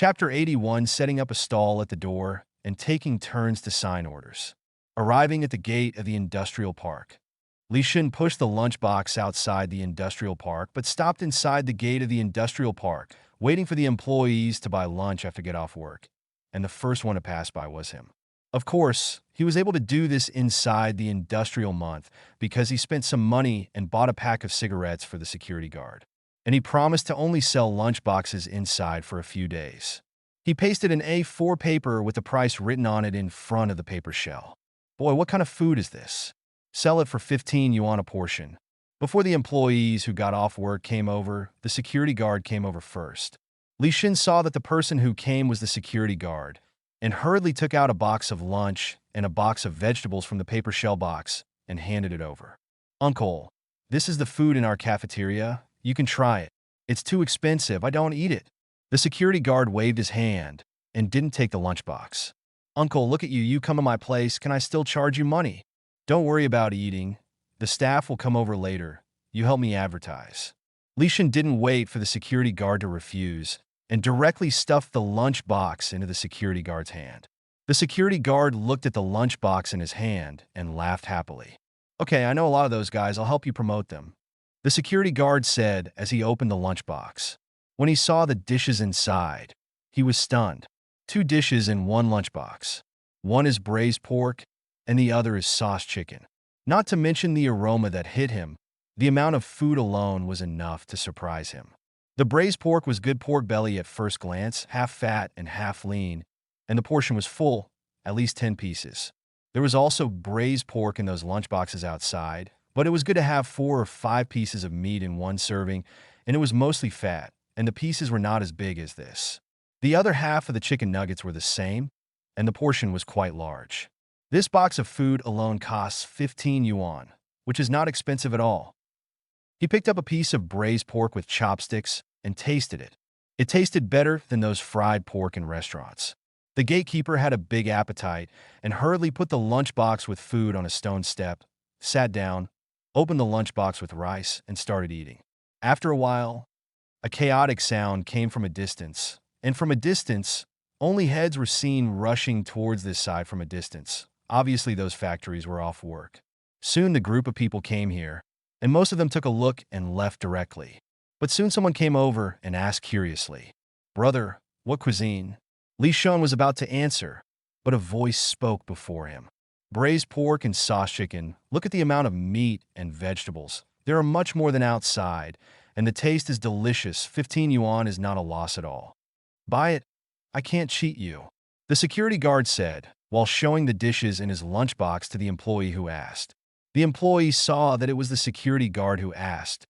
Chapter 81, setting up a stall at the door and taking turns to sign orders. Arriving at the gate of the industrial park. Li Shun pushed the lunchbox outside the industrial park, but stopped inside the gate of the industrial park, waiting for the employees to buy lunch after get off work. And the first one to pass by was him. Of course, he was able to do this inside the industrial month because he spent some money and bought a pack of cigarettes for the security guard. And he promised to only sell lunchboxes inside for a few days. He pasted an A4 paper with the price written on it in front of the paper shell. Boy, what kind of food is this? Sell it for 15 yuan a portion. Before the employees who got off work came over, the security guard came over first. Li Shun saw that the person who came was the security guard, and hurriedly took out a box of lunch and a box of vegetables from the paper shell box and handed it over. "Uncle, this is the food in our cafeteria. You can try it. It's too expensive. I don't eat it." The security guard waved his hand and didn't take the lunchbox. "Uncle, look at you. You come to my place. Can I still charge you money?" "Don't worry about eating. The staff will come over later. You help me advertise." Li Shun didn't wait for the security guard to refuse and directly stuffed the lunchbox into the security guard's hand. The security guard looked at the lunchbox in his hand and laughed happily. "Okay, I know a lot of those guys. I'll help you promote them," the security guard said as he opened the lunchbox. When he saw the dishes inside, he was stunned. 2 dishes in one lunchbox. One is braised pork, and the other is sauce chicken. Not to mention the aroma that hit him, the amount of food alone was enough to surprise him. The braised pork was good pork belly at first glance, half fat and half lean, and the portion was full, at least 10 pieces. There was also braised pork in those lunchboxes outside, but it was good to have 4 or 5 pieces of meat in one serving, and it was mostly fat, and the pieces were not as big as this. The other half of the chicken nuggets were the same, and the portion was quite large. This box of food alone costs 15 yuan, which is not expensive at all. He picked up a piece of braised pork with chopsticks and tasted it. It tasted better than those fried pork in restaurants. The gatekeeper had a big appetite and hurriedly put the lunchbox with food on a stone step, sat down, opened the lunchbox with rice, and started eating. After a while, a chaotic sound came from a distance, and from a distance, only heads were seen rushing towards this side from a distance. Obviously, those factories were off work. Soon the group of people came here, and most of them took a look and left directly. But soon someone came over and asked curiously, "Brother, what cuisine?" Li Shun was about to answer, but a voice spoke before him. "Braised pork and sauce chicken. Look at the amount of meat and vegetables. There are much more than outside, and the taste is delicious. 15 yuan is not a loss at all. Buy it. I can't cheat you," the security guard said, while showing the dishes in his lunchbox to the employee who asked. The employee saw that it was the security guard who asked,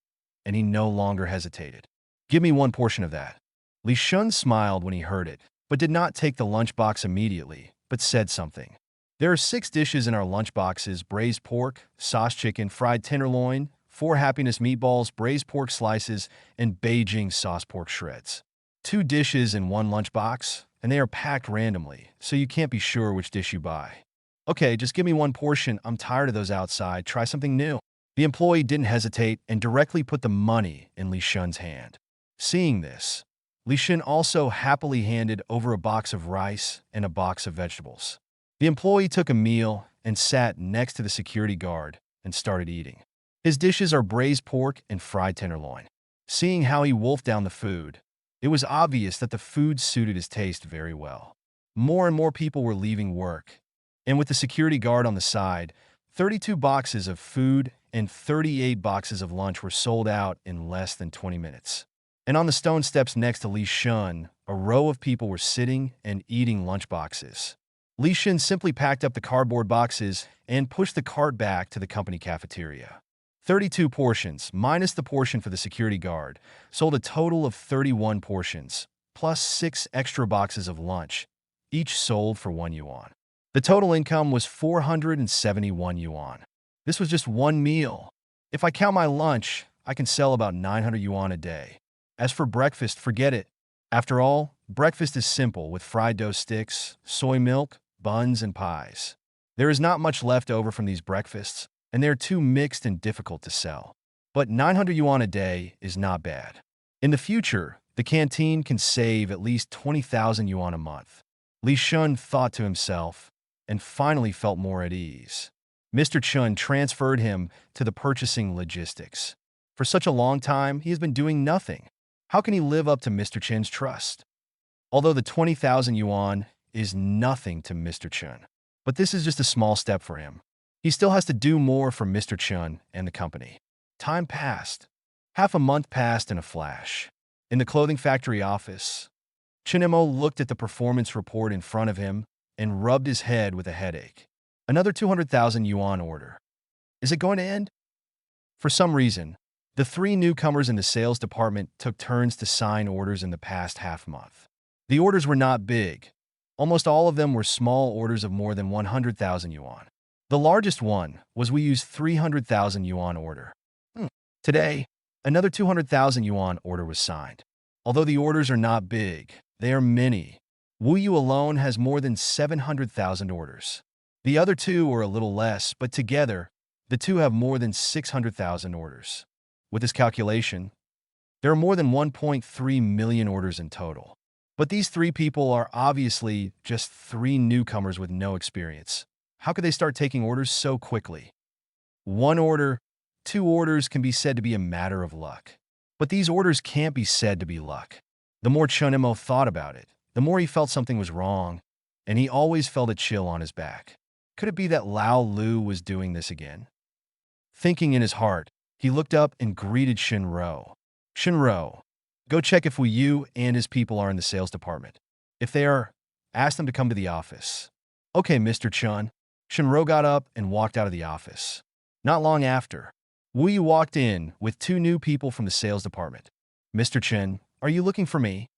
and he no longer hesitated. "Give me 1 portion of that." Li Shun smiled when he heard it, but did not take the lunchbox immediately, but said something. "There are 6 dishes in our lunchboxes: braised pork, sauce chicken, fried tenderloin, 4 happiness meatballs, braised pork slices, and Beijing sauce pork shreds. 2 dishes in one lunchbox, and they are packed randomly, so you can't be sure which dish you buy." "Okay, just give me 1 portion. I'm tired of those outside. Try something new." The employee didn't hesitate and directly put the money in Li Shun's hand. Seeing this, Li Shun also happily handed over a box of rice and a box of vegetables. The employee took a meal and sat next to the security guard and started eating. His dishes are braised pork and fried tenderloin. Seeing how he wolfed down the food, it was obvious that the food suited his taste very well. More and more people were leaving work, and with the security guard on the side, 32 boxes of food and 38 boxes of lunch were sold out in less than 20 minutes. And on the stone steps next to Li Shun, a row of people were sitting and eating lunchboxes. Li Shun simply packed up the cardboard boxes and pushed the cart back to the company cafeteria. 32 portions, minus the portion for the security guard, sold a total of 31 portions, plus 6 extra boxes of lunch, each sold for 1 yuan. The total income was 471 yuan. This was just one meal. If I count my lunch, I can sell about 900 yuan a day. As for breakfast, forget it. After all, breakfast is simple with fried dough sticks, soy milk, buns, and pies. There is not much left over from these breakfasts, and they are too mixed and difficult to sell. But 900 yuan a day is not bad. In the future, The canteen can save at least 20,000 yuan a month. Li Shun thought to himself and finally felt more at ease. Mr. Chun transferred him to the purchasing logistics. For such a long time, he has been doing nothing. How can he live up to Mr. Chen's trust? Although the 20,000 yuan is nothing to Mr. Chun, but this is just a small step for him. He still has to do more for Mr. Chun and the company. Time passed. Half a month passed in a flash. In the clothing factory office, Chinemo looked at the performance report in front of him and rubbed his head with a headache. Another 200,000 yuan order. Is it going to end? For some reason, the three newcomers in the sales department took turns to sign orders in the past half month. The orders were not big. Almost all of them were small orders of more than 100,000 yuan. The largest one was Wuyu's 300,000 yuan order. Today, another 200,000 yuan order was signed. Although the orders are not big, they are many. Wuyu alone has more than 700,000 orders. The other two are a little less, but together, the two have more than 600,000 orders. With this calculation, there are more than 1.3 million orders in total. But these three people are obviously just three newcomers with no experience. How could they start taking orders so quickly? One order, two orders can be said to be a matter of luck. But these orders can't be said to be luck. The more Chunemo thought about it, the more he felt something was wrong, and he always felt a chill on his back. Could it be that Lao Lu was doing this again? Thinking in his heart, he looked up and greeted Shinro. Shinro, go check if Wuyu and his people are in the sales department. If they are, ask them to come to the office. Okay, Mr. Chun. Shinro got up and walked out of the office. Not long after, Wuyu walked in with two new people from the sales department. Mr. Chen, are you looking for me?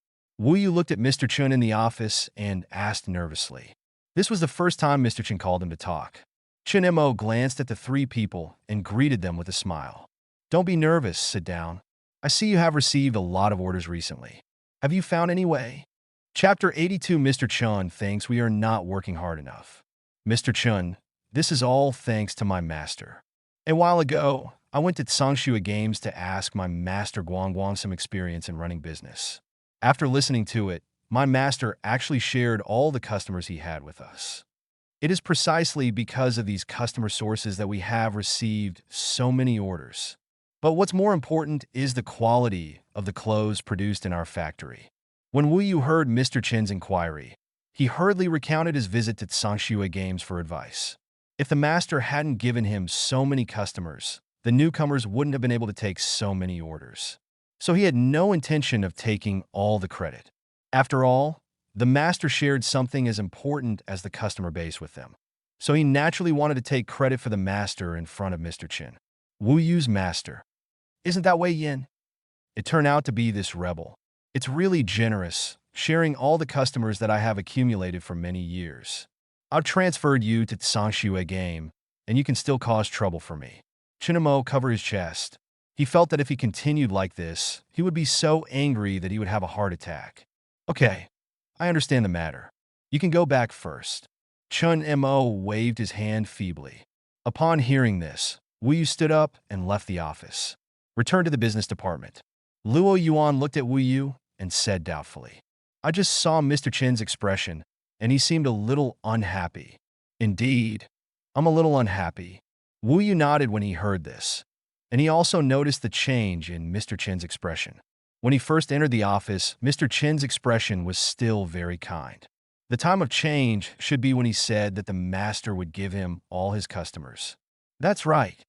Wuyu looked at Mr. Chun in the office and asked nervously. This was the first time Mr. Chen called him to talk. Chinemo glanced at the three people and greeted them with a smile. Don't be nervous, sit down. I see you have received a lot of orders recently. Have you found any way? Chapter 82. Mr. Chun thinks we are not working hard enough. Mr. Chun, this is all thanks to my master. A while ago, I went to Tsangshui Games to ask my master Guangguang some experience in running business. After listening to it, my master actually shared all the customers he had with us. It is precisely because of these customer sources that we have received so many orders. But what's more important is the quality of the clothes produced in our factory. When Wuyu heard Mr. Chen's inquiry, he hurriedly recounted his visit to Tsangshui Games for advice. If the master hadn't given him so many customers, the newcomers wouldn't have been able to take so many orders. So he had no intention of taking all the credit. After all, the master shared something as important as the customer base with them. So he naturally wanted to take credit for the master in front of Mr. Chen. Wuyu's master. Isn't that Wei Yin? It turned out to be this rebel. It's really generous, sharing all the customers that I have accumulated for many years. I've transferred you to Tsangshui Game, and you can still cause trouble for me. Chinemo covered his chest. He felt that if he continued like this, he would be so angry that he would have a heart attack. Okay, I understand the matter. You can go back first. Chun Mo waved his hand feebly. Upon hearing this, Wuyu stood up and left the office. Returned to the business department. Luo Yuan looked at Wuyu and said doubtfully, I just saw Mr. Chen's expression, and he seemed a little unhappy. Indeed, I'm a little unhappy. Wuyu nodded when he heard this, and he also noticed the change in Mr. Chen's expression. When he first entered the office, Mr. Chen's expression was still very kind. The time of change should be when he said that the master would give him all his customers. That's right.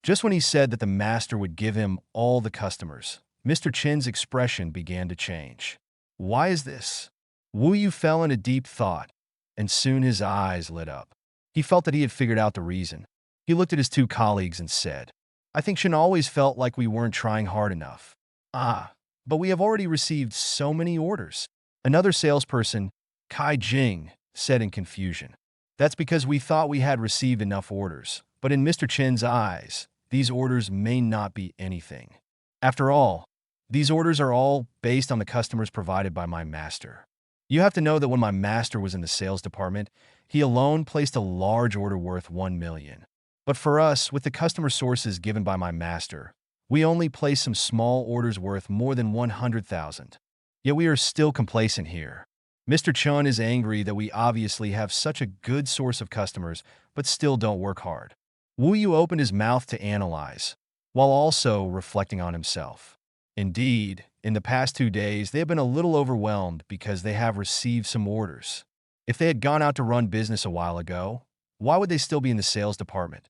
Just when he said that the master would give him all the customers, Mr. Chen's expression began to change. Why is this? Wuyu fell into deep thought, and soon his eyes lit up. He felt that he had figured out the reason. He looked at his two colleagues and said, I think Shin always felt like we weren't trying hard enough. But we have already received so many orders. Another salesperson, Kai Jing, said in confusion. That's because we thought we had received enough orders, but in Mr. Chen's eyes, these orders may not be anything. After all, these orders are all based on the customers provided by my master. You have to know that when my master was in the sales department, he alone placed a large order worth 1 million. But for us, with the customer sources given by my master, We only place some small orders worth more than 100,000. Yet we are still complacent here. Mr. Chun is angry that we obviously have such a good source of customers, but still don't work hard. Wu Yu opened his mouth to analyze, while also reflecting on himself. Indeed, in the past 2 days, they have been a little overwhelmed because they have received some orders. If they had gone out to run business a while ago, why would they still be in the sales department?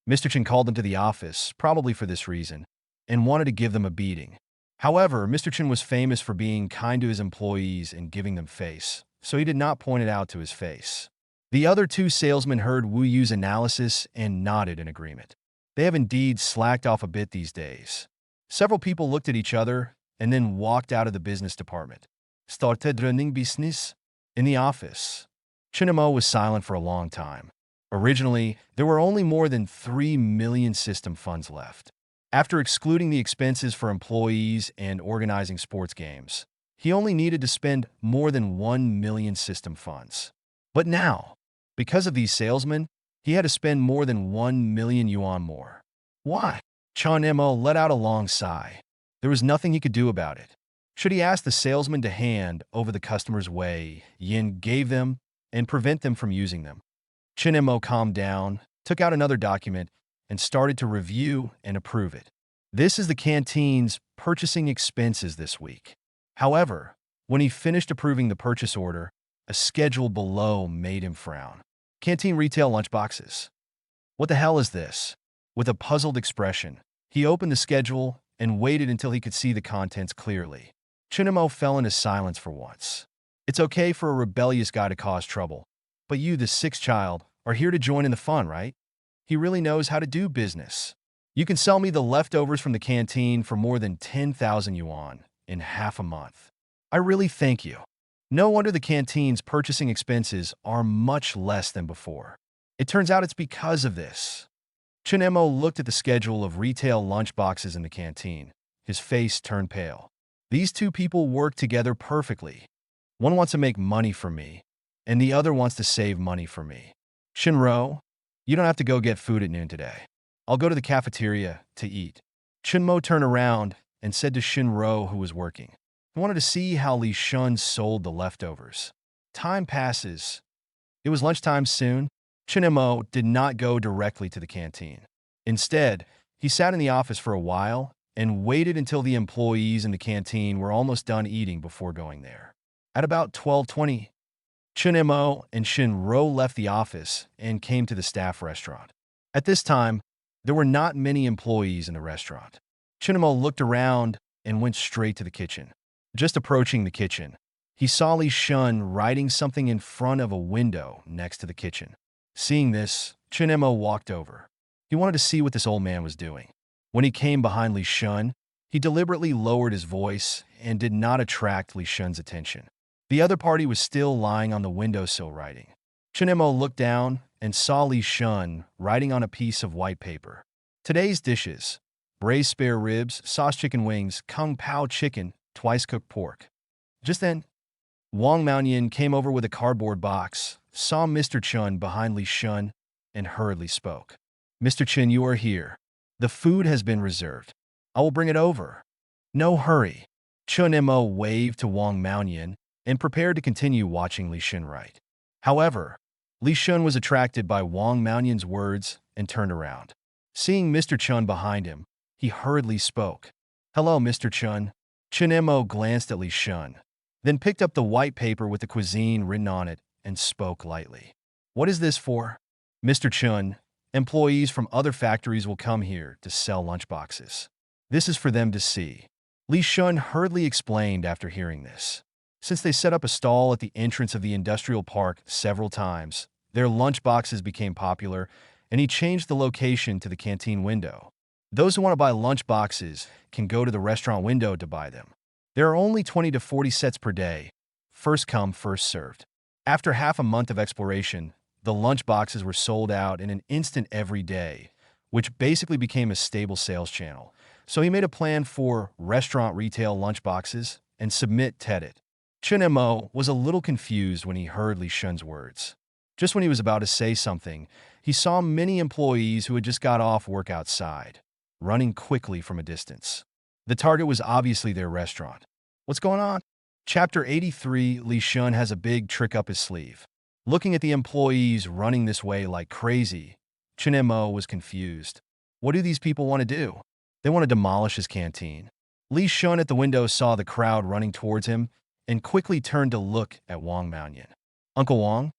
Mr. Chen called them to the office, probably for this reason, and wanted to give them a beating. However, Mr. Chen was famous for being kind to his employees and giving them face, so he did not point it out to his face. The other two salesmen heard Wu Yu's analysis and nodded in agreement. They have indeed slacked off a bit these days. Several people looked at each other and then walked out of the business department. Started running business? In the office, Chinemo was silent for a long time. Originally, there were only more than 3 million system funds left. After excluding the expenses for employees and organizing sports games, he only needed to spend more than 1 million system funds. But now, because of these salesmen, he had to spend more than 1 million yuan more. Why? Chan Mo let out a long sigh. There was nothing he could do about it. Should he ask the salesman to hand over the customer's way Yin gave them and prevent them from using them? Chin Mo calmed down, took out another document, and started to review and approve it. This is the canteen's purchasing expenses this week. However, when he finished approving the purchase order, a schedule below made him frown. Canteen retail lunchboxes. What the hell is this? With a puzzled expression, he opened the schedule and waited until he could see the contents clearly. Chinemo fell into silence for once. It's okay for a rebellious guy to cause trouble, but you, the sixth child, are here to join in the fun, right? He really knows how to do business. You can sell me the leftovers from the canteen for more than 10,000 yuan in half a month. I really thank you. No wonder the canteen's purchasing expenses are much less than before. It turns out it's because of this. Chinemo looked at the schedule of retail lunchboxes in the canteen. His face turned pale. These two people work together perfectly. One wants to make money for me, and the other wants to save money for me. Shinro, you don't have to go get food at noon today. I'll go to the cafeteria to eat. Chinmo turned around and said to Shinro, who was working, he wanted to see how Li Shun sold the leftovers. Time passes. It was lunchtime soon. Chinemo did not go directly to the canteen. Instead, he sat in the office for a while and waited until the employees in the canteen were almost done eating before going there. At about 12:20, Chinemo and Shinro left the office and came to the staff restaurant. At this time, there were not many employees in the restaurant. Chinemo looked around and went straight to the kitchen. Just approaching the kitchen, he saw Li Shun writing something in front of a window next to the kitchen. Seeing this, Chinemo walked over. He wanted to see what this old man was doing. When he came behind Li Shun, he deliberately lowered his voice and did not attract Li Shun's attention. The other party was still lying on the windowsill writing. Chinemo looked down and saw Li Shun writing on a piece of white paper. Today's dishes: braised spare ribs, sauce chicken wings, kung pao chicken, twice cooked pork. Just then, Wang Maoyan came over with a cardboard box, saw Mr. Chun behind Li Shun, and hurriedly spoke. Mr. Chen, you are here. The food has been reserved. I will bring it over. No hurry. Chun Mo waved to Wang Maoyan and prepared to continue watching Li Shun write. However, Li Shun was attracted by Wang Maoyan's words and turned around. Seeing Mr. Chun behind him, he hurriedly spoke. Hello, Mr. Chun. Chun Mo glanced at Li Shun, then picked up the white paper with the cuisine written on it and spoke lightly. What is this for? Mr. Chun, employees from other factories will come here to sell lunchboxes. This is for them to see. Li Shun hurriedly explained after hearing this. Since they set up a stall at the entrance of the industrial park several times, their lunchboxes became popular, and he changed the location to the canteen window. Those who want to buy lunchboxes can go to the restaurant window to buy them. There are only 20 to 40 sets per day, first come, first served. After half a month of exploration, the lunchboxes were sold out in an instant every day, which basically became a stable sales channel. So he made a plan for restaurant retail lunchboxes and submit it. Chun Mo was a little confused when he heard Li Shun's words. Just when he was about to say something, he saw many employees who had just got off work outside. running quickly from a distance. The target was obviously their restaurant. What's going on? Chapter 83, Li Shun has a big trick up his sleeve. Looking at the employees running this way like crazy, Chinemo was confused. What do these people want to do? They want to demolish his canteen. Li Shun at the window saw the crowd running towards him and quickly turned to look at Wang Maoyan. Uncle Wang,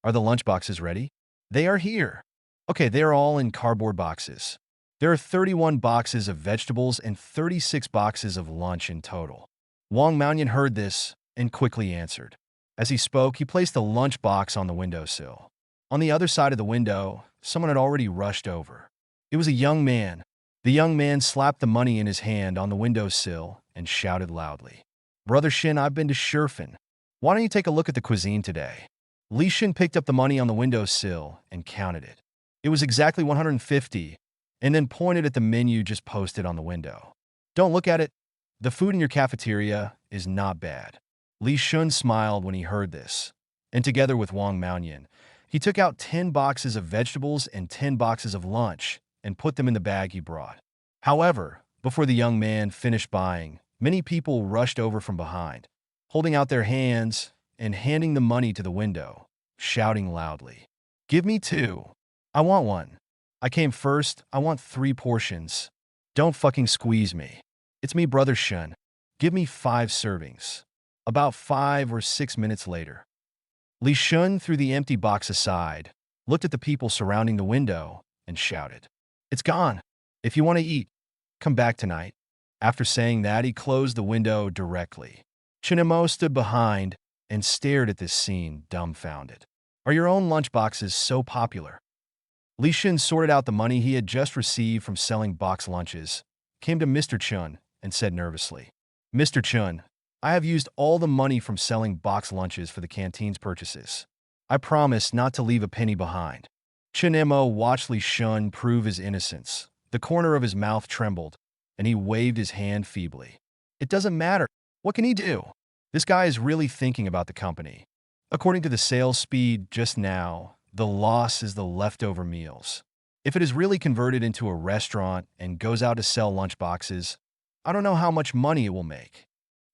are the lunchboxes ready? They are here. Okay, they are all in cardboard boxes. There are 31 boxes of vegetables and 36 boxes of lunch in total. Wang Maoyan heard this and quickly answered. As he spoke, he placed the lunch box on the windowsill. On the other side of the window, someone had already rushed over. It was a young man. The young man slapped the money in his hand on the windowsill and shouted loudly. Brother Shin, I've been to Shurfen. Why don't you take a look at the cuisine today? Li Shin picked up the money on the windowsill and counted it. It was exactly 150, and then pointed at the menu just posted on the window. Don't look at it. The food in your cafeteria is not bad. Li Shun smiled when he heard this, and together with Wang Maoyan, he took out 10 boxes of vegetables and 10 boxes of lunch and put them in the bag he brought. However, before the young man finished buying, many people rushed over from behind, holding out their hands and handing the money to the window, shouting loudly, "Give me 2. I want 1. I came first. I want 3 portions. Don't fucking squeeze me. It's me, Brother Shun. Give me 5 servings." About 5 or 6 minutes later, Li Shun threw the empty box aside, looked at the people surrounding the window, and shouted, "It's gone. If you want to eat, come back tonight." After saying that, he closed the window directly. Chinemo stood behind and stared at this scene, dumbfounded. Are your own lunchboxes so popular? Li Shun sorted out the money he had just received from selling box lunches, came to Mr. Chun, and said nervously, "Mr. Chun, I have used all the money from selling box lunches for the canteen's purchases. I promise not to leave a penny behind." Chinemo watched Li Shun prove his innocence. The corner of his mouth trembled, and he waved his hand feebly. It doesn't matter. What can he do? This guy is really thinking about the company. According to the sales speed just now, the loss is the leftover meals. If it is really converted into a restaurant and goes out to sell lunchboxes, I don't know how much money it will make.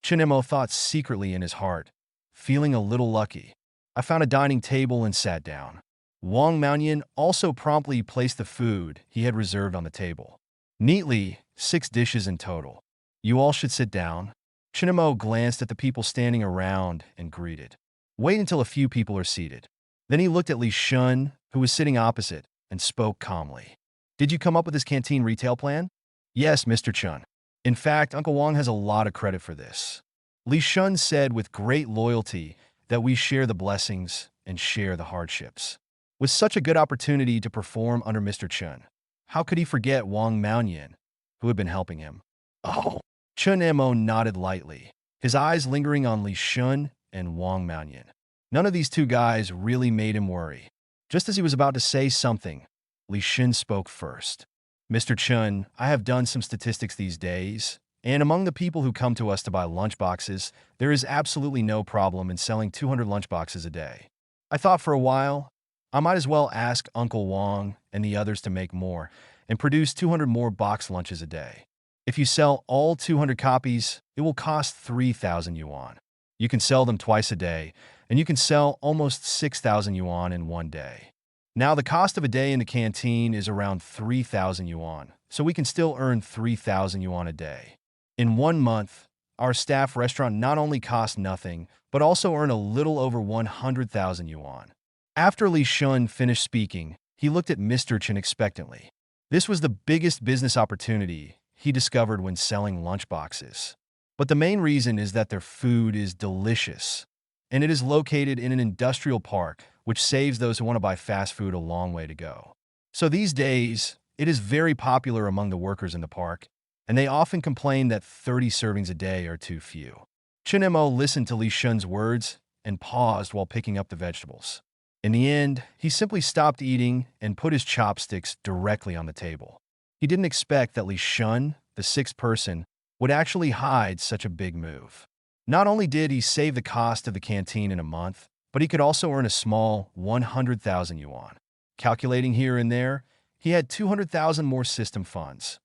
Chinemo thought secretly in his heart, feeling a little lucky. I found a dining table and sat down. Wang Maoyan also promptly placed the food he had reserved on the table. Neatly, 6 dishes in total. You all should sit down. Chinemo glanced at the people standing around and greeted. Wait until a few people are seated. Then he looked at Li Shun, who was sitting opposite, and spoke calmly. Did you come up with this canteen retail plan? Yes, Mr. Chun. In fact, Uncle Wang has a lot of credit for this. Li Shun said with great loyalty that we share the blessings and share the hardships. With such a good opportunity to perform under Mr. Chun, how could he forget Wang Maoyan, who had been helping him? Oh, Chun Mo nodded lightly, his eyes lingering on Li Shun and Wang Maoyan. None of these 2 guys really made him worry. Just as he was about to say something, Li Shun spoke first. Mr. Chun, I have done some statistics these days, and among the people who come to us to buy lunchboxes, there is absolutely no problem in selling 200 lunchboxes a day. I thought for a while, I might as well ask Uncle Wang and the others to make more and produce 200 more box lunches a day. If you sell all 200 copies, it will cost 3,000 yuan. You can sell them twice a day, and you can sell almost 6,000 yuan in one day. Now, the cost of a day in the canteen is around 3,000 yuan, so we can still earn 3,000 yuan a day. In 1 month, our staff restaurant not only costs nothing, but also earn a little over 100,000 yuan. After Li Shun finished speaking, he looked at Mr. Chen expectantly. This was the biggest business opportunity he discovered when selling lunchboxes. But the main reason is that their food is delicious, and it is located in an industrial park, which saves those who want to buy fast food a long way to go. So these days, it is very popular among the workers in the park, and they often complain that 30 servings a day are too few. Chinemo listened to Li Shun's words and paused while picking up the vegetables. In the end, he simply stopped eating and put his chopsticks directly on the table. He didn't expect that Li Shun, the 6th person, would actually hide such a big move. Not only did he save the cost of the canteen in a month, but he could also earn a small 100,000 yuan. Calculating here and there, he had 200,000 more system funds.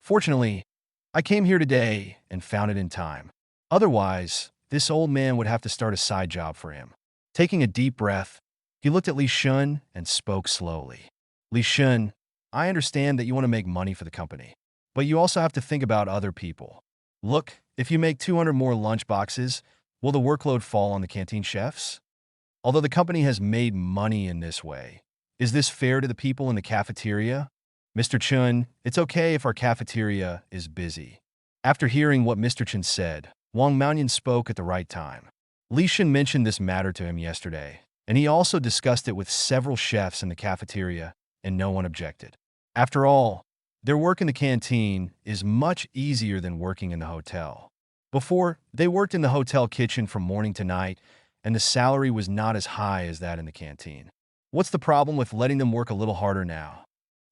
Fortunately, I came here today and found it in time. Otherwise, this old man would have to start a side job for him. Taking a deep breath, he looked at Li Shun and spoke slowly. Li Shun, I understand that you want to make money for the company, but you also have to think about other people. Look, if you make 200 more lunch boxes, will the workload fall on the canteen chefs? Although the company has made money in this way, is this fair to the people in the cafeteria? Mr. Chun, it's okay if our cafeteria is busy. After hearing what Mr. Chun said, Wang Maonian spoke at the right time. Li Shin mentioned this matter to him yesterday, and he also discussed it with several chefs in the cafeteria, and no one objected. After all, their work in the canteen is much easier than working in the hotel. Before, they worked in the hotel kitchen from morning to night, and the salary was not as high as that in the canteen. What's the problem with letting them work a little harder now?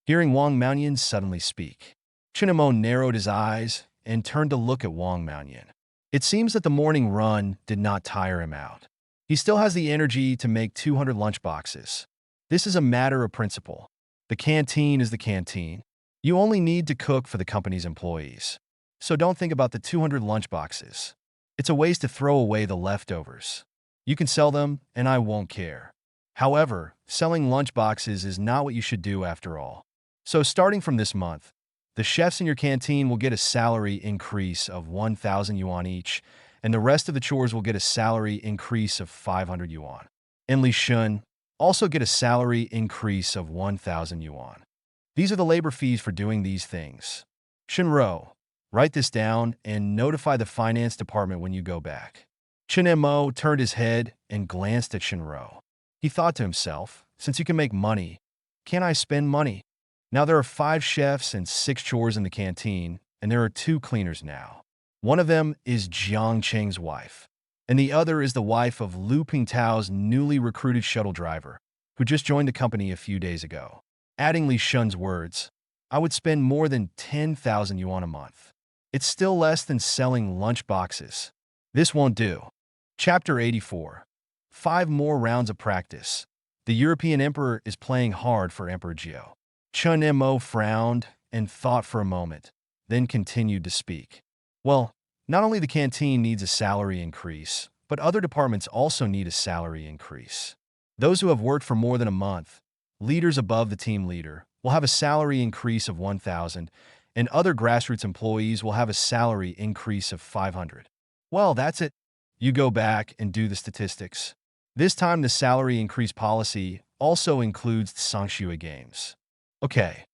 Hearing Wang Maonian suddenly speak, Chinamo narrowed his eyes and turned to look at Wang Maonian. It seems that the morning run did not tire him out. He still has the energy to make 200 lunchboxes. This is a matter of principle. The canteen is the canteen. You only need to cook for the company's employees. So don't think about the 200 lunchboxes. It's a waste to throw away the leftovers. You can sell them, and I won't care. However, selling lunchboxes is not what you should do after all. So starting from this month, the chefs in your canteen will get a salary increase of 1,000 yuan each, and the rest of the chores will get a salary increase of 500 yuan. And Li Shun also get a salary increase of 1,000 yuan. These are the labor fees for doing these things. Shinro, write this down and notify the finance department when you go back. Chen Mo turned his head and glanced at Shinro. He thought to himself, since you can make money, can't I spend money? Now there are 5 chefs and 6 chores in the canteen, and there are 2 cleaners now. One of them is Jiang Cheng's wife, and the other is the wife of Lu Pingtao's newly recruited shuttle driver, who just joined the company a few days ago. Adding Li Shun's words, I would spend more than 10,000 yuan a month. It's still less than selling lunch boxes. This won't do. Chapter 84. 5 more rounds of practice. The European emperor is playing hard for Emperor Jiao. Chun Mo frowned and thought for a moment, then continued to speak. Well, not only the canteen needs a salary increase, but other departments also need a salary increase. Those who have worked for more than a month, leaders above the team leader, will have a salary increase of 1,000, and other grassroots employees will have a salary increase of 500. Well, that's it. You go back and do the statistics. This time the salary increase policy also includes Sangshua games. Okay,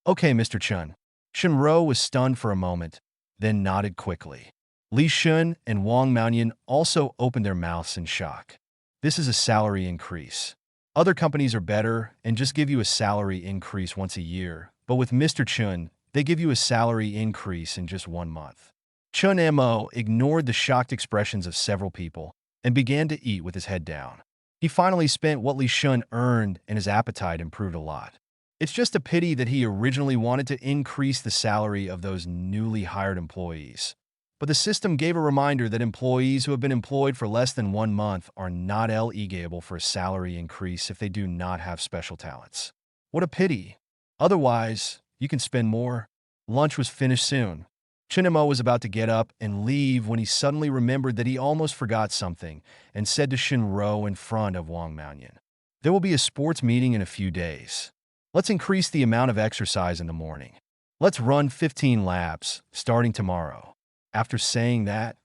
Mr. Chun. Shinro was stunned for a moment, then nodded quickly. Li Shun and Wang Maonian also opened their mouths in shock. This is a salary increase. Other companies are better and just give you a salary increase once a year, but with Mr. Chun, they give you a salary increase in just 1 month. Chun Mo ignored the shocked expressions of several people and began to eat with his head down. He finally spent what Li Shun earned, and his appetite improved a lot. It's just a pity that he originally wanted to increase the salary of those newly hired employees. But the system gave a reminder that employees who have been employed for less than 1 month are not eligible for a salary increase if they do not have special talents. What a pity. Otherwise, you can spend more. Lunch was finished soon. Chinamo was about to get up and leave when he suddenly remembered that he almost forgot something and said to Shinro in front of Wang Maonian, there will be a sports meeting in a few days. Let's increase the amount of exercise in the morning. Let's run 15 laps, starting tomorrow. After saying that,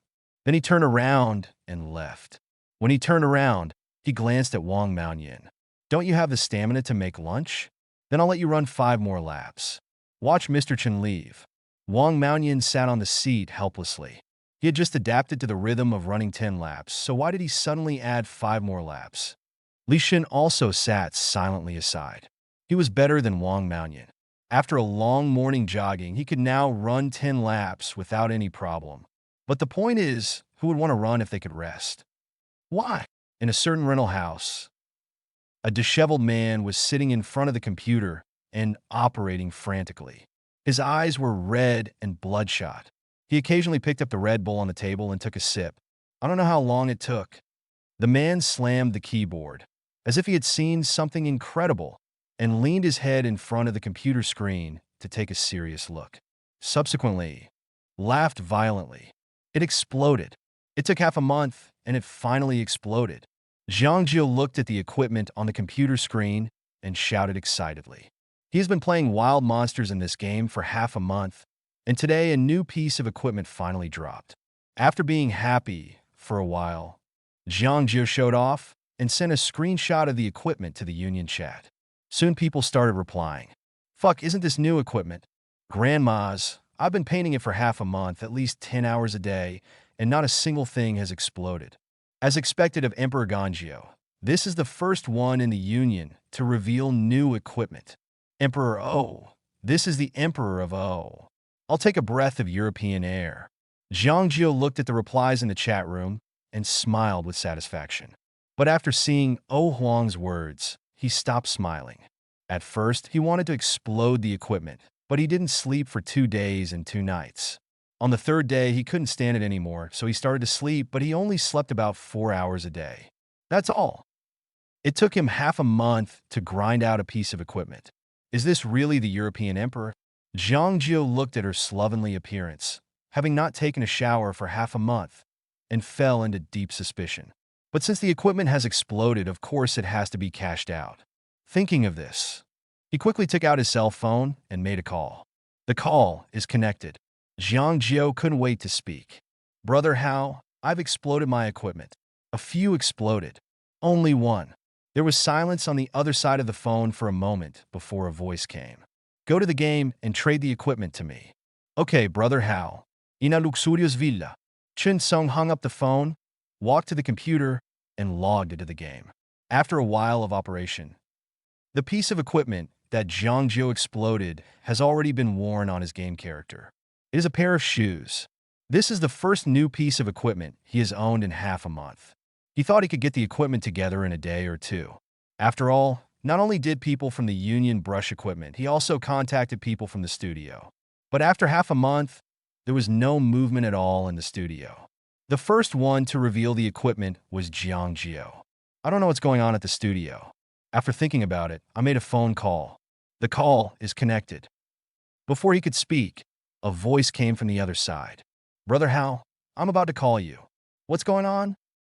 then he turned around and left. When he turned around, he glanced at Wang Maonian. Don't you have the stamina to make lunch? Then I'll let you run 5 more laps. Watch Mr. Chen leave. Wang Maonian sat on the seat helplessly. He had just adapted to the rhythm of running 10 laps, so why did he suddenly add 5 more laps? Li Shin also sat silently aside. He was better than Wang Maonian. After a long morning jogging, he could now run 10 laps without any problem. But the point is, who would want to run if they could rest? Why? In a certain rental house, a disheveled man was sitting in front of the computer and operating frantically. His eyes were red and bloodshot. He occasionally picked up the Red Bull on the table and took a sip. I don't know how long it took. The man slammed the keyboard, as if he had seen something incredible, and leaned his head in front of the computer screen to take a serious look. subsequently, laughed violently. It exploded. It took half a month, and it finally exploded. Jiangjio looked at the equipment on the computer screen and shouted excitedly. He has been playing wild monsters in this game for half a month, and today a new piece of equipment finally dropped. After being happy for a while, Jiangjio showed off and sent a screenshot of the equipment to the Union chat. Soon people started replying. Fuck, isn't this new equipment? Grandmas, I've been painting it for half a month, at least 10 hours a day, and not a single thing has exploded. As expected of Emperor Ganjio, this is the first one in the Union to reveal new equipment. Emperor O. This is the Emperor of O. I'll take a breath of European air. Jiangjio looked at the replies in the chat room and smiled with satisfaction. But after seeing O Huang's words, he stopped smiling. At first, he wanted to explode the equipment, but he didn't sleep for 2 days and 2 nights. On the 3rd day, he couldn't stand it anymore, so he started to sleep, but he only slept about 4 hours a day. That's all. It took him half a month to grind out a piece of equipment. Is this really the European emperor? Jiangjio looked at her slovenly appearance, having not taken a shower for half a month, and fell into deep suspicion. But since the equipment has exploded, of course it has to be cashed out. Thinking of this, he quickly took out his cell phone and made a call. The call is connected. Jiangjio couldn't wait to speak. Brother Hao, I've exploded my equipment. A few exploded. Only one. There was silence on the other side of the phone for a moment before a voice came. Go to the game and trade the equipment to me. Okay, Brother Hao. Ina luxurious villa. Chun Sung hung up the phone, walked to the computer, and logged into the game. After a while of operation, the piece of equipment that Jiangjio exploded has already been worn on his game character. It is a pair of shoes. This is the first new piece of equipment he has owned in half a month. He thought he could get the equipment together in a day or 2. After all, not only did people from the Union brush equipment, he also contacted people from the studio. But after half a month, there was no movement at all in the studio. The first one to reveal the equipment was Jiangjio. I don't know what's going on at the studio. After thinking about it, I made a phone call. The call is connected. Before he could speak, a voice came from the other side. Brother Hao, I'm about to call you. What's going on?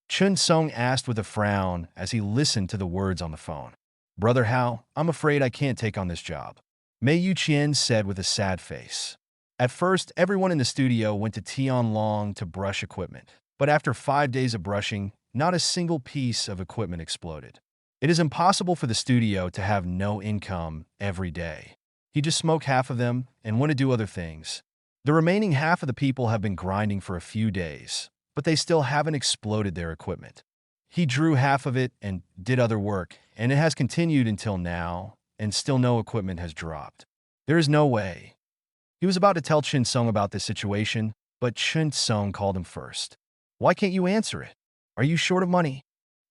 Chun Sung asked with a frown as he listened to the words on the phone. Brother Hao, I'm afraid I can't take on this job, Mei Yuqian said with a sad face. At first, everyone in the studio went to Tianlong to brush equipment, but after 5 days of brushing, not a single piece of equipment exploded. It is impossible for the studio to have no income every day. He just smoked half of them and went to do other things. The remaining half of the people have been grinding for a few days, but they still haven't exploded their equipment. He drew half of it and did other work, and it has continued until now, and still no equipment has dropped. There is no way. He was about to tell Chun Sung about this situation, but Chun Sung called him first. Why can't you answer it? Are you short of money?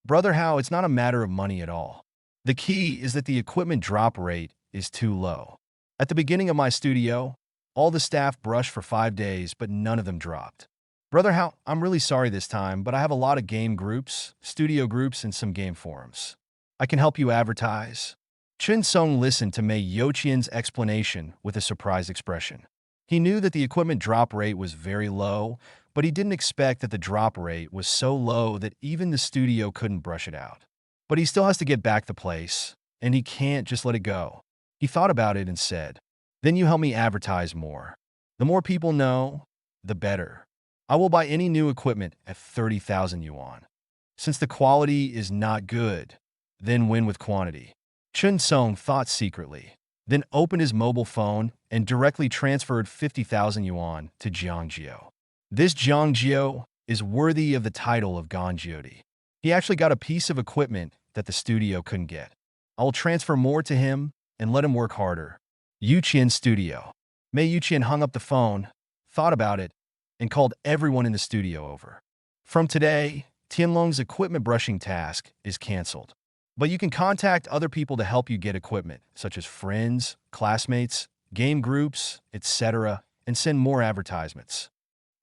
Brother Hao, it's not a matter of money at all. The key is that the equipment drop rate is too low. At the beginning of my studio, all the staff brushed for 5 days, but none of them dropped. Brother Hao, I'm really sorry this time, but I have a lot of game groups, studio groups, and some game forums. I can help you advertise. Chun Sung listened to Mei Yuqian's explanation with a surprised expression. He knew that the equipment drop rate was very low, but he didn't expect that the drop rate was so low that even the studio couldn't brush it out. But he still has to get back the place, and he can't just let it go. He thought about it and said, Then you help me advertise more. The more people know, the better. I will buy any new equipment at 30,000 yuan. Since the quality is not good, then win with quantity. Chun Sung thought secretly, then opened his mobile phone and directly transferred 50,000 yuan to Jiangjio. This Jiangjio is worthy of the title of Ganjiodi. He actually got a piece of equipment that the studio couldn't get. I will transfer more to him and let him work harder. Yuqian Studio. Mei Yuqian hung up the phone, thought about it, and called everyone in the studio over. From today, Tianlong's equipment brushing task is canceled. But you can contact other people to help you get equipment, such as friends, classmates, game groups, etc., and send more advertisements.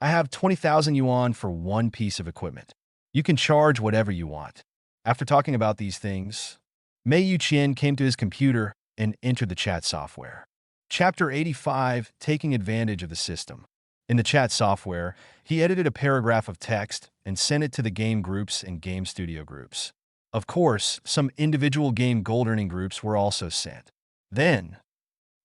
I have 20,000 yuan for one piece of equipment. You can charge whatever you want. After talking about these things, Mei Yuqian came to his computer and entered the chat software. Chapter 85, Taking Advantage of the System. In the chat software, he edited a paragraph of text and sent it to the game groups and game studio groups. Of course, some individual game gold-earning groups were also sent. Then,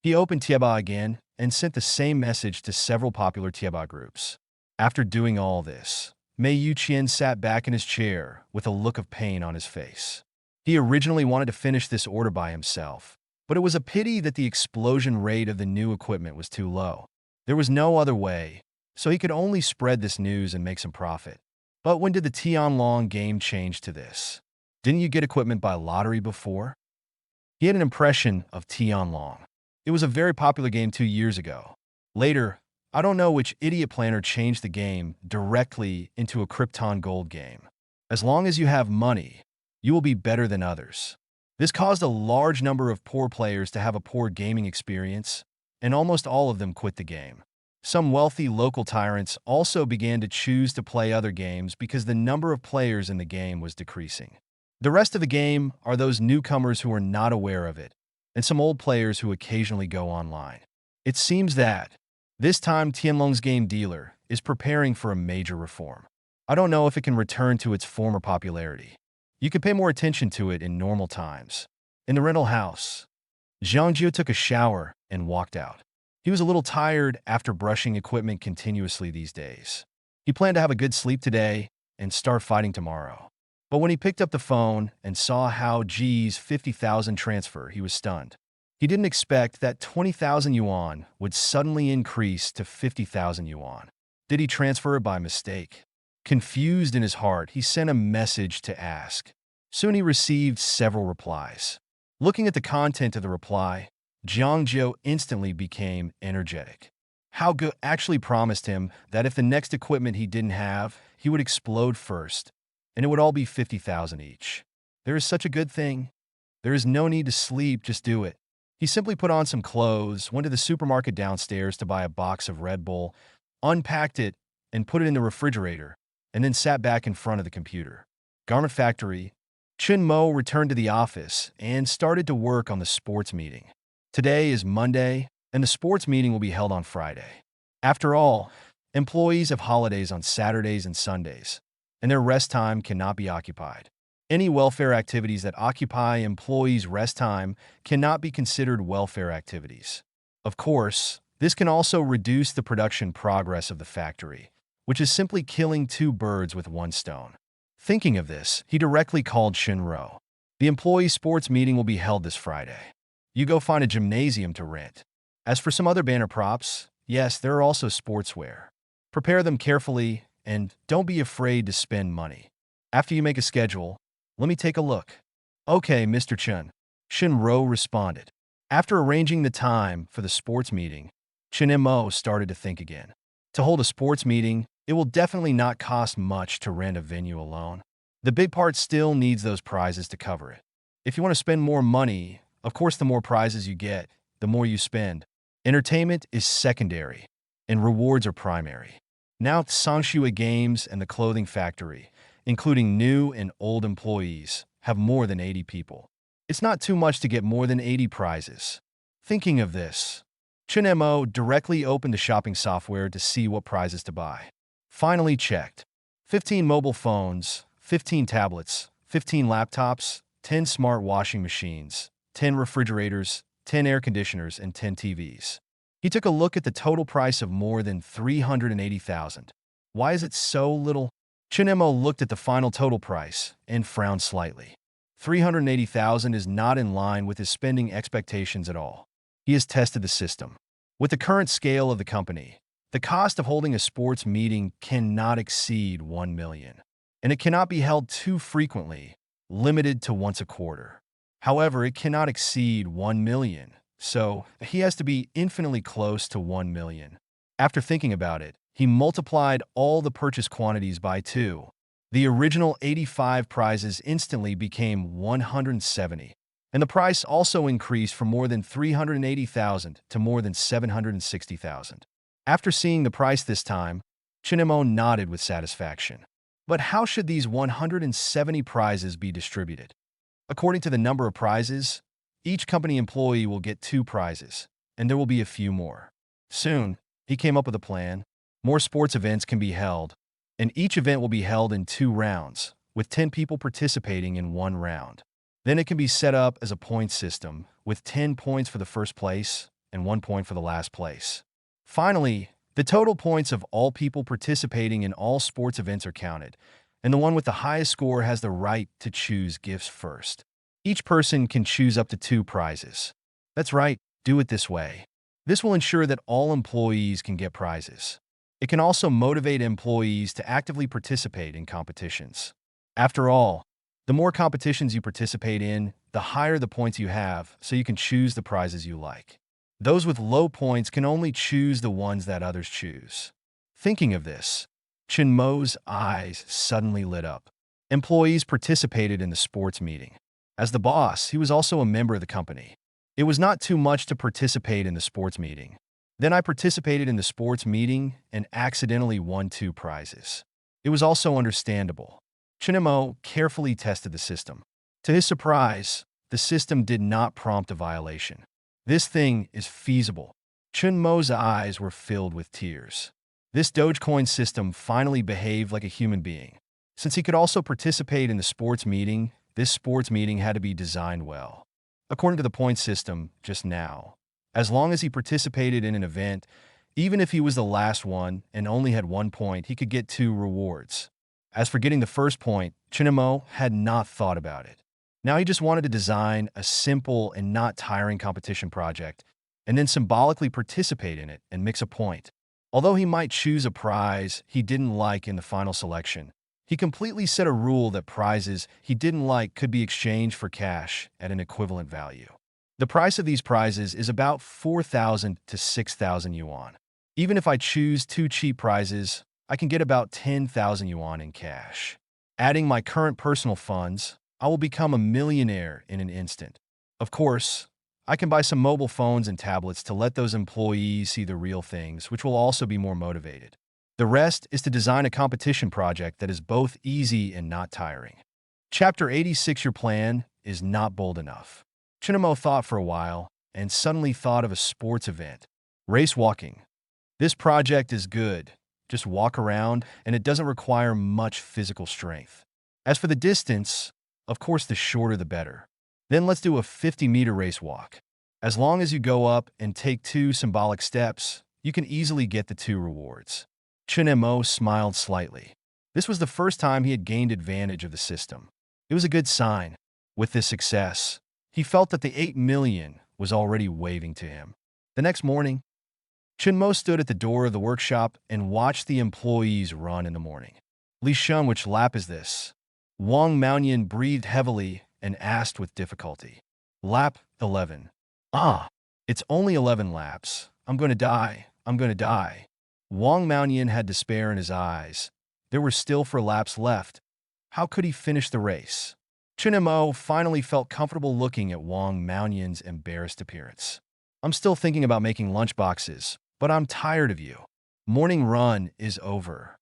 he opened Tieba again and sent the same message to several popular Tieba groups. After doing all this, Mei Yuqian sat back in his chair with a look of pain on his face. He originally wanted to finish this order by himself, but it was a pity that the explosion rate of the new equipment was too low. There was no other way, so he could only spread this news and make some profit. But when did the Tianlong game change to this? Didn't you get equipment by lottery before? He had an impression of Tianlong. It was a very popular game 2 years ago. Later, I don't know which idiot planner changed the game directly into a Krypton Gold game. As long as you have money, you will be better than others. This caused a large number of poor players to have a poor gaming experience, and almost all of them quit the game. Some wealthy local tyrants also began to choose to play other games because the number of players in the game was decreasing. The rest of the game are those newcomers who are not aware of it, and some old players who occasionally go online. It seems that, this time Tianlong's game dealer is preparing for a major reform. I don't know if it can return to its former popularity. You could pay more attention to it in normal times. In the rental house, Zhang Jiu took a shower and walked out. He was a little tired after brushing equipment continuously these days. He planned to have a good sleep today and start fighting tomorrow. But when he picked up the phone and saw how G's 50,000 transfer, he was stunned. He didn't expect that 20,000 yuan would suddenly increase to 50,000 yuan. Did he transfer it by mistake? Confused in his heart, he sent a message to ask. Soon he received several replies. Looking at the content of the reply, Zhang Jiu instantly became energetic. Hao Ge actually promised him that if the next equipment he didn't have, he would explode first, and it would all be 50,000 each. There is such a good thing. There is no need to sleep, just do it. He simply put on some clothes, went to the supermarket downstairs to buy a box of Red Bull, unpacked it, and put it in the refrigerator, and then sat back in front of the computer. Garment Factory. Chen Mo returned to the office and started to work on the sports meeting. Today is Monday, and the sports meeting will be held on Friday. After all, employees have holidays on Saturdays and Sundays, and their rest time cannot be occupied. Any welfare activities that occupy employees' rest time cannot be considered welfare activities. Of course, this can also reduce the production progress of the factory, which is simply killing two birds with one stone. Thinking of this, he directly called Shinro. The employee sports meeting will be held this Friday. You go find a gymnasium to rent. As for some other banner props, yes, there are also sportswear. Prepare them carefully and don't be afraid to spend money. After you make a schedule, let me take a look. Okay, Mr. Chen, Shinro responded. After arranging the time for the sports meeting, Chen Mo started to think again. To hold a sports meeting, it will definitely not cost much to rent a venue alone. The big part still needs those prizes to cover it. If you want to spend more money, of course the more prizes you get, the more you spend. Entertainment is secondary, and rewards are primary. Now Sangshua Games and the Clothing Factory, including new and old employees, have more than 80 people. It's not too much to get more than 80 prizes. Thinking of this, Chen Mo directly opened the shopping software to see what prizes to buy. Finally checked. 15 mobile phones, 15 tablets, 15 laptops, 10 smart washing machines, 10 refrigerators, 10 air conditioners, and 10 TVs. He took a look at the total price of more than 380,000. Why is it so little? Chen Mo looked at the final total price and frowned slightly. 380,000 is not in line with his spending expectations at all. He has tested the system. With the current scale of the company, the cost of holding a sports meeting cannot exceed 1 million, and it cannot be held too frequently, limited to once a quarter. However, it cannot exceed 1 million, so he has to be infinitely close to 1 million. After thinking about it, he multiplied all the purchase quantities by 2. The original 85 prizes instantly became 170, and the price also increased from more than 380,000 to more than 760,000. After seeing the price this time, Chen Mo nodded with satisfaction. But how should these 170 prizes be distributed? According to the number of prizes, each company employee will get 2 prizes. and there will be a few more. Soon, he came up with a plan. More sports events can be held, and each event will be held in 2 rounds, with 10 people participating in 1 round. Then it can be set up as a point system, with 10 points for the first place and 1 point for the last place. Finally, the total points of all people participating in all sports events are counted, and the one with the highest score has the right to choose gifts first. Each person can choose up to 2 prizes. That's right, do it this way. This will ensure that all employees can get prizes. It can also motivate employees to actively participate in competitions. After all, the more competitions you participate in, the higher the points you have, so you can choose the prizes you like. Those with low points can only choose the ones that others choose. Thinking of this, Chinmo's eyes suddenly lit up. Employees participated in the sports meeting. As the boss, he was also a member of the company. It was not too much to participate in the sports meeting. Then I participated in the sports meeting and accidentally won 2 prizes. It was also understandable. Chinmo carefully tested the system. To his surprise, the system did not prompt a violation. This thing is feasible. Chinmo's eyes were filled with tears. This Dogecoin system finally behaved like a human being. Since he could also participate in the sports meeting, this sports meeting had to be designed well. According to the point system just now, as long as he participated in an event, even if he was the last one and only had 1 point, he could get 2 rewards. As for getting the first point, Chinmo had not thought about it. Now he just wanted to design a simple and not tiring competition project, and then symbolically participate in it and mix a point. Although he might choose a prize he didn't like in the final selection, he completely set a rule that prizes he didn't like could be exchanged for cash at an equivalent value. The price of these prizes is about 4,000 to 6,000 yuan. Even if I choose 2 cheap prizes, I can get about 10,000 yuan in cash. Adding my current personal funds, I will become a millionaire in an instant. Of course, I can buy some mobile phones and tablets to let those employees see the real things, which will also be more motivated. The rest is to design a competition project that is both easy and not tiring. Chapter 86. Your plan is not bold enough. Chinmo thought for a while and suddenly thought of a sports event. Race walking. This project is good. Just walk around, and it doesn't require much physical strength. As for the distance, of course the shorter the better. Then let's do a 50-meter race walk. As long as you go up and take 2 symbolic steps, you can easily get the 2 rewards. Chinmo smiled slightly. This was the first time he had gained advantage of the system. It was a good sign. With this success, he felt that the 8 million was already waving to him. The next morning, Chinmo stood at the door of the workshop and watched the employees run in the morning. Li Shun, which lap is this? Wang Maonian breathed heavily and asked with difficulty. Lap 11. Ah, it's only 11 laps. I'm going to die. I'm going to die. Wang Maonian had despair in his eyes. There were still 4 laps left. How could he finish the race? Chinmo finally felt comfortable looking at Wang Maonian's embarrassed appearance. I'm still thinking about making lunchboxes, but I'm tired of you. Morning run is over.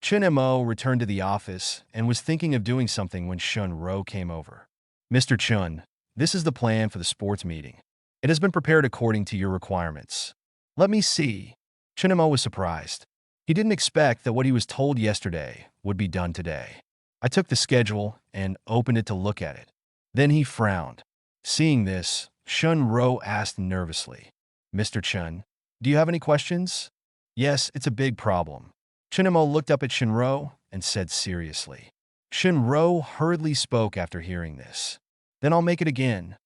Chinmo returned to the office and was thinking of doing something when Shun Ro came over. Mr. Chun, this is the plan for the sports meeting. It has been prepared according to your requirements. Let me see. Chinmo was surprised. He didn't expect that what he was told yesterday would be done today. I took the schedule and opened it to look at it. Then he frowned. Seeing this, Shun Ro asked nervously, Mr. Chun, do you have any questions? Yes, it's a big problem. Chinmo looked up at Shinro and said seriously. Shinro hurriedly spoke after hearing this. Then I'll make it again.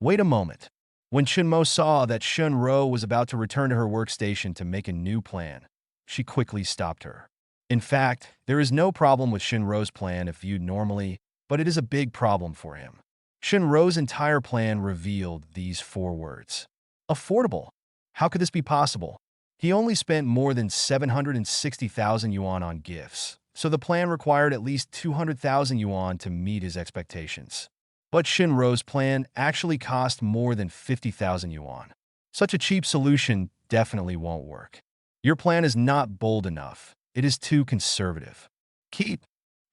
Wait a moment. When Chinmo saw that Shinro was about to return to her workstation to make a new plan, she quickly stopped her. In fact, there is no problem with Shinro's plan if viewed normally, but it is a big problem for him. Shinro's entire plan revealed these 4 words. Affordable. How could this be possible? He only spent more than 760,000 yuan on gifts, so the plan required at least 200,000 yuan to meet his expectations. But Shinro's plan actually cost more than 50,000 yuan. Such a cheap solution definitely won't work. Your plan is not bold enough. It is too conservative. Keep.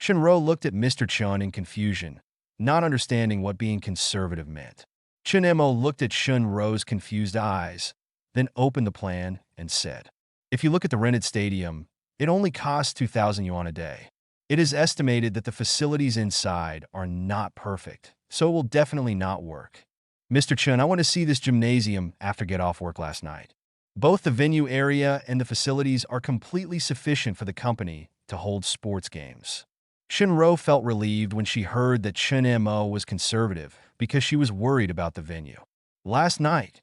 Shinro looked at Mr. Chun in confusion, not understanding what being conservative meant. Chinmo looked at Shinro's confused eyes, then opened the plan and said, "If you look at the rented stadium, it only costs 2,000 yuan a day. It is estimated that the facilities inside are not perfect, so it will definitely not work. Mr. Chun, I want to see this gymnasium after get off work last night. Both the venue area and the facilities are completely sufficient for the company to hold sports games." Shinro felt relieved when she heard that Chun Mo was conservative because she was worried about the venue. Last night,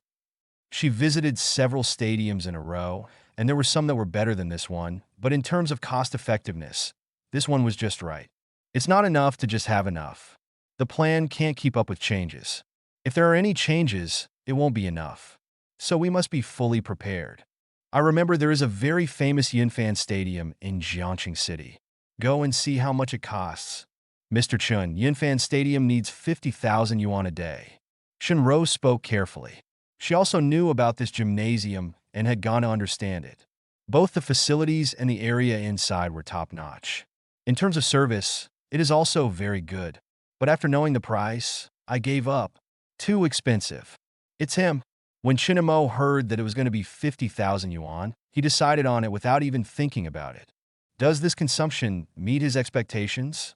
she visited several stadiums in a row, and there were some that were better than this one, but in terms of cost effectiveness, this one was just right. It's not enough to just have enough. The plan can't keep up with changes. If there are any changes, it won't be enough. So we must be fully prepared. I remember there is a very famous Yinfan Stadium in Jiangxing City. Go and see how much it costs. Mr. Chun, Yinfan Stadium needs 50,000 yuan a day. Shinro spoke carefully. She also knew about this gymnasium and had gone to understand it. Both the facilities and the area inside were top-notch. In terms of service, it is also very good. But after knowing the price, I gave up. Too expensive. It's him. When Shinamo heard that it was going to be 50,000 yuan, he decided on it without even thinking about it. Does this consumption meet his expectations?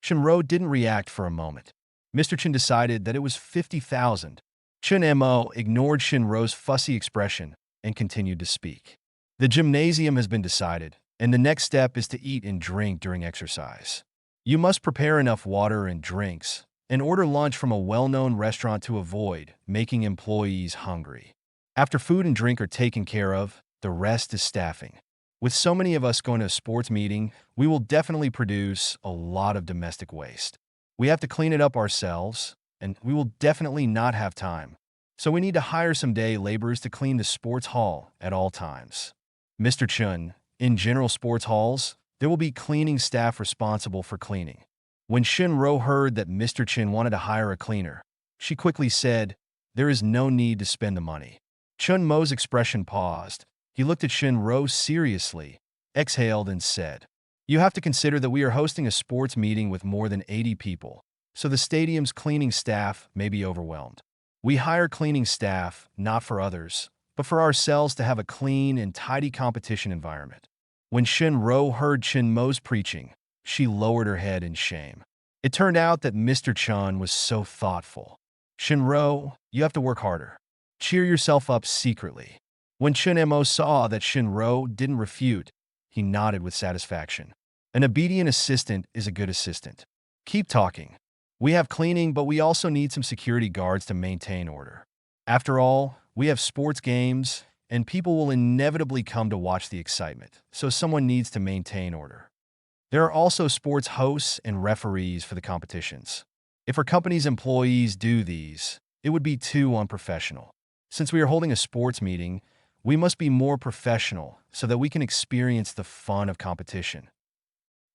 Shinro didn't react for a moment. Mr. Chin decided that it was 50,000. Chun Mo ignored Shinro's fussy expression and continued to speak. The gymnasium has been decided, and the next step is to eat and drink during exercise. You must prepare enough water and drinks and order lunch from a well-known restaurant to avoid making employees hungry. After food and drink are taken care of, the rest is staffing. With so many of us going to a sports meeting, we will definitely produce a lot of domestic waste. We have to clean it up ourselves, and we will definitely not have time. So we need to hire some day laborers to clean the sports hall at all times. Mr. Chun, in general sports halls, there will be cleaning staff responsible for cleaning. When Shinro heard that Mr. Chin wanted to hire a cleaner, she quickly said, "There is no need to spend the money." Chun Mo's expression paused. He looked at Shinro seriously, exhaled and said, "You have to consider that we are hosting a sports meeting with more than 80 people, so the stadium's cleaning staff may be overwhelmed. We hire cleaning staff, not for others, but for ourselves to have a clean and tidy competition environment." When Shinro heard Chin Mo's preaching, she lowered her head in shame. It turned out that Mr. Chun was so thoughtful. "Shinro, you have to work harder. Cheer yourself up secretly." When Chun Mo saw that Shinro didn't refute, he nodded with satisfaction. An obedient assistant is a good assistant. Keep talking. We have cleaning, but we also need some security guards to maintain order. After all, we have sports games, and people will inevitably come to watch the excitement, so someone needs to maintain order. There are also sports hosts and referees for the competitions. If our company's employees do these, it would be too unprofessional. Since we are holding a sports meeting, we must be more professional so that we can experience the fun of competition.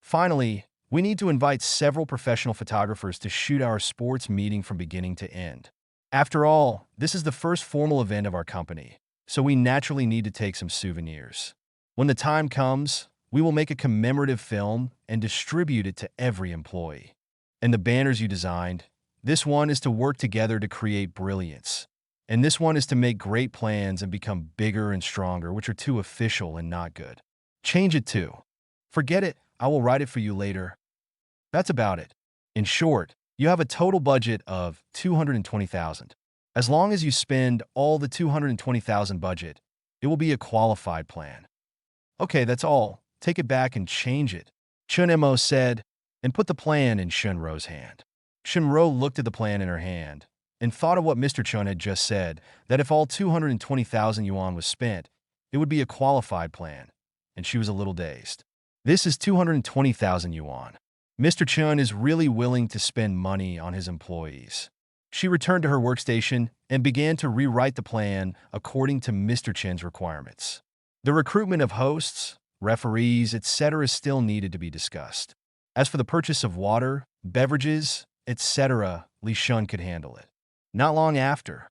Finally, we need to invite several professional photographers to shoot our sports meeting from beginning to end. After all, this is the first formal event of our company, so we naturally need to take some souvenirs. When the time comes, we will make a commemorative film and distribute it to every employee. And the banners you designed, this one is to work together to create brilliance. And this one is to make great plans and become bigger and stronger, which are too official and not good. Change it too. Forget it, I will write it for you later. That's about it. In short, you have a total budget of 220,000. As long as you spend all the 220,000 budget, it will be a qualified plan. Okay, that's all. Take it back and change it, Chun Mo said, and put the plan in Shinro's hand. Shinro looked at the plan in her hand and thought of what Mr. Chun had just said, that if all 220,000 yuan was spent, it would be a qualified plan, and she was a little dazed. This is 220,000 yuan. Mr. Chun is really willing to spend money on his employees. She returned to her workstation and began to rewrite the plan according to Mr. Chen's requirements. The recruitment of hosts, referees, etc. still needed to be discussed. As for the purchase of water, beverages, etc., Li Shun could handle it. Not long after,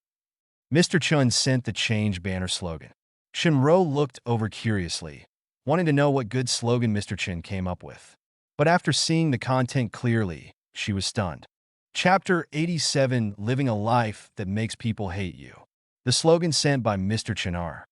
Mr. Chun sent the change banner slogan. Shinro looked over curiously, wanting to know what good slogan Mr. Chin came up with. But after seeing the content clearly, she was stunned. Chapter 87, Living a Life That Makes People Hate You. The slogan sent by Mr. Chinar.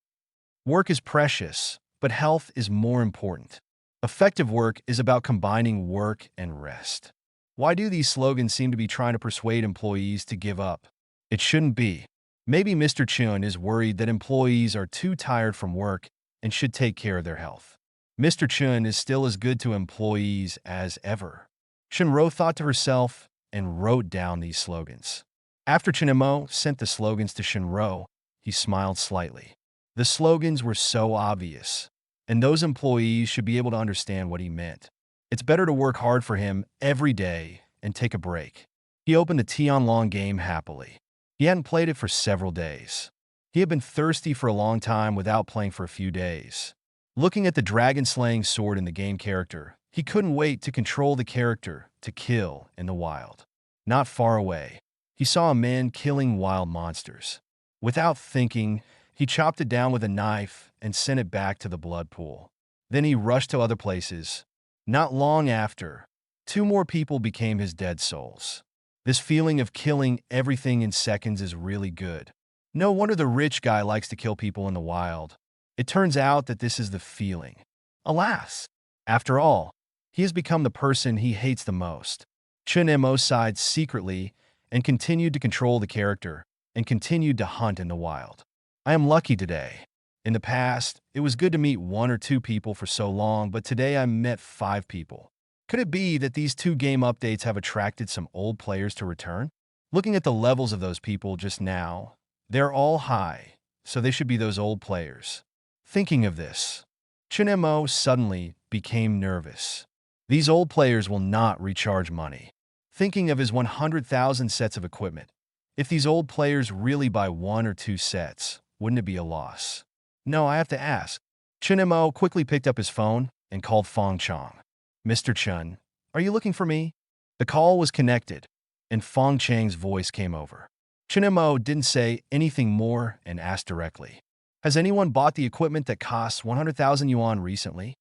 Work is precious, but health is more important. Effective work is about combining work and rest. Why do these slogans seem to be trying to persuade employees to give up? It shouldn't be. Maybe Mr. Chun is worried that employees are too tired from work and should take care of their health. Mr. Chun is still as good to employees as ever. Shinro thought to herself and wrote down these slogans. After Chinemo sent the slogans to Shinro, he smiled slightly. The slogans were so obvious, and those employees should be able to understand what he meant. It's better to work hard for him every day and take a break. He opened the Tianlong game happily. He hadn't played it for several days. He had been thirsty for a long time without playing for a few days. Looking at the dragon-slaying sword in the game character, he couldn't wait to control the character to kill in the wild. Not far away, he saw a man killing wild monsters. Without thinking, he chopped it down with a knife and sent it back to the blood pool. Then he rushed to other places. Not long after, 2 more people became his dead souls. This feeling of killing everything in seconds is really good. No wonder the rich guy likes to kill people in the wild. It turns out that this is the feeling. Alas, after all, he has become the person he hates the most. Chun Mo sighed secretly and continued to control the character and continued to hunt in the wild. I am lucky today. In the past, it was good to meet 1 or 2 people for so long, but today I met 5 people. Could it be that these 2 game updates have attracted some old players to return? Looking at the levels of those people just now, they're all high, so they should be those old players. Thinking of this, Chun Mo suddenly became nervous. These old players will not recharge money. Thinking of his 100,000 sets of equipment, if these old players really buy 1 or 2 sets, wouldn't it be a loss? No, I have to ask. Chun Mo quickly picked up his phone and called Fong Chong. Mr. Chun, are you looking for me? The call was connected, and Fong Chang's voice came over. Chun Mo didn't say anything more and asked directly. Has anyone bought the equipment that costs 100,000 yuan recently?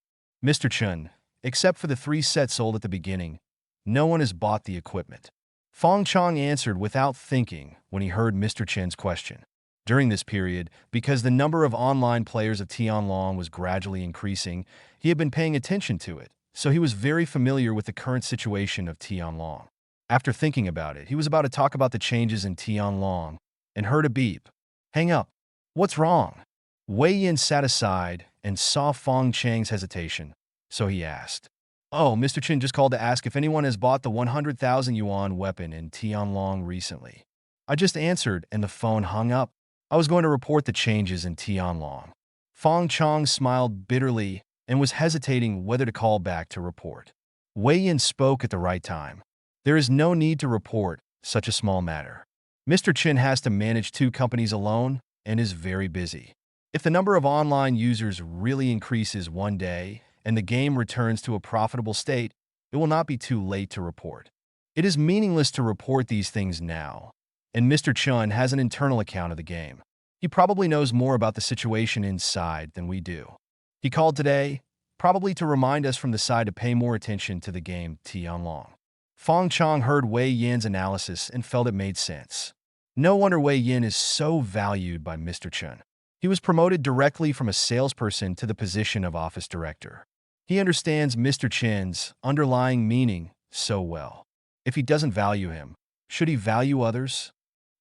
Mr. Chun, except for the 3 sets sold at the beginning, no one has bought the equipment. Fong Chong answered without thinking when he heard Mr. Chen's question. During this period, because the number of online players of Tianlong was gradually increasing, he had been paying attention to it, so he was very familiar with the current situation of Tianlong. After thinking about it, he was about to talk about the changes in Tianlong and heard a beep. Hang up. What's wrong? Wei Yin sat aside and saw Fong Chang's hesitation, so he asked. Oh, Mr. Chen just called to ask if anyone has bought the 100,000 yuan weapon in Tianlong recently. I just answered and the phone hung up. I was going to report the changes in Tianlong. Fong Chong smiled bitterly and was hesitating whether to call back to report. Wei Yin spoke at the right time. There is no need to report such a small matter. Mr. Chen has to manage 2 companies alone and is very busy. If the number of online users really increases one day and the game returns to a profitable state, it will not be too late to report. It is meaningless to report these things now, and Mr. Chun has an internal account of the game. He probably knows more about the situation inside than we do. He called today, probably to remind us from the side to pay more attention to the game Tianlong. Fong Chong heard Wei Yin's analysis and felt it made sense. No wonder Wei Yin is so valued by Mr. Chun. He was promoted directly from a salesperson to the position of office director. He understands Mr. Chen's underlying meaning so well. If he doesn't value him, should he value others?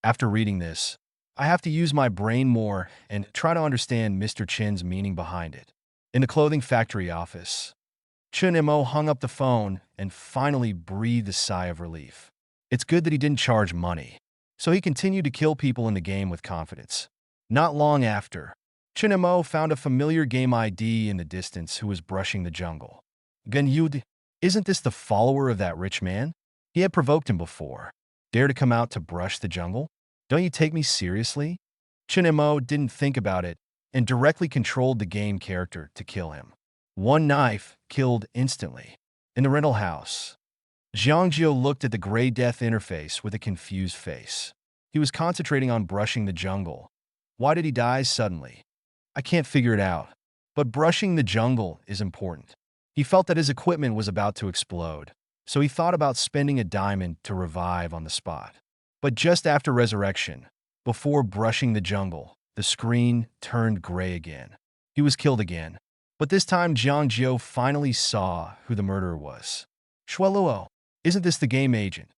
After reading this, I have to use my brain more and try to understand Mr. Chen's meaning behind it. In the clothing factory office, Chun Mo hung up the phone and finally breathed a sigh of relief. It's good that he didn't charge money, so he continued to kill people in the game with confidence. Not long after, Chun Mo found a familiar game ID in the distance who was brushing the jungle. Gun Yud, isn't this the follower of that rich man? He had provoked him before. Dare to come out to brush the jungle? Don't you take me seriously? Chun Mo didn't think about it and directly controlled the game character to kill him. 1 knife killed instantly. In the rental house, Jiangjio looked at the gray death interface with a confused face. He was concentrating on brushing the jungle. Why did he die suddenly? I can't figure it out, but brushing the jungle is important. He felt that his equipment was about to explode, so he thought about spending a diamond to revive on the spot. But just after resurrection, Before brushing the jungle, the screen turned gray again. He was killed again. But this time, Jiang Jiu finally saw who the murderer was. Shueluo, isn't this the game agent?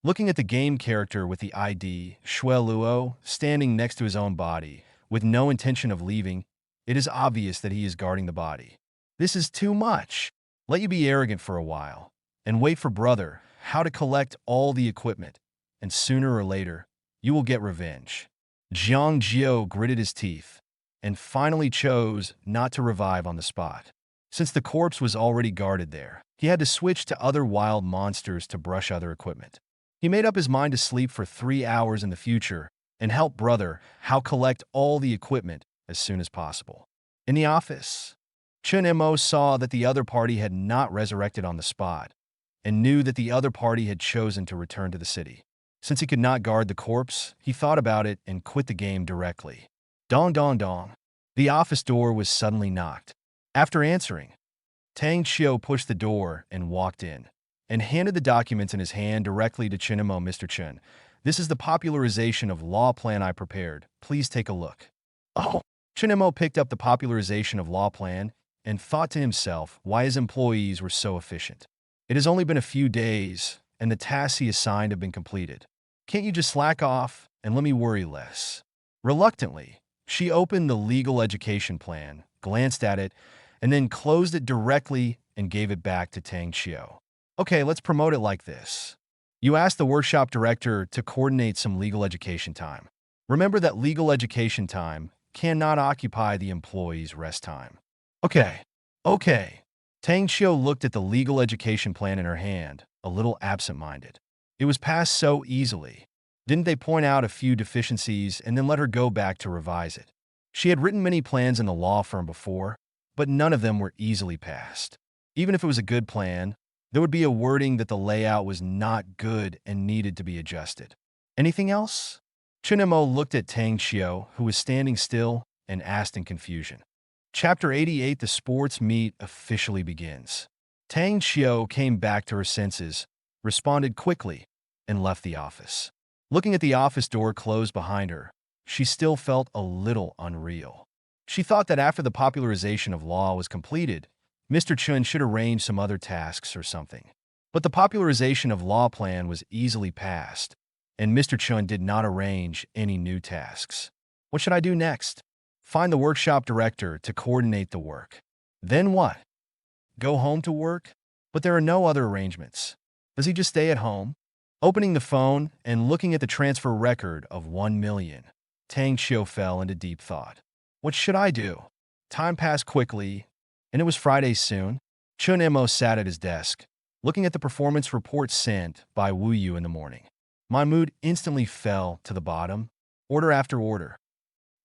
Looking at the game character with the ID, Shueluo, standing next to his own body, with no intention of leaving, it is obvious that he is guarding the body. This is too much. Let you be arrogant for a while, and wait for brother how to collect all the equipment, and sooner or later, you will get revenge. Jiang Jiu gritted his teeth, and finally chose not to revive on the spot. Since the corpse was already guarded there, he had to switch to other wild monsters to brush other equipment. He made up his mind to sleep for 3 hours in the future and help brother how collect all the equipment as soon as possible. In the office, Chun Mo saw that the other party had not resurrected on the spot and knew that the other party had chosen to return to the city. Since he could not guard the corpse, he thought about it and quit the game directly. Dong dong dong. The office door was suddenly knocked. After answering, Tang Xiu pushed the door and walked in, and handed the documents in his hand directly to Chun Mo. Mr. Chun, this is the popularization of law plan I prepared. Please take a look. Oh. Chun Mo picked up the popularization of law plan and thought to himself why his employees were so efficient. It has only been a few days, and the tasks he assigned have been completed. Can't you just slack off and let me worry less? Reluctantly, she opened the legal education plan, glanced at it, and then closed it directly and gave it back to Tang Xiu. Okay, let's promote it like this. You asked the workshop director to coordinate some legal education time. Remember that legal education time cannot occupy the employee's rest time. Okay. Tang Xiu looked at the legal education plan in her hand, a little absent-minded. It was passed so easily. Didn't they point out a few deficiencies and then let her go back to revise it? She had written many plans in the law firm before, but none of them were easily passed. Even if it was a good plan, there would be a wording that the layout was not good and needed to be adjusted. Anything else? Chun Mo looked at Tang Xiu, who was standing still, and asked in confusion. Chapter 88, the sports meet officially begins. Tang Xiu came back to her senses, responded quickly, and left the office. Looking at the office door closed behind her, she still felt a little unreal. She thought that after the popularization of law was completed, Mr. Chun should arrange some other tasks or something. But the popularization of law plan was easily passed, and Mr. Chun did not arrange any new tasks. What should I do next? Find the workshop director to coordinate the work. Then what? Go home to work? But there are no other arrangements. Does he just stay at home? Opening the phone and looking at the transfer record of 1 million, Tang Xiu fell into deep thought. What should I do? Time passed quickly, and it was Friday soon. Chun Mo sat at his desk, looking at the performance report sent by Wu Yu in the morning. My mood instantly fell to the bottom, order after order.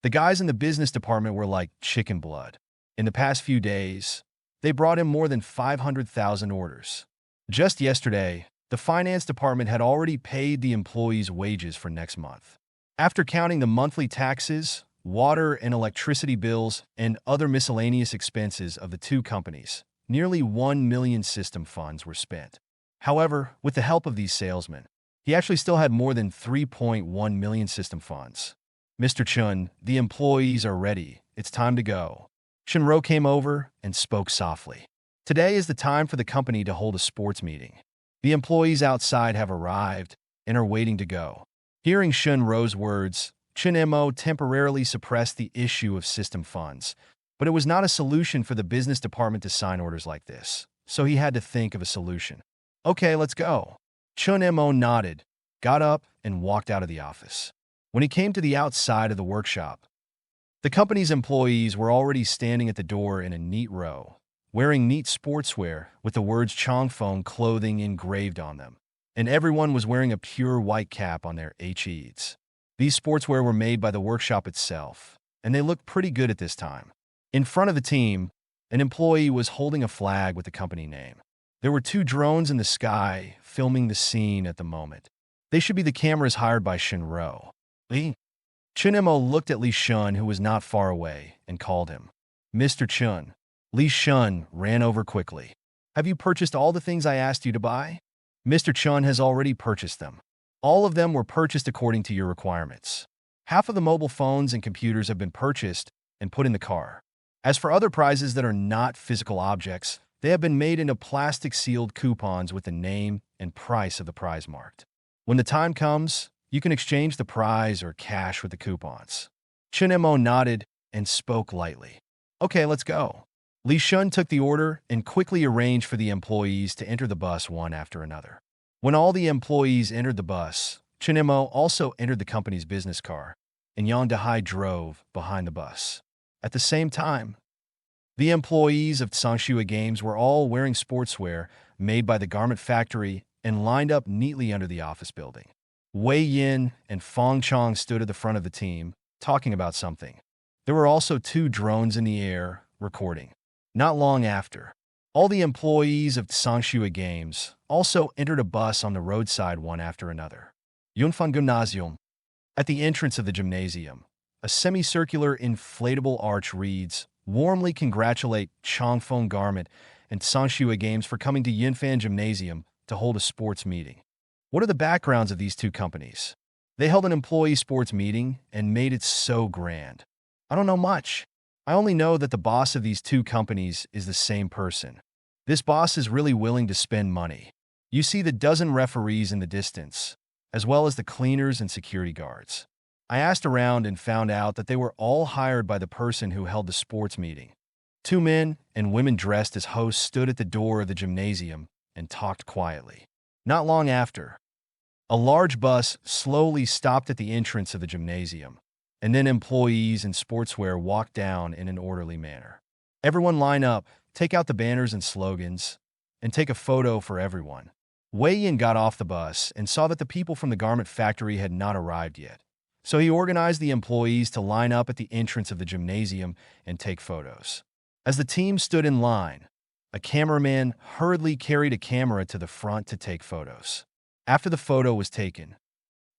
The guys in the business department were like chicken blood. In the past few days, they brought in more than 500,000 orders. Just yesterday, the finance department had already paid the employees' wages for next month. After counting the monthly taxes, water and electricity bills, and other miscellaneous expenses of the two companies, nearly 1 million system funds were spent. However, with the help of these salesmen, he actually still had more than 3.1 million system funds. Mr. Chun, the employees are ready. It's time to go. Shinro came over and spoke softly. Today is the time for the company to hold a sports meeting. The employees outside have arrived and are waiting to go. Hearing Shinro's words, Chun Mo temporarily suppressed the issue of system funds, but it was not a solution for the business department to sign orders like this, so he had to think of a solution. Okay, let's go. Chun Mo nodded, got up, and walked out of the office. When he came to the outside of the workshop, the company's employees were already standing at the door in a neat row, wearing neat sportswear with the words Chongfeng clothing engraved on them, and everyone was wearing a pure white cap on their ecchi. These sportswear were made by the workshop itself, and they looked pretty good at this time. In front of the team, an employee was holding a flag with the company name. There were 2 drones in the sky filming the scene at the moment. They should be the cameras hired by Shinro. Li Chun Mo looked at Li Shun, who was not far away, and called him. Mr. Chun. Li Shun ran over quickly. Have you purchased all the things I asked you to buy? Mr. Chun has already purchased them. All of them were purchased according to your requirements. Half of the mobile phones and computers have been purchased and put in the car. As for other prizes that are not physical objects, they have been made into plastic-sealed coupons with the name and price of the prize marked. When the time comes, you can exchange the prize or cash with the coupons. Chunemo nodded and spoke lightly. Okay, let's go. Li Shun took the order and quickly arranged for the employees to enter the bus one after another. When all the employees entered the bus, Chunemo also entered the company's business car, and Yang Dehai drove behind the bus. At the same time, the employees of Tsanxua Games were all wearing sportswear made by the garment factory and lined up neatly under the office building. Wei Yin and Fong Chong stood at the front of the team, talking about something. There were also 2 drones in the air, recording. Not long after, all the employees of Tsanxua Games also entered a bus on the roadside one after another. Yunfan Gymnasium. At the entrance of the gymnasium, a semicircular inflatable arch reads, "Warmly congratulate Chongfeng Garment and Tsanxua Games for coming to Yinfan Gymnasium to hold a sports meeting." What are the backgrounds of these 2 companies? They held an employee sports meeting and made it so grand. I don't know much. I only know that the boss of these 2 companies is the same person. This boss is really willing to spend money. You see the dozen referees in the distance, as well as the cleaners and security guards. I asked around and found out that they were all hired by the person who held the sports meeting. 2 men and women dressed as hosts stood at the door of the gymnasium and talked quietly. Not long after, a large bus slowly stopped at the entrance of the gymnasium, and then employees in sportswear walked down in an orderly manner. Everyone line up, take out the banners and slogans, and take a photo for everyone. Wei Yin got off the bus and saw that the people from the garment factory had not arrived yet. So he organized the employees to line up at the entrance of the gymnasium and take photos. As the team stood in line, a cameraman hurriedly carried a camera to the front to take photos. After the photo was taken,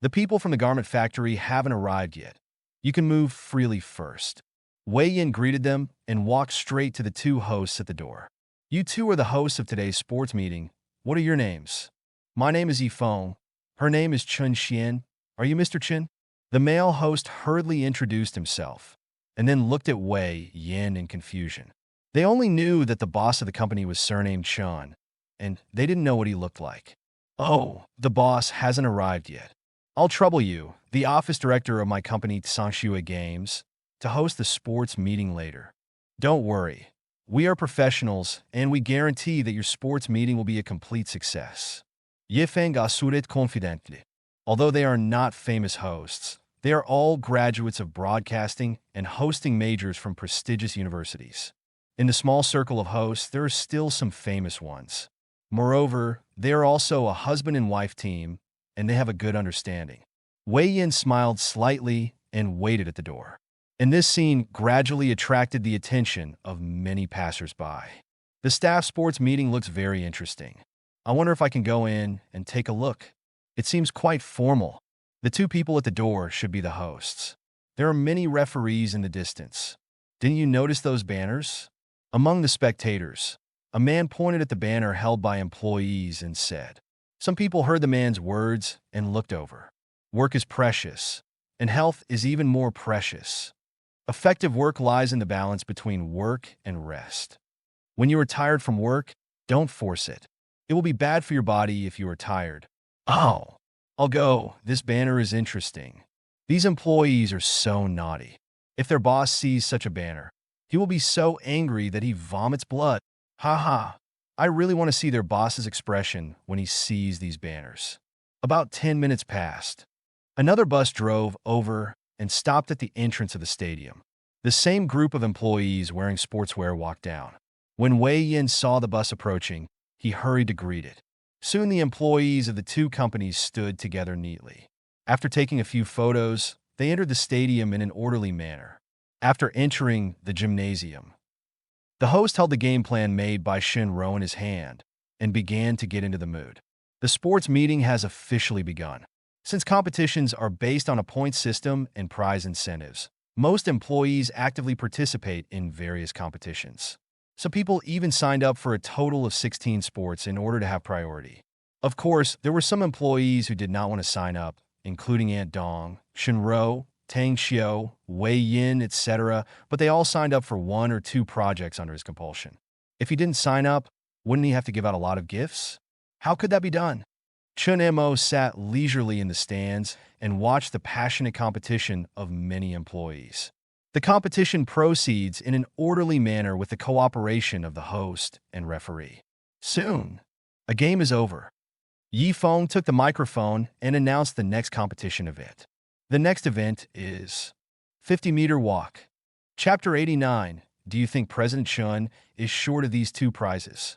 the people from the garment factory haven't arrived yet. You can move freely first. Wei Yin greeted them and walked straight to the 2 hosts at the door. You 2 are the hosts of today's sports meeting. What are your names? My name is Yifeng. Her name is Chun Xian. Are you Mr. Chen? The male host hurriedly introduced himself and then looked at Wei Yin in confusion. They only knew that the boss of the company was surnamed Chun, and they didn't know what he looked like. Oh, the boss hasn't arrived yet. I'll trouble you, the office director of my company Tsanxua Games, to host the sports meeting later. Don't worry. We are professionals, and we guarantee that your sports meeting will be a complete success. Yifeng assured confidently. Although they are not famous hosts, they are all graduates of broadcasting and hosting majors from prestigious universities. In the small circle of hosts, there are still some famous ones. Moreover, they are also a husband and wife team, and they have a good understanding. Wei Yin smiled slightly and waited at the door. And this scene gradually attracted the attention of many passers-by. The staff sports meeting looks very interesting. I wonder if I can go in and take a look. It seems quite formal. The 2 people at the door should be the hosts. There are many referees in the distance. Didn't you notice those banners? Among the spectators, a man pointed at the banner held by employees and said, some people heard the man's words and looked over. Work is precious, and health is even more precious. Effective work lies in the balance between work and rest. When you are tired from work, don't force it. It will be bad for your body if you are tired. Oh, I'll go. This banner is interesting. These employees are so naughty. If their boss sees such a banner, he will be so angry that he vomits blood. Ha ha. I really want to see their boss's expression when he sees these banners. About 10 minutes passed. Another bus drove over and stopped at the entrance of the stadium. The same group of employees wearing sportswear walked down. When Wei Yin saw the bus approaching, he hurried to greet it. Soon the employees of the 2 companies stood together neatly. After taking a few photos, they entered the stadium in an orderly manner. After entering the gymnasium, the host held the game plan made by Shinro in his hand and began to get into the mood. The sports meeting has officially begun. Since competitions are based on a point system and prize incentives, most employees actively participate in various competitions. Some people even signed up for a total of 16 sports in order to have priority. Of course, there were some employees who did not want to sign up, including Aunt Dong, Shinro, Tang Xiao, Wei Yin, etc., but they all signed up for 1 or 2 projects under his compulsion. If he didn't sign up, wouldn't he have to give out a lot of gifts? How could that be done? Chun Mo sat leisurely in the stands and watched the passionate competition of many employees. The competition proceeds in an orderly manner with the cooperation of the host and referee. Soon, a game is over. Yi Feng took the microphone and announced the next competition event. The next event is 50-meter walk. Chapter 89. Do you think President Chun is short of these 2 prizes?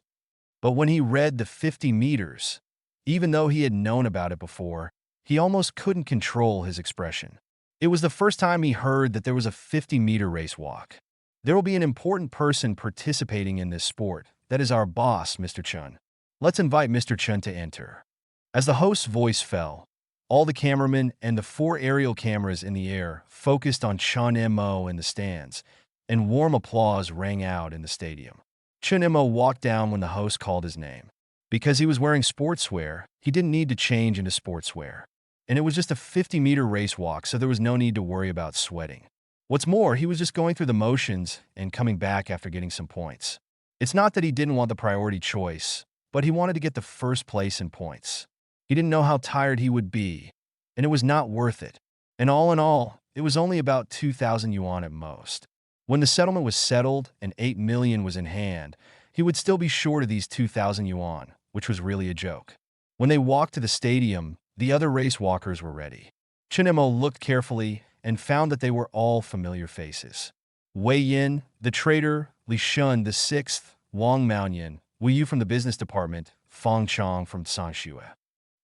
But when he read the 50 meters, even though he had known about it before, he almost couldn't control his expression. It was the first time he heard that there was a 50-meter race walk. There will be an important person participating in this sport. That is our boss, Mr. Chun. Let's invite Mr. Chun to enter. As the host's voice fell, all the cameramen and the 4 aerial cameras in the air focused on Chun Mo in the stands, and warm applause rang out in the stadium. Chun Mo walked down when the host called his name. Because he was wearing sportswear, he didn't need to change into sportswear. And it was just a 50-meter race walk, so there was no need to worry about sweating. What's more, he was just going through the motions and coming back after getting some points. It's not that he didn't want the priority choice, but he wanted to get the first place in points. He didn't know how tired he would be, and it was not worth it. And all in all, it was only about 2,000 yuan at most. When the settlement was settled and 8 million was in hand, he would still be short of these 2,000 yuan, which was really a joke. When they walked to the stadium, the other race walkers were ready. Chun Mo looked carefully and found that they were all familiar faces. Wei Yin, the trader, Li Shun, the 6th, Wang Maoyan, Wu Yu from the business department, Fang Chong from Sanxue.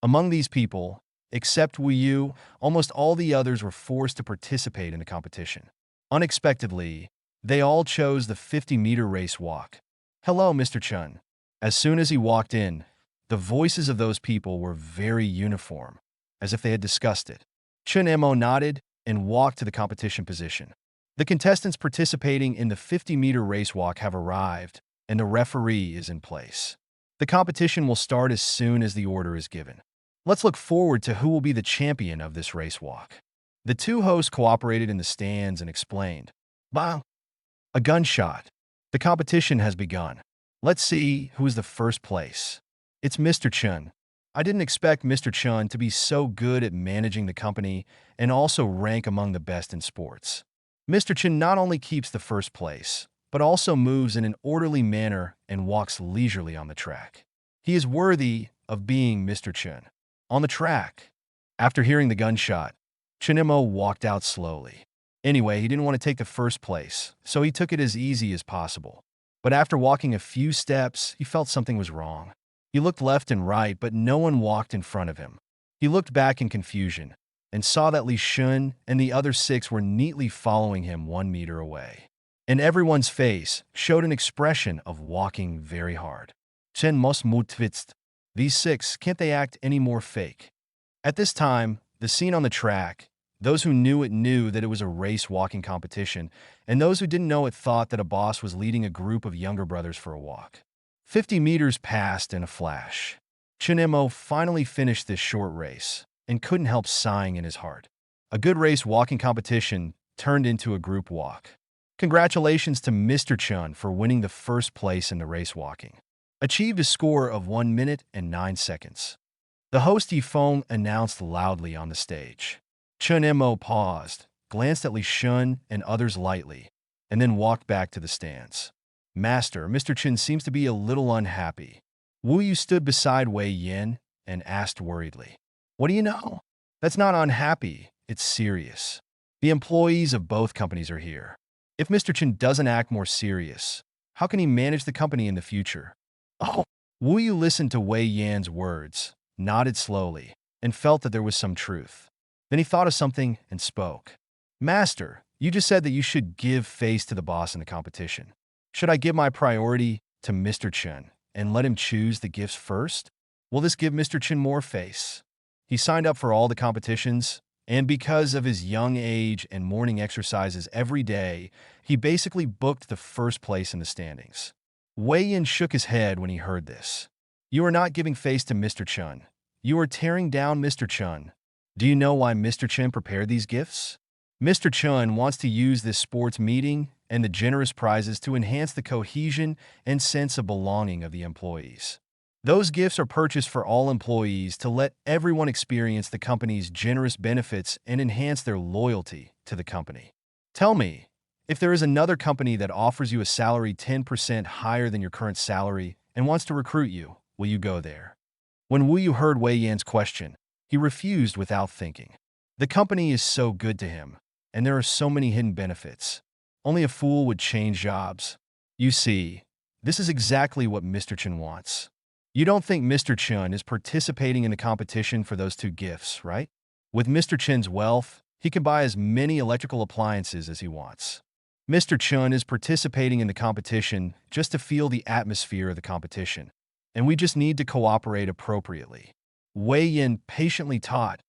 Among these people, except Wu Yu, almost all the others were forced to participate in the competition. Unexpectedly, they all chose the 50-meter race walk. Hello, Mr. Chun. As soon as he walked in, the voices of those people were very uniform, as if they had discussed it. Chun Mo nodded and walked to the competition position. The contestants participating in the 50-meter race walk have arrived, and the referee is in place. The competition will start as soon as the order is given. Let's look forward to who will be the champion of this race walk. The 2 hosts cooperated in the stands and explained. Bang! A gunshot. The competition has begun. Let's see who is the first place. It's Mr. Chun. I didn't expect Mr. Chun to be so good at managing the company and also rank among the best in sports. Mr. Chun not only keeps the first place, but also moves in an orderly manner and walks leisurely on the track. He is worthy of being Mr. Chun. On the track, after hearing the gunshot, Chun Mo walked out slowly. Anyway, he didn't want to take the first place, so he took it as easy as possible. But after walking a few steps, he felt something was wrong. He looked left and right, but no one walked in front of him. He looked back in confusion and saw that Li Shun and the other 6 were neatly following him 1 meter away. And everyone's face showed an expression of walking very hard. Chen mos mutwitzt. These 6, can't they act any more fake? At this time, the scene on the track, those who knew it knew that it was a race walking competition, and those who didn't know it thought that a boss was leading a group of younger brothers for a walk. 50 meters passed in a flash. Chun Mo finally finished this short race and couldn't help sighing in his heart. A good race walking competition turned into a group walk. Congratulations to Mr. Chun for winning the first place in the race walking. Achieved a score of 1 minute and 9 seconds. The host Yi Feng announced loudly on the stage. Chun Mo paused, glanced at Li Shun and others lightly, and then walked back to the stands. Master, Mr. Chun seems to be a little unhappy. Wu Yu stood beside Wei Yin and asked worriedly. What do you know? That's not unhappy, it's serious. The employees of both companies are here. If Mr. Chun doesn't act more serious, how can he manage the company in the future? Oh, Wu Yu listened to Wei Yan's words, nodded slowly, and felt that there was some truth. Then he thought of something and spoke. Master, you just said that you should give face to the boss in the competition. Should I give my priority to Mr. Chun and let him choose the gifts first? Will this give Mr. Chun more face? He signed up for all the competitions, and because of his young age and morning exercises every day, he basically booked the first place in the standings. Wei Yin shook his head when he heard this. You are not giving face to Mr. Chun. You are tearing down Mr. Chun. Do you know why Mr. Chun prepared these gifts? Mr. Chun wants to use this sports meeting and the generous prizes to enhance the cohesion and sense of belonging of the employees. Those gifts are purchased for all employees to let everyone experience the company's generous benefits and enhance their loyalty to the company. Tell me, if there is another company that offers you a salary 10% higher than your current salary and wants to recruit you, will you go there? When Wu Yu heard Wei Yan's question, he refused without thinking. The company is so good to him, and there are so many hidden benefits. Only a fool would change jobs. You see, this is exactly what Mr. Chun wants. You don't think Mr. Chun is participating in the competition for those two gifts, right? With Mr. Chun's wealth, he can buy as many electrical appliances as he wants. Mr. Chun is participating in the competition just to feel the atmosphere of the competition, and we just need to cooperate appropriately. Wei Yan patiently taught,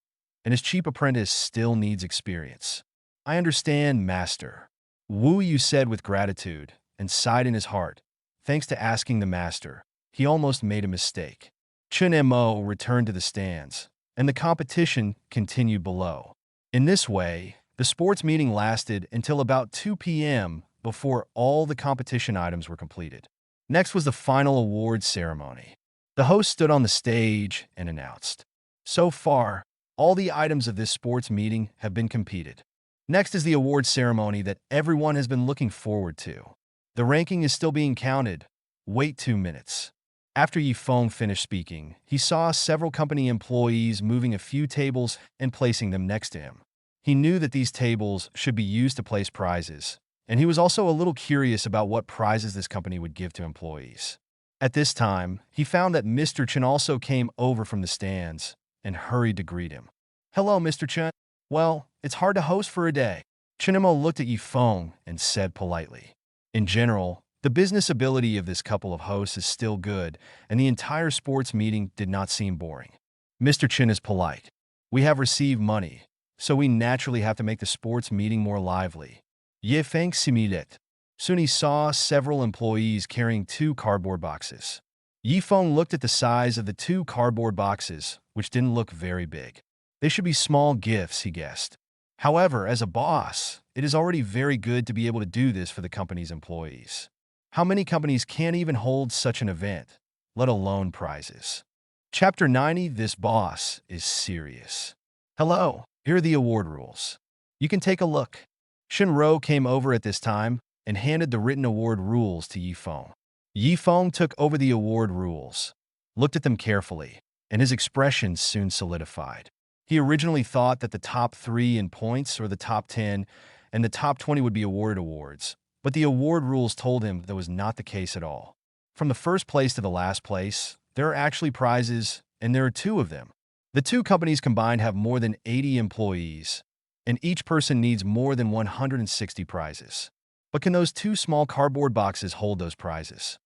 and his cheap apprentice still needs experience. I understand, master. Wu Yu said with gratitude and sighed in his heart. Thanks to asking the master, he almost made a mistake. Chun Mo returned to the stands, and the competition continued below. In this way, the sports meeting lasted until about 2 p.m. before all the competition items were completed. Next was the final awards ceremony. The host stood on the stage and announced, "So far, all the items of this sports meeting have been competed. Next is the awards ceremony that everyone has been looking forward to. The ranking is still being counted. Wait 2 minutes." After Yifeng finished speaking, he saw several company employees moving a few tables and placing them next to him. He knew that these tables should be used to place prizes, and he was also a little curious about what prizes this company would give to employees. At this time, he found that Mr. Chen also came over from the stands and hurried to greet him. "Hello, Mr. Chen. Well, it's hard to host for a day." Chenemo looked at Yifeng and said politely. In general, the business ability of this couple of hosts is still good, and the entire sports meeting did not seem boring. Mr. Chen is polite. "We have received money, so we naturally have to make the sports meeting more lively." Yifeng similet. Soon he saw several employees carrying 2 cardboard boxes. Yifeng looked at the size of the 2 cardboard boxes, which didn't look very big. They should be small gifts, he guessed. However, as a boss, it is already very good to be able to do this for the company's employees. How many companies can't even hold such an event, let alone prizes? Chapter 90, This Boss is Serious. Hello, here are the award rules. You can take a look. Shinro came over at this time and handed the written award rules to Yifeng. Yifeng took over the award rules, looked at them carefully, and his expression soon solidified. He originally thought that the top 3 in points or the top 10 and the top 20 would be awarded awards, but the award rules told him that was not the case at all. From the first place to the last place, there are actually prizes, and there are 2 of them. The 2 companies combined have more than 80 employees, and each person needs more than 160 prizes. But can those 2 small cardboard boxes hold those prizes?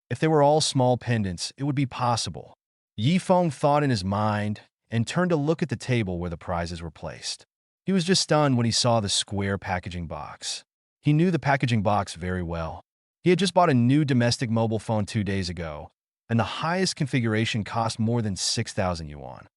If they were all small pendants, it would be possible. Yifeng thought in his mind and turned to look at the table where the prizes were placed. He was just stunned when he saw the square packaging box. He knew the packaging box very well. He had just bought a new domestic mobile phone 2 days ago, and the highest configuration cost more than 6,000 yuan.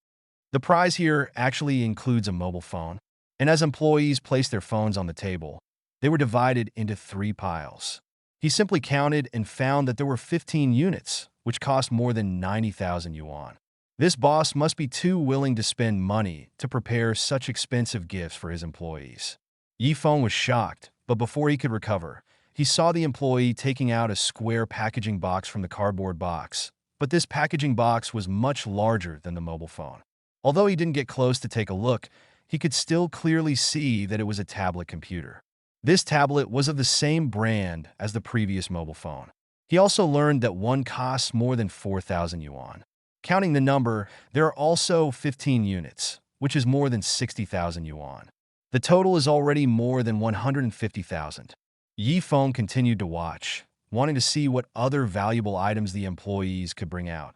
The prize here actually includes a mobile phone, and as employees placed their phones on the table, they were divided into 3 piles. He simply counted and found that there were 15 units, which cost more than 90,000 yuan. This boss must be too willing to spend money to prepare such expensive gifts for his employees. Yifeng was shocked, but before he could recover, he saw the employee taking out a square packaging box from the cardboard box. But this packaging box was much larger than the mobile phone. Although he didn't get close to take a look, he could still clearly see that it was a tablet computer. This tablet was of the same brand as the previous mobile phone. He also learned that one costs more than 4,000 yuan. Counting the number, there are also 15 units, which is more than 60,000 yuan. The total is already more than 150,000. Yifeng continued to watch, wanting to see what other valuable items the employees could bring out.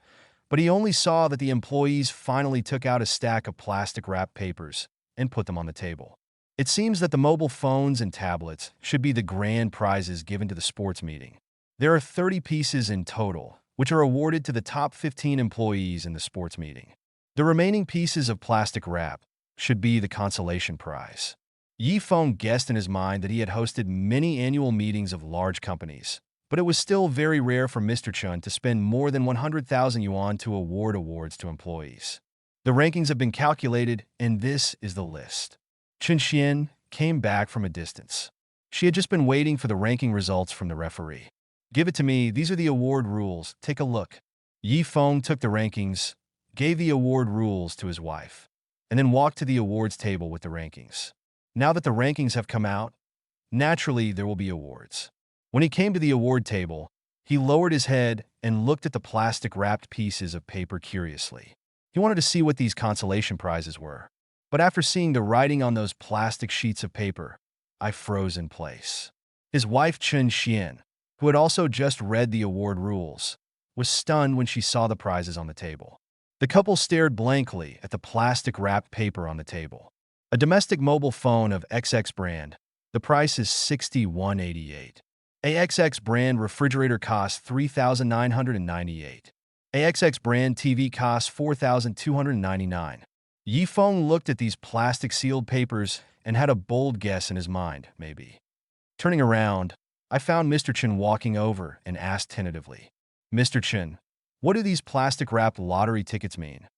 But he only saw that the employees finally took out a stack of plastic wrap papers and put them on the table. It seems that the mobile phones and tablets should be the grand prizes given to the sports meeting. There are 30 pieces in total, which are awarded to the top 15 employees in the sports meeting. The remaining pieces of plastic wrap should be the consolation prize. Yi Feng guessed in his mind that he had hosted many annual meetings of large companies, but it was still very rare for Mr. Chun to spend more than 100,000 yuan to award awards to employees. The rankings have been calculated, and this is the list. Chun Xian came back from a distance. She had just been waiting for the ranking results from the referee. Give it to me, these are the award rules, take a look. Yi Feng took the rankings, gave the award rules to his wife, and then walked to the awards table with the rankings. Now that the rankings have come out, naturally there will be awards. When he came to the award table, he lowered his head and looked at the plastic-wrapped pieces of paper curiously. He wanted to see what these consolation prizes were. But after seeing the writing on those plastic sheets of paper, I froze in place. His wife Chun Xian, who had also just read the award rules, was stunned when she saw the prizes on the table. The couple stared blankly at the plastic-wrapped paper on the table. A domestic mobile phone of XX brand. The price is $61.88. A XX brand refrigerator costs $3,998. A XX brand TV costs $4,299. Yi Feng looked at these plastic-sealed papers and had a bold guess in his mind, maybe. Turning around, I found Mr. Chen walking over and asked tentatively, "Mr. Chen, what do these plastic-wrapped lottery tickets mean?"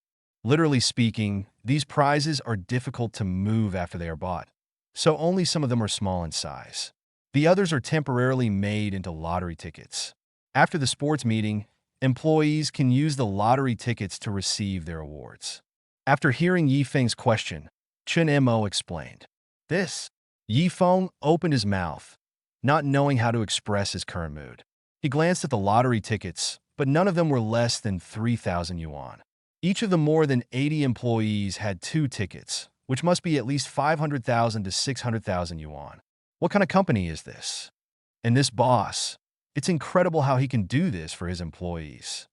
Literally speaking, these prizes are difficult to move after they are bought, so only some of them are small in size. The others are temporarily made into lottery tickets. After the sports meeting, employees can use the lottery tickets to receive their awards. After hearing Yi Feng's question, Chen Mo explained. This. Yi Feng opened his mouth, not knowing how to express his current mood. He glanced at the lottery tickets, but none of them were less than 3,000 yuan. Each of the more than 80 employees had 2 tickets, which must be at least 500,000 to 600,000 yuan. What kind of company is this? And this boss, it's incredible how he can do this for his employees.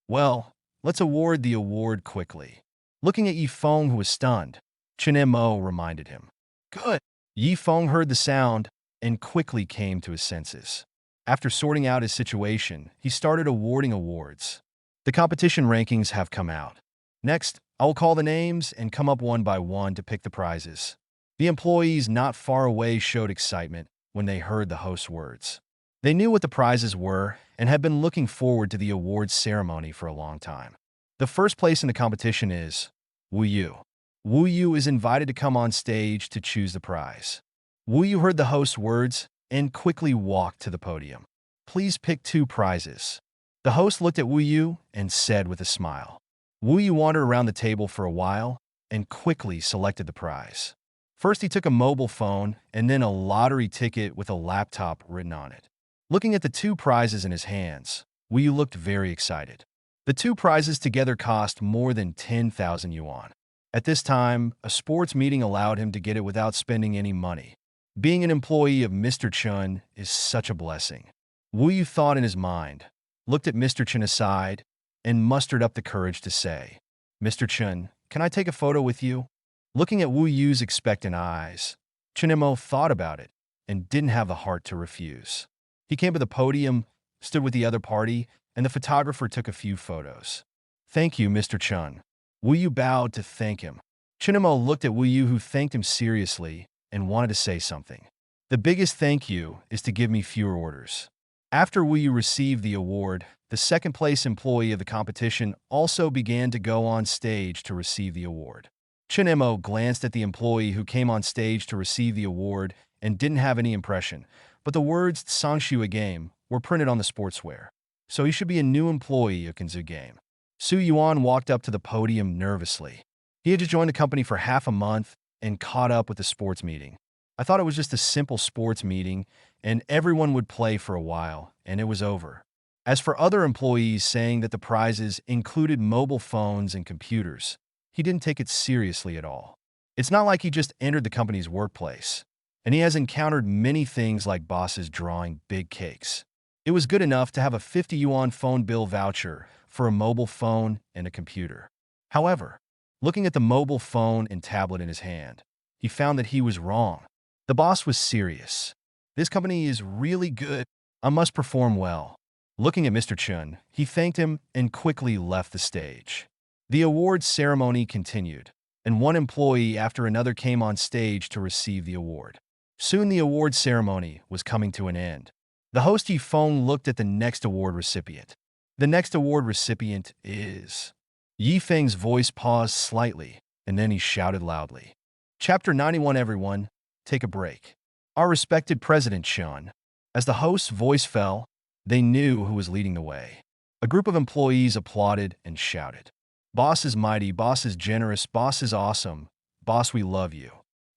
Well, let's award the award quickly. Looking at Yi Feng, who was stunned, Chen Mo reminded him. Good. Yi Feng heard the sound and quickly came to his senses. After sorting out his situation, he started awarding awards. The competition rankings have come out. Next, I will call the names and come up one by one to pick the prizes. The employees not far away showed excitement when they heard the host's words. They knew what the prizes were and had been looking forward to the awards ceremony for a long time. The first place in the competition is Wu Yu. Wu Yu is invited to come on stage to choose the prize. Wu Yu heard the host's words and quickly walked to the podium. Please pick 2 prizes. The host looked at Wu Yu and said with a smile. Wu Yu wandered around the table for a while and quickly selected the prize. First, he took a mobile phone and then a lottery ticket with a laptop written on it. Looking at the 2 prizes in his hands, Wu Yu looked very excited. The 2 prizes together cost more than 10,000 yuan. At this time, a sports meeting allowed him to get it without spending any money. Being an employee of Mr. Chun is such a blessing. Wu Yu thought in his mind, looked at Mr. Chun aside, and mustered up the courage to say, Mr. Chun, can I take a photo with you? Looking at Wu Yu's expectant eyes, Chen Mo thought about it and didn't have the heart to refuse. He came to the podium, stood with the other party, and the photographer took a few photos. Thank you, Mr. Chun. Wu Yu bowed to thank him. Chen Mo looked at Wu Yu, who thanked him seriously and wanted to say something. The biggest thank you is to give me fewer orders. After Wu Yu received the award, the second-place employee of the competition also began to go on stage to receive the award. Chen Mo glanced at the employee who came on stage to receive the award and didn't have any impression, but the words Sangshu a game were printed on the sportswear, so he should be a new employee of Kanzu Game. Su Yuan walked up to the podium nervously. He had just joined the company for half a month and caught up with the sports meeting. I thought it was just a simple sports meeting and everyone would play for a while, and it was over. As for other employees saying that the prizes included mobile phones and computers, he didn't take it seriously at all. It's not like he just entered the company's workplace, and he has encountered many things like bosses drawing big cakes. It was good enough to have a 50 yuan phone bill voucher for a mobile phone and a computer. However, looking at the mobile phone and tablet in his hand, he found that he was wrong. The boss was serious. This company is really good. I must perform well. Looking at Mr. Chun, he thanked him and quickly left the stage. The awards ceremony continued. and one employee after another came on stage to receive the award. Soon the award ceremony was coming to an end. The host Yifeng looked at the next award recipient. The next award recipient is... Yifeng's voice paused slightly, and then he shouted loudly. Chapter 91. Everyone, take a break. Our respected President Chun. As the host's voice fell, they knew who was leading the way. A group of employees applauded and shouted. Boss is mighty, boss is generous, boss is awesome, boss we love you.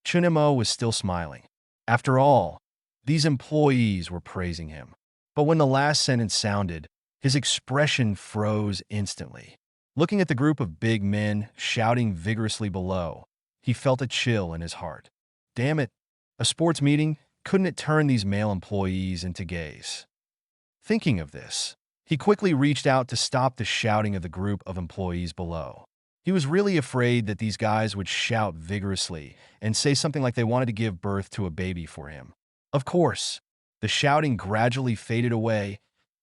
Chunemo was still smiling. After all, these employees were praising him. But when the last sentence sounded, his expression froze instantly. Looking at the group of big men shouting vigorously below, he felt a chill in his heart. Damn it, a sports meeting? Couldn't it turn these male employees into gays? Thinking of this, he quickly reached out to stop the shouting of the group of employees below. He was really afraid that these guys would shout vigorously and say something like they wanted to give birth to a baby for him. Of course, the shouting gradually faded away,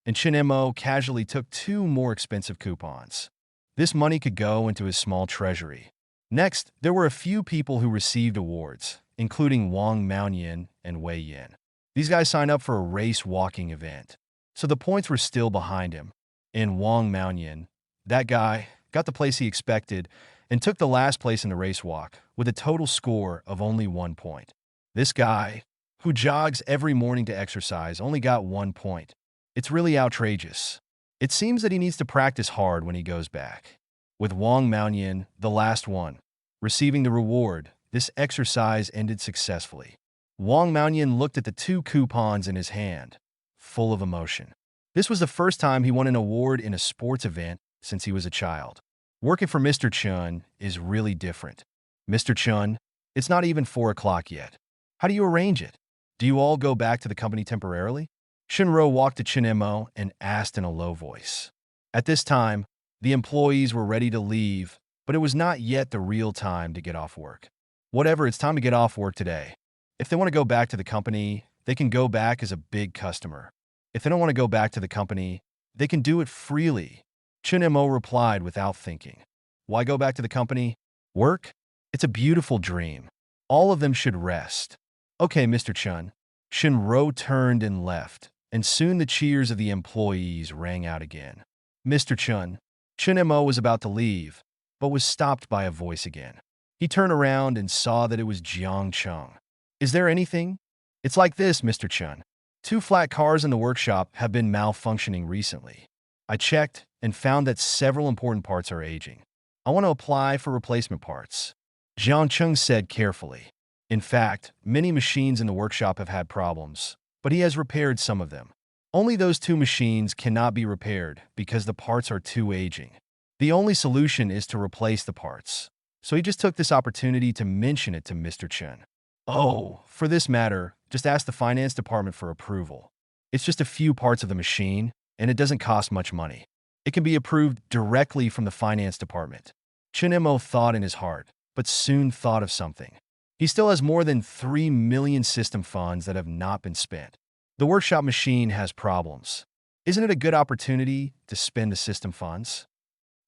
and Chinemo casually took 2 more expensive coupons. This money could go into his small treasury. Next, there were a few people who received awards, including Wang Maoyan and Wei Yin. These guys signed up for a race walking event, so the points were still behind him. And Wang Maoyan, that guy, got the place he expected and took the last place in the race walk with a total score of only 1 point. This guy, who jogs every morning to exercise, only got 1 point. It's really outrageous. It seems that he needs to practice hard when he goes back. With Wang Maoyan, the last one, receiving the reward, this exercise ended successfully. Wang Maoyan looked at the 2 coupons in his hand, full of emotion. This was the first time he won an award in a sports event since he was a child. Working for Mr. Chun is really different. Mr. Chun, it's not even 4 o'clock yet. How do you arrange it? Do you all go back to the company temporarily? Shinro walked to Chinemo and asked in a low voice. At this time, the employees were ready to leave, but it was not yet the real time to get off work. Whatever, it's time to get off work today. If they want to go back to the company, they can go back as a big customer. If they don't want to go back to the company, they can do it freely. Chinemo replied without thinking. Why go back to the company? Work? It's a beautiful dream. All of them should rest. Okay, Mr. Chun. Shinro turned and left, and soon the cheers of the employees rang out again. Mr. Chun. Chinemo was about to leave, but was stopped by a voice again. He turned around and saw that it was Jiang Chung. Is there anything? It's like this, Mr. Chun. 2 flat cars in the workshop have been malfunctioning recently. I checked and found that several important parts are aging. I want to apply for replacement parts. Jiang Chung said carefully. In fact, many machines in the workshop have had problems, but he has repaired some of them. Only those 2 machines cannot be repaired because the parts are too aging. The only solution is to replace the parts. So he just took this opportunity to mention it to Mr. Chen. Oh, for this matter, just ask the finance department for approval. It's just a few parts of the machine, and it doesn't cost much money. It can be approved directly from the finance department. Chinemo thought in his heart, but soon thought of something. He still has more than 3 million system funds that have not been spent. The workshop machine has problems. Isn't it a good opportunity to spend the system funds?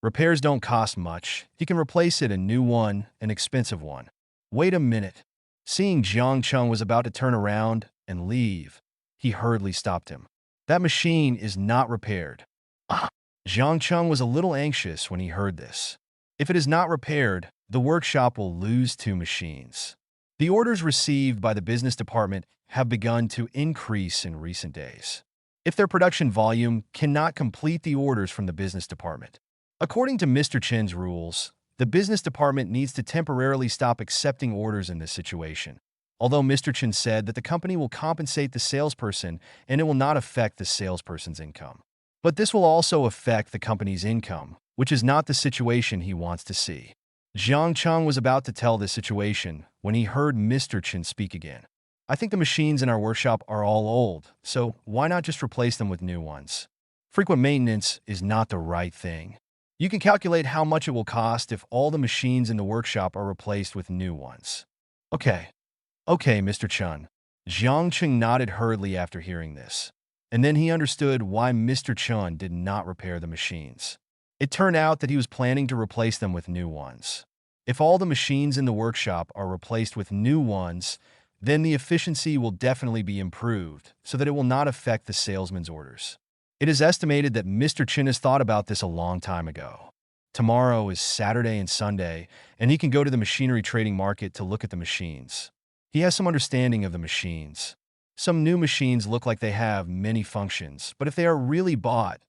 Repairs don't cost much. He can replace it a new one, an expensive one. Wait a minute. Seeing Jiang Chung was about to turn around and leave, he hurriedly stopped him. That machine is not repaired. Jiang Chung was a little anxious when he heard this. If it is not repaired, the workshop will lose 2 machines. The orders received by the business department have begun to increase in recent days. If their production volume cannot complete the orders from the business department. According to Mr. Chen's rules, the business department needs to temporarily stop accepting orders in this situation. Although Mr. Chen said that the company will compensate the salesperson and it will not affect the salesperson's income. But this will also affect the company's income, which is not the situation he wants to see. Jiang Chung was about to tell this situation when he heard Mr. Chen speak again. I think the machines in our workshop are all old, so why not just replace them with new ones? Frequent maintenance is not the right thing. You can calculate how much it will cost if all the machines in the workshop are replaced with new ones. Okay, Mr. Chun. Jiang Chung nodded hurriedly after hearing this, and then he understood why Mr. Chun did not repair the machines. It turned out that he was planning to replace them with new ones. If all the machines in the workshop are replaced with new ones, then the efficiency will definitely be improved so that it will not affect the salesman's orders. It is estimated that Mr. Chin has thought about this a long time ago. Tomorrow is Saturday and Sunday, and he can go to the machinery trading market to look at the machines. He has some understanding of the machines. Some new machines look like they have many functions, but if they are really bought,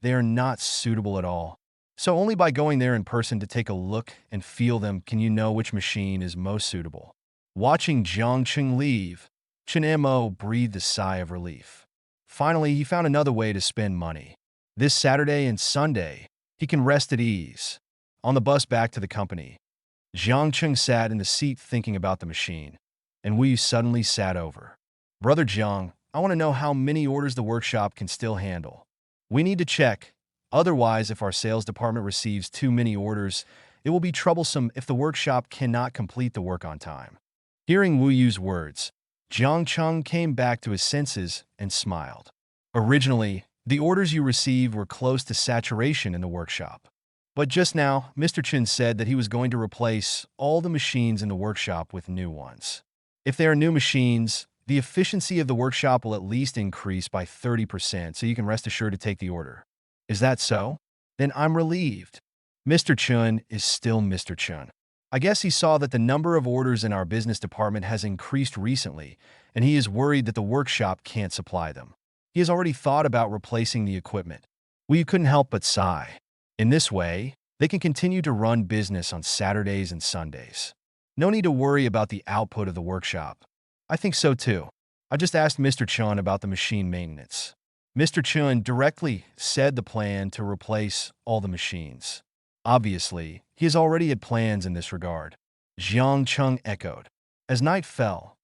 they are not suitable at all. So only by going there in person to take a look and feel them can you know which machine is most suitable. Watching Jiang Cheng leave, Chen Mo breathed a sigh of relief. Finally, he found another way to spend money. This Saturday and Sunday, he can rest at ease. On the bus back to the company, Jiang Cheng sat in the seat thinking about the machine, and Wu suddenly sat over. Brother Jiang, I want to know how many orders the workshop can still handle. We need to check. Otherwise, if our sales department receives too many orders, it will be troublesome if the workshop cannot complete the work on time. Hearing Wu Yu's words, Jiang Cheng came back to his senses and smiled. Originally, the orders you received were close to saturation in the workshop. But just now, Mr. Chen said that he was going to replace all the machines in the workshop with new ones. If they are new machines, the efficiency of the workshop will at least increase by 30%, so you can rest assured to take the order. Is that so? Then I'm relieved. Mr. Chun is still Mr. Chun. I guess he saw that the number of orders in our business department has increased recently, and he is worried that the workshop can't supply them. He has already thought about replacing the equipment. We couldn't help but sigh. In this way, they can continue to run business on Saturdays and Sundays. No need to worry about the output of the workshop. I think so too. I just asked Mr. Chun about the machine maintenance. Mr. Chun directly said the plan to replace all the machines. Obviously, he has already had plans in this regard. Jiang Cheng echoed. As night fell,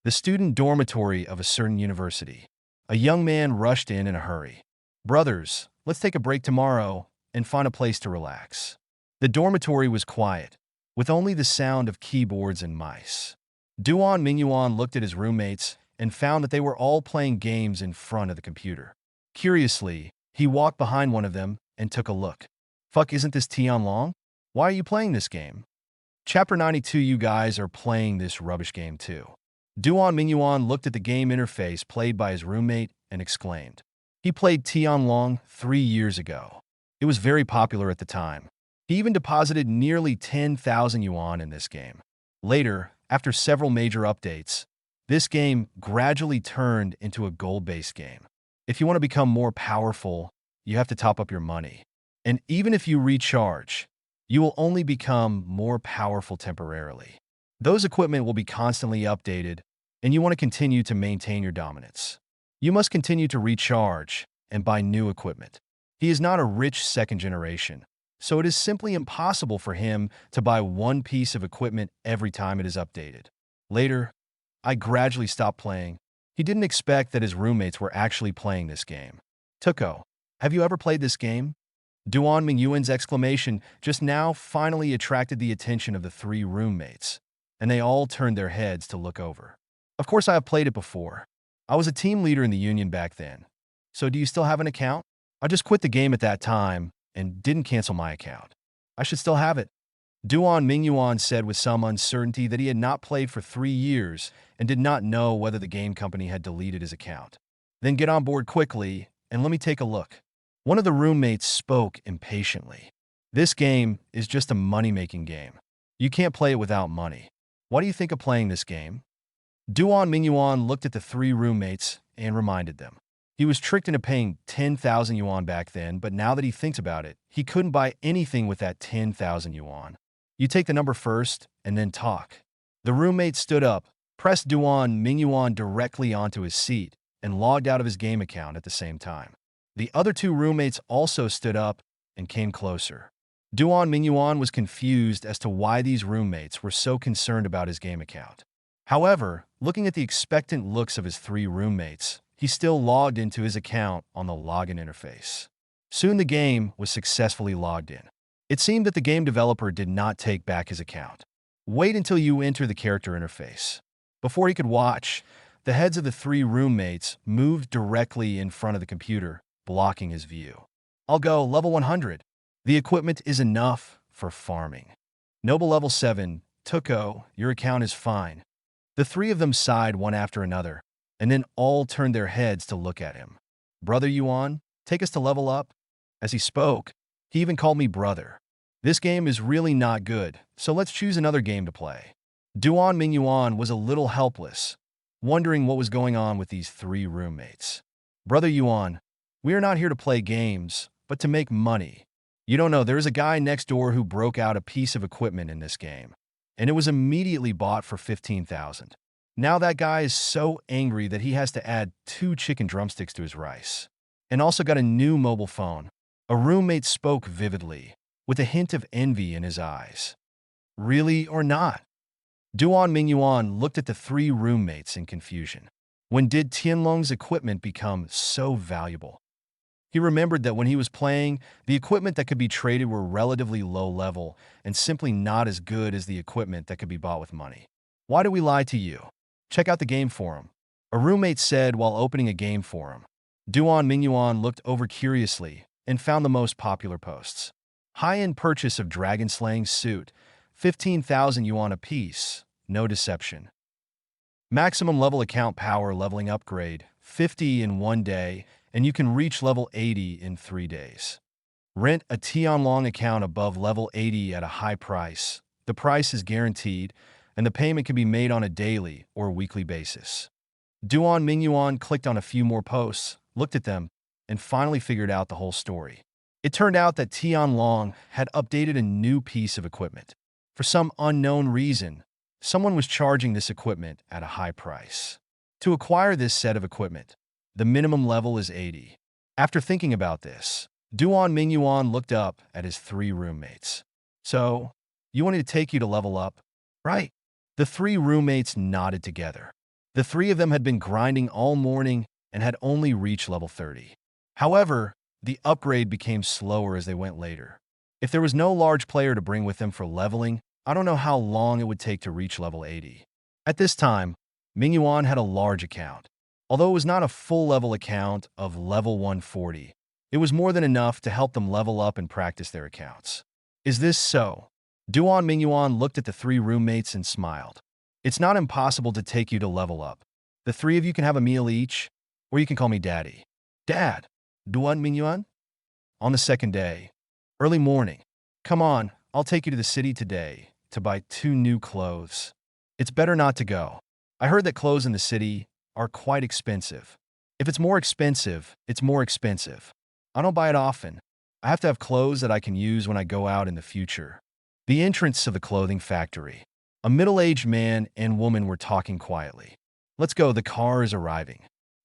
the student dormitory of a certain university, a young man rushed in a hurry. Brothers, let's take a break tomorrow and find a place to relax. The dormitory was quiet, with only the sound of keyboards and mice. Duan Mingyuan looked at his roommates and found that they were all playing games in front of the computer. Curiously, he walked behind one of them and took a look. Fuck, isn't this Tianlong? Why are you playing this game? Chapter 92, you guys are playing this rubbish game too. Duan Mingyuan looked at the game interface played by his roommate and exclaimed. He played Tianlong 3 years ago. It was very popular at the time. He even deposited nearly 10,000 yuan in this game. Later, after several major updates, this game gradually turned into a gold-based game. If you want to become more powerful, you have to top up your money. And even if you recharge, you will only become more powerful temporarily. Those equipment will be constantly updated, and you want to continue to maintain your dominance. You must continue to recharge and buy new equipment. He is not a rich second generation, so it is simply impossible for him to buy one piece of equipment every time it is updated. Later, I gradually stopped playing. He didn't expect that his roommates were actually playing this game. Tuko, have you ever played this game? Duan Mingyuan's exclamation just now finally attracted the attention of the 3 roommates, and they all turned their heads to look over. Of course, I have played it before. I was a team leader in the union back then. So do you still have an account? I just quit the game at that time and didn't cancel my account. I should still have it. Duan Mingyuan said with some uncertainty that he had not played for 3 years and did not know whether the game company had deleted his account. Then get on board quickly and let me take a look. One of the roommates spoke impatiently. This game is just a money-making game. You can't play it without money. Why do you think of playing this game? Duan Mingyuan looked at the 3 roommates and reminded them. He was tricked into paying 10,000 yuan back then, but now that he thinks about it, he couldn't buy anything with that 10,000 yuan. You take the number first and then talk. The roommate stood up, pressed Duan Mingyuan directly onto his seat, and logged out of his game account at the same time. The other 2 roommates also stood up and came closer. Duan Mingyuan was confused as to why these roommates were so concerned about his game account. However, looking at the expectant looks of his 3 roommates, he still logged into his account on the login interface. Soon the game was successfully logged in. It seemed that the game developer did not take back his account. Wait until you enter the character interface. Before he could watch, the heads of the 3 roommates moved directly in front of the computer, blocking his view. I'll go level 100. The equipment is enough for farming. Noble level 7, Tuko, your account is fine. The three of them sighed one after another, and then all turned their heads to look at him. Brother Yuan, take us to level up? As he spoke, he even called me brother. This game is really not good, so let's choose another game to play. Duan Mingyuan was a little helpless, wondering what was going on with these three roommates. Brother Yuan, we are not here to play games, but to make money. You don't know, there is a guy next door who broke out a piece of equipment in this game, and it was immediately bought for 15,000. Now that guy is so angry that he has to add 2 chicken drumsticks to his rice. And also got a new mobile phone. A roommate spoke vividly, with a hint of envy in his eyes. Really or not? Duan Mingyuan looked at the three roommates in confusion. When did Tianlong's equipment become so valuable? He remembered that when he was playing, the equipment that could be traded were relatively low level and simply not as good as the equipment that could be bought with money. Why do we lie to you? Check out the game forum, a roommate said while opening a game forum. Duan Mingyuan looked over curiously and found the most popular posts. High-end purchase of dragon slaying suit, 15,000 yuan apiece, no deception. Maximum level account power leveling upgrade, 50 in 1 day, and you can reach level 80 in 3 days. Rent a Tianlong account above level 80 at a high price. The price is guaranteed, and the payment can be made on a daily or weekly basis. Duan Mingyuan clicked on a few more posts, looked at them, and finally figured out the whole story. It turned out that Tianlong had updated a new piece of equipment. For some unknown reason, someone was charging this equipment at a high price. To acquire this set of equipment, the minimum level is 80. After thinking about this, Duan Mingyuan looked up at his three roommates. So, you wanted to take you to level up, right? The three roommates nodded together. The three of them had been grinding all morning and had only reached level 30. However, the upgrade became slower as they went later. If there was no large player to bring with them for leveling, I don't know how long it would take to reach level 80. At this time, Mingyuan had a large account. Although it was not a full level account of level 140, it was more than enough to help them level up and practice their accounts. Is this so? Duan Mingyuan looked at the three roommates and smiled. It's not impossible to take you to level up. The three of you can have a meal each, or you can call me Daddy. Dad, Duan Mingyuan? On the second day, early morning. Come on, I'll take you to the city today to buy 2 new clothes. It's better not to go. I heard that clothes in the city are quite expensive. If it's more expensive, it's more expensive. I don't buy it often. I have to have clothes that I can use when I go out in the future. The entrance of the clothing factory. A middle-aged man and woman were talking quietly. Let's go, the car is arriving.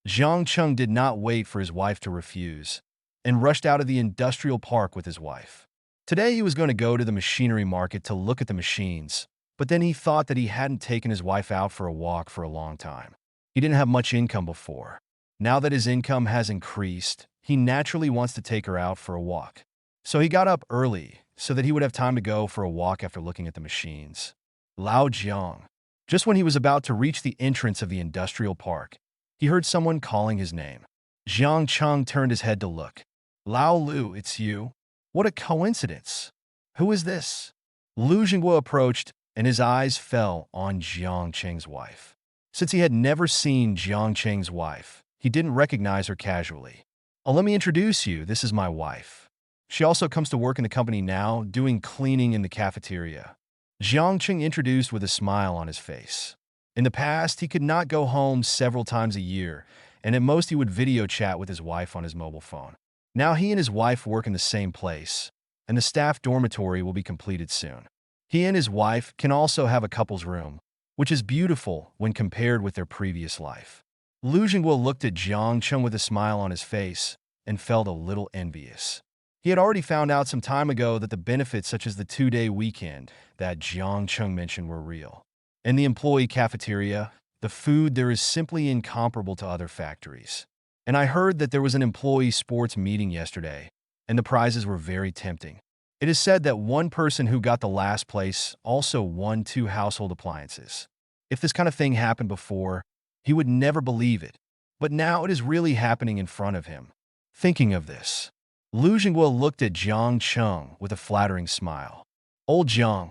Zhang Cheng did not wait for his wife to refuse and rushed out of the industrial park with his wife. Today he was going to go to the machinery market to look at the machines, but then he thought that he hadn't taken his wife out for a walk for a long time. He didn't have much income before. Now that his income has increased, he naturally wants to take her out for a walk. So he got up early so that he would have time to go for a walk after looking at the machines. Lao Jiang. Just when he was about to reach the entrance of the industrial park, he heard someone calling his name. Jiang Cheng turned his head to look. Lao Lu, it's you? What a coincidence. Who is this? Lu Jingguo approached, and his eyes fell on Jiang Cheng's wife. Since he had never seen Jiang Cheng's wife, he didn't recognize her casually. Oh, let me introduce you. This is my wife. She also comes to work in the company now, doing cleaning in the cafeteria. Jiang Cheng introduced with a smile on his face. In the past, he could not go home several times a year, and at most he would video chat with his wife on his mobile phone. Now he and his wife work in the same place, and the staff dormitory will be completed soon. He and his wife can also have a couple's room, which is beautiful when compared with their previous life. Lu Jingguo looked at Jiang Cheng with a smile on his face and felt a little envious. He had already found out some time ago that the benefits such as the 2-day weekend that Jiang Cheng mentioned were real. In the employee cafeteria, the food there is simply incomparable to other factories. And I heard that there was an employee sports meeting yesterday, and the prizes were very tempting. It is said that one person who got the last place also won 2 household appliances. If this kind of thing happened before, he would never believe it. But now it is really happening in front of him. Thinking of this, Lu Jingguo looked at Jiang Cheng with a flattering smile. Old Jiang,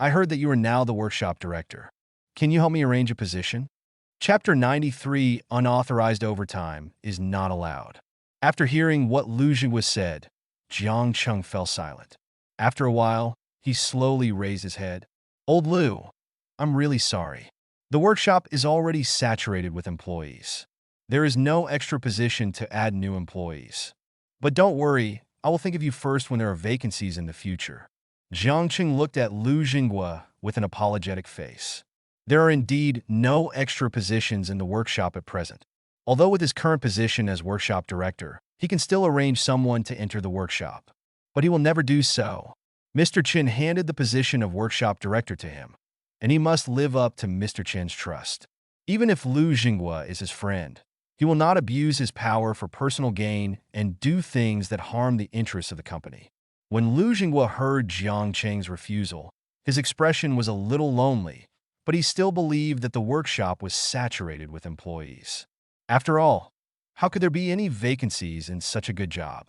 I heard that you are now the workshop director. Can you help me arrange a position? Chapter 93, Unauthorized Overtime, is not allowed. After hearing what Lu Jingwa said, Jiang Chung fell silent. After a while, he slowly raised his head. Old Lu, I'm really sorry. The workshop is already saturated with employees. There is no extra position to add new employees. But don't worry, I will think of you first when there are vacancies in the future. Jiang Chung looked at Lu Jingwa with an apologetic face. There are indeed no extra positions in the workshop at present. Although with his current position as workshop director, he can still arrange someone to enter the workshop. But he will never do so. Mr. Chen handed the position of workshop director to him, and he must live up to Mr. Chen's trust. Even if Lu Jingwa is his friend, he will not abuse his power for personal gain and do things that harm the interests of the company. When Lu Jingwa heard Jiang Cheng's refusal, his expression was a little lonely, but he still believed that the workshop was saturated with employees. After all, how could there be any vacancies in such a good job?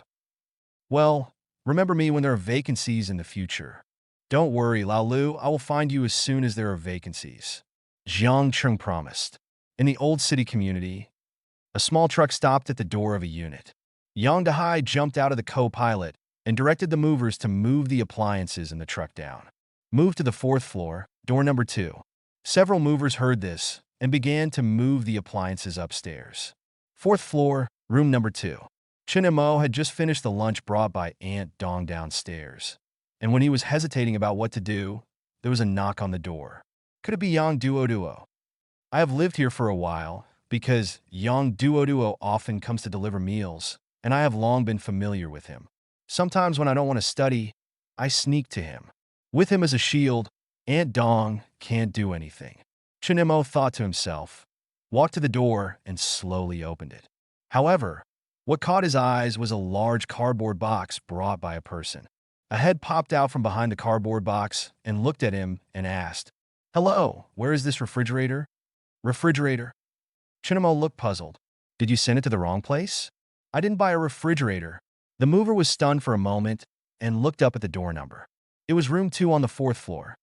Well, remember me when there are vacancies in the future. Don't worry, Lao Lu, I will find you as soon as there are vacancies. Jiang Cheng promised. In the old city community, a small truck stopped at the door of a unit. Yang Dahai jumped out of the co-pilot and directed the movers to move the appliances in the truck down. Move to the 4th floor, door number 2. Several movers heard this and began to move the appliances upstairs. 4th floor, room number 2. Chen Mo had just finished the lunch brought by Aunt Dong downstairs. And when he was hesitating about what to do, there was a knock on the door. Could it be Yang Duo? I have lived here for a while because Yang Duo often comes to deliver meals, and I have long been familiar with him. Sometimes when I don't want to study, I sneak to him. With him as a shield, Aunt Dong can't do anything. Chen Mo thought to himself, walked to the door, and slowly opened it. However, what caught his eyes was a large cardboard box brought by a person. A head popped out from behind the cardboard box and looked at him and asked, "Hello, where is this refrigerator?" Refrigerator? Chen Mo looked puzzled. Did you send it to the wrong place? I didn't buy a refrigerator. The mover was stunned for a moment and looked up at the door number. It was room 2 on the 4th floor.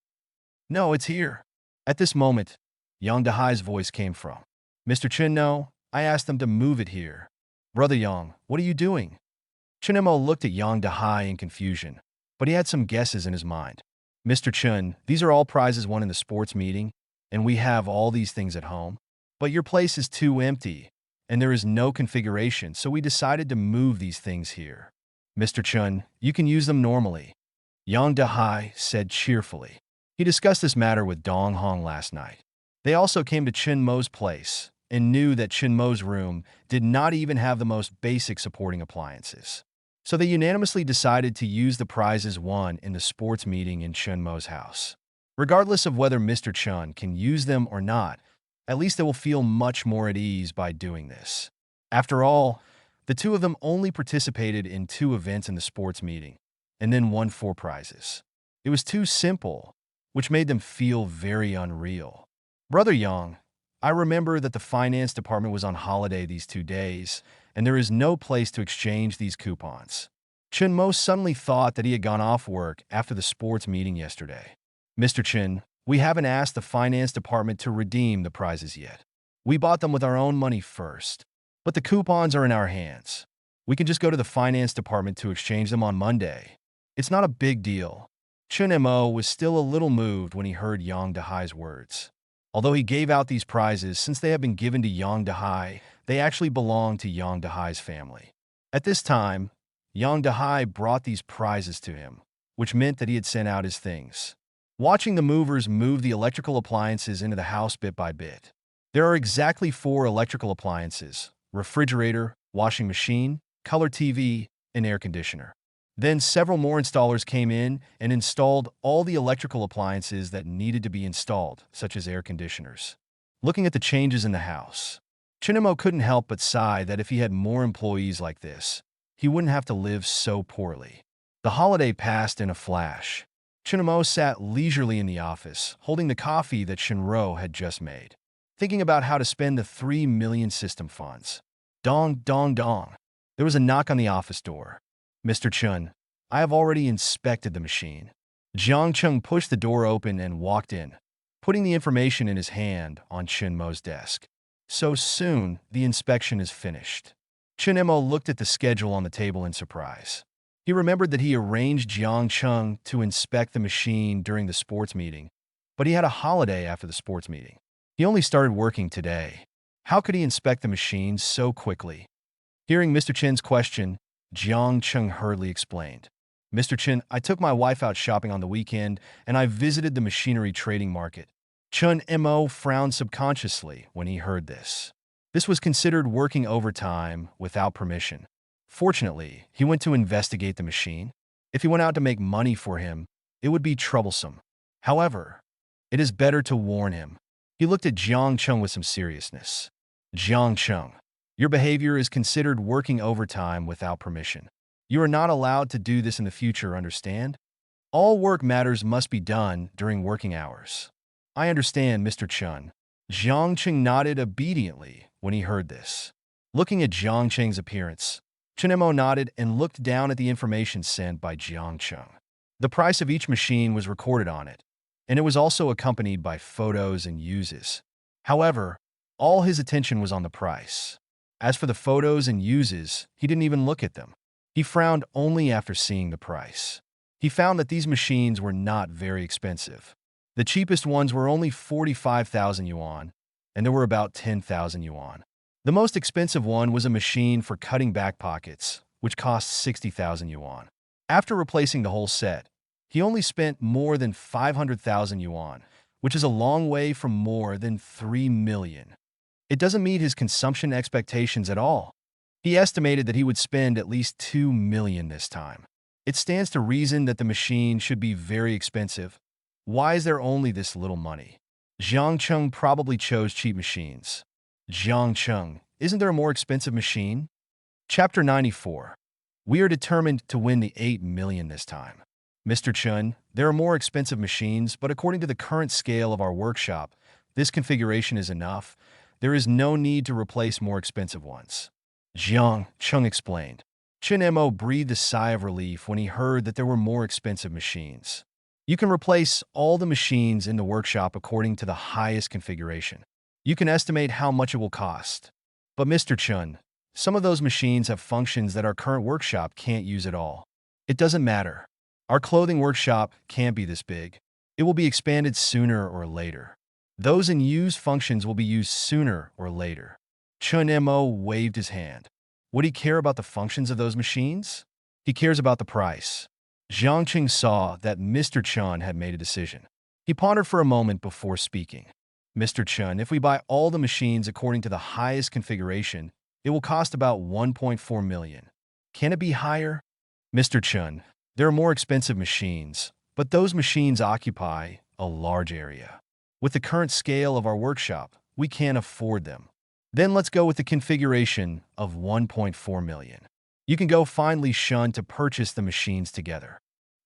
No, it's here. At this moment, Yang Dahai's voice came from. Mr. Chen, no, I asked them to move it here. Brother Yang, what are you doing? Chen Mo looked at Yang Dahai in confusion, but he had some guesses in his mind. Mr. Chen, these are all prizes won in the sports meeting, and we have all these things at home. But your place is too empty, and there is no configuration, so we decided to move these things here. Mr. Chen, you can use them normally. Yang Dahai said cheerfully. He discussed this matter with Dong Hong last night. They also came to Chen Mo's place and knew that Chen Mo's room did not even have the most basic supporting appliances. So they unanimously decided to use the prizes won in the sports meeting in Chen Mo's house. Regardless of whether Mr. Chen can use them or not, at least they will feel much more at ease by doing this. After all, the two of them only participated in 2 events in the sports meeting, and then won 4 prizes. It was too simple, which made them feel very unreal. Brother Yang, I remember that the finance department was on holiday these 2 days, and there is no place to exchange these coupons. Chen Mo suddenly thought that he had gone off work after the sports meeting yesterday. Mr. Chen, we haven't asked the finance department to redeem the prizes yet. We bought them with our own money first, but the coupons are in our hands. We can just go to the finance department to exchange them on Monday. It's not a big deal. Chen Mo was still a little moved when he heard Yang Dahai's words. Although he gave out these prizes since they had been given to Yang Dahai, they actually belonged to Yang Dahai's family. At this time, Yang Dahai brought these prizes to him, which meant that he had sent out his things. Watching the movers move the electrical appliances into the house bit by bit. There are exactly 4 electrical appliances: refrigerator, washing machine, color TV, and air conditioner. Then several more installers came in and installed all the electrical appliances that needed to be installed, such as air conditioners. Looking at the changes in the house, Chen Mo couldn't help but sigh that if he had more employees like this, he wouldn't have to live so poorly. The holiday passed in a flash. Chen Mo sat leisurely in the office, holding the coffee that Shinro had just made, thinking about how to spend the 3 million system funds. Dong, dong, dong. There was a knock on the office door. Mr. Chun, I have already inspected the machine. Jiang Chung pushed the door open and walked in, putting the information in his hand on Chen Mo's desk. So soon, the inspection is finished. Chen Mo looked at the schedule on the table in surprise. He remembered that he arranged Jiang Chung to inspect the machine during the sports meeting, but he had a holiday after the sports meeting. He only started working today. How could he inspect the machine so quickly? Hearing Mr. Chen's question, Jiang Chung hurriedly explained. Mr. Chen, I took my wife out shopping on the weekend, and I visited the machinery trading market. Chen Mo frowned subconsciously when he heard this. This was considered working overtime without permission. Fortunately, he went to investigate the machine. If he went out to make money for him, it would be troublesome. However, it is better to warn him. He looked at Jiang Chung with some seriousness. Jiang Chung, your behavior is considered working overtime without permission. You are not allowed to do this in the future, understand? All work matters must be done during working hours. I understand, Mr. Chun. Jiang Chung nodded obediently when he heard this. Looking at Jiang Chung's appearance, Chen Mo nodded and looked down at the information sent by Jiang Chung. The price of each machine was recorded on it, and it was also accompanied by photos and uses. However, all his attention was on the price. As for the photos and uses, he didn't even look at them. He frowned only after seeing the price. He found that these machines were not very expensive. The cheapest ones were only 45,000 yuan, and there were about 10,000 yuan. The most expensive one was a machine for cutting back pockets, which cost 60,000 yuan. After replacing the whole set, he only spent more than 500,000 yuan, which is a long way from more than 3 million. It doesn't meet his consumption expectations at all. He estimated that he would spend at least 2 million this time. It stands to reason that the machine should be very expensive. Why is there only this little money? Jiang Chung probably chose cheap machines. Jiang Chung, isn't there a more expensive machine? Chapter 94. We are determined to win the 8 million this time. Mr. Chun, there are more expensive machines, but according to the current scale of our workshop, this configuration is enough. There is no need to replace more expensive ones. Jiang Chung explained. Chen Mo breathed a sigh of relief when he heard that there were more expensive machines. You can replace all the machines in the workshop according to the highest configuration. You can estimate how much it will cost. But Mr. Chun, some of those machines have functions that our current workshop can't use at all. It doesn't matter. Our clothing workshop can't be this big. It will be expanded sooner or later. Those in use functions will be used sooner or later. Chun Mo waved his hand. Would he care about the functions of those machines? He cares about the price. Jiang Chung saw that Mr. Chun had made a decision. He pondered for a moment before speaking. Mr. Chun, if we buy all the machines according to the highest configuration, it will cost about 1.4 million. Can it be higher? Mr. Chun, there are more expensive machines, but those machines occupy a large area. With the current scale of our workshop, we can't afford them. Then let's go with the configuration of 1.4 million. You can go find Li Shun to purchase the machines together.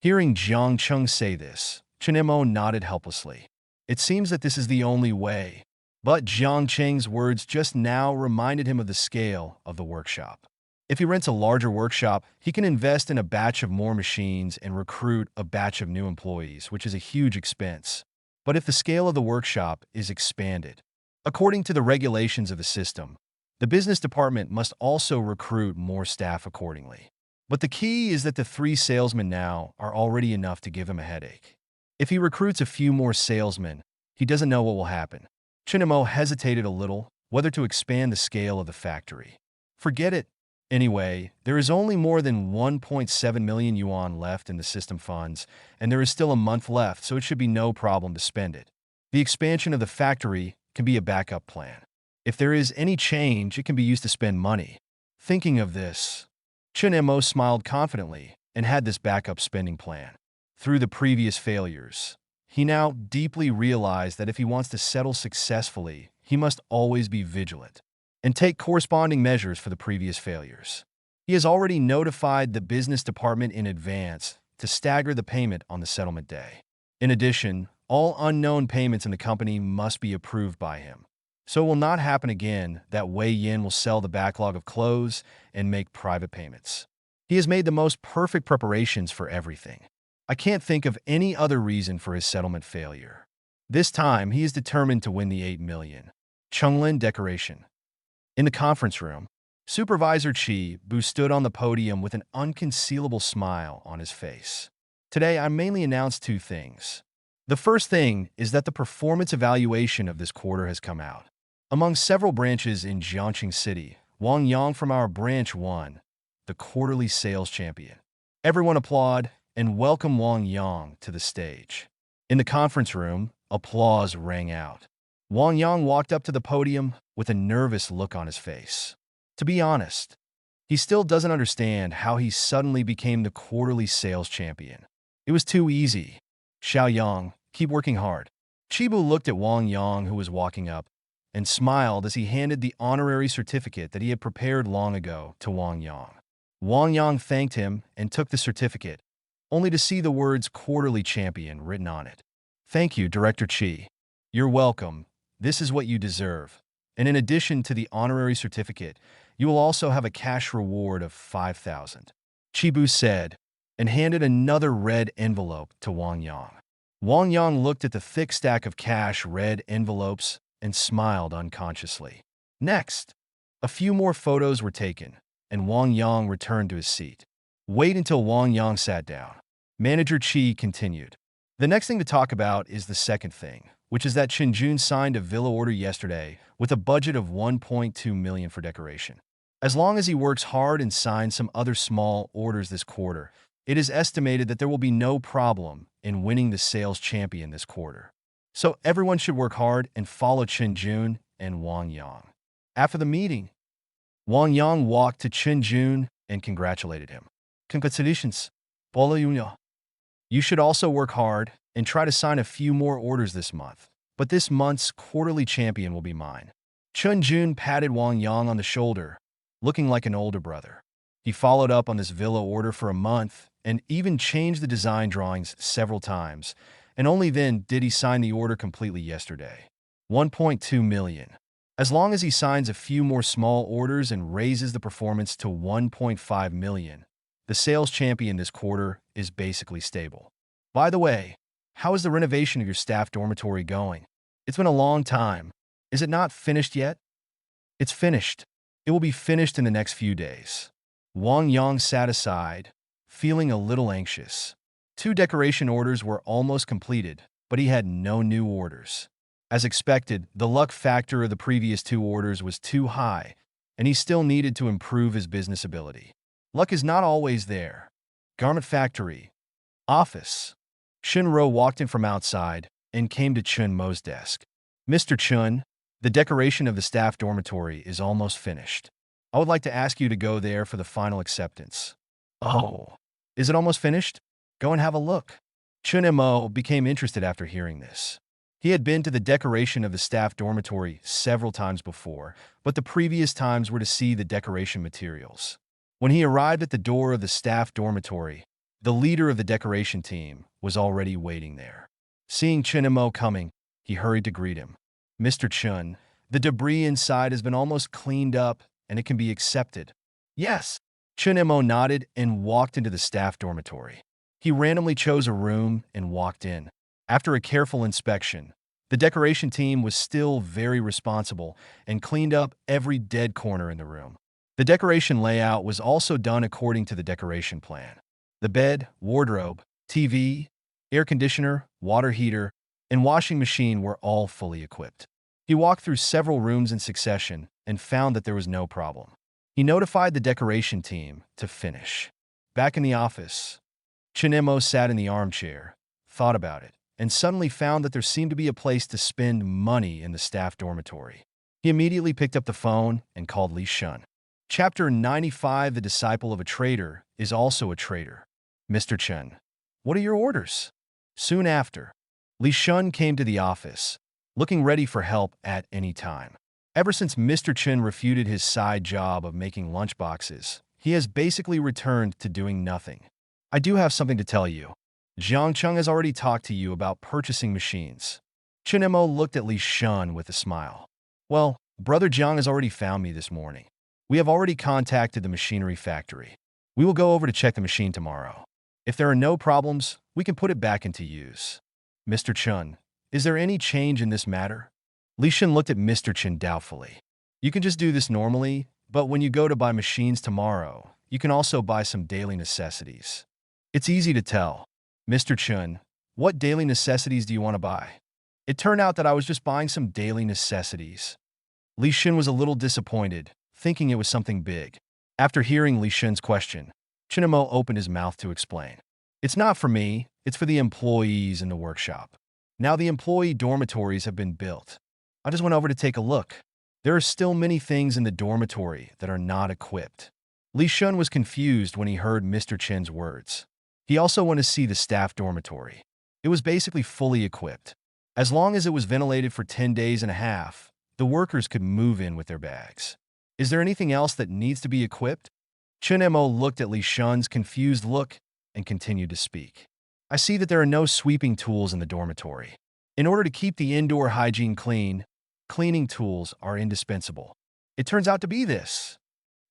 Hearing Jiang Chung say this, Chen Mo nodded helplessly. It seems that this is the only way. But Jiang Cheng's words just now reminded him of the scale of the workshop. If he rents a larger workshop, he can invest in a batch of more machines and recruit a batch of new employees, which is a huge expense. But if the scale of the workshop is expanded, according to the regulations of the system, the business department must also recruit more staff accordingly. But the key is that the 3 salesmen now are already enough to give him a headache. If he recruits a few more salesmen, he doesn't know what will happen. Chen Mo hesitated a little whether to expand the scale of the factory. Forget it. Anyway, there is only more than 1.7 million yuan left in the system funds, and there is still a month left, so it should be no problem to spend it. The expansion of the factory can be a backup plan. If there is any change, it can be used to spend money. Thinking of this, Chen Mo smiled confidently and had this backup spending plan. Through the previous failures, he now deeply realized that if he wants to settle successfully, he must always be vigilant and take corresponding measures for the previous failures. He has already notified the business department in advance to stagger the payment on the settlement day. In addition, all unknown payments in the company must be approved by him. So it will not happen again that Wei Yin will sell the backlog of clothes and make private payments. He has made the most perfect preparations for everything. I can't think of any other reason for his settlement failure. This time, he is determined to win the 8 million. Chunglin decoration. In the conference room, Supervisor Chi Bu stood on the podium with an unconcealable smile on his face. Today, I mainly announced two things. The first thing is that the performance evaluation of this quarter has come out. Among several branches in Jiangxing City, Wang Yang from our branch won the quarterly sales champion. Everyone applaud and welcome Wang Yang to the stage. In the conference room, applause rang out. Wang Yang walked up to the podium with a nervous look on his face. To be honest, he still doesn't understand how he suddenly became the quarterly sales champion. It was too easy. Xiao Yang, keep working hard. Chibu looked at Wang Yang, who was walking up, and smiled as he handed the honorary certificate that he had prepared long ago to Wang Yang. Wang Yang thanked him and took the certificate, only to see the words quarterly champion written on it. Thank you, Director Chi. You're welcome. This is what you deserve. And in addition to the honorary certificate, you will also have a cash reward of 5,000. Chibu said, and handed another red envelope to Wang Yang. Wang Yang looked at the thick stack of cash red envelopes and smiled unconsciously. Next, a few more photos were taken, and Wang Yang returned to his seat. Wait until Wang Yang sat down. Manager Chi continued. The next thing to talk about is the second thing, which is that Shinjun signed a villa order yesterday with a budget of 1.2 million for decoration. As long as he works hard and signs some other small orders this quarter, it is estimated that there will be no problem in winning the sales champion this quarter. So everyone should work hard and follow Shinjun and Wang Yang. After the meeting, Wang Yang walked to Shinjun and congratulated him. Congratulations, Bola Yunya. You should also work hard and try to sign a few more orders this month. But this month's quarterly champion will be mine. Shinjun patted Wang Yang on the shoulder, looking like an older brother. He followed up on this villa order for a month and even changed the design drawings several times, and only then did he sign the order completely yesterday. 1.2 million. As long as he signs a few more small orders and raises the performance to 1.5 million, the sales champion this quarter is basically stable. By the way, how is the renovation of your staff dormitory going? It's been a long time. Is it not finished yet? It's finished. It will be finished in the next few days. Wang Yang sat aside, feeling a little anxious. 2 decoration orders were almost completed, but he had no new orders. As expected, the luck factor of the previous 2 orders was too high, and he still needed to improve his business ability. Luck is not always there. Garment factory. Office. Shinro walked in from outside and came to Chun Mo's desk. Mr. Chun, the decoration of the staff dormitory is almost finished. I would like to ask you to go there for the final acceptance. Oh, is it almost finished? Go and have a look. Chun Mo became interested after hearing this. He had been to the decoration of the staff dormitory several times before, but the previous times were to see the decoration materials. When he arrived at the door of the staff dormitory, the leader of the decoration team was already waiting there. Seeing Chun Mo coming, he hurried to greet him. Mr. Chun, the debris inside has been almost cleaned up and it can be accepted. Yes. Chun Mo nodded and walked into the staff dormitory. He randomly chose a room and walked in. After a careful inspection, the decoration team was still very responsible and cleaned up every dead corner in the room. The decoration layout was also done according to the decoration plan. The bed, wardrobe, TV, air conditioner, water heater, and washing machine were all fully equipped. He walked through several rooms in succession and found that there was no problem. He notified the decoration team to finish. Back in the office, Chinemo sat in the armchair, thought about it, and suddenly found that there seemed to be a place to spend money in the staff dormitory. He immediately picked up the phone and called Li Shun. Chapter 95, The Disciple of a Trader, is also a trader. Mr. Chen, what are your orders? Soon after, Li Shun came to the office, looking ready for help at any time. Ever since Mr. Chen refuted his side job of making lunchboxes, he has basically returned to doing nothing. I do have something to tell you. Jiang Cheng has already talked to you about purchasing machines. Chinemo looked at Li Shun with a smile. Well, Brother Jiang has already found me this morning. We have already contacted the machinery factory. We will go over to check the machine tomorrow. If there are no problems, we can put it back into use. Mr. Chun, is there any change in this matter? Li Shin looked at Mr. Chun doubtfully. You can just do this normally, but when you go to buy machines tomorrow, you can also buy some daily necessities. It's easy to tell. Mr. Chun, what daily necessities do you want to buy? It turned out that I was just buying some daily necessities. Li Shin was a little disappointed, thinking it was something big. After hearing Li Shin's question, Chinemo opened his mouth to explain. It's not for me, it's for the employees in the workshop. Now the employee dormitories have been built. I just went over to take a look. There are still many things in the dormitory that are not equipped. Li Shun was confused when he heard Mr. Chen's words. He also went to see the staff dormitory. It was basically fully equipped. As long as it was ventilated for 10 days and a half, the workers could move in with their bags. Is there anything else that needs to be equipped? Chun Mo looked at Li Shun's confused look and continued to speak. I see that there are no sweeping tools in the dormitory. In order to keep the indoor hygiene clean, cleaning tools are indispensable. It turns out to be this.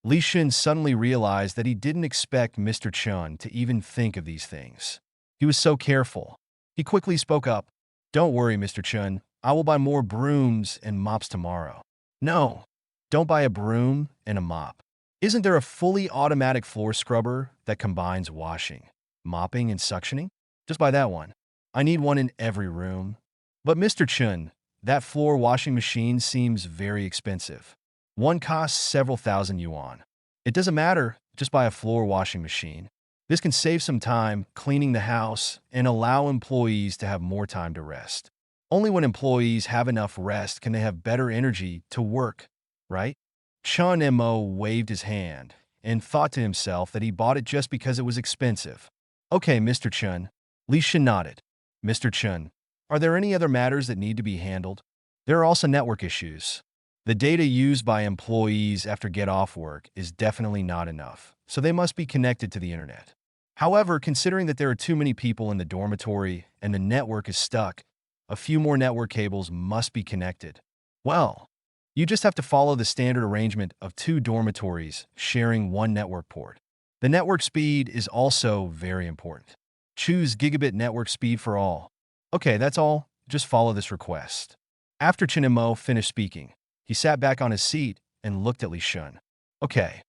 Li Shun suddenly realized that he didn't expect Mr. Chun to even think of these things. He was so careful. He quickly spoke up. Don't worry, Mr. Chun. I will buy more brooms and mops tomorrow. No, don't buy a broom and a mop. Isn't there a fully automatic floor scrubber that combines washing, mopping, and suctioning? Just buy that one. I need one in every room. But Mr. Chun, that floor washing machine seems very expensive. One costs several thousand yuan. It doesn't matter, just buy a floor washing machine. This can save some time cleaning the house and allow employees to have more time to rest. Only when employees have enough rest can they have better energy to work, right? Chun Mo waved his hand and thought to himself that he bought it just because it was expensive. Okay, Mr. Chun. Li Shin nodded. Mr. Chun, are there any other matters that need to be handled? There are also network issues. The data used by employees after get off work is definitely not enough, so they must be connected to the internet. However, considering that there are too many people in the dormitory and the network is stuck, a few more network cables must be connected. Well, you just have to follow the standard arrangement of 2 dormitories sharing one network port. The network speed is also very important. Choose gigabit network speed for all. Okay, that's all. Just follow this request. After Chinemo finished speaking, he sat back on his seat and looked at Li Shun. Okay,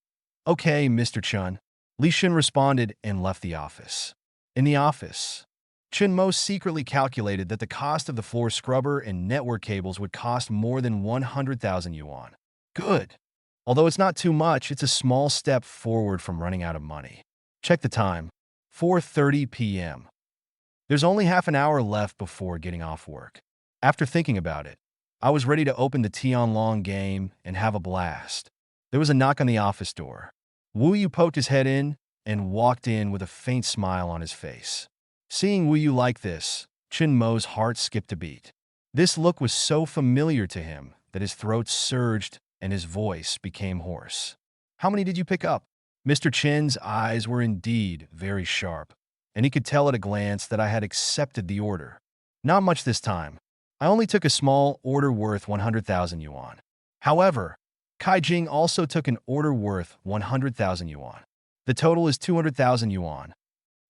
Mr. Chun. Li Shun responded and left the office. In the office, Chinmo secretly calculated that the cost of the floor scrubber and network cables would cost more than 100,000 yuan. Good. Although it's not too much, it's a small step forward from running out of money. Check the time. 4:30 p.m. There's only half an hour left before getting off work. After thinking about it, I was ready to open the Tianlong game and have a blast. There was a knock on the office door. Wu Yu poked his head in and walked in with a faint smile on his face. Seeing Wu Yu like this, Chin Mo's heart skipped a beat. This look was so familiar to him that his throat surged and his voice became hoarse. How many did you pick up? Mr. Chin's eyes were indeed very sharp, and he could tell at a glance that I had accepted the order. Not much this time. I only took a small order worth 100,000 yuan. However, Kai Jing also took an order worth 100,000 yuan. The total is 200,000 yuan.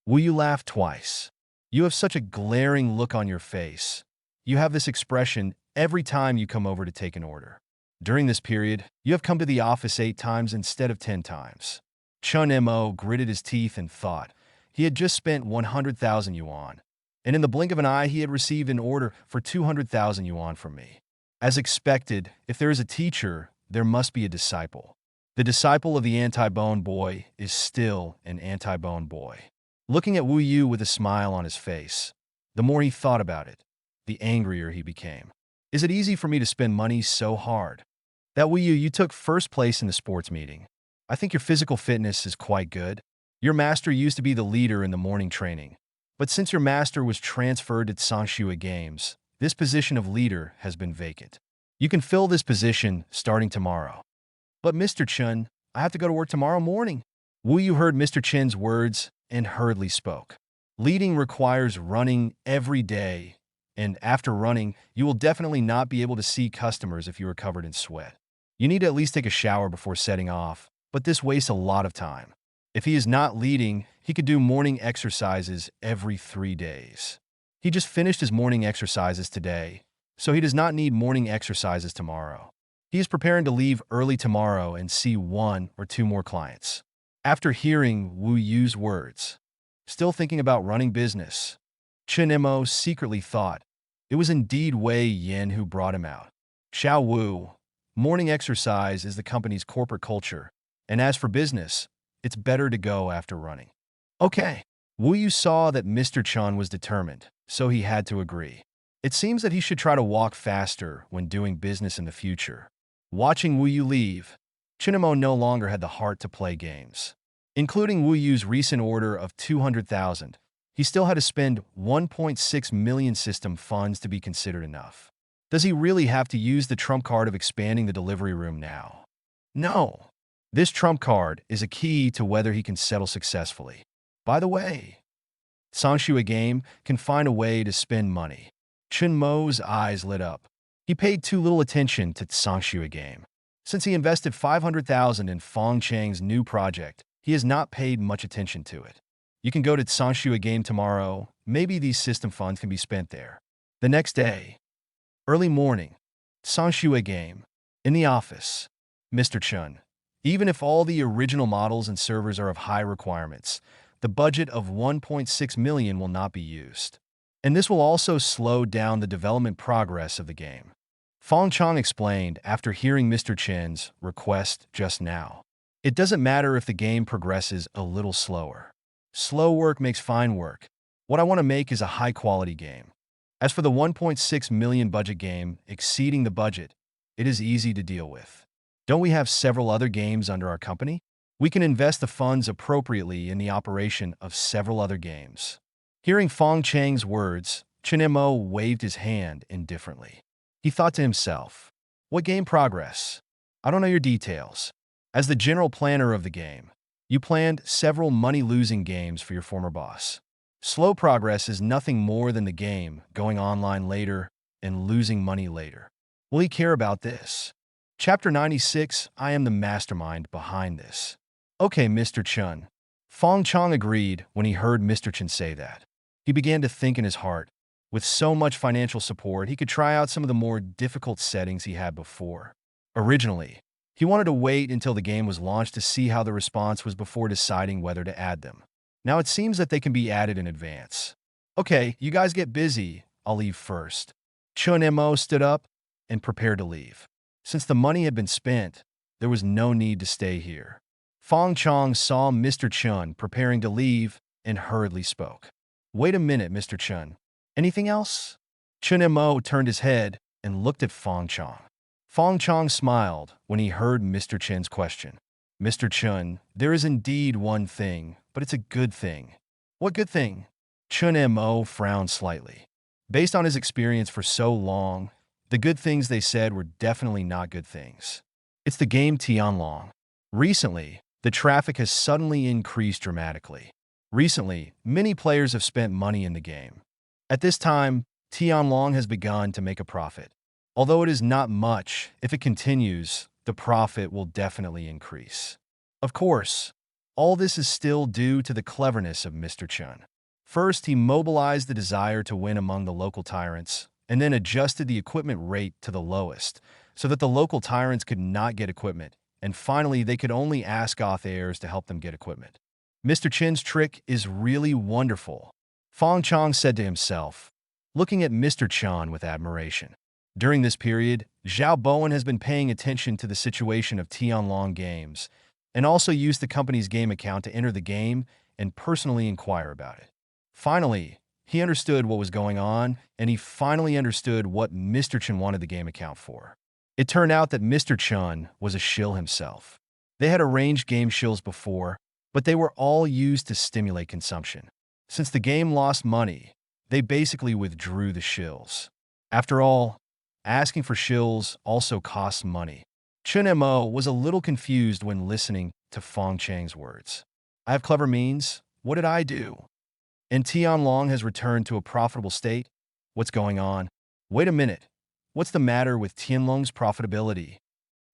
Wu Yu laughed twice. You have such a glaring look on your face. You have this expression every time you come over to take an order. During this period, you have come to the office 8 times instead of 10 times. Chun Mo gritted his teeth and thought. He had just spent 100,000 yuan, and in the blink of an eye he had received an order for 200,000 yuan from me. As expected, if there is a teacher, there must be a disciple. The disciple of the anti-bone boy is still an anti-bone boy. Looking at Wu Yu with a smile on his face, the more he thought about it, the angrier he became. Is it easy for me to spend money so hard? That Wu Yu, you took first place in the sports meeting. I think your physical fitness is quite good. Your master used to be the leader in the morning training, but since your master was transferred to Sangshua Games, this position of leader has been vacant. You can fill this position starting tomorrow. But Mr. Chun, I have to go to work tomorrow morning. Wu Yu heard Mr. Chin's words and hurriedly spoke. Leading requires running every day, and after running, you will definitely not be able to see customers if you are covered in sweat. You need to at least take a shower before setting off, but this wastes a lot of time. If he is not leading, he could do morning exercises every 3 days. He just finished his morning exercises today, so he does not need morning exercises tomorrow. He is preparing to leave early tomorrow and see 1 or 2 more clients. After hearing Wu Yu's words, still thinking about running business, Chen Mo secretly thought it was indeed Wei Yin who brought him out. Xiao Wu, morning exercise is the company's corporate culture, and as for business, it's better to go after running. Okay. Wu Yu saw that Mr. Chun was determined, so he had to agree. It seems that he should try to walk faster when doing business in the future. Watching Wu Yu leave, Chinamo no longer had the heart to play games. Including Wu Yu's recent order of 200,000, he still had to spend 1.6 million system funds to be considered enough. Does he really have to use the trump card of expanding the delivery room now? No. This trump card is a key to whether he can settle successfully. By the way, Sangshui Game can find a way to spend money. Chun Mo's eyes lit up. He paid too little attention to Sangshui Game. Since he invested 500,000 in Fong Chang's new project, he has not paid much attention to it. You can go to Sangshui Game tomorrow. Maybe these system funds can be spent there. The next day, early morning, Sangshui Game. In the office, Mr. Chun. Even if all the original models and servers are of high requirements, the budget of 1.6 million will not be used. And this will also slow down the development progress of the game. Fong Chong explained after hearing Mr. Chen's request just now. It doesn't matter if the game progresses a little slower. Slow work makes fine work. What I want to make is a high-quality game. As for the 1.6 million budget game exceeding the budget, it is easy to deal with. Don't we have several other games under our company? We can invest the funds appropriately in the operation of several other games. Hearing Fong Chang's words, Chen Mo waved his hand indifferently. He thought to himself, what game progress? I don't know your details. As the general planner of the game, you planned several money-losing games for your former boss. Slow progress is nothing more than the game going online later and losing money later. Will he care about this? Chapter 96, I am the mastermind behind this. Okay, Mr. Chun. Fong Chong agreed when he heard Mr. Chun say that. He began to think in his heart. With so much financial support, he could try out some of the more difficult settings he had before. Originally, he wanted to wait until the game was launched to see how the response was before deciding whether to add them. Now it seems that they can be added in advance. Okay, you guys get busy. I'll leave first. Chun Mo stood up and prepared to leave. Since the money had been spent, there was no need to stay here. Fong Chong saw Mr. Chun preparing to leave and hurriedly spoke. Wait a minute, Mr. Chun. Anything else? Chun Mo turned his head and looked at Fong Chong. Fong Chong smiled when he heard Mr. Chen's question. Mr. Chun, there is indeed one thing, but it's a good thing. What good thing? Chun Mo frowned slightly. Based on his experience for so long, the good things they said were definitely not good things. It's the game Tianlong. Recently, the traffic has suddenly increased dramatically. Recently, many players have spent money in the game. At this time, Tianlong has begun to make a profit. Although it is not much, if it continues, the profit will definitely increase. Of course, all this is still due to the cleverness of Mr. Chun. First, he mobilized the desire to win among the local tyrants, and then adjusted the equipment rate to the lowest, so that the local tyrants could not get equipment, and finally they could only ask authors to help them get equipment. Mr. Chin's trick is really wonderful, Fong Chong said to himself, looking at Mr. Chan with admiration. During this period, Zhao Bowen has been paying attention to the situation of Tianlong Games, and also used the company's game account to enter the game and personally inquire about it. Finally, he understood what was going on, and he finally understood what Mr. Chen wanted the game account for. It turned out that Mr. Chun was a shill himself. They had arranged game shills before, but they were all used to stimulate consumption. Since the game lost money, they basically withdrew the shills. After all, asking for shills also costs money. Chun Mo was a little confused when listening to Fong Chang's words. I have clever means. What did I do? And Tianlong has returned to a profitable state? What's going on? Wait a minute. What's the matter with Tianlong's profitability?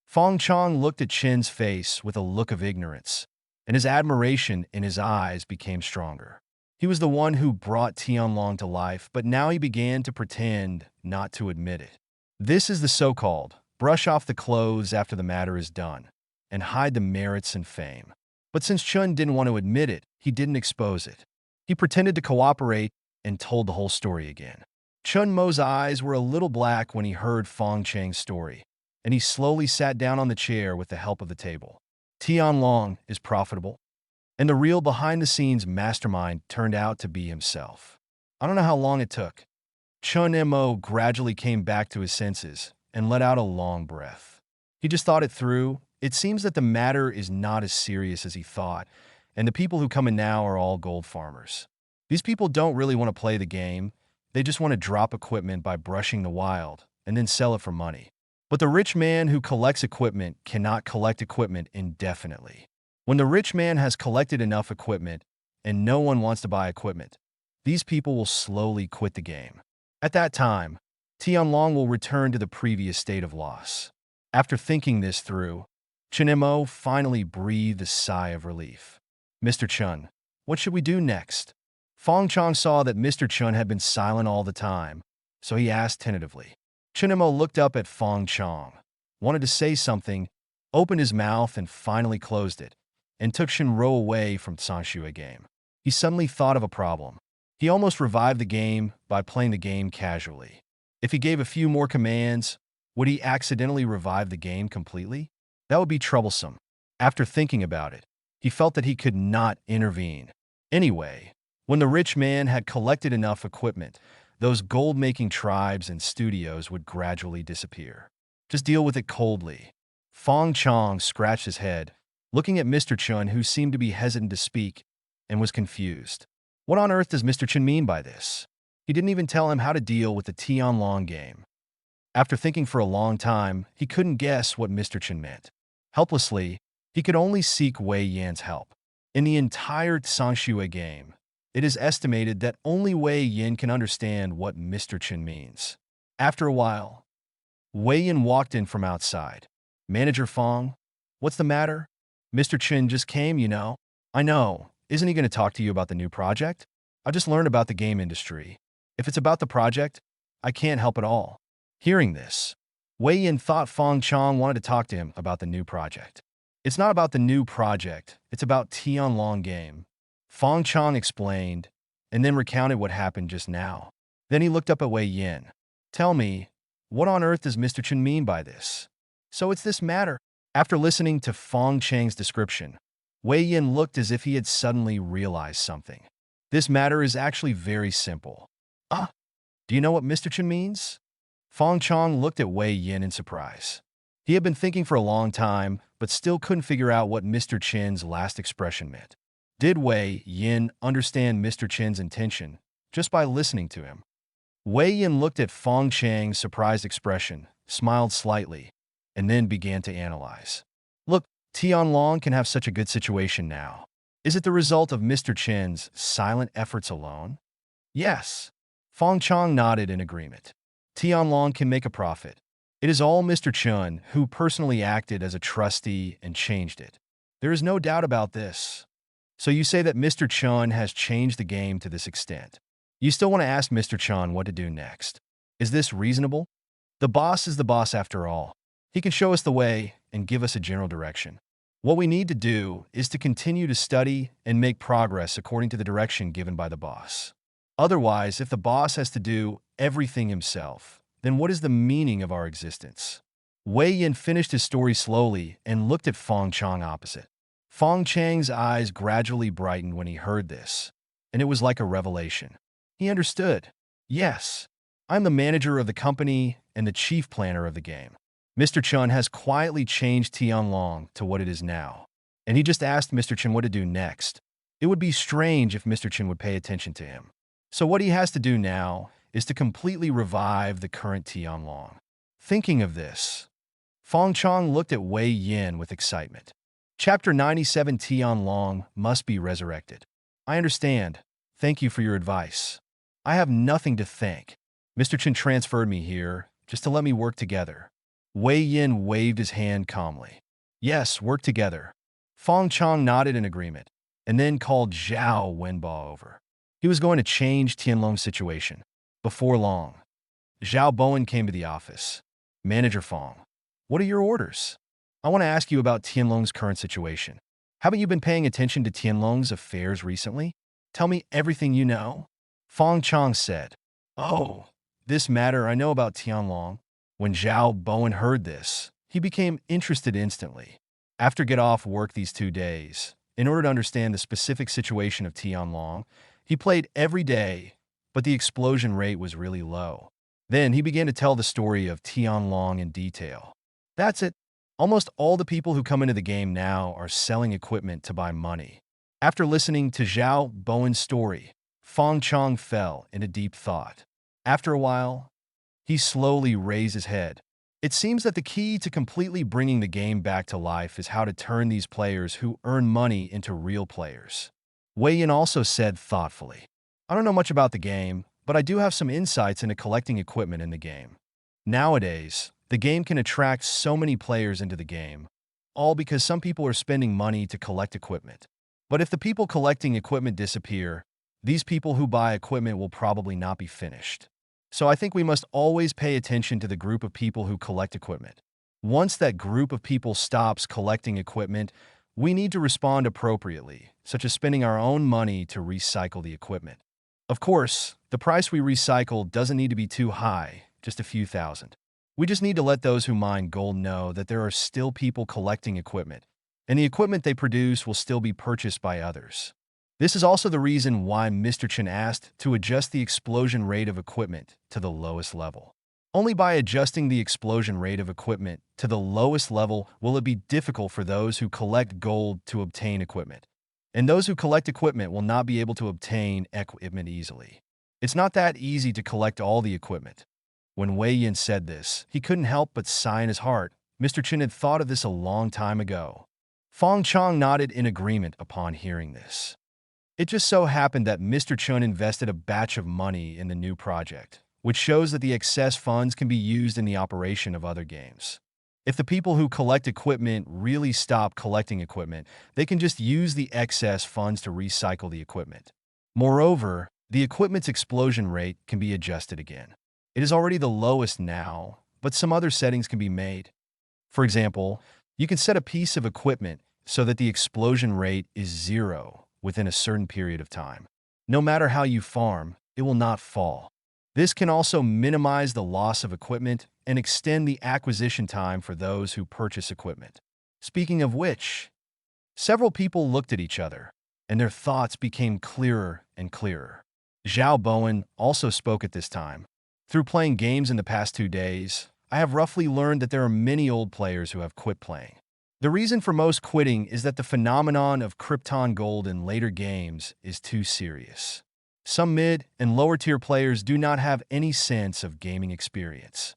Fong Chong looked at Chen's face with a look of ignorance. and his admiration in his eyes became stronger. He was the one who brought Tianlong to life, but now he began to pretend not to admit it. This is the so-called brush off the clothes after the matter is done, and hide the merits and fame. But since Chun didn't want to admit it, he didn't expose it. He pretended to cooperate and told the whole story again. Chun Mo's eyes were a little black when he heard Fong Chang's story, and he slowly sat down on the chair with the help of the table. Tianlong is profitable, and the real behind-the-scenes mastermind turned out to be himself. I don't know how long it took. Chun Mo gradually came back to his senses and let out a long breath. He just thought it through. It seems that the matter is not as serious as he thought, and the people who come in now are all gold farmers. These people don't really want to play the game. They just want to drop equipment by brushing the wild and then sell it for money. But the rich man who collects equipment cannot collect equipment indefinitely. When the rich man has collected enough equipment and no one wants to buy equipment, these people will slowly quit the game. At that time, Tianlong will return to the previous state of loss. After thinking this through, Chun finally breathed a sigh of relief. Mr. Chun, what should we do next? Fong Chong saw that Mr. Chun had been silent all the time, so he asked tentatively. Chun looked up at Fong Chong, wanted to say something, opened his mouth and finally closed it, and took Shinro away from Sanshui game. He suddenly thought of a problem. He almost revived the game by playing the game casually. If he gave a few more commands, would he accidentally revive the game completely? That would be troublesome. After thinking about it, he felt that he could not intervene. Anyway, when the rich man had collected enough equipment, those gold-making tribes and studios would gradually disappear. Just deal with it coldly. Fong Chong scratched his head, looking at Mr. Chun, who seemed to be hesitant to speak, and was confused. What on earth does Mr. Chun mean by this? He didn't even tell him how to deal with the Tianlong game. After thinking for a long time, he couldn't guess what Mr. Chun meant. Helplessly, he could only seek Wei Yan's help. In the entire Sanshui game, it is estimated that only Wei Yan can understand what Mr. Chun means. After a while, Wei Yan walked in from outside. Manager Fong, what's the matter? Mr. Chun just came, you know. I know. Isn't he going to talk to you about the new project? I just learned about the game industry. If it's about the project, I can't help at all. Hearing this, Wei Yan thought Fong Chong wanted to talk to him about the new project. It's not about the new project, it's about Tianlong game. Fong Chong explained, and then recounted what happened just now. Then he looked up at Wei Yan. Tell me, what on earth does Mr. Chun mean by this? So it's this matter. After listening to Fong Chang's description, Wei Yan looked as if he had suddenly realized something. This matter is actually very simple. Do you know what Mr. Chun means? Fong Chong looked at Wei Yan in surprise. He had been thinking for a long time, but still couldn't figure out what Mr. Chin's last expression meant. Did Wei Yan understand Mr. Chin's intention just by listening to him? Wei Yan looked at Fong Chang's surprised expression, smiled slightly, and then began to analyze. Look, Tianlong can have such a good situation now. Is it the result of Mr. Chin's silent efforts alone? Yes. Fong Chong nodded in agreement. Tianlong can make a profit. It is all Mr. Chun who personally acted as a trustee and changed it. There is no doubt about this. So you say that Mr. Chun has changed the game to this extent. You still want to ask Mr. Chun what to do next. Is this reasonable? The boss is the boss after all. He can show us the way and give us a general direction. What we need to do is to continue to study and make progress according to the direction given by the boss. Otherwise, if the boss has to do everything himself, then what is the meaning of our existence? Wei Yan finished his story slowly and looked at Fong Chong opposite. Fong Chang's eyes gradually brightened when he heard this, and it was like a revelation. He understood. Yes, I'm the manager of the company and the chief planner of the game. Mr. Chun has quietly changed Tianlong to what it is now, and he just asked Mr. Chun what to do next. It would be strange if Mr. Chun would pay attention to him. So what he has to do now is to completely revive the current Tianlong. Thinking of this, Fong Chong looked at Wei Yan with excitement. Chapter 97 Tianlong must be resurrected. I understand. Thank you for your advice. I have nothing to thank. Mr. Chun transferred me here just to let me work together. Wei Yan waved his hand calmly. Yes, work together. Fong Chong nodded in agreement, and then called Zhao Wenbo over. He was going to change Tianlong's situation. Before long, Zhao Bowen came to the office. Manager Fong, what are your orders? I want to ask you about Tianlong's current situation. Haven't you been paying attention to Tianlong's affairs recently? Tell me everything you know. Fong Chong said, Oh, this matter I know about Tianlong. When Zhao Bowen heard this, he became interested instantly. After get off work these 2 days, in order to understand the specific situation of Tianlong, he played every day, but the explosion rate was really low. Then he began to tell the story of Tianlong in detail. That's it. Almost all the people who come into the game now are selling equipment to buy money. After listening to Zhao Bowen's story, Fong Chong fell into deep thought. After a while, he slowly raised his head. It seems that the key to completely bringing the game back to life is how to turn these players who earn money into real players. Wei Yin also said thoughtfully, I don't know much about the game, but I do have some insights into collecting equipment in the game. Nowadays, the game can attract so many players into the game, all because some people are spending money to collect equipment. But if the people collecting equipment disappear, these people who buy equipment will probably not be finished. So I think we must always pay attention to the group of people who collect equipment. Once that group of people stops collecting equipment, we need to respond appropriately, such as spending our own money to recycle the equipment. Of course, the price we recycle doesn't need to be too high, just a few thousand. We just need to let those who mine gold know that there are still people collecting equipment, and the equipment they produce will still be purchased by others. This is also the reason why Mr. Chen asked to adjust the explosion rate of equipment to the lowest level. Only by adjusting the explosion rate of equipment to the lowest level will it be difficult for those who collect gold to obtain equipment. And those who collect equipment will not be able to obtain equipment easily. It's not that easy to collect all the equipment. When Wei Yin said this, he couldn't help but sigh in his heart. Mr. Chen had thought of this a long time ago. Fong Chong nodded in agreement upon hearing this. It just so happened that Mr. Chen invested a batch of money in the new project, which shows that the excess funds can be used in the operation of other games. If the people who collect equipment really stop collecting equipment, they can just use the excess funds to recycle the equipment. Moreover, the equipment's explosion rate can be adjusted again. It is already the lowest now, but some other settings can be made. For example, you can set a piece of equipment so that the explosion rate is 0 within a certain period of time. No matter how you farm, it will not fall. This can also minimize the loss of equipment and extend the acquisition time for those who purchase equipment. Speaking of which, several people looked at each other, and their thoughts became clearer and clearer. Zhao Bowen also spoke at this time. Through playing games in the past 2 days, I have roughly learned that there are many old players who have quit playing. The reason for most quitting is that the phenomenon of Krypton Gold in later games is too serious. Some mid and lower tier players do not have any sense of gaming experience.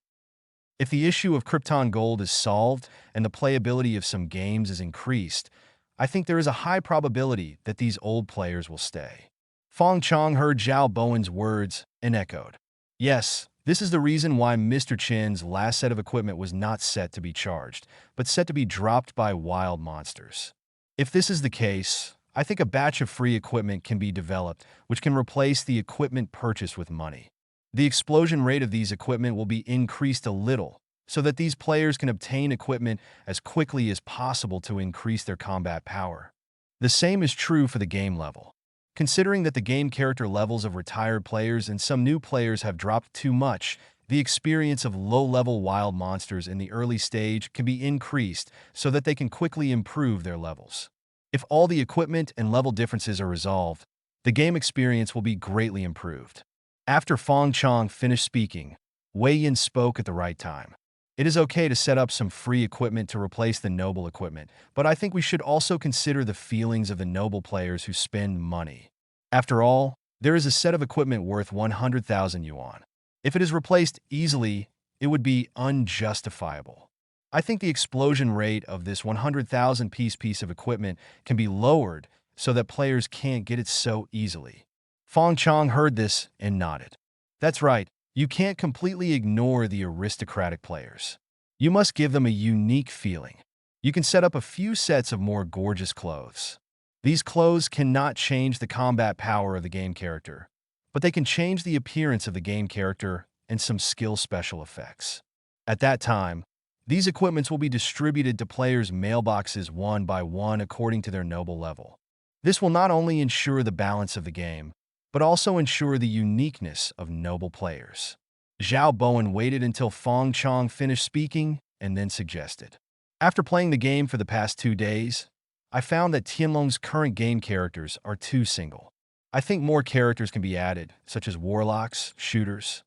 If the issue of Krypton Gold is solved and the playability of some games is increased, I think there is a high probability that these old players will stay. Fong Chong heard Zhao Bowen's words and echoed. Yes, this is the reason why Mr. Chen's last set of equipment was not set to be charged, but set to be dropped by wild monsters. If this is the case, I think a batch of free equipment can be developed, which can replace the equipment purchased with money. The explosion rate of these equipment will be increased a little, so that these players can obtain equipment as quickly as possible to increase their combat power. The same is true for the game level. Considering that the game character levels of retired players and some new players have dropped too much, the experience of low-level wild monsters in the early stage can be increased so that they can quickly improve their levels. If all the equipment and level differences are resolved, the game experience will be greatly improved. After Fong Chong finished speaking, Wei Yin spoke at the right time. It is okay to set up some free equipment to replace the noble equipment, but I think we should also consider the feelings of the noble players who spend money. After all, there is a set of equipment worth 100,000 yuan. If it is replaced easily, it would be unjustifiable. I think the explosion rate of this 100,000 piece of equipment can be lowered so that players can't get it so easily. Fong Chong heard this and nodded. That's right. You can't completely ignore the aristocratic players. You must give them a unique feeling. You can set up a few sets of more gorgeous clothes. These clothes cannot change the combat power of the game character, but they can change the appearance of the game character and some skill special effects. At that time, these equipments will be distributed to players' mailboxes one by one according to their noble level. This will not only ensure the balance of the game, but also ensure the uniqueness of noble players. Zhao Bowen waited until Fong Chong finished speaking and then suggested. After playing the game for the past 2 days, I found that Tianlong's current game characters are too single. I think more characters can be added, such as warlocks, shooters,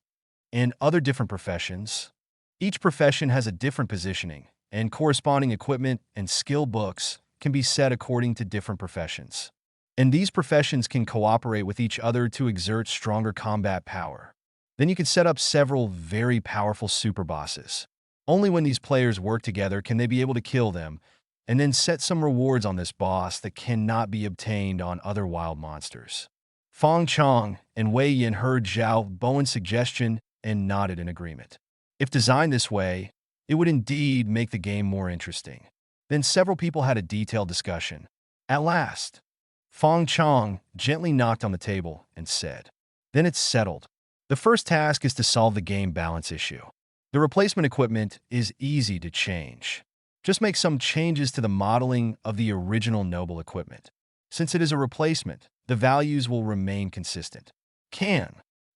and other different professions. Each profession has a different positioning, and corresponding equipment and skill books can be set according to different professions. And these professions can cooperate with each other to exert stronger combat power. Then you can set up several very powerful super bosses. Only when these players work together can they be able to kill them, and then set some rewards on this boss that cannot be obtained on other wild monsters. Fong Chong and Wei Yin heard Zhao Bowen's suggestion and nodded in agreement. If designed this way, it would indeed make the game more interesting. Then several people had a detailed discussion. At last, Fong Chong gently knocked on the table and said, "Then it's settled. The first task is to solve the game balance issue. The replacement equipment is easy to change. Just make some changes to the modeling of the original noble equipment. Since it is a replacement, the values will remain consistent.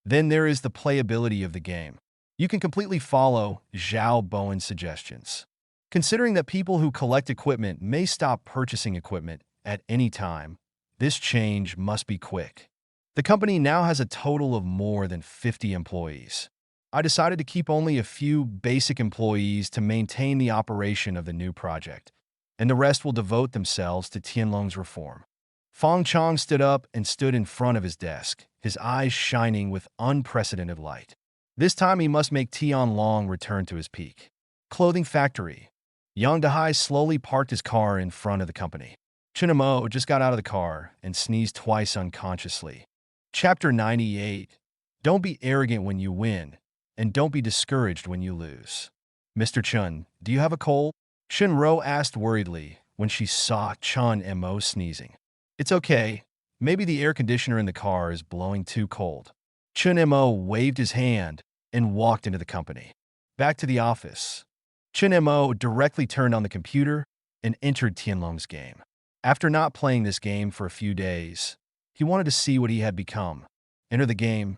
Then there is the playability of the game. You can completely follow Zhao Bowen's suggestions. Considering that people who collect equipment may stop purchasing equipment at any time, this change must be quick. The company now has a total of more than 50 employees. I decided to keep only a few basic employees to maintain the operation of the new project, and the rest will devote themselves to Tianlong's reform." Fong Chong stood up and stood in front of his desk, his eyes shining with unprecedented light. This time he must make Tianlong return to his peak. Clothing factory. Yang Dehai slowly parked his car in front of the company. Chinamo just got out of the car and sneezed twice unconsciously. Chapter 98. Don't be arrogant when you win, and don't be discouraged when you lose. "Mr. Chun, do you have a cold?" Shinro asked worriedly when she saw Chun Mo sneezing. "It's okay. Maybe the air conditioner in the car is blowing too cold." Chun Mo waved his hand and walked into the company. Back to the office. Chun Mo directly turned on the computer and entered Tianlong's game. After not playing this game for a few days, he wanted to see what he had become. Enter the game.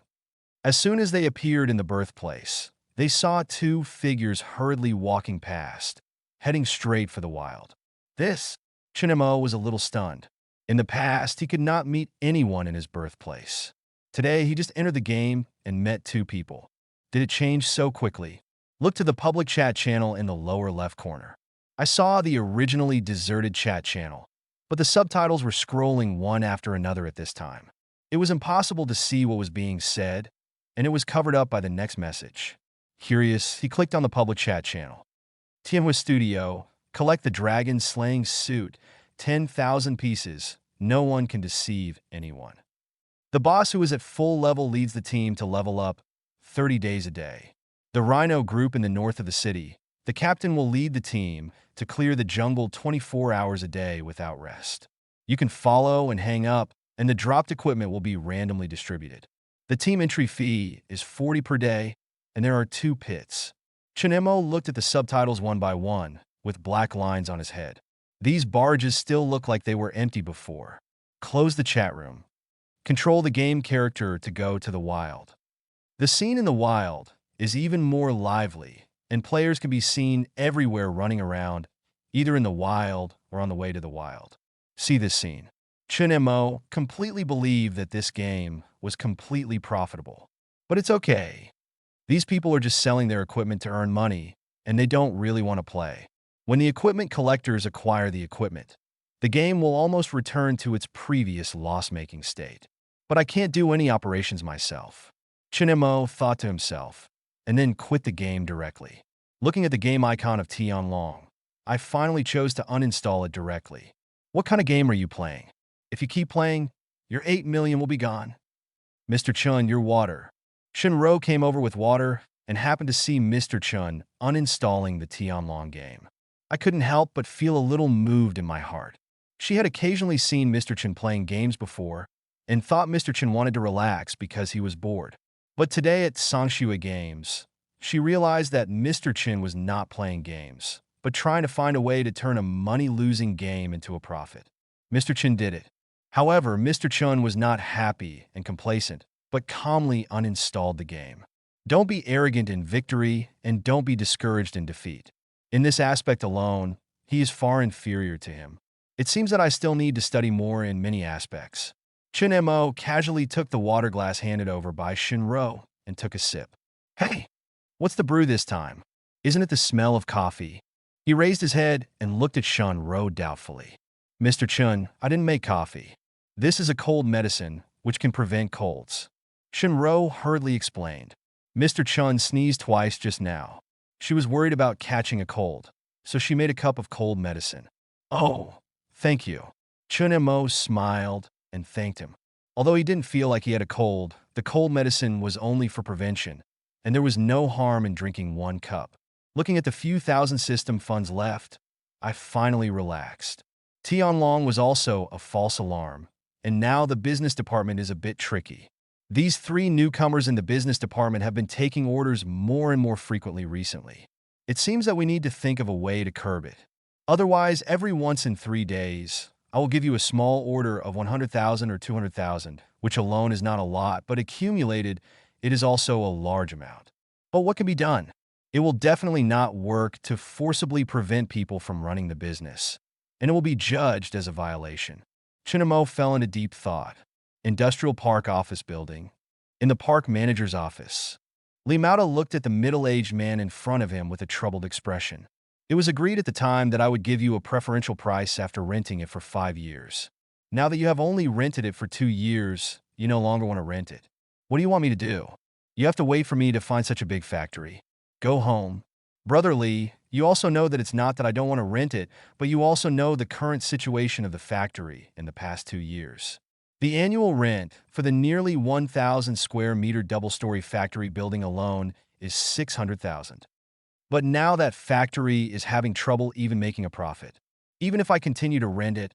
As soon as they appeared in the birthplace, they saw 2 figures hurriedly walking past, heading straight for the wild. Chinemo was a little stunned. In the past, he could not meet anyone in his birthplace. Today, he just entered the game and met 2 people. Did it change so quickly? Look to the public chat channel in the lower left corner. I saw the originally deserted chat channel, but the subtitles were scrolling one after another at this time. It was impossible to see what was being said, and it was covered up by the next message. Curious, he clicked on the public chat channel. Tianhua Studio, collect the dragon slaying suit, 10,000 pieces. No one can deceive anyone. The boss who is at full level leads the team to level up 30 days a day. The Rhino group in the north of the city. The captain will lead the team to clear the jungle 24 hours a day without rest. You can follow and hang up, and the dropped equipment will be randomly distributed. The team entry fee is 40 per day, and there are 2 pits. Chinemo looked at the subtitles one by one, with black lines on his head. These barges still look like they were empty before. Close the chat room. Control the game character to go to the wild. The scene in the wild is even more lively, and players can be seen everywhere running around, either in the wild or on the way to the wild. See this scene. Chinemo completely believed that this game was completely profitable. But it's okay. These people are just selling their equipment to earn money, and they don't really want to play. When the equipment collectors acquire the equipment, the game will almost return to its previous loss-making state. But I can't do any operations myself. Chinemo thought to himself, and then quit the game directly. Looking at the game icon of Tianlong, I finally chose to uninstall it directly. What kind of game are you playing? If you keep playing, your 8 million will be gone. Mr. Chun, your water. Shinro came over with water and happened to see Mr. Chun uninstalling the Tianlong game. I couldn't help but feel a little moved in my heart. She had occasionally seen Mr. Chen playing games before and thought Mr. Chen wanted to relax because he was bored. But today at Sangshua Games, she realized that Mr. Chen was not playing games, but trying to find a way to turn a money-losing game into a profit. Mr. Chen did it. However, Mr. Chen was not happy and complacent, but calmly uninstalled the game. Don't be arrogant in victory, and don't be discouraged in defeat. In this aspect alone, he is far inferior to him. It seems that I still need to study more in many aspects. Chen Mo casually took the water glass handed over by Shinro and took a sip. Hey, what's the brew this time? Isn't it the smell of coffee? He raised his head and looked at Shinro doubtfully. Mr. Chun, I didn't make coffee. This is a cold medicine, which can prevent colds. Shinro hurriedly explained. Mr. Chun sneezed twice just now. She was worried about catching a cold, so she made a cup of cold medicine. Oh, thank you. Chun Mo smiled and thanked him. Although he didn't feel like he had a cold, the cold medicine was only for prevention, and there was no harm in drinking one cup. Looking at the few thousand system funds left, I finally relaxed. Tianlong was also a false alarm, and now the business department is a bit tricky. These three newcomers in the business department have been taking orders more and more frequently recently. It seems that we need to think of a way to curb it. Otherwise, every once in 3 days, I will give you a small order of 100,000 or 200,000, which alone is not a lot, but accumulated, it is also a large amount. But what can be done? It will definitely not work to forcibly prevent people from running the business, and it will be judged as a violation. Chinamo fell into deep thought. Industrial Park office building. In the park manager's office, Limauta looked at the middle-aged man in front of him with a troubled expression. It was agreed at the time that I would give you a preferential price after renting it for 5 years. Now that you have only rented it for 2 years, you no longer want to rent it. What do you want me to do? You have to wait for me to find such a big factory. Go home. Brother Lee, you also know that it's not that I don't want to rent it, but you also know the current situation of the factory in the past 2 years. The annual rent for the nearly 1,000 square meter double-story factory building alone is 600,000. But now that factory is having trouble even making a profit. Even if I continue to rent it,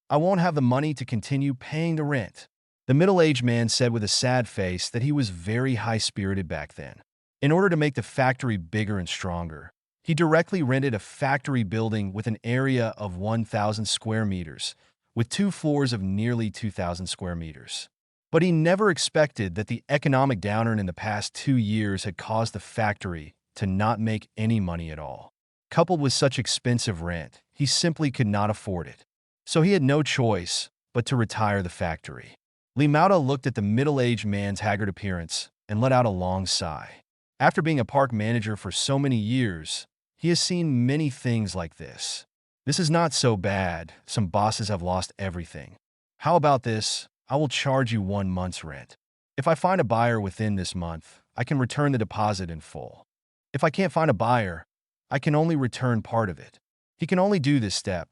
I won't have the money to continue paying the rent. The middle-aged man said with a sad face that he was very high-spirited back then. In order to make the factory bigger and stronger, he directly rented a factory building with an area of 1,000 square meters, with 2 floors of nearly 2,000 square meters. But he never expected that the economic downturn in the past 2 years had caused the factory to not make any money at all. Coupled with such expensive rent, he simply could not afford it. So he had no choice but to retire the factory. Limauta looked at the middle-aged man's haggard appearance and let out a long sigh. After being a park manager for so many years, he has seen many things like this. This is not so bad. Some bosses have lost everything. How about this? I will charge you 1 month's rent. If I find a buyer within this month, I can return the deposit in full. If I can't find a buyer, I can only return part of it. He can only do this step.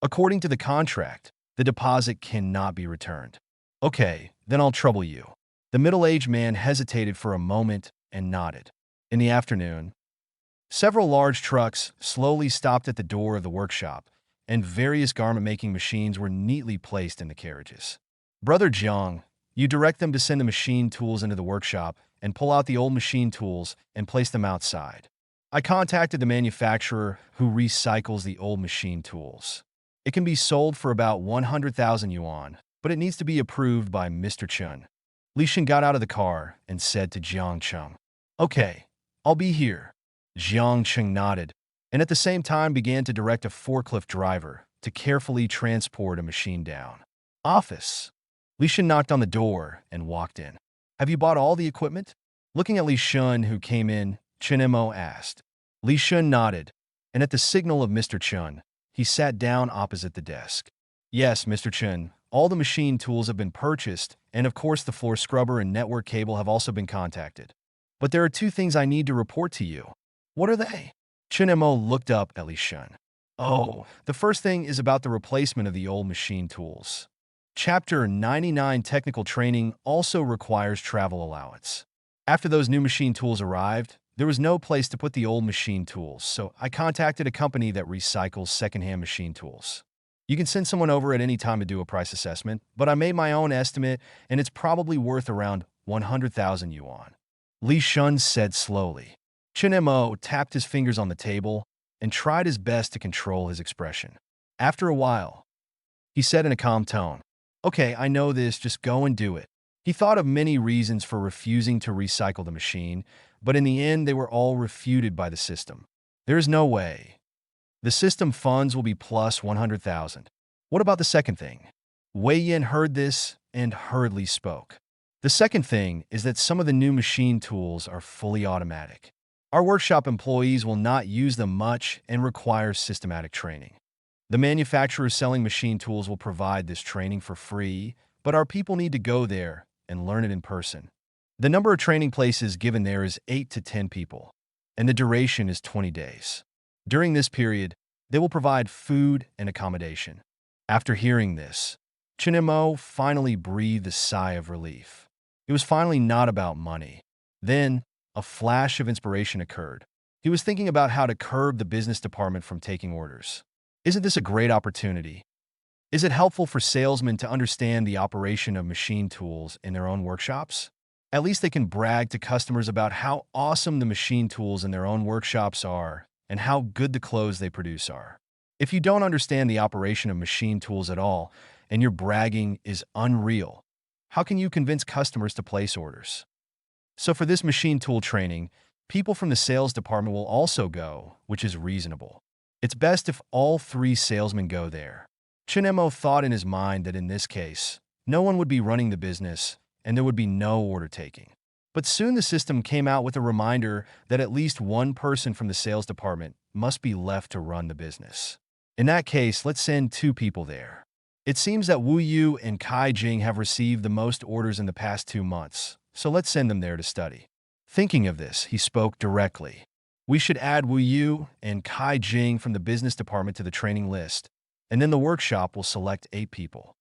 According to the contract, the deposit cannot be returned. Okay, then I'll trouble you. The middle-aged man hesitated for a moment and nodded. In the afternoon, several large trucks slowly stopped at the door of the workshop, and various garment-making machines were neatly placed in the carriages. Brother Jiang, you direct them to send the machine tools into the workshop and pull out the old machine tools and place them outside. I contacted the manufacturer who recycles the old machine tools. It can be sold for about 100,000 yuan, but it needs to be approved by Mr. Chun. Li Shen got out of the car and said to Jiang Cheng, Okay, I'll be here. Jiang Cheng nodded, and at the same time began to direct a forklift driver to carefully transport a machine down. Office. Li Shen knocked on the door and walked in. Have you bought all the equipment? Looking at Li Shen, who came in, Chen Mo asked. Li Shen nodded, and at the signal of Mr. Chun, he sat down opposite the desk. Yes, Mr. Chun, all the machine tools have been purchased, and of course the floor scrubber and network cable have also been contacted. But there are 2 things I need to report to you. What are they? Chen Mo looked up at Li Shen. Oh, the first thing is about the replacement of the old machine tools. Chapter 99 Technical Training also requires travel allowance. After those new machine tools arrived, there was no place to put the old machine tools, so I contacted a company that recycles secondhand machine tools. You can send someone over at any time to do a price assessment, but I made my own estimate, and it's probably worth around 100,000 yuan. Li Shun said slowly. Chen Mo tapped his fingers on the table and tried his best to control his expression. After a while, he said in a calm tone, "Okay, I know this, just go and do it." He thought of many reasons for refusing to recycle the machine, but in the end they were all refuted by the system. There is no way. The system funds will be plus 100,000. What about the second thing? Wei Yin heard this and hurriedly spoke. The second thing is that some of the new machine tools are fully automatic. Our workshop employees will not use them much and require systematic training. The manufacturers selling machine tools will provide this training for free, but our people need to go there and learn it in person. The number of training places given there is 8 to 10 people, and the duration is 20 days. During this period, they will provide food and accommodation. After hearing this, Chen Mo finally breathed a sigh of relief. It was finally not about money. Then, a flash of inspiration occurred. He was thinking about how to curb the business department from taking orders. Isn't this a great opportunity? Is it helpful for salesmen to understand the operation of machine tools in their own workshops? At least they can brag to customers about how awesome the machine tools in their own workshops are and how good the clothes they produce are. If you don't understand the operation of machine tools at all and your bragging is unreal, how can you convince customers to place orders? So for this machine tool training, people from the sales department will also go, which is reasonable. It's best if all 3 salesmen go there. Chen Mo thought in his mind that in this case, no one would be running the business and there would be no order taking. But soon the system came out with a reminder that at least one person from the sales department must be left to run the business. In that case, let's send 2 people there. It seems that Wu Yu and Kai Jing have received the most orders in the past 2 months, so let's send them there to study. Thinking of this, he spoke directly. We should add Wu Yu and Kai Jing from the business department to the training list, and then the workshop will select 8 people.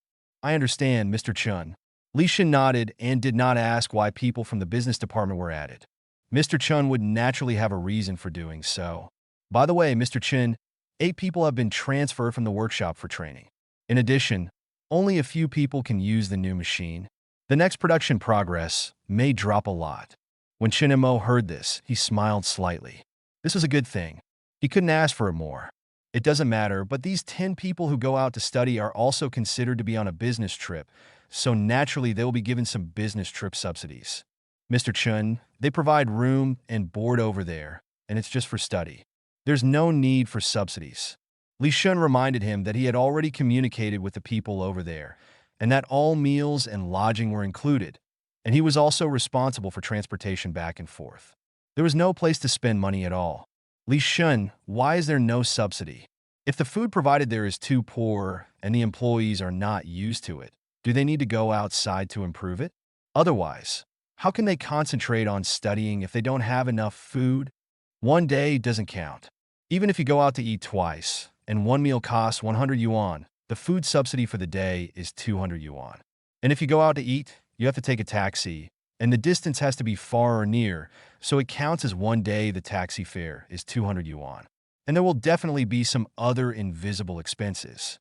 I understand, Mr. Chun. Li Shin nodded and did not ask why people from the business department were added. Mr. Chun would naturally have a reason for doing so. By the way, Mr. Chin, 8 people have been transferred from the workshop for training. In addition, only a few people can use the new machine. The next production progress may drop a lot. When Chen Mo heard this, he smiled slightly. This was a good thing. He couldn't ask for it more. It doesn't matter, but these 10 people who go out to study are also considered to be on a business trip, so naturally they will be given some business trip subsidies. Mr. Chun, they provide room and board over there, and it's just for study. There's no need for subsidies. Li Shun reminded him that he had already communicated with the people over there, and that all meals and lodging were included, and he was also responsible for transportation back and forth. There was no place to spend money at all. Li Shun, why is there no subsidy? If the food provided there is too poor and the employees are not used to it, do they need to go outside to improve it? Otherwise, how can they concentrate on studying if they don't have enough food? One day doesn't count. Even if you go out to eat twice, and one meal costs 100 yuan, the food subsidy for the day is 200 yuan. And if you go out to eat, you have to take a taxi, and the distance has to be far or near, so it counts as one day the taxi fare is 200 yuan. And there will definitely be some other invisible expenses.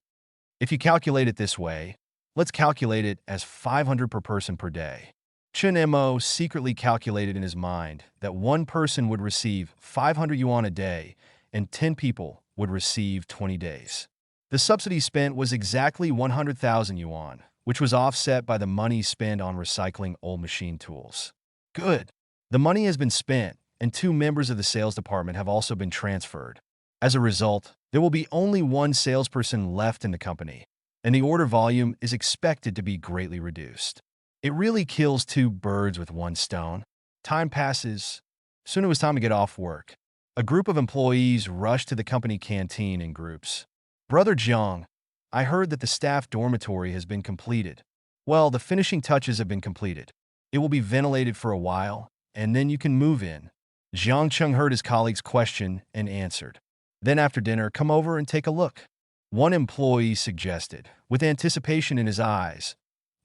If you calculate it this way, let's calculate it as 500 per person per day. Chen Mo secretly calculated in his mind that one person would receive 500 yuan a day and 10 people would receive 20 days. The subsidy spent was exactly 100,000 yuan, which was offset by the money spent on recycling old machine tools. Good. The money has been spent, and 2 members of the sales department have also been transferred. As a result, there will be only one salesperson left in the company, and the order volume is expected to be greatly reduced. It really kills 2 birds with one stone. Time passes. Soon it was time to get off work. A group of employees rushed to the company canteen in groups. Brother Jiang, I heard that the staff dormitory has been completed. Well, the finishing touches have been completed. It will be ventilated for a while, and then you can move in. Jiang Cheng heard his colleague's question and answered. Then after dinner, come over and take a look. One employee suggested, with anticipation in his eyes,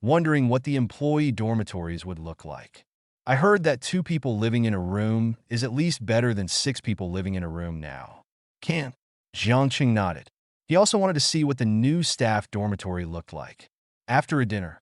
wondering what the employee dormitories would look like. I heard that 2 people living in a room is at least better than 6 people living in a room now. Can? Jiangqing nodded. He also wanted to see what the new staff dormitory looked like. After a dinner,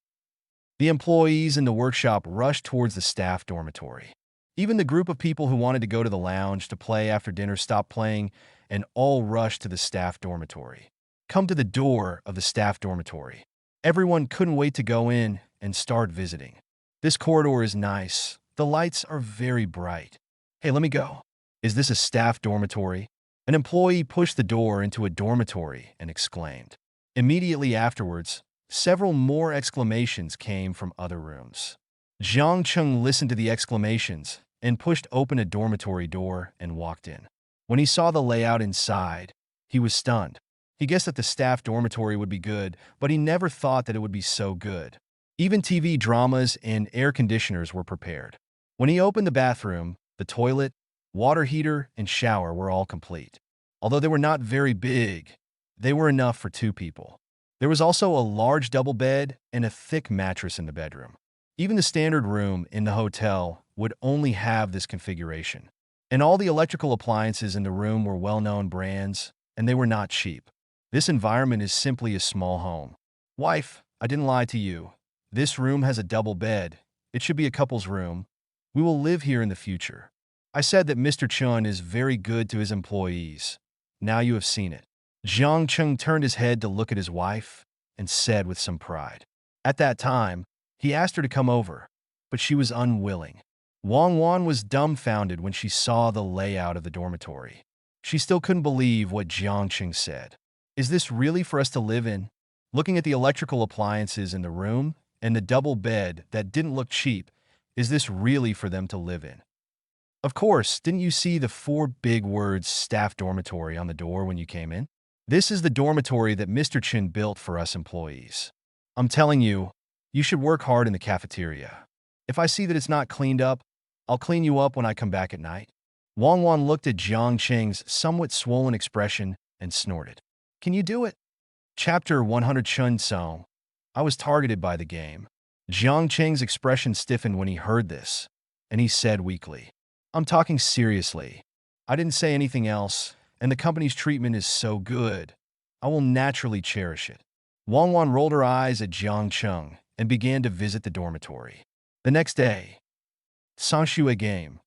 the employees in the workshop rushed towards the staff dormitory. Even the group of people who wanted to go to the lounge to play after dinner stopped playing and all rushed to the staff dormitory. Come to the door of the staff dormitory. Everyone couldn't wait to go in and start visiting. This corridor is nice. The lights are very bright. Hey, let me go. Is this a staff dormitory? An employee pushed the door into a dormitory and exclaimed. Immediately afterwards, several more exclamations came from other rooms. Jiang Cheng listened to the exclamations and pushed open a dormitory door and walked in. When he saw the layout inside, he was stunned. He guessed that the staff dormitory would be good, but he never thought that it would be so good. Even TV dramas and air conditioners were prepared. When he opened the bathroom, the toilet, water heater, and shower were all complete. Although they were not very big, they were enough for 2 people. There was also a large double bed and a thick mattress in the bedroom. Even the standard room in the hotel would only have this configuration. And all the electrical appliances in the room were well-known brands, and they were not cheap. This environment is simply a small home. Wife, I didn't lie to you. This room has a double bed. It should be a couple's room. We will live here in the future. I said that Mr. Chun is very good to his employees. Now you have seen it. Jiang Cheng turned his head to look at his wife and said with some pride. At that time, he asked her to come over, but she was unwilling. Wang Wan was dumbfounded when she saw the layout of the dormitory. She still couldn't believe what Jiang Cheng said. Is this really for us to live in? Looking at the electrical appliances in the room and the double bed that didn't look cheap, is this really for them to live in? Of course, didn't you see the 4 big words staff dormitory on the door when you came in? This is the dormitory that Mr. Chin built for us employees. I'm telling you, you should work hard in the cafeteria. If I see that it's not cleaned up, I'll clean you up when I come back at night. Wang Wan looked at Jiang Cheng's somewhat swollen expression and snorted. Can you do it? Chapter 100 Chun Song. I was targeted by the game. Jiang Cheng's expression stiffened when he heard this, and he said weakly, I'm talking seriously. I didn't say anything else, and the company's treatment is so good. I will naturally cherish it. Wang Wan rolled her eyes at Jiang Cheng and began to visit the dormitory. The next day, Sangshui Game,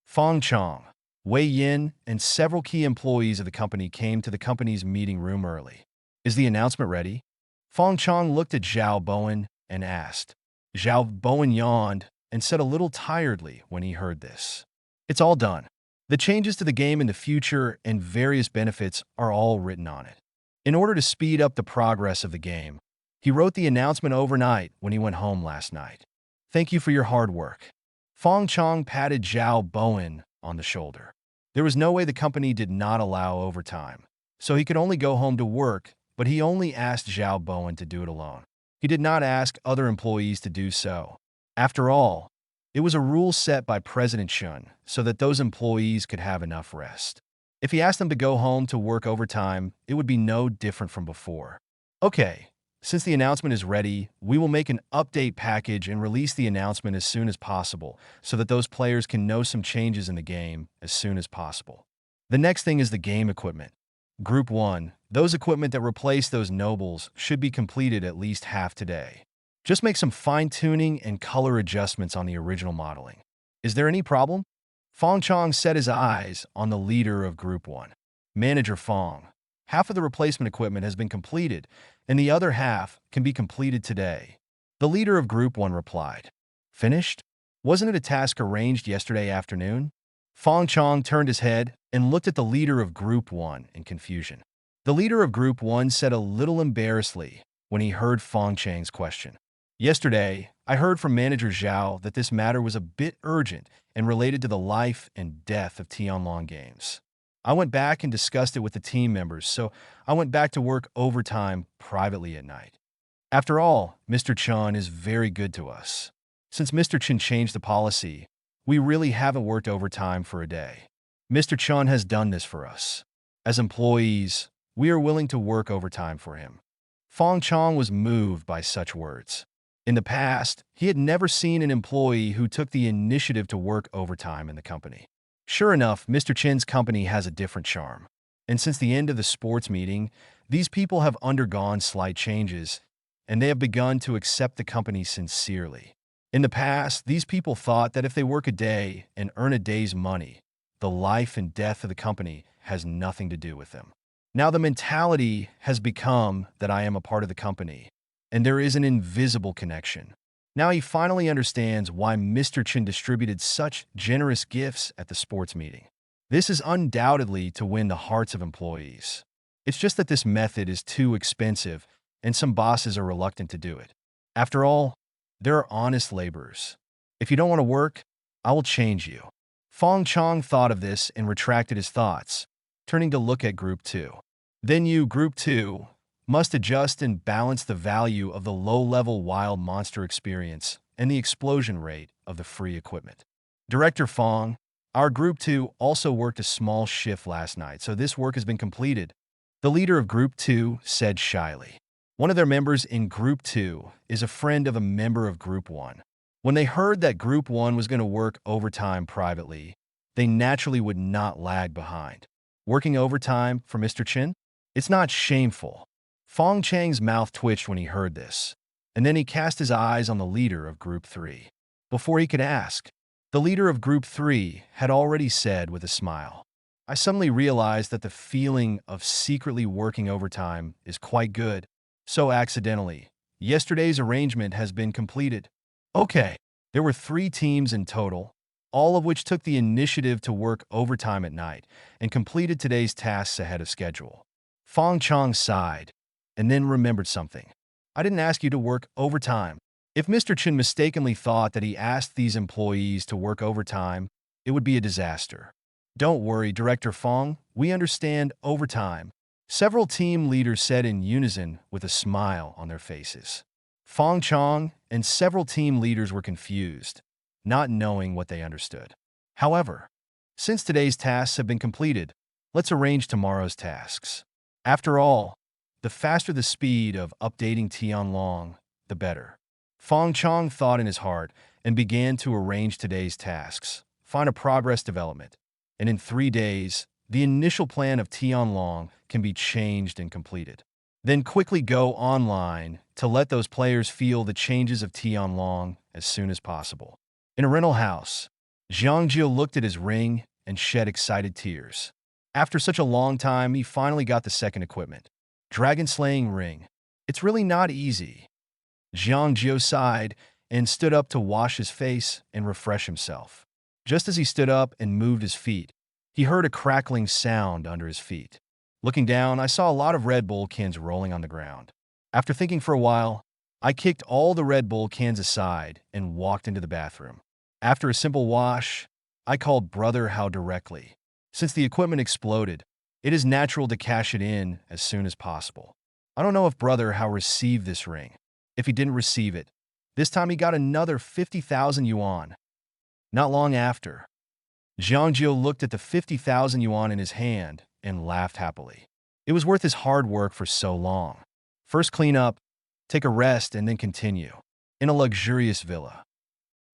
Fong Chong, Wei Yin, and several key employees of the company came to the company's meeting room early. Is the announcement ready? Fong Chong looked at Zhao Bowen and asked. Zhao Bowen yawned and said a little tiredly when he heard this. It's all done. The changes to the game in the future and various benefits are all written on it. In order to speed up the progress of the game, he wrote the announcement overnight when he went home last night. Thank you for your hard work. Fong Chong patted Zhao Bowen on the shoulder. There was no way the company did not allow overtime, so he could only go home to work, but he only asked Zhao Bowen to do it alone. He did not ask other employees to do so. After all, it was a rule set by President Chun so that those employees could have enough rest. If he asked them to go home to work overtime, it would be no different from before. Okay, since the announcement is ready, we will make an update package and release the announcement as soon as possible so that those players can know some changes in the game as soon as possible. The next thing is the game equipment. Group 1, those equipment that replace those nobles should be completed at least half today. Just make some fine-tuning and color adjustments on the original modeling. Is there any problem? Fong Chong set his eyes on the leader of Group 1. Manager Fong. Half of the replacement equipment has been completed, and the other half can be completed today. The leader of Group 1 replied. Finished? Wasn't it a task arranged yesterday afternoon? Fong Chong turned his head and looked at the leader of Group 1 in confusion. The leader of Group 1 said a little embarrassedly when he heard Fong Chang's question. Yesterday, I heard from Manager Zhao that this matter was a bit urgent and related to the life and death of Tianlong Games. I went back and discussed it with the team members, so I went back to work overtime privately at night. After all, Mr. Chun is very good to us. Since Mr. Chun changed the policy, we really haven't worked overtime for a day. Mr. Chun has done this for us. As employees, we are willing to work overtime for him. Fong Chong was moved by such words. In the past, he had never seen an employee who took the initiative to work overtime in the company. Sure enough, Mr. Chin's company has a different charm. And since the end of the sports meeting, these people have undergone slight changes, and they have begun to accept the company sincerely. In the past, these people thought that if they work a day and earn a day's money, the life and death of the company has nothing to do with them. Now the mentality has become that I am a part of the company, and there is an invisible connection. Now he finally understands why Mr. Chin distributed such generous gifts at the sports meeting. This is undoubtedly to win the hearts of employees. It's just that this method is too expensive, and some bosses are reluctant to do it. After all, there are honest laborers. If you don't want to work, I will change you. Fong Chong thought of this and retracted his thoughts, turning to look at Group 2. Then you, Group 2, must adjust and balance the value of the low-level wild monster experience and the explosion rate of the free equipment. Director Fong, our Group 2 also worked a small shift last night, so this work has been completed, the leader of Group 2 said shyly. One of their members in Group 2 is a friend of a member of Group 1. When they heard that Group 1 was going to work overtime privately, they naturally would not lag behind. Working overtime for Mr. Chin? It's not shameful. Fong Chang's mouth twitched when he heard this, and then he cast his eyes on the leader of Group 3. Before he could ask, the leader of Group 3 had already said with a smile, I suddenly realized that the feeling of secretly working overtime is quite good. So accidentally, yesterday's arrangement has been completed. Okay, there were 3 teams in total, all of which took the initiative to work overtime at night and completed today's tasks ahead of schedule. Fong Chong sighed and then remembered something. I didn't ask you to work overtime. If Mr. Chin mistakenly thought that he asked these employees to work overtime, it would be a disaster. Don't worry, Director Fong, we understand overtime. Several team leaders said in unison with a smile on their faces. Fong Chong and several team leaders were confused, not knowing what they understood. However, since today's tasks have been completed, let's arrange tomorrow's tasks. After all, the faster the speed of updating Tianlong, the better. Fong Chong thought in his heart and began to arrange today's tasks, find a progress development, and in 3 days, the initial plan of Tianlong can be changed and completed. Then quickly go online to let those players feel the changes of Tianlong as soon as possible. In a rental house, Jiang Jiu looked at his ring and shed excited tears. After such a long time, he finally got the second equipment. Dragon-slaying ring. It's really not easy. Jiang Jiu sighed and stood up to wash his face and refresh himself. Just as he stood up and moved his feet, he heard a crackling sound under his feet. Looking down, I saw a lot of Red Bull cans rolling on the ground. After thinking for a while, I kicked all the Red Bull cans aside and walked into the bathroom. After a simple wash, I called Brother Hao directly. Since the equipment exploded, it is natural to cash it in as soon as possible. I don't know if Brother Hao received this ring. If he didn't receive it, this time he got another 50,000 yuan. Not long after, Jiang Jiu looked at the 50,000 yuan in his hand and laughed happily. It was worth his hard work for so long. First clean up, take a rest, and then continue. In a luxurious villa.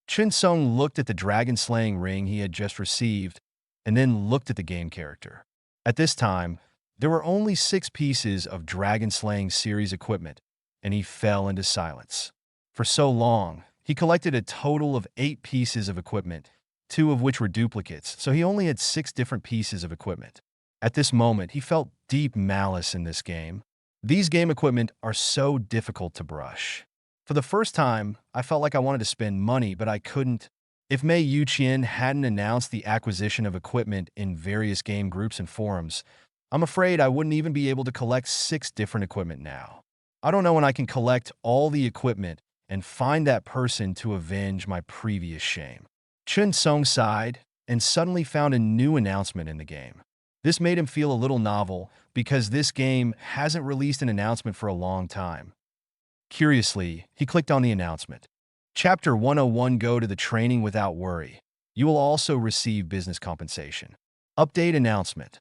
Chen Song looked at the dragon-slaying ring he had just received and then looked at the game character. At this time, there were only 6 pieces of dragon-slaying series equipment, and he fell into silence. For so long, he collected a total of 8 pieces of equipment, 2 of which were duplicates, so he only had 6 different pieces of equipment. At this moment, he felt deep malice in this game. These game equipment are so difficult to brush. For the first time, I felt like I wanted to spend money, but I couldn't. If Mei Yuqian hadn't announced the acquisition of equipment in various game groups and forums, I'm afraid I wouldn't even be able to collect 6 different equipment now. I don't know when I can collect all the equipment and find that person to avenge my previous shame. Chen Song sighed and suddenly found a new announcement in the game. This made him feel a little novel because this game hasn't released an announcement for a long time. Curiously, he clicked on the announcement. Chapter 101 Go to the training without worry. You will also receive business compensation. Update announcement.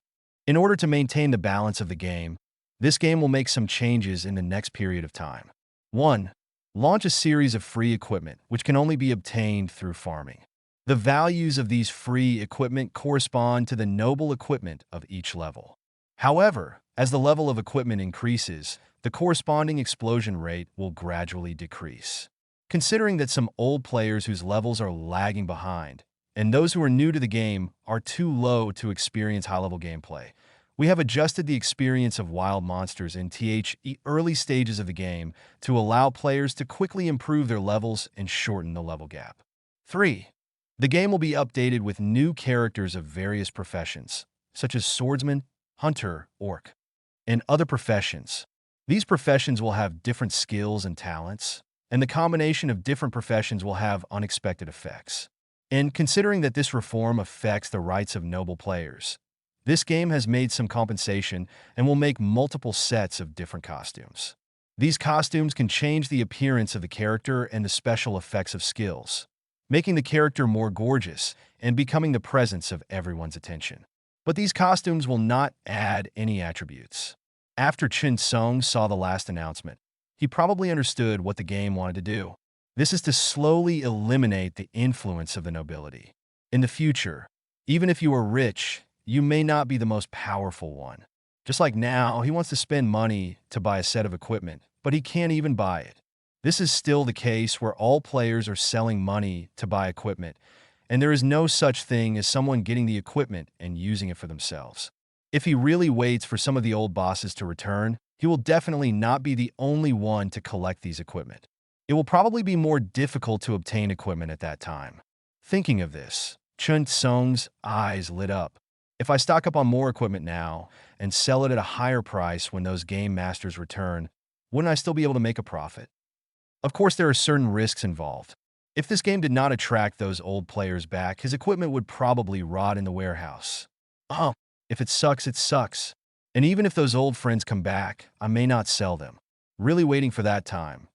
In order to maintain the balance of the game, this game will make some changes in the next period of time. 1. Launch a series of free equipment, which can only be obtained through farming. The values of these free equipment correspond to the noble equipment of each level. However, as the level of equipment increases, the corresponding explosion rate will gradually decrease. Considering that some old players whose levels are lagging behind, and those who are new to the game are too low to experience high-level gameplay, we have adjusted the experience of wild monsters in the early stages of the game to allow players to quickly improve their levels and shorten the level gap. 3. The game will be updated with new characters of various professions, such as swordsman, hunter, orc, and other professions. These professions will have different skills and talents, and the combination of different professions will have unexpected effects. And considering that this reform affects the rights of noble players, this game has made some compensation and will make multiple sets of different costumes. These costumes can change the appearance of the character and the special effects of skills, making the character more gorgeous and becoming the presence of everyone's attention. But these costumes will not add any attributes. After Chin Sung saw the last announcement, he probably understood what the game wanted to do. This is to slowly eliminate the influence of the nobility. In the future, even if you are rich, you may not be the most powerful one. Just like now, he wants to spend money to buy a set of equipment, but he can't even buy it. This is still the case where all players are selling money to buy equipment, and there is no such thing as someone getting the equipment and using it for themselves. If he really waits for some of the old bosses to return, he will definitely not be the only one to collect these equipment. It will probably be more difficult to obtain equipment at that time. Thinking of this, Chun Sung's eyes lit up. If I stock up on more equipment now and sell it at a higher price when those game masters return, wouldn't I still be able to make a profit? Of course, there are certain risks involved. If this game did not attract those old players back, his equipment would probably rot in the warehouse. If it sucks, it sucks. And even if those old friends come back, I may not sell them. Really waiting for that time.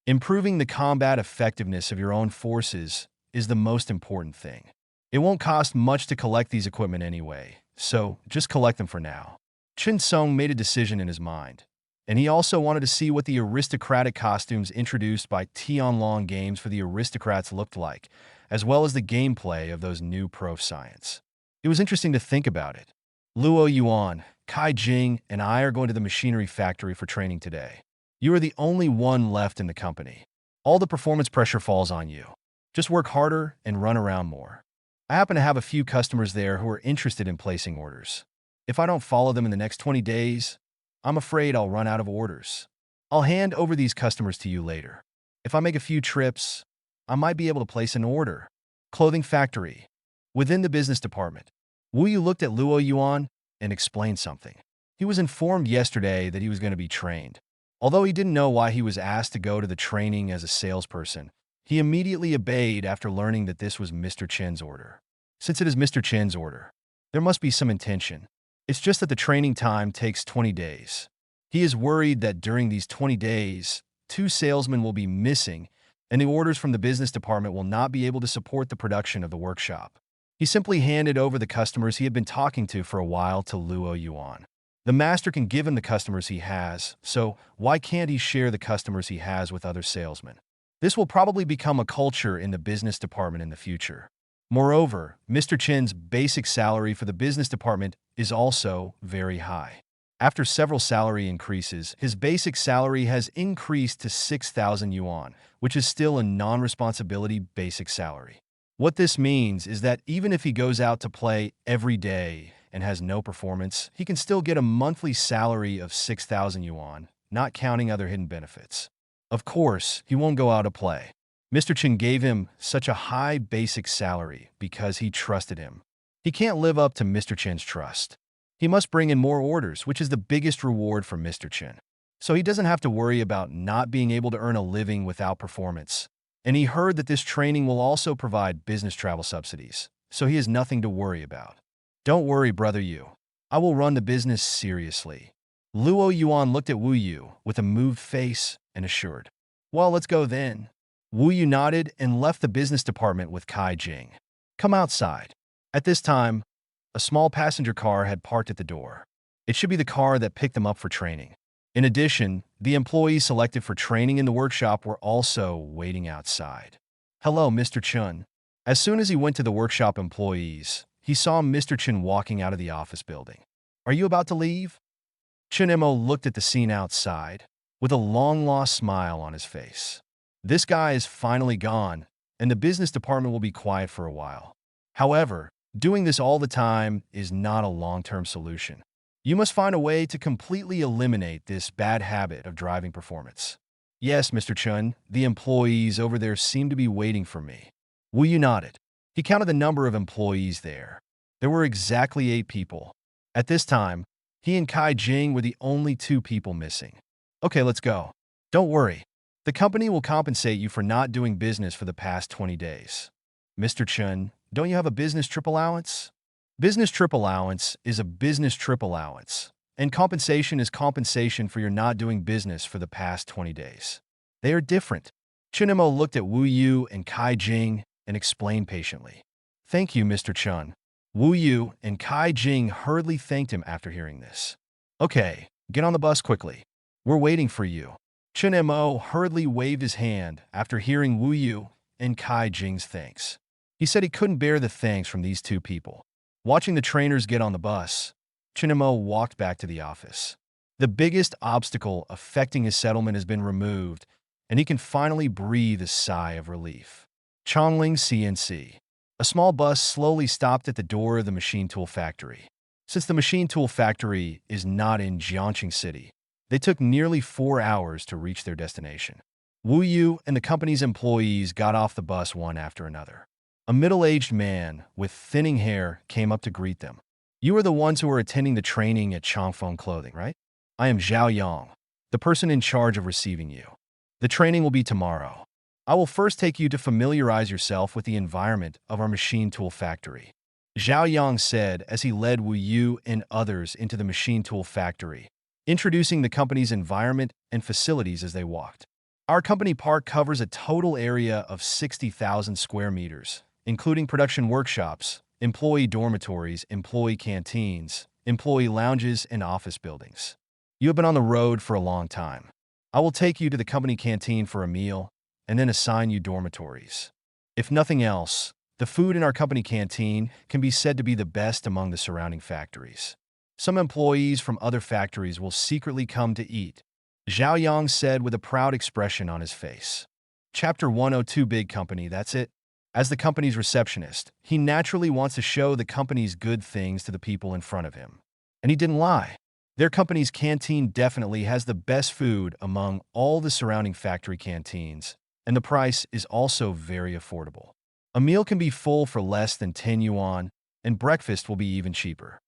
Improving the combat effectiveness of your own forces is the most important thing. It won't cost much to collect these equipment anyway, so just collect them for now. Chin Sung made a decision in his mind, and he also wanted to see what the aristocratic costumes introduced by Tianlong Games for the aristocrats looked like, as well as the gameplay of those new prof science. It was interesting to think about it. Luo Yuan, Kai Jing, and I are going to the machinery factory for training today. You are the only one left in the company. All the performance pressure falls on you. Just work harder and run around more. I happen to have a few customers there who are interested in placing orders. If I don't follow them in the next 20 days, I'm afraid I'll run out of orders. I'll hand over these customers to you later. If I make a few trips, I might be able to place an order. Clothing factory. Within the business department, Wu Yu looked at Luo Yuan and explained something. He was informed yesterday that he was going to be trained. Although he didn't know why he was asked to go to the training as a salesperson, he immediately obeyed after learning that this was Mr. Chen's order. Since it is Mr. Chen's order, there must be some intention. It's just that the training time takes 20 days. He is worried that during these 20 days, 2 salesmen will be missing, and the orders from the business department will not be able to support the production of the workshop. He simply handed over the customers he had been talking to for a while to Luo Yuan. The master can give him the customers he has, so why can't he share the customers he has with other salesmen? This will probably become a culture in the business department in the future. Moreover, Mr. Chen's basic salary for the business department is also very high. After several salary increases, his basic salary has increased to 6,000 yuan, which is still a non-responsibility basic salary. What this means is that even if he goes out to play every day and has no performance, he can still get a monthly salary of 6,000 yuan, not counting other hidden benefits. Of course, he won't go out to play. Mr. Chen gave him such a high basic salary because he trusted him. He can't live up to Mr. Chen's trust. He must bring in more orders, which is the biggest reward for Mr. Chen. So he doesn't have to worry about not being able to earn a living without performance. And he heard that this training will also provide business travel subsidies, so he has nothing to worry about. Don't worry, brother Yu. I will run the business seriously. Luo Yuan looked at Wu Yu with a moved face and assured, "Well, let's go then." Wu Yu nodded and left the business department with Kai Jing. "Come outside." At this time, a small passenger car had parked at the door. It should be the car that picked them up for training. In addition, The employees selected for training in the workshop were also waiting outside. "Hello, Mr. Chun." As soon as he went to the workshop employees, he saw Mr. Chun walking out of the office building. "Are you about to leave?" Chunemo looked at the scene outside with a long-lost smile on his face. This guy is finally gone, and the business department will be quiet for a while. However, doing this all the time is not a long-term solution. You must find a way to completely eliminate this bad habit of driving performance. "Yes, Mr. Chun, the employees over there seem to be waiting for me." Wu Yu nodded. He counted the number of employees there. There were exactly 8 people. At this time, he and Kai Jing were the only 2 people missing. "Okay, let's go. Don't worry. The company will compensate you for not doing business for the past 20 days. Mr. Chun, don't you have a business trip allowance?" Business trip allowance is a business trip allowance, and compensation is compensation for your not doing business for the past 20 days. They are different. Chunemo looked at Wu Yu and Kai Jing and explained patiently. "Thank you, Mr. Chun." Wu Yu and Kai Jing hurriedly thanked him after hearing this. "Okay, get on the bus quickly. We're waiting for you." Chunemo hurriedly waved his hand after hearing Wu Yu and Kai Jing's thanks. He said he couldn't bear the thanks from these 2 people. Watching the trainers get on the bus, Chunemo walked back to the office. The biggest obstacle affecting his settlement has been removed, and he can finally breathe a sigh of relief. Chongling CNC. A small bus slowly stopped at the door of the machine tool factory. Since the machine tool factory is not in Jiangqing City, they took nearly 4 hours to reach their destination. Wu Yu and the company's employees got off the bus one after another. A middle-aged man with thinning hair came up to greet them. "You are the ones who are attending the training at Changfeng Clothing, right? I am Zhao Yang, the person in charge of receiving you. The training will be tomorrow. I will first take you to familiarize yourself with the environment of our machine tool factory," Zhao Yang said as he led Wu Yu and others into the machine tool factory, introducing the company's environment and facilities as they walked. "Our company park covers a total area of 60,000 square meters, including production workshops, employee dormitories, employee canteens, employee lounges, and office buildings. You have been on the road for a long time. I will take you to the company canteen for a meal and then assign you dormitories. If nothing else, the food in our company canteen can be said to be the best among the surrounding factories. Some employees from other factories will secretly come to eat," Zhao Yang said with a proud expression on his face. Chapter 102 Big Company, that's it. As the company's receptionist, he naturally wants to show the company's good things to the people in front of him. And he didn't lie. Their company's canteen definitely has the best food among all the surrounding factory canteens, and the price is also very affordable. A meal can be full for less than 10 yuan, and breakfast will be even cheaper.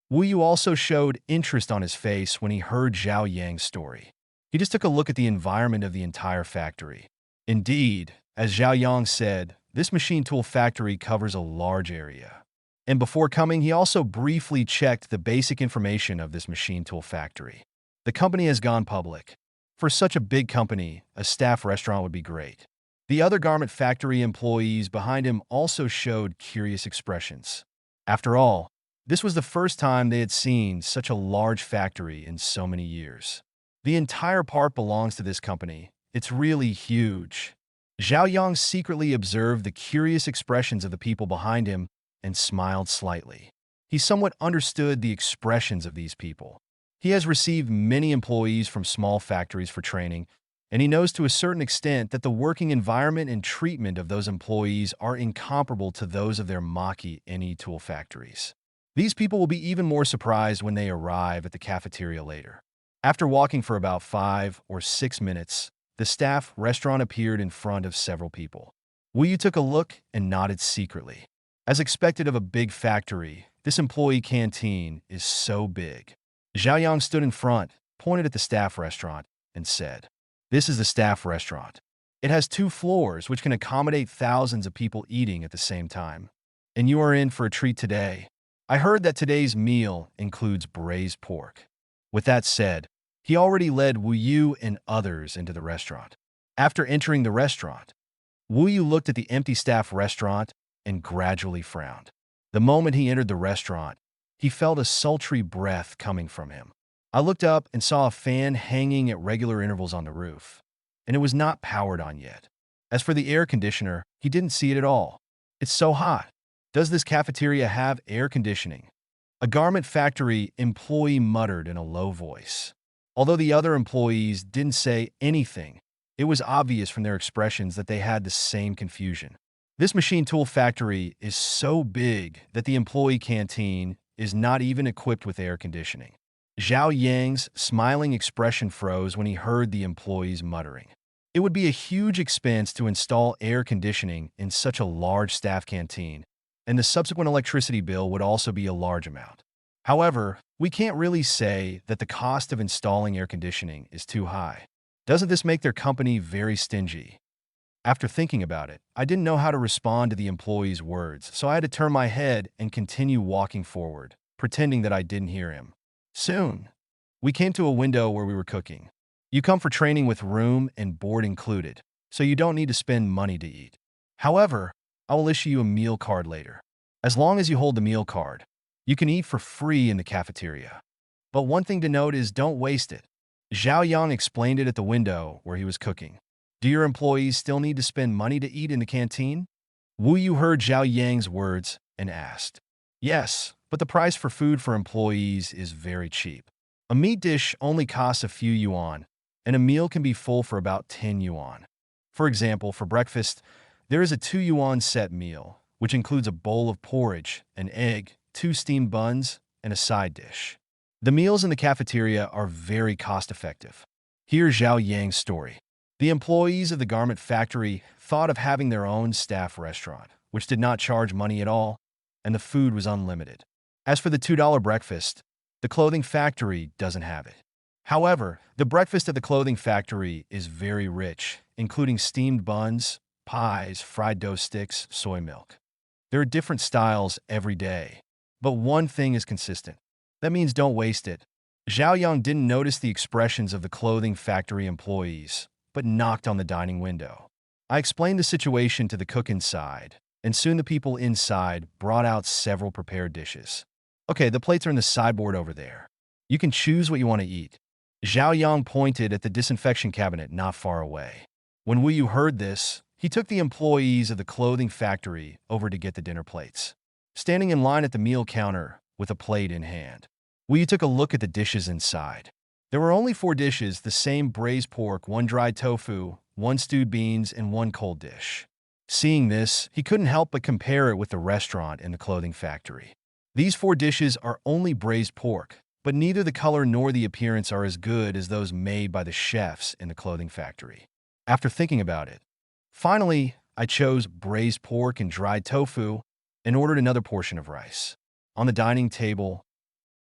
Wu Yu also showed interest on his face when he heard Zhao Yang's story. He just took a look at the environment of the entire factory. Indeed, as Zhao Yang said, this machine tool factory covers a large area. And before coming, he also briefly checked the basic information of this machine tool factory. The company has gone public. For such a big company, a staff restaurant would be great. The other garment factory employees behind him also showed curious expressions. After all, this was the first time they had seen such a large factory in so many years. The entire park belongs to this company. It's really huge. Zhao Yang secretly observed the curious expressions of the people behind him and smiled slightly. He somewhat understood the expressions of these people. He has received many employees from small factories for training, and he knows to a certain extent that the working environment and treatment of those employees are incomparable to those of their Maki NE tool factories. These people will be even more surprised when they arrive at the cafeteria later. After walking for about 5 or 6 minutes, the staff restaurant appeared in front of several people. Wu Yu took a look and nodded secretly. As expected of a big factory, this employee canteen is so big. Zhao Yang stood in front, pointed at the staff restaurant, and said, "This is the staff restaurant. It has 2 floors which can accommodate thousands of people eating at the same time. And you are in for a treat today. I heard that today's meal includes braised pork." With that said, he already led Wu Yu and others into the restaurant. After entering the restaurant, Wu Yu looked at the empty staff restaurant and gradually frowned. The moment he entered the restaurant, he felt a sultry breath coming from him. I looked up and saw a fan hanging at regular intervals on the roof, and it was not powered on yet. As for the air conditioner, he didn't see it at all. It's so hot. Does this cafeteria have air conditioning? A garment factory employee muttered in a low voice. Although the other employees didn't say anything, it was obvious from their expressions that they had the same confusion. This machine tool factory is so big that the employee canteen is not even equipped with air conditioning. Zhao Yang's smiling expression froze when he heard the employees muttering. It would be a huge expense to install air conditioning in such a large staff canteen, and the subsequent electricity bill would also be a large amount. However, we can't really say that the cost of installing air conditioning is too high. Doesn't this make their company very stingy? After thinking about it, I didn't know how to respond to the employee's words, so I had to turn my head and continue walking forward, pretending that I didn't hear him. Soon, we came to a window where we were cooking. You come for training with room and board included, so you don't need to spend money to eat. However, I will issue you a meal card later. As long as you hold the meal card, you can eat for free in the cafeteria. But one thing to note is don't waste it. Zhao Yang explained it at the window where he was cooking. Do your employees still need to spend money to eat in the canteen? Wu Yu heard Zhao Yang's words and asked. Yes, but the price for food for employees is very cheap. A meat dish only costs a few yuan, and a meal can be full for about 10 yuan. For example, for breakfast, there is a 2 yuan set meal, which includes a bowl of porridge, an egg, 2 steamed buns, and a side dish. The meals in the cafeteria are very cost-effective. Here's Zhao Yang's story. The employees of the garment factory thought of having their own staff restaurant, which did not charge money at all, and the food was unlimited. As for the $2 breakfast, the clothing factory doesn't have it. However, the breakfast at the clothing factory is very rich, including steamed buns, pies, fried dough sticks, soy milk. There are different styles every day, but one thing is consistent. That means don't waste it. Zhao Yang didn't notice the expressions of the clothing factory employees, but knocked on the dining window. I explained the situation to the cook inside, and soon the people inside brought out several prepared dishes. Okay, the plates are in the sideboard over there. You can choose what you want to eat. Zhao Yang pointed at the disinfection cabinet not far away. When Wu Yu heard this, he took the employees of the clothing factory over to get the dinner plates. Standing in line at the meal counter with a plate in hand, Wu Yu took a look at the dishes inside. There were only 4 dishes, the same braised pork, 1 dried tofu, 1 stewed beans, and 1 cold dish. Seeing this, he couldn't help but compare it with the restaurant and the clothing factory. These 4 dishes are only braised pork, but neither the color nor the appearance are as good as those made by the chefs in the clothing factory. After thinking about it, finally, I chose braised pork and dried tofu and ordered another portion of rice. On the dining table,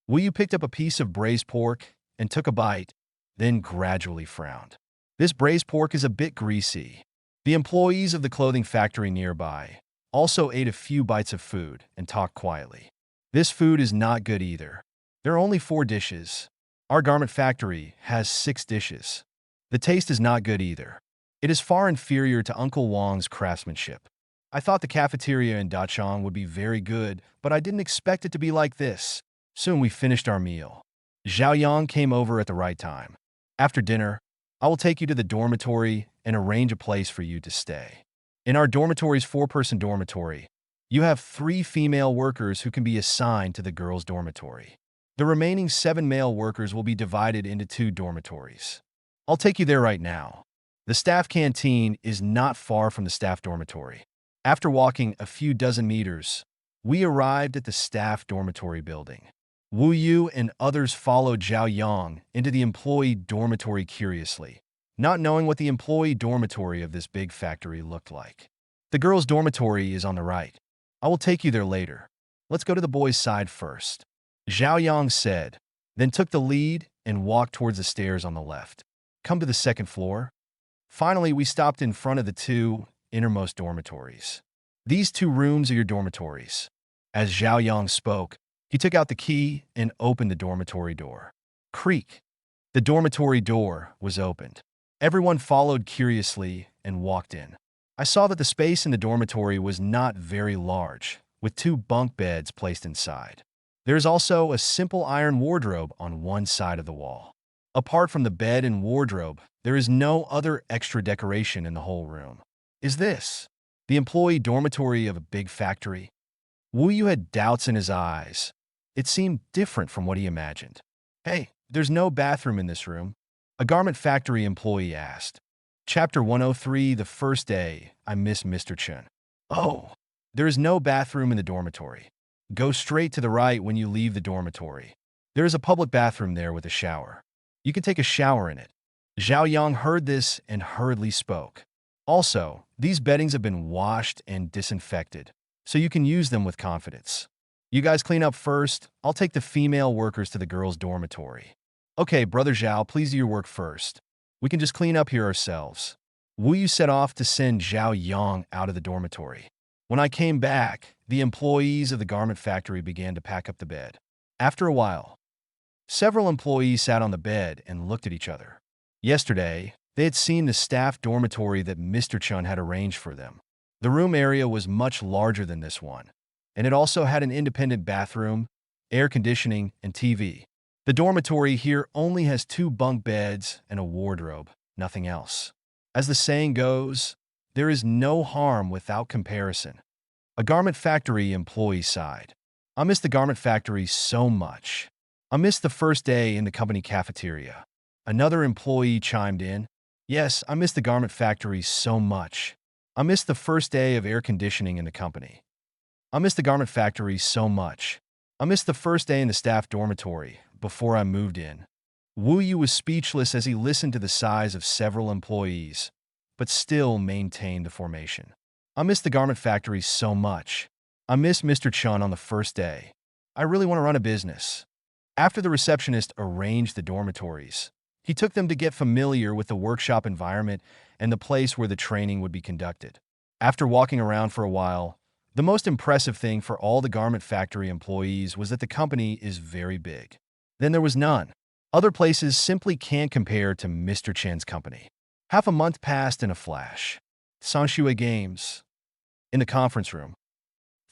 Wu Yu picked up a piece of braised pork and took a bite, then gradually frowned. This braised pork is a bit greasy. The employees of the clothing factory nearby also ate a few bites of food and talked quietly. This food is not good either. There are only 4 dishes. Our garment factory has 6 dishes. The taste is not good either. It is far inferior to Uncle Wang's craftsmanship. I thought the cafeteria in Dachang would be very good, but I didn't expect it to be like this. Soon we finished our meal. Zhao Yang came over at the right time. After dinner, I will take you to the dormitory and arrange a place for you to stay. In our dormitory's 4-person dormitory, you have 3 female workers who can be assigned to the girls' dormitory. The remaining 7 male workers will be divided into 2 dormitories. I'll take you there right now. The staff canteen is not far from the staff dormitory. After walking a few dozen meters, we arrived at the staff dormitory building. Wu Yu and others followed Zhao Yang into the employee dormitory curiously, not knowing what the employee dormitory of this big factory looked like. The girls' dormitory is on the right. I will take you there later. Let's go to the boys' side first. Zhao Yang said, then took the lead and walked towards the stairs on the left. Come to the 2nd floor. Finally, we stopped in front of the 2 innermost dormitories. These 2 rooms are your dormitories. As Zhao Yang spoke, he took out the key and opened the dormitory door. Creak. The dormitory door was opened. Everyone followed curiously and walked in. I saw that the space in the dormitory was not very large, with 2 bunk beds placed inside. There's also a simple iron wardrobe on one side of the wall. Apart from the bed and wardrobe, there is no other extra decoration in the whole room. Is this the employee dormitory of a big factory? Wu Yu had doubts in his eyes. It seemed different from what he imagined. Hey, there's no bathroom in this room, a garment factory employee asked. Chapter 103, The First Day, I Miss Mr. Chun. Oh, there is no bathroom in the dormitory. Go straight to the right when you leave the dormitory. There is a public bathroom there with a shower. You can take a shower in it. Zhao Yang heard this and hurriedly spoke. Also, these beddings have been washed and disinfected, so you can use them with confidence. You guys clean up first. I'll take the female workers to the girls' dormitory. Okay, Brother Zhao, please do your work first. We can just clean up here ourselves. Wu Yu set off to send Zhao Yang out of the dormitory. When I came back, the employees of the garment factory began to pack up the bed. After a while, several employees sat on the bed and looked at each other. Yesterday, they had seen the staff dormitory that Mr. Chun had arranged for them. The room area was much larger than this one, and it also had an independent bathroom, air conditioning, and TV. The dormitory here only has 2 bunk beds and a wardrobe, nothing else. As the saying goes, there is no harm without comparison. A garment factory employee sighed. I miss the garment factory so much. I miss the first day in the company cafeteria. Another employee chimed in. Yes, I miss the garment factory so much. I miss the first day of air conditioning in the company. I miss the garment factory so much. I miss the first day in the staff dormitory before I moved in. Wu Yu was speechless as he listened to the sighs of several employees, but still maintained the formation. I miss the garment factory so much. I miss Mr. Chun on the first day. I really want to run a business. After the receptionist arranged the dormitories, he took them to get familiar with the workshop environment and the place where the training would be conducted. After walking around for a while, the most impressive thing for all the garment factory employees was that the company is very big. Then there was none. Other places simply can't compare to Mr. Chen's company. Half a month passed in a flash. Sanshue Games. In the conference room.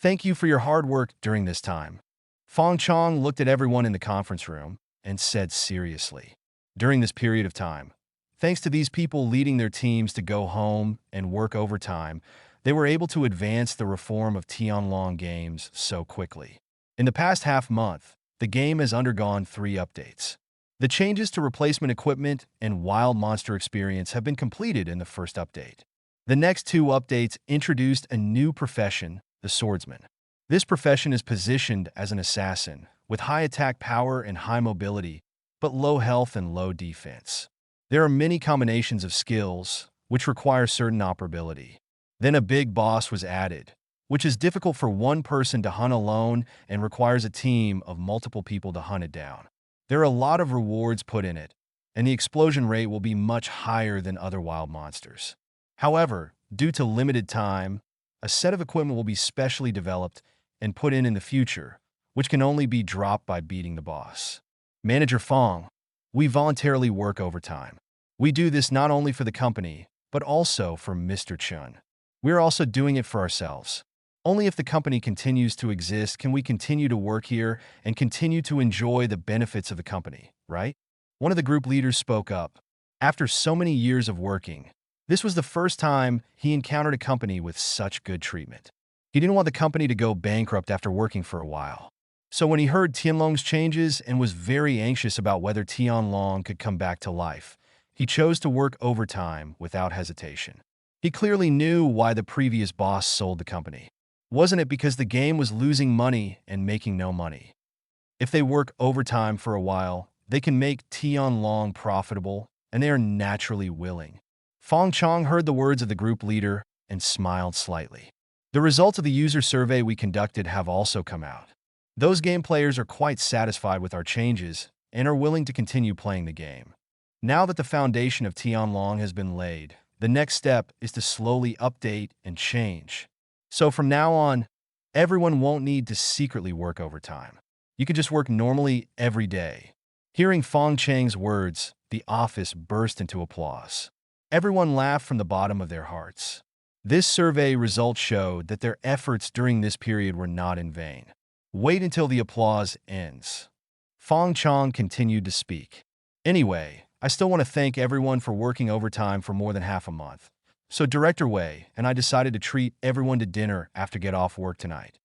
Thank you for your hard work during this time. Fong Chong looked at everyone in the conference room and said seriously. During this period of time, thanks to these people leading their teams to go home and work overtime, they were able to advance the reform of Tianlong Games so quickly. In the past half month, the game has undergone 3 updates. The changes to replacement equipment and wild monster experience have been completed in the first update. The next 2 updates introduced a new profession, the swordsman. This profession is positioned as an assassin, with high attack power and high mobility, but low health and low defense. There are many combinations of skills, which require certain operability. Then a big boss was added, which is difficult for one person to hunt alone and requires a team of multiple people to hunt it down. There are a lot of rewards put in it, and the explosion rate will be much higher than other wild monsters. However, due to limited time, a set of equipment will be specially developed and put in the future, which can only be dropped by beating the boss. Manager Fong, we voluntarily work overtime. We do this not only for the company, but also for Mr. Chun. We're also doing it for ourselves. Only if the company continues to exist can we continue to work here and continue to enjoy the benefits of the company, right? One of the group leaders spoke up. After so many years of working, this was the first time he encountered a company with such good treatment. He didn't want the company to go bankrupt after working for a while. So when he heard Tianlong's changes and was very anxious about whether Tianlong could come back to life, he chose to work overtime without hesitation. He clearly knew why the previous boss sold the company. Wasn't it because the game was losing money and making no money? If they work overtime for a while, they can make Tianlong profitable, and they are naturally willing. Fong Chong heard the words of the group leader and smiled slightly. The results of the user survey we conducted have also come out. Those game players are quite satisfied with our changes and are willing to continue playing the game. Now that the foundation of Tianlong has been laid, the next step is to slowly update and change. So from now on, everyone won't need to secretly work overtime. You can just work normally every day. Hearing Fong Chang's words, the office burst into applause. Everyone laughed from the bottom of their hearts. This survey results showed that their efforts during this period were not in vain. Wait until the applause ends. Fong Chong continued to speak. Anyway, I still want to thank everyone for working overtime for more than half a month. So Director Wei and I decided to treat everyone to dinner after get off work tonight.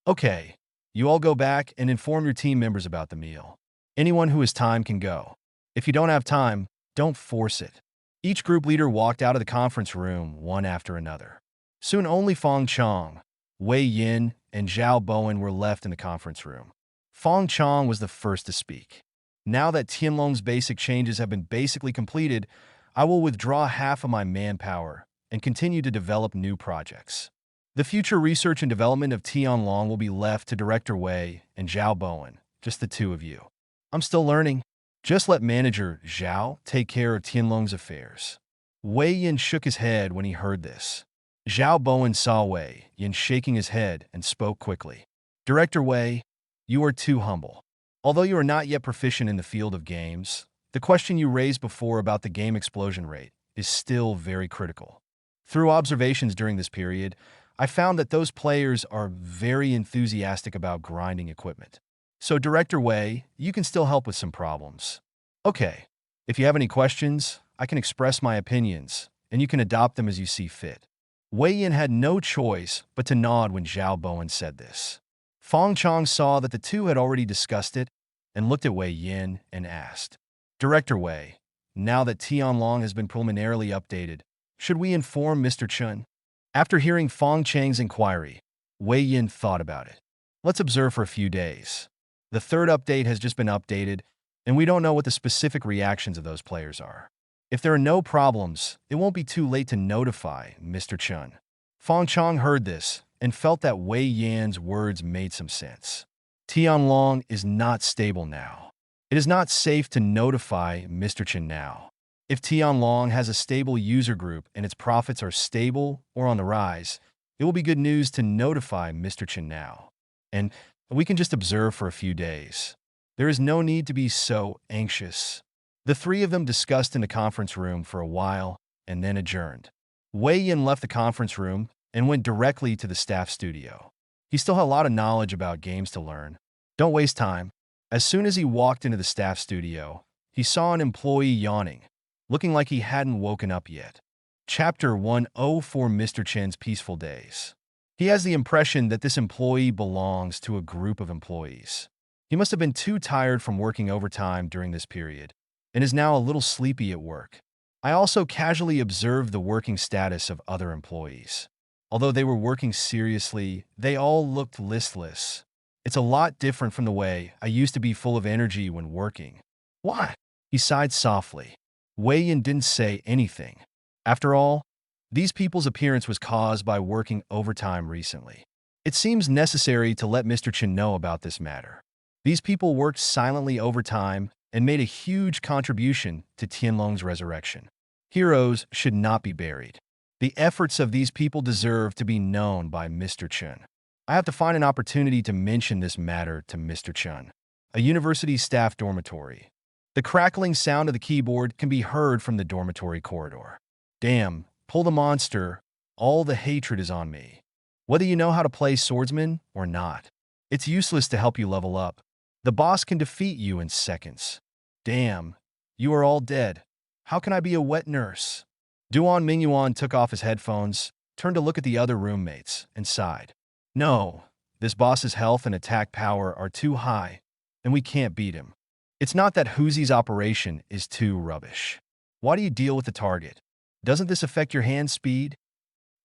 Okay, you all go back and inform your team members about the meal. Anyone who has time can go. If you don't have time, don't force it. Each group leader walked out of the conference room one after another. Soon only Fong Chong, Wei Yin, and Zhao Bowen were left in the conference room. Fong Chong was the first to speak. Now that Tianlong's basic changes have been basically completed, I will withdraw half of my manpower and continue to develop new projects. The future research and development of Tianlong will be left to Director Wei and Zhao Bowen, just the two of you. I'm still learning. Just let manager Zhao take care of Tianlong's affairs. Wei Yin shook his head when he heard this. Zhao Bowen saw Wei Yin shaking his head and spoke quickly. Director Wei, you are too humble. Although you are not yet proficient in the field of games, the question you raised before about the game explosion rate is still very critical. Through observations during this period, I found that those players are very enthusiastic about grinding equipment. So Director Wei, you can still help with some problems. Okay, if you have any questions, I can express my opinions, and you can adopt them as you see fit. Wei Yin had no choice but to nod when Zhao Bowen said this. Fong Chong saw that the two had already discussed it and looked at Wei Yin and asked, Director Wei, now that Tianlong has been preliminarily updated, should we inform Mr. Chun? After hearing Fong Chang's inquiry, Wei Yin thought about it. Let's observe for a few days. The third update has just been updated, and we don't know what the specific reactions of those players are. If there are no problems, it won't be too late to notify Mr. Chun. Fong Chong heard this and felt that Wei Yan's words made some sense. Tianlong is not stable now. It is not safe to notify Mr. Chun now. If Tianlong has a stable user group and its profits are stable or on the rise, it will be good news to notify Mr. Chun now. And we can just observe for a few days. There is no need to be so anxious. The three of them discussed in the conference room for a while and then adjourned. Wei Yin left the conference room and went directly to the staff studio. He still had a lot of knowledge about games to learn. Don't waste time. As soon as he walked into the staff studio, he saw an employee yawning, looking like he hadn't woken up yet. Chapter 104 Mr. Chen's Peaceful Days. He has the impression that this employee belongs to a group of employees. He must have been too tired from working overtime during this period and is now a little sleepy at work. I also casually observed the working status of other employees. Although they were working seriously, they all looked listless. It's a lot different from the way I used to be full of energy when working. Why? He sighed softly. Wei Yin didn't say anything. After all, these people's appearance was caused by working overtime recently. It seems necessary to let Mr. Chen know about this matter. These people worked silently overtime and made a huge contribution to Tianlong's resurrection. Heroes should not be buried. The efforts of these people deserve to be known by Mr. Chen. I have to find an opportunity to mention this matter to Mr. Chen. A university staff dormitory. The crackling sound of the keyboard can be heard from the dormitory corridor. Damn, pull the monster. All the hatred is on me. Whether you know how to play swordsman or not, it's useless to help you level up. The boss can defeat you in seconds. Damn, you are all dead. How can I be a wet nurse? Duan Mingyuan took off his headphones, turned to look at the other roommates, and sighed. No, this boss's health and attack power are too high, and we can't beat him. It's not that Huzi's operation is too rubbish. Why do you deal with the target? Doesn't this affect your hand speed?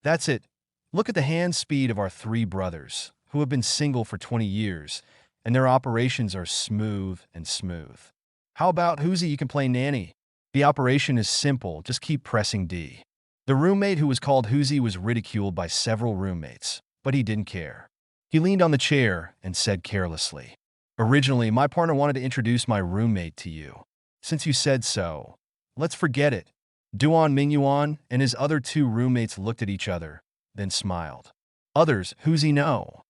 That's it. Look at the hand speed of our three brothers, who have been single for 20 years, and their operations are smooth and smooth. How about Huzi, you can play nanny? The operation is simple, just keep pressing D. The roommate who was called Huzi was ridiculed by several roommates, but he didn't care. He leaned on the chair and said carelessly, Originally, my partner wanted to introduce my roommate to you. Since you said so, let's forget it. Duan Mingyuan and his other two roommates looked at each other, then smiled. Others, Huzi no.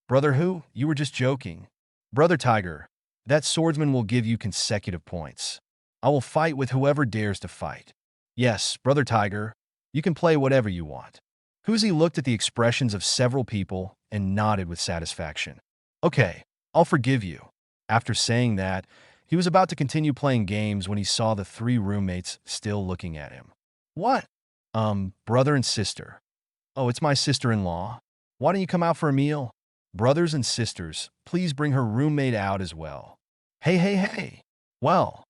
Brother Hu, you were just joking. Brother Tiger, that swordsman will give you consecutive points. I will fight with whoever dares to fight. Yes, Brother Tiger, you can play whatever you want. Huzi looked at the expressions of several people and nodded with satisfaction. Okay, I'll forgive you. After saying that, he was about to continue playing games when he saw the three roommates still looking at him. What? Brother and sister. Oh, it's my sister-in-law. Why don't you come out for a meal? Brothers and sisters, please bring her roommate out as well. Hey. Well,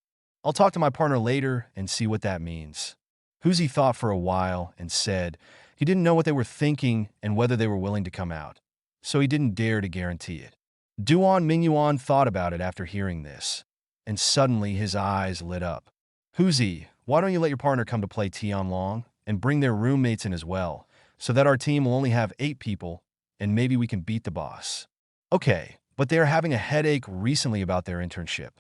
I'll talk to my partner later and see what that means. Huzi thought for a while and said he didn't know what they were thinking and whether they were willing to come out, so he didn't dare to guarantee it. Duan Mingyuan thought about it after hearing this, and suddenly his eyes lit up. Huzi, why don't you let your partner come to play Tianlong and bring their roommates in as well, so that our team will only have 8 people, and maybe we can beat the boss. Okay, but they are having a headache recently about their internship.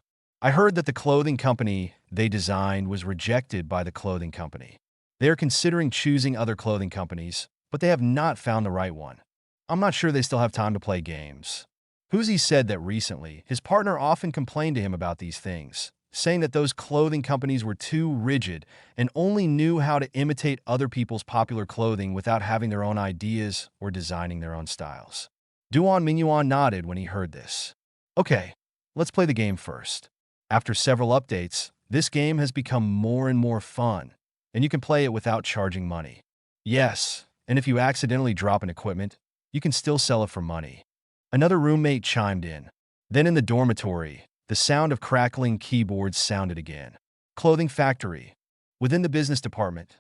I heard that the clothing company they designed was rejected by the clothing company. They are considering choosing other clothing companies, but they have not found the right one. I'm not sure they still have time to play games. Huzi said that recently, his partner often complained to him about these things, saying that those clothing companies were too rigid and only knew how to imitate other people's popular clothing without having their own ideas or designing their own styles. Duan Mingyuan nodded when he heard this. Okay, let's play the game first. After several updates, this game has become more and more fun, and you can play it without charging money. Yes, and if you accidentally drop an equipment, you can still sell it for money. Another roommate chimed in. Then in the dormitory, the sound of crackling keyboards sounded again. Clothing factory. Within the business department,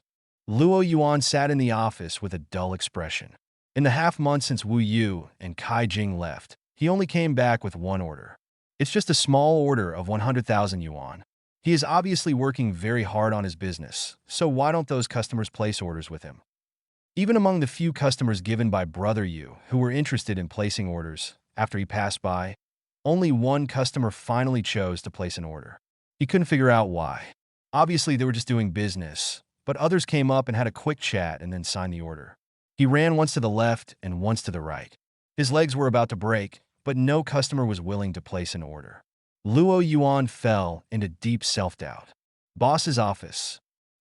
Luo Yuan sat in the office with a dull expression. In the half-month since Wu Yu and Kai Jing left, he only came back with one order. It's just a small order of 100,000 yuan. He is obviously working very hard on his business, so why don't those customers place orders with him? Even among the few customers given by Brother Yu who were interested in placing orders, after he passed by, only one customer finally chose to place an order. He couldn't figure out why. Obviously, they were just doing business, but others came up and had a quick chat and then signed the order. He ran once to the left and once to the right. His legs were about to break, but no customer was willing to place an order. Luo Yuan fell into deep self-doubt. Boss's office.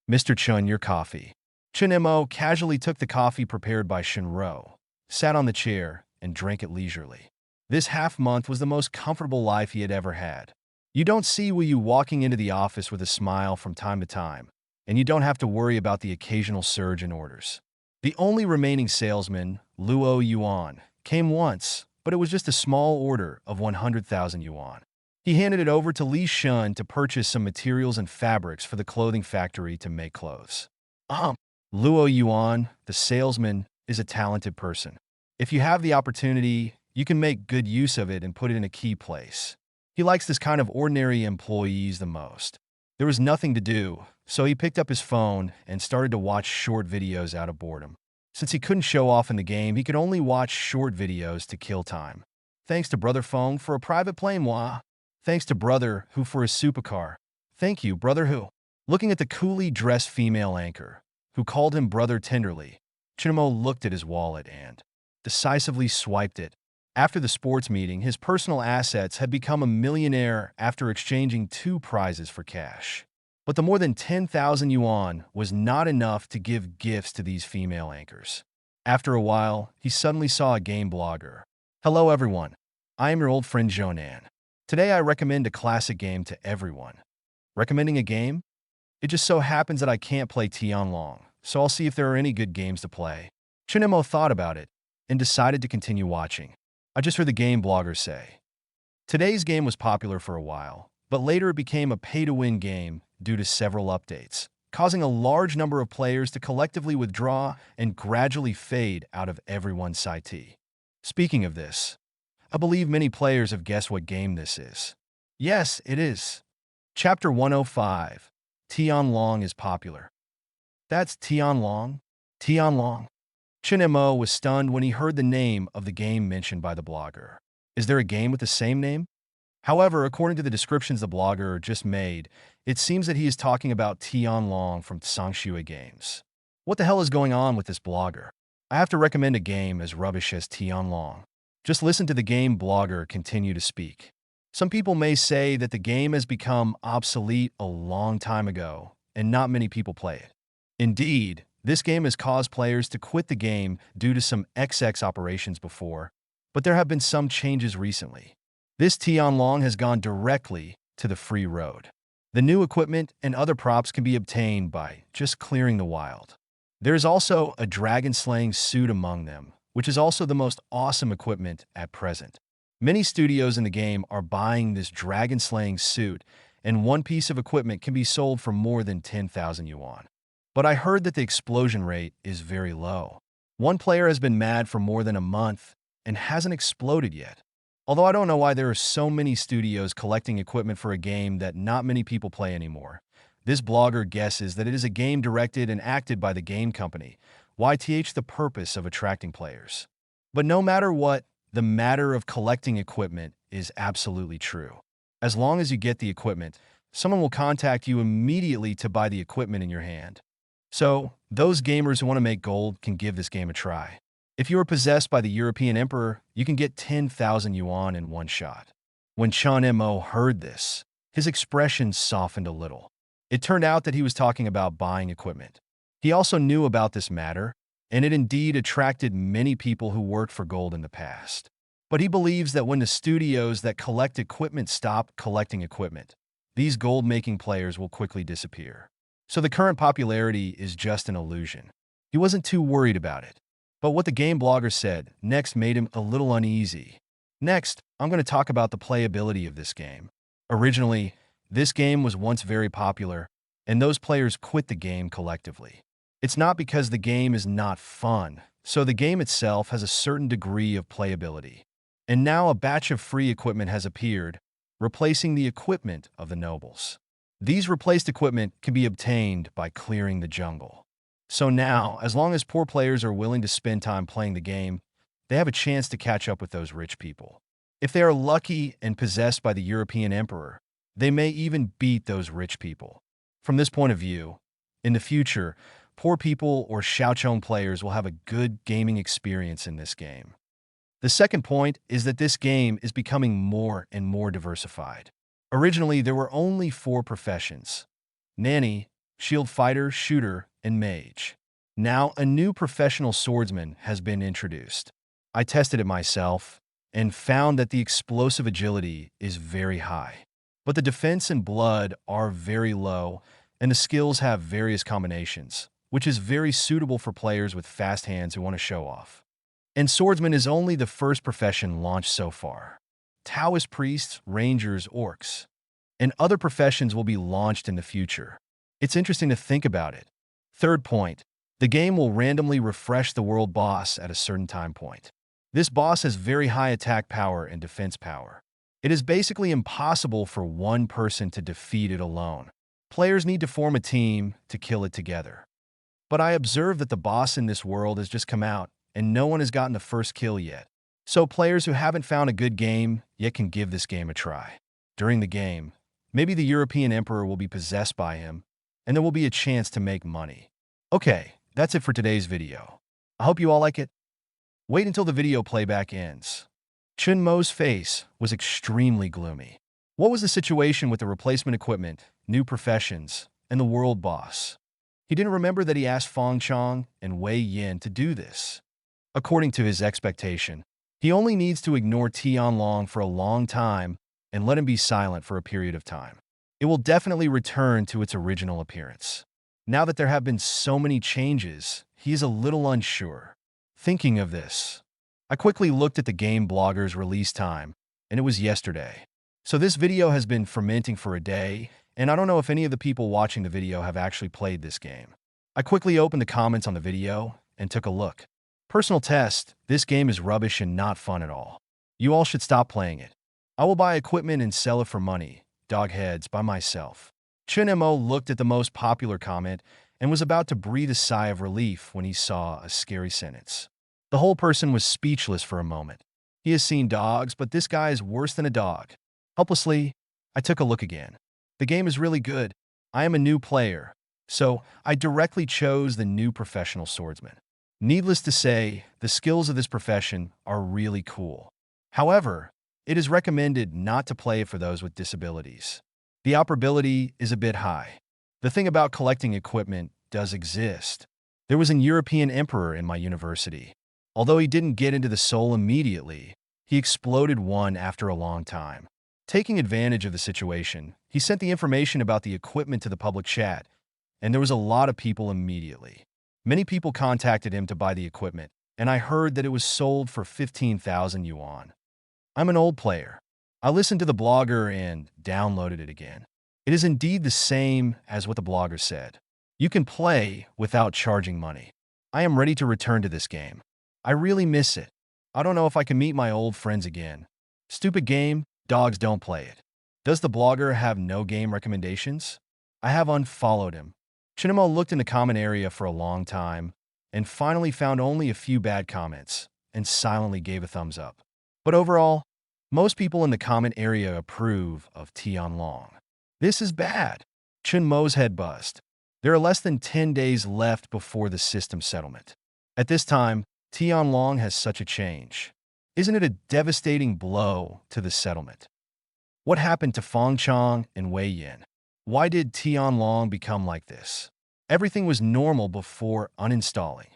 Mr. Chun, your coffee. Chun Mo casually took the coffee prepared by Shinro, sat on the chair, and drank it leisurely. This half-month was the most comfortable life he had ever had. You don't see Wu Yu walking into the office with a smile from time to time, and you don't have to worry about the occasional surge in orders. The only remaining salesman, Luo Yuan, came once, but it was just a small order of 100,000 yuan. He handed it over to Li Shun to purchase some materials and fabrics for the clothing factory to make clothes. Luo Yuan, the salesman, is a talented person. If you have the opportunity, you can make good use of it and put it in a key place. He likes this kind of ordinary employees the most. There was nothing to do, so he picked up his phone and started to watch short videos out of boredom. Since he couldn't show off in the game, he could only watch short videos to kill time. Thanks to Brother Feng for a private plane, moi. Thanks to Brother Hu for his supercar. Thank you, Brother Hu. Looking at the coolly dressed female anchor, who called him brother tenderly, Chinmo looked at his wallet and decisively swiped it. After the sports meeting, his personal assets had become a millionaire after exchanging 2 prizes for cash. But the more than 10,000 yuan was not enough to give gifts to these female anchors. After a while, he suddenly saw a game blogger. Hello everyone, I am your old friend Jonan. Today I recommend a classic game to everyone. Recommending a game? It just so happens that I can't play Tianlong, so I'll see if there are any good games to play. Chinemo thought about it and decided to continue watching. I just heard the game blogger say. Today's game was popular for a while, but later it became a pay-to-win game due to several updates, causing a large number of players to collectively withdraw and gradually fade out of everyone's site. Speaking of this, I believe many players have guessed what game this is. Yes, it is. Chapter 105. Tianlong is popular. That's Tianlong? Tianlong? Chinemo was stunned when he heard the name of the game mentioned by the blogger. Is there a game with the same name? However, according to the descriptions the blogger just made, it seems that he is talking about Tianlong from Sangxue Games. What the hell is going on with this blogger? I have to recommend a game as rubbish as Tianlong. Just listen to the game blogger continue to speak. Some people may say that the game has become obsolete a long time ago, and not many people play it. Indeed, this game has caused players to quit the game due to some XX operations before, but there have been some changes recently. This Tianlong has gone directly to the free road. The new equipment and other props can be obtained by just clearing the wild. There's also a dragon-slaying suit among them, which is also the most awesome equipment at present. Many studios in the game are buying this dragon-slaying suit, and one piece of equipment can be sold for more than 10,000 yuan. But I heard that the explosion rate is very low. One player has been mad for more than a month and hasn't exploded yet. Although I don't know why there are so many studios collecting equipment for a game that not many people play anymore. This blogger guesses that it is a game directed and acted by the game company, YTH the purpose of attracting players. But no matter what, the matter of collecting equipment is absolutely true. As long as you get the equipment, someone will contact you immediately to buy the equipment in your hand. So, those gamers who want to make gold can give this game a try. If you are possessed by the European Emperor, you can get 10,000 yuan in one shot. When Chan Mo heard this, his expression softened a little. It turned out that he was talking about buying equipment. He also knew about this matter, and it indeed attracted many people who worked for gold in the past. But he believes that when the studios that collect equipment stop collecting equipment, these gold-making players will quickly disappear. So the current popularity is just an illusion. He wasn't too worried about it. But what the game blogger said next made him a little uneasy. Next, I'm going to talk about the playability of this game. Originally, this game was once very popular, and those players quit the game collectively. It's not because the game is not fun, so the game itself has a certain degree of playability. And now a batch of free equipment has appeared, replacing the equipment of the nobles. These replaced equipment can be obtained by clearing the jungle. So now, as long as poor players are willing to spend time playing the game, they have a chance to catch up with those rich people. If they are lucky and possessed by the European Emperor, they may even beat those rich people. From this point of view, in the future, poor people or Xiaochong players will have a good gaming experience in this game. The second point is that this game is becoming more and more diversified. Originally, there were only 4 professions: nanny, shield fighter, shooter, and mage. Now, a new professional swordsman has been introduced. I tested it myself and found that the explosive agility is very high. But the defense and blood are very low, and the skills have various combinations, which is very suitable for players with fast hands who want to show off. And swordsman is only the first profession launched so far. Taoist priests, rangers, orcs, and other professions will be launched in the future. It's interesting to think about it. Third point, the game will randomly refresh the world boss at a certain time point. This boss has very high attack power and defense power. It is basically impossible for one person to defeat it alone. Players need to form a team to kill it together. But I observed that the boss in this world has just come out, and no one has gotten the first kill yet. So players who haven't found a good game yet can give this game a try. During the game, maybe the European Emperor will be possessed by him, and there will be a chance to make money. Okay, that's it for today's video. I hope you all like it. Wait until the video playback ends. Chun Mo's face was extremely gloomy. What was the situation with the replacement equipment, new professions, and the world boss? He didn't remember that he asked Fong Chong and Wei Yin to do this. According to his expectation, he only needs to ignore Tianlong for a long time and let him be silent for a period of time. It will definitely return to its original appearance. Now that there have been so many changes, he is a little unsure. Thinking of this, I quickly looked at the game blogger's release time, and it was yesterday. So this video has been fermenting for a day, and I don't know if any of the people watching the video have actually played this game. I quickly opened the comments on the video and took a look. Personal test, this game is rubbish and not fun at all. You all should stop playing it. I will buy equipment and sell it for money, dog heads, by myself. Chun Mo looked at the most popular comment and was about to breathe a sigh of relief when he saw a scary sentence. The whole person was speechless for a moment. He has seen dogs, but this guy is worse than a dog. Helplessly, I took a look again. The game is really good. I am a new player, so I directly chose the new professional swordsman. Needless to say, the skills of this profession are really cool. However, it is recommended not to play it for those with disabilities. The operability is a bit high. The thing about collecting equipment does exist. There was an European emperor in my university. Although he didn't get into the soul immediately, He exploded one after a long time. Taking advantage of the situation, he sent the information about the equipment to the public chat, and there was a lot of people immediately. Many people contacted him to buy the equipment, and I heard that it was sold for 15,000 yuan. I'm an old player. I listened to the blogger and downloaded it again. It is indeed the same as what the blogger said. You can play without charging money. I am ready to return to this game. I really miss it. I don't know if I can meet my old friends again. Stupid game, dogs don't play it. Does the blogger have no game recommendations? I have unfollowed him. Chinemo looked in the comment area for a long time and finally found only a few bad comments and silently gave a thumbs up. But overall, most people in the comment area approve of Tianlong. This is bad. Chunmo's head buzzed. There are less than 10 days left before the system settlement. At this time, Tianlong has such a change. Isn't it a devastating blow to the settlement? What happened to Fengchang and Wei Yin? Why did Tianlong become like this? Everything was normal before uninstalling.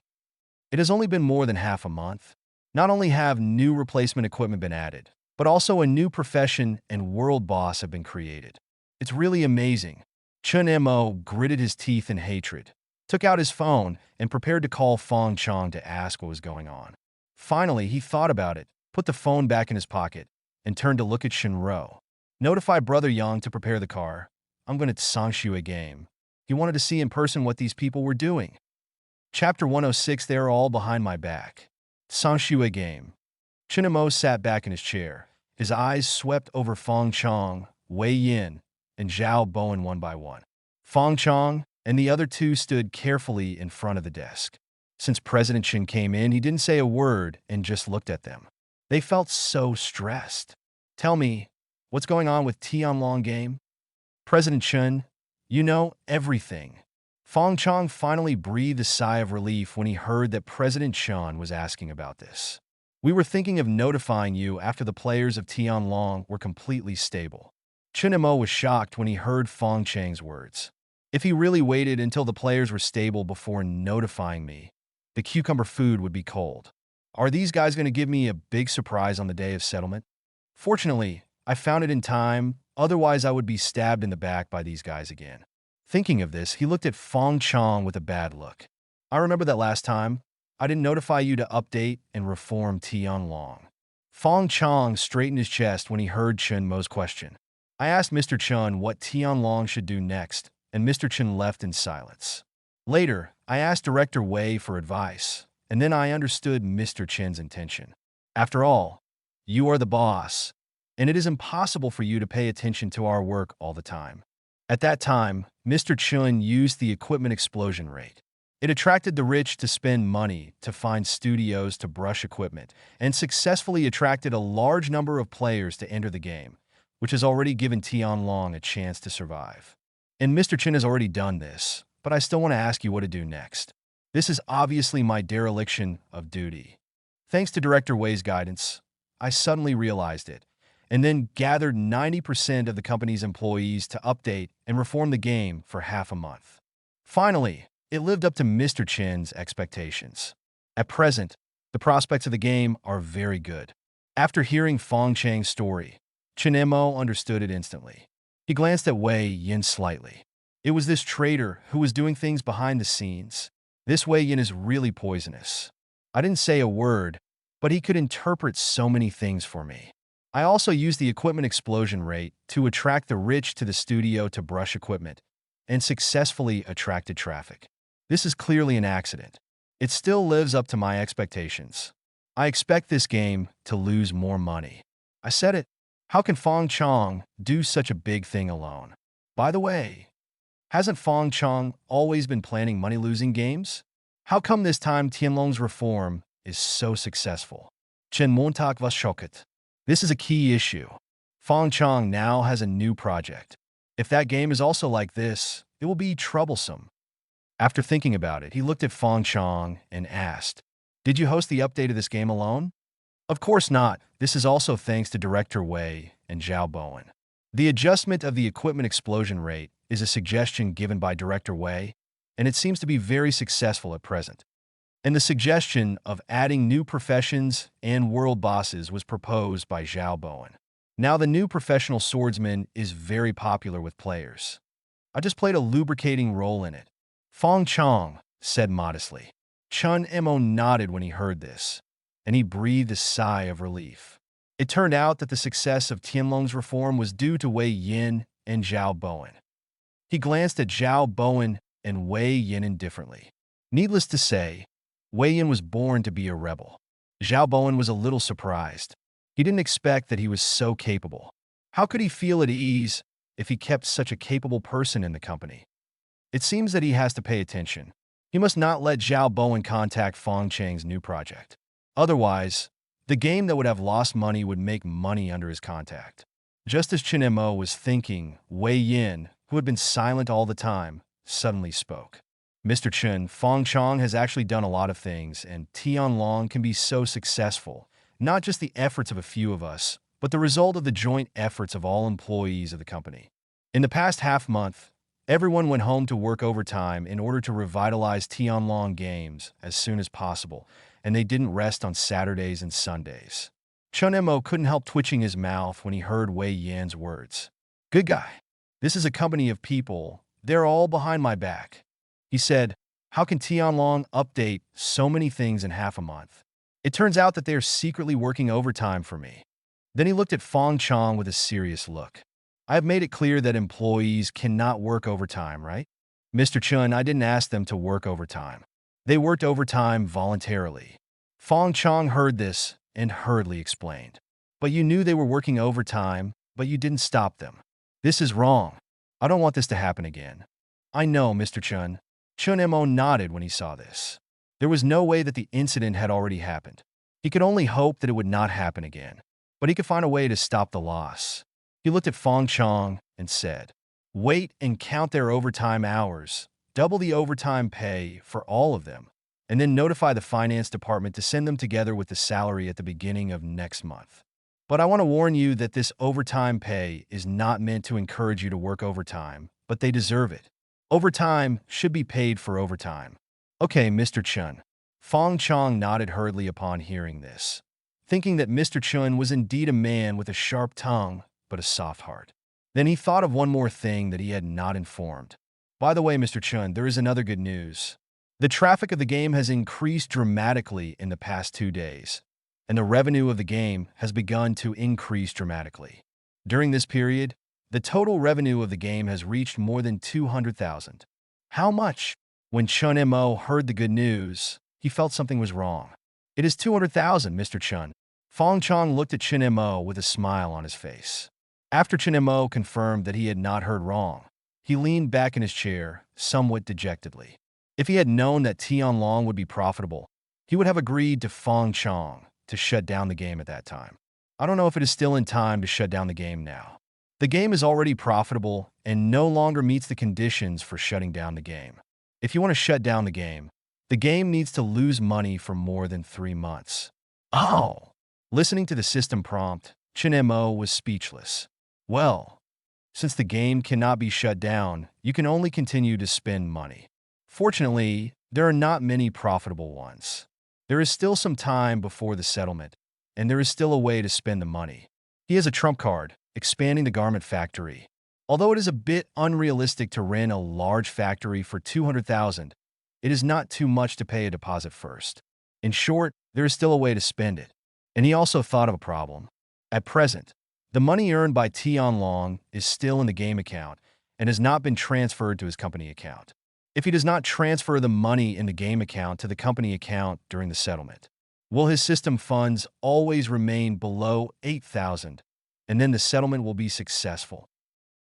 It has only been more than half a month. Not only have new replacement equipment been added, but also a new profession and world boss have been created. It's really amazing. Chun Mo gritted his teeth in hatred, took out his phone, and prepared to call Feng Chang to ask what was going on. Finally, he thought about it, put the phone back in his pocket, and turned to look at Shinro. Notify Brother Yang to prepare the car. I'm going to Sangshu a game. He wanted to see in person what these people were doing. Chapter 106, they are all behind my back. Sangshu a game. Chinemo sat back in his chair. His eyes swept over Feng Chang, Wei Yin, and Zhao Bowen one by one. Feng Chang and the other two stood carefully in front of the desk. Since President Chen came in, he didn't say a word and just looked at them. They felt so stressed. Tell me, what's going on with Tianlong game? President Chen, you know everything. Feng Chang finally breathed a sigh of relief when he heard that President Chen was asking about this. We were thinking of notifying you after the players of Tianlong were completely stable. Chen Mo was shocked when he heard Feng Chang's words. If he really waited until the players were stable before notifying me, the cucumber food would be cold. Are these guys going to give me a big surprise on the day of settlement? Fortunately, I found it in time, otherwise I would be stabbed in the back by these guys again. Thinking of this, he looked at Feng Chang with a bad look. I remember that last time. I didn't notify you to update and reform Tianlong. Feng Chang straightened his chest when he heard Chen Mo's question. I asked Mr. Chen what Tianlong should do next, and Mr. Chen left in silence. Later, I asked Director Wei for advice, and then I understood Mr. Chen's intention. After all, you are the boss, and it is impossible for you to pay attention to our work all the time. At that time, Mr. Chen used the equipment explosion rate. It attracted the rich to spend money to find studios to brush equipment, and successfully attracted a large number of players to enter the game, which has already given Tianlong a chance to survive. And Mr. Chen has already done this, but I still want to ask you what to do next. This is obviously my dereliction of duty. Thanks to Director Wei's guidance, I suddenly realized it, and then gathered 90% of the company's employees to update and reform the game for half a month. Finally, it lived up to Mr. Chen's expectations. At present, the prospects of the game are very good. After hearing Feng Chang's story, Chen Mo understood it instantly. He glanced at Wei Yin slightly. It was this traitor who was doing things behind the scenes. This Wei Yin is really poisonous. I didn't say a word, but he could interpret so many things for me. I also used the equipment explosion rate to attract the rich to the studio to brush equipment, and successfully attracted traffic. This is clearly an accident. It still lives up to my expectations. I expect this game to lose more money. I said it. How can Feng Chang do such a big thing alone? By the way, hasn't Feng Chang always been planning money-losing games? How come this time Tianlong's reform is so successful? Chen Montak was shocked. This is a key issue. Feng Chang now has a new project. If that game is also like this, it will be troublesome. After thinking about it, he looked at Feng Chang and asked, "Did you host the update of this game alone?" Of course not. This is also thanks to Director Wei and Zhao Bowen. The adjustment of the equipment explosion rate is a suggestion given by Director Wei, and it seems to be very successful at present. and the suggestion of adding new professions and world bosses was proposed by Zhao Bowen. Now the new professional swordsman is very popular with players. I just played a lubricating role in it. Fong Chong said modestly. Chun Mo nodded when he heard this, and he breathed a sigh of relief. It turned out that the success of Tianlong's reform was due to Wei Yin and Zhao Bowen. He glanced at Zhao Bowen and Wei Yin indifferently. Needless to say, Wei Yin was born to be a rebel. Zhao Bowen was a little surprised. He didn't expect that he was so capable. How could he feel at ease if he kept such a capable person in the company? It seems that he has to pay attention. He must not let Zhao Bowen contact Fong Chang's new project. Otherwise, the game that would have lost money would make money under his contact. Just as Chen Mo was thinking, Wei Yin, who had been silent all the time, suddenly spoke. Mr. Chen, Fong Chong has actually done a lot of things, and Tianlong can be so successful. Not just the efforts of a few of us, but the result of the joint efforts of all employees of the company. In the past half-month, everyone went home to work overtime in order to revitalize Tianlong games as soon as possible, and they didn't rest on Saturdays and Sundays. Chun Mo couldn't help twitching his mouth when he heard Wei Yan's words. Good guy. This is a company of people. They're all behind my back. He said, how can Tianlong update so many things in half a month? It turns out that they are secretly working overtime for me. Then he looked at Fong Chong with a serious look. I have made it clear that employees cannot work overtime, right? Mr. Chun, I didn't ask them to work overtime. They worked overtime voluntarily. Fong Chong heard this and hurriedly explained. But you knew they were working overtime, but you didn't stop them. This is wrong. I don't want this to happen again. I know, Mr. Chun. Chun Mo nodded when he saw this. There was no way that the incident had already happened. He could only hope that it would not happen again. But he could find a way to stop the loss. He looked at Fong Chong and said, wait and count their overtime hours. Double the overtime pay for all of them, and then notify the finance department to send them together with the salary at the beginning of next month. But I want to warn you that this overtime pay is not meant to encourage you to work overtime, but they deserve it. Overtime should be paid for overtime. Okay, Mr. Chun. Fong Chong nodded hurriedly upon hearing this, thinking that Mr. Chun was indeed a man with a sharp tongue, but a soft heart. Then he thought of one more thing that he had not informed. By the way, Mr. Chun, there is another good news. The traffic of the game has increased dramatically in the past 2 days, and the revenue of the game has begun to increase dramatically. During this period, the total revenue of the game has reached more than 200,000. How much? When Chun Mo heard the good news, he felt something was wrong. It is 200,000, Mr. Chun. Fong Chong looked at Chun Mo with a smile on his face. After Chun Mo confirmed that he had not heard wrong, he leaned back in his chair, somewhat dejectedly. If he had known that Tianlong would be profitable, he would have agreed to Fong Chong to shut down the game at that time. I don't know if it is still in time to shut down the game now. The game is already profitable and no longer meets the conditions for shutting down the game. If you want to shut down the game needs to lose money for more than 3 months. Oh! Listening to the system prompt, Chun Mo was speechless. Well, since the game cannot be shut down, you can only continue to spend money. Fortunately, there are not many profitable ones. There is still some time before the settlement, and there is still a way to spend the money. He has a trump card, expanding the garment factory. Although it is a bit unrealistic to rent a large factory for 200,000, it is not too much to pay a deposit first. In short, there is still a way to spend it. And he also thought of a problem. At present, the money earned by Tianlong is still in the game account and has not been transferred to his company account. If he does not transfer the money in the game account to the company account during the settlement, will his system funds always remain below 8,000, and then the settlement will be successful.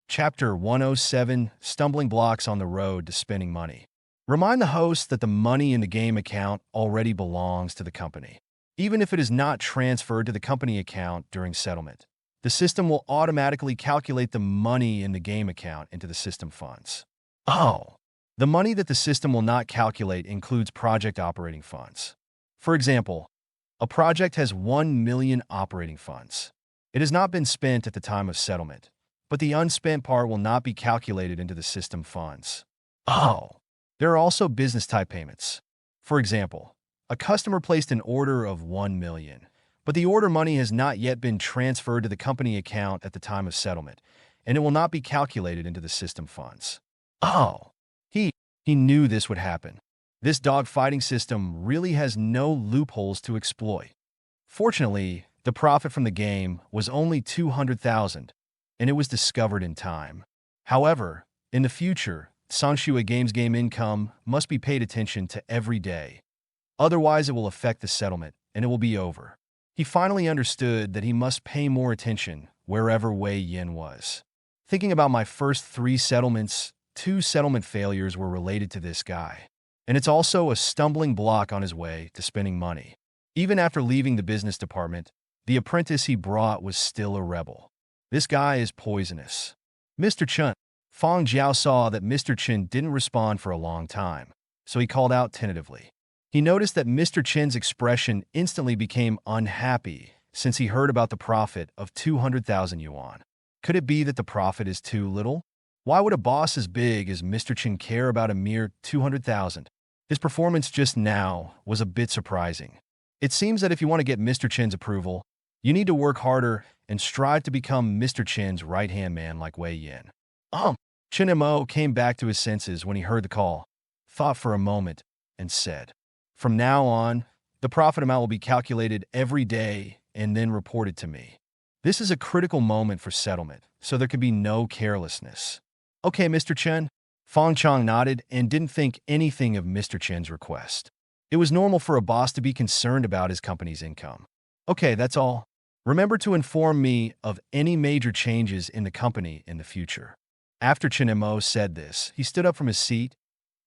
Chapter 107, Stumbling Blocks on the Road to Spending Money. Remind the host that the money in the game account already belongs to the company. Even if it is not transferred to the company account during settlement, the system will automatically calculate the money in the game account into the system funds. Oh! The money that the system will not calculate includes project operating funds. For example, a project has 1 million operating funds. It has not been spent at the time of settlement, but the unspent part will not be calculated into the system funds. Oh! There are also business-type payments. For example, A customer placed an order of 1 million, but the order money has not yet been transferred to the company account at the time of settlement, and it will not be calculated into the system funds. Oh, he knew this would happen. This dog-fighting system really has no loopholes to exploit. Fortunately, the profit from the game was only 200,000, and it was discovered in time. However, in the future, Sangshua Games game income must be paid attention to every day. Otherwise, it will affect the settlement, and it will be over. He finally understood that he must pay more attention wherever Wei Yin was. Thinking about my first 3 settlements, 2 settlement failures were related to this guy. And it's also a stumbling block on his way to spending money. Even after leaving the business department, the apprentice he brought was still a rebel. This guy is poisonous. Mr. Chen. Fang Jiao saw that Mr. Chen didn't respond for a long time, so he called out tentatively. He noticed that Mr. Chen's expression instantly became unhappy since he heard about the profit of 200,000 yuan. Could it be that the profit is too little? Why would a boss as big as Mr. Chen care about a mere 200,000? His performance just now was a bit surprising. It seems that if you want to get Mr. Chen's approval, you need to work harder and strive to become Mr. Chen's right-hand man like Wei Yin. Chen Mo came back to his senses when he heard the call, thought for a moment, and said, "From now on, the profit amount will be calculated every day and then reported to me. This is a critical moment for settlement, so there could be no carelessness." "Okay, Mr. Chen." Fang Chong nodded and didn't think anything of Mr. Chen's request. It was normal for a boss to be concerned about his company's income. "Okay, that's all. Remember to inform me of any major changes in the company in the future." After Chen Mo said this, he stood up from his seat,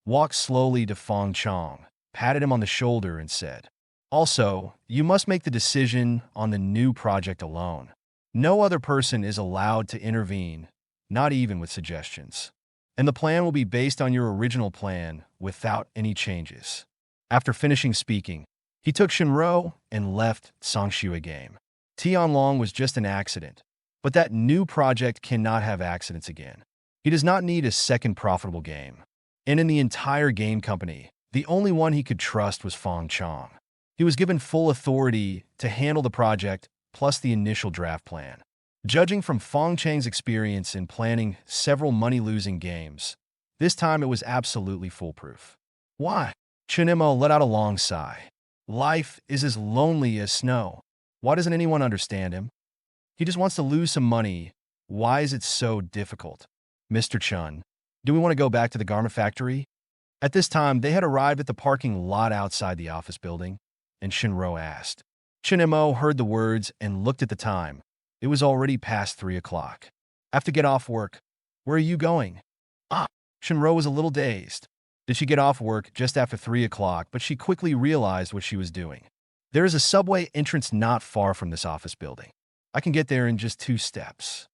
walked slowly to Fang Chong, patted him on the shoulder, and said, "Also, you must make the decision on the new project alone. No other person is allowed to intervene, not even with suggestions. And the plan will be based on your original plan without any changes." After finishing speaking, he took Shinro and left Sangshua Game. Tianlong was just an accident, but that new project cannot have accidents again. He does not need a second profitable game. And in the entire game company, the only one he could trust was Fang Chong. He was given full authority to handle the project plus the initial draft plan. Judging from Fang Chang's experience in planning several money-losing games, this time it was absolutely foolproof. "Why?" Chunimo let out a long sigh. "Life is as lonely as snow. Why doesn't anyone understand him? He just wants to lose some money. Why is it so difficult?" "Mr. Chun, do we want to go back to the garment factory?" At this time, they had arrived at the parking lot outside the office building, and Shinro asked. Chunimo heard the words and looked at the time. It was already past 3 o'clock. "I have to get off work. Where are you going?" Shinro was a little dazed. Did she get off work just after 3 o'clock, but she quickly realized what she was doing. "There is a subway entrance not far from this office building. I can get there in just 2 steps."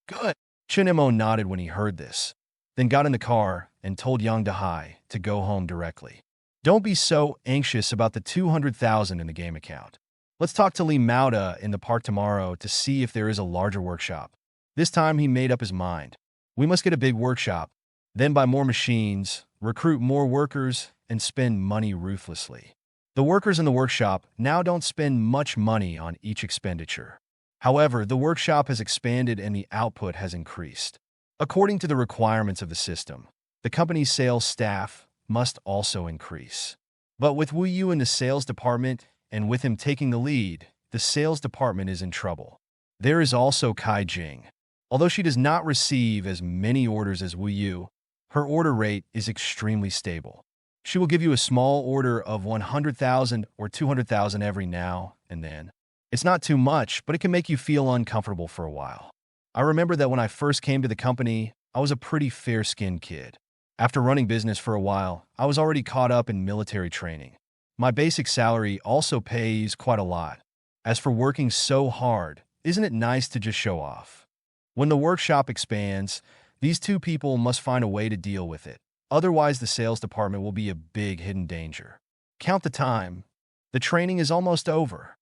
"Good." Chunimo nodded when he heard this, then got in the car and told Yang Dahai to go home directly. "Don't be so anxious about the 200,000 in the game account. Let's talk to Li Mauda in the park tomorrow to see if there is a larger workshop." This time he made up his mind. "We must get a big workshop, then buy more machines, recruit more workers, and spend money ruthlessly. The workers in the workshop now don't spend much money on each expenditure. However, the workshop has expanded and the output has increased. According to the requirements of the system, the company's sales staff must also increase. But with Wu Yu in the sales department and with him taking the lead, the sales department is in trouble. There is also Kai Jing. Although she does not receive as many orders as Wu Yu, her order rate is extremely stable. She will give you a small order of 100,000 or 200,000 every now and then. It's not too much, but it can make you feel uncomfortable for a while. I remember that when I first came to the company, I was a pretty fair-skinned kid. After running business for a while, I was already caught up in military training. My basic salary also pays quite a lot. As for working so hard, isn't it nice to just show off? When the workshop expands, these 2 people must find a way to deal with it. Otherwise, the sales department will be a big hidden danger. Count the time. The training is almost over.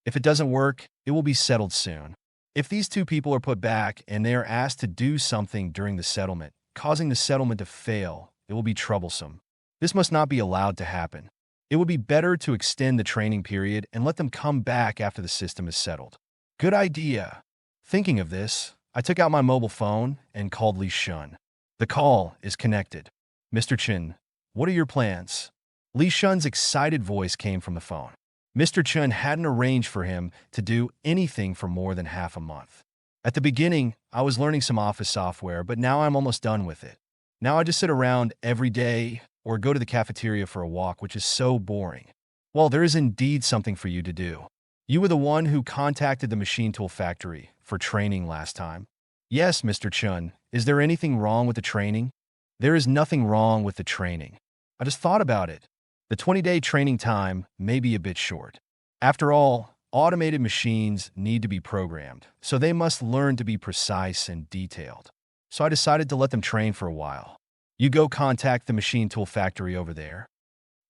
If it doesn't work, it will be settled soon. If these 2 people are put back and they are asked to do something during the settlement, causing the settlement to fail, it will be troublesome. This must not be allowed to happen. It would be better to extend the training period and let them come back after the system is settled. Good idea. Thinking of this, I took out my mobile phone and called Li Shun. The call is connected. Mr. Chen, what are your plans? Li Shun's excited voice came from the phone. Mr. Chen hadn't arranged for him to do anything for more than half a month. At the beginning, I was learning some office software, but now I'm almost done with it. Now I just sit around every day or go to the cafeteria for a walk, which is so boring. Well, there is indeed something for you to do. You were the one who contacted the machine tool factory for training last time. Yes, Mr. Chun. Is there anything wrong with the training? There is nothing wrong with the training. I just thought about it. The 20-day training time may be a bit short. After all, automated machines need to be programmed, so they must learn to be precise and detailed. So I decided to let them train for a while. You go contact the machine tool factory over there.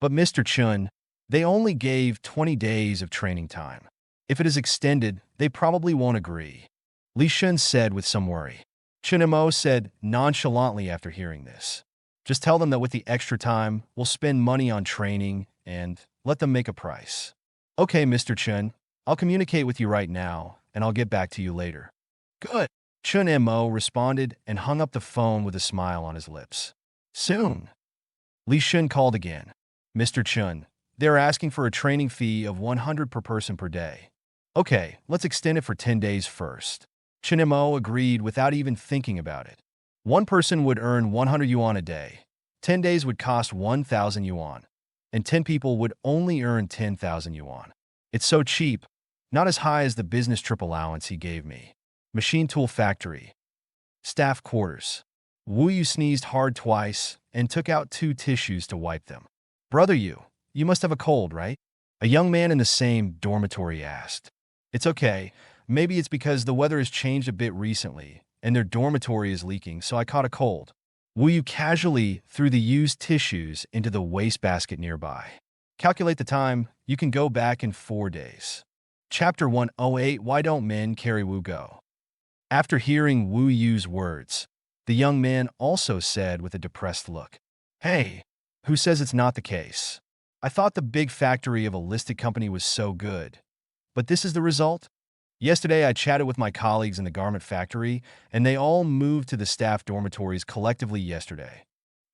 But Mr. Chun, they only gave 20 days of training time. If it is extended, they probably won't agree. Li Shun said with some worry. Chunimo said nonchalantly after hearing this. Just tell them that with the extra time, we'll spend money on training and let them make a price. Okay, Mr. Chun, I'll communicate with you right now, and I'll get back to you later. Good. Chun Mo responded and hung up the phone with a smile on his lips. Soon. Li Shun called again. Mr. Chun, they're asking for a training fee of 100 per person per day. Okay, let's extend it for 10 days first. Chun Mo agreed without even thinking about it. One person would earn 100 yuan a day. 10 days would cost 1,000 yuan. And 10 people would only earn 10,000 yuan. It's so cheap, not as high as the business trip allowance he gave me. Machine tool factory. Staff quarters. Wu Yu sneezed hard twice and took out 2 tissues to wipe them. Brother Yu, you must have a cold, right? A young man in the same dormitory asked. It's okay. Maybe it's because the weather has changed a bit recently and their dormitory is leaking, so I caught a cold. Wu Yu casually threw the used tissues into the wastebasket nearby. Calculate the time. You can go back in 4 days. Chapter 108, Why Don't Men Carry Wu Go? After hearing Wu Yu's words, the young man also said with a depressed look, Hey, who says it's not the case? I thought the big factory of a listed company was so good. But this is the result? Yesterday, I chatted with my colleagues in the garment factory, and they all moved to the staff dormitories collectively yesterday.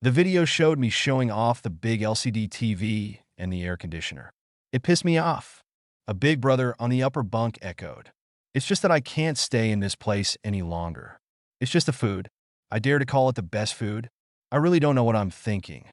The video showed me showing off the big LCD TV and the air conditioner. It pissed me off. A big brother on the upper bunk echoed. It's just that I can't stay in this place any longer. It's just the food. I dare to call it the best food. I really don't know what I'm thinking.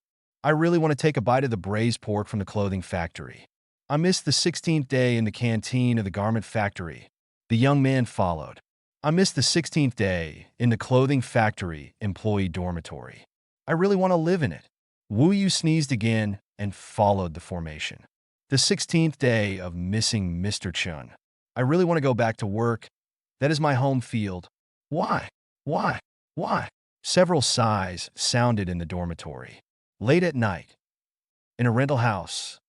I really want to take a bite of the braised pork from the clothing factory. I missed the 16th day in the canteen of the garment factory. The young man followed. I missed the 16th day in the clothing factory employee dormitory. I really want to live in it. Wu Yu sneezed again and followed the formation. The 16th day of missing Mr. Chun. I really want to go back to work. That is my home field. Why? Why? Why? Several sighs sounded in the dormitory. Late at night, in a rental house,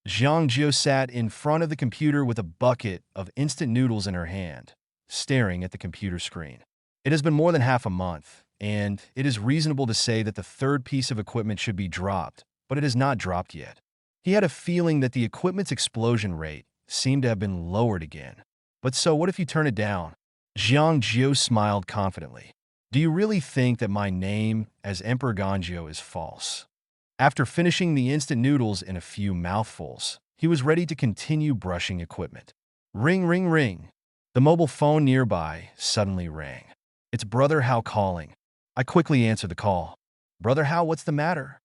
Zhang Jiu sat in front of the computer with a bucket of instant noodles in her hand, staring at the computer screen. It has been more than half a month, and it is reasonable to say that the third piece of equipment should be dropped, but it is not dropped yet. He had a feeling that the equipment's explosion rate seemed to have been lowered again. But so what if you turn it down? Zhang Jiu smiled confidently. Do you really think that my name as Emperor Ganjiu is false? After finishing the instant noodles in a few mouthfuls, he was ready to continue brushing equipment. Ring, ring, ring. The mobile phone nearby suddenly rang. It's Brother Hao calling. I quickly answered the call. Brother Hao, what's the matter?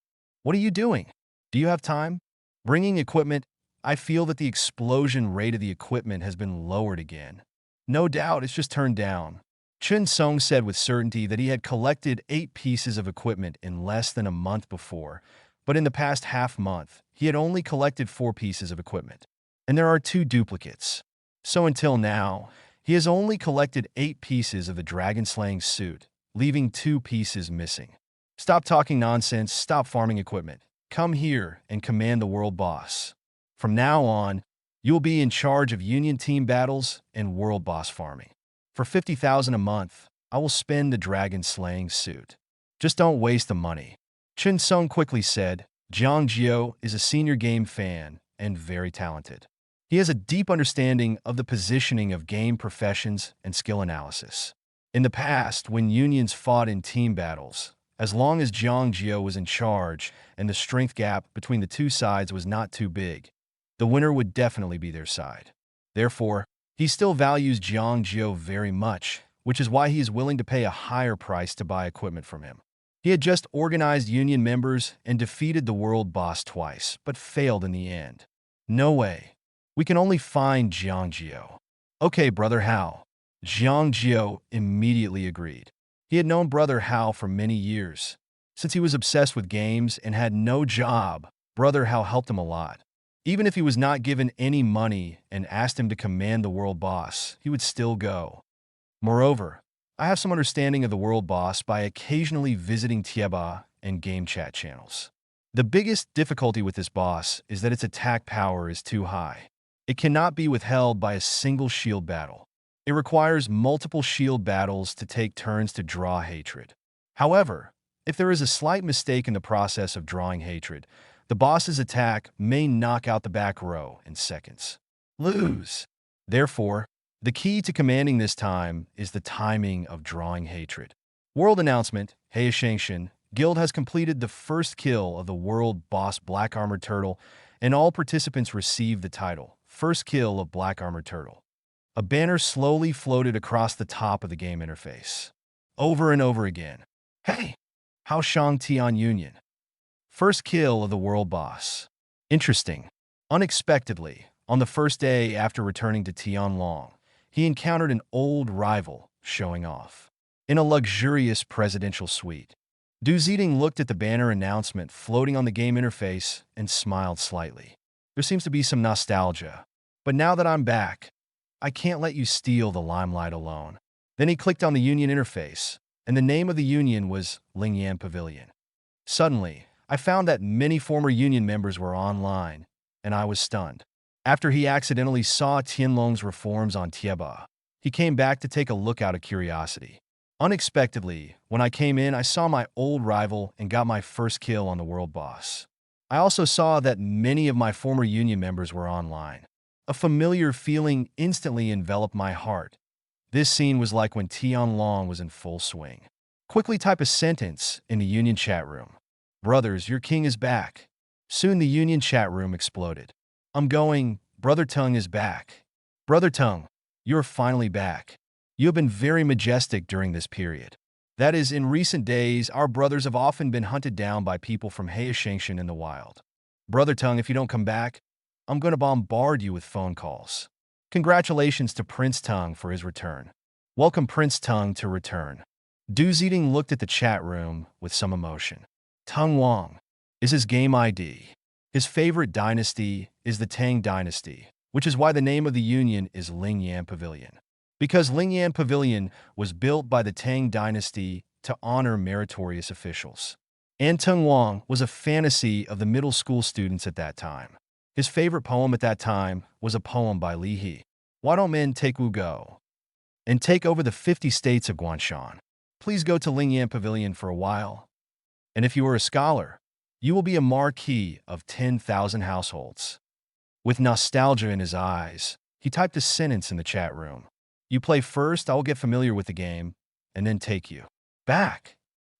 What are you doing? Do you have time? Bringing equipment. I feel that the explosion rate of the equipment has been lowered again. No doubt, it's just turned down. Chun Song said with certainty that he had collected 8 pieces of equipment in less than a month before, but in the past half month, he had only collected 4 pieces of equipment. And there are 2 duplicates. So until now, he has only collected 8 pieces of the dragon-slaying suit, leaving 2 pieces missing. Stop talking nonsense, stop farming equipment. Come here and command the world boss. From now on, you will be in charge of union team battles and world boss farming. For 50,000 a month, I will spend the dragon-slaying suit. Just don't waste the money. Chun Sung quickly said, Jiang is a senior game fan and very talented. He has a deep understanding of the positioning of game professions and skill analysis. In the past, when unions fought in team battles, as long as Jiang was in charge and the strength gap between the two sides was not too big, the winner would definitely be their side. Therefore, he still values Jiang very much, which is why he is willing to pay a higher price to buy equipment from him. He had just organized union members and defeated the world boss twice, but failed in the end. No way. We can only find Jiang. Okay, Brother Hao. Jiang immediately agreed. He had known Brother Hao for many years. Since he was obsessed with games and had no job, Brother Hao helped him a lot. Even if he was not given any money and asked him to command the world boss, he would still go. Moreover, I have some understanding of the world boss by occasionally visiting Tieba and game chat channels. The biggest difficulty with this boss is that its attack power is too high. It cannot be withheld by a single shield battle. It requires multiple shield battles to take turns to draw hatred. However, if there is a slight mistake in the process of drawing hatred, the boss's attack may knock out the back row in seconds. Lose. Therefore, the key to commanding this time is the timing of drawing hatred. World announcement, Heishangshan, Guild has completed the first kill of the world boss Black Armored Turtle, and all participants receive the title, First Kill of Black Armored Turtle. A banner slowly floated across the top of the game interface. Over and over again. Hey! Hao Shang Tian Union. First kill of the world boss. Interesting. Unexpectedly, on the first day after returning to Tianlong, he encountered an old rival showing off. In a luxurious presidential suite. Du Zeding looked at the banner announcement floating on the game interface and smiled slightly. There seems to be some nostalgia. But now that I'm back, I can't let you steal the limelight alone. Then he clicked on the union interface, and the name of the union was Lingyan Pavilion. Suddenly, I found that many former union members were online, and I was stunned. After he accidentally saw Tianlong's reforms on Tieba, he came back to take a look out of curiosity. Unexpectedly, when I came in, I saw my old rival and got my first kill on the world boss. I also saw that many of my former union members were online. A familiar feeling instantly enveloped my heart. This scene was like when Tianlong was in full swing. Quickly type a sentence in the union chat room. Brothers, your king is back. Soon the union chat room exploded. I'm going, Brother Tongue is back. Brother Tongue, you're finally back. You have been very majestic during this period. That is, in recent days, our brothers have often been hunted down by people from Heishangshan in the wild. Brother Tongue, if you don't come back, I'm going to bombard you with phone calls. Congratulations to Prince Tongue for his return. Welcome Prince Tongue to return. Du Zeding looked at the chat room with some emotion. Tongue Wang is his game ID. His favorite dynasty is the Tang dynasty, which is why the name of the union is Lingyan Pavilion. Because Lingyan Pavilion was built by the Tang dynasty to honor meritorious officials. And Tongue Wang was a fantasy of the middle school students at that time. His favorite poem at that time was a poem by Li He. Why don't men take Wu go and take over the 50 states of Guanshan? Please go to Lingyan Pavilion for a while. And if you are a scholar, you will be a marquis of 10,000 households. With nostalgia in his eyes, he typed a sentence in the chat room. You play first, I will get familiar with the game, and then take you back.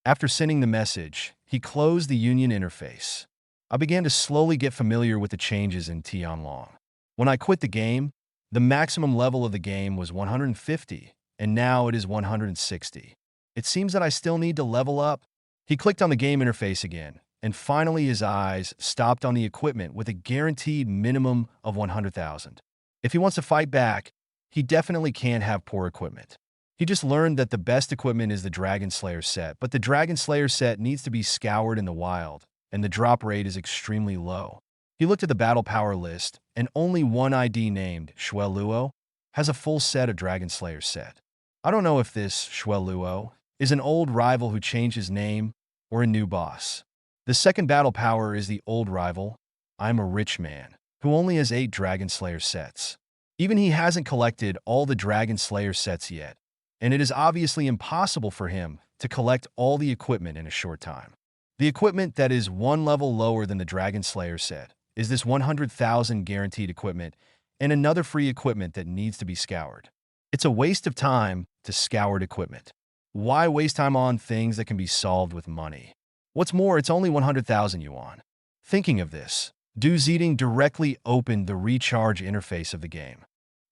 After sending the message, he closed the union interface. I began to slowly get familiar with the changes in Tianlong. When I quit the game, the maximum level of the game was 150, and now it is 160. It seems that I still need to level up. He clicked on the game interface again, and finally his eyes stopped on the equipment with a guaranteed minimum of 100,000. If he wants to fight back, he definitely can't have poor equipment. He just learned that the best equipment is the Dragon Slayer set, but the Dragon Slayer set needs to be scoured in the wild, and the drop rate is extremely low. He looked at the battle power list, and only one ID named Shueluo has a full set of Dragon Slayer set. I don't know if this Shueluo is an old rival who changed his name or a new boss. The second battle power is the old rival, I'm a rich man, who only has 8 Dragon Slayer sets. Even he hasn't collected all the Dragon Slayer sets yet, and it is obviously impossible for him to collect all the equipment in a short time. The equipment that is one level lower than the Dragon Slayer set is this 100,000 guaranteed equipment and another free equipment that needs to be scoured. It's a waste of time to scoured equipment. Why waste time on things that can be solved with money? What's more, it's only 100,000 yuan. Thinking of this, Du Zeding directly opened the recharge interface of the game.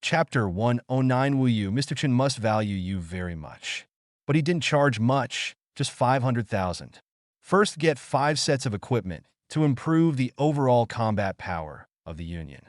Chapter 109 Wu Yu, Mr. Chen must value you very much. But he didn't charge much, just 500,000. First, get 5 sets of equipment to improve the overall combat power of the Union.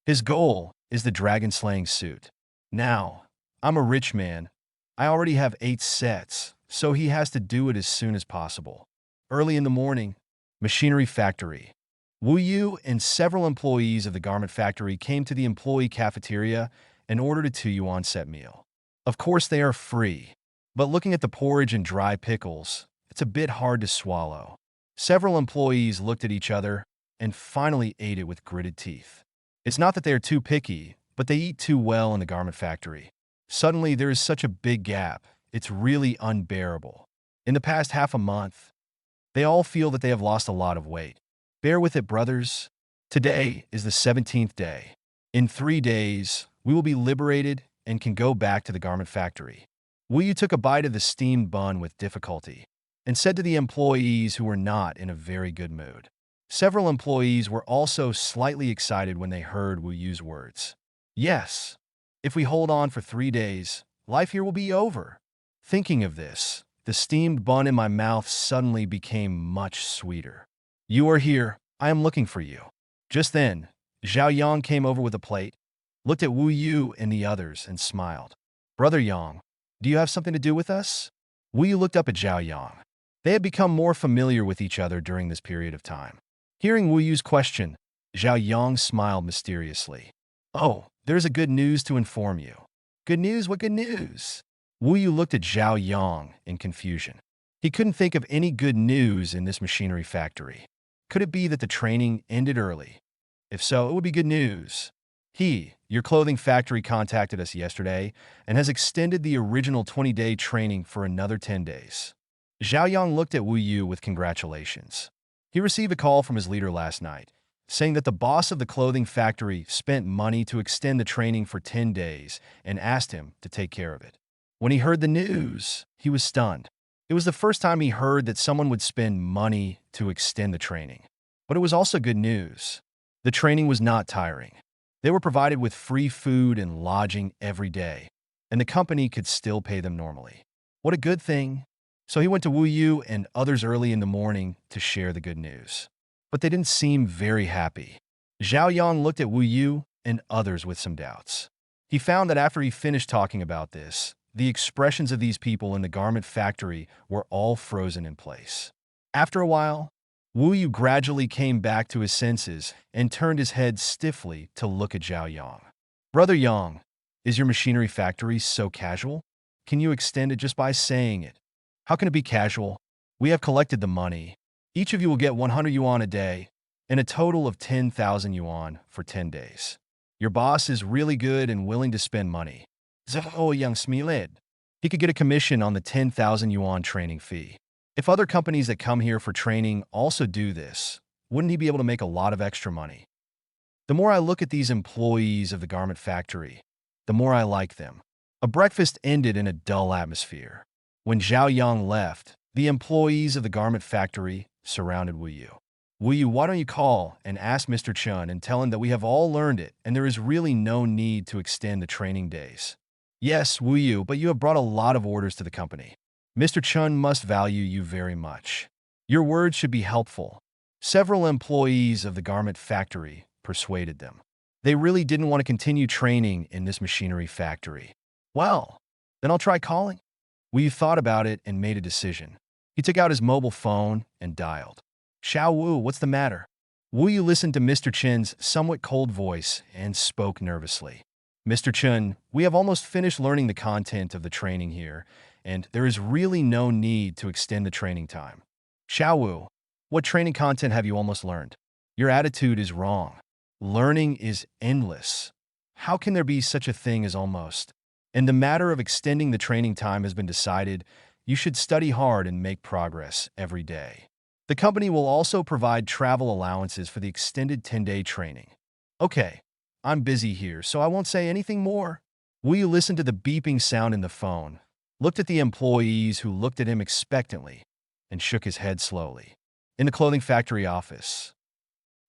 His goal is the dragon-slaying suit. Now, I'm a rich man. I already have 8 sets, so he has to do it as soon as possible. Early in the morning, machinery factory. Wu Yu and several employees of the garment factory came to the employee cafeteria and ordered a 2 yuan set meal. Of course, they are free, but looking at the porridge and dry pickles, it's a bit hard to swallow. Several employees looked at each other and finally ate it with gritted teeth. It's not that they are too picky, but they eat too well in the garment factory. Suddenly, there is such a big gap, it's really unbearable. In the past half a month, they all feel that they have lost a lot of weight. Bear with it, brothers. Today is the 17th day. In 3 days, we will be liberated and can go back to the garment factory. Wu Yu took a bite of the steamed bun with difficulty and said to the employees who were not in a very good mood. Several employees were also slightly excited when they heard Wu Yu's words. Yes, if we hold on for 3 days, life here will be over. Thinking of this, the steamed bun in my mouth suddenly became much sweeter. You are here. I am looking for you. Just then, Zhao Yang came over with a plate, looked at Wu Yu and the others, and smiled. Brother Yang, do you have something to do with us? Wu Yu looked up at Zhao Yang. They had become more familiar with each other during this period of time. Hearing Wu Yu's question, Zhao Yang smiled mysteriously. Oh, there's a good news to inform you. Good news? What good news? Wu Yu looked at Zhao Yang in confusion. He couldn't think of any good news in this machinery factory. Could it be that the training ended early? If so, it would be good news. Your clothing factory contacted us yesterday and has extended the original 20-day training for another 10 days. Zhao Yang looked at Wu Yu with congratulations. He received a call from his leader last night, saying that the boss of the clothing factory spent money to extend the training for 10 days and asked him to take care of it. When he heard the news, he was stunned. It was the first time he heard that someone would spend money to extend the training. But it was also good news. The training was not tiring. They were provided with free food and lodging every day, and the company could still pay them normally. What a good thing. So he went to Wu Yu and others early in the morning to share the good news. But they didn't seem very happy. Zhao Yang looked at Wu Yu and others with some doubts. He found that after he finished talking about this, the expressions of these people in the garment factory were all frozen in place. After a while, Wu Yu gradually came back to his senses and turned his head stiffly to look at Zhao Yang. Brother Yang, is your machinery factory so casual? Can you extend it just by saying it? How can it be casual? We have collected the money. Each of you will get 100 yuan a day and a total of 10,000 yuan for 10 days. Your boss is really good and willing to spend money. Zhao Yang smiled. He could get a commission on the 10,000 yuan training fee. If other companies that come here for training also do this, wouldn't he be able to make a lot of extra money? The more I look at these employees of the garment factory, the more I like them. A breakfast ended in a dull atmosphere. When Zhao Yang left, the employees of the garment factory surrounded Wu Yu. Wu Yu, why don't you call and ask Mr. Chun and tell him that we have all learned it and there is really no need to extend the training days. Yes, Wu Yu, but you have brought a lot of orders to the company. Mr. Chun must value you very much. Your words should be helpful. Several employees of the garment factory persuaded them. They really didn't want to continue training in this machinery factory. Well, then I'll try calling. Wu Yu thought about it and made a decision. He took out his mobile phone and dialed. Xiao Wu, what's the matter? Wu Yu listened to Mr. Chen's somewhat cold voice and spoke nervously. Mr. Chen, we have almost finished learning the content of the training here, and there is really no need to extend the training time. Xiao Wu, what training content have you almost learned? Your attitude is wrong. Learning is endless. How can there be such a thing as almost? And the matter of extending the training time has been decided. You should study hard and make progress every day. The company will also provide travel allowances for the extended 10-day training. Okay, I'm busy here, so I won't say anything more. Will you listen to the beeping sound in the phone? Looked at the employees who looked at him expectantly and shook his head slowly. In the clothing factory office,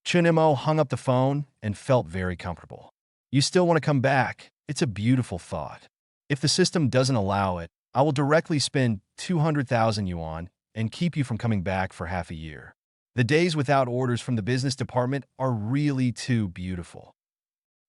Chunimo hung up the phone and felt very comfortable. You still want to come back? It's a beautiful thought. If the system doesn't allow it, I will directly spend 200,000 yuan and keep you from coming back for half a year. The days without orders from the business department are really too beautiful.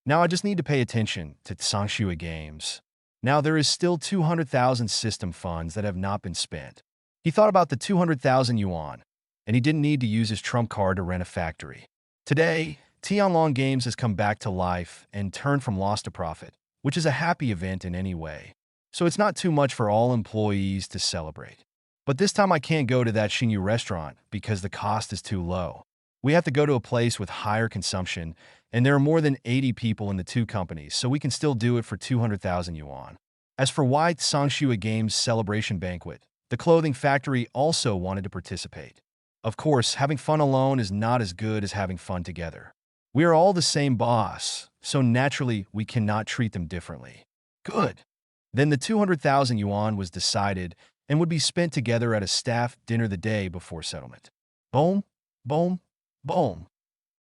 Now I just need to pay attention to Sangshua Games. Now there is still 200,000 system funds that have not been spent. He thought about the 200,000 yuan, and he didn't need to use his trump card to rent a factory. Today, Tianlong Games has come back to life and turned from loss to profit, which is a happy event in any way. So it's not too much for all employees to celebrate. But this time I can't go to that Xinyu restaurant because the cost is too low. We have to go to a place with higher consumption, and there are more than 80 people in the two companies, so we can still do it for 200,000 yuan. As for White Sangshua Games' celebration banquet, the clothing factory also wanted to participate. Of course, having fun alone is not as good as having fun together. We are all the same boss, so naturally we cannot treat them differently. Good. Then the 200,000 yuan was decided and would be spent together at a staff dinner the day before settlement. Boom, boom, boom.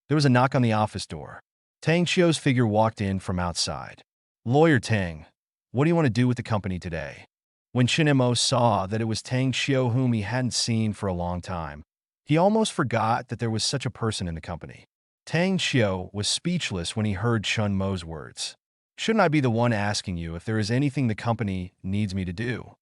There was a knock on the office door. Tang Xiu's figure walked in from outside. Lawyer Tang, what do you want to do with the company today? When Chinemo saw that it was Tang Xiu whom he hadn't seen for a long time, he almost forgot that there was such a person in the company. Tang Xiu was speechless when he heard Chun Mo's words. Shouldn't I be the one asking you if there is anything the company needs me to do?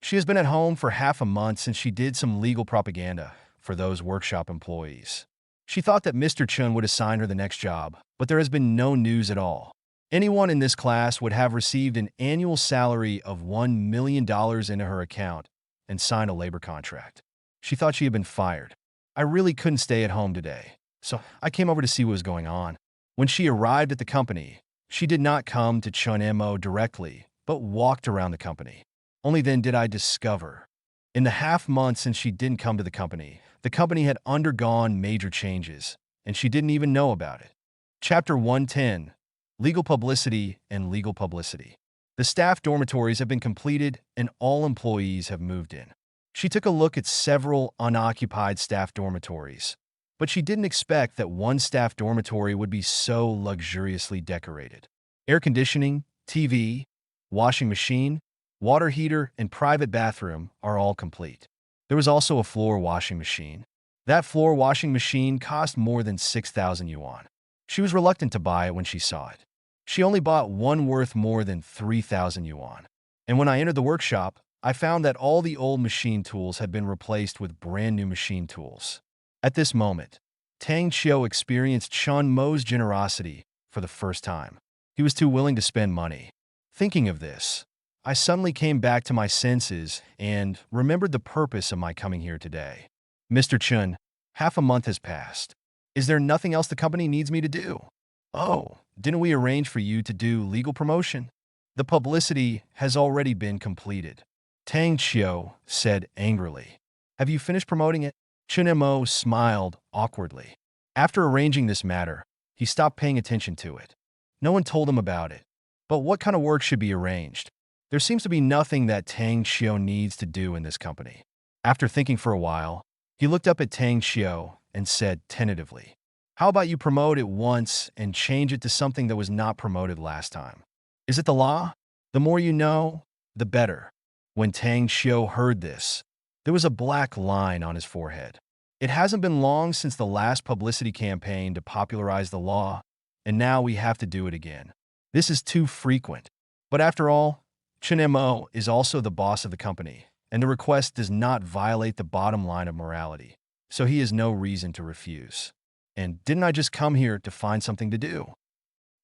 She has been at home for half a month since she did some legal propaganda for those workshop employees. She thought that Mr. Chun would assign her the next job, but there has been no news at all. Anyone in this class would have received an annual salary of $1 million into her account and signed a labor contract. She thought she had been fired. I really couldn't stay at home today, so I came over to see what was going on. When she arrived at the company, she did not come to Chun Mo directly, but walked around the company. Only then did I discover. In the half month since she didn't come to the company had undergone major changes, and she didn't even know about it. Chapter 110, Legal Publicity and Legal Publicity. The staff dormitories have been completed and all employees have moved in. She took a look at several unoccupied staff dormitories, but she didn't expect that one staff dormitory would be so luxuriously decorated. Air conditioning, TV, washing machine, water heater, and private bathroom are all complete. There was also a floor washing machine. That floor washing machine cost more than 6,000 yuan. She was reluctant to buy it when she saw it. She only bought one worth more than 3,000 yuan. And when I entered the workshop, I found that all the old machine tools had been replaced with brand new machine tools. At this moment, Tang Xiu experienced Chun Mo's generosity for the first time. He was too willing to spend money. Thinking of this, I suddenly came back to my senses and remembered the purpose of my coming here today. Mr. Chun, half a month has passed. Is there nothing else the company needs me to do? Oh, didn't we arrange for you to do legal promotion? The publicity has already been completed. Tang Xiu said angrily. Have you finished promoting it? Chun Mo smiled awkwardly. After arranging this matter, he stopped paying attention to it. No one told him about it. But what kind of work should be arranged? There seems to be nothing that Tang Xiu needs to do in this company. After thinking for a while, he looked up at Tang Xiu and said tentatively, how about you promote it once and change it to something that was not promoted last time? Is it the law? The more you know, the better. When Tang Xiu heard this, there was a black line on his forehead. It hasn't been long since the last publicity campaign to popularize the law, and now we have to do it again. This is too frequent. But after all, Chun Mo is also the boss of the company, and the request does not violate the bottom line of morality, so he has no reason to refuse. And didn't I just come here to find something to do?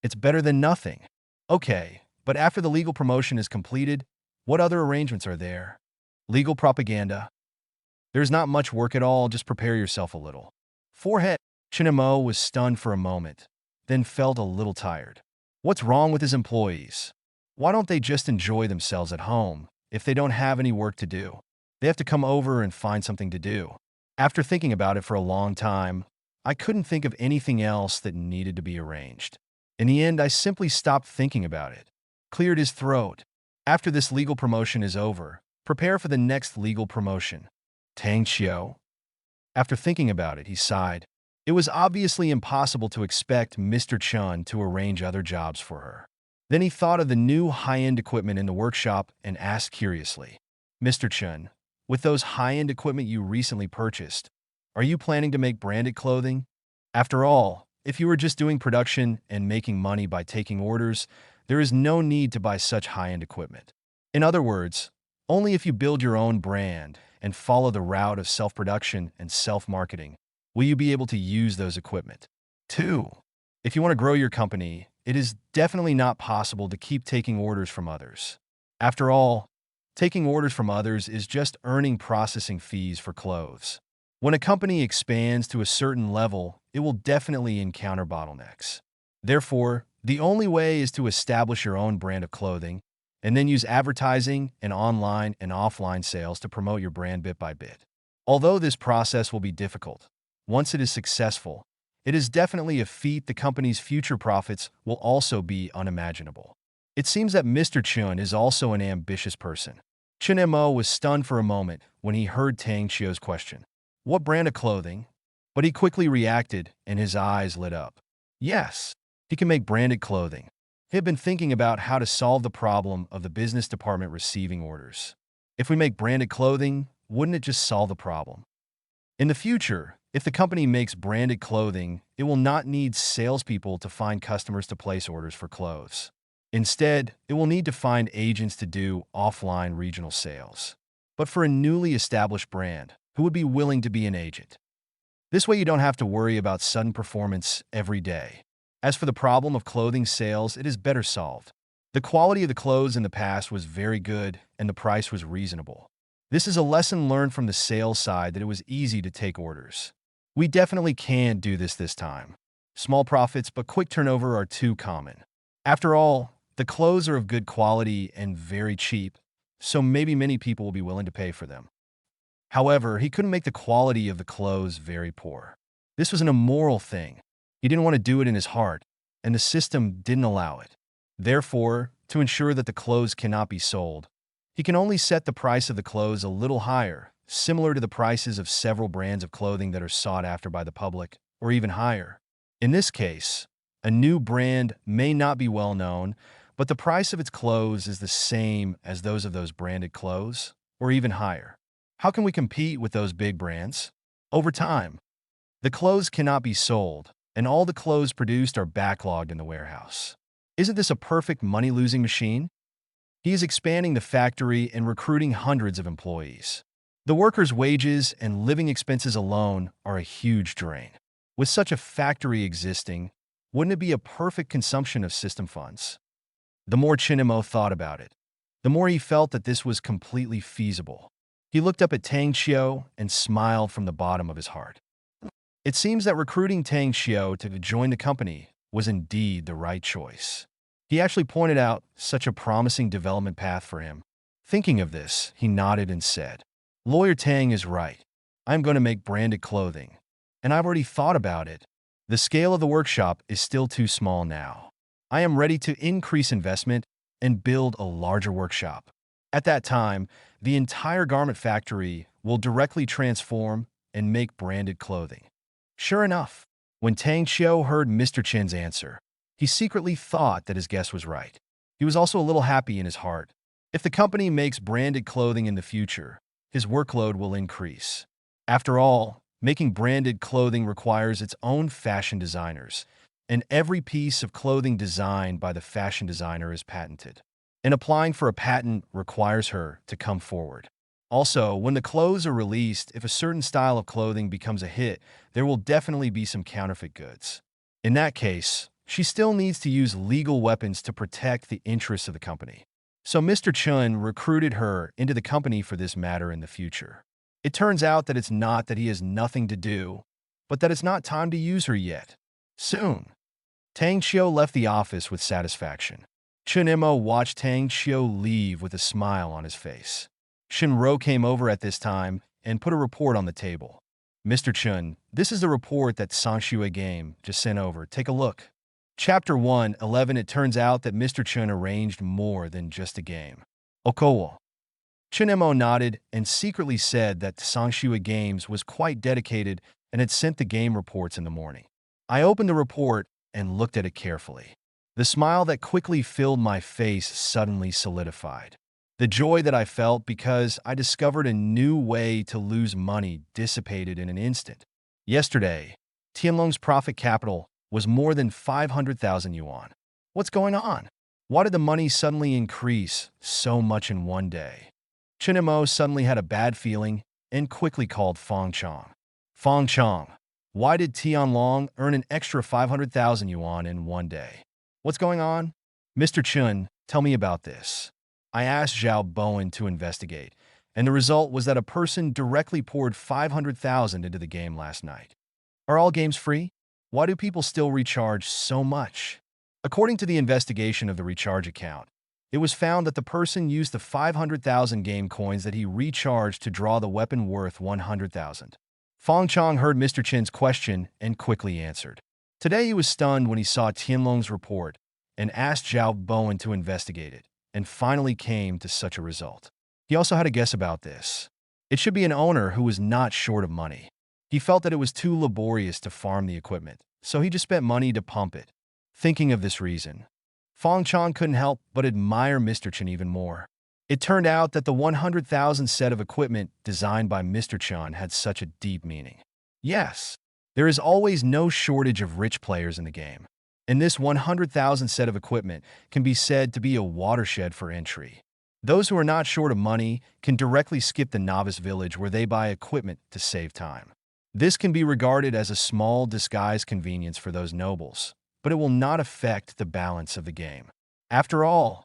It's better than nothing. Okay, but after the legal promotion is completed, what other arrangements are there? Legal propaganda. There's not much work at all, just prepare yourself a little. Forehead. Chun Mo was stunned for a moment, then felt a little tired. What's wrong with his employees? Why don't they just enjoy themselves at home if they don't have any work to do? They have to come over and find something to do. After thinking about it for a long time, I couldn't think of anything else that needed to be arranged. In the end, I simply stopped thinking about it. Cleared his throat. After this legal promotion is over, prepare for the next legal promotion. Tang Xiao. After thinking about it, he sighed. It was obviously impossible to expect Mr. Chun to arrange other jobs for her. Then he thought of the new high-end equipment in the workshop and asked curiously, Mr. Chun, with those high-end equipment you recently purchased, are you planning to make branded clothing? After all, if you were just doing production and making money by taking orders, there is no need to buy such high-end equipment. In other words, only if you build your own brand and follow the route of self-production and self-marketing will you be able to use those equipment. 2. If you want to grow your company, it is definitely not possible to keep taking orders from others. After all, taking orders from others is just earning processing fees for clothes. When a company expands to a certain level, it will definitely encounter bottlenecks. Therefore, the only way is to establish your own brand of clothing and then use advertising and online and offline sales to promote your brand bit by bit. Although this process will be difficult, once it is successful, it is definitely a feat the company's future profits will also be unimaginable. It seems that Mr. Chun is also an ambitious person. Chun Mo was stunned for a moment when he heard Tang Xiao's question. What brand of clothing? But he quickly reacted and his eyes lit up. Yes, he can make branded clothing. He had been thinking about how to solve the problem of the business department receiving orders. If we make branded clothing, wouldn't it just solve the problem? In the future, if the company makes branded clothing, it will not need salespeople to find customers to place orders for clothes. Instead, it will need to find agents to do offline regional sales. But for a newly established brand, who would be willing to be an agent? This way you don't have to worry about sudden performance every day. As for the problem of clothing sales, it is better solved. The quality of the clothes in the past was very good and the price was reasonable. This is a lesson learned from the sales side that it was easy to take orders. We definitely can do this time. Small profits but quick turnover are too common. After all, the clothes are of good quality and very cheap, so maybe many people will be willing to pay for them. However, he couldn't make the quality of the clothes very poor. This was an immoral thing. He didn't want to do it in his heart, and the system didn't allow it. Therefore, to ensure that the clothes cannot be sold, he can only set the price of the clothes a little higher, similar to the prices of several brands of clothing that are sought after by the public, or even higher. In this case, a new brand may not be well known, but the price of its clothes is the same as those of those branded clothes, or even higher. How can we compete with those big brands? Over time, the clothes cannot be sold, and all the clothes produced are backlogged in the warehouse. Isn't this a perfect money-losing machine? He is expanding the factory and recruiting hundreds of employees. The workers' wages and living expenses alone are a huge drain. With such a factory existing, wouldn't it be a perfect consumption of system funds? The more Chinemo thought about it, the more he felt that this was completely feasible. He looked up at Tang Xiao and smiled from the bottom of his heart. It seems that recruiting Tang Xiao to join the company was indeed the right choice. He actually pointed out such a promising development path for him. Thinking of this, he nodded and said, Lawyer Tang is right. I'm going to make branded clothing. And I've already thought about it. The scale of the workshop is still too small now. I am ready to increase investment and build a larger workshop. At that time, the entire garment factory will directly transform and make branded clothing. Sure enough, when Tang Xiao heard Mr. Chen's answer, he secretly thought that his guess was right. He was also a little happy in his heart. If the company makes branded clothing in the future, his workload will increase. After all, making branded clothing requires its own fashion designers, and every piece of clothing designed by the fashion designer is patented. And applying for a patent requires her to come forward. Also, when the clothes are released, if a certain style of clothing becomes a hit, there will definitely be some counterfeit goods. In that case, she still needs to use legal weapons to protect the interests of the company. So Mr. Chun recruited her into the company for this matter in the future. It turns out that it's not that he has nothing to do, but that it's not time to use her yet. Soon. Tang Xiao left the office with satisfaction. Chun Mo watched Tang Xiao leave with a smile on his face. Shinro came over at this time and put a report on the table. Mr. Chun, this is the report that Sangshui Game just sent over. Take a look. Chapter 1:11. It turns out that Mr. Chun arranged more than just a game. Okowo. Chunemo nodded and secretly said that Sangshui Games was quite dedicated and had sent the game reports in the morning. I opened the report and looked at it carefully. The smile that quickly filled my face suddenly solidified. The joy that I felt because I discovered a new way to lose money dissipated in an instant. Yesterday, Tianlong's profit capital was more than 500,000 yuan. What's going on? Why did the money suddenly increase so much in one day? Chunemo suddenly had a bad feeling and quickly called Fong Chong. Fong Chong, why did Tianlong earn an extra 500,000 yuan in one day? What's going on? Mr. Chun, tell me about this. I asked Zhao Bowen to investigate, and the result was that a person directly poured 500,000 into the game last night. Are all games free? Why do people still recharge so much? According to the investigation of the recharge account, it was found that the person used the 500,000 game coins that he recharged to draw the weapon worth 100,000. Fong Chong heard Mr. Chin's question and quickly answered. Today he was stunned when he saw Tianlong's report and asked Zhao Bowen to investigate it, and finally came to such a result. He also had a guess about this. It should be an owner who was not short of money. He felt that it was too laborious to farm the equipment, so he just spent money to pump it. Thinking of this reason, Fong Chong couldn't help but admire Mr. Chen even more. It turned out that the 100,000 set of equipment designed by Mr. Chen had such a deep meaning. Yes, there is always no shortage of rich players in the game, and this 100,000 set of equipment can be said to be a watershed for entry. Those who are not short of money can directly skip the novice village where they buy equipment to save time. This can be regarded as a small disguised convenience for those nobles, but it will not affect the balance of the game. After all,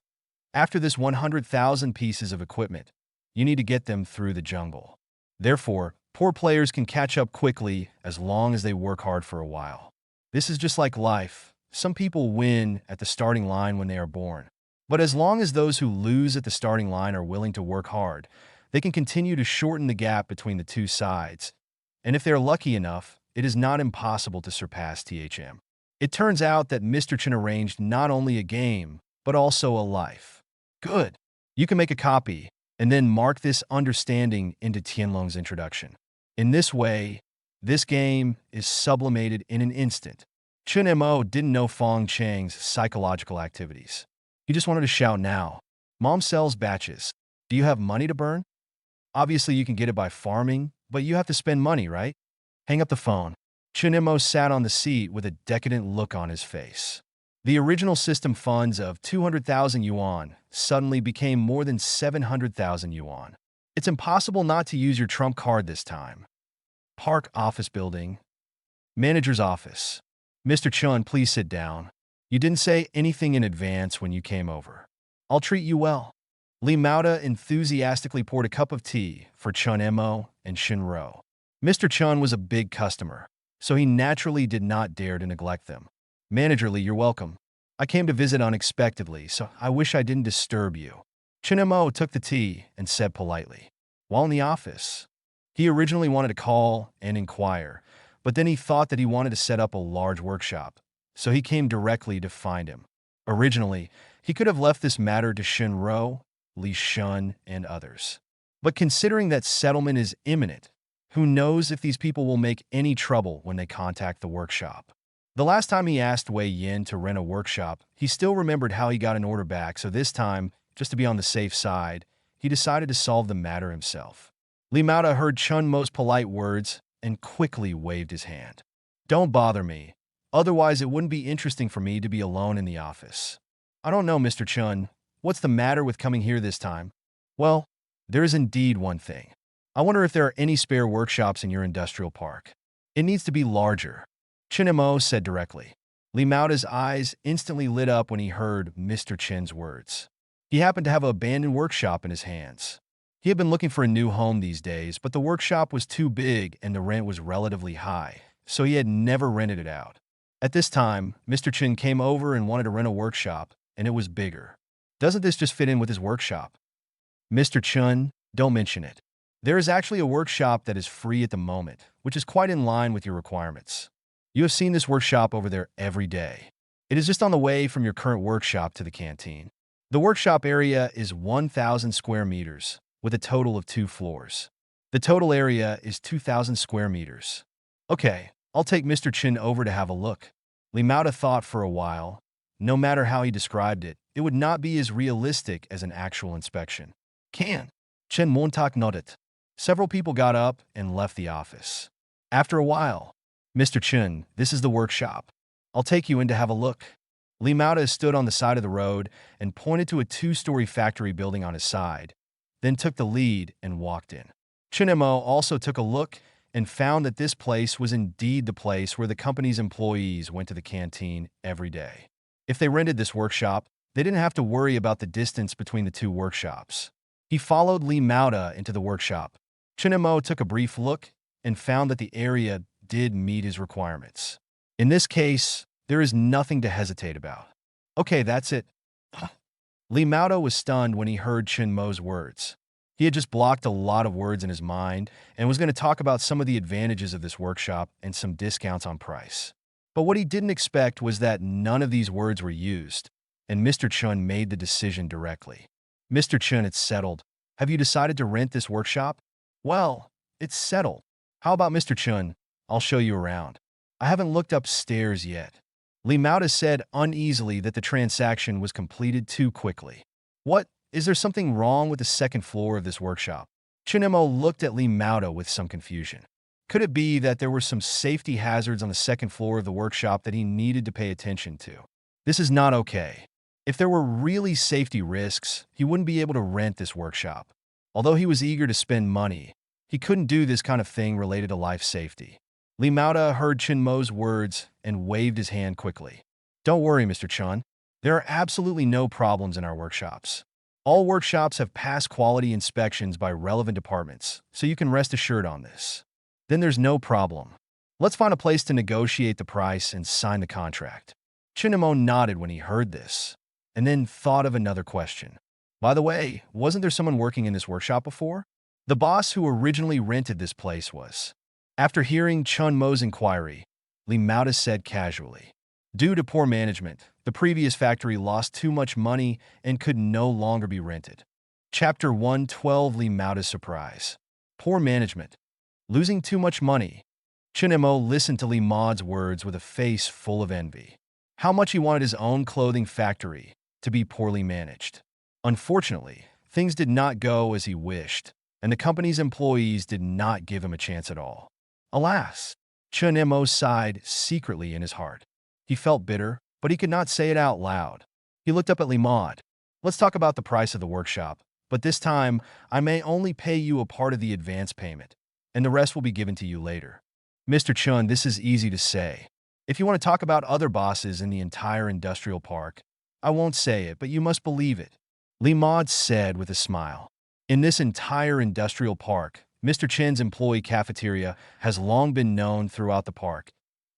after this 100,000 pieces of equipment, you need to get them through the jungle. Therefore, poor players can catch up quickly as long as they work hard for a while. This is just like life. Some people win at the starting line when they are born. But as long as those who lose at the starting line are willing to work hard, they can continue to shorten the gap between the two sides. And if they're lucky enough, it is not impossible to surpass THM. It turns out that Mr. Chen arranged not only a game, but also a life. Good. You can make a copy, and then mark this understanding into Tianlong's introduction. In this way, this game is sublimated in an instant. Chun Mo didn't know Fong Chang's psychological activities. He just wanted to shout now. Mom sells batches. Do you have money to burn? Obviously, you can get it by farming, but you have to spend money, right? Hang up the phone. Chun Mo sat on the seat with a decadent look on his face. The original system funds of 200,000 yuan suddenly became more than 700,000 yuan. It's impossible not to use your trump card this time. Park office building. Manager's office. Mr. Chun, please sit down. You didn't say anything in advance when you came over. I'll treat you well. Li Mauda enthusiastically poured a cup of tea for Chun Mo and Shinro. Mr. Chun was a big customer, so he naturally did not dare to neglect them. Manager Li, you're welcome. I came to visit unexpectedly, so I wish I didn't disturb you. Chun Mo took the tea and said politely. While in the office, he originally wanted to call and inquire, but then he thought that he wanted to set up a large workshop, so he came directly to find him. Originally, he could have left this matter to Shinro, Li Shun, and others. But considering that settlement is imminent, who knows if these people will make any trouble when they contact the workshop. The last time he asked Wei Yin to rent a workshop, he still remembered how he got an order back, so this time, just to be on the safe side, he decided to solve the matter himself. Li Mauda heard Chun Mo's polite words and quickly waved his hand. Don't bother me. Otherwise, it wouldn't be interesting for me to be alone in the office. I don't know, Mr. Chun. What's the matter with coming here this time? Well, there is indeed one thing. I wonder if there are any spare workshops in your industrial park. It needs to be larger. Chun Mo said directly. Li Mauda's eyes instantly lit up when he heard Mr. Chen's words. He happened to have an abandoned workshop in his hands. He had been looking for a new home these days, but the workshop was too big and the rent was relatively high, so he had never rented it out. At this time, Mr. Chen came over and wanted to rent a workshop, and it was bigger. Doesn't this just fit in with his workshop? Mr. Chun, don't mention it. There is actually a workshop that is free at the moment, which is quite in line with your requirements. You have seen this workshop over there every day. It is just on the way from your current workshop to the canteen. The workshop area is 1,000 square meters, with a total of 2 floors. The total area is 2,000 square meters. Okay, I'll take Mr. Chin over to have a look. Limauda thought for a while. No matter how he described it, it would not be as realistic as an actual inspection. Can. Chen Montak nodded. Several people got up and left the office. After a while, Mr. Chen, this is the workshop. I'll take you in to have a look. Limauda stood on the side of the road and pointed to a 2-story factory building on his side, then took the lead and walked in. Chinemo also took a look and found that this place was indeed the place where the company's employees went to the canteen every day. If they rented this workshop, they didn't have to worry about the distance between the 2 workshops. He followed Limauda into the workshop. Chinemo took a brief look and found that the area did meet his requirements. In this case, there is nothing to hesitate about. Okay, that's it. Limauda was stunned when he heard Chinmo's words. He had just blocked a lot of words in his mind and was going to talk about some of the advantages of this workshop and some discounts on price. But what he didn't expect was that none of these words were used, and Mr. Chun made the decision directly. Mr. Chun, it's settled. Have you decided to rent this workshop? Well, it's settled. How about Mr. Chun? I'll show you around. I haven't looked upstairs yet. Limauda said uneasily that the transaction was completed too quickly. What? Is there something wrong with the second floor of this workshop? Chinemo looked at Limauda with some confusion. Could it be that there were some safety hazards on the second floor of the workshop that he needed to pay attention to? This is not okay. If there were really safety risks, he wouldn't be able to rent this workshop. Although he was eager to spend money, he couldn't do this kind of thing related to life safety. Limauda heard Chinmo's words and waved his hand quickly. Don't worry, Mr. Chun. There are absolutely no problems in our workshops. All workshops have passed quality inspections by relevant departments, so you can rest assured on this. Then there's no problem. Let's find a place to negotiate the price and sign the contract. Chinemo nodded when he heard this, and then thought of another question. By the way, wasn't there someone working in this workshop before? The boss who originally rented this place was. After hearing Chun Mo's inquiry, Limauda said casually, due to poor management, the previous factory lost too much money and could no longer be rented. Chapter 112, Limauda's surprise. Poor management. Losing too much money. Chinemo listened to Limauda's words with a face full of envy. How much he wanted his own clothing factory to be poorly managed. Unfortunately, things did not go as he wished, and the company's employees did not give him a chance at all. Alas, Chinemo sighed secretly in his heart. He felt bitter, but he could not say it out loud. He looked up at Limauda. Let's talk about the price of the workshop, but this time I may only pay you a part of the advance payment, and the rest will be given to you later. Mr. Chun, this is easy to say. If you want to talk about other bosses in the entire industrial park, I won't say it, but you must believe it. Limauda said with a smile. In this entire industrial park, Mr. Chen's employee cafeteria has long been known throughout the park,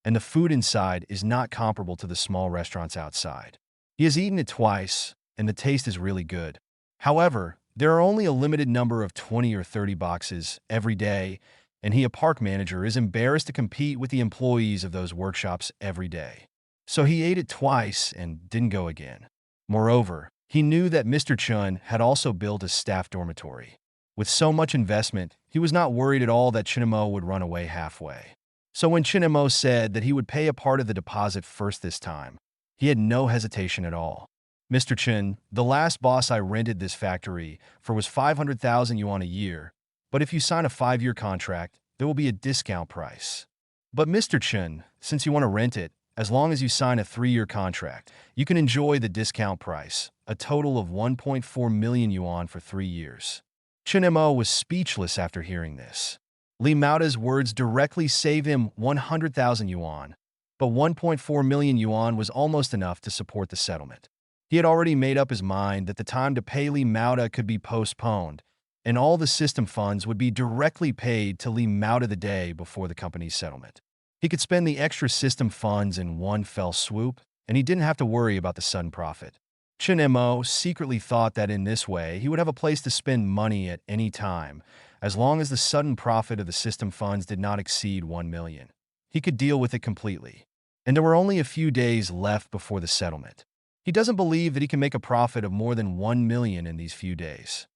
and the food inside is not comparable to the small restaurants outside. He has eaten it twice, and the taste is really good. However, there are only a limited number of 20 or 30 boxes every day, and he, a park manager, is embarrassed to compete with the employees of those workshops every day. So he ate it twice and didn't go again. Moreover, he knew that Mr. Chun had also built a staff dormitory. With so much investment, he was not worried at all that Chinemo would run away halfway. So when Chinemo said that he would pay a part of the deposit first this time, he had no hesitation at all. Mr. Chin, the last boss I rented this factory for was 500,000 yuan a year, but if you sign a 5-year contract, there will be a discount price. But Mr. Chin, since you want to rent it, as long as you sign a 3-year contract, you can enjoy the discount price, a total of 1.4 million yuan for 3 years. Chinemo was speechless after hearing this. Limauda's words directly saved him 100,000 yuan, but 1.4 million yuan was almost enough to support the settlement. He had already made up his mind that the time to pay Limauda could be postponed, and all the system funds would be directly paid to Limauda the day before the company's settlement. He could spend the extra system funds in one fell swoop, and he didn't have to worry about the sudden profit. Chinemo secretly thought that in this way he would have a place to spend money at any time, As long as the sudden profit of the system funds did not exceed 1 million, he could deal with it completely. And there were only a few days left before the settlement. He doesn't believe that he can make a profit of more than 1 million in these few days.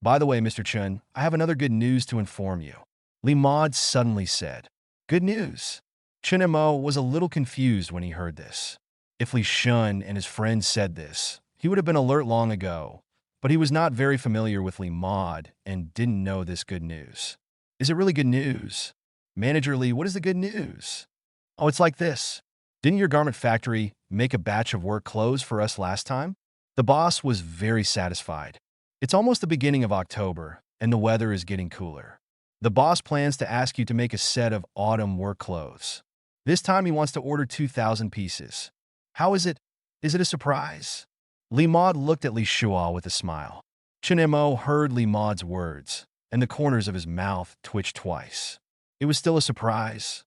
By the way, Mr. Chun, I have another good news to inform you. Lee Maud suddenly said. Good news. Chun Mo was a little confused when he heard this. If Li Shun and his friends said this, he would have been alert long ago, but he was not very familiar with Lee Maud and didn't know this good news. Is it really good news? Manager Lee, what is the good news? Oh, it's like this. Didn't your garment factory make a batch of work clothes for us last time? The boss was very satisfied. It's almost the beginning of October, and the weather is getting cooler. The boss plans to ask you to make a set of autumn work clothes. This time he wants to order 2,000 pieces. How is it? Is it a surprise? Li Maud looked at Li Shua with a smile. Chen Mo heard Li Maud's words, and the corners of his mouth twitched twice. It was still a surprise.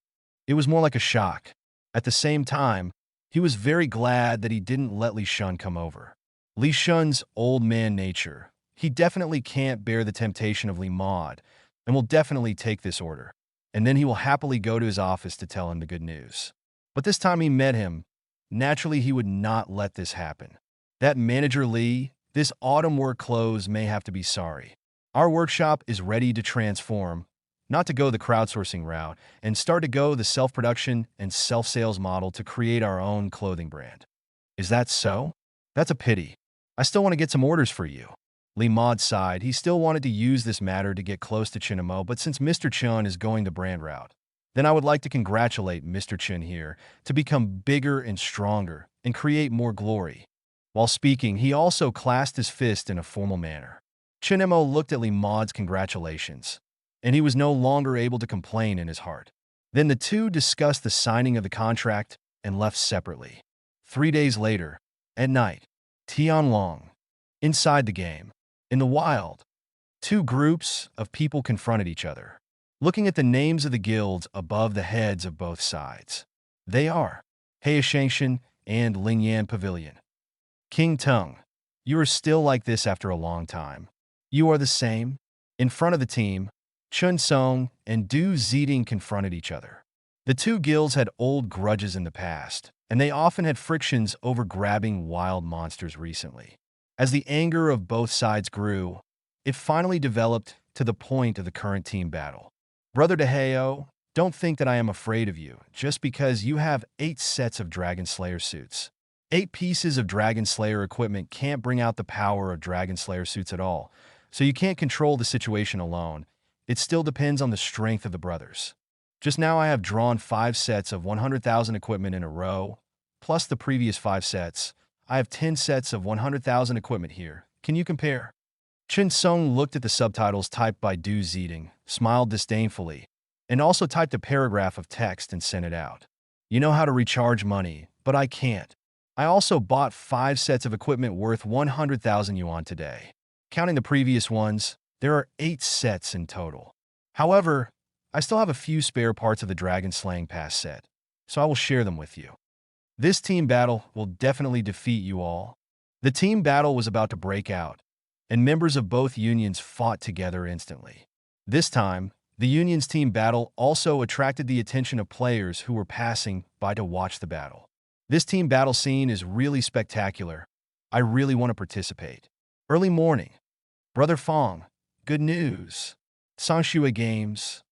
It was more like a shock. At the same time, he was very glad that he didn't let Li Shun come over. Li Shun's old man nature. He definitely can't bear the temptation of Li Maud, and will definitely take this order. And then he will happily go to his office to tell him the good news. But this time he met him. Naturally, he would not let this happen. That manager Lee, this autumn work clothes may have to be sorry. Our workshop is ready to transform, not to go the crowdsourcing route, and start to go the self-production and self-sales model to create our own clothing brand. Is that so? That's a pity. I still want to get some orders for you. Lee Maud sighed. He still wanted to use this matter to get close to Chinamo, but since Mr. Chun is going the brand route, then I would like to congratulate Mr. Chun here to become bigger and stronger and create more glory. While speaking, he also clasped his fist in a formal manner. Chinamo looked at Lee Maud's congratulations, and he was no longer able to complain in his heart. Then the two discussed the signing of the contract and left separately. 3 days later, at night, Tianlong, inside the game, in the wild, two groups of people confronted each other, looking at the names of the guilds above the heads of both sides. They are Heishangshan and Lingyan Pavilion. King Tung, you are still like this after a long time. You are the same. In front of the team, Chun Song and Du Zeding confronted each other. The two guilds had old grudges in the past, and they often had frictions over grabbing wild monsters recently. As the anger of both sides grew, it finally developed to the point of the current team battle. Brother Deheo, don't think that I am afraid of you, just because you have 8 sets of Dragon Slayer suits. 8 pieces of Dragon Slayer equipment can't bring out the power of Dragon Slayer suits at all, so you can't control the situation alone. It still depends on the strength of the brothers. Just now I have drawn 5 sets of 100,000 equipment in a row, plus the previous 5 sets. I have 10 sets of 100,000 equipment here. Can you compare? Chin Sung looked at the subtitles typed by Du Zeding, smiled disdainfully, and also typed a paragraph of text and sent it out. You know how to recharge money, but I can't. I also bought 5 sets of equipment worth 100,000 yuan today. Counting the previous ones, there are 8 sets in total. However, I still have a few spare parts of the Dragon Slaying Pass set, so I will share them with you. This team battle will definitely defeat you all. The team battle was about to break out, and members of both unions fought together instantly. This time, the union's team battle also attracted the attention of players who were passing by to watch the battle. This team battle scene is really spectacular. I really want to participate. Early morning. Brother Fong, good news. Sangshua Games.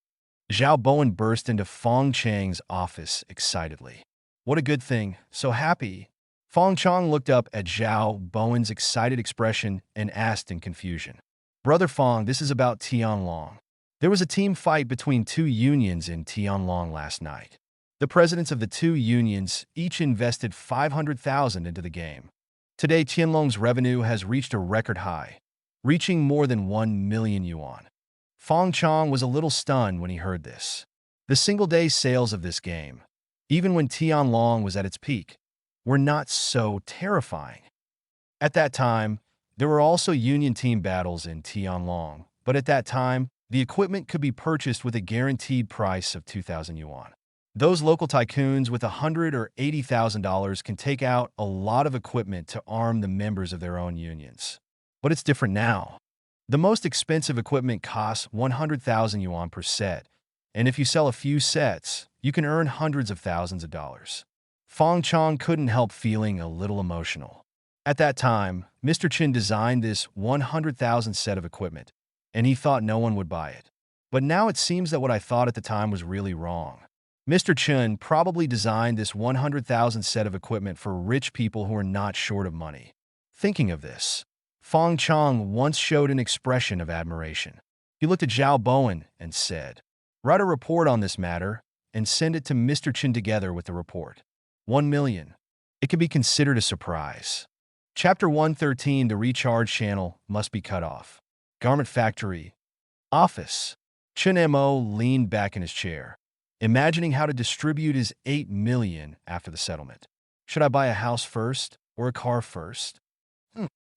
Zhao Bowen burst into Fong Chang's office excitedly. What a good thing, so happy. Fong Chang looked up at Zhao Bowen's excited expression and asked in confusion. Brother Fong, this is about Tianlong. There was a team fight between 2 unions in Tianlong last night. The presidents of the 2 unions each invested 500,000 into the game. Today, Tianlong's revenue has reached a record high, reaching more than 1 million yuan. Fong Chang was a little stunned when he heard this. The single-day sales of this game, even when Tianlong was at its peak, were not so terrifying. At that time, there were also union team battles in Tianlong, but at that time, the equipment could be purchased with a guaranteed price of 2,000 yuan. Those local tycoons with $100,000 or $80,000 can take out a lot of equipment to arm the members of their own unions. But it's different now. The most expensive equipment costs 100,000 yuan per set, and if you sell a few sets, you can earn hundreds of thousands of dollars. Fong Chong couldn't help feeling a little emotional. At that time, Mr. Chin designed this 100,000 set of equipment, and he thought no one would buy it. But now it seems that what I thought at the time was really wrong. Mr. Chun probably designed this 100,000 set of equipment for rich people who are not short of money. Thinking of this, Fong Chong once showed an expression of admiration. He looked at Zhao Bowen and said, "Write a report on this matter and send it to Mr. Chin together with the report. 1 million. It can be considered a surprise." Chapter 113, the recharge channel must be cut off. Garment factory. Office. Chun Mo leaned back in his chair, imagining how to distribute his 8 million after the settlement. Should I buy a house first or a car first?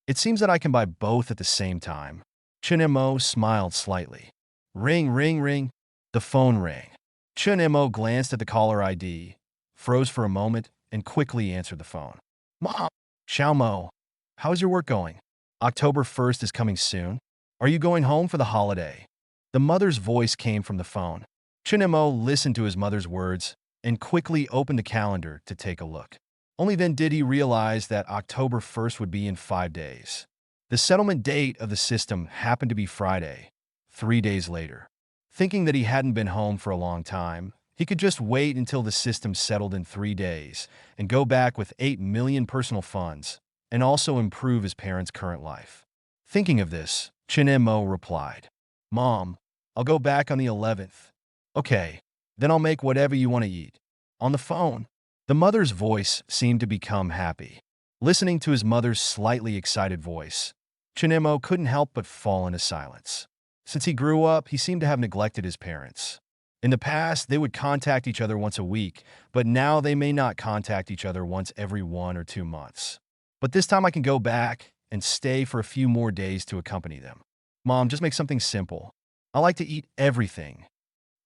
It seems that I can buy both at the same time. Chun Mo smiled slightly. Ring, ring, ring. The phone rang. Chun Mo glanced at the caller ID, froze for a moment, and quickly answered the phone. Mom! Xiao Mo, how's your work going? October 1st is coming soon. Are you going home for the holiday? The mother's voice came from the phone. Chun Mo listened to his mother's words and quickly opened the calendar to take a look. Only then did he realize that October 1st would be in 5 days. The settlement date of the system happened to be Friday, 3 days later. Thinking that he hadn't been home for a long time, he could just wait until the system settled in 3 days and go back with 8 million personal funds and also improve his parents' current life. Thinking of this, Chun Mo replied, "Mom, I'll go back on the 11th. Okay, then I'll make whatever you want to eat." On the phone, the mother's voice seemed to become happy. Listening to his mother's slightly excited voice, Chun Mo couldn't help but fall into silence. Since he grew up, he seemed to have neglected his parents. In the past, they would contact each other once a week, but now they may not contact each other once every 1 or 2 months. But this time I can go back and stay for a few more days to accompany them. Mom, just make something simple. I like to eat everything.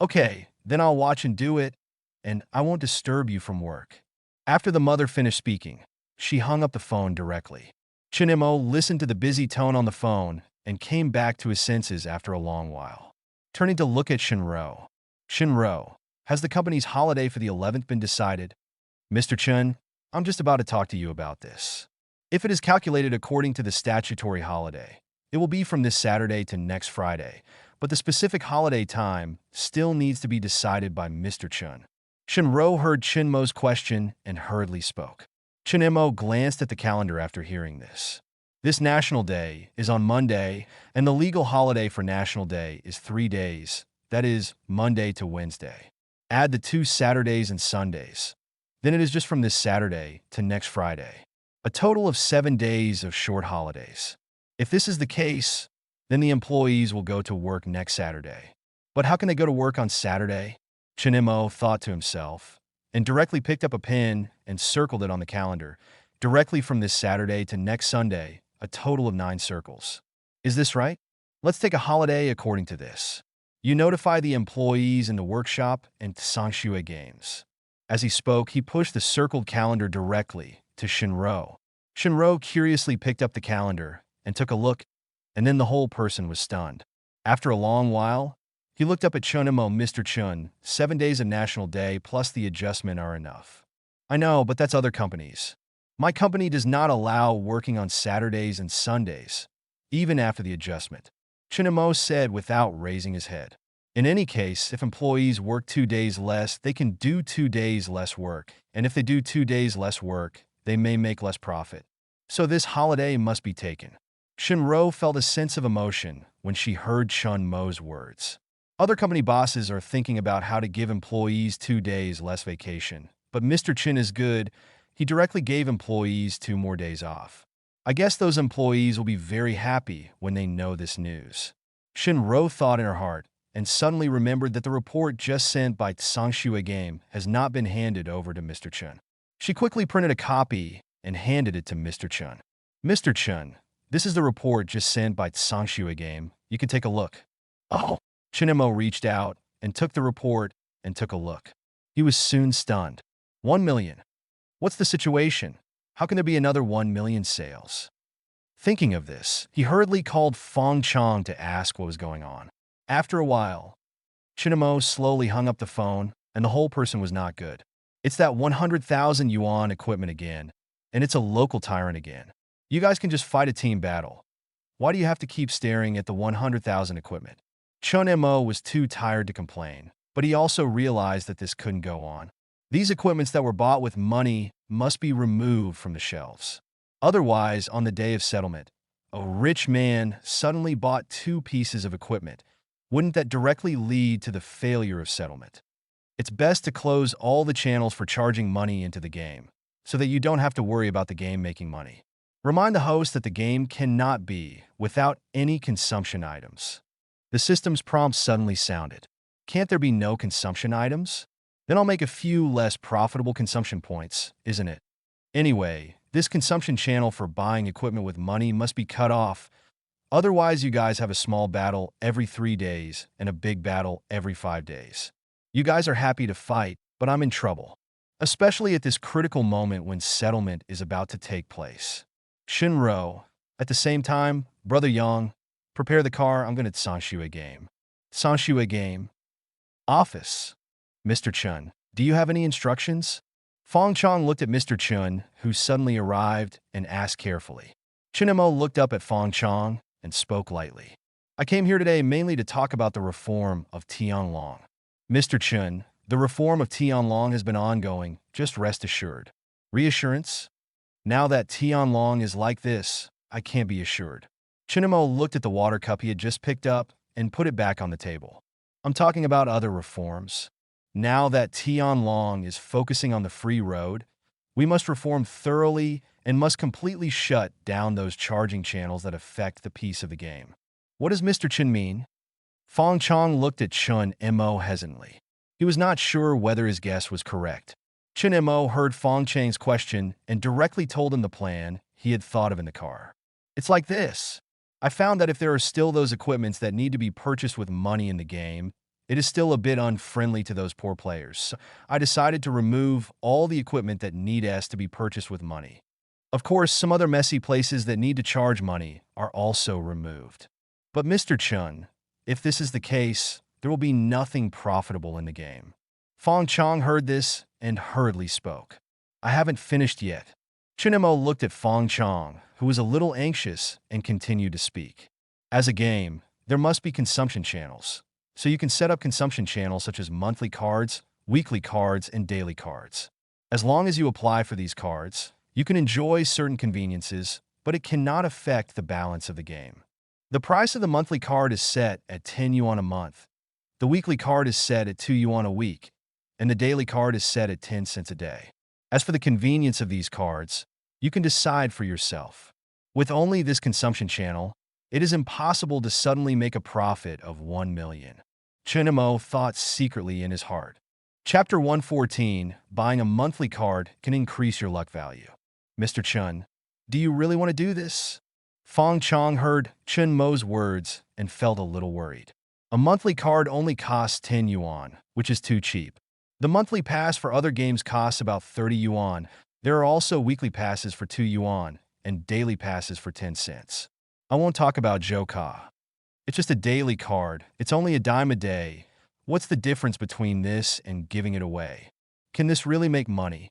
Okay, then I'll watch and do it, and I won't disturb you from work. After the mother finished speaking, she hung up the phone directly. Chun Mo listened to the busy tone on the phone and came back to his senses after a long while. Turning to look at Shinro. Shinro, has the company's holiday for the 11th been decided? Mr. Chun, I'm just about to talk to you about this. If it is calculated according to the statutory holiday, it will be from this Saturday to next Friday, but the specific holiday time still needs to be decided by Mr. Chun. Shinro heard Chun Mo's question and hurriedly spoke. Chun Mo glanced at the calendar after hearing this. This National Day is on Monday, and the legal holiday for National Day is 3 days, that is, Monday to Wednesday. Add the 2 Saturdays and Sundays. Then it is just from this Saturday to next Friday. A total of 7 days of short holidays. If this is the case, then the employees will go to work next Saturday. But how can they go to work on Saturday? Chun Mo thought to himself, and directly picked up a pen and circled it on the calendar, directly from this Saturday to next Sunday, a total of 9 circles. Is this right? Let's take a holiday according to this. You notify the employees in the workshop and Sangshui Games. As he spoke, he pushed the circled calendar directly to Shinro. Shinro curiously picked up the calendar and took a look, and then the whole person was stunned. After a long while, he looked up at Chun Mo. Mr. Chun, 7 days of National Day plus the adjustment are enough. I know, but that's other companies. My company does not allow working on Saturdays and Sundays, even after the adjustment, Chun Mo said without raising his head. In any case, if employees work 2 days less, they can do 2 days less work, and if they do 2 days less work, they may make less profit. So this holiday must be taken. Shinro felt a sense of emotion when she heard Chun Mo's words. Other company bosses are thinking about how to give employees 2 days less vacation, but Mr. Chin is good. He directly gave employees 2 more days off. I guess those employees will be very happy when they know this news. Shinro thought in her heart, and suddenly remembered that the report just sent by Sangshui Game has not been handed over to Mr. Chun. She quickly printed a copy and handed it to Mr. Chun. Mr. Chun, this is the report just sent by Sangshui Game. You can take a look. Oh. Chun Mo reached out and took the report and took a look. He was soon stunned. 1 million. What's the situation? How can there be another 1 million sales? Thinking of this, he hurriedly called Fong Chong to ask what was going on. After a while, Chinamo slowly hung up the phone, and the whole person was not good. It's that 100,000 yuan equipment again, and it's a local tyrant again. You guys can just fight a team battle. Why do you have to keep staring at the 100,000 equipment? Chun Mo was too tired to complain, but he also realized that this couldn't go on. These equipments that were bought with money must be removed from the shelves. Otherwise, on the day of settlement, a rich man suddenly bought 2 pieces of equipment. Wouldn't that directly lead to the failure of settlement? It's best to close all the channels for charging money into the game, so that you don't have to worry about the game making money. Remind the host that the game cannot be without any consumption items. The system's prompt suddenly sounded. Can't there be no consumption items? Then I'll make a few less profitable consumption points, isn't it? Anyway, this consumption channel for buying equipment with money must be cut off. Otherwise, you guys have a small battle every 3 days and a big battle every 5 days. You guys are happy to fight, but I'm in trouble. Especially at this critical moment when settlement is about to take place. Shinro, at the same time, Brother Yang, prepare the car, I'm going to Sanshue game. Sanshue game. Office. Mr. Chun, do you have any instructions? Fong Chong looked at Mr. Chun, who suddenly arrived, and asked carefully. Chunemo looked up at Fong Chong and spoke lightly. I came here today mainly to talk about the reform of Tianlong. Mr. Chun, the reform of Tianlong has been ongoing, just rest assured. Reassurance? Now that Tianlong is like this, I can't be assured. Chunemo looked at the water cup he had just picked up and put it back on the table. I'm talking about other reforms. Now that Tianlong is focusing on the free road, we must reform thoroughly and must completely shut down those charging channels that affect the peace of the game. What does Mr. Chun mean? Fong Chong looked at Chun Mo hesitantly. He was not sure whether his guess was correct. Chun Mo heard Fong Chang's question and directly told him the plan he had thought of in the car. It's like this. I found that if there are still those equipments that need to be purchased with money in the game, it is still a bit unfriendly to those poor players. So I decided to remove all the equipment that need to be purchased with money. Of course, some other messy places that need to charge money are also removed. But Mr. Chun, if this is the case, there will be nothing profitable in the game. Fong Chong heard this and hurriedly spoke. I haven't finished yet. Chunemo looked at Fong Chong, who was a little anxious, and continued to speak. As a game, there must be consumption channels. So you can set up consumption channels such as monthly cards, weekly cards, and daily cards. As long as you apply for these cards, you can enjoy certain conveniences, but it cannot affect the balance of the game. The price of the monthly card is set at 10 yuan a month. The weekly card is set at 2 yuan a week, and the daily card is set at 10 cents a day. As for the convenience of these cards, you can decide for yourself. With only this consumption channel, it is impossible to suddenly make a profit of 1 million. Chunemo thought secretly in his heart. Chapter 114, Buying a monthly card can increase your luck value. Mr. Chun, do you really want to do this? Fong Chong heard Chunmo's words and felt a little worried. A monthly card only costs 10 yuan, which is too cheap. The monthly pass for other games costs about 30 yuan. There are also weekly passes for 2 yuan and daily passes for 10 cents. I won't talk about Joka. It's just a daily card. It's only a dime a day. What's the difference between this and giving it away? Can this really make money?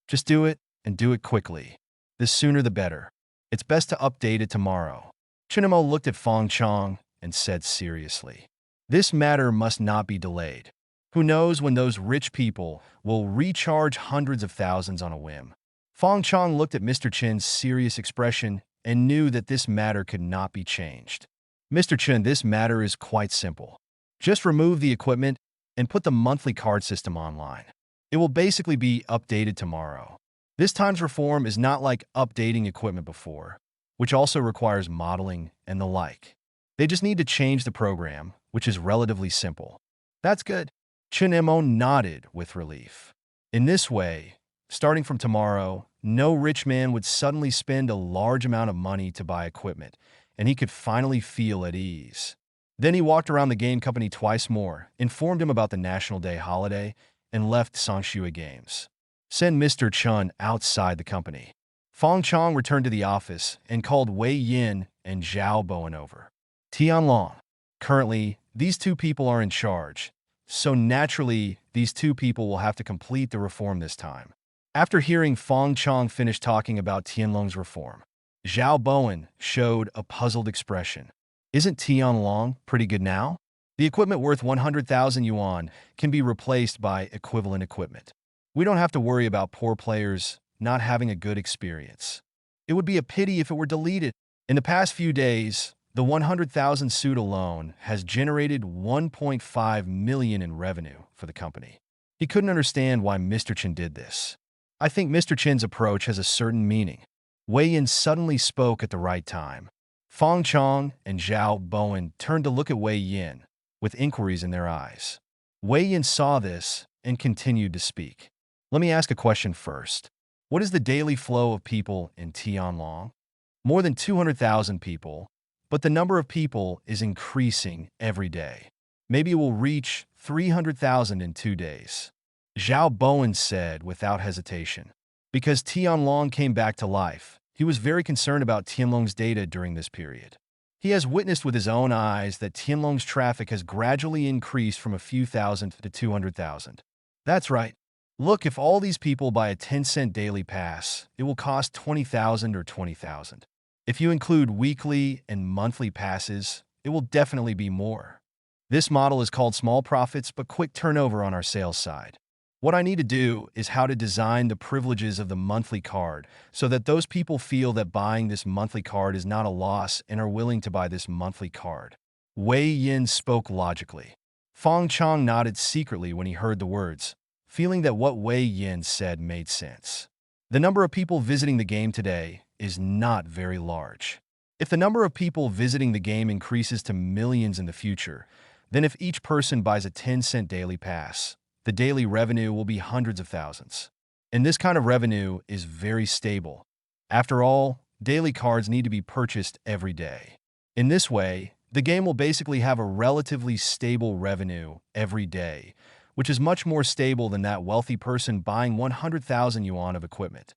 Just do it and do it quickly. The sooner the better. It's best to update it tomorrow. Chunemo looked at Fong Chong and said seriously, this matter must not be delayed. Who knows when those rich people will recharge hundreds of thousands on a whim. Fong Chong looked at Mr. Chin's serious expression and knew that this matter could not be changed. Mr. Chin, this matter is quite simple. Just remove the equipment and put the monthly card system online. It will basically be updated tomorrow. This time's reform is not like updating equipment before, which also requires modeling and the like. They just need to change the program, which is relatively simple. That's good. Chunemo nodded with relief. In this way, starting from tomorrow, no rich man would suddenly spend a large amount of money to buy equipment, and he could finally feel at ease. Then he walked around the game company twice more, informed him about the National Day holiday, and left Sanshua Games. Send Mr. Chun outside the company. Fong Chong returned to the office and called Wei Yin and Zhao Bowen over. Tianlong. Currently, these two people are in charge, so naturally, these two people will have to complete the reform this time. After hearing Fong Chong finish talking about Tianlong's reform, Zhao Bowen showed a puzzled expression. Isn't Tianlong pretty good now? The equipment worth 100,000 yuan can be replaced by equivalent equipment. We don't have to worry about poor players not having a good experience. It would be a pity if it were deleted. In the past few days, the 100,000 suit alone has generated 1.5 million in revenue for the company. He couldn't understand why Mr. Chen did this. I think Mr. Chen's approach has a certain meaning. Wei Yin suddenly spoke at the right time. Fong Chong and Zhao Bowen turned to look at Wei Yin with inquiries in their eyes. Wei Yin saw this and continued to speak. Let me ask a question first. What is the daily flow of people in Tianlong? More than 200,000 people, but the number of people is increasing every day. Maybe it will reach 300,000 in 2 days. Zhao Bowen said without hesitation. Because Tianlong came back to life, he was very concerned about Tianlong's data during this period. He has witnessed with his own eyes that Tianlong's traffic has gradually increased from a few thousand to 200,000. That's right. Look, if all these people buy a 10-cent daily pass, it will cost 20,000 or 20,000. If you include weekly and monthly passes, it will definitely be more. This model is called small profits but quick turnover on our sales side. What I need to do is how to design the privileges of the monthly card so that those people feel that buying this monthly card is not a loss and are willing to buy this monthly card. Wei Yin spoke logically. Fong Chong nodded secretly when he heard the words, feeling that what Wei Yin said made sense. The number of people visiting the game today is not very large. If the number of people visiting the game increases to millions in the future, then if each person buys a 10-cent daily pass, the daily revenue will be hundreds of thousands. And this kind of revenue is very stable. After all, daily cards need to be purchased every day. In this way, the game will basically have a relatively stable revenue every day, which is much more stable than that wealthy person buying 100,000 yuan of equipment.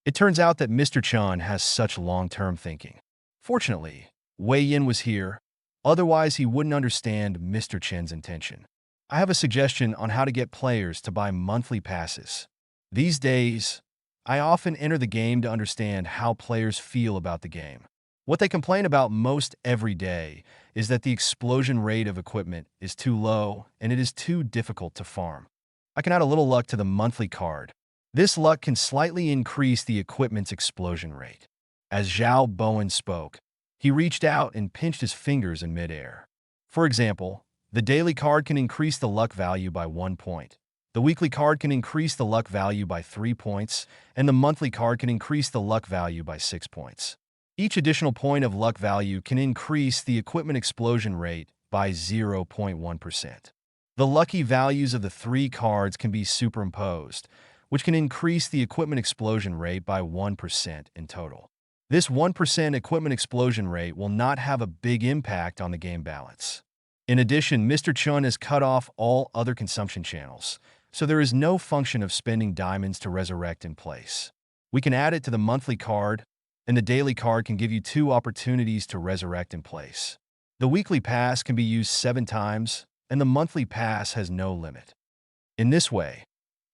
It turns out that Mr. Chen has such long-term thinking. Fortunately, Wei Yin was here, otherwise he wouldn't understand Mr. Chen's intention. I have a suggestion on how to get players to buy monthly passes. These days, I often enter the game to understand how players feel about the game. What they complain about most every day is that the explosion rate of equipment is too low and it is too difficult to farm. I can add a little luck to the monthly card. This luck can slightly increase the equipment's explosion rate. As Zhao Bowen spoke, he reached out and pinched his fingers in midair. For example, the daily card can increase the luck value by 1 point. The weekly card can increase the luck value by 3 points, and the monthly card can increase the luck value by 6 points. Each additional point of luck value can increase the equipment explosion rate by 0.1%. The lucky values of the 3 cards can be superimposed, which can increase the equipment explosion rate by 1% in total. This 1% equipment explosion rate will not have a big impact on the game balance. In addition, Mr. Chun has cut off all other consumption channels, so there is no function of spending diamonds to resurrect in place. We can add it to the monthly card, and the daily card can give you 2 opportunities to resurrect in place. The weekly pass can be used 7 times, and the monthly pass has no limit. In this way,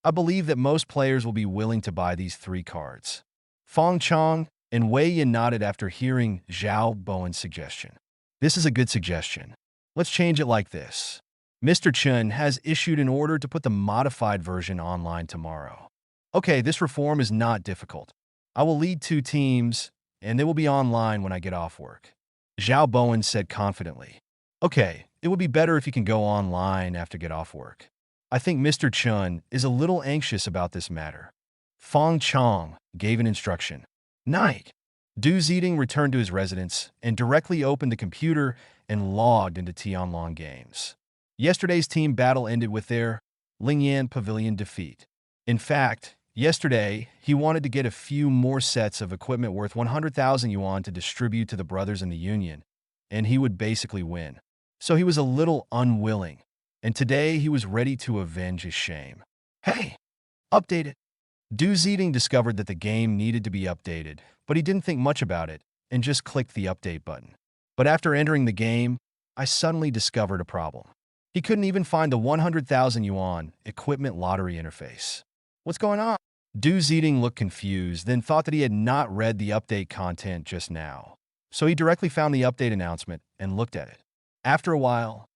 I believe that most players will be willing to buy these 3 cards. Fong Chong and Wei Yin nodded after hearing Zhao Bowen's suggestion. This is a good suggestion. Let's change it like this. Mr. Chen has issued an order to put the modified version online tomorrow. Okay, this reform is not difficult. I will lead 2 teams, and they will be online when I get off work. Zhao Bowen said confidently. Okay, it would be better if you can go online after get off work. I think Mr. Chen is a little anxious about this matter. Fong Chong gave an instruction. Night. Du Zeding returned to his residence and directly opened the computer and logged into Tianlong Games. Yesterday's team battle ended with their Lingyan Pavilion defeat. In fact, yesterday, he wanted to get a few more sets of equipment worth 100,000 yuan to distribute to the brothers in the Union, and he would basically win. So he was a little unwilling, and today he was ready to avenge his shame. Hey, update it. AtoZ discovered that the game needed to be updated, but he didn't think much about it and just clicked the update button. But after entering the game, I suddenly discovered a problem. He couldn't even find the 100,000 yuan equipment lottery interface. What's going on? AtoZ looked confused, then thought that he had not read the update content just now. So he directly found the update announcement and looked at it. After a while,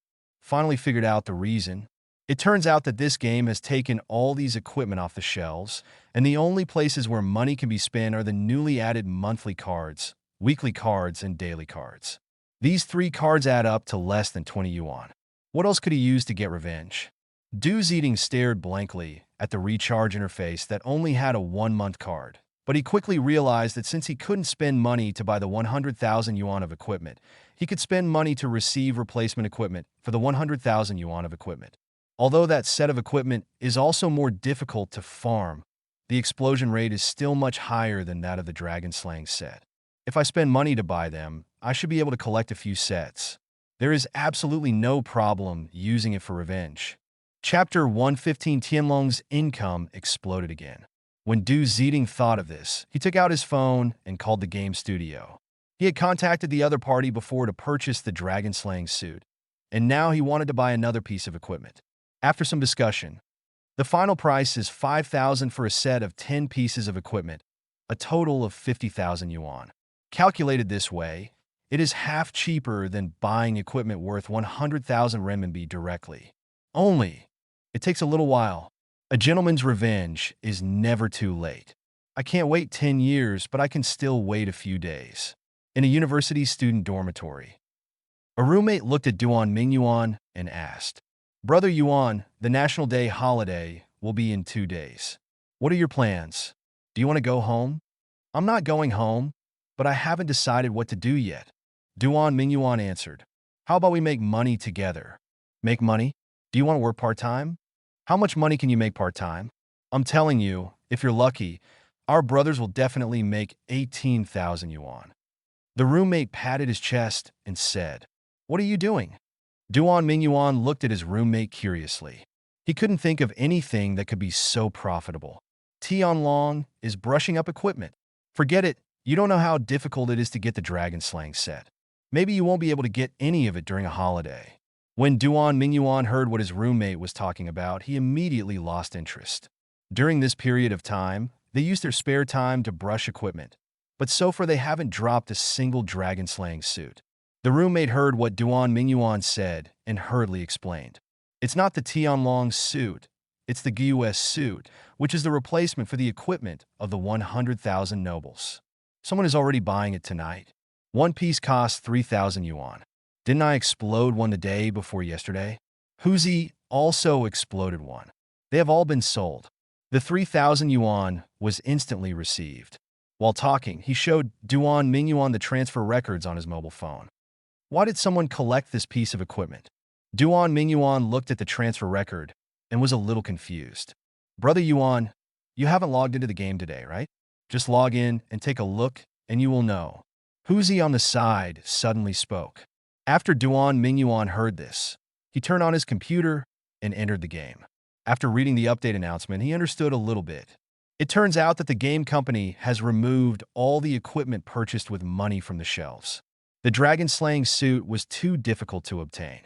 finally figured out the reason. It turns out that this game has taken all these equipment off the shelves, and the only places where money can be spent are the newly added monthly cards, weekly cards, and daily cards. These 3 cards add up to less than 20 yuan. What else could he use to get revenge? AtoZ stared blankly at the recharge interface that only had a 1-month card, but he quickly realized that since he couldn't spend money to buy the 100,000 yuan of equipment, he could spend money to receive replacement equipment for the 100,000 yuan of equipment. Although that set of equipment is also more difficult to farm, the explosion rate is still much higher than that of the Dragon Slaying set. If I spend money to buy them, I should be able to collect a few sets. There is absolutely no problem using it for revenge. Chapter 115. Tianlong's income exploded again. When AtoZ thought of this, he took out his phone and called the game studio. He had contacted the other party before to purchase the dragon slaying suit, and now he wanted to buy another piece of equipment. After some discussion, the final price is 5,000 for a set of 10 pieces of equipment, a total of 50,000 yuan. Calculated this way, it is half cheaper than buying equipment worth 100,000 renminbi directly. Only, it takes a little while. A gentleman's revenge is never too late. I can't wait 10 years, but I can still wait a few days. In a university student dormitory, a roommate looked at Duan Mingyuan and asked, "Brother Yuan, the National Day holiday will be in 2 days. What are your plans? Do you want to go home?" "I'm not going home, but I haven't decided what to do yet." Duan Mingyuan answered, "How about we make money together?" "Make money? Do you want to work part-time? How much money can you make part-time?" "I'm telling you, if you're lucky, our brothers will definitely make 18,000 yuan. The roommate patted his chest and said, "What are you doing?" Duan Mingyuan looked at his roommate curiously. He couldn't think of anything that could be so profitable. Tianlong is brushing up equipment. Forget it, you don't know how difficult it is to get the dragon slaying set. Maybe you won't be able to get any of it during a holiday. When Duan Mingyuan heard what his roommate was talking about, he immediately lost interest. During this period of time, they used their spare time to brush equipment, but so far they haven't dropped a single dragon slaying suit. The roommate heard what Duan Mingyuan said and hurriedly explained. "It's not the Tianlong suit, it's the Gyus suit, which is the replacement for the equipment of the 100,000 nobles. Someone is already buying it tonight. One piece costs 3,000 yuan. Didn't I explode one the day before yesterday? AtoZ also exploded one. They have all been sold." The 3,000 yuan was instantly received. While talking, he showed Duan Mingyuan the transfer records on his mobile phone. Why did someone collect this piece of equipment? Duan Mingyuan looked at the transfer record and was a little confused. "Brother Yuan, you haven't logged into the game today, right? Just log in and take a look and you will know." AtoZ on the side suddenly spoke. After Duan Mingyuan heard this, he turned on his computer and entered the game. After reading the update announcement, he understood a little bit. It turns out that the game company has removed all the equipment purchased with money from the shelves. The dragon slaying suit was too difficult to obtain,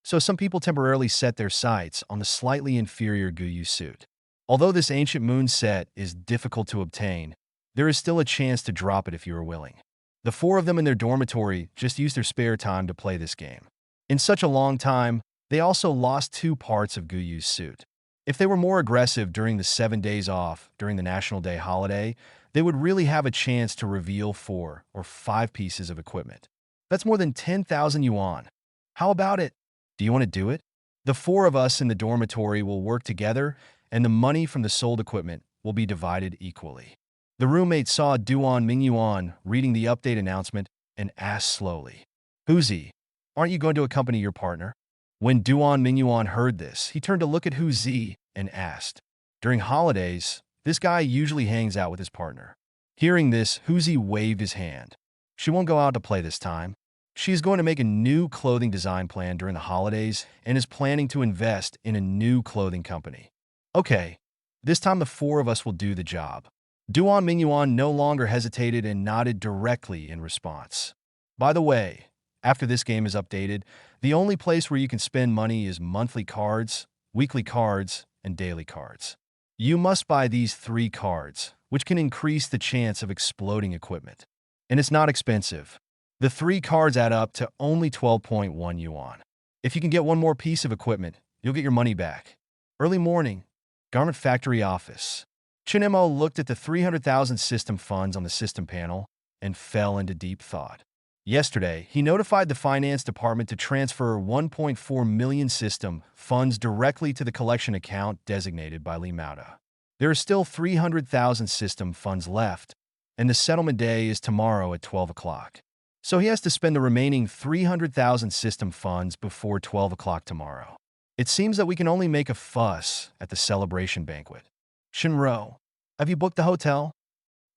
so some people temporarily set their sights on the slightly inferior Guyu suit. Although this ancient moon set is difficult to obtain, there is still a chance to drop it if you are willing. The 4 of them in their dormitory just used their spare time to play this game. In such a long time, they also lost 2 parts of Guyu's suit. If they were more aggressive during the 7 days off during the National Day holiday, they would really have a chance to reveal 4 or 5 pieces of equipment. That's more than 10,000 yuan. How about it? Do you want to do it? The 4 of us in the dormitory will work together, and the money from the sold equipment will be divided equally. The roommate saw Duan Mingyuan reading the update announcement and asked slowly, "AtoZ, aren't you going to accompany your partner?" When Duan Mingyuan heard this, he turned to look at AtoZ and asked, "During holidays, this guy usually hangs out with his partner." Hearing this, AtoZ waved his hand. "She won't go out to play this time. She is going to make a new clothing design plan during the holidays and is planning to invest in a new clothing company." "Okay, This time the four of us will do the job. Duan Mingyuan no longer hesitated and nodded directly in response. By the way, after this game is updated, the only place where you can spend money is monthly cards, weekly cards, and daily cards. You must buy these 3 cards, which can increase the chance of exploding equipment. And it's not expensive. The 3 cards add up to only 12.1 yuan. If you can get one more piece of equipment, you'll get your money back. Early morning, garment factory office. Chinemo looked at the 300,000 system funds on the system panel and fell into deep thought. Yesterday, he notified the finance department to transfer 1.4 million system funds directly to the collection account designated by Li Mauda. There are still 300,000 system funds left, and the settlement day is tomorrow at 12 o'clock. So he has to spend the remaining 300,000 system funds before 12 o'clock tomorrow. It seems that we can only make a fuss at the celebration banquet. Shinro, have you booked the hotel?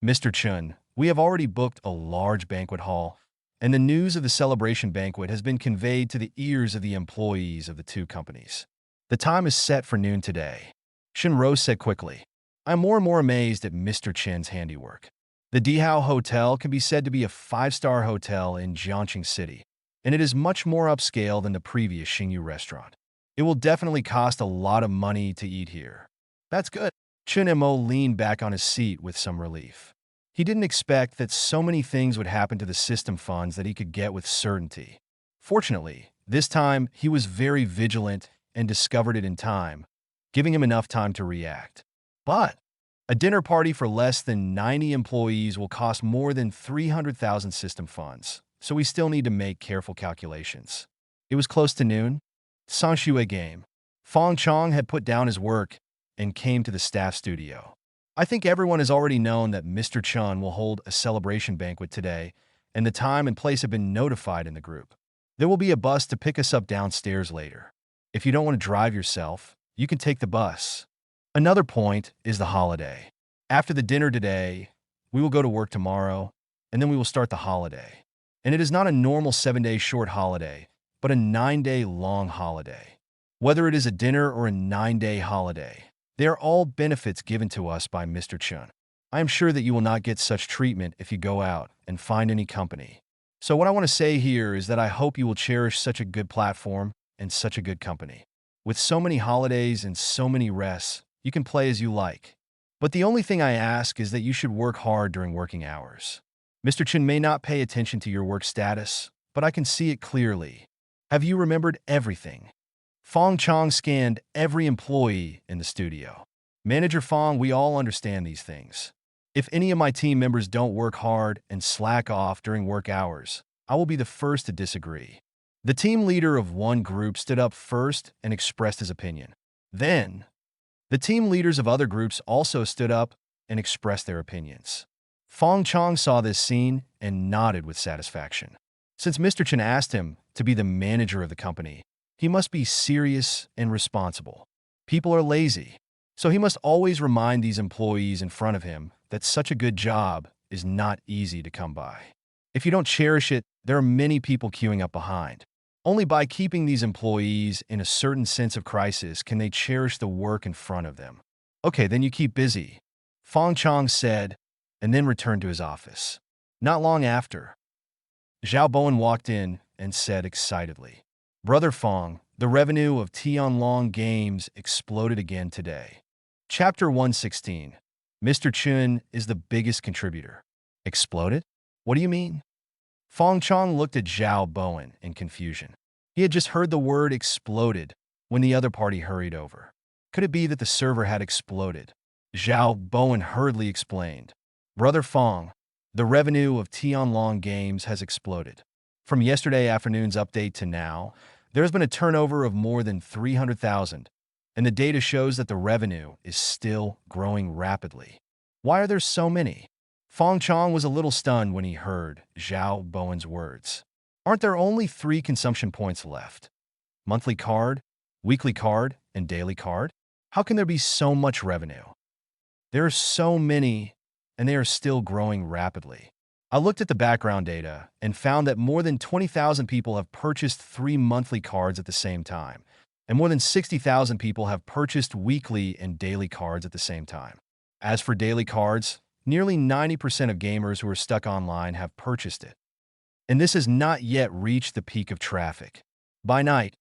Mr. Chun, we have already booked a large banquet hall, and the news of the celebration banquet has been conveyed to the ears of the employees of the 2 companies. The time is set for noon today. Shinro said quickly. I'm more and more amazed at Mr. Chen's handiwork. The Dihao Hotel can be said to be a 5-star hotel in Jiangxing City, and it is much more upscale than the previous Xingyu restaurant. It will definitely cost a lot of money to eat here. That's good. Chun Mo leaned back on his seat with some relief. He didn't expect that so many things would happen to the system funds that he could get with certainty. Fortunately, this time he was very vigilant and discovered it in time, giving him enough time to react. But a dinner party for less than 90 employees will cost more than 300,000 system funds, so we still need to make careful calculations. It was close to noon. Sanxue game. Fong Chong had put down his work and came to the staff studio. I think everyone has already known that Mr. Chun will hold a celebration banquet today, and the time and place have been notified in the group. There will be a bus to pick us up downstairs later. If you don't want to drive yourself, you can take the bus. Another point is the holiday. After the dinner today, we will go to work tomorrow, and then we will start the holiday. And it is not a normal 7-day short holiday, but a 9-day long holiday. Whether it is a dinner or a 9-day holiday, they are all benefits given to us by Mr. Chun. I am sure that you will not get such treatment if you go out and find any company. So what I want to say here is that I hope you will cherish such a good platform and such a good company. With so many holidays and so many rests, you can play as you like. But the only thing I ask is that you should work hard during working hours. Mr. Chun may not pay attention to your work status, but I can see it clearly. Have you remembered everything? Fong Chong scanned every employee in the studio. Manager Fong, we all understand these things. If any of my team members don't work hard and slack off during work hours, I will be the first to disagree. The team leader of one group stood up first and expressed his opinion. Then, the team leaders of other groups also stood up and expressed their opinions. Fong Chong saw this scene and nodded with satisfaction. Since Mr. Chen asked him to be the manager of the company, he must be serious and responsible. People are lazy, so he must always remind these employees in front of him that such a good job is not easy to come by. If you don't cherish it, there are many people queuing up behind. Only by keeping these employees in a certain sense of crisis can they cherish the work in front of them. Okay, then you keep busy, Fong Chong said, and then returned to his office. Not long after, Zhao Bowen walked in and said excitedly, Brother Fong, the revenue of Tianlong Games exploded again today. Chapter 116. Mr. Chun is the biggest contributor. Exploded? What do you mean? Fong Chong looked at Zhao Bowen in confusion. He had just heard the word exploded when the other party hurried over. Could it be that the server had exploded? Zhao Bowen hurriedly explained. Brother Fong, the revenue of Tianlong Games has exploded. From yesterday afternoon's update to now, there has been a turnover of more than 300,000, and the data shows that the revenue is still growing rapidly. Why are there so many? Fong Chong was a little stunned when he heard Zhao Bowen's words. Aren't there only 3 consumption points left? Monthly card, weekly card, and daily card? How can there be so much revenue? There are so many, and they are still growing rapidly. I looked at the background data and found that more than 20,000 people have purchased 3 monthly cards at the same time. and more than 60,000 people have purchased weekly and daily cards at the same time. As for daily cards, nearly 90% of gamers who are stuck online have purchased it. And this has not yet reached the peak of traffic. By night,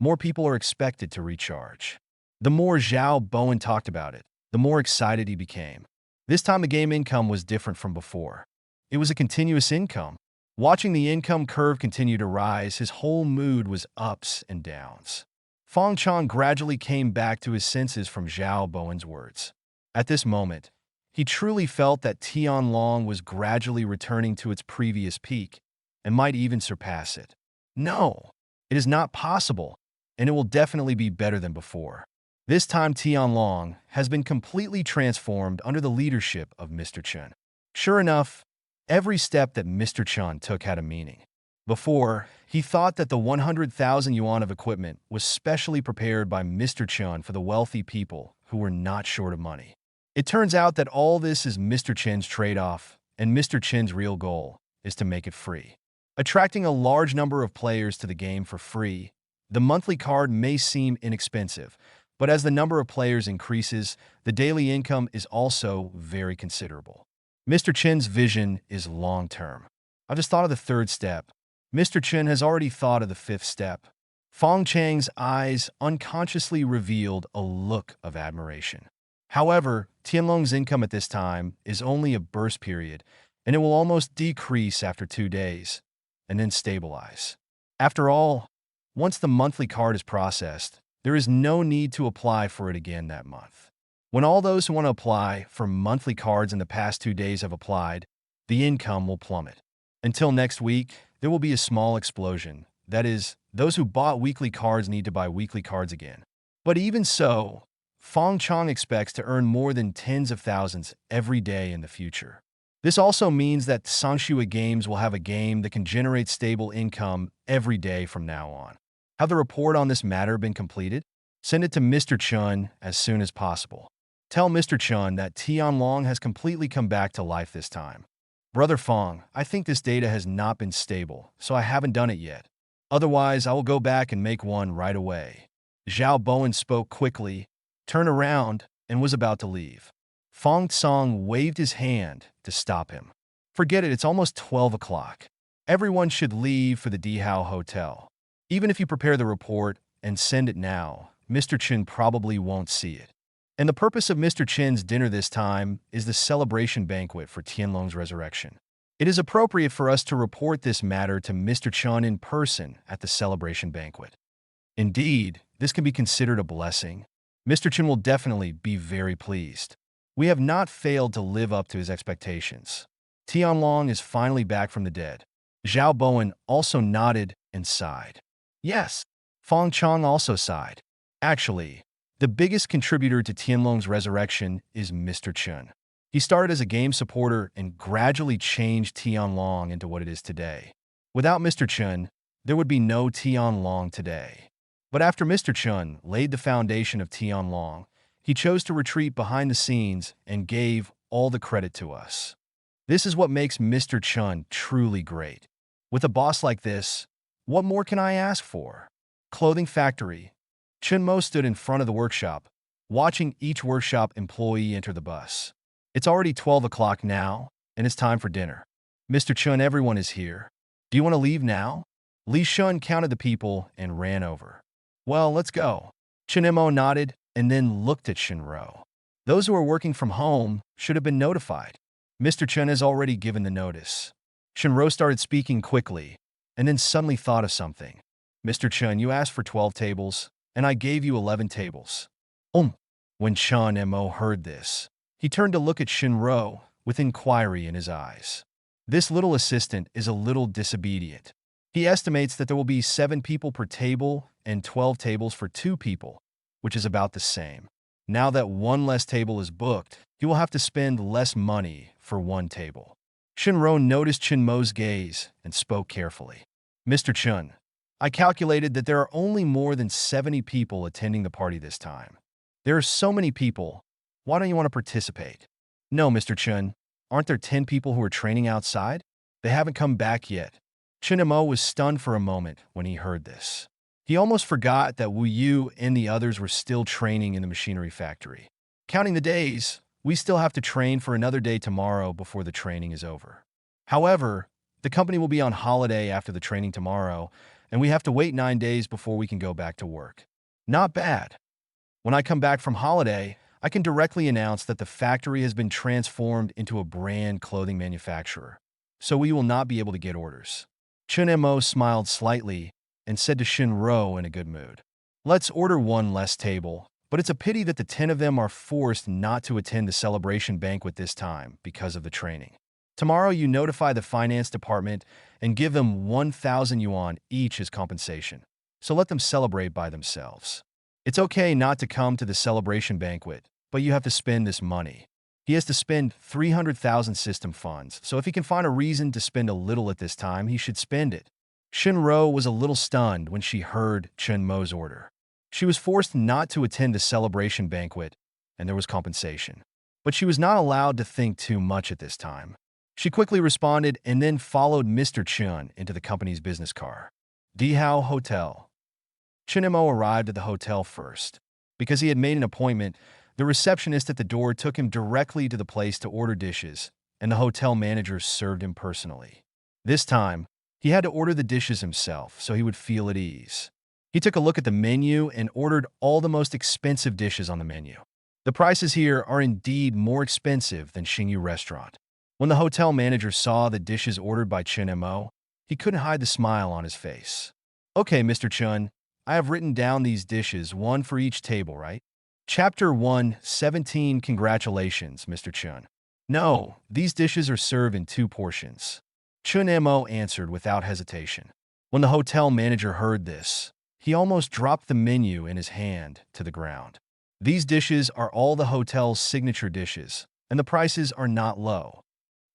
more people are expected to recharge. The more Zhao Bowen talked about it, the more excited he became. This time the game income was different from before. It was a continuous income. Watching the income curve continue to rise, his whole mood was ups and downs. Fong Chong gradually came back to his senses from Zhao Bowen's words. At this moment, he truly felt that Tianlong was gradually returning to its previous peak and might even surpass it. No, it is not possible, and it will definitely be better than before. This time Tianlong has been completely transformed under the leadership of Mr. Chen. Sure enough, every step that Mr. Chen took had a meaning. Before, he thought that the 100,000 yuan of equipment was specially prepared by Mr. Chen for the wealthy people who were not short of money. It turns out that all this is Mr. Chen's trade-off, and Mr. Chen's real goal is to make it free. Attracting a large number of players to the game for free, the monthly card may seem inexpensive, but as the number of players increases, the daily income is also very considerable. Mr. Chen's vision is long-term. I just thought of the third step. Mr. Chen has already thought of the fifth step. Fong Chang's eyes unconsciously revealed a look of admiration. However, Tianlong's income at this time is only a burst period, and it will almost decrease after 2 days, and then stabilize. After all, once the monthly card is processed, there is no need to apply for it again that month. When all those who want to apply for monthly cards in the past 2 days have applied, the income will plummet. Until next week, there will be a small explosion. That is, those who bought weekly cards need to buy weekly cards again. But even so, Fong Chong expects to earn more than tens of thousands every day in the future. This also means that Sangshua Games will have a game that can generate stable income every day from now on. Have the report on this matter been completed? Send it to Mr. Chun as soon as possible. Tell Mr. Chun that Tianlong has completely come back to life this time. Brother Fong, I think this data has not been stable, so I haven't done it yet. Otherwise, I will go back and make one right away. Zhao Bowen spoke quickly, turned around, and was about to leave. Fong Tsong waved his hand to stop him. Forget it, it's almost 12 o'clock. Everyone should leave for the Dihao Hotel. Even if you prepare the report and send it now, Mr. Chen probably won't see it. And the purpose of Mr. Chen's dinner this time is the celebration banquet for Tianlong's resurrection. It is appropriate for us to report this matter to Mr. Chen in person at the celebration banquet. Indeed, this can be considered a blessing. Mr. Chen will definitely be very pleased. We have not failed to live up to his expectations. Tianlong is finally back from the dead. Zhao Bowen also nodded and sighed. Yes, Fong Chong also sighed. Actually, the biggest contributor to Tianlong's resurrection is Mr. Chen. He started as a game supporter and gradually changed Tianlong into what it is today. Without Mr. Chen, there would be no Tianlong today. But after Mr. Chen laid the foundation of Tianlong, he chose to retreat behind the scenes and gave all the credit to us. This is what makes Mr. Chen truly great. With a boss like this, what more can I ask for? Clothing factory. Chen Mo stood in front of the workshop, watching each workshop employee enter the bus. It's already 12 o'clock now, and it's time for dinner. Mr. Chen, everyone is here. Do you want to leave now? Li Shun counted the people and ran over. Well, let's go. Chen Mo nodded and then looked at Shinro. Those who are working from home should have been notified. Mr. Chen has already given the notice. Shinro started speaking quickly, and then suddenly thought of something. Mr. Chen, you asked for 12 tables, and I gave you 11 tables. When Chen Mo heard this, he turned to look at Shinro with inquiry in his eyes. This little assistant is a little disobedient. He estimates that there will be 7 people per table and 12 tables for 2 people, which is about the same. Now that 1 less table is booked, he will have to spend less money for 1 table. Shinro noticed Chinmo's gaze and spoke carefully. Mr. Chen, I calculated that there are only more than 70 people attending the party this time. There are so many people. Why don't you want to participate? No, Mr. Chen. Aren't there 10 people who are training outside? They haven't come back yet. Chen Mo was stunned for a moment when he heard this. He almost forgot that Wu Yu and the others were still training in the machinery factory. Counting the days, we still have to train for another day tomorrow before the training is over. However, the company will be on holiday after the training tomorrow, and we have to wait 9 days before we can go back to work. Not bad. When I come back from holiday, I can directly announce that the factory has been transformed into a brand clothing manufacturer, so we will not be able to get orders. Chun Mo smiled slightly and said to Shinro in a good mood, "Let's order one less table, but it's a pity that the 10 of them are forced not to attend the celebration banquet this time because of the training. Tomorrow you notify the finance department and give them 1,000 yuan each as compensation, so let them celebrate by themselves. It's okay not to come to the celebration banquet, but you have to spend this money." He has to spend 300,000 system funds, so if he can find a reason to spend a little at this time, he should spend it. Shinro was a little stunned when she heard Chun Mo's order. She was forced not to attend the celebration banquet, and there was compensation. But she was not allowed to think too much at this time. She quickly responded and then followed Mr. Chun into the company's business car. Dihao Hotel. Chun Mo arrived at the hotel first. Because he had made an appointment, the receptionist at the door took him directly to the place to order dishes, and the hotel manager served him personally. This time, he had to order the dishes himself so he would feel at ease. He took a look at the menu and ordered all the most expensive dishes on the menu. The prices here are indeed more expensive than Xingyu Restaurant. When the hotel manager saw the dishes ordered by Chun Mo, he couldn't hide the smile on his face. "Okay, Mr. Chun, I have written down these dishes, one for each table, right?" Chapter 1:17 Congratulations, Mr. Chun. "No, these dishes are served in 2 portions. Chun Mo answered without hesitation. When the hotel manager heard this, he almost dropped the menu in his hand to the ground. These dishes are all the hotel's signature dishes, and the prices are not low.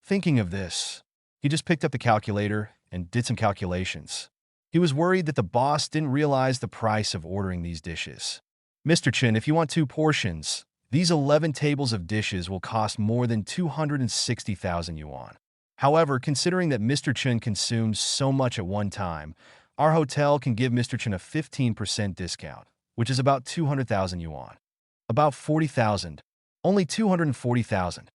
Thinking of this, he just picked up the calculator and did some calculations. He was worried that the boss didn't realize the price of ordering these dishes. "Mr. Chin, if you want 2 portions, these 11 tables of dishes will cost more than 260,000 yuan. However, considering that Mr. Chin consumes so much at one time, our hotel can give Mr. Chin a 15% discount, which is about 200,000 yuan. About 40,000. Only 240,000.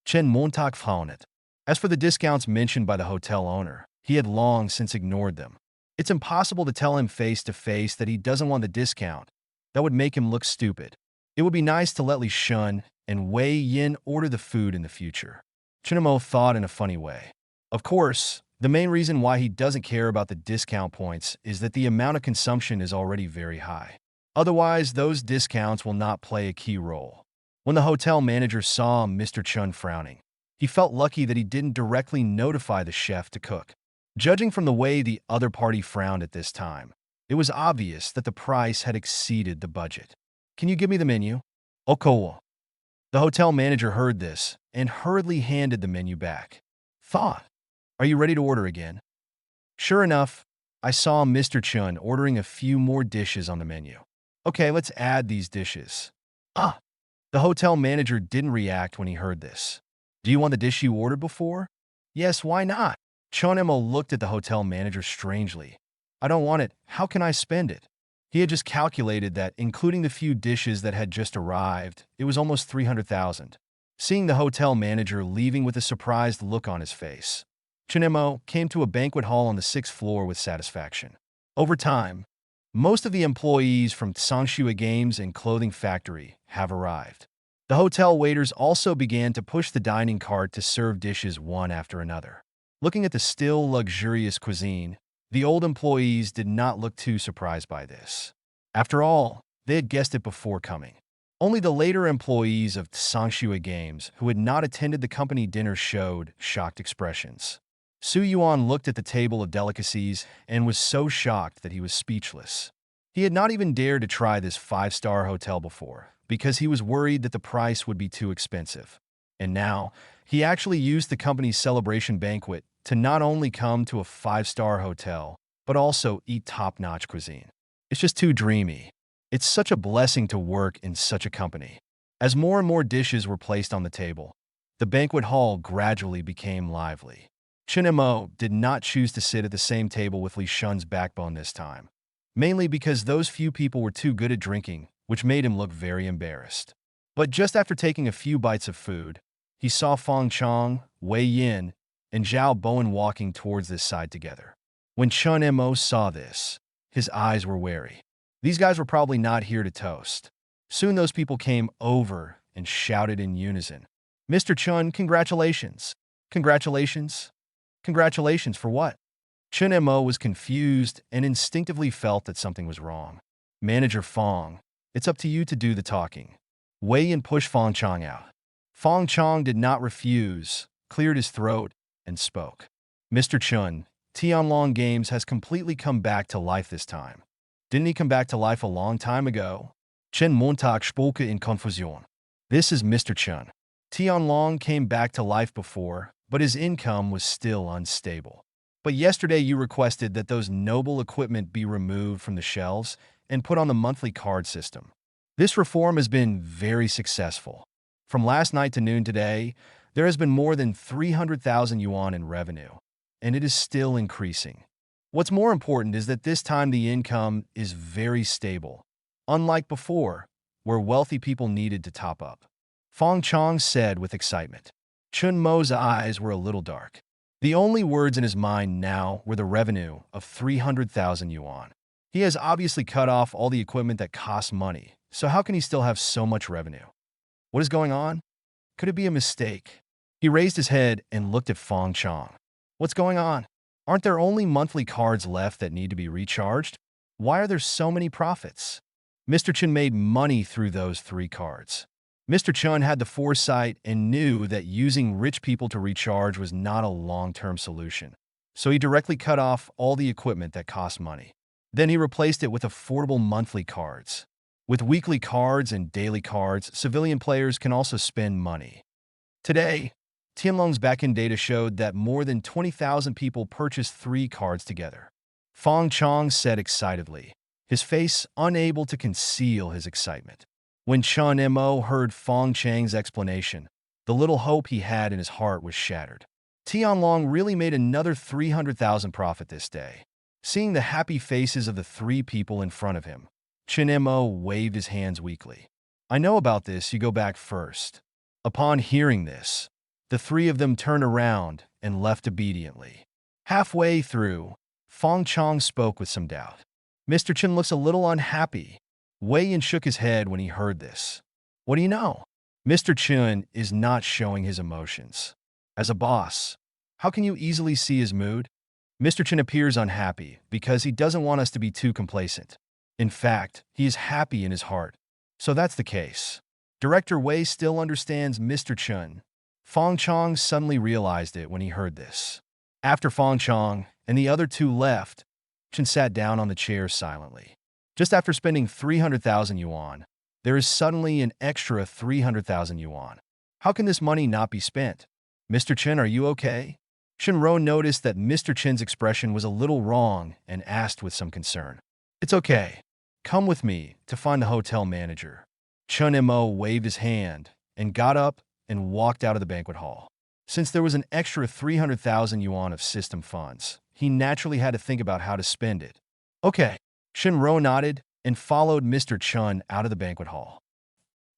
Chen Montag found it. As for the discounts mentioned by the hotel owner, he had long since ignored them. It's impossible to tell him face to face that he doesn't want the discount. That would make him look stupid. It would be nice to let Li Shun and Wei Yin order the food in the future. Chunamo thought in a funny way. Of course, the main reason why he doesn't care about the discount points is that the amount of consumption is already very high. Otherwise, those discounts will not play a key role. When the hotel manager saw Mr. Chun frowning, he felt lucky that he didn't directly notify the chef to cook. Judging from the way the other party frowned at this time, it was obvious that the price had exceeded the budget. "Can you give me the menu?" "Okowo." The hotel manager heard this and hurriedly handed the menu back. "Thought, are you ready to order again?" Sure enough, I saw Mr. Chun ordering a few more dishes on the menu. "Okay, let's add these dishes." "Ah." The hotel manager didn't react when he heard this. "Do you want the dish you ordered before?" "Yes, why not?" Chonemo looked at the hotel manager strangely. "I don't want it. How can I spend it?" He had just calculated that, including the few dishes that had just arrived, it was almost 300,000. Seeing the hotel manager leaving with a surprised look on his face, Chonemo came to a banquet hall on the 6th floor with satisfaction. Over time, most of the employees from Sangshua Games and Clothing Factory have arrived. The hotel waiters also began to push the dining cart to serve dishes one after another. Looking at the still luxurious cuisine, the old employees did not look too surprised by this. After all, they had guessed it before coming. Only the later employees of Sangshua Games who had not attended the company dinner showed shocked expressions. Su Yuan looked at the table of delicacies and was so shocked that he was speechless. He had not even dared to try this 5-star hotel before, because he was worried that the price would be too expensive. And now, he actually used the company's celebration banquet to not only come to a 5-star hotel, but also eat top-notch cuisine. It's just too dreamy. It's such a blessing to work in such a company. As more and more dishes were placed on the table, the banquet hall gradually became lively. Chunemo did not choose to sit at the same table with Li Shun's backbone this time. mainly because those few people were too good at drinking, which made him look very embarrassed. But just after taking a few bites of food, he saw Fong Chong, Wei Yin, and Zhao Bowen walking towards this side together. When Chun Mo saw this, his eyes were wary. These guys were probably not here to toast. Soon those people came over and shouted in unison, "Mr. Chun, congratulations! Congratulations! Congratulations for what?" Chun Mo was confused and instinctively felt that something was wrong. "Manager Fong, it's up to you to do the talking." Wei Yin pushed Fong Chong out. Fong Chong did not refuse, cleared his throat, and spoke. "Mr. Chun, Tianlong Games has completely come back to life this time. Didn't he come back to life a long time ago?" Chen Montag spoke in confusion. "This is Mr. Chun. Tianlong came back to life before, but his income was still unstable. But yesterday you requested that those noble equipment be removed from the shelves and put on the monthly card system. This reform has been very successful. From last night to noon today, there has been more than 300,000 yuan in revenue, and it is still increasing. What's more important is that this time the income is very stable, unlike before, where wealthy people needed to top up." Fong Chong said with excitement. Chun Mo's eyes were a little dark. The only words in his mind now were the revenue of 300,000 yuan. He has obviously cut off all the equipment that costs money, so how can he still have so much revenue? What is going on? Could it be a mistake? He raised his head and looked at Fong Chong. "What's going on? Aren't there only monthly cards left that need to be recharged? Why are there so many profits?" Mr. Chun made money through those 3 cards. Mr. Chun had the foresight and knew that using rich people to recharge was not a long-term solution. So he directly cut off all the equipment that cost money. Then he replaced it with affordable monthly cards. With weekly cards and daily cards, civilian players can also spend money. Today, Tianlong's backend data showed that more than 20,000 people purchased 3 cards together. Fong Chong said excitedly, his face unable to conceal his excitement. When Chun Mo heard Fong Chang's explanation, the little hope he had in his heart was shattered. Tianlong really made another 300,000 profit this day. Seeing the happy faces of the 3 people in front of him, Chun Mo waved his hands weakly. "I know about this, you go back first." Upon hearing this, the 3 of them turned around and left obediently. Halfway through, Fong Chong spoke with some doubt. "Mr. Chun looks a little unhappy." Wei Yin shook his head when he heard this. "What do you know? Mr. Chun is not showing his emotions. As a boss, how can you easily see his mood? Mr. Chun appears unhappy because he doesn't want us to be too complacent. In fact, he is happy in his heart. So that's the case. Director Wei still understands Mr. Chun." Fong Chong suddenly realized it when he heard this. After Fong Chong and the other 2 left, Chun sat down on the chair silently. Just after spending 300,000 yuan, there is suddenly an extra 300,000 yuan. How can this money not be spent? "Mr. Chun, are you okay?" Shinro noticed that Mr. Chin's expression was a little wrong and asked with some concern. "It's okay. Come with me to find the hotel manager." Chun Mo waved his hand and got up and walked out of the banquet hall. Since there was an extra 300,000 yuan of system funds, he naturally had to think about how to spend it. "Okay." Shinro nodded and followed Mr. Chun out of the banquet hall.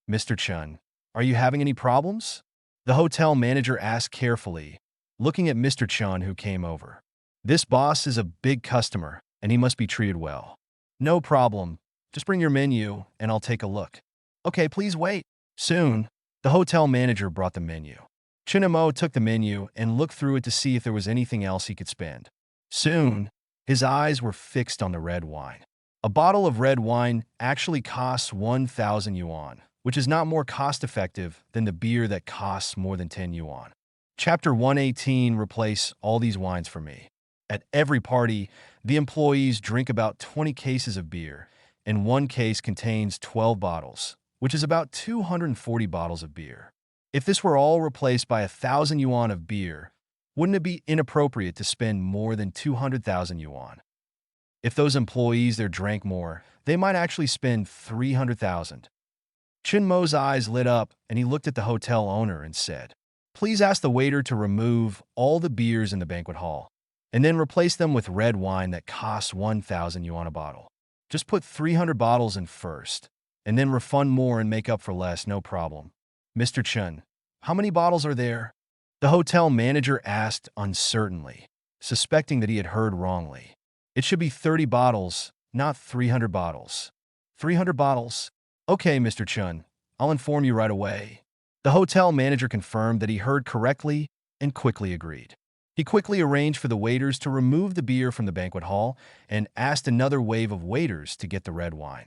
"Mr. Chun, are you having any problems?" the hotel manager asked carefully, looking at Mr. Chun who came over. "This boss is a big customer, and he must be treated well." "No problem. Just bring your menu, and I'll take a look." "Okay, please wait." Soon, the hotel manager brought the menu. Chun Mo took the menu and looked through it to see if there was anything else he could spend. Soon, his eyes were fixed on the red wine. A bottle of red wine actually costs 1,000 yuan, which is not more cost-effective than the beer that costs more than 10 yuan. Chapter 118, replace all these wines for me. At every party, the employees drink about 20 cases of beer, and 1 case contains 12 bottles, which is about 240 bottles of beer. If this were all replaced by 1,000 yuan of beer, wouldn't it be inappropriate to spend more than 200,000 yuan? If those employees there drank more, they might actually spend 300,000. Chun Mo's eyes lit up and he looked at the hotel owner and said, "Please ask the waiter to remove all the beers in the banquet hall, and then replace them with red wine that costs 1,000 yuan a bottle." Just put 300 bottles in first, and then refund more and make up for less, no problem. Mr. Chun, how many bottles are there? The hotel manager asked uncertainly, suspecting that he had heard wrongly. It should be 30 bottles, not 300 bottles. 300 bottles? Okay, Mr. Chun, I'll inform you right away. The hotel manager confirmed that he heard correctly and quickly agreed. He quickly arranged for the waiters to remove the beer from the banquet hall and asked another wave of waiters to get the red wine.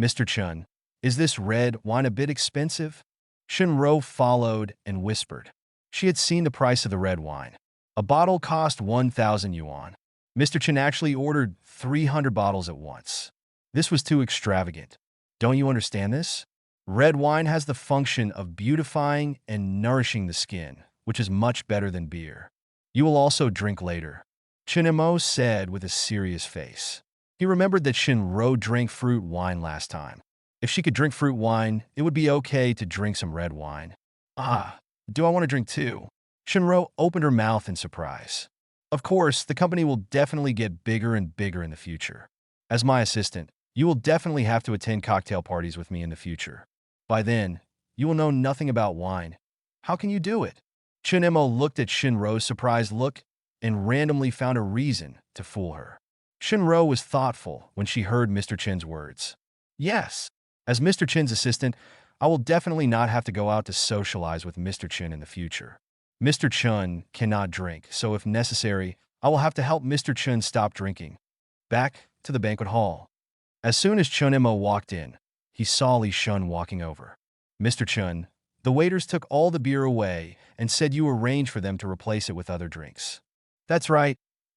Mr. Chun, is this red wine a bit expensive? Shinro followed and whispered. She had seen the price of the red wine. A bottle cost 1,000 yuan. Mr. Chun actually ordered 300 bottles at once. This was too extravagant. Don't you understand this? Red wine has the function of beautifying and nourishing the skin, which is much better than beer. You will also drink later, Chinemo said with a serious face. He remembered that Shinro drank fruit wine last time. If she could drink fruit wine, it would be okay to drink some red wine. Ah, do I want to drink too? Shinro opened her mouth in surprise. Of course, the company will definitely get bigger and bigger in the future. As my assistant, you will definitely have to attend cocktail parties with me in the future. By then, you will know nothing about wine. How can you do it? Chinemo looked at Shinro's surprised look and randomly found a reason to fool her. Shinro was thoughtful when she heard Mr. Chin's words. Yes, as Mr. Chin's assistant, I will definitely not have to go out to socialize with Mr. Chin in the future. Mr. Chun cannot drink, so if necessary, I will have to help Mr. Chun stop drinking. Back to the banquet hall. As soon as Chunemo walked in, he saw Li Shun walking over. Mr. Chun, the waiters took all the beer away and said you arranged for them to replace it with other drinks. That's right.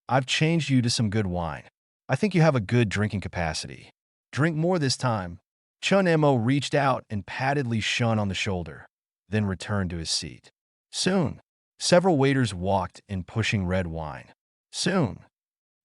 I've changed you to some good wine. I think you have a good drinking capacity. Drink more this time. Chun-emo reached out and patted Li Shun on the shoulder, then returned to his seat. Soon, several waiters walked in pushing red wine. Soon,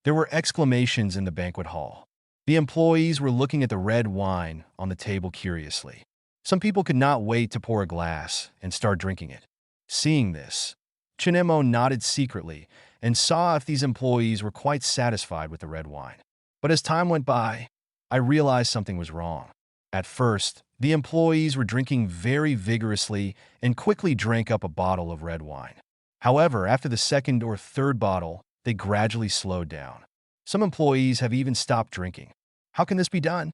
there were exclamations in the banquet hall. The employees were looking at the red wine on the table curiously. Some people could not wait to pour a glass and start drinking it. Seeing this, Chunemo nodded secretly and saw if these employees were quite satisfied with the red wine. But as time went by, I realized something was wrong. At first, the employees were drinking very vigorously and quickly drank up a bottle of red wine. However, after the second or third bottle, they gradually slowed down. Some employees have even stopped drinking. How can this be done?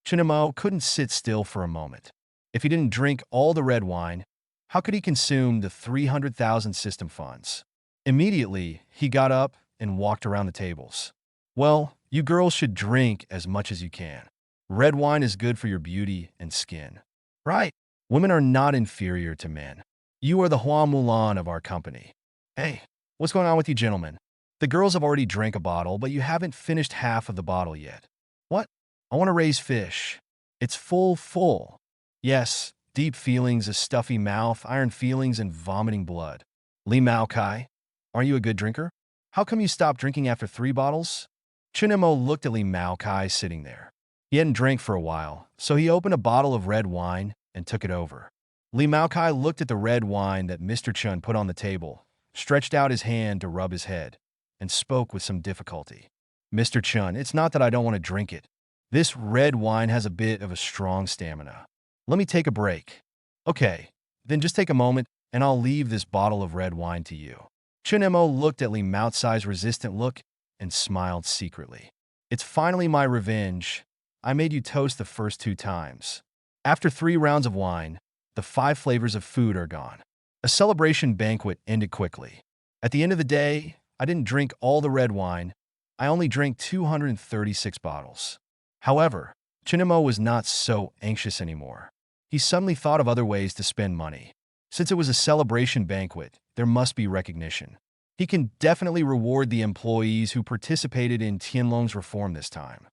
Chunemo couldn't sit still for a moment. If he didn't drink all the red wine, how could he consume the 300,000 system funds? Immediately, he got up and walked around the tables. Well, you girls should drink as much as you can. Red wine is good for your beauty and skin. Right? Women are not inferior to men. You are the Hua Mulan of our company. Hey, what's going on with you gentlemen? The girls have already drank a bottle, but you haven't finished half of the bottle yet. What? I want to raise fish. It's full. Yes, deep feelings, a stuffy mouth, iron feelings, and vomiting blood. Li Mao Kai, are you a good drinker? How come you stopped drinking after 3 bottles? Chunemo looked at Li Mao Kai sitting there. He hadn't drank for a while, so he opened a bottle of red wine and took it over. Li Mao Kai looked at the red wine that Mr. Chun put on the table, stretched out his hand to rub his head, and spoke with some difficulty. Mr. Chun, it's not that I don't want to drink it. This red wine has a bit of a strong stamina. Let me take a break. Okay, then just take a moment and I'll leave this bottle of red wine to you. Chunemo looked at Li Mao Cai's resistant look and smiled secretly. It's finally my revenge. I made you toast the first 2 times. After 3 rounds of wine, the 5 flavors of food are gone. A celebration banquet ended quickly. At the end of the day, I didn't drink all the red wine. I only drank 236 bottles. However, Chunemo was not so anxious anymore. He suddenly thought of other ways to spend money. Since it was a celebration banquet, there must be recognition. He can definitely reward the employees who participated in Tianlong's reform this time.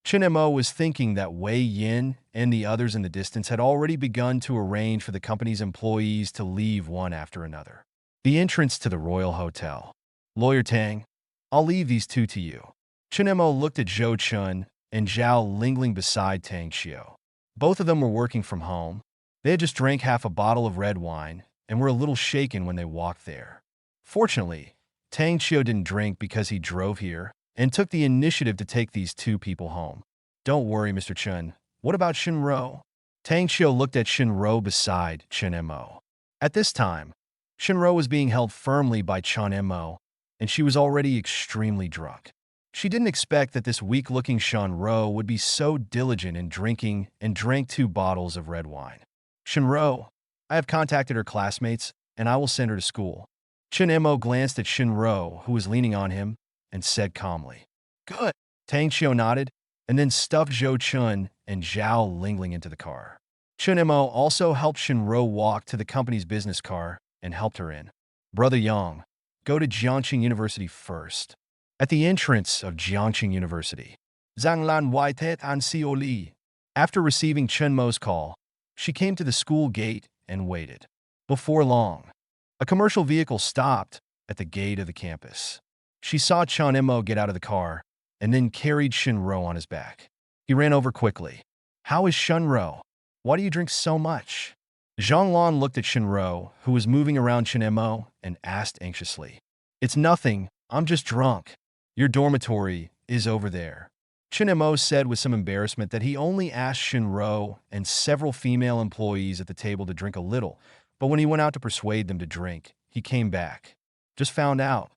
Chunemo was thinking that Wei Yin and the others in the distance had already begun to arrange for the company's employees to leave one after another. The entrance to the Royal Hotel. Lawyer Tang, I'll leave these 2 to you. Chunemo looked at Zhou Chun and Zhao Lingling beside Tang Xiu. Both of them were working from home. They had just drank half a bottle of red wine and were a little shaken when they walked there. Fortunately, Tang Xiu didn't drink because he drove here and took the initiative to take these 2 people home. Don't worry, Mr. Chun. What about Shinro? Tang Xiu looked at Shinro beside Chun Mo. At this time, Shinro was being held firmly by Chun Mo, and she was already extremely drunk. She didn't expect that this weak-looking Shinro would be so diligent in drinking and drank 2 bottles of red wine. Shinro, I have contacted her classmates, and I will send her to school. Chun Mo glanced at Shinro, who was leaning on him, and said calmly, Good. Tang Xiu nodded, and then stuffed Zhou Chun and Zhao Lingling into the car. Chun Mo also helped Shinro walk to the company's business car and helped her in. Brother Yang, go to Jiangqing University first. At the entrance of Jiangqing University, Zhang Lan waited on Li. After receiving Chun Mo's call, she came to the school gate and waited. Before long, a commercial vehicle stopped at the gate of the campus. She saw Chun Mo get out of the car and then carried Shinro on his back. He ran over quickly. How is Shinro? Why do you drink so much? Zhang Lan looked at Shinro, who was moving around Chun Mo, and asked anxiously. It's nothing, I'm just drunk. Your dormitory is over there. Chun Mo said with some embarrassment that he only asked Shinro and several female employees at the table to drink a little, but when he went out to persuade them to drink, he came back. Just found out.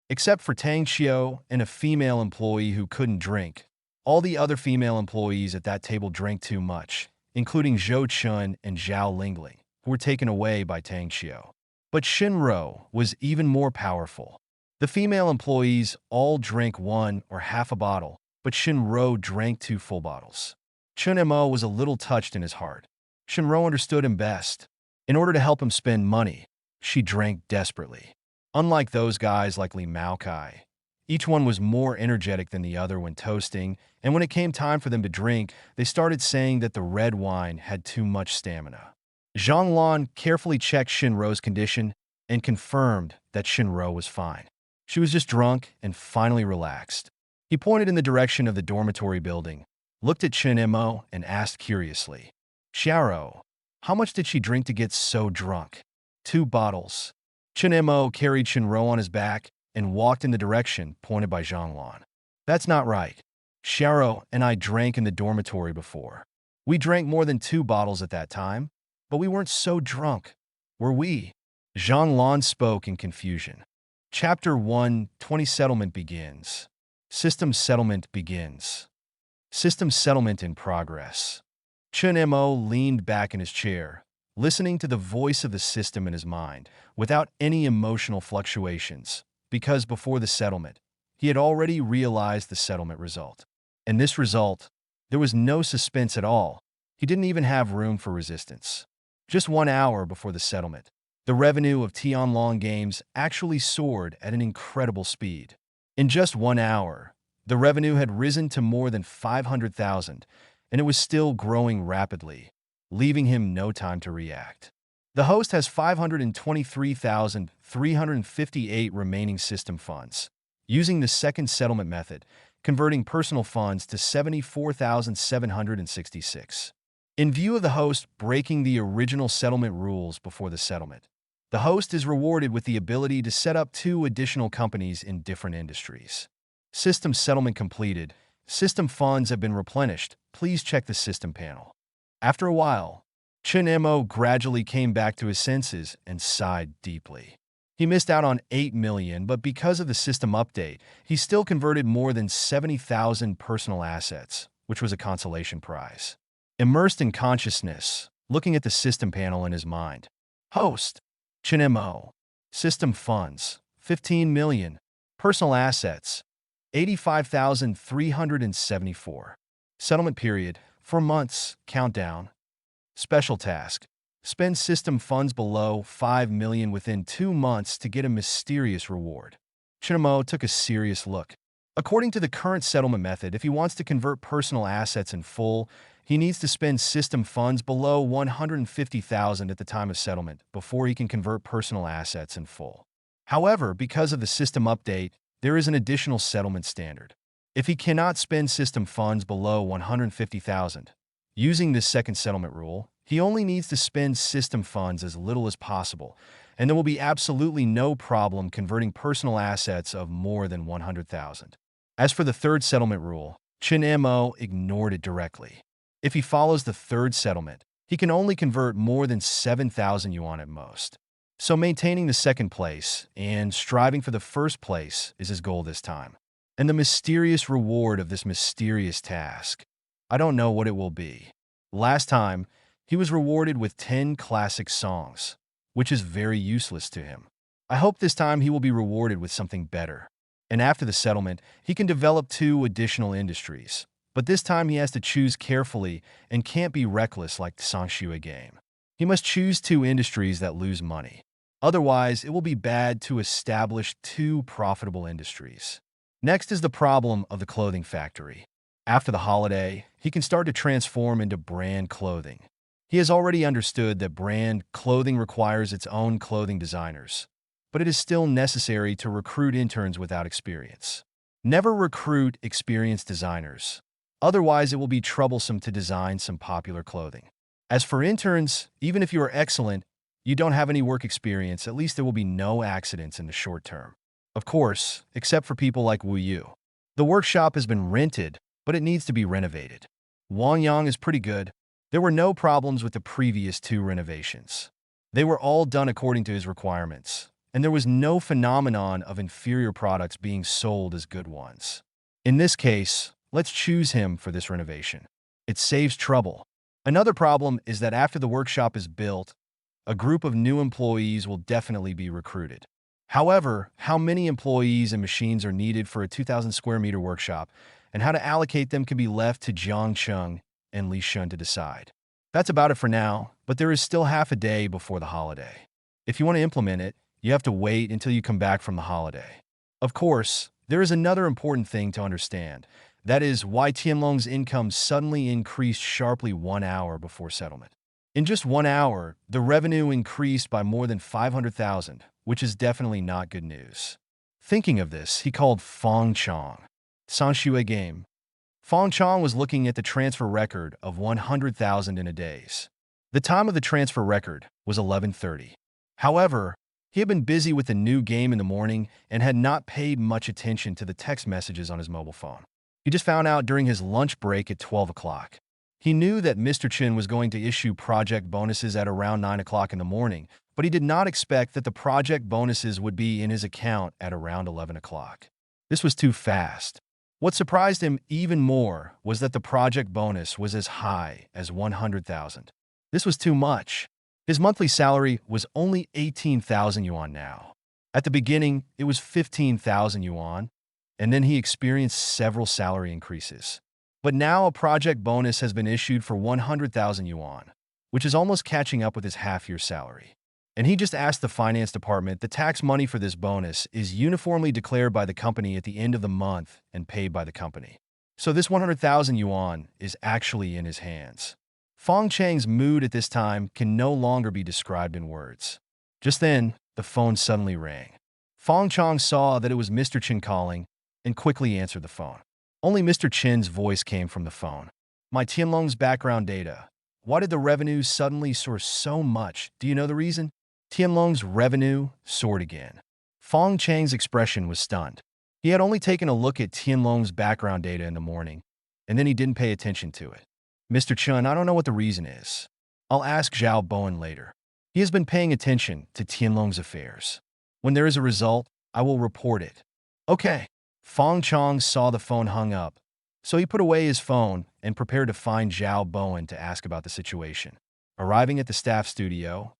Except for Tang Xiu and a female employee who couldn't drink, all the other female employees at that table drank too much, including Zhou Chun and Zhao Lingling, who were taken away by Tang Xiu. But Shinro was even more powerful. The female employees all drank 1 or half a bottle, but Shinro drank 2 full bottles. Chun Mo was a little touched in his heart. Shinro understood him best. In order to help him spend money, she drank desperately. Unlike those guys like Li Mao Kai, each one was more energetic than the other when toasting, and when it came time for them to drink, they started saying that the red wine had too much stamina. Zhang Lan carefully checked Shinro's condition and confirmed that Shinro was fine. She was just drunk and finally relaxed. He pointed in the direction of the dormitory building, looked at Chun Mo, and asked curiously, Xiao, how much did she drink to get so drunk? 2 bottles. Chun Mo carried Shinro on his back and walked in the direction pointed by Zhang Lan. That's not right. Xiao and I drank in the dormitory before. We drank more than 2 bottles at that time, but we weren't so drunk, were we? Zhang Lan spoke in confusion. Chapter 1, 20 Settlement begins. System settlement begins. System settlement in progress. Chun Mo leaned back in his chair, listening to the voice of the system in his mind, without any emotional fluctuations, because before the settlement, he had already realized the settlement result. In this result, there was no suspense at all. He didn't even have room for resistance. Just 1 hour before the settlement, the revenue of Tianlong Games actually soared at an incredible speed. In just 1 hour, the revenue had risen to more than 500,000, and it was still growing rapidly, leaving him no time to react. The host has 523,358 remaining system funds, using the second settlement method, converting personal funds to 74,766. In view of the host breaking the original settlement rules before the settlement, the host is rewarded with the ability to set up 2 additional companies in different industries. System settlement completed. System funds have been replenished. Please check the system panel. After a while, Chun Mo gradually came back to his senses and sighed deeply. He missed out on 8 million, but because of the system update, he still converted more than 70,000 personal assets, which was a consolation prize. Immersed in consciousness, looking at the system panel in his mind. Host, Chun Mo. System funds, 15 million. Personal assets, 85,374. Settlement period, 4 months, countdown. Special task, spend system funds below 5 million within 2 months to get a mysterious reward. Chun Mo took a serious look. According to the current settlement method, if he wants to convert personal assets in full, he needs to spend system funds below 150,000 at the time of settlement before he can convert personal assets in full. However, because of the system update, there is an additional settlement standard. If he cannot spend system funds below 150,000, using this second settlement rule, he only needs to spend system funds as little as possible, and there will be absolutely no problem converting personal assets of more than 100,000. As for the third settlement rule, Chen Mo ignored it directly. If he follows the third settlement, he can only convert more than 7,000 yuan at most. So maintaining the second place and striving for the first place is his goal this time. And the mysterious reward of this mysterious task, I don't know what it will be. Last time, he was rewarded with 10 classic songs, which is very useless to him. I hope this time he will be rewarded with something better. And after the settlement, he can develop 2 additional industries. But this time he has to choose carefully and can't be reckless like the Sanshua game. He must choose 2 industries that lose money. Otherwise, it will be bad to establish 2 profitable industries. Next is the problem of the clothing factory. After the holiday, he can start to transform into brand clothing. He has already understood that brand clothing requires its own clothing designers, but it is still necessary to recruit interns without experience. Never recruit experienced designers. Otherwise, it will be troublesome to design some popular clothing. As for interns, even if you are excellent, you don't have any work experience, at least there will be no accidents in the short term. Of course, except for people like Wu Yu. The workshop has been rented, but it needs to be renovated. Wang Yang is pretty good. There were no problems with the previous 2 renovations. They were all done according to his requirements, and there was no phenomenon of inferior products being sold as good ones. In this case, let's choose him for this renovation. It saves trouble. Another problem is that after the workshop is built, a group of new employees will definitely be recruited. However, how many employees and machines are needed for a 2,000 square meter workshop, and how to allocate them can be left to Jiang Cheng and Li Shun to decide. That's about it for now, but there is still half a day before the holiday. If you want to implement it, you have to wait until you come back from the holiday. Of course, there is another important thing to understand. That is why Tianlong's income suddenly increased sharply 1 hour before settlement. In just 1 hour, the revenue increased by more than 500,000, which is definitely not good news. Thinking of this, he called Fong Chong. Sanshua game. Fong Chong was looking at the transfer record of 100,000 in a days. The time of the transfer record was 11:30. However, he had been busy with the new game in the morning and had not paid much attention to the text messages on his mobile phone. He just found out during his lunch break at 12 o'clock. He knew that Mr. Chin was going to issue project bonuses at around 9 o'clock in the morning, but he did not expect that the project bonuses would be in his account at around 11 o'clock. This was too fast. What surprised him even more was that the project bonus was as high as 100,000. This was too much. His monthly salary was only 18,000 yuan now. At the beginning, it was 15,000 yuan, and then he experienced several salary increases. But now a project bonus has been issued for 100,000 yuan, which is almost catching up with his half-year salary. And he just asked the finance department the tax money for this bonus is uniformly declared by the company at the end of the month and paid by the company. So this 100,000 yuan is actually in his hands. Fong Chang's mood at this time can no longer be described in words. Just then, the phone suddenly rang. Fong Chang saw that it was Mr. Chin calling and quickly answered the phone. Only Mr. Chin's voice came from the phone. My Tianlong's background data. Why did the revenue suddenly soar so much? Do you know the reason? Tianlong's revenue soared again. Fong Chang's expression was stunned. He had only taken a look at Tianlong's background data in the morning, and then he didn't pay attention to it. Mr. Chun, I don't know what the reason is. I'll ask Zhao Bowen later. He has been paying attention to Tianlong's affairs. When there is a result, I will report it. Okay. Fong Chang saw the phone hung up, so he put away his phone and prepared to find Zhao Bowen to ask about the situation. Arriving at the staff studio,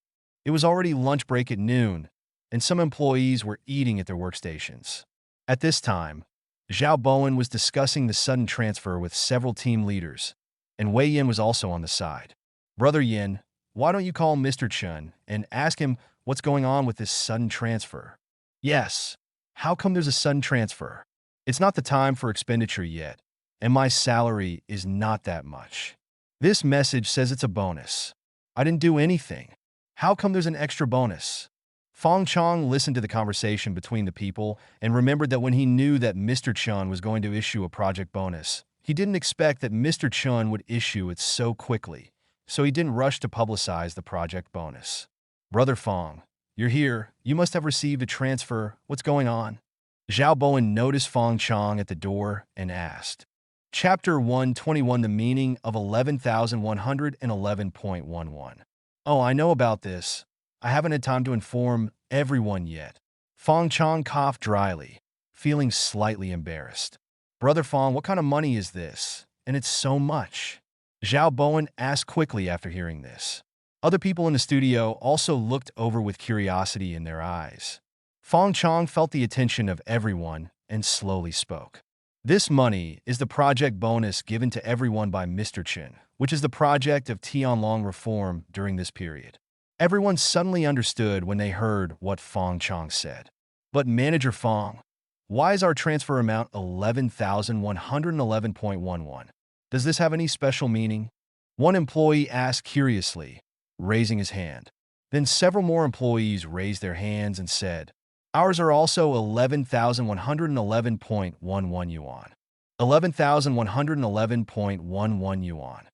it was already lunch break at noon, and some employees were eating at their workstations. At this time, Zhao Bowen was discussing the sudden transfer with several team leaders, and Wei Yin was also on the side. Brother Yin, why don't you call Mr. Chun and ask him what's going on with this sudden transfer? Yes. How come there's a sudden transfer? It's not the time for expenditure yet, and my salary is not that much. This message says it's a bonus. I didn't do anything. How come there's an extra bonus? Fong Chang listened to the conversation between the people and remembered that when he knew that Mr. Chun was going to issue a project bonus, he didn't expect that Mr. Chun would issue it so quickly, so he didn't rush to publicize the project bonus. Brother Fong, you're here. You must have received a transfer. What's going on? Zhao Bowen noticed Fong Chang at the door and asked. Chapter 121 The Meaning of 11,111.11. Oh, I know about this. I haven't had time to inform everyone yet. Fong Chong coughed dryly, feeling slightly embarrassed. Brother Fong, what kind of money is this? And it's so much. Zhao Bowen asked quickly after hearing this. Other people in the studio also looked over with curiosity in their eyes. Fong Chong felt the attention of everyone and slowly spoke. This money is the project bonus given to everyone by Mr. Chin, which is the project of Tianlong reform during this period. Everyone suddenly understood when they heard what Fong Chong said. But Manager Fong, why is our transfer amount 11,111.11? Does this have any special meaning? One employee asked curiously, raising his hand. Then several more employees raised their hands and said, ours are also 11,111.11 yuan. 11,111.11 yuan.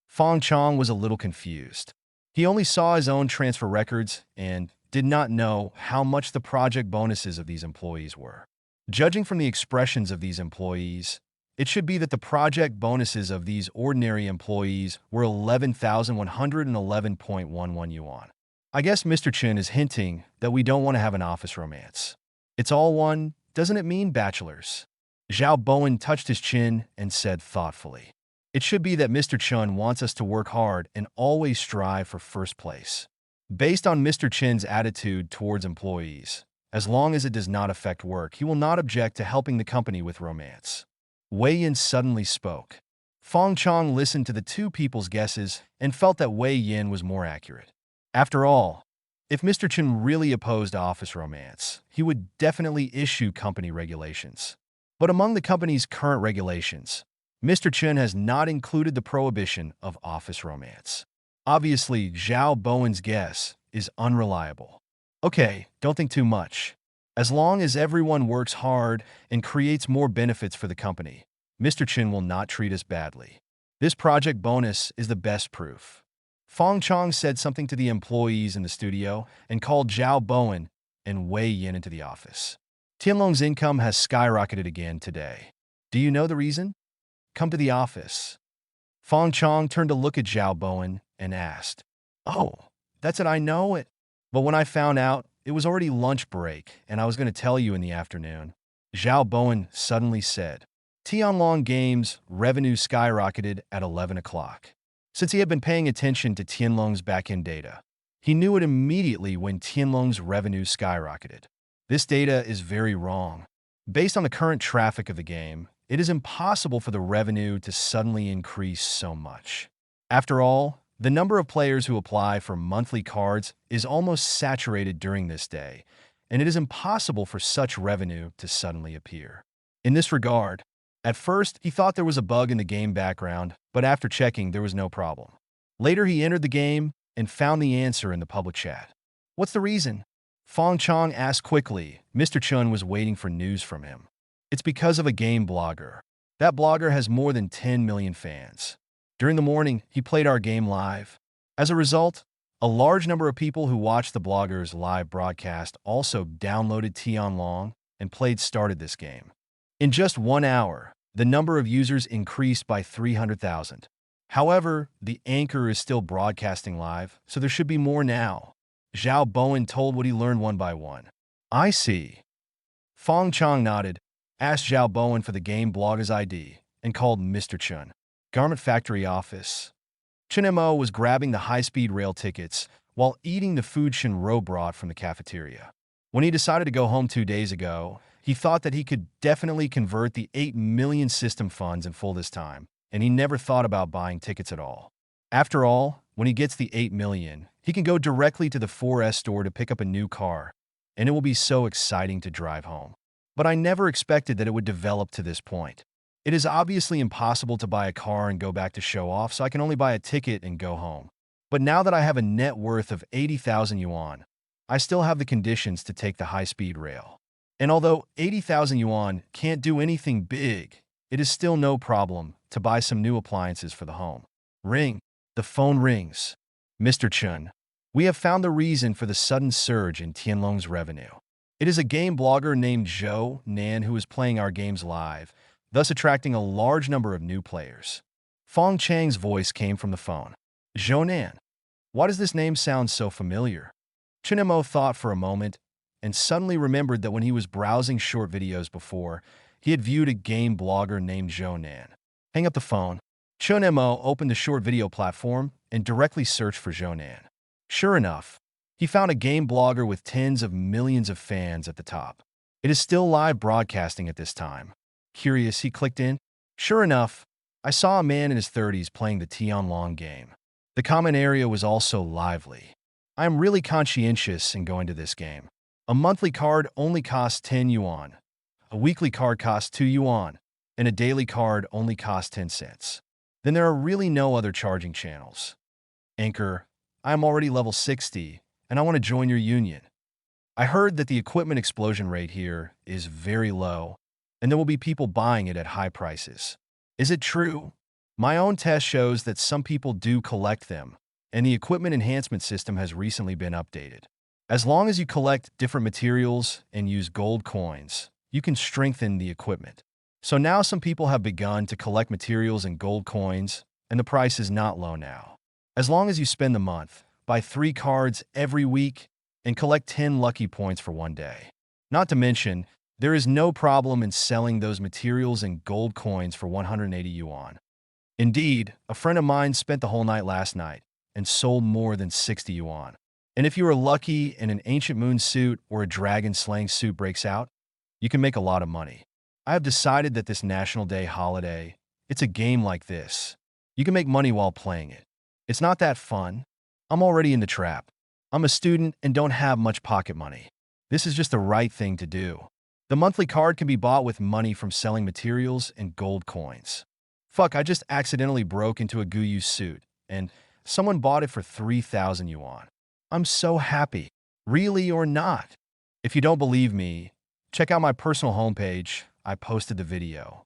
Fong Chong was a little confused. He only saw his own transfer records and did not know how much the project bonuses of these employees were. Judging from the expressions of these employees, it should be that the project bonuses of these ordinary employees were 11,111.11 yuan. I guess Mr. Chin is hinting that we don't want to have an office romance. It's all one, doesn't it mean bachelors? Zhao Bowen touched his chin and said thoughtfully. It should be that Mr. Chun wants us to work hard and always strive for first place. Based on Mr. Chin's attitude towards employees, as long as it does not affect work, he will not object to helping the company with romance. Wei Yin suddenly spoke. Fong Chong listened to the two people's guesses and felt that Wei Yin was more accurate. After all, if Mr. Chin really opposed office romance, he would definitely issue company regulations. But among the company's current regulations, Mr. Chin has not included the prohibition of office romance. Obviously, Zhao Bowen's guess is unreliable. Okay, don't think too much. As long as everyone works hard and creates more benefits for the company, Mr. Chin will not treat us badly. This project bonus is the best proof. Fong Chong said something to the employees in the studio and called Zhao Bowen and Wei Yin into the office. Tianlong's income has skyrocketed again today. Do you know the reason? Come to the office. Fong Chong turned to look at Zhao Bowen and asked, oh, that's it, I know it. But when I found out, it was already lunch break and I was going to tell you in the afternoon. Zhao Bowen suddenly said. Tianlong Games' revenue skyrocketed at 11 o'clock. Since he had been paying attention to Tianlong's back-end data, he knew it immediately when Tianlong's revenue skyrocketed. This data is very wrong. Based on the current traffic of the game, it is impossible for the revenue to suddenly increase so much. After all, the number of players who apply for monthly cards is almost saturated during this day, and it is impossible for such revenue to suddenly appear. In this regard, at first, he thought there was a bug in the game background, but after checking, there was no problem. Later, he entered the game and found the answer in the public chat. What's the reason? Fong Chong asked quickly. Mr. Chun was waiting for news from him. It's because of a game blogger. That blogger has more than 10 million fans. During the morning, he played our game live. As a result, a large number of people who watched the blogger's live broadcast also downloaded Tianlong and started this game. In just 1 hour, the number of users increased by 300,000. However, the anchor is still broadcasting live, so there should be more now. Zhao Bowen told what he learned one by one. I see. Fong Chong nodded, asked Zhao Bowen for the game blogger's ID, and called Mr. Chun. Garment Factory Office. Chun Mo was grabbing the high-speed rail tickets while eating the food Shin Ro brought from the cafeteria. When he decided to go home 2 days ago, he thought that he could definitely convert the 8 million system funds in full this time, and he never thought about buying tickets at all. After all, when he gets the 8 million, he can go directly to the 4S store to pick up a new car, and it will be so exciting to drive home. But I never expected that it would develop to this point. It is obviously impossible to buy a car and go back to show off, so I can only buy a ticket and go home. But now that I have a net worth of 80,000 yuan, I still have the conditions to take the high-speed rail. And although 80,000 yuan can't do anything big, it is still no problem to buy some new appliances for the home. Ring. The phone rings. Mr. Chun, we have found the reason for the sudden surge in Tianlong's revenue. It is a game blogger named Zhou Nan who is playing our games live. thus attracting a large number of new players. Fong Chang's voice came from the phone. Zhonan. Why does this name sound so familiar? Chunemo thought for a moment and suddenly remembered that when he was browsing short videos before, he had viewed a game blogger named Zhonan. Hang up the phone. Chunemo opened the short video platform and directly searched for Zhonan. Sure enough, he found a game blogger with tens of millions of fans at the top. It is still live broadcasting at this time. Curious, he clicked in. Sure enough, I saw a man in his 30s playing the Tianlong game. The comment area was also lively. I am really conscientious in going to this game. A monthly card only costs 10 yuan. A weekly card costs 2 yuan. And a daily card only costs 10 cents. Then there are really no other charging channels. Anchor, I am already level 60, and I want to join your union. I heard that the equipment explosion rate here is very low, and there will be people buying it at high prices. Is it true? My own test shows that some people do collect them, and the equipment enhancement system has recently been updated. As long as you collect different materials and use gold coins, you can strengthen the equipment. So now some people have begun to collect materials and gold coins, and the price is not low now. As long as you spend the month, buy 3 cards every week, and collect 10 lucky points for one day. Not to mention, there is no problem in selling those materials and gold coins for 180 yuan. Indeed, a friend of mine spent the whole night last night and sold more than 60 yuan. And if you are lucky and an Ancient Moon suit or a dragon slaying suit breaks out, you can make a lot of money. I have decided that this National Day holiday, it's a game like this. You can make money while playing it. It's not that fun. I'm already in the trap. I'm a student and don't have much pocket money. This is just the right thing to do. The monthly card can be bought with money from selling materials and gold coins. Fuck, I just accidentally broke into a Guyu suit, and someone bought it for 3,000 yuan. I'm so happy. Really or not? If you don't believe me, check out my personal homepage. I posted the video.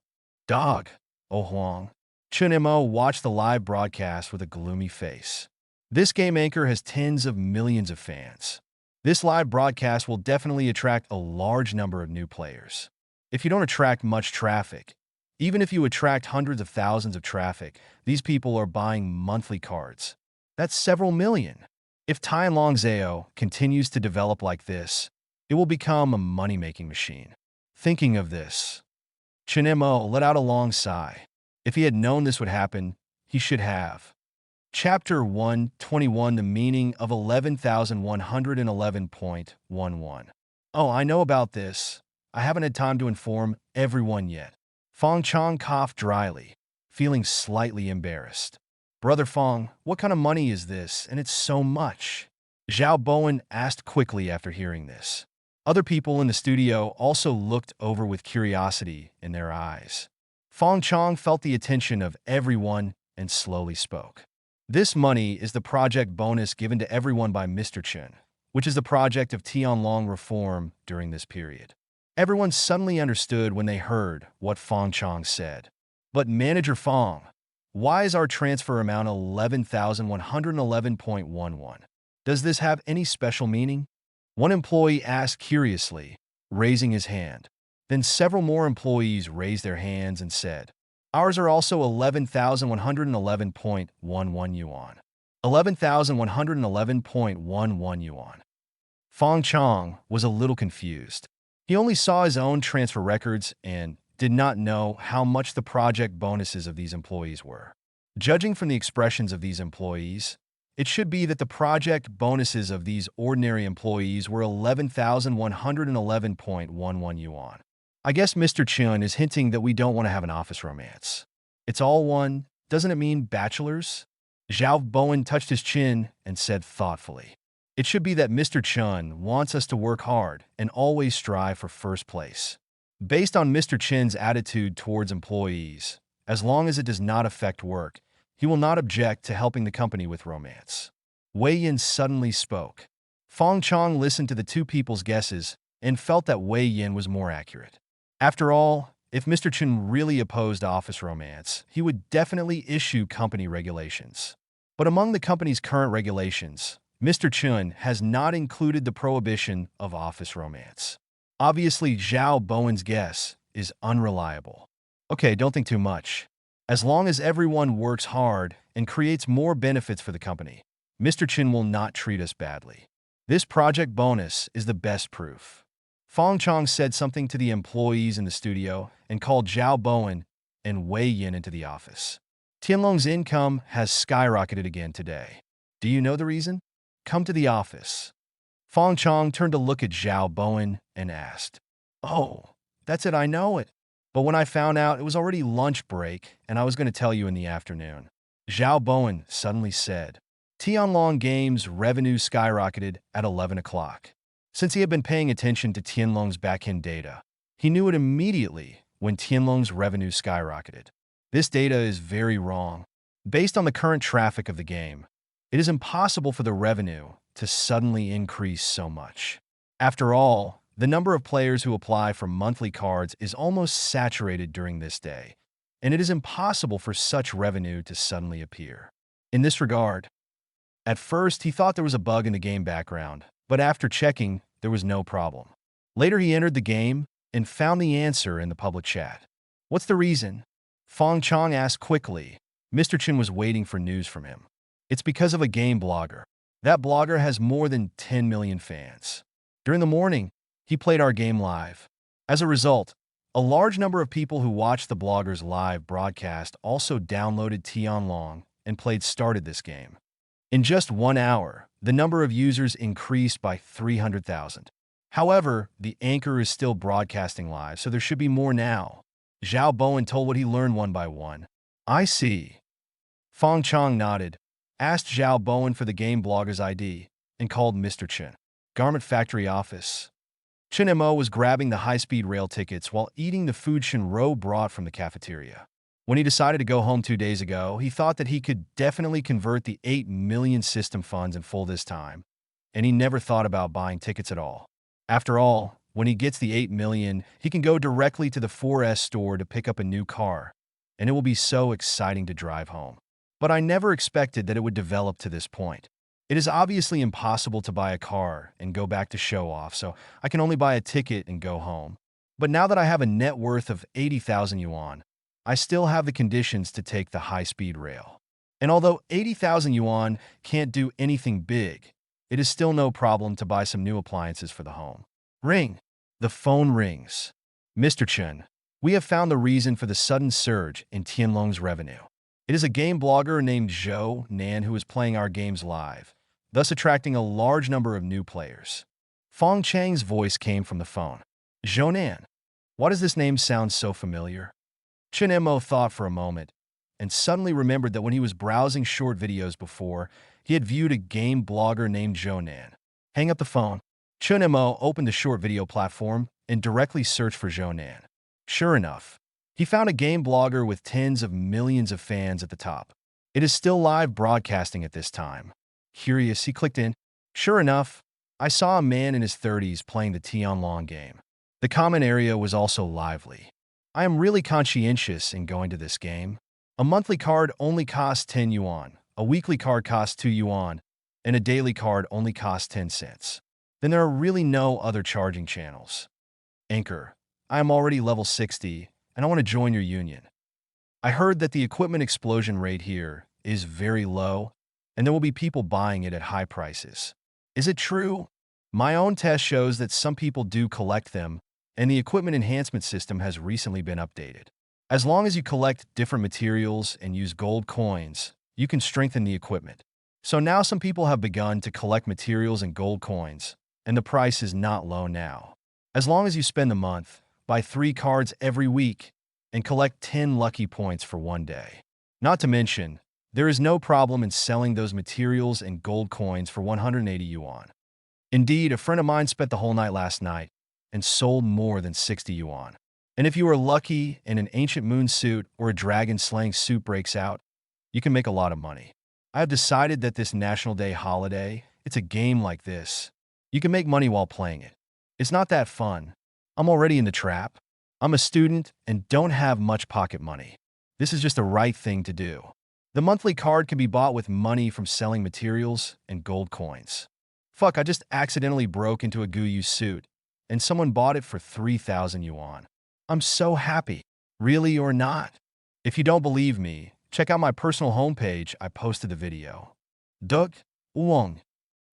Dog. Oh Huang. Chunemo watched the live broadcast with a gloomy face. This game anchor has tens of millions of fans. This live broadcast will definitely attract a large number of new players. If you don't attract much traffic, even if you attract hundreds of thousands of traffic, these people are buying monthly cards. That's several million. If Tianlong Zao continues to develop like this, it will become a money-making machine. Thinking of this, Chunemo let out a long sigh. If he had known this would happen, he should have. Chapter 121 The Meaning of 11,111.11. Oh, I know about this. I haven't had time to inform everyone yet. Fong Chong coughed dryly, feeling slightly embarrassed. Brother Fong, what kind of money is this? And it's so much. Zhao Bowen asked quickly after hearing this. Other people in the studio also looked over with curiosity in their eyes. Fong Chong felt the attention of everyone and slowly spoke. This money is the project bonus given to everyone by Mr. Chen, which is the project of Tianlong reform during this period. Everyone suddenly understood when they heard what Fong Chong said. But Manager Fong, why is our transfer amount 11,111.11? Does this have any special meaning? One employee asked curiously, raising his hand. Then several more employees raised their hands and said, ours are also 11,111.11 yuan. 11,111.11 yuan. Fong Chong was a little confused. He only saw his own transfer records and did not know how much the project bonuses of these employees were. Judging from the expressions of these employees, it should be that the project bonuses of these ordinary employees were 11,111.11 yuan. I guess Mr. Chun is hinting that we don't want to have an office romance. It's all one, doesn't it mean bachelors? Zhao Bowen touched his chin and said thoughtfully. It should be that Mr. Chun wants us to work hard and always strive for first place. Based on Mr. Chin's attitude towards employees, as long as it does not affect work, he will not object to helping the company with romance. Wei Yin suddenly spoke. Fong Chong listened to the two people's guesses and felt that Wei Yin was more accurate. After all, if Mr. Chen really opposed office romance, he would definitely issue company regulations. But among the company's current regulations, Mr. Chen has not included the prohibition of office romance. Obviously, Zhao Bowen's guess is unreliable. Okay, don't think too much. As long as everyone works hard and creates more benefits for the company, Mr. Chin will not treat us badly. This project bonus is the best proof. Fong Chong said something to the employees in the studio and called Zhao Bowen and Wei Yin into the office. Tianlong's income has skyrocketed again today. Do you know the reason? Come to the office. Fong Chong turned to look at Zhao Bowen and asked, "Oh, that's it, I know it. But when I found out, it was already lunch break, and I was going to tell you in the afternoon." Zhao Bowen suddenly said, Tianlong Games' revenue skyrocketed at 11 o'clock. Since he had been paying attention to Tianlong's backend data, he knew it immediately when Tianlong's revenue skyrocketed. This data is very wrong. Based on the current traffic of the game, it is impossible for the revenue to suddenly increase so much. After all, the number of players who apply for monthly cards is almost saturated during this day, and it is impossible for such revenue to suddenly appear. In this regard, at first he thought there was a bug in the game background, but after checking, there was no problem. Later he entered the game and found the answer in the public chat. What's the reason? Fong Chong asked quickly. Mr. Chin was waiting for news from him. It's because of a game blogger. That blogger has more than 10 million fans. During the morning, he played our game live. As a result, a large number of people who watched the blogger's live broadcast also downloaded Tianlong and started this game. In just 1 hour, the number of users increased by 300,000. However, the anchor is still broadcasting live, so there should be more now. Zhao Bowen told what he learned one by one. I see. Fong Chong nodded, asked Zhao Bowen for the game blogger's ID, and called Mr. Chin. Garment factory office. Chin Mo was grabbing the high-speed rail tickets while eating the food Chin Ro brought from the cafeteria. When he decided to go home 2 days ago, he thought that he could definitely convert the 8 million system funds in full this time, and he never thought about buying tickets at all. After all, when he gets the 8 million, he can go directly to the 4S store to pick up a new car, and it will be so exciting to drive home. But I never expected that it would develop to this point. It is obviously impossible to buy a car and go back to show off, so I can only buy a ticket and go home. But now that I have a net worth of 80,000 yuan, I still have the conditions to take the high-speed rail. And although 80,000 yuan can't do anything big, it is still no problem to buy some new appliances for the home. Ring. The phone rings. Mr. Chen, we have found the reason for the sudden surge in Tianlong's revenue. It is a game blogger named Zhou Nan who is playing our games live, thus attracting a large number of new players. Fong Chang's voice came from the phone. Zhou Nan. Why does this name sound so familiar? Chen Mo thought for a moment, and suddenly remembered that when he was browsing short videos before, he had viewed a game blogger named Zhou Nan. Hang up the phone. Chen Mo opened the short video platform and directly searched for Zhou Nan. Sure enough, he found a game blogger with tens of millions of fans at the top. It is still live broadcasting at this time. Curious, he clicked in. Sure enough, I saw a man in his 30s playing the Tianlong game. The comment area was also lively. I am really conscientious in going to this game. A monthly card only costs 10 yuan, a weekly card costs 2 yuan, and a daily card only costs 10 cents. Then there are really no other charging channels. Anchor, I am already level 60, and I want to join your union. I heard that the equipment explosion rate here is very low, and there will be people buying it at high prices. Is it true? My own test shows that some people do collect them, and the equipment enhancement system has recently been updated. As long as you collect different materials and use gold coins, you can strengthen the equipment. So now some people have begun to collect materials and gold coins, and the price is not low now. As long as you spend the month, buy 3 cards every week, and collect 10 lucky points for 1 day. Not to mention, there is no problem in selling those materials and gold coins for 180 yuan. Indeed, a friend of mine spent the whole night last night and sold more than 60 yuan. And if you are lucky and an ancient moon suit or a dragon slaying suit breaks out, you can make a lot of money. I have decided that this National Day holiday, it's a game like this. You can make money while playing it. It's not that fun. I'm already in the trap. I'm a student and don't have much pocket money. This is just the right thing to do. The monthly card can be bought with money from selling materials and gold coins. Fuck, I just accidentally broke into a Guyu suit, and someone bought it for 3,000 yuan. I'm so happy. Really or not? If you don't believe me, check out my personal homepage. I posted the video. Duk Wong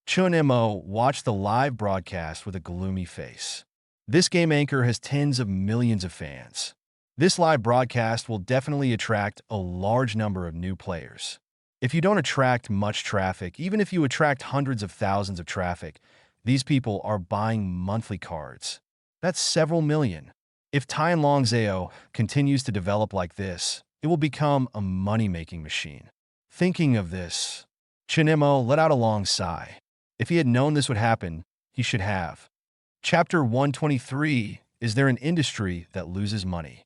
Chun Mo watched the live broadcast with a gloomy face. This game anchor has tens of millions of fans. This live broadcast will definitely attract a large number of new players. If you don't attract much traffic, even if you attract hundreds of thousands of traffic, these people are buying monthly cards. That's several million. If Tianlong Zao continues to develop like this, it will become a money-making machine. Thinking of this, Chinemo let out a long sigh. If he had known this would happen, he should have. Chapter 123, Is There an Industry That Loses Money?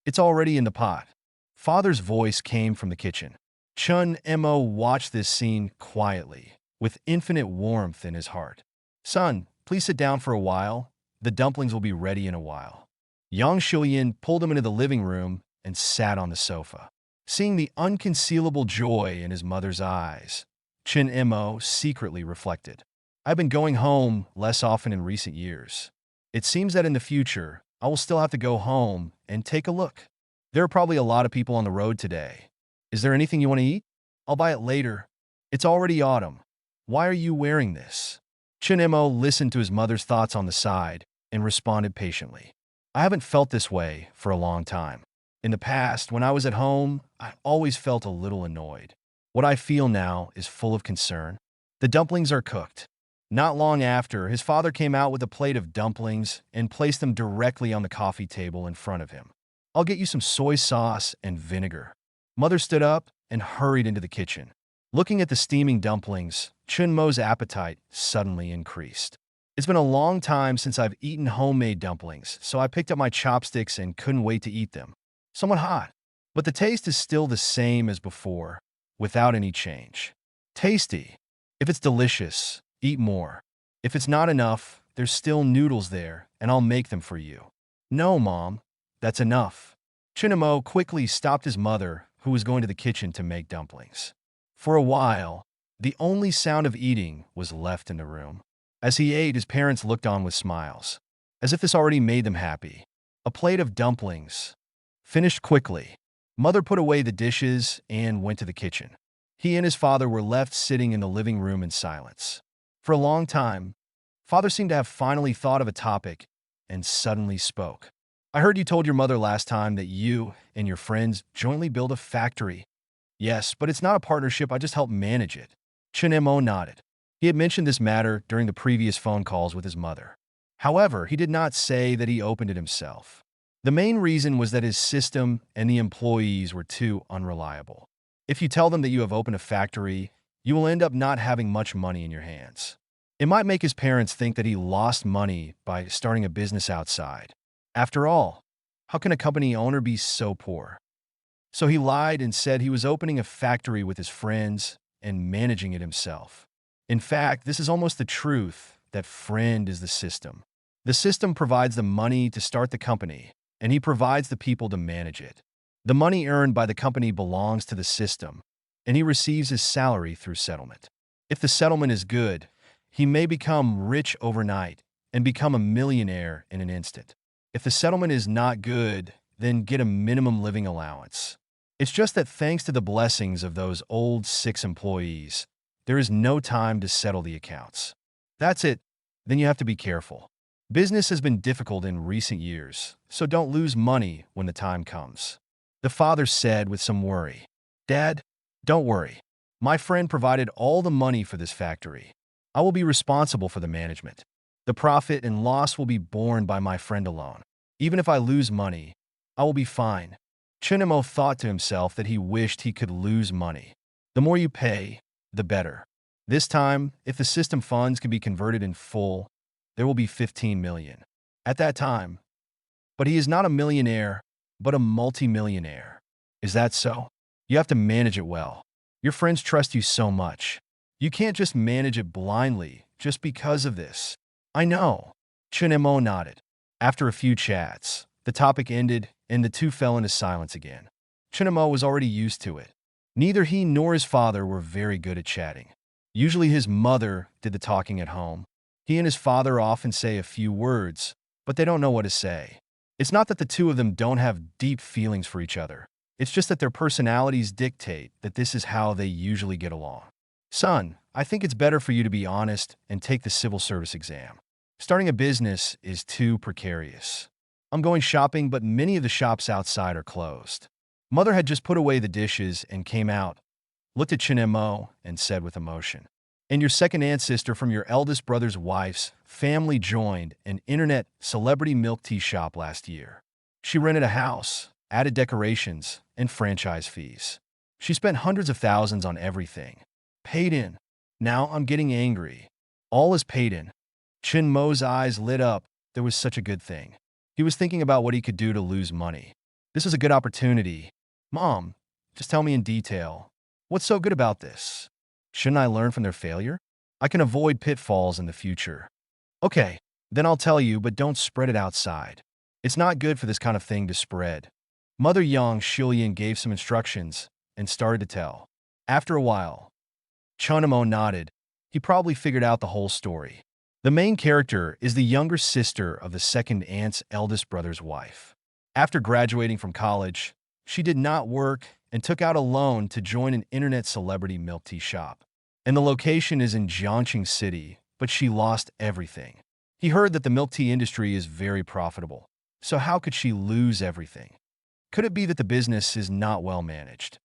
It's already in the pot. Father's voice came from the kitchen. Chun Mo watched this scene quietly, with infinite warmth in his heart. Son, please sit down for a while. The dumplings will be ready in a while. Yang Shuyin pulled him into the living room and sat on the sofa. Seeing the unconcealable joy in his mother's eyes, Chin Mo secretly reflected. I've been going home less often in recent years. It seems that in the future, I will still have to go home and take a look. There are probably a lot of people on the road today. Is there anything you want to eat? I'll buy it later. It's already autumn. Why are you wearing this? Chin Mo listened to his mother's thoughts on the side and responded patiently. I haven't felt this way for a long time. In the past, when I was at home, I always felt a little annoyed. What I feel now is full of concern. The dumplings are cooked. Not long after, his father came out with a plate of dumplings and placed them directly on the coffee table in front of him. I'll get you some soy sauce and vinegar. Mother stood up and hurried into the kitchen. Looking at the steaming dumplings, Chun Mo's appetite suddenly increased. It's been a long time since I've eaten homemade dumplings, so I picked up my chopsticks and couldn't wait to eat them. Somewhat hot, but the taste is still the same as before, without any change. Tasty. If it's delicious, eat more. If it's not enough, there's still noodles there, and I'll make them for you. No, Mom. That's enough. Chinamo quickly stopped his mother, who was going to the kitchen to make dumplings. For a while, the only sound of eating was left in the room. As he ate, his parents looked on with smiles, as if this already made them happy. A plate of dumplings. Finished quickly. Mother put away the dishes and went to the kitchen. He and his father were left sitting in the living room in silence. For a long time, Father seemed to have finally thought of a topic and suddenly spoke. I heard you told your mother last time that you and your friends jointly build a factory. Yes, but it's not a partnership, I just help manage it. Chinemo nodded. He had mentioned this matter during the previous phone calls with his mother. However, he did not say that he opened it himself. The main reason was that his system and the employees were too unreliable. If you tell them that you have opened a factory, you will end up not having much money in your hands. It might make his parents think that he lost money by starting a business outside. After all, how can a company owner be so poor? So he lied and said he was opening a factory with his friends and managing it himself. In fact, this is almost the truth that friend is the system. The system provides the money to start the company, and he provides the people to manage it. The money earned by the company belongs to the system, and he receives his salary through settlement. If the settlement is good, he may become rich overnight and become a millionaire in an instant. If the settlement is not good, then get a minimum living allowance. It's just that thanks to the blessings of those old 6 employees, there is no time to settle the accounts. That's it. Then you have to be careful. Business has been difficult in recent years, so don't lose money when the time comes. The father said with some worry. Dad, don't worry. My friend provided all the money for this factory. I will be responsible for the management. The profit and loss will be borne by my friend alone. Even if I lose money, I will be fine. Chinemo thought to himself that he wished he could lose money. The more you pay, the better. This time, if the system funds can be converted in full, there will be 15 million. At that time. But he is not a millionaire, but a multimillionaire. Is that so? You have to manage it well. Your friends trust you so much. You can't just manage it blindly just because of this. I know. Chinemo nodded. After a few chats, the topic ended and the two fell into silence again. Chinemo was already used to it. Neither he nor his father were very good at chatting. Usually his mother did the talking at home. He and his father often say a few words, but they don't know what to say. It's not that the two of them don't have deep feelings for each other. It's just that their personalities dictate that this is how they usually get along. Son, I think it's better for you to be honest and take the civil service exam. Starting a business is too precarious. I'm going shopping, but many of the shops outside are closed. Mother had just put away the dishes and came out, looked at Chinemo, and said with emotion, "And your second ancestor from your eldest brother's wife's family joined an internet celebrity milk tea shop last year. She rented a house, added decorations, and franchise fees. She spent hundreds of thousands on everything. Paid in. Now I'm getting angry. All is paid in." Chin Mo's eyes lit up. There was such a good thing. He was thinking about what he could do to lose money. This was a good opportunity. Mom, just tell me in detail. What's so good about this? Shouldn't I learn from their failure? I can avoid pitfalls in the future. Okay, then I'll tell you, but don't spread it outside. It's not good for this kind of thing to spread. Mother Yang Shilian gave some instructions and started to tell. After a while, Chunamo nodded. He probably figured out the whole story. The main character is the younger sister of the second aunt's eldest brother's wife. After graduating from college, she did not work and took out a loan to join an internet celebrity milk tea shop. And the location is in Jiangxing City, but she lost everything. He heard that the milk tea industry is very profitable. So how could she lose everything? Could it be that the business is not well managed?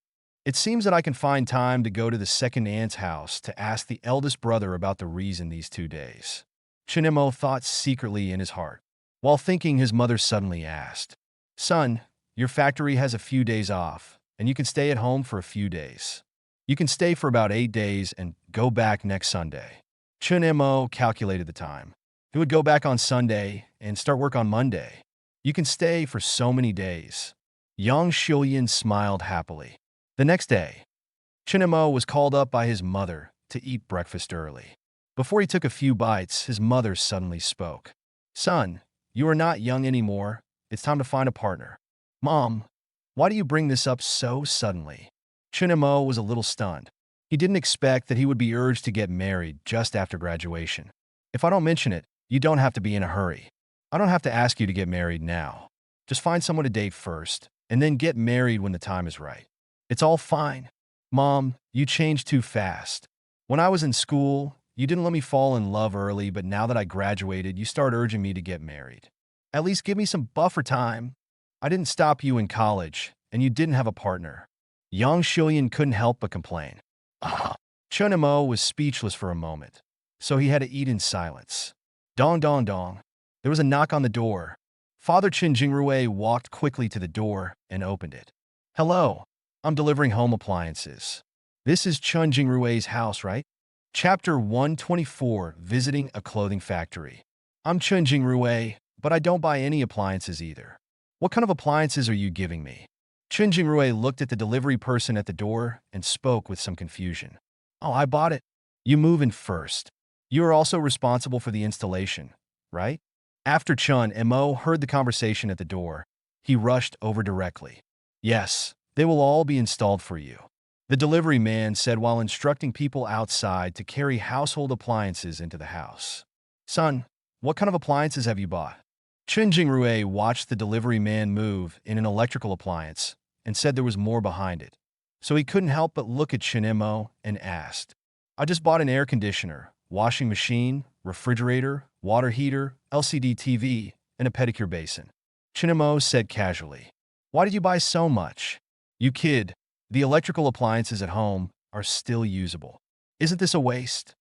It seems that I can find time to go to the second aunt's house to ask the eldest brother about the reason these 2 days. Chinemo thought secretly in his heart. While thinking, his mother suddenly asked, "Son, your factory has a few days off, and you can stay at home for a few days. You can stay for about 8 days and go back next Sunday." Chinemo calculated the time. He would go back on Sunday and start work on Monday. You can stay for so many days. Yang Shilian smiled happily. The next day, Chinemo was called up by his mother to eat breakfast early. Before he took a few bites, his mother suddenly spoke. "Son, you are not young anymore. It's time to find a partner." "Mom, why do you bring this up so suddenly?" Chinemo was a little stunned. He didn't expect that he would be urged to get married just after graduation. "If I don't mention it, you don't have to be in a hurry. I don't have to ask you to get married now. Just find someone to date first, and then get married when the time is right. It's all fine." "Mom, you changed too fast. When I was in school, you didn't let me fall in love early, but now that I graduated, you start urging me to get married. At least give me some buffer time. I didn't stop you in college, and you didn't have a partner." Yang Shilian couldn't help but complain. Chunemo was speechless for a moment, so he had to eat in silence. Dong dong dong. There was a knock on the door. Father Chen Jingrui walked quickly to the door and opened it. "Hello, I'm delivering home appliances. This is Chun Jingrui's house, right?" Chapter 124, Visiting a Clothing Factory. "I'm Chun Jingrui, but I don't buy any appliances either. What kind of appliances are you giving me?" Chun Jingrui looked at the delivery person at the door and spoke with some confusion. "Oh, I bought it. You move in first. You are also responsible for the installation, right?" After Chun Mo heard the conversation at the door, he rushed over directly. "Yes, they will all be installed for you," the delivery man said while instructing people outside to carry household appliances into the house. "Son, what kind of appliances have you bought?" Chun Jingrui watched the delivery man move in an electrical appliance and said there was more behind it. So he couldn't help but look at Chinemo and asked, "I just bought an air conditioner, washing machine, refrigerator, water heater, LCD TV, and a pedicure basin." Chinemo said casually, "Why did you buy so much?" "You kid, the electrical appliances at home are still usable. Isn't this a waste?"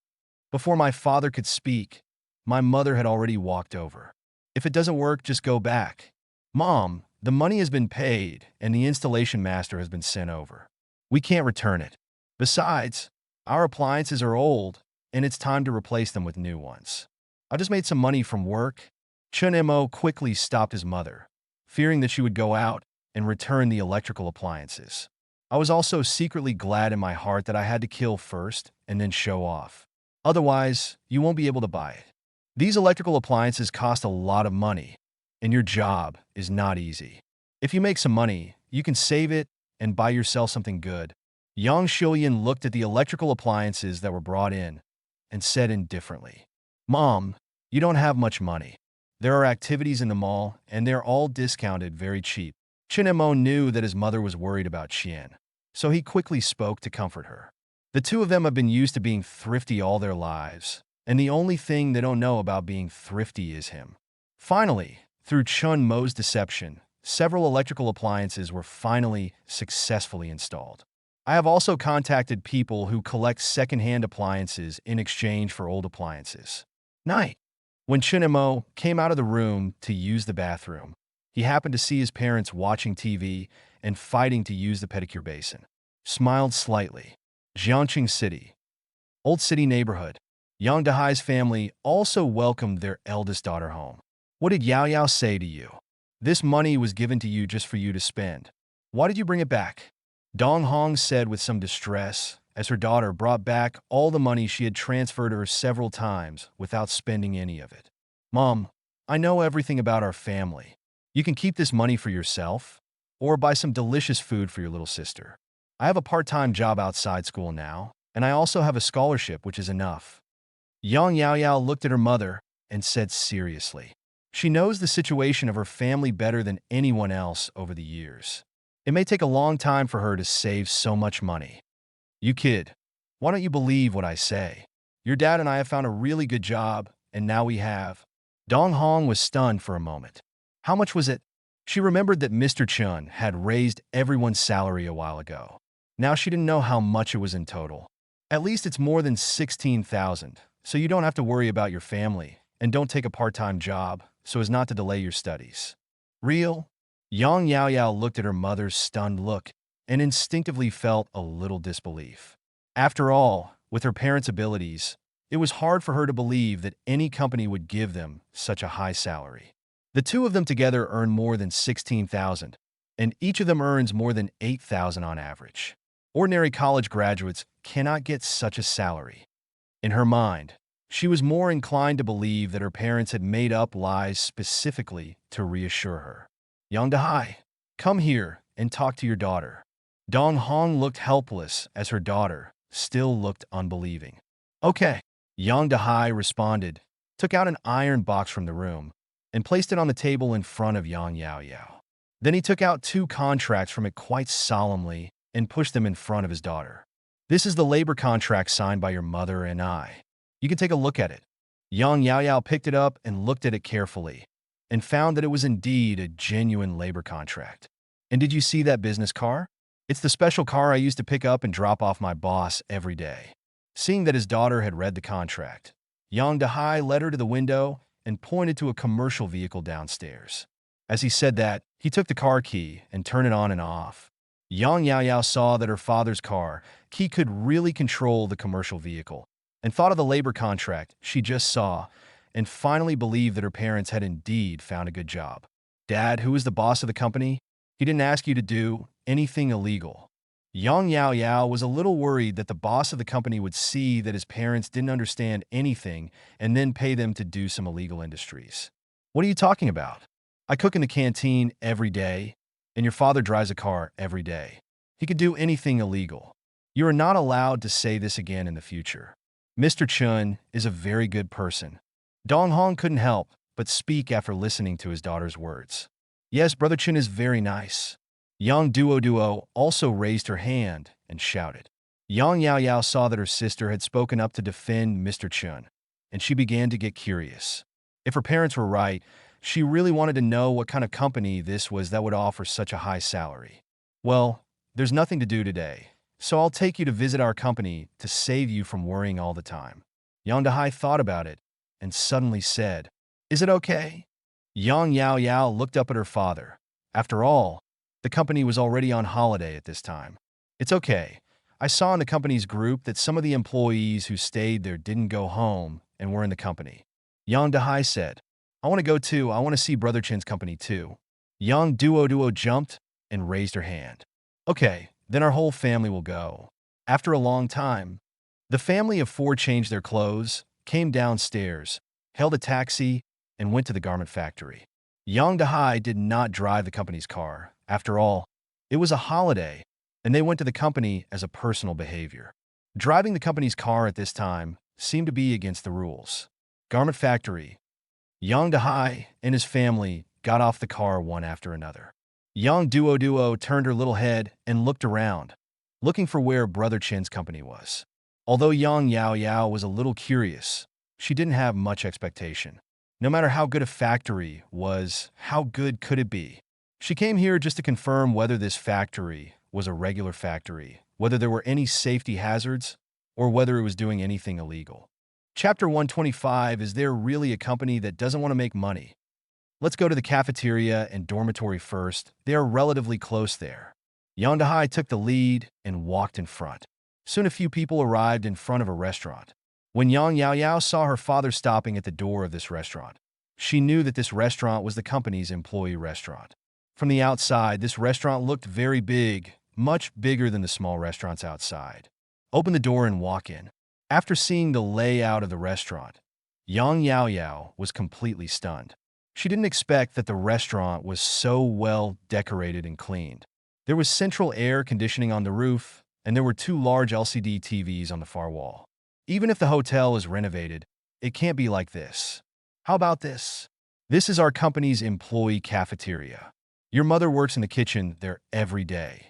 Before my father could speak, my mother had already walked over. "If it doesn't work, just go back." "Mom, the money has been paid and the installation master has been sent over. We can't return it. Besides, our appliances are old and it's time to replace them with new ones. I just made some money from work." Chun Mo quickly stopped his mother, fearing that she would go out and return the electrical appliances. I was also secretly glad in my heart that I had to kill first and then show off. Otherwise, you won't be able to buy it. These electrical appliances cost a lot of money, and your job is not easy. If you make some money, you can save it and buy yourself something good." Yang Shilian looked at the electrical appliances that were brought in and said indifferently, "Mom, you don't have much money. There are activities in the mall, and they're all discounted very cheap. Chinemo knew that his mother was worried about Qian, so he quickly spoke to comfort her. The two of them have been used to being thrifty all their lives, and the only thing they don't know about being thrifty is him. Finally, through Chun Mo's deception, several electrical appliances were finally successfully installed. I have also contacted people who collect secondhand appliances in exchange for old appliances. Night. When Chinemo came out of the room to use the bathroom, he happened to see his parents watching TV and fighting to use the pedicure basin. Smiled slightly. Jiangqing City. Old City neighborhood. Yang Dahai's family also welcomed their eldest daughter home. What did Yao Yao say to you? This money was given to you just for you to spend. Why did you bring it back? Dong Hong said with some distress, as her daughter brought back all the money she had transferred to her several times without spending any of it. Mom, I know everything about our family. You can keep this money for yourself, or buy some delicious food for your little sister. I have a part-time job outside school now, and I also have a scholarship, which is enough. Yang Yao Yao looked at her mother and said seriously. She knows the situation of her family better than anyone else over the years. It may take a long time for her to save so much money. You kid, why don't you believe what I say? Your dad and I have found a really good job, and now we have. Dong Hong was stunned for a moment. How much was it? She remembered that Mr. Chun had raised everyone's salary a while ago. Now she didn't know how much it was in total. At least it's more than 16,000, so you don't have to worry about your family, and don't take a part-time job so as not to delay your studies. Real? Yang Yao Yao looked at her mother's stunned look and instinctively felt a little disbelief. After all, with her parents' abilities, it was hard for her to believe that any company would give them such a high salary. The two of them together earn more than 16,000, and each of them earns more than 8,000 on average. Ordinary college graduates cannot get such a salary. In her mind, she was more inclined to believe that her parents had made up lies specifically to reassure her. Yang Dahai, come here and talk to your daughter. Dong Hong looked helpless as her daughter still looked unbelieving. Okay, Yang Dahai responded, took out an iron box from the room, and placed it on the table in front of Yang Yao Yao. Then he took out 2 contracts from it quite solemnly and pushed them in front of his daughter. This is the labor contract signed by your mother and I. You can take a look at it. Yang Yao Yao picked it up and looked at it carefully, and found that it was indeed a genuine labor contract. And did you see that business car? It's the special car I used to pick up and drop off my boss every day. Seeing that his daughter had read the contract, Yang Dahai led her to the window and pointed to a commercial vehicle downstairs. As he said that, he took the car key and turned it on and off. Yang Yao Yao saw that her father's car key could really control the commercial vehicle, and thought of the labor contract she just saw, and finally believed that her parents had indeed found a good job. Dad, who is the boss of the company, he didn't ask you to do anything illegal. Yang Yao Yao was a little worried that the boss of the company would see that his parents didn't understand anything and then pay them to do some illegal industries. What are you talking about? I cook in the canteen every day, and your father drives a car every day. He could do anything illegal. You are not allowed to say this again in the future. Mr. Chun is a very good person. Dong Hong couldn't help but speak after listening to his daughter's words. Yes, Brother Chun is very nice. Yang Duo also raised her hand and shouted. Yang Yao Yao saw that her sister had spoken up to defend Mr. Chun, and she began to get curious. If her parents were right, she really wanted to know what kind of company this was that would offer such a high salary. Well, there's nothing to do today, so I'll take you to visit our company to save you from worrying all the time. Yang Dahai thought about it and suddenly said, Is it okay? Yang Yao Yao looked up at her father. After all, the company was already on holiday at this time. It's okay. I saw in the company's group that some of the employees who stayed there didn't go home and were in the company. Yang Dahai said, I want to go too. I want to see Brother Chin's company too. Yang Duo jumped and raised her hand. Okay, then our whole family will go. After a long time, the family of 4 changed their clothes, came downstairs, hailed a taxi, and went to the garment factory. Yang Dahai did not drive the company's car. After all, it was a holiday, and they went to the company as a personal behavior. Driving the company's car at this time seemed to be against the rules. Garment factory. Yang Dahai and his family got off the car one after another. Yang Duo turned her little head and looked around, looking for where Brother Chen's company was. Although Yang Yao was a little curious, she didn't have much expectation. No matter how good a factory was, how good could it be? She came here just to confirm whether this factory was a regular factory, whether there were any safety hazards, or whether it was doing anything illegal. Chapter 125, is there really a company that doesn't want to make money? Let's go to the cafeteria and dormitory first. They are relatively close there. Yang Dahai took the lead and walked in front. Soon a few people arrived in front of a restaurant. When Yang Yao saw her father stopping at the door of this restaurant, she knew that this restaurant was the company's employee restaurant. From the outside, this restaurant looked very big, much bigger than the small restaurants outside. Open the door and walk in. After seeing the layout of the restaurant, Yang Yao was completely stunned. She didn't expect that the restaurant was so well decorated and cleaned. There was central air conditioning on the roof, and there were 2 large LCD TVs on the far wall. Even if the hotel is renovated, it can't be like this. How about this? This is our company's employee cafeteria. Your mother works in the kitchen there every day.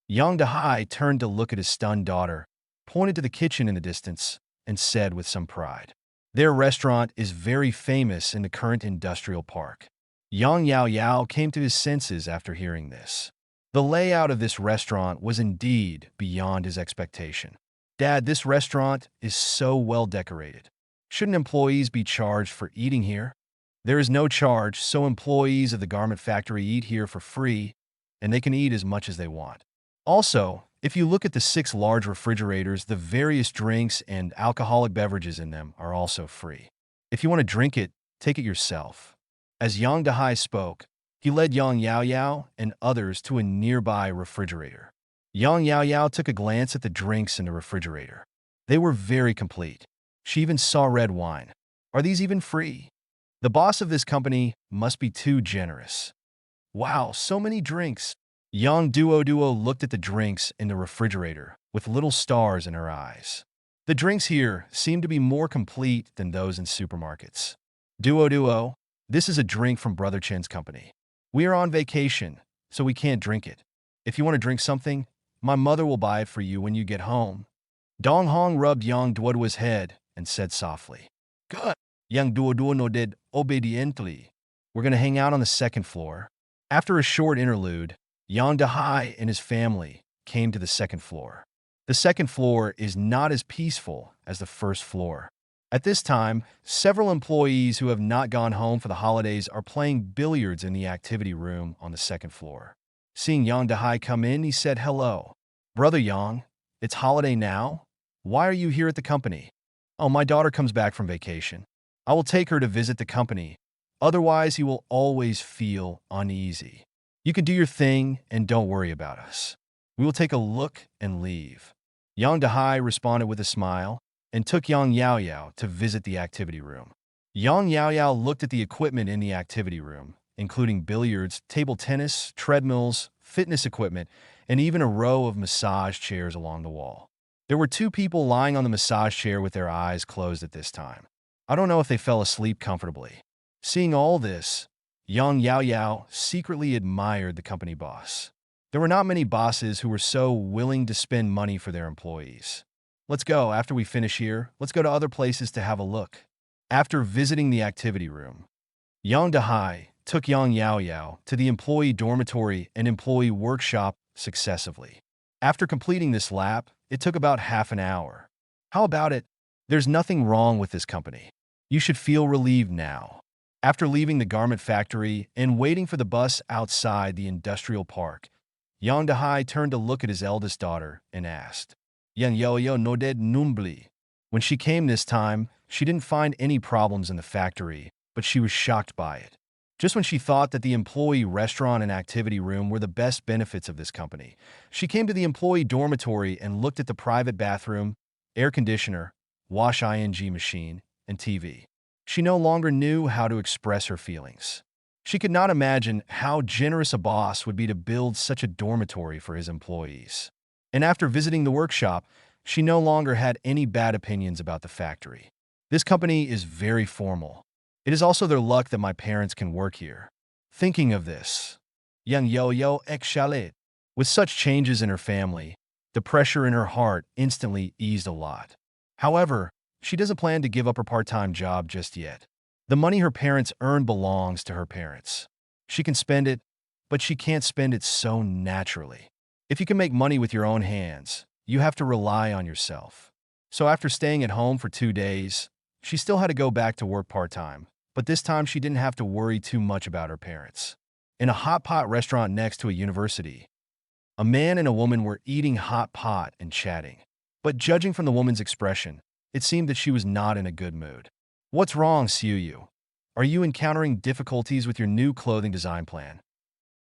Yang Dahai turned to look at his stunned daughter, pointed to the kitchen in the distance, and said with some pride, "Their restaurant is very famous in the current industrial park." Yang Yao came to his senses after hearing this. The layout of this restaurant was indeed beyond his expectation. "Dad, this restaurant is so well decorated. Shouldn't employees be charged for eating here?" "There is no charge, so employees of the garment factory eat here for free, and they can eat as much as they want. Also, if you look at the 6 large refrigerators, the various drinks and alcoholic beverages in them are also free. If you want to drink it, take it yourself." As Yang Dahai spoke, he led Yang Yao and others to a nearby refrigerator. Yang Yao took a glance at the drinks in the refrigerator. They were very complete. She even saw red wine. Are these even free? The boss of this company must be too generous. Wow, so many drinks. Yang Duo looked at the drinks in the refrigerator with little stars in her eyes. The drinks here seemed to be more complete than those in supermarkets. Duo, this is a drink from Brother Chen's company. We are on vacation, so we can't drink it. If you want to drink something, my mother will buy it for you when you get home. Dong Hong rubbed Yang Duo's head and said softly, "Good." Yang Duo nodded obediently. "We're going to hang out on the 2nd floor." After a short interlude, Yang Dahai and his family came to the 2nd floor. The 2nd floor is not as peaceful as the 1st floor. At this time, several employees who have not gone home for the holidays are playing billiards in the activity room on the 2nd floor. Seeing Yang Dahai come in, he said, "Hello. Brother Yang, it's holiday now? Why are you here at the company?" "Oh, my daughter comes back from vacation. I will take her to visit the company. Otherwise, you will always feel uneasy. You can do your thing and don't worry about us. We will take a look and leave." Yang Dahai responded with a smile and took Yang Yao to visit the activity room. Yang Yao looked at the equipment in the activity room, including billiards, table tennis, treadmills, fitness equipment, and even a row of massage chairs along the wall. There were 2 people lying on the massage chair with their eyes closed at this time. I don't know if they fell asleep comfortably. Seeing all this, Yang Yao secretly admired the company boss. There were not many bosses who were so willing to spend money for their employees. "Let's go. After we finish here, let's go to other places to have a look." After visiting the activity room, Yang Dahai took Yang Yao to the employee dormitory and employee workshop successively. After completing this lap, it took about half an hour. How about it? There's nothing wrong with this company. You should feel relieved now. After leaving the garment factory and waiting for the bus outside the industrial park, Yang Dahai turned to look at his eldest daughter and asked, "Yang Yao nodded numbly." When she came this time, she didn't find any problems in the factory, but she was shocked by it. Just when she thought that the employee restaurant and activity room were the best benefits of this company, she came to the employee dormitory and looked at the private bathroom, air conditioner, wash ing machine, and TV. She no longer knew how to express her feelings. She could not imagine how generous a boss would be to build such a dormitory for his employees. And after visiting the workshop, she no longer had any bad opinions about the factory. This company is very formal. It is also their luck that my parents can work here. Thinking of this, young yo-yo ex-chalet. With such changes in her family, the pressure in her heart instantly eased a lot. However, she doesn't plan to give up her part-time job just yet. The money her parents earn belongs to her parents. She can spend it, but she can't spend it so naturally. If you can make money with your own hands, you have to rely on yourself. So after staying at home for 2 days, she still had to go back to work part-time, but this time she didn't have to worry too much about her parents. In a hot pot restaurant next to a university, a man and a woman were eating hot pot and chatting. But judging from the woman's expression, it seemed that she was not in a good mood. What's wrong, Siuyu? Are you encountering difficulties with your new clothing design plan?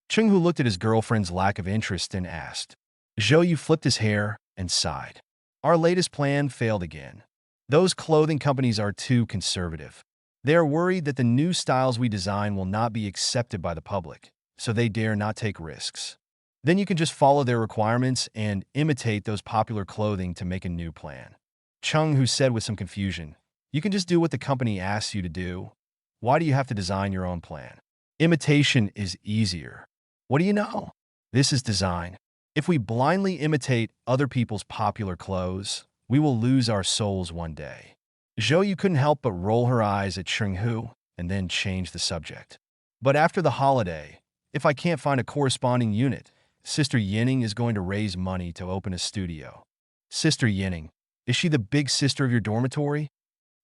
Chung-Hu looked at his girlfriend's lack of interest and asked. Zhou flipped his hair and sighed. Our latest plan failed again. Those clothing companies are too conservative. They are worried that the new styles we design will not be accepted by the public, so they dare not take risks. Then you can just follow their requirements and imitate those popular clothing to make a new plan. Chung-Hu said with some confusion, you can just do what the company asks you to do. Why do you have to design your own plan? Imitation is easier. What do you know? This is design. If we blindly imitate other people's popular clothes, we will lose our souls one day. Zhou couldn't help but roll her eyes at Chung-Hu and then change the subject. But after the holiday, if I can't find a corresponding unit, Sister Yinning is going to raise money to open a studio. Sister Yinning, is she the big sister of your dormitory?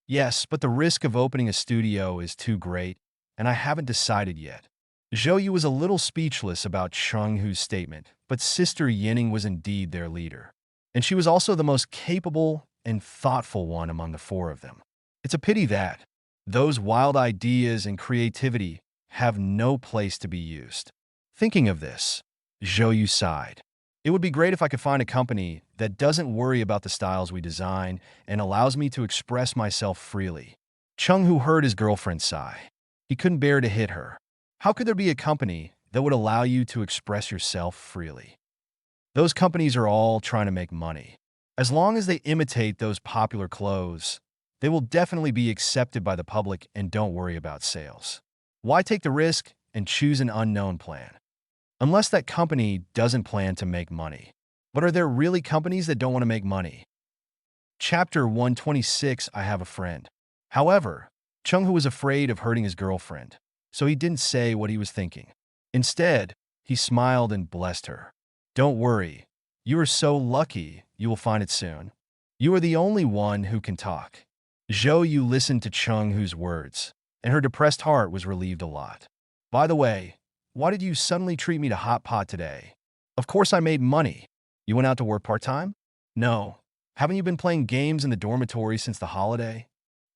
Yes, but the risk of opening a studio is too great, and I haven't decided yet. Zhou was a little speechless about Chung-Hu's statement, but Sister Yinning was indeed their leader. And she was also the most capable and thoughtful one among the four of them. It's a pity that those wild ideas and creativity have no place to be used. Thinking of this, Zhou sighed. It would be great if I could find a company that doesn't worry about the styles we design and allows me to express myself freely. Chung-Hu heard his girlfriend sigh. He couldn't bear to hit her. How could there be a company that would allow you to express yourself freely? Those companies are all trying to make money. As long as they imitate those popular clothes, they will definitely be accepted by the public and don't worry about sales. Why take the risk and choose an unknown plan? Unless that company doesn't plan to make money. But are there really companies that don't want to make money? Chapter 126, I have a friend. However, Chung-Hu was afraid of hurting his girlfriend, so he didn't say what he was thinking. Instead, he smiled and blessed her. Don't worry. You are so lucky, you will find it soon. You are the only one who can talk. Zhou listened to Chung-Hu's words, and her depressed heart was relieved a lot. By the way, why did you suddenly treat me to hot pot today? Of course I made money. You went out to work part-time? No. Haven't you been playing games in the dormitory since the holiday?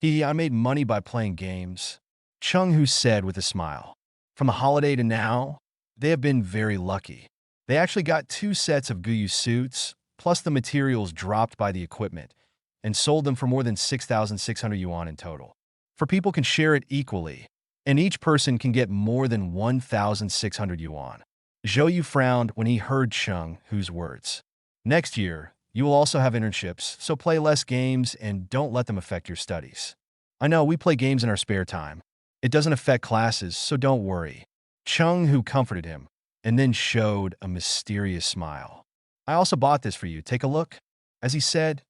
I made money by playing games. Chung-Hu said with a smile. From the holiday to now, they have been very lucky. They actually got 2 sets of Guyu suits, plus the materials dropped by the equipment, and sold them for more than 6,600 yuan in total. For people can share it equally, and each person can get more than 1,600 yuan. Zhou frowned when he heard Chung-Hu's words. Next year, you will also have internships, so play less games and don't let them affect your studies. I know we play games in our spare time. It doesn't affect classes, so don't worry. Chung-Hu comforted him, and then showed a mysterious smile. I also bought this for you. Take a look. As he said,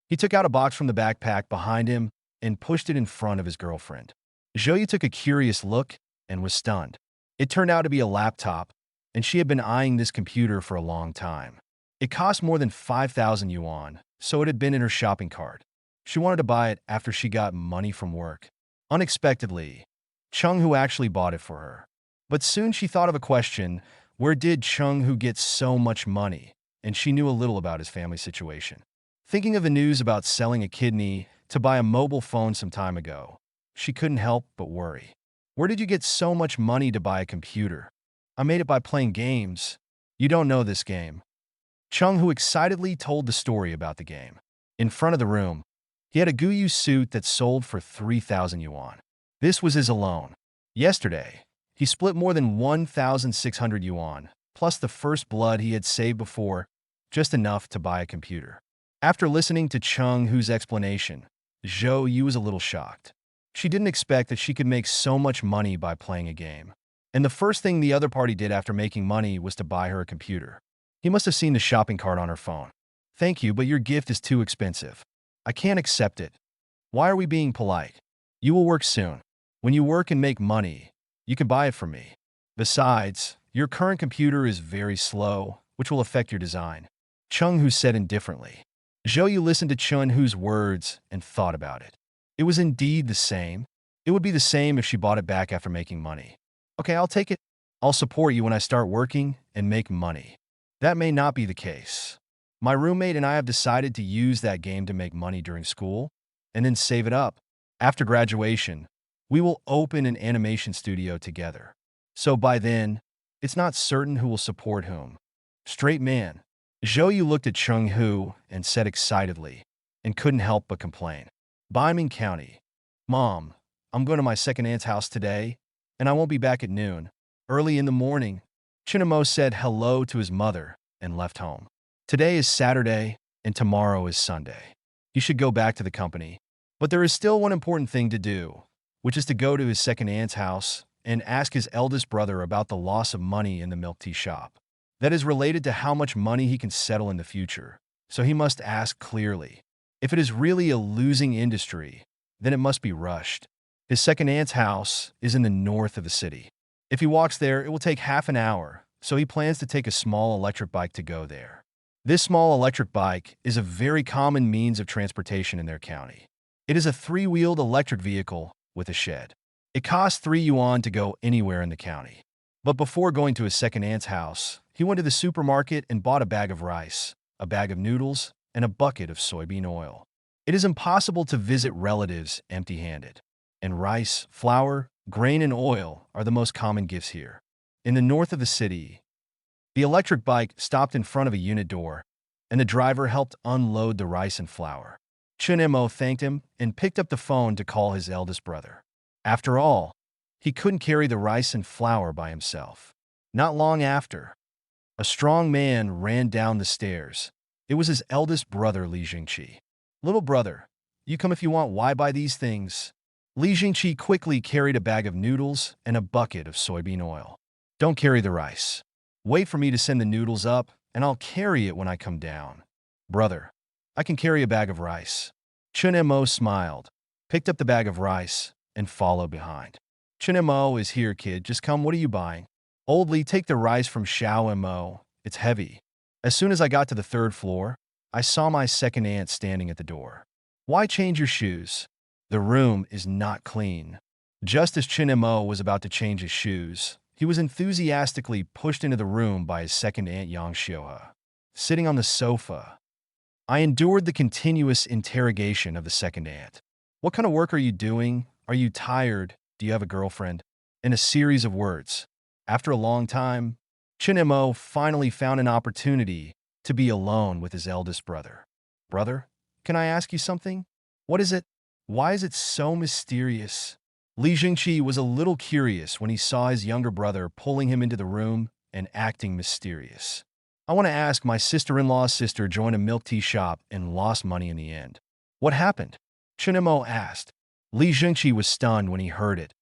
he took out a box from the backpack behind him and pushed it in front of his girlfriend. Zhou took a curious look and was stunned. It turned out to be a laptop, and she had been eyeing this computer for a long time. It cost more than 5,000 yuan, so it had been in her shopping cart. She wanted to buy it after she got money from work. Unexpectedly, Chung-Hu actually bought it for her. But soon she thought of a question, where did Chung-Hu get so much money? And she knew a little about his family situation. Thinking of the news about selling a kidney to buy a mobile phone some time ago, she couldn't help but worry. Where did you get so much money to buy a computer? I made it by playing games. You don't know this game. Chung-Hu excitedly told the story about the game. In front of the room, he had a Guyu suit that sold for 3,000 yuan. This was his alone. Yesterday, he split more than 1,600 yuan, plus the first blood he had saved before, just enough to buy a computer. After listening to Chung-Hu's explanation, Zhou was a little shocked. She didn't expect that she could make so much money by playing a game. And the first thing the other party did after making money was to buy her a computer. He must have seen the shopping cart on her phone. Thank you, but your gift is too expensive. I can't accept it. Why are we being polite? You will work soon. When you work and make money, you can buy it from me. Besides, your current computer is very slow, which will affect your design. Chung-Hu said indifferently. Zhou listened to Chun-Hu's words and thought about it. It was indeed the same. It would be the same if she bought it back after making money. Okay, I'll take it. I'll support you when I start working and make money. That may not be the case. My roommate and I have decided to use that game to make money during school and then save it up. After graduation, we will open an animation studio together. So by then, it's not certain who will support whom. Straight man. Zhou looked at Chung-Hu and said excitedly, and couldn't help but complain. Baiming County. Mom, I'm going to my second aunt's house today, and I won't be back at noon. Early in the morning, Chinamo said hello to his mother and left home. Today is Saturday, and tomorrow is Sunday. He should go back to the company. But there is still one important thing to do, which is to go to his second aunt's house and ask his eldest brother about the loss of money in the milk tea shop. That is related to how much money he can settle in the future, so he must ask clearly. If it is really a losing industry, then it must be rushed. His second aunt's house is in the north of the city. If he walks there, it will take half an hour, so he plans to take a small electric bike to go there. This small electric bike is a very common means of transportation in their county. It is a three-wheeled electric vehicle with a shed. It costs 3 yuan to go anywhere in the county. But before going to his second aunt's house, he went to the supermarket and bought a bag of rice, a bag of noodles, and a bucket of soybean oil. It is impossible to visit relatives empty-handed. And rice, flour, grain, and oil are the most common gifts here. In the north of the city, the electric bike stopped in front of a unit door, and the driver helped unload the rice and flour. Chun-Mo thanked him and picked up the phone to call his eldest brother. After all, he couldn't carry the rice and flour by himself. Not long after, a strong man ran down the stairs. It was his eldest brother, Li Jingqi. Little brother, you come if you want. Why buy these things? Li Jingqi quickly carried a bag of noodles and a bucket of soybean oil. Don't carry the rice. Wait for me to send the noodles up, and I'll carry it when I come down. Brother, I can carry a bag of rice. Chun-Mo smiled, picked up the bag of rice, and followed behind. Chun-Mo is here, kid. Just come. What are you buying? Old Li, take the rice from Xiao-Mo. It's heavy. As soon as I got to the 3rd floor, I saw my second aunt standing at the door. Why change your shoes? The room is not clean. Just as Chun-Mo was about to change his shoes, he was enthusiastically pushed into the room by his second aunt Yang Xiuhe. Sitting on the sofa, I endured the continuous interrogation of the second aunt. What kind of work are you doing? Are you tired? Do you have a girlfriend? In a series of words. After a long time, Chun-Mo finally found an opportunity to be alone with his eldest brother. Brother, can I ask you something? What is it? Why is it so mysterious? Li Jingqi was a little curious when he saw his younger brother pulling him into the room and acting mysterious. I want to ask, my sister-in-law's sister joined a milk tea shop and lost money in the end. What happened? Chun-Mo asked. Li Jingqi was stunned when he heard it,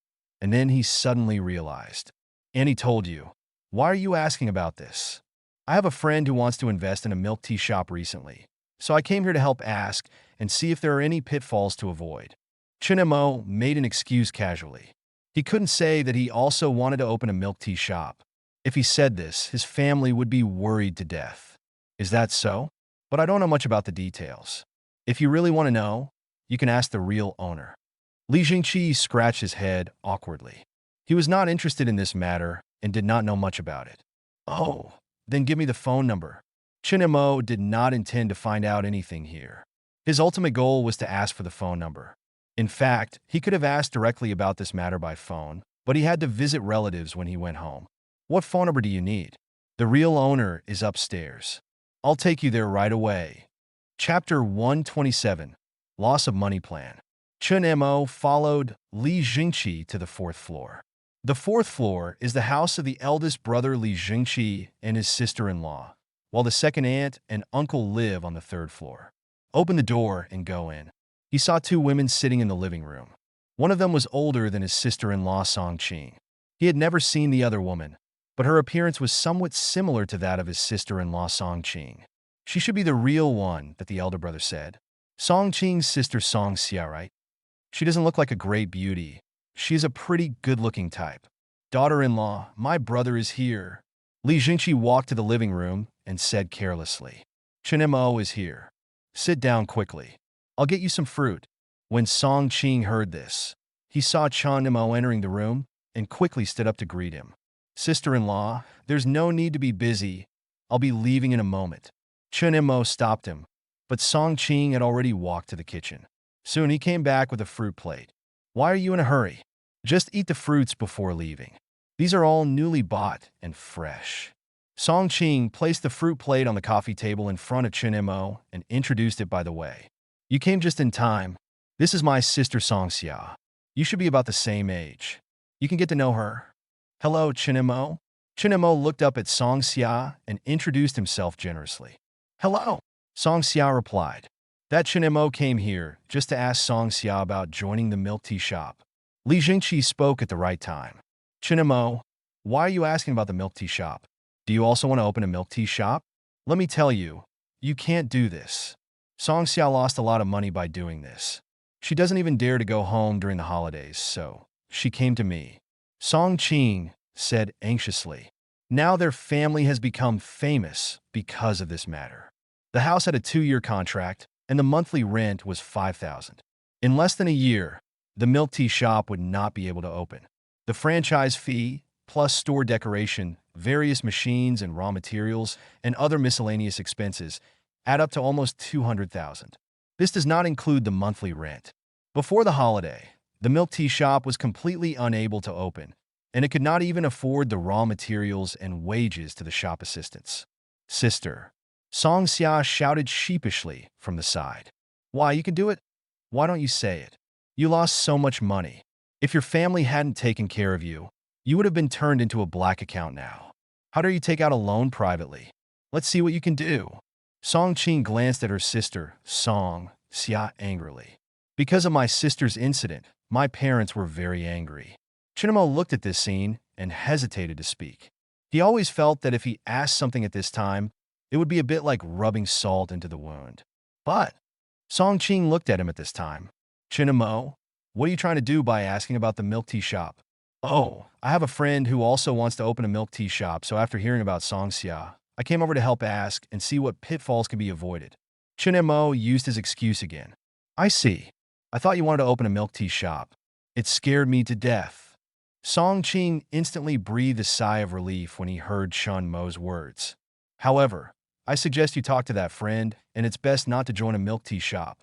and then he suddenly realized. Annie told you. Why are you asking about this? I have a friend who wants to invest in a milk tea shop recently, so I came here to help ask and see if there are any pitfalls to avoid. Chun-Mo made an excuse casually. He couldn't say that he also wanted to open a milk tea shop. If he said this, his family would be worried to death. Is that so? But I don't know much about the details. If you really want to know, you can ask the real owner. Li Jingqi scratched his head awkwardly. He was not interested in this matter and did not know much about it. Oh, then give me the phone number. Chun-Mo did not intend to find out anything here. His ultimate goal was to ask for the phone number. In fact, he could have asked directly about this matter by phone, but he had to visit relatives when he went home. What phone number do you need? The real owner is upstairs. I'll take you there right away. Chapter 127, Loss of Money Plan. Chun-Mo followed Li Jingqi to the 4th floor. The 4th floor is the house of the eldest brother Li Jingqi and his sister-in-law, while the second aunt and uncle live on the 3rd floor. Open the door and go in. He saw 2 women sitting in the living room. One of them was older than his sister-in-law Song Ching. He had never seen the other woman, but her appearance was somewhat similar to that of his sister-in-law Song Ching. She should be the real one, that the elder brother said. Song Ching's sister Song Xia, right? She doesn't look like a great beauty. She is a pretty good-looking type. Daughter-in-law, my brother is here. Li Jingqi walked to the living room and said carelessly, Chen Mo is here. Sit down quickly. I'll get you some fruit. When Song Ching heard this, he saw Chen Mo entering the room and quickly stood up to greet him. Sister-in-law, there's no need to be busy. I'll be leaving in a moment. Chen Mo stopped him, but Song Ching had already walked to the kitchen. Soon he came back with a fruit plate. Why are you in a hurry? Just eat the fruits before leaving. These are all newly bought and fresh. Song Ching placed the fruit plate on the coffee table in front of Chen Mo and introduced it by the way. You came just in time. This is my sister Song Xia. You should be about the same age. You can get to know her. Hello, Chen Mo. Chen Mo looked up at Song Xia and introduced himself generously. Hello, Song Xia replied. That Chen Mo came here just to ask Song Xia about joining the milk tea shop. Li Jingqi spoke at the right time. Chen Mo, why are you asking about the milk tea shop? Do you also want to open a milk tea shop? Let me tell you, you can't do this. Song Xia lost a lot of money by doing this. She doesn't even dare to go home during the holidays, so she came to me. Song Ching said anxiously. Now their family has become famous because of this matter. The house had a 2-year contract, and the monthly rent was 5,000. In less than a year, the milk tea shop would not be able to open. The franchise fee, plus store decoration, various machines and raw materials, and other miscellaneous expenses add up to almost 200,000. This does not include the monthly rent. Before the holiday, the milk tea shop was completely unable to open, and it could not even afford the raw materials and wages to the shop assistants. Sister, Song Xia shouted sheepishly from the side. Why, you can do it? Why don't you say it? You lost so much money. If your family hadn't taken care of you, you would have been turned into a black account now. How dare you take out a loan privately? Let's see what you can do. Song Ching glanced at her sister, Song Xia, angrily. Because of my sister's incident, my parents were very angry. Chen Mo looked at this scene and hesitated to speak. He always felt that if he asked something at this time, it would be a bit like rubbing salt into the wound. But Song Ching looked at him at this time. Chen Mo, what are you trying to do by asking about the milk tea shop? Oh, I have a friend who also wants to open a milk tea shop, so after hearing about Song Xia, I came over to help ask and see what pitfalls can be avoided. Chen Mo used his excuse again. I see. I thought you wanted to open a milk tea shop. It scared me to death. Song Ching instantly breathed a sigh of relief when he heard Chen Mo's words. However, I suggest you talk to that friend, and it's best not to join a milk tea shop.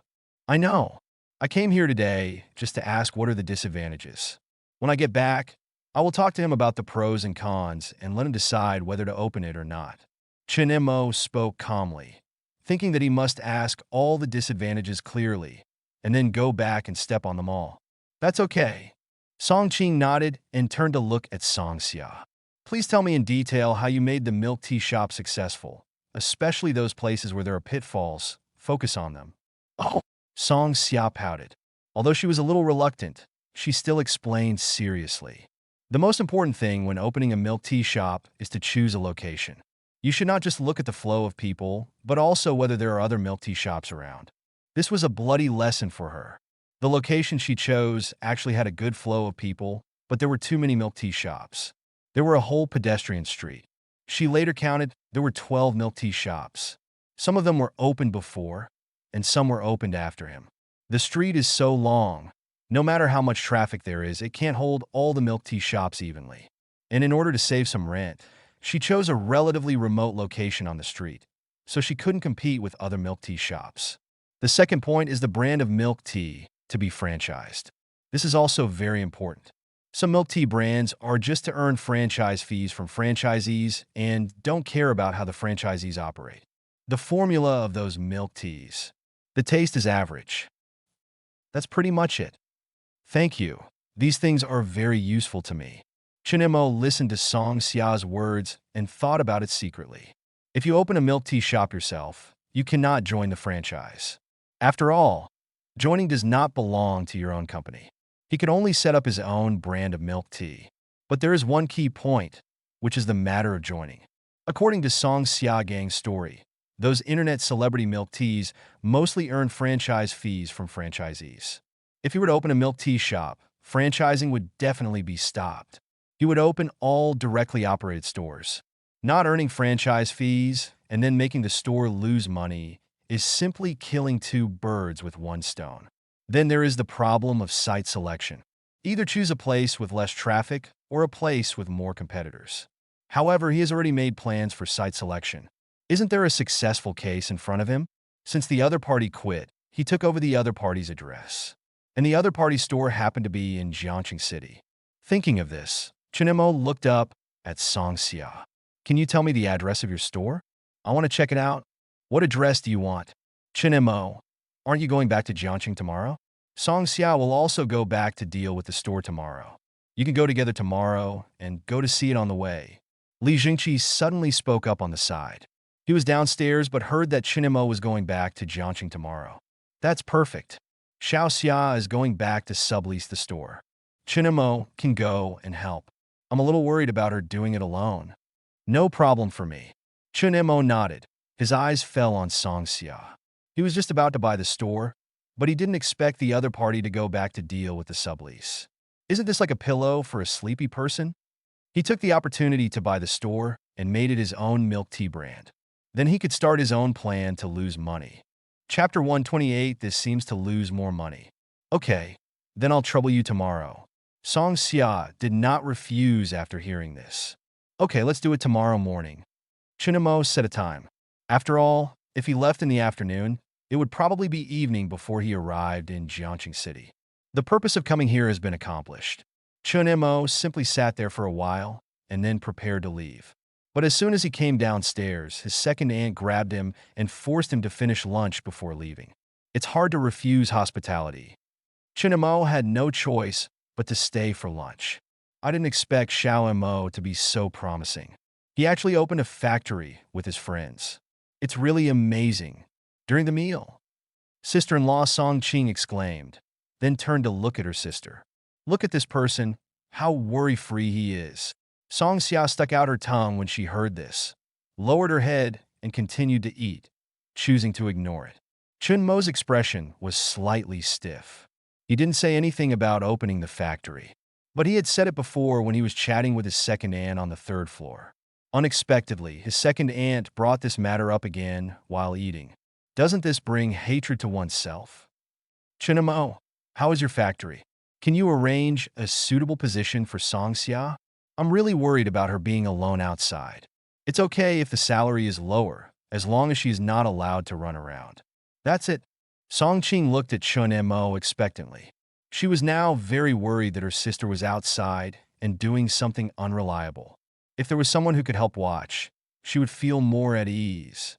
I know. I came here today just to ask what are the disadvantages. When I get back, I will talk to him about the pros and cons and let him decide whether to open it or not. Chen Mo spoke calmly, thinking that he must ask all the disadvantages clearly and then go back and step on them all. That's okay. Song Ching nodded and turned to look at Song Xia. Please tell me in detail how you made the milk tea shop successful, especially those places where there are pitfalls. Focus on them. Oh, Song Xia pouted. Although she was a little reluctant, she still explained seriously. The most important thing when opening a milk tea shop is to choose a location. You should not just look at the flow of people, but also whether there are other milk tea shops around. This was a bloody lesson for her. The location she chose actually had a good flow of people, but there were too many milk tea shops. There were a whole pedestrian street. She later counted there were 12 milk tea shops. Some of them were opened before, and some were opened after him. The street is so long, no matter how much traffic there is, it can't hold all the milk tea shops evenly. And in order to save some rent, she chose a relatively remote location on the street, so she couldn't compete with other milk tea shops. The second point is the brand of milk tea to be franchised. This is also very important. Some milk tea brands are just to earn franchise fees from franchisees and don't care about how the franchisees operate. The formula of those milk teas. The taste is average. That's pretty much it. Thank you. These things are very useful to me. Chen Mo listened to Song Xia's words and thought about it secretly. If you open a milk tea shop yourself, you cannot join the franchise. After all, joining does not belong to your own company. He could only set up his own brand of milk tea. But there is one key point, which is the matter of joining. According to Song Xia Gang's story, those internet celebrity milk teas mostly earn franchise fees from franchisees. If he were to open a milk tea shop, franchising would definitely be stopped. He would open all directly operated stores. Not earning franchise fees and then making the store lose money is simply killing two birds with one stone. Then there is the problem of site selection. Either choose a place with less traffic or a place with more competitors. However, he has already made plans for site selection. Isn't there a successful case in front of him? Since the other party quit, he took over the other party's address. And the other party's store happened to be in Jiangxing City. Thinking of this, Chinemo looked up at Song Xia. Can you tell me the address of your store? I want to check it out. What address do you want? Chinemo, aren't you going back to Jiangxing tomorrow? Song Xia will also go back to deal with the store tomorrow. You can go together tomorrow and go to see it on the way. Li Jingqi suddenly spoke up on the side. He was downstairs but heard that Chinemo was going back to Jiangxing tomorrow. That's perfect. Xiao Xia is going back to sublease the store. Chinemo can go and help. I'm a little worried about her doing it alone. No problem for me. Chinemo nodded. His eyes fell on Song Xia. He was just about to buy the store, but he didn't expect the other party to go back to deal with the sublease. Isn't this like a pillow for a sleepy person? He took the opportunity to buy the store and made it his own milk tea brand. Then he could start his own plan to lose money. Chapter 128. This seems to lose more money. Okay, then I'll trouble you tomorrow. Song Xia did not refuse after hearing this. Okay, let's do it tomorrow morning. Chinemo set a time. After all, if he left in the afternoon, it would probably be evening before he arrived in Jiangxing City. The purpose of coming here has been accomplished. Chinemo simply sat there for a while and then prepared to leave. But as soon as he came downstairs, his second aunt grabbed him and forced him to finish lunch before leaving. It's hard to refuse hospitality. Chinemo had no choice but to stay for lunch. I didn't expect Xiao Mo to be so promising. He actually opened a factory with his friends. It's really amazing. During the meal, sister-in-law Song Qing exclaimed, then turned to look at her sister. Look at this person, how worry-free he is. Song Xia stuck out her tongue when she heard this, lowered her head, and continued to eat, choosing to ignore it. Chun Mo's expression was slightly stiff. He didn't say anything about opening the factory, but he had said it before when he was chatting with his second aunt on the third floor. Unexpectedly, his second aunt brought this matter up again while eating. Doesn't this bring hatred to oneself? Chinemo, how is your factory? Can you arrange a suitable position for Song Xia? I'm really worried about her being alone outside. It's okay if the salary is lower, as long as she is not allowed to run around. That's it. Song Qing looked at Chun Mo expectantly. She was now very worried that her sister was outside and doing something unreliable. If there was someone who could help watch, she would feel more at ease.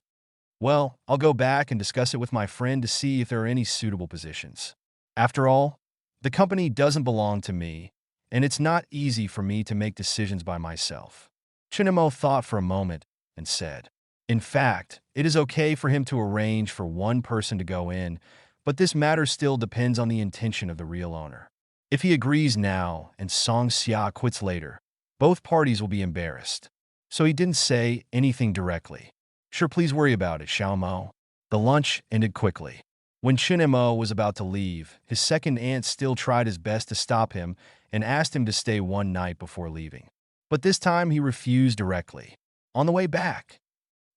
Well, I'll go back and discuss it with my friend to see if there are any suitable positions. After all, the company doesn't belong to me, and it's not easy for me to make decisions by myself. Chinemo thought for a moment and said, in fact, it is okay for him to arrange for one person to go in, but this matter still depends on the intention of the real owner. If he agrees now and Song Xia quits later, both parties will be embarrassed. So he didn't say anything directly. Sure, please worry about it, Xiao Mo. The lunch ended quickly. When Chinemo was about to leave, his second aunt still tried his best to stop him and asked him to stay one night before leaving. But this time he refused directly. On the way back,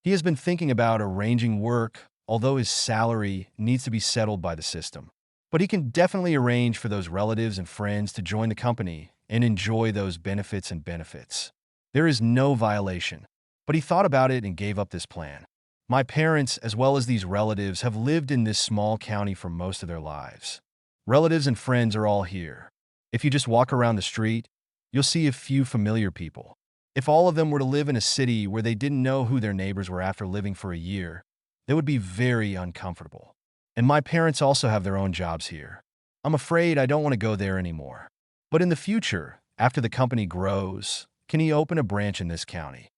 he has been thinking about arranging work, although his salary needs to be settled by the system. But he can definitely arrange for those relatives and friends to join the company and enjoy those benefits. There is no violation. But he thought about it and gave up this plan. My parents, as well as these relatives, have lived in this small county for most of their lives. Relatives and friends are all here. If you just walk around the street, you'll see a few familiar people. If all of them were to live in a city where they didn't know who their neighbors were after living for a year, they would be very uncomfortable. And my parents also have their own jobs here. I'm afraid I don't want to go there anymore. But in the future, after the company grows, can he open a branch in this county?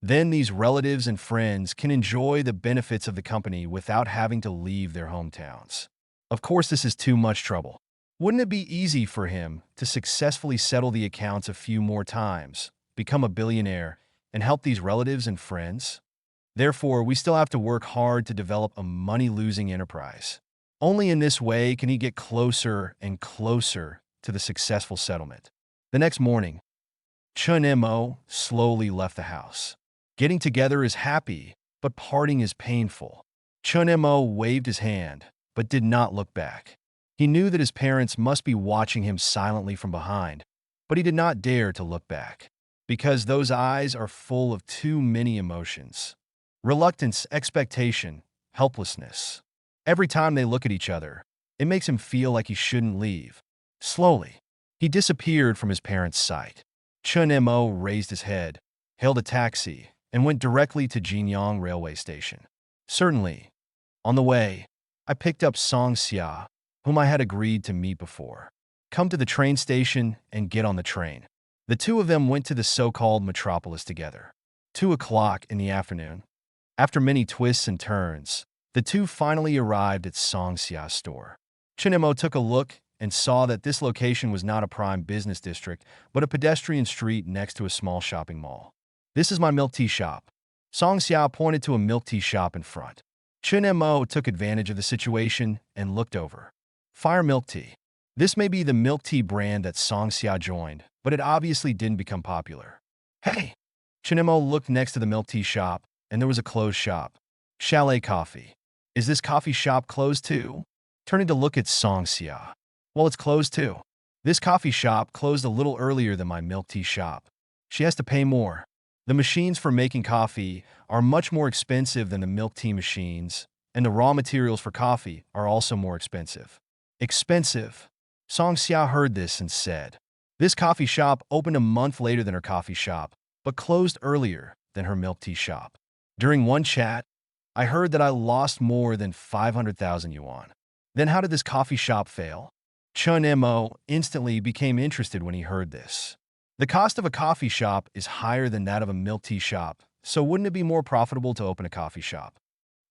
Then these relatives and friends can enjoy the benefits of the company without having to leave their hometowns. Of course, this is too much trouble. Wouldn't it be easy for him to successfully settle the accounts a few more times, become a billionaire, and help these relatives and friends? Therefore, we still have to work hard to develop a money-losing enterprise. Only in this way can he get closer and closer to the successful settlement. The next morning, Chun Mo slowly left the house. Getting together is happy, but parting is painful. Chun Mo waved his hand, but did not look back. He knew that his parents must be watching him silently from behind, but he did not dare to look back, because those eyes are full of too many emotions. Reluctance, expectation, helplessness. Every time they look at each other, it makes him feel like he shouldn't leave. Slowly, he disappeared from his parents' sight. Chun Mo raised his head, hailed a taxi, and went directly to Jinyang railway station. Certainly, on the way, I picked up Song Xia, whom I had agreed to meet before. Come to the train station and get on the train. The two of them went to the so-called metropolis together. 2 o'clock in the afternoon. After many twists and turns, the two finally arrived at Song Xia's store. Chinemo took a look and saw that this location was not a prime business district, but a pedestrian street next to a small shopping mall. This is my milk tea shop. Song Xia pointed to a milk tea shop in front. Chinemo took advantage of the situation and looked over. Fire milk tea. This may be the milk tea brand that Song Xia joined, but it obviously didn't become popular. Hey! Chinemo looked next to the milk tea shop, and there was a closed shop. Chalet Coffee. Is this coffee shop closed too? Turning to look at Song Xia. Well, it's closed too. This coffee shop closed a little earlier than my milk tea shop. She has to pay more. The machines for making coffee are much more expensive than the milk tea machines, and the raw materials for coffee are also more expensive. Expensive. Song Xia heard this and said, this coffee shop opened a month later than her coffee shop, but closed earlier than her milk tea shop. During one chat, I heard that I lost more than 500,000 yuan. Then how did this coffee shop fail? Chun Mo instantly became interested when he heard this. The cost of a coffee shop is higher than that of a milk tea shop, so wouldn't it be more profitable to open a coffee shop?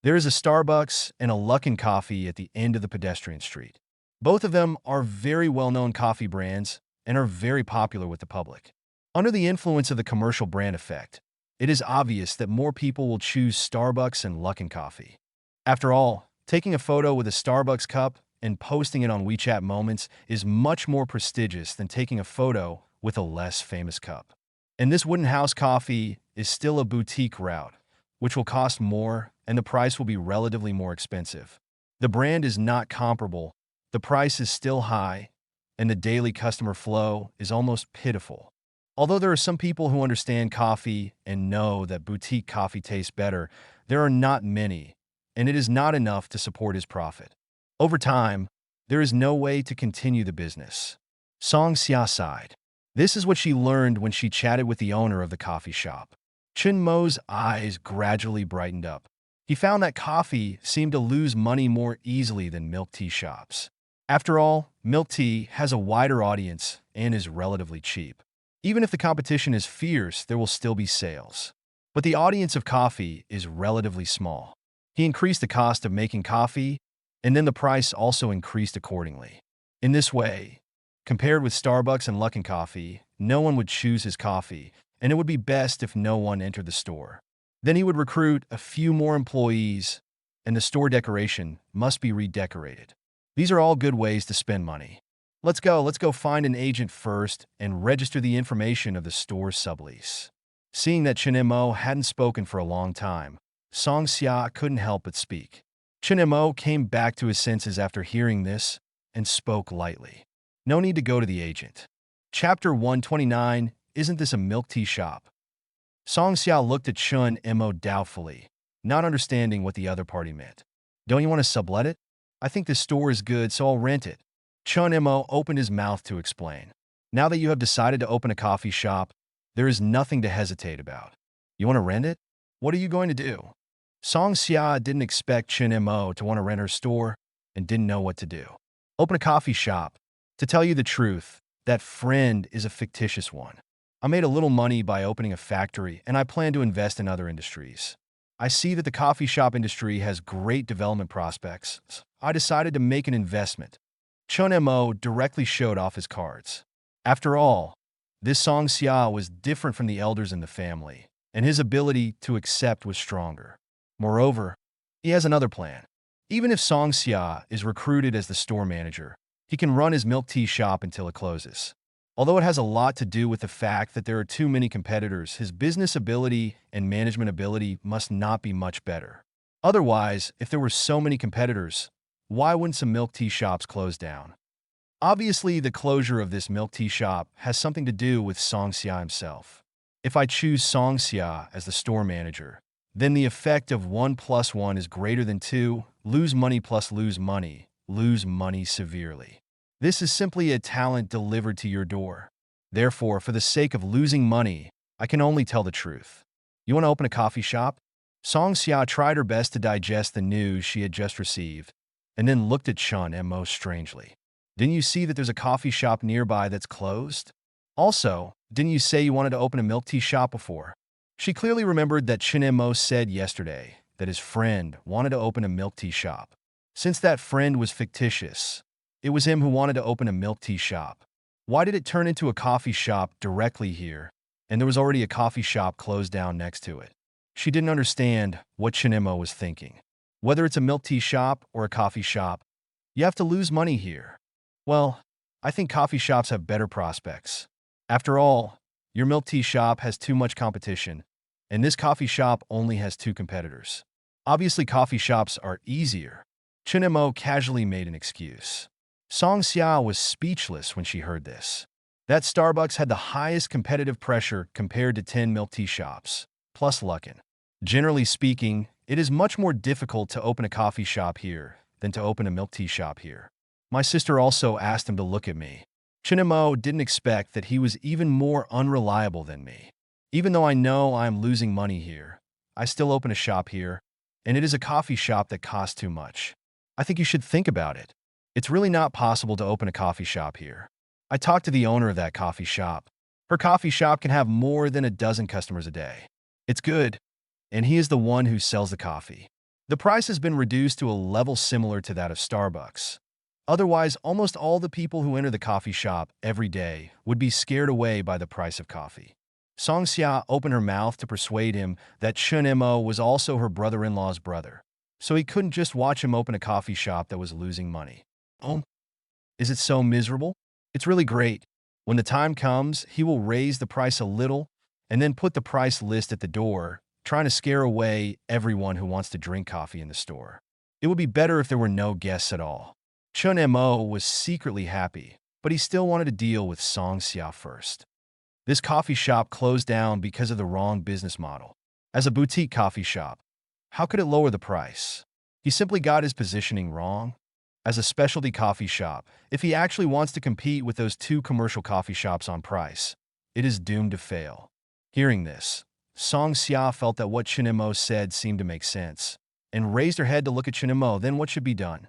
There is a Starbucks and a Luckin Coffee at the end of the pedestrian street. Both of them are very well-known coffee brands and are very popular with the public. Under the influence of the commercial brand effect, it is obvious that more people will choose Starbucks and Luckin Coffee. After all, taking a photo with a Starbucks cup and posting it on WeChat Moments is much more prestigious than taking a photo with a less famous cup. And this wooden house coffee is still a boutique route, which will cost more and the price will be relatively more expensive. The brand is not comparable, the price is still high, and the daily customer flow is almost pitiful. Although there are some people who understand coffee and know that boutique coffee tastes better, there are not many, and it is not enough to support his profit. Over time, there is no way to continue the business. Song Xia sighed. This is what she learned when she chatted with the owner of the coffee shop. Chun Mo's eyes gradually brightened up. He found that coffee seemed to lose money more easily than milk tea shops. After all, milk tea has a wider audience and is relatively cheap. Even if the competition is fierce, there will still be sales. But the audience of coffee is relatively small. He increased the cost of making coffee, and then the price also increased accordingly. In this way, compared with Starbucks and Luckin Coffee, no one would choose his coffee, and it would be best if no one entered the store. Then he would recruit a few more employees, and the store decoration must be redecorated. These are all good ways to spend money. Let's go find an agent first and register the information of the store's sublease. Seeing that Chinemo hadn't spoken for a long time, Song Xia couldn't help but speak. Chinemo came back to his senses after hearing this and spoke lightly. No need to go to the agent. Chapter 129, Isn't This a Milk Tea Shop? Song Xia looked at Chun Mo doubtfully, not understanding what the other party meant. Don't you want to sublet it? I think this store is good, so I'll rent it. Chun Mo opened his mouth to explain. Now that you have decided to open a coffee shop, there is nothing to hesitate about. You want to rent it? What are you going to do? Song Xia didn't expect Chun Mo to want to rent her store and didn't know what to do. Open a coffee shop. To tell you the truth, that friend is a fictitious one. I made a little money by opening a factory and I plan to invest in other industries. I see that the coffee shop industry has great development prospects. I decided to make an investment. Chun-mo directly showed off his cards. After all, this Song Xia was different from the elders in the family, and his ability to accept was stronger. Moreover, he has another plan. Even if Song Xia is recruited as the store manager, he can run his milk tea shop until it closes. Although it has a lot to do with the fact that there are too many competitors, his business ability and management ability must not be much better. Otherwise, if there were so many competitors, why wouldn't some milk tea shops close down? Obviously, the closure of this milk tea shop has something to do with Song Xia himself. If I choose Song Xia as the store manager, then the effect of 1 plus 1 is greater than 2, lose money plus lose money severely. This is simply a talent delivered to your door. Therefore, for the sake of losing money, I can only tell the truth. You want to open a coffee shop? Song Xia tried her best to digest the news she had just received, and then looked at Chun-mo strangely. Didn't you see that there's a coffee shop nearby that's closed? Also, didn't you say you wanted to open a milk tea shop before? She clearly remembered that Chun-mo said yesterday that his friend wanted to open a milk tea shop. Since that friend was fictitious, it was him who wanted to open a milk tea shop. Why did it turn into a coffee shop directly here, and there was already a coffee shop closed down next to it? She didn't understand what Chun-mo was thinking. Whether it's a milk tea shop or a coffee shop, you have to lose money here. Well, I think coffee shops have better prospects. After all, your milk tea shop has too much competition, and this coffee shop only has 2 competitors. Obviously, coffee shops are easier. Chun-mo casually made an excuse. Song Xia was speechless when she heard this. That Starbucks had the highest competitive pressure compared to 10 milk tea shops, plus Luckin. Generally speaking, it is much more difficult to open a coffee shop here than to open a milk tea shop here. My sister also asked him to look at me. Chun-mo didn't expect that he was even more unreliable than me. Even though I know I am losing money here, I still open a shop here, and it is a coffee shop that costs too much. I think you should think about it. It's really not possible to open a coffee shop here. I talked to the owner of that coffee shop. Her coffee shop can have more than a dozen customers a day. It's good, and he is the one who sells the coffee. The price has been reduced to a level similar to that of Starbucks. Otherwise, almost all the people who enter the coffee shop every day would be scared away by the price of coffee. Song Xia opened her mouth to persuade him that Chun-mo was also her brother-in-law's brother, so he couldn't just watch him open a coffee shop that was losing money. Oh, is it so miserable? It's really great. When the time comes, he will raise the price a little and then put the price list at the door, trying to scare away everyone who wants to drink coffee in the store. It would be better if there were no guests at all. Chun-mo was secretly happy, but he still wanted to deal with Song Xia first. This coffee shop closed down because of the wrong business model. As a boutique coffee shop, how could it lower the price? He simply got his positioning wrong. As a specialty coffee shop, if he actually wants to compete with those 2 commercial coffee shops on price, it is doomed to fail. Hearing this, Song Xia felt that what Chun-mo said seemed to make sense, and raised her head to look at Chun-mo. Then what should be done?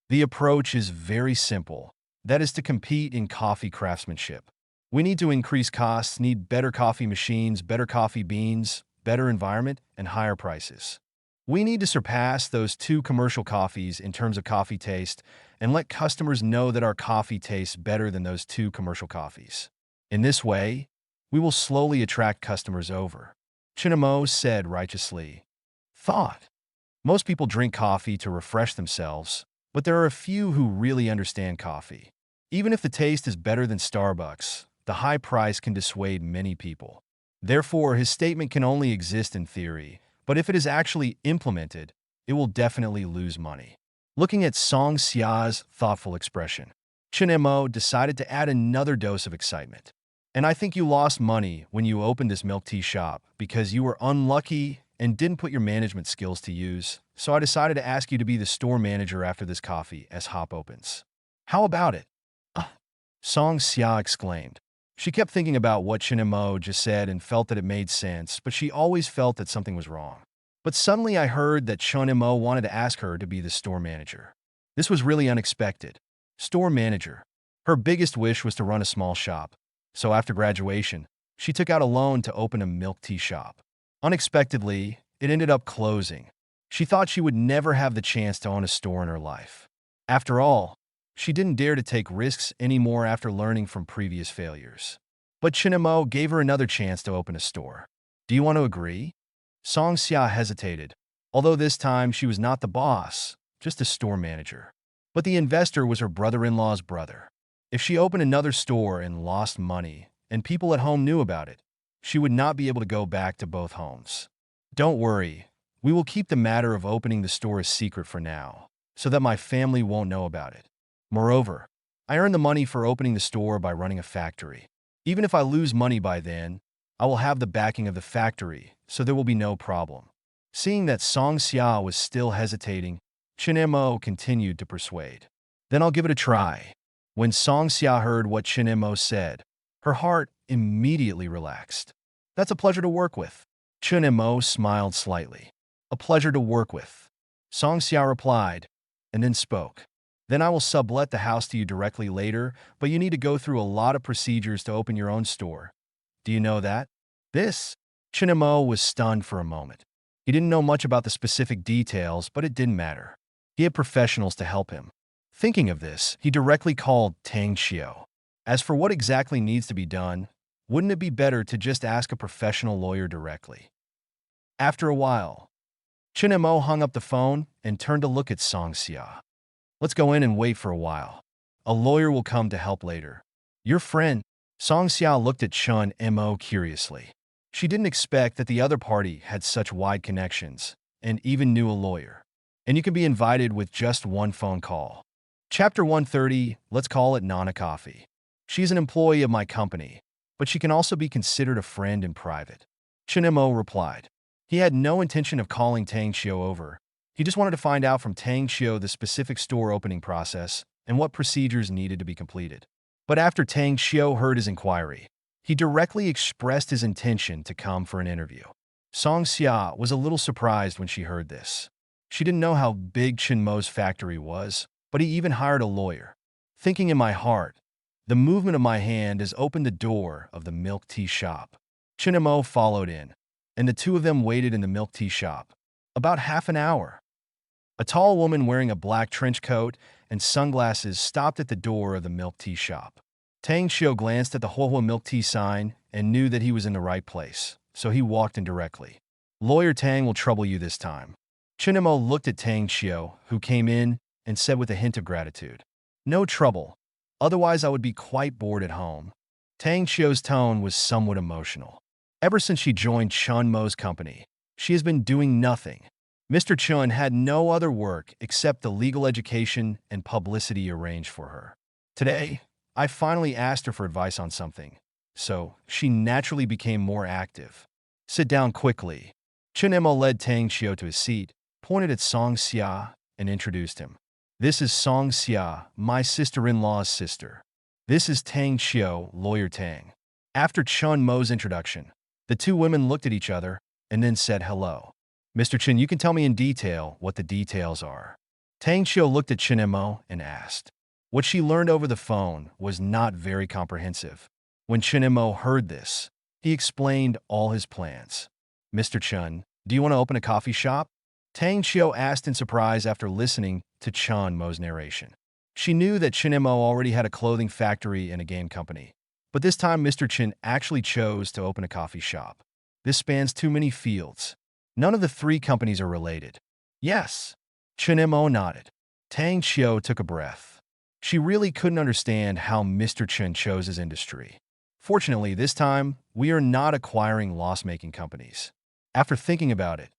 The approach is very simple. That is to compete in coffee craftsmanship. We need to increase costs, need better coffee machines, better coffee beans, better environment, and higher prices. We need to surpass those 2 commercial coffees in terms of coffee taste and let customers know that our coffee tastes better than those 2 commercial coffees. In this way, we will slowly attract customers over. Chun-mo said righteously. Thought. Most people drink coffee to refresh themselves, but there are a few who really understand coffee. Even if the taste is better than Starbucks, the high price can dissuade many people. Therefore, his statement can only exist in theory, but if it is actually implemented, it will definitely lose money. Looking at Song Xia's thoughtful expression, Chun-mo decided to add another dose of excitement. And I think you lost money when you opened this milk tea shop because you were unlucky and didn't put your management skills to use, so I decided to ask you to be the store manager after this coffee as Hop opens. How about it? Song Xia exclaimed. She kept thinking about what Chun-mo just said and felt that it made sense, but she always felt that something was wrong. But suddenly I heard that Chun-mo wanted to ask her to be the store manager. This was really unexpected. Store manager. Her biggest wish was to run a small shop. So after graduation, she took out a loan to open a milk tea shop. Unexpectedly, it ended up closing. She thought she would never have the chance to own a store in her life. After all, She didn't dare to take risks anymore after learning from previous failures. But Chinemo gave her another chance to open a store. Do you want to agree? Song Xia hesitated, although this time she was not the boss, just a store manager. But the investor was her brother-in-law's brother. If she opened another store and lost money, and people at home knew about it, she would not be able to go back to both homes. Don't worry, we will keep the matter of opening the store a secret for now, so that my family won't know about it. Moreover, I earn the money for opening the store by running a factory. Even if I lose money by then, I will have the backing of the factory, so there will be no problem. Seeing that Song Xia was still hesitating, Chinemo continued to persuade. Then I'll give it a try. When Song Xia heard what Chinemo said, her heart immediately relaxed. That's a pleasure to work with. Chinemo smiled slightly. A pleasure to work with. Song Xia replied, and then spoke. Then I will sublet the house to you directly later, but you need to go through a lot of procedures to open your own store. Do you know that? This? Chinemo was stunned for a moment. He didn't know much about the specific details, but it didn't matter. He had professionals to help him. Thinking of this, he directly called Tang Xiao. As for what exactly needs to be done, wouldn't it be better to just ask a professional lawyer directly? After a while, Chinemo hung up the phone and turned to look at Song Xia. Let's go in and wait for a while. A lawyer will come to help later. Your friend? Song Xia looked at Chun Mo curiously. She didn't expect that the other party had such wide connections, and even knew a lawyer. And you can be invited with just one phone call. Chapter 130, let's call it Nana Coffee. She's an employee of my company, but she can also be considered a friend in private. Chinemo replied. He had no intention of calling Tang Xiao over. He just wanted to find out from Tang Xiao the specific store opening process and what procedures needed to be completed. But after Tang Xiao heard his inquiry, he directly expressed his intention to come for an interview. Song Xia was a little surprised when she heard this. She didn't know how big Chinmo's factory was, but he even hired a lawyer. Thinking in my heart, the movement of my hand has opened the door of the milk tea shop. Chinmo followed in, and the two of them waited in the milk tea shop. About half an hour. A tall woman wearing a black trench coat and sunglasses stopped at the door of the milk tea shop. Tang Xiao glanced at the Huohuo milk tea sign and knew that he was in the right place, so he walked in directly. Lawyer Tang will trouble you this time. Chinemo looked at Tang Xiao, who came in, and said with a hint of gratitude, no trouble, otherwise I would be quite bored at home. Tang Xiao's tone was somewhat emotional. Ever since she joined Chun Mo's company, she has been doing nothing. Mr. Chun had no other work except the legal education and publicity arranged for her. Today, I finally asked her for advice on something, so she naturally became more active. Sit down quickly. Chinemo led Tang Xiao to his seat, pointed at Song Xia, and introduced him. This is Song Xia, my sister-in-law's sister. This is Tang Xiao, lawyer Tang. After Chun Mo's introduction, the two women looked at each other and then said hello. Mr. Chin, you can tell me in detail what the details are. Tang Xiao looked at Chinemo and asked. What she learned over the phone was not very comprehensive. When Chinemo heard this, he explained all his plans. Mr. Chun, do you want to open a coffee shop? Tang Xiao asked in surprise after listening to Chun Mo's narration. She knew that Chinemo already had a clothing factory and a game company, but this time Mr. Chin actually chose to open a coffee shop. This spans too many fields. None of the three companies are related. Yes. Chinemo nodded. Tang Xiao took a breath. She really couldn't understand how Mr. Chin chose his industry. Fortunately, this time, we are not acquiring loss-making companies. After thinking about it,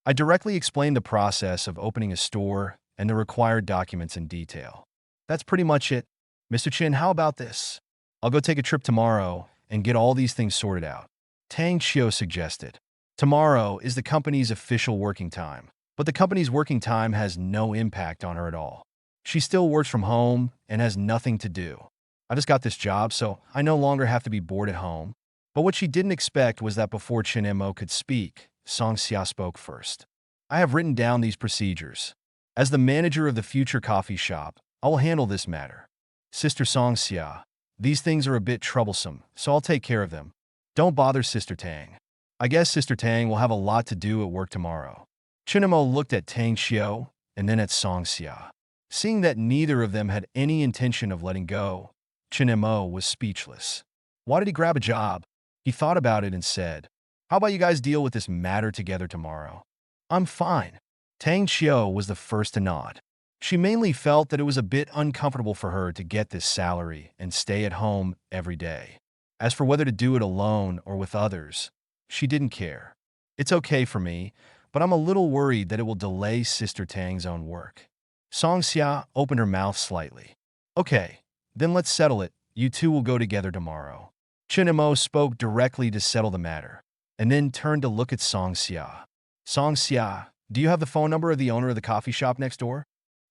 I directly explained the process of opening a store and the required documents in detail. That's pretty much it. Mr. Chin, how about this? I'll go take a trip tomorrow and get all these things sorted out. Tang Xiao suggested. Tomorrow is the company's official working time, but the company's working time has no impact on her at all. She still works from home and has nothing to do. I just got this job, so I no longer have to be bored at home. But what she didn't expect was that before Chinemo could speak, Song Xia spoke first. I have written down these procedures. As the manager of the future coffee shop, I will handle this matter. Sister Song Xia, these things are a bit troublesome, so I'll take care of them. Don't bother Sister Tang. I guess Sister Tang will have a lot to do at work tomorrow. Chinemo looked at Tang Xiao and then at Song Xia. Seeing that neither of them had any intention of letting go, Chinemo was speechless. Why did he grab a job? He thought about it and said, "How about you guys deal with this matter together tomorrow?" "I'm fine." Tang Xiao was the first to nod. She mainly felt that it was a bit uncomfortable for her to get this salary and stay at home every day. As for whether to do it alone or with others, she didn't care. "It's okay for me, but I'm a little worried that it will delay Sister Tang's own work." Song Xia opened her mouth slightly. "Okay, then let's settle it. You two will go together tomorrow." Chinemo spoke directly to settle the matter, and then turned to look at Song Xia. "Song Xia, do you have the phone number of the owner of the coffee shop next door?"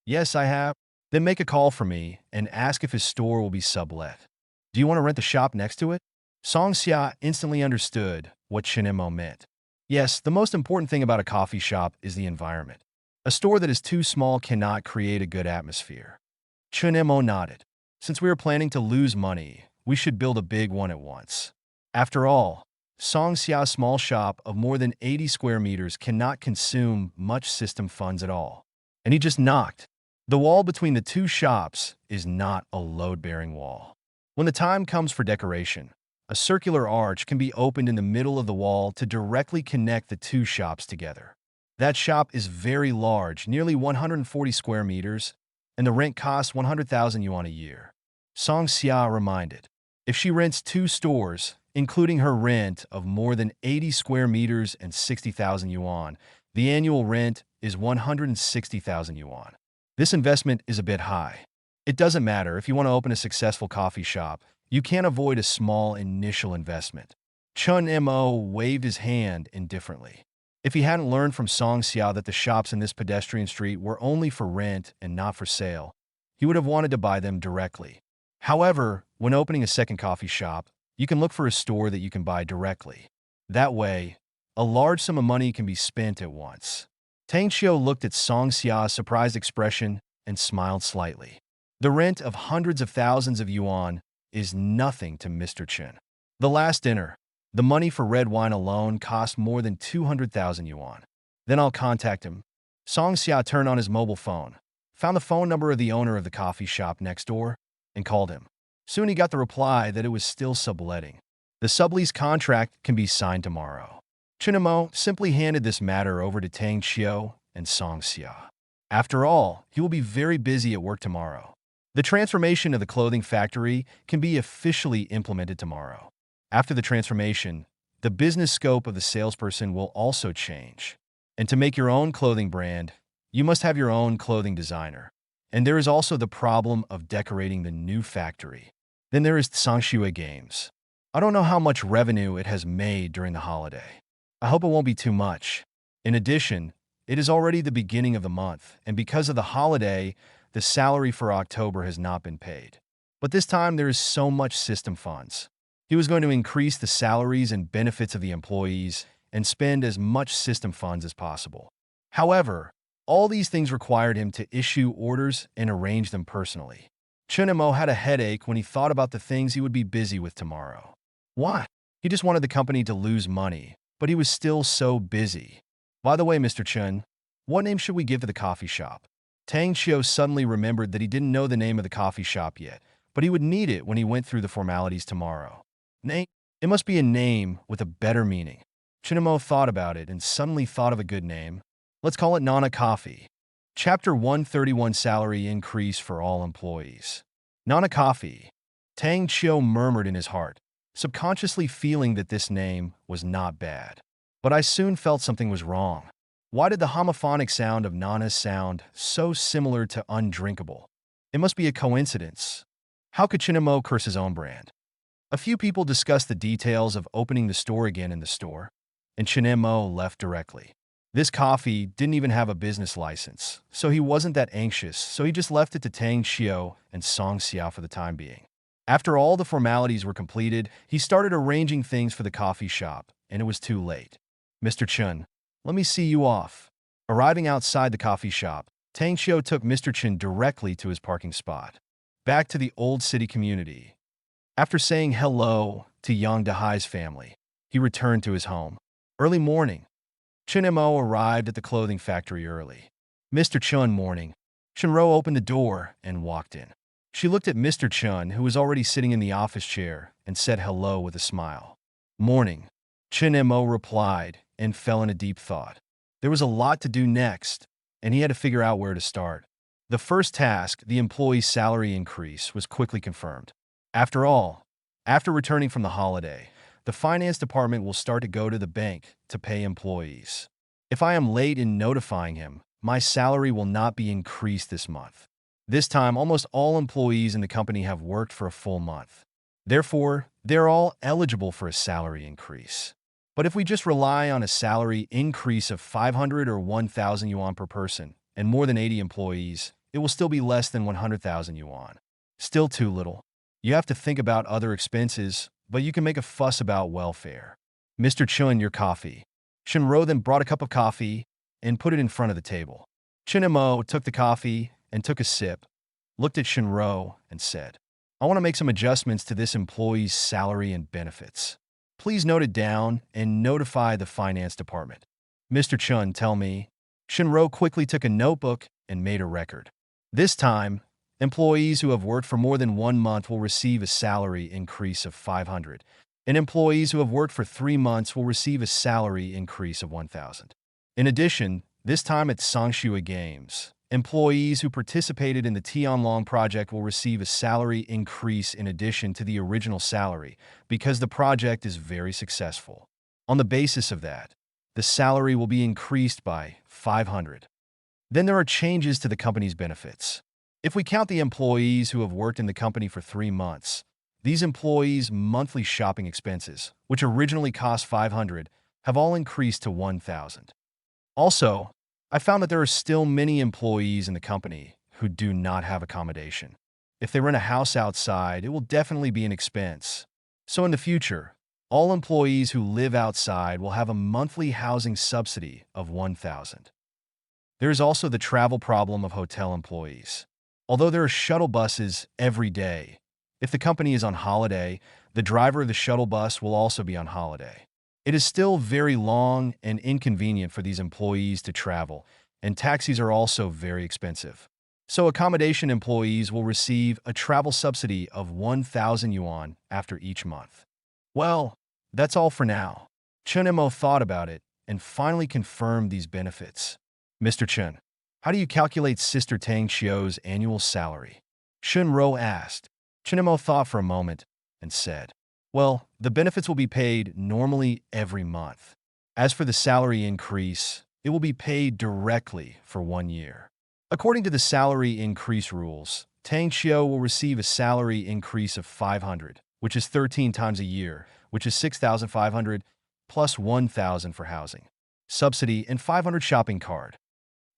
"Yes, I have." "Then make a call for me and ask if his store will be sublet." "Do you want to rent the shop next to it?" Song Xia instantly understood what Chinemo meant. Yes, the most important thing about a coffee shop is the environment. A store that is too small cannot create a good atmosphere. Chinemo nodded. "Since we are planning to lose money, we should build a big one at once." After all, Song Xia's small shop of more than 80 square meters cannot consume much system funds at all. And he just knocked. The wall between the two shops is not a load-bearing wall. When the time comes for decoration, a circular arch can be opened in the middle of the wall to directly connect the two shops together. That shop is very large, nearly 140 square meters, and the rent costs 100,000 yuan a year. Song Xia reminded. If she rents two stores, including her rent of more than 80 square meters and 60,000 yuan, the annual rent is 160,000 yuan. This investment is a bit high. It doesn't matter if you want to open a successful coffee shop, you can't avoid a small initial investment. Chun Mo waved his hand indifferently. If he hadn't learned from Song Xia that the shops in this pedestrian street were only for rent and not for sale, he would have wanted to buy them directly. However, when opening a second coffee shop, you can look for a store that you can buy directly. That way, a large sum of money can be spent at once. Tang Xiao looked at Song Xia's surprised expression and smiled slightly. The rent of hundreds of thousands of yuan is nothing to Mr. Chen. The last dinner, the money for red wine alone cost more than 200,000 yuan. Then I'll contact him. Song Xia turned on his mobile phone, found the phone number of the owner of the coffee shop next door, and called him. Soon he got the reply that it was still subletting. The sublease contract can be signed tomorrow. Chinemo simply handed this matter over to Tang Xiao and Song Xia. After all, he will be very busy at work tomorrow. The transformation of the clothing factory can be officially implemented tomorrow. After the transformation, the business scope of the salesperson will also change. And to make your own clothing brand, you must have your own clothing designer. And there is also the problem of decorating the new factory. Then there is Sangshui Games. I don't know how much revenue it has made during the holiday. I hope it won't be too much. In addition, it is already the beginning of the month, and because of the holiday, the salary for October has not been paid. But this time there is so much system funds. He was going to increase the salaries and benefits of the employees and spend as much system funds as possible. However, all these things required him to issue orders and arrange them personally. Chinemo had a headache when he thought about the things he would be busy with tomorrow. Why? He just wanted the company to lose money, but he was still so busy. By the way, Mr. Chun, what name should we give to the coffee shop? Tang Xiao suddenly remembered that he didn't know the name of the coffee shop yet, but he would need it when he went through the formalities tomorrow. Name? It must be a name with a better meaning. Chinemo thought about it and suddenly thought of a good name. Let's call it Nana Coffee. Chapter 131 Salary Increase for All Employees. Nana Coffee. Tang Xiao murmured in his heart, subconsciously feeling that this name was not bad. But I soon felt something was wrong. Why did the homophonic sound of Nana sound so similar to undrinkable? It must be a coincidence. How could Chinemo curse his own brand? A few people discussed the details of opening the store again in the store, and Chinemo left directly. This coffee didn't even have a business license, so he wasn't that anxious, so he just left it to Tang Xiao and Song Xia for the time being. After all the formalities were completed, he started arranging things for the coffee shop, and it was too late. "Mr. Chun, let me see you off." Arriving outside the coffee shop, Tang Xiao took Mr. Chun directly to his parking spot. Back to the old city community. After saying hello to Yang Dahai's family, he returned to his home. Early morning. Chinemo arrived at the clothing factory early. "Mr. Chun, morning." Shinro opened the door and walked in. She looked at Mr. Chun, who was already sitting in the office chair, and said hello with a smile. Morning, Chin Mo replied and fell in a deep thought. There was a lot to do next, and he had to figure out where to start. The first task, the employee's salary increase, was quickly confirmed. After all, after returning from the holiday, the finance department will start to go to the bank to pay employees. If I am late in notifying him, my salary will not be increased this month. This time, almost all employees in the company have worked for a full month. Therefore, they're all eligible for a salary increase. But if we just rely on a salary increase of 500 or 1,000 yuan per person and more than 80 employees, it will still be less than 100,000 yuan. Still too little. You have to think about other expenses, but you can make a fuss about welfare. Mr. Chun, your coffee. Shinro then brought a cup of coffee and put it in front of the table. Chinemo took the coffee and took a sip, looked at Shinro, and said, I want to make some adjustments to this employee's salary and benefits. Please note it down and notify the finance department. Mr. Chun, tell me. Shinro quickly took a notebook and made a record. This time, employees who have worked for more than 1 month will receive a salary increase of 500, and employees who have worked for 3 months will receive a salary increase of 1,000. In addition, this time at Songshua Games, employees who participated in the Tianlong project will receive a salary increase in addition to the original salary because the project is very successful. On the basis of that, the salary will be increased by 500. Then there are changes to the company's benefits. If we count the employees who have worked in the company for 3 months, these employees' monthly shopping expenses, which originally cost 500, have all increased to 1,000. Also, I found that there are still many employees in the company who do not have accommodation. If they rent a house outside, it will definitely be an expense. So in the future, all employees who live outside will have a monthly housing subsidy of 1,000. There is also the travel problem of hotel employees. Although there are shuttle buses every day, if the company is on holiday, the driver of the shuttle bus will also be on holiday. It is still very long and inconvenient for these employees to travel, and taxis are also very expensive. So accommodation employees will receive a travel subsidy of 1,000 yuan after each month. Well, that's all for now. Chun Mo thought about it and finally confirmed these benefits. Mr. Chun, how do you calculate Sister Tang Xiu's annual salary? Shunro asked. Chun Mo thought for a moment and said, well, the benefits will be paid normally every month. As for the salary increase, it will be paid directly for 1 year. According to the salary increase rules, Tang Xiu will receive a salary increase of 500, which is 13 times a year, which is 6,500, plus 1,000 for housing, subsidy, and 500 shopping card.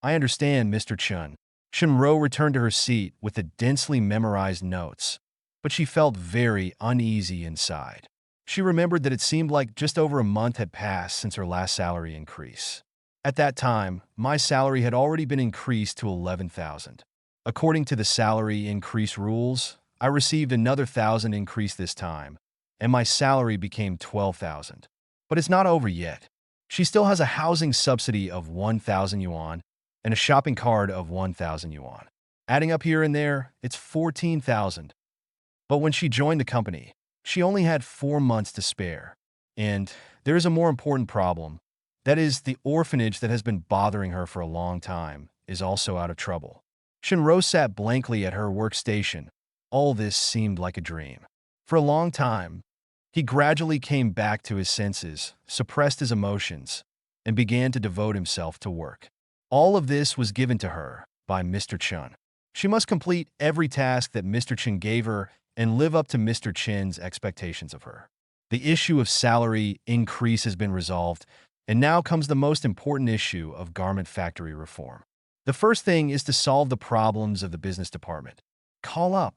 I understand, Mr. Chun. Shinro returned to her seat with the densely memorized notes, but she felt very uneasy inside. She remembered that it seemed like just over a month had passed since her last salary increase. At that time, my salary had already been increased to 11,000. According to the salary increase rules, I received another 1,000 increase this time, and my salary became 12,000. But it's not over yet. She still has a housing subsidy of 1,000 yuan and a shopping card of 1,000 yuan. Adding up here and there, it's 14,000. But when she joined the company, she only had 4 months to spare. And there is a more important problem. That is, the orphanage that has been bothering her for a long time is also out of trouble. Shinro sat blankly at her workstation. All this seemed like a dream. For a long time, he gradually came back to his senses, suppressed his emotions, and began to devote himself to work. All of this was given to her by Mr. Chun. She must complete every task that Mr. Chun gave her and live up to Mr. Chin's expectations of her. The issue of salary increase has been resolved, and now comes the most important issue of garment factory reform. The first thing is to solve the problems of the business department. Call up.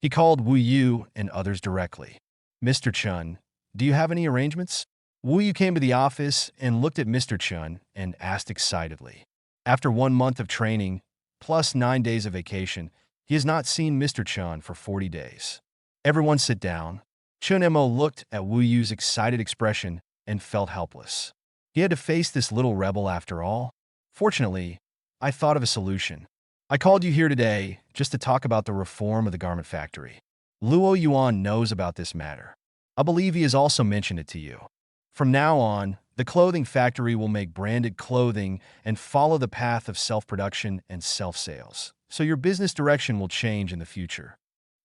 He called Wu Yu and others directly. Mr. Chun, do you have any arrangements? Wu Yu came to the office and looked at Mr. Chun and asked excitedly. After 1 month of training, plus 9 days of vacation, he has not seen Mr. Chun for 40 days. Everyone sit down. Chun Mo looked at Wu Yu's excited expression and felt helpless. He had to face this little rebel after all. Fortunately, I thought of a solution. I called you here today just to talk about the reform of the garment factory. Luo Yuan knows about this matter. I believe he has also mentioned it to you. From now on, the clothing factory will make branded clothing and follow the path of self-production and self-sales. So your business direction will change in the future.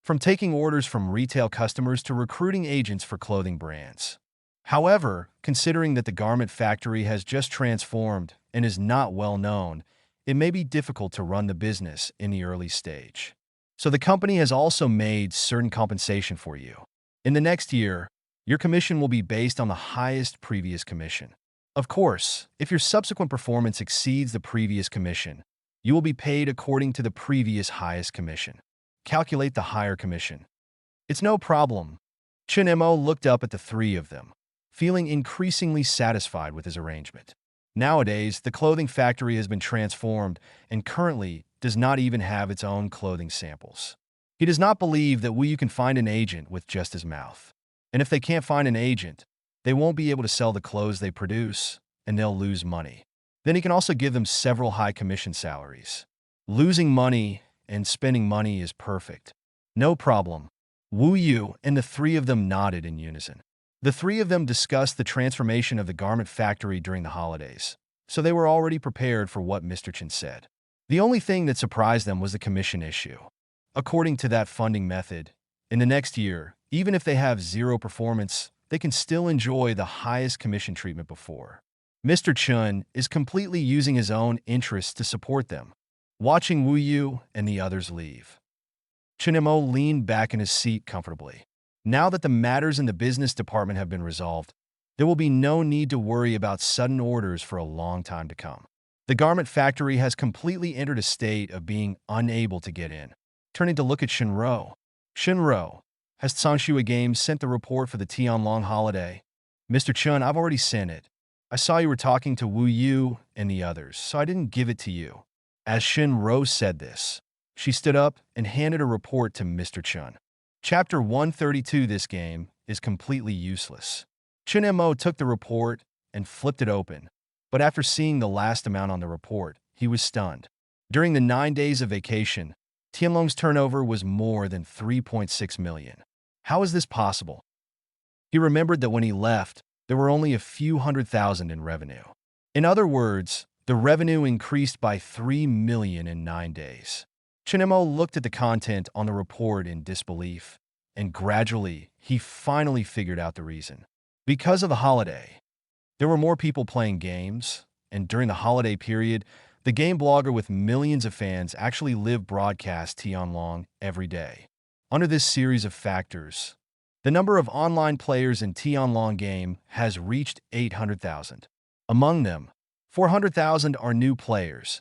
From taking orders from retail customers to recruiting agents for clothing brands. However, considering that the garment factory has just transformed and is not well known, it may be difficult to run the business in the early stage. So the company has also made certain compensation for you. In the next year, your commission will be based on the highest previous commission. Of course, if your subsequent performance exceeds the previous commission, you will be paid according to the previous highest commission. Calculate the higher commission. It's no problem. Chinemo looked up at the three of them, feeling increasingly satisfied with his arrangement. Nowadays, the clothing factory has been transformed and currently does not even have its own clothing samples. He does not believe that you can find an agent with just his mouth. And if they can't find an agent, they won't be able to sell the clothes they produce, and they'll lose money. Then he can also give them several high commission salaries. Losing money and spending money is perfect. No problem. Wu Yu and the three of them nodded in unison. The three of them discussed the transformation of the garment factory during the holidays, so they were already prepared for what Mr. Chen said. The only thing that surprised them was the commission issue. According to that funding method, in the next year, even if they have zero performance, they can still enjoy the highest commission treatment before. Mr. Chun is completely using his own interests to support them, watching Wu Yu and the others leave. Chinemo leaned back in his seat comfortably. Now that the matters in the business department have been resolved, there will be no need to worry about sudden orders for a long time to come. The garment factory has completely entered a state of being unable to get in. Turning to look at Shinro. Shinro, has Tsangshui Games sent the report for the Tianlong holiday? Mr. Chun, I've already sent it. I saw you were talking to Wu Yu and the others, so I didn't give it to you. As Shinro said this, she stood up and handed a report to Mr. Chun. Chapter 132. This game is completely useless. Chun-mo took the report and flipped it open, but after seeing the last amount on the report, he was stunned. During the 9 days of vacation, Tianlong's turnover was more than 3.6 million. How is this possible? He remembered that when he left, there were only a few 100,000 in revenue. In other words, the revenue increased by 3 million in 9 days. Chinemo looked at the content on the report in disbelief, and gradually, he finally figured out the reason. Because of the holiday, there were more people playing games, and during the holiday period, the game blogger with millions of fans actually live broadcast Tianlong every day. Under this series of factors, the number of online players in Tianlong game has reached 800,000. Among them, 400,000 are new players,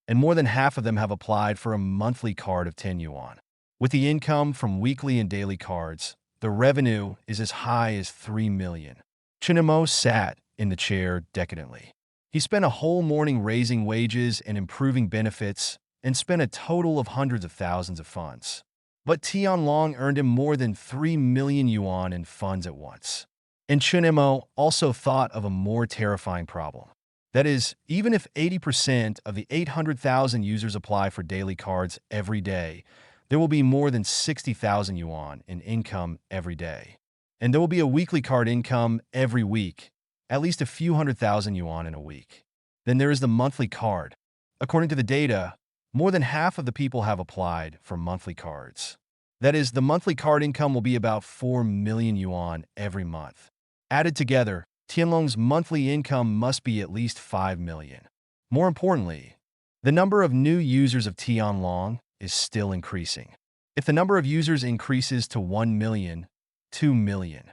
and more than half of them have applied for a monthly card of 10 yuan. With the income from weekly and daily cards, the revenue is as high as 3 million. Chinemo sat in the chair decadently. He spent a whole morning raising wages and improving benefits, and spent a total of hundreds of thousands of funds. But Tianlong earned him more than 3 million yuan in funds at once. And Chinemo also thought of a more terrifying problem. That is, even if 80% of the 800,000 users apply for daily cards every day, there will be more than 60,000 yuan in income every day. And there will be a weekly card income every week, at least a few 100,000 yuan in a week. Then there is the monthly card. According to the data, more than half of the people have applied for monthly cards. That is, the monthly card income will be about 4 million yuan every month. Added together, Tianlong's monthly income must be at least 5 million. More importantly, the number of new users of Tianlong is still increasing. If the number of users increases to 1 million, 2 million,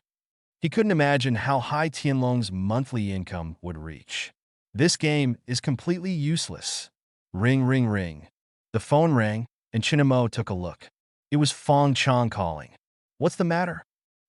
he couldn't imagine how high Tianlong's monthly income would reach. This game is completely useless. Ring, ring, ring. The phone rang, and Chinemo took a look. It was Fong Chong calling. What's the matter?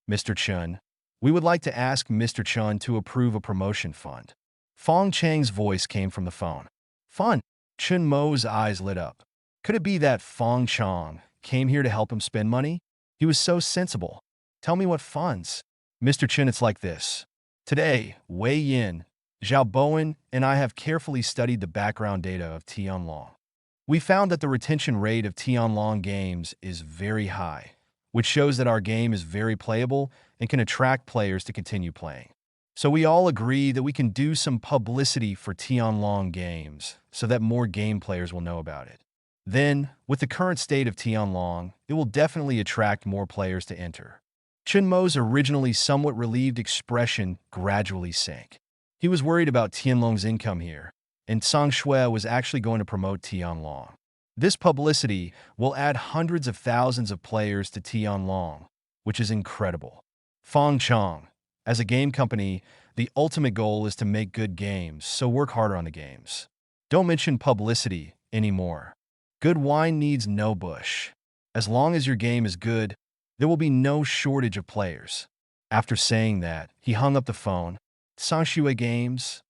Mr. Chun, we would like to ask Mr. Chun to approve a promotion fund. Fong Chang's voice came from the phone. Fun. Chun Mo's eyes lit up. Could it be that Fong Chong came here to help him spend money? He was so sensible. Tell me what funds. Mr. Chun, it's like this. Today, Wei Yin, Zhao Bowen, and I have carefully studied the background data of Tianlong. We found that the retention rate of Tianlong games is very high, which shows that our game is very playable and can attract players to continue playing. So we all agree that we can do some publicity for Tianlong games so that more game players will know about it. Then, with the current state of Tianlong, it will definitely attract more players to enter. Chunmo's originally somewhat relieved expression gradually sank. He was worried about Tianlong's income here, and Sang Shui was actually going to promote Tianlong. This publicity will add hundreds of thousands of players to Tianlong, which is incredible. Fong Chong, as a game company, the ultimate goal is to make good games, so work harder on the games. Don't mention publicity anymore. Good wine needs no bush. As long as your game is good, there will be no shortage of players. After saying that, he hung up the phone. Sangshui Games.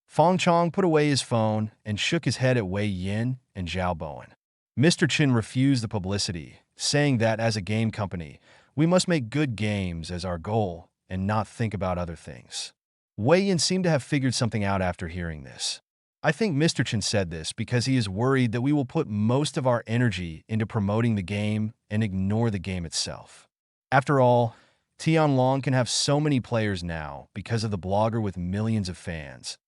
Fong Chong put away his phone and shook his head at Wei Yin and Zhao Bowen. Mr. Chin refused the publicity, saying that as a game company, we must make good games as our goal and not think about other things. Wei Yin seemed to have figured something out after hearing this. I think Mr. Chin said this because he is worried that we will put most of our energy into promoting the game and ignore the game itself. After all, Tianlong can have so many players now because of the blogger with millions of fans,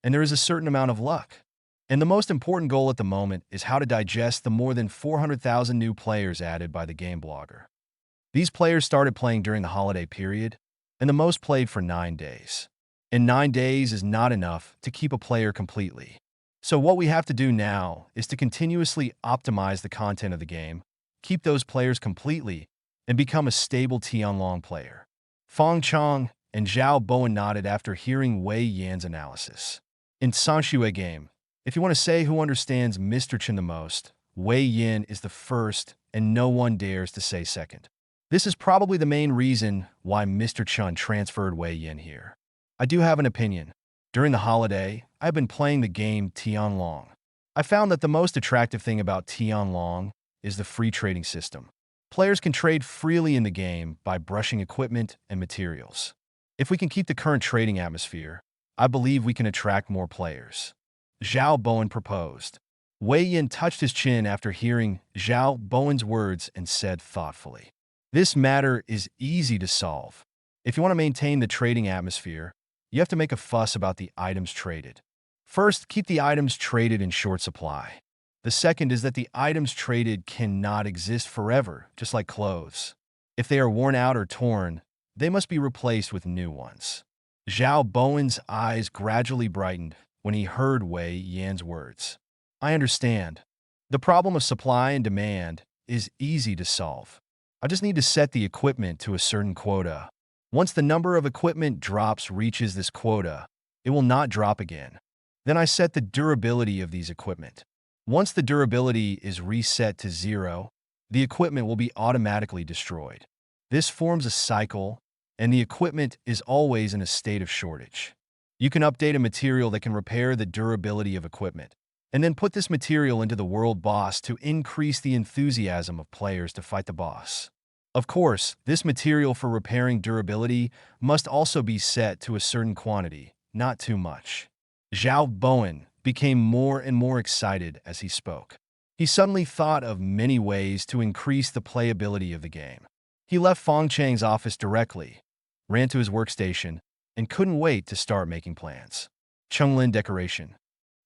and there is a certain amount of luck. And the most important goal at the moment is how to digest the more than 400,000 new players added by the game blogger. These players started playing during the holiday period, and the most played for 9 days. And 9 days is not enough to keep a player completely. So what we have to do now is to continuously optimize the content of the game, keep those players completely, and become a stable Tianlong player. Fong Chong and Zhao Bowen nodded after hearing Wei Yan's analysis. In Sangshui game, if you want to say who understands Mr. Chen the most, Wei Yan is the first and no one dares to say second. This is probably the main reason why Mr. Chen transferred Wei Yan here. I do have an opinion. During the holiday, I've been playing the game Tianlong. I found that the most attractive thing about Tianlong is the free trading system. Players can trade freely in the game by brushing equipment and materials. If we can keep the current trading atmosphere, I believe we can attract more players. Zhao Bowen proposed. Wei Yin touched his chin after hearing Zhao Bowen's words and said thoughtfully, "This matter is easy to solve. If you want to maintain the trading atmosphere, you have to make a fuss about the items traded. First, keep the items traded in short supply. The second is that the items traded cannot exist forever, just like clothes. If they are worn out or torn, they must be replaced with new ones." Zhao Bowen's eyes gradually brightened when he heard Wei Yan's words. "I understand. The problem of supply and demand is easy to solve. I just need to set the equipment to a certain quota. Once the number of equipment drops reaches this quota, it will not drop again. Then I set the durability of these equipment. Once the durability is reset to 0, the equipment will be automatically destroyed. This forms a cycle, and the equipment is always in a state of shortage. You can update a material that can repair the durability of equipment, and then put this material into the world boss to increase the enthusiasm of players to fight the boss. Of course, this material for repairing durability must also be set to a certain quantity, not too much." Zhao Bowen became more and more excited as he spoke. He suddenly thought of many ways to increase the playability of the game. He left Fong Chang's office directly, ran to his workstation, and couldn't wait to start making plans. Chunglin decoration.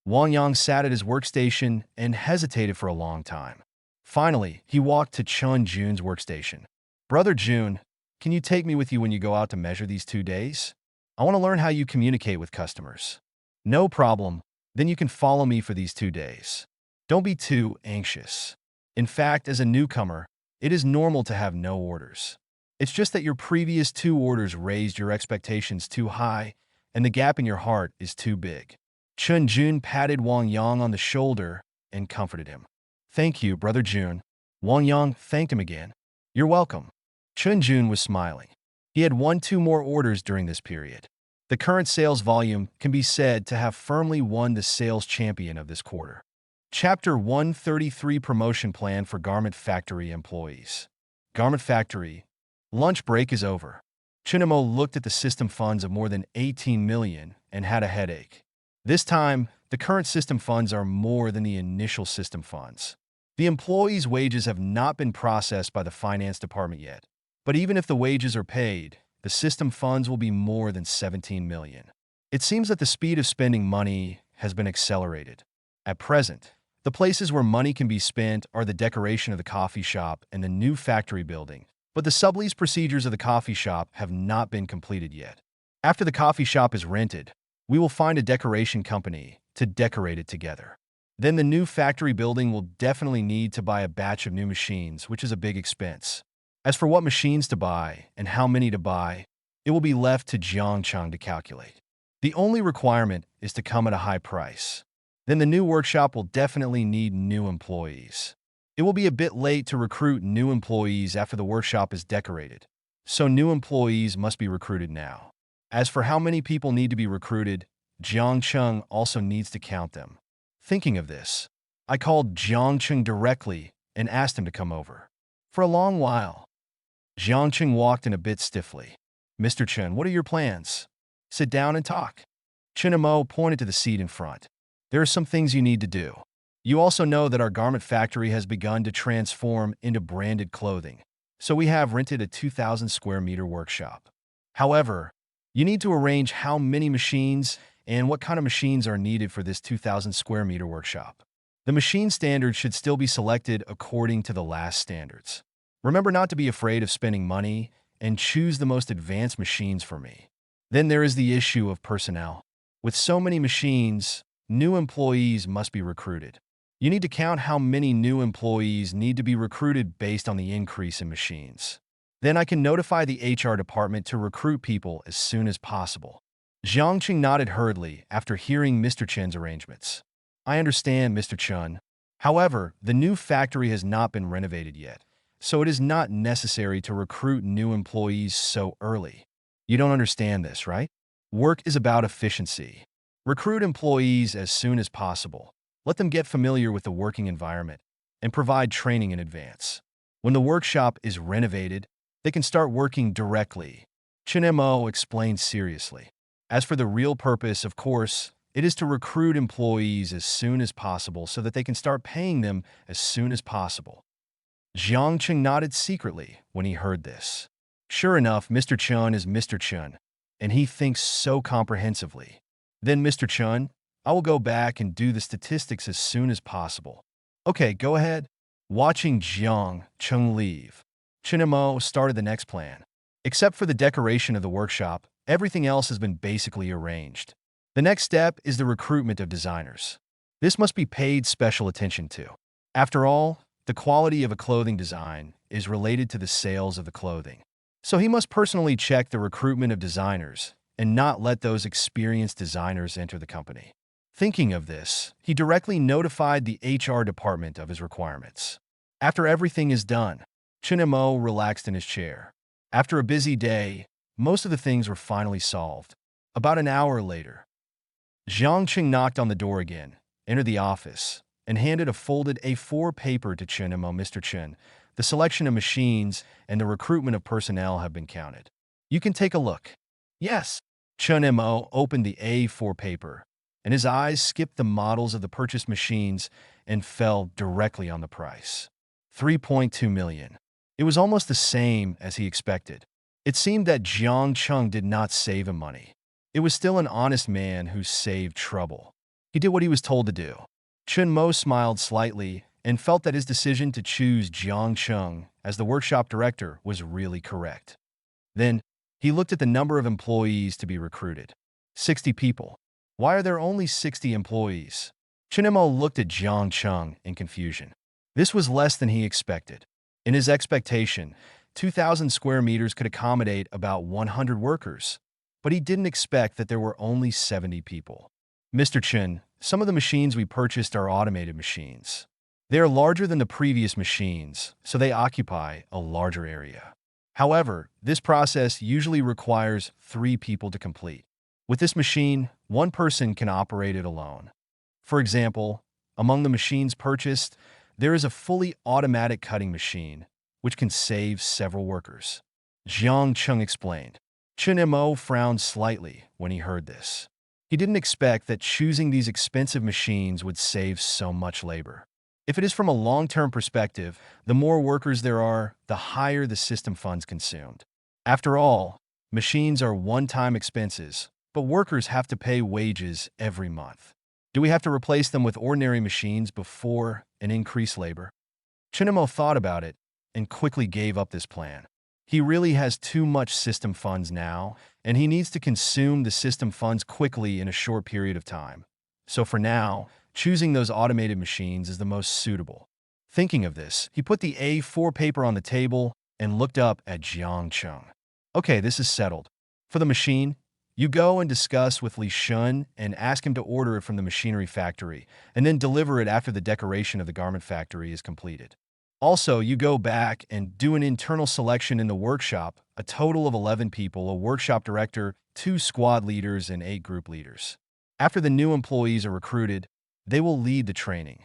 Wang Yang sat at his workstation and hesitated for a long time. Finally, he walked to Chun Jun's workstation. "Brother Jun, can you take me with you when you go out to measure these 2 days? I want to learn how you communicate with customers." "No problem. Then you can follow me for these 2 days. Don't be too anxious. In fact, as a newcomer, it is normal to have no orders. It's just that your previous 2 orders raised your expectations too high, and the gap in your heart is too big." Chun Jun patted Wang Yang on the shoulder and comforted him. "Thank you, Brother Jun." Wang Yang thanked him again. "You're welcome." Chun Jun was smiling. He had won 2 more orders during this period. The current sales volume can be said to have firmly won the sales champion of this quarter. Chapter 133 Promotion Plan for Garment Factory Employees. Garment Factory. Lunch break is over. Chinamo looked at the system funds of more than 18 million and had a headache. This time, The current system funds are more than the initial system funds. The employees' wages have not been processed by the finance department yet. But even if the wages are paid, the system funds will be more than 17 million. It seems that the speed of spending money has been accelerated. At present, the places where money can be spent are the decoration of the coffee shop and the new factory building, but the sublease procedures of the coffee shop have not been completed yet. After the coffee shop is rented, we will find a decoration company to decorate it together. Then the new factory building will definitely need to buy a batch of new machines, which is a big expense. As for what machines to buy and how many to buy, it will be left to Jiang Cheng to calculate. The only requirement is to come at a high price. Then the new workshop will definitely need new employees. It will be a bit late to recruit new employees after the workshop is decorated, so new employees must be recruited now. As for how many people need to be recruited, Jiang Cheng also needs to count them. Thinking of this, I called Jiang Cheng directly and asked him to come over. For a long while, Jiang Cheng walked in a bit stiffly. "Mr. Chen, what are your plans?" "Sit down and talk." Chen Mo pointed to the seat in front. "There are some things you need to do. You also know that our garment factory has begun to transform into branded clothing, so we have rented a 2,000 square meter workshop. However, you need to arrange how many machines and what kind of machines are needed for this 2,000 square meter workshop. The machine standards should still be selected according to the last standards. Remember not to be afraid of spending money and choose the most advanced machines for me. Then there is the issue of personnel. With so many machines, new employees must be recruited. You need to count how many new employees need to be recruited based on the increase in machines. Then I can notify the HR department to recruit people as soon as possible." Jiang Cheng nodded hurriedly after hearing Mr. Chen's arrangements. "I understand, Mr. Chen. However, the new factory has not been renovated yet, so it is not necessary to recruit new employees so early. You don't understand this, right? Work is about efficiency. Recruit employees as soon as possible. Let them get familiar with the working environment and provide training in advance. When the workshop is renovated, they can start working directly," Chen Mo explained seriously. "As for the real purpose, of course, it is to recruit employees as soon as possible so that they can start paying them as soon as possible." Jiang Cheng nodded secretly when he heard this. Sure enough, Mr. Chen is Mr. Chen, and he thinks so comprehensively. "Then, Mr. Chen, I will go back and do the statistics as soon as possible." "Okay, go ahead." Watching Jiang Cheng leave, Chen Mo started the next plan. Except for the decoration of the workshop, everything else has been basically arranged. The next step is the recruitment of designers. This must be paid special attention to. After all, the quality of a clothing design is related to the sales of the clothing. So he must personally check the recruitment of designers and not let those experienced designers enter the company. Thinking of this, he directly notified the HR department of his requirements. After everything is done, Chen Mo relaxed in his chair. After a busy day, most of the things were finally solved. About an hour later, Jiang Cheng knocked on the door again, entered the office, and handed a folded A4 paper to Chen Mo. "Mr. Chen, the selection of machines and the recruitment of personnel have been counted. You can take a look." "Yes." Chen Mo opened the A4 paper, and his eyes skipped the models of the purchased machines and fell directly on the price. 3.2 million. It was almost the same as he expected. It seemed that Jiang Cheng did not save him money. It was still an honest man who saved trouble. He did what he was told to do. Chen Mo smiled slightly and felt that his decision to choose Jiang Cheng as the workshop director was really correct. Then, he looked at the number of employees to be recruited. 60 people. Why are there only 60 employees? Chen Mo looked at Jiang Cheng in confusion. This was less than he expected. In his expectation, 2,000 square meters could accommodate about 100 workers, but he didn't expect that there were only 70 people. "Mr. Chen, some of the machines we purchased are automated machines. They are larger than the previous machines, so they occupy a larger area. However, this process usually requires 3 people to complete. With this machine, one person can operate it alone. For example, among the machines purchased, there is a fully automatic cutting machine, which can save several workers," Jiang Cheng explained. Chen Mo frowned slightly when he heard this. He didn't expect that choosing these expensive machines would save so much labor. If it is from a long-term perspective, the more workers there are, the higher the system funds consumed. After all, machines are one-time expenses, but workers have to pay wages every month. Do we have to replace them with ordinary machines before and increase labor? Chinamo thought about it and quickly gave up this plan. He really has too much system funds now, and he needs to consume the system funds quickly in a short period of time. So for now, choosing those automated machines is the most suitable. Thinking of this, he put the A4 paper on the table and looked up at Jiang Chung. Okay, this is settled. For the machine, you go and discuss with Li Shun and ask him to order it from the machinery factory, and then deliver it after the decoration of the garment factory is completed. Also, you go back and do an internal selection in the workshop, a total of 11 people, a workshop director, 2 squad leaders, and 8 group leaders. After the new employees are recruited, they will lead the training.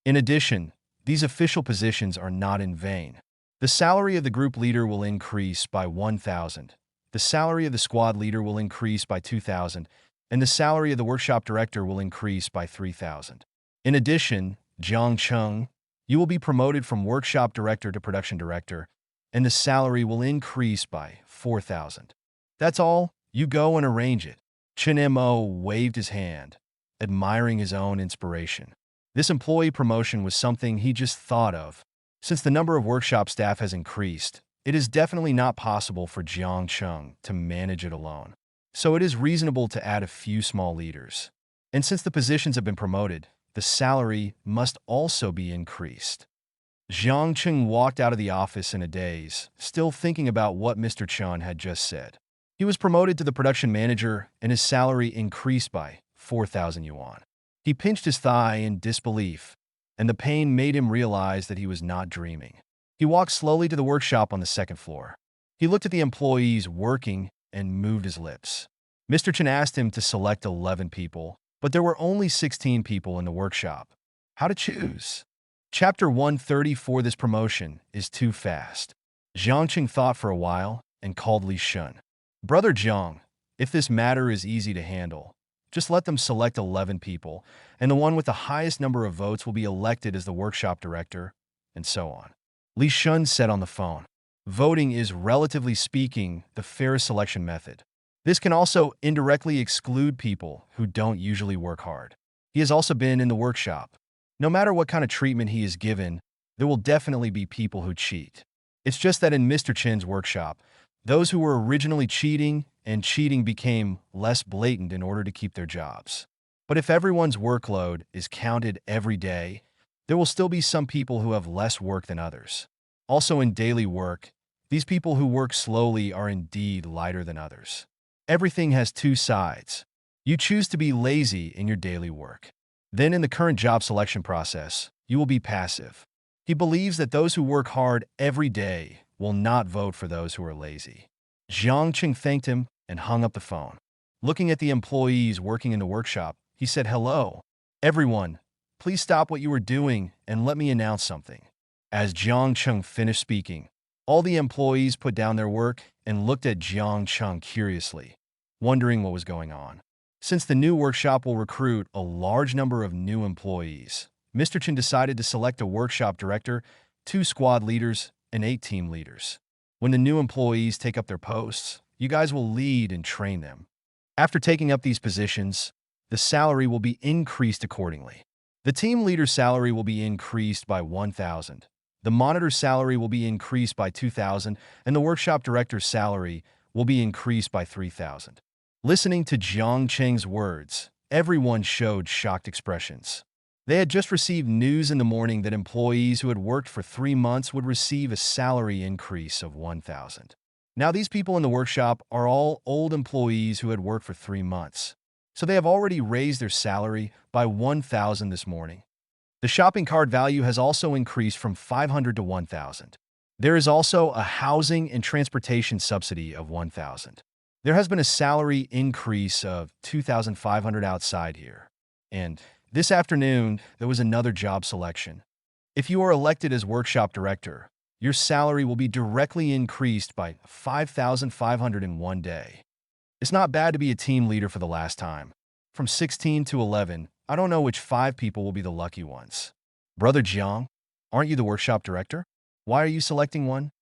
In addition, these official positions are not in vain. The salary of the group leader will increase by 1,000. The salary of the squad leader will increase by 2,000, and the salary of the workshop director will increase by 3,000. In addition, Jiang Chung, you will be promoted from workshop director to production director, and the salary will increase by 4,000. That's all. You go and arrange it. Chen Mo waved his hand, admiring his own inspiration. This employee promotion was something he just thought of. Since the number of workshop staff has increased, it is definitely not possible for Jiang Chung to manage it alone. So it is reasonable to add a few small leaders. And since the positions have been promoted, the salary must also be increased. Jiang Chung walked out of the office in a daze, still thinking about what Mr. Chun had just said. He was promoted to the production manager, and his salary increased by 4,000 yuan. He pinched his thigh in disbelief, and the pain made him realize that he was not dreaming. He walked slowly to the workshop on the second floor. He looked at the employees working and moved his lips. Mr. Chen asked him to select 11 people, but there were only 16 people in the workshop. How to choose? Chapter 134. This promotion is too fast. Jiang Qing thought for a while and called Li Shun. Brother Jiang, if this matter is easy to handle, just let them select 11 people, and the one with the highest number of votes will be elected as the workshop director, and so on. Li Shun said on the phone. Voting is, relatively speaking, the fairest selection method. This can also indirectly exclude people who don't usually work hard. He has also been in the workshop. No matter what kind of treatment he is given, there will definitely be people who cheat. It's just that in Mr. Chin's workshop, those who were originally cheating became less blatant in order to keep their jobs. But if everyone's workload is counted every day, there will still be some people who have less work than others. Also in daily work, these people who work slowly are indeed lighter than others. Everything has two sides. You choose to be lazy in your daily work. Then in the current job selection process, you will be passive. He believes that those who work hard every day will not vote for those who are lazy. Jiang Qing thanked him and hung up the phone. Looking at the employees working in the workshop, he said, "Hello, everyone. Please stop what you are doing and let me announce something." As Jiang Qing finished speaking, all the employees put down their work and looked at Jiang Qing curiously, wondering what was going on. Since the new workshop will recruit a large number of new employees, Mr. Chen decided to select a workshop director, 2 squad leaders, and 8 team leaders. When the new employees take up their posts, you guys will lead and train them. After taking up these positions, the salary will be increased accordingly. The team leader's salary will be increased by 1,000. The monitor's salary will be increased by 2,000, and the workshop director's salary will be increased by 3,000. Listening to Jiang Qing's words, everyone showed shocked expressions. They had just received news in the morning that employees who had worked for 3 months would receive a salary increase of 1,000. Now these people in the workshop are all old employees who had worked for 3 months, so they have already raised their salary by 1,000 this morning. The shopping cart value has also increased from 500 to 1,000. There is also a housing and transportation subsidy of 1,000. There has been a salary increase of 2,500 outside here. And this afternoon, there was another job selection. If you are elected as workshop director, your salary will be directly increased by 5,500 in one day. It's not bad to be a team leader for the last time. From 16 to 11, I don't know which 5 people will be the lucky ones. Brother Jiang, aren't you the workshop director? Why are you selecting one?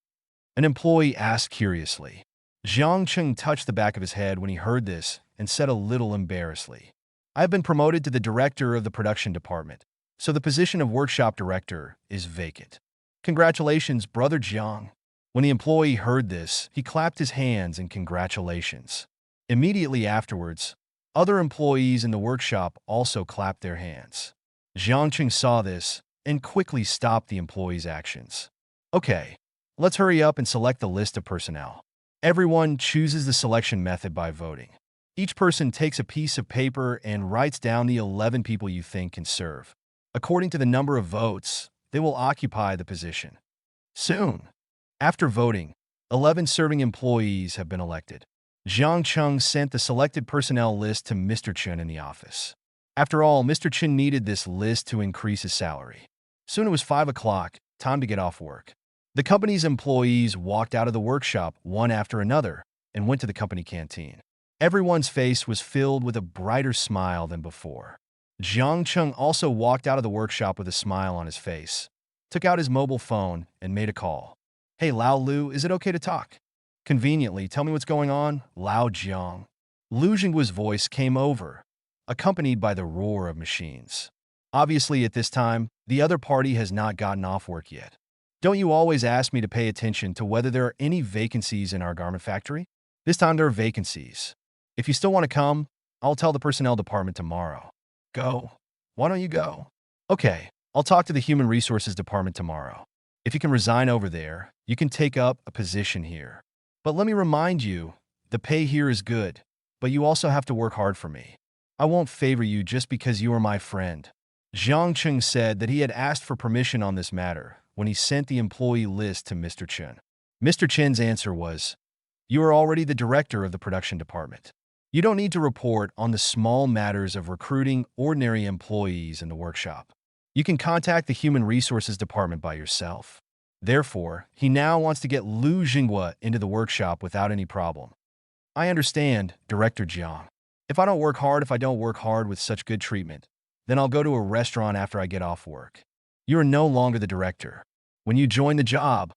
An employee asked curiously. Jiang Cheng touched the back of his head when he heard this and said a little embarrassedly, I have been promoted to the director of the production department, so the position of workshop director is vacant. Congratulations, Brother Jiang. When the employee heard this, he clapped his hands in congratulations. Immediately afterwards, other employees in the workshop also clapped their hands. Jiang Cheng saw this and quickly stopped the employee's actions. Okay, let's hurry up and select the list of personnel. Everyone chooses the selection method by voting. Each person takes a piece of paper and writes down the 11 people you think can serve. According to the number of votes, they will occupy the position. Soon, after voting, 11 serving employees have been elected. Jiang Cheng sent the selected personnel list to Mr. Chen in the office. After all, Mr. Chen needed this list to increase his salary. Soon it was 5 o'clock, time to get off work. The company's employees walked out of the workshop one after another and went to the company canteen. Everyone's face was filled with a brighter smile than before. Jiang Cheng also walked out of the workshop with a smile on his face, took out his mobile phone, and made a call. Hey, Lao Lu, is it okay to talk? Conveniently, tell me what's going on, Lao Jiang. Lu Jinggua's voice came over, accompanied by the roar of machines. Obviously, at this time, the other party has not gotten off work yet. Don't you always ask me to pay attention to whether there are any vacancies in our garment factory? This time there are vacancies. If you still want to come, I'll tell the personnel department tomorrow. Go. Why don't you go? Okay, I'll talk to the human resources department tomorrow. If you can resign over there, you can take up a position here. But let me remind you, the pay here is good, but you also have to work hard for me. I won't favor you just because you are my friend. Jiang Cheng said that he had asked for permission on this matter when he sent the employee list to Mr. Chen. Mr. Chen's answer was, you are already the director of the production department. You don't need to report on the small matters of recruiting ordinary employees in the workshop. You can contact the human resources department by yourself. Therefore, he now wants to get Lu Jinggua into the workshop without any problem. I understand, Director Jiang. If I don't work hard with such good treatment, then I'll go to a restaurant after I get off work. You are no longer the director. When you join the job,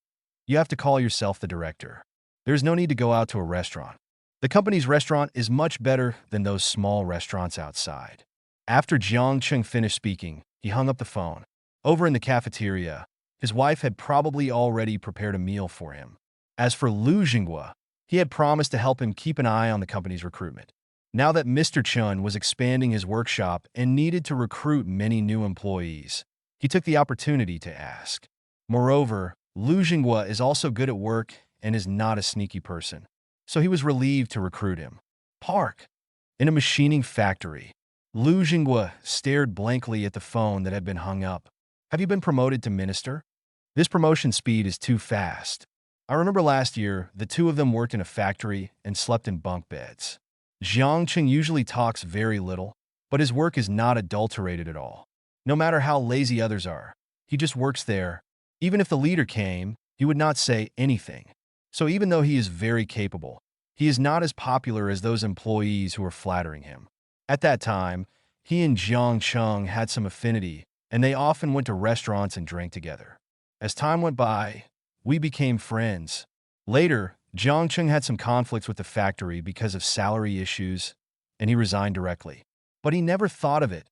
you have to call yourself the director. There's no need to go out to a restaurant. The company's restaurant is much better than those small restaurants outside. After Jiang Cheng finished speaking, he hung up the phone. Over in the cafeteria, his wife had probably already prepared a meal for him. As for Lu Jinggua, he had promised to help him keep an eye on the company's recruitment. Now that Mr. Chen was expanding his workshop and needed to recruit many new employees, he took the opportunity to ask. Moreover, Lu Jinggua is also good at work and is not a sneaky person, so he was relieved to recruit him. Park. In a machining factory, Lu Jinggua stared blankly at the phone that had been hung up. Have you been promoted to minister? This promotion speed is too fast. I remember last year, the two of them worked in a factory and slept in bunk beds. Jiang Cheng usually talks very little, but his work is not adulterated at all. No matter how lazy others are, he just works there. Even if the leader came, he would not say anything. So even though he is very capable, he is not as popular as those employees who were flattering him. At that time, he and Jiang Cheng had some affinity, and they often went to restaurants and drank together. As time went by, we became friends. Later, Jiang Cheng had some conflicts with the factory because of salary issues, and he resigned directly. But he never thought of it.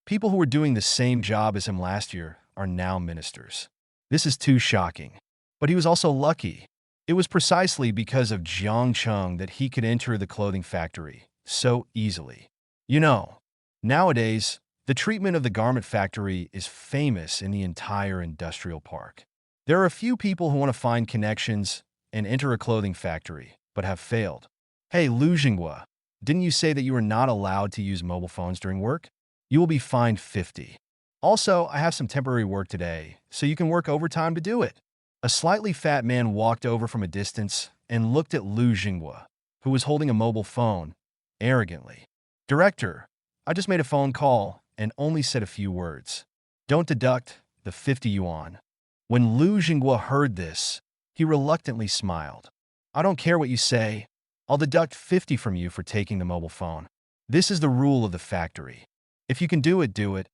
People who were doing the same job as him last year are now ministers. This is too shocking. But he was also lucky. It was precisely because of Jiang Cheng that he could enter the clothing factory so easily. You know, nowadays, the treatment of the garment factory is famous in the entire industrial park. There are a few people who want to find connections and enter a clothing factory, but have failed. Hey, Lu Jinggua, didn't you say that you are not allowed to use mobile phones during work? You will be fined 50. Also, I have some temporary work today, so you can work overtime to do it. A slightly fat man walked over from a distance and looked at Lu Jinggua, who was holding a mobile phone, arrogantly. Director, I just made a phone call and only said a few words. Don't deduct the 50 yuan. When Lu Jinggua heard this, he reluctantly smiled. I don't care what you say. I'll deduct 50 from you for taking the mobile phone. This is the rule of the factory. If you can do it, do it.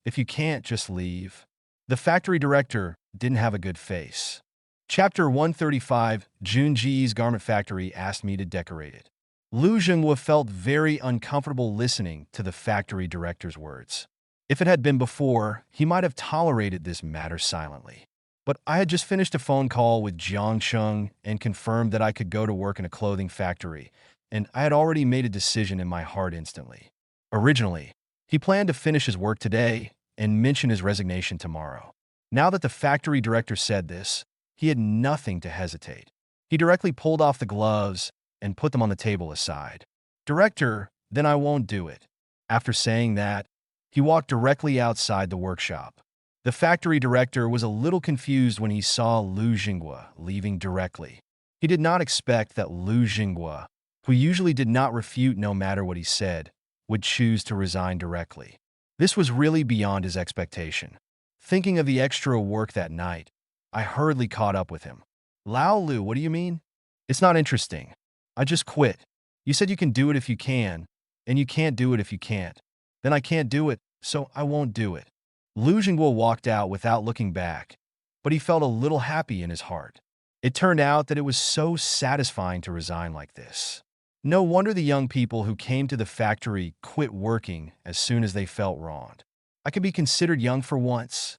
If you can't, just leave. The factory director didn't have a good face. Chapter 135, Junji's garment factory asked me to decorate it. Lu Jinghua felt very uncomfortable listening to the factory director's words. If it had been before, he might have tolerated this matter silently. But I had just finished a phone call with Jiang Cheng and confirmed that I could go to work in a clothing factory, and I had already made a decision in my heart instantly. Originally, he planned to finish his work today and mention his resignation tomorrow. Now that the factory director said this, he had nothing to hesitate. He directly pulled off the gloves and put them on the table aside. Director, then I won't do it. After saying that, he walked directly outside the workshop. The factory director was a little confused when he saw Lu Jinghua leaving directly. He did not expect that Lu Jinghua, who usually did not refute no matter what he said, would choose to resign directly. This was really beyond his expectation. Thinking of the extra work that night, I hurriedly caught up with him. Lao Lu, what do you mean? It's not interesting. I just quit. You said you can do it if you can, and you can't do it if you can't. Then I can't do it, so I won't do it. Lu Jinghua walked out without looking back, but he felt a little happy in his heart. It turned out that it was so satisfying to resign like this. No wonder the young people who came to the factory quit working as soon as they felt wronged. I could be considered young for once.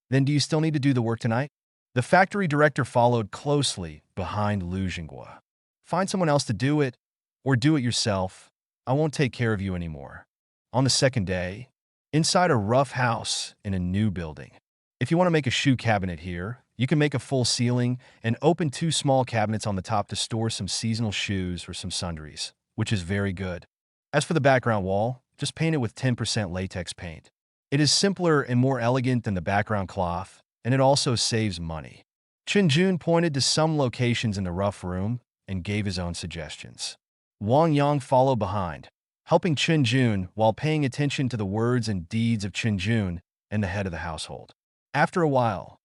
Then do you still need to do the work tonight? The factory director followed closely behind Lu Jinghua. Find someone else to do it, or do it yourself. I won't take care of you anymore. On the second day, inside a rough house in a new building. If you want to make a shoe cabinet here, you can make a full ceiling and open 2 small cabinets on the top to store some seasonal shoes or some sundries, which is very good. As for the background wall, just paint it with 10% latex paint. It is simpler and more elegant than the background cloth, and it also saves money. Chenjun pointed to some locations in the rough room and gave his own suggestions. Wang Yang followed behind, helping Chenjun while paying attention to the words and deeds of Chenjun and the head of the household. After a while,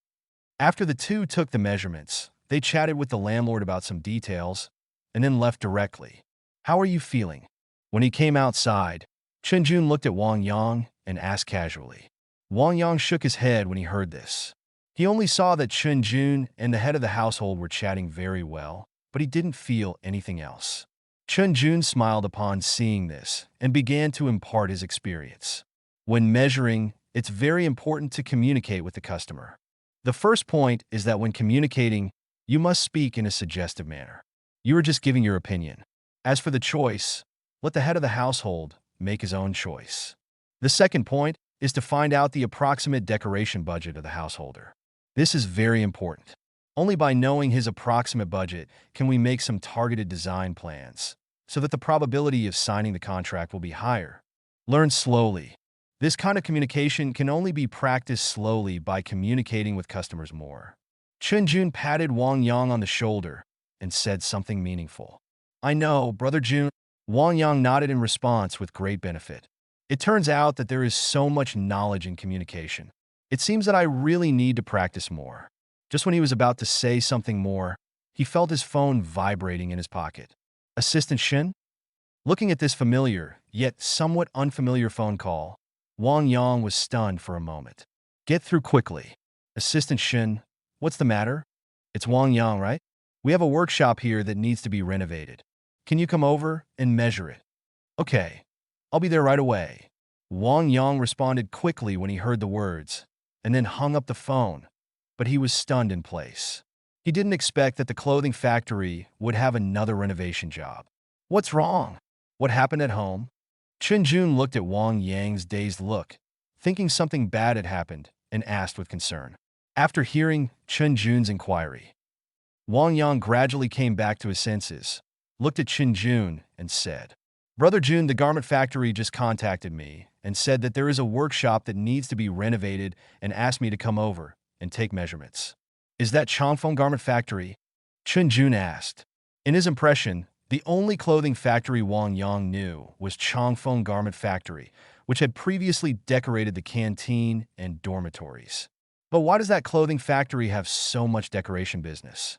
after the two took the measurements, they chatted with the landlord about some details and then left directly. How are you feeling? When he came outside, Chenjun looked at Wang Yang and asked casually. Wang Yang shook his head when he heard this. He only saw that Chenjun and the head of the household were chatting very well, but he didn't feel anything else. Chenjun smiled upon seeing this and began to impart his experience. When measuring, it's very important to communicate with the customer. The first point is that when communicating, you must speak in a suggestive manner. You are just giving your opinion. As for the choice, let the head of the household make his own choice. The second point is to find out the approximate decoration budget of the householder. This is very important. Only by knowing his approximate budget can we make some targeted design plans, so that the probability of signing the contract will be higher. Learn slowly. This kind of communication can only be practiced slowly by communicating with customers more. Chenjun patted Wang Yang on the shoulder and said something meaningful. I know, Brother Jun. Wang Yang nodded in response with great benefit. It turns out that there is so much knowledge in communication. It seems that I really need to practice more. Just when he was about to say something more, he felt his phone vibrating in his pocket. Assistant Shin? Looking at this familiar, yet somewhat unfamiliar phone call, Wang Yang was stunned for a moment. Get through quickly. Assistant Shin, what's the matter? It's Wang Yang, right? We have a workshop here that needs to be renovated. Can you come over and measure it? Okay, I'll be there right away. Wang Yang responded quickly when he heard the words, and then hung up the phone, but he was stunned in place. He didn't expect that the clothing factory would have another renovation job. What's wrong? What happened at home? Chenjun looked at Wang Yang's dazed look, thinking something bad had happened, and asked with concern. After hearing Chenjun's inquiry, Wang Yang gradually came back to his senses, looked at Chenjun, and said, Brother Jun, the garment factory just contacted me and said that there is a workshop that needs to be renovated and asked me to come over and take measurements. Is that Changfeng Garment Factory? Chenjun asked. In his impression, the only clothing factory Wang Yang knew was Changfeng Garment Factory, which had previously decorated the canteen and dormitories. But why does that clothing factory have so much decoration business?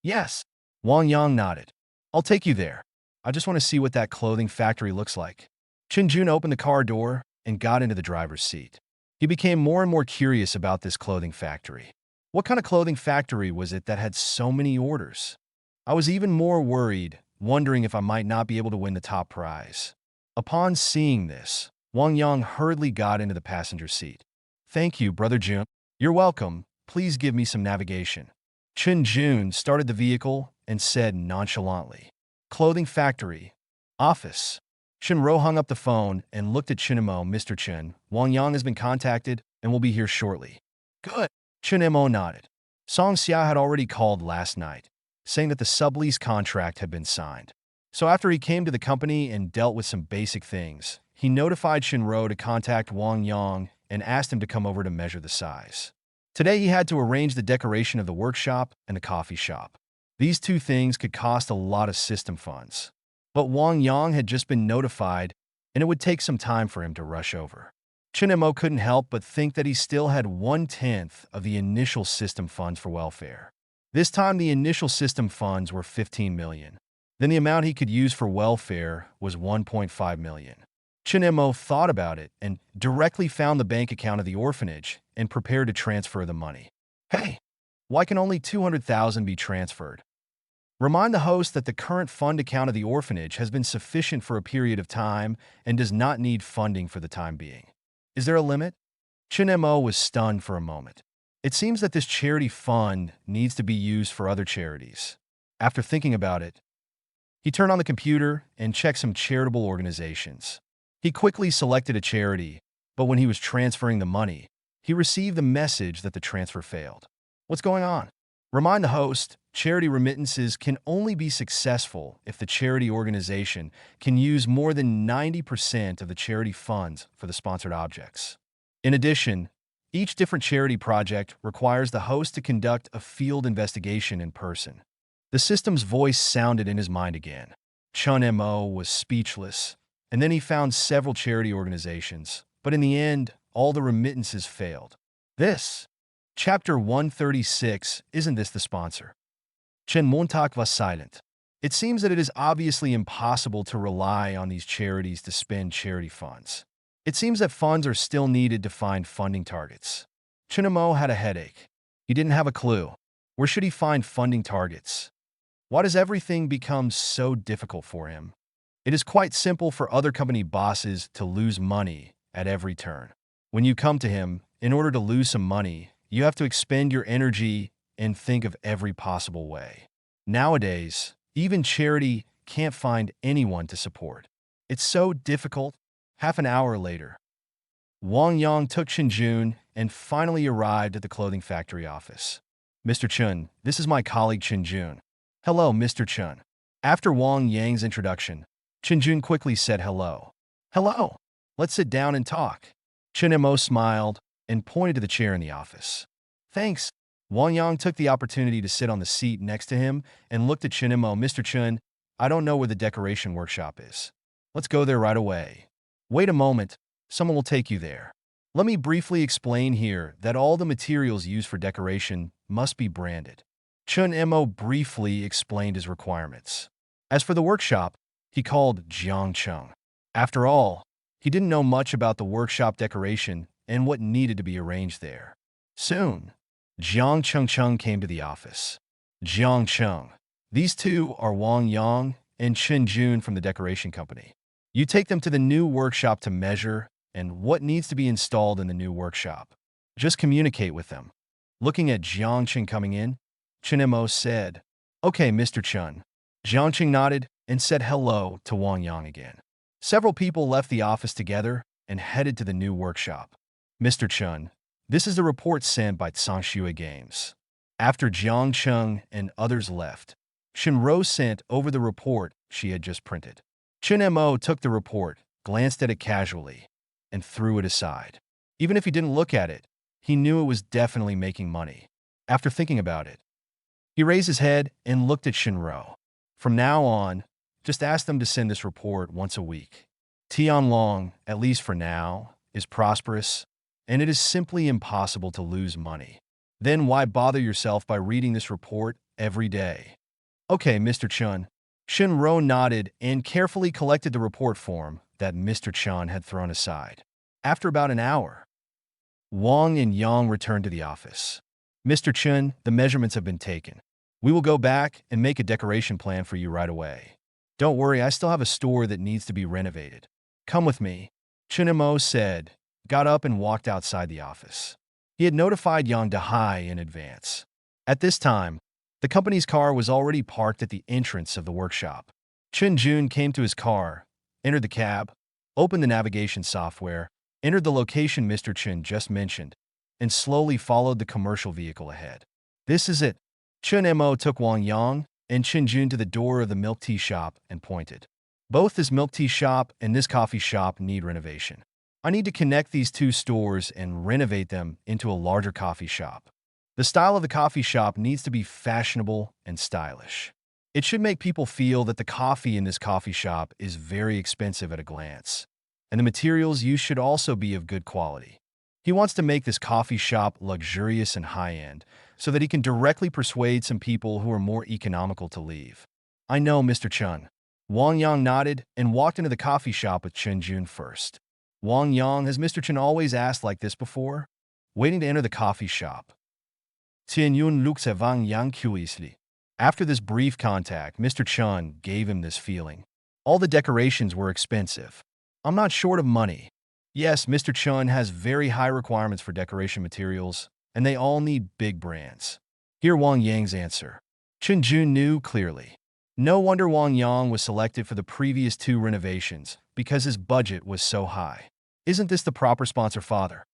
Yes, Wang Yang nodded. I'll take you there. I just want to see what that clothing factory looks like. Jun opened the car door and got into the driver's seat. He became more and more curious about this clothing factory. What kind of clothing factory was it that had so many orders? I was even more worried, wondering if I might not be able to win the top prize. Upon seeing this, Wang Yang hurriedly got into the passenger seat. "Thank you, Brother Jun. You're welcome. Please give me some navigation." Jun started the vehicle and said nonchalantly, "Clothing factory. Office." Shinro hung up the phone and looked at Chinemo. "Mr. Chen, Wang Yang has been contacted and will be here shortly." "Good." Chinemo nodded. Song Xia had already called last night, saying that the sublease contract had been signed. So after he came to the company and dealt with some basic things, he notified Shinro to contact Wang Yang and asked him to come over to measure the size. Today he had to arrange the decoration of the workshop and the coffee shop. These two things could cost a lot of system funds. But Wang Yang had just been notified, and it would take some time for him to rush over. Chinemo couldn't help but think that he still had 1/10 of the initial system funds for welfare. This time the initial system funds were 15 million. Then the amount he could use for welfare was 1.5 million. Chinemo thought about it and directly found the bank account of the orphanage and prepared to transfer the money. "Hey, why can only 200,000 be transferred?" Remind the host that the current fund account of the orphanage has been sufficient for a period of time and does not need funding for the time being. Is there a limit? Chinemo was stunned for a moment. It seems that this charity fund needs to be used for other charities. After thinking about it, he turned on the computer and checked some charitable organizations. He quickly selected a charity, but when he was transferring the money, he received the message that the transfer failed. What's going on? Remind the host, charity remittances can only be successful if the charity organization can use more than 90% of the charity funds for the sponsored objects. In addition, each different charity project requires the host to conduct a field investigation in person. The system's voice sounded in his mind again. Chun Mo was speechless, and then he found several charity organizations, but in the end, all the remittances failed. Chapter 136, Isn't This the Sponsor? Chen Montak was silent. It seems that it is obviously impossible to rely on these charities to spend charity funds. It seems that funds are still needed to find funding targets. Chinemo had a headache. He didn't have a clue. Where should he find funding targets? Why does everything become so difficult for him? It is quite simple for other company bosses to lose money at every turn. When you come to him, in order to lose some money, you have to expend your energy and think of every possible way. Nowadays, even charity can't find anyone to support. It's so difficult. Half an hour later, Wang Yang took Jun and finally arrived at the clothing factory office. "Mr. Chun, this is my colleague Jun." "Hello, Mr. Chun." After Wang Yang's introduction, Jun quickly said hello. "Hello. Let's sit down and talk." Mo smiled and pointed to the chair in the office. "Thanks." Wang Yang took the opportunity to sit on the seat next to him and looked at Mo. "Mr. Chun, I don't know where the decoration workshop is. Let's go there right away." "Wait a moment. Someone will take you there. Let me briefly explain here that all the materials used for decoration must be branded." Mo briefly explained his requirements. As for the workshop, he called Jiang Chung. After all, he didn't know much about the workshop decoration and what needed to be arranged there. Soon, Jiang Chung came to the office. Jiang Chung. These two are Wang Yang and Jun from the decoration company. You take them to the new workshop to measure and what needs to be installed in the new workshop. Just communicate with them. Looking at Jiang Chung coming in, Mo said, "Okay, Mr. Chun." Jiang Chung nodded and said hello to Wang Yang again. Several people left the office together and headed to the new workshop. "Mr. Chun, this is the report sent by Tsangshui Games." After Jiang Chung and others left, Shinro sent over the report she had just printed. Mo took the report, glanced at it casually, and threw it aside. Even if he didn't look at it, he knew it was definitely making money. After thinking about it, he raised his head and looked at Shinro. From now on, just ask them to send this report once a week. Tianlong, at least for now, is prosperous, and it is simply impossible to lose money. Then why bother yourself by reading this report every day? "Okay, Mr. Chun." Shinro nodded and carefully collected the report form, that Mr. Chan had thrown aside. After about an hour, Wang and Yang returned to the office. Mr. Chun, the measurements have been taken. We will go back and make a decoration plan for you right away. Don't worry, I still have a store that needs to be renovated. Come with me, Chunemo said, got up and walked outside the office. He had notified Yang Dahai in advance. At this time, the company's car was already parked at the entrance of the workshop. Chun Jun came to his car, entered the cab, opened the navigation software, entered the location Mr. Chun just mentioned, and slowly followed the commercial vehicle ahead. This is it. Chun Mo took Wang Yang and Chun Jun to the door of the milk tea shop and pointed. Both this milk tea shop and this coffee shop need renovation. I need to connect these two stores and renovate them into a larger coffee shop. The style of the coffee shop needs to be fashionable and stylish. It should make people feel that the coffee in this coffee shop is very expensive at a glance, and the materials used should also be of good quality. He wants to make this coffee shop luxurious and high-end so that he can directly persuade some people who are more economical to leave. I know, Mr. Chun. Wang Yang nodded and walked into the coffee shop with Chun Jun first. Wang Yang, has Mr. Chun always asked like this before? Waiting to enter the coffee shop, Tian Yun looked at Wang Yang curiously. After this brief contact, Mr. Chun gave him this feeling. All the decorations were expensive. I'm not short of money. Yes, Mr. Chun has very high requirements for decoration materials, and they all need big brands. Hear Wang Yang's answer. Chun Jun knew clearly. No wonder Wang Yang was selected for the previous two renovations, because his budget was so high. Isn't this the proper sponsor, father?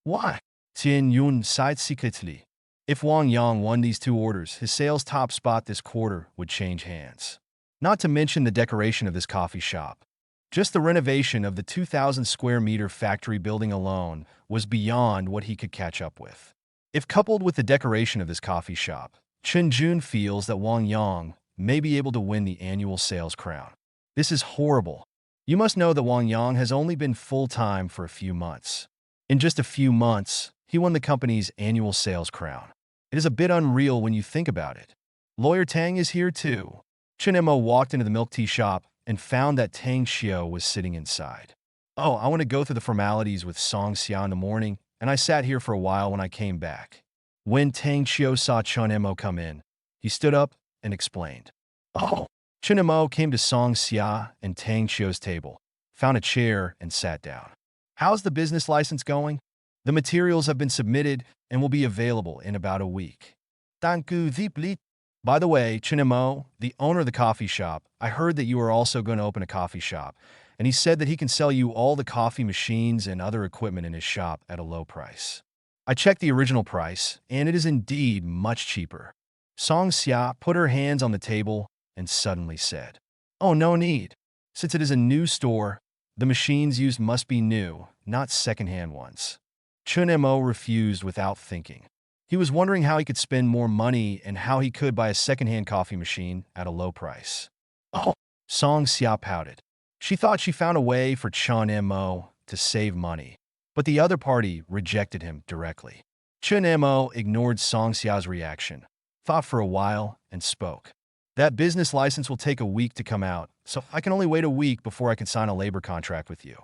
Why? Tian Yun sighed secretly. If Wang Yang won these two orders, his sales top spot this quarter would change hands. Not to mention the decoration of this coffee shop. Just the renovation of the 2,000 square meter factory building alone was beyond what he could catch up with. If coupled with the decoration of this coffee shop, Chun Jun feels that Wang Yang may be able to win the annual sales crown. This is horrible. You must know that Wang Yang has only been full-time for a few months. In just a few months, he won the company's annual sales crown. It is a bit unreal when you think about it. Lawyer Tang is here too. Chun Mo walked into the milk tea shop and found that Tang Xiao was sitting inside. Oh, I want to go through the formalities with Song Xia in the morning, and I sat here for a while when I came back. When Tang Xiao saw Chun Mo come in, he stood up and explained. Oh. Chun Mo came to Song Xia and Tang Xiao's table, found a chair, and sat down. How's the business license going? The materials have been submitted and will be available in about a week. Thank you deeply. By the way, Chun Mo, the owner of the coffee shop, I heard that you are also going to open a coffee shop, and he said that he can sell you all the coffee machines and other equipment in his shop at a low price. I checked the original price, and it is indeed much cheaper. Song Xia put her hands on the table and suddenly said, Oh, no need. Since it is a new store, the machines used must be new, not second-hand ones. Chun Mo refused without thinking. He was wondering how he could spend more money and how he could buy a second-hand coffee machine at a low price. Oh, Song Xia pouted. She thought she found a way for Chun Mo to save money, but the other party rejected him directly. Chun Mo ignored Song Xia's reaction, thought for a while, and spoke. That business license will take a week to come out, so I can only wait a week before I can sign a labor contract with you.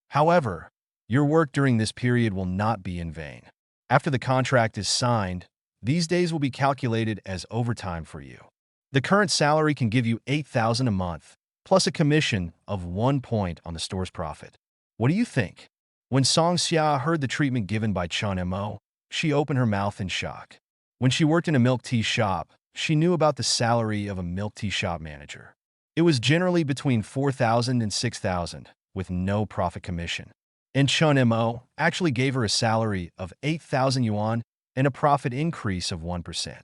However, your work during this period will not be in vain. After the contract is signed, these days will be calculated as overtime for you. The current salary can give you $8,000 a month, plus a commission of 1 point on the store's profit. What do you think? When Song Xia heard the treatment given by Chun Mo, she opened her mouth in shock. When she worked in a milk tea shop, she knew about the salary of a milk tea shop manager. It was generally between $4,000 and $6,000, with no profit commission. And Chun Mo actually gave her a salary of 8,000 yuan and a profit increase of 1%.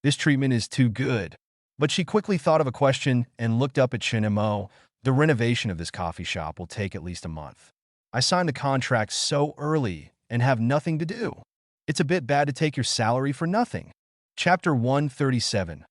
This treatment is too good. But she quickly thought of a question and looked up at Chun Mo. The renovation of this coffee shop will take at least a month. I signed the contract so early and have nothing to do. It's a bit bad to take your salary for nothing. Chapter 137.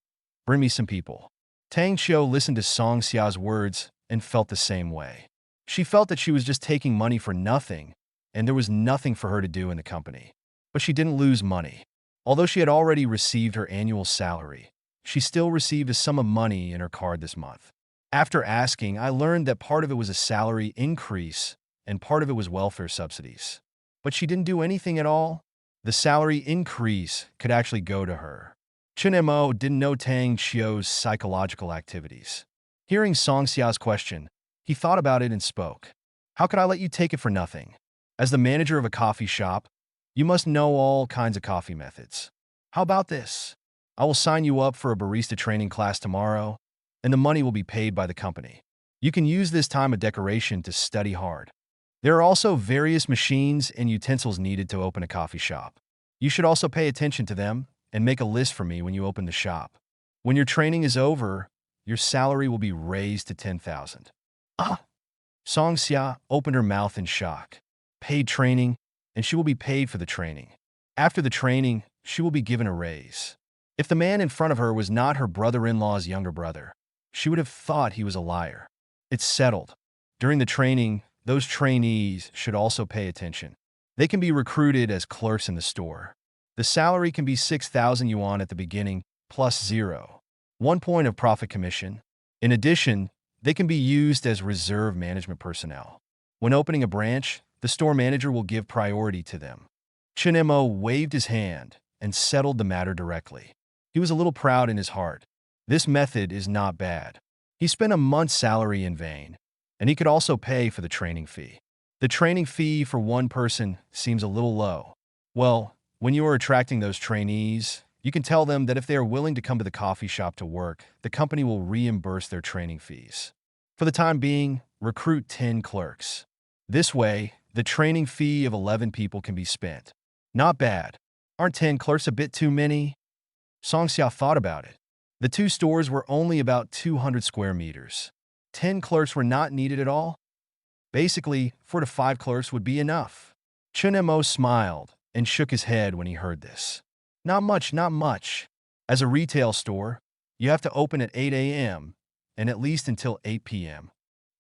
Bring me some people. Tang Xiao listened to Song Xia's words and felt the same way. She felt that she was just taking money for nothing, and there was nothing for her to do in the company. But she didn't lose money. Although she had already received her annual salary, she still received a sum of money in her card this month. After asking, I learned that part of it was a salary increase and part of it was welfare subsidies. But she didn't do anything at all. The salary increase could actually go to her. Chunemo didn't know Tang Chio's psychological activities. Hearing Song Xia's question, he thought about it and spoke. How could I let you take it for nothing? As the manager of a coffee shop, you must know all kinds of coffee methods. How about this? I will sign you up for a barista training class tomorrow, and the money will be paid by the company. You can use this time of decoration to study hard. There are also various machines and utensils needed to open a coffee shop. You should also pay attention to them and make a list for me when you open the shop. When your training is over, your salary will be raised to 10,000. Ah! Song Xia opened her mouth in shock. Paid training, and she will be paid for the training. After the training, she will be given a raise. If the man in front of her was not her brother-in-law's younger brother, she would have thought he was a liar. It's settled. During the training, those trainees should also pay attention. They can be recruited as clerks in the store. The salary can be 6,000 yuan at the beginning, plus 0.1 point of profit commission. In addition, they can be used as reserve management personnel. When opening a branch, the store manager will give priority to them. Chunemo waved his hand and settled the matter directly. He was a little proud in his heart. This method is not bad. He spent a month's salary in vain, and he could also pay for the training fee. The training fee for one person seems a little low. Well, when you are attracting those trainees, you can tell them that if they are willing to come to the coffee shop to work, the company will reimburse their training fees. For the time being, recruit 10 clerks. This way, the training fee of 11 people can be spent. Not bad. Aren't 10 clerks a bit too many? Song Xia thought about it. The two stores were only about 200 square meters. 10 clerks were not needed at all. Basically, 4 to 5 clerks would be enough. Chunemo smiled and shook his head when he heard this. Not much, not much. As a retail store, you have to open at 8 a.m. and at least until 8 p.m.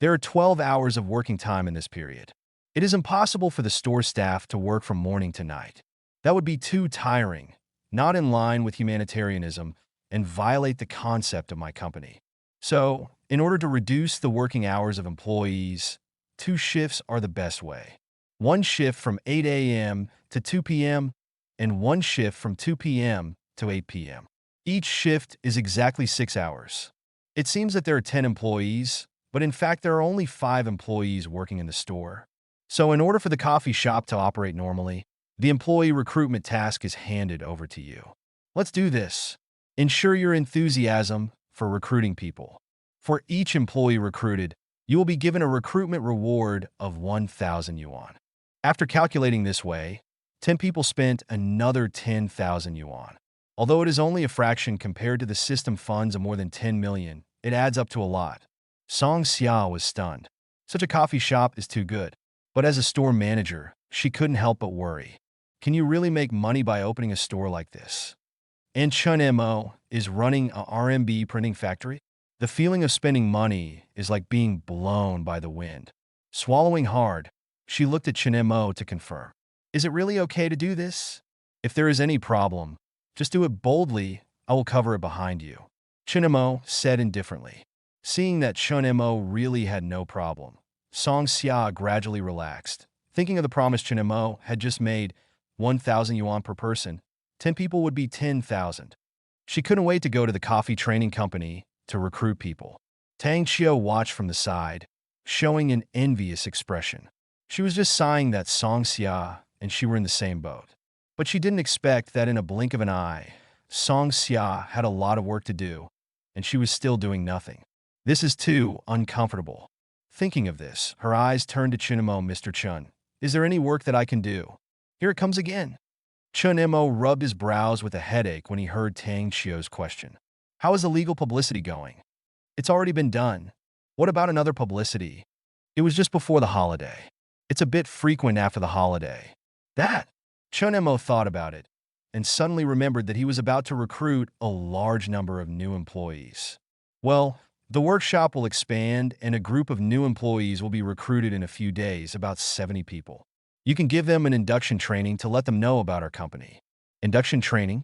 There are 12 hours of working time in this period. It is impossible for the store staff to work from morning to night. That would be too tiring, not in line with humanitarianism, and violate the concept of my company. So, in order to reduce the working hours of employees, 2 shifts are the best way. 1 shift from 8 a.m. to 2 p.m. and 1 shift from 2 p.m. to 8 p.m. Each shift is exactly 6 hours. It seems that there are 10 employees, but in fact there are only 5 employees working in the store. So in order for the coffee shop to operate normally, the employee recruitment task is handed over to you. Let's do this. Ensure your enthusiasm for recruiting people. For each employee recruited, you will be given a recruitment reward of 1,000 yuan. After calculating this way, 10 people spent another 10,000 yuan. Although it is only a fraction compared to the system funds of more than 10 million, it adds up to a lot. Song Xia was stunned. Such a coffee shop is too good. But as a store manager, she couldn't help but worry. Can you really make money by opening a store like this? And Chunemo is running a RMB printing factory? The feeling of spending money is like being blown by the wind. Swallowing hard, she looked at Chunemo to confirm. Is it really okay to do this? If there is any problem, just do it boldly. I will cover it behind you. Chunemo said indifferently. Seeing that Chunemo really had no problem, Song Xia gradually relaxed. Thinking of the promise Chunemo had just made, 1,000 yuan per person, 10 people would be 10,000. She couldn't wait to go to the coffee training company to recruit people. Tang Chio watched from the side, showing an envious expression. She was just sighing that Song Xia and she were in the same boat. But she didn't expect that in a blink of an eye, Song Xia had a lot of work to do, and she was still doing nothing. This is too uncomfortable. Thinking of this, her eyes turned to Chunemo. Mr. Chun, is there any work that I can do? Here it comes again. Chunemo rubbed his brows with a headache when he heard Tang Chio's question. How is the legal publicity going? It's already been done. What about another publicity? It was just before the holiday. It's a bit frequent after the holiday. That? Chunemo thought about it and suddenly remembered that he was about to recruit a large number of new employees. Well, the workshop will expand and a group of new employees will be recruited in a few days, about 70 people. You can give them an induction training to let them know about our company. Induction training?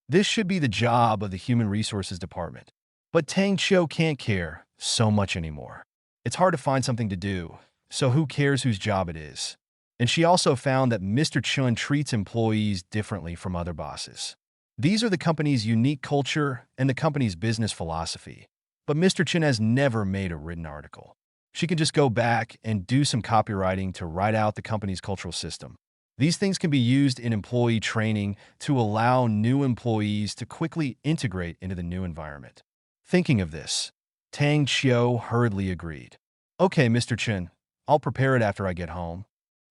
This should be the job of the Human Resources Department. But Tang Chio can't care so much anymore. It's hard to find something to do, so who cares whose job it is? And she also found that Mr. Chun treats employees differently from other bosses. These are the company's unique culture and the company's business philosophy. But Mr. Chun has never made a written article. She can just go back and do some copywriting to write out the company's cultural system. These things can be used in employee training to allow new employees to quickly integrate into the new environment. Thinking of this, Tang Chiu hurriedly agreed. Okay, Mr. Chun, I'll prepare it after I get home.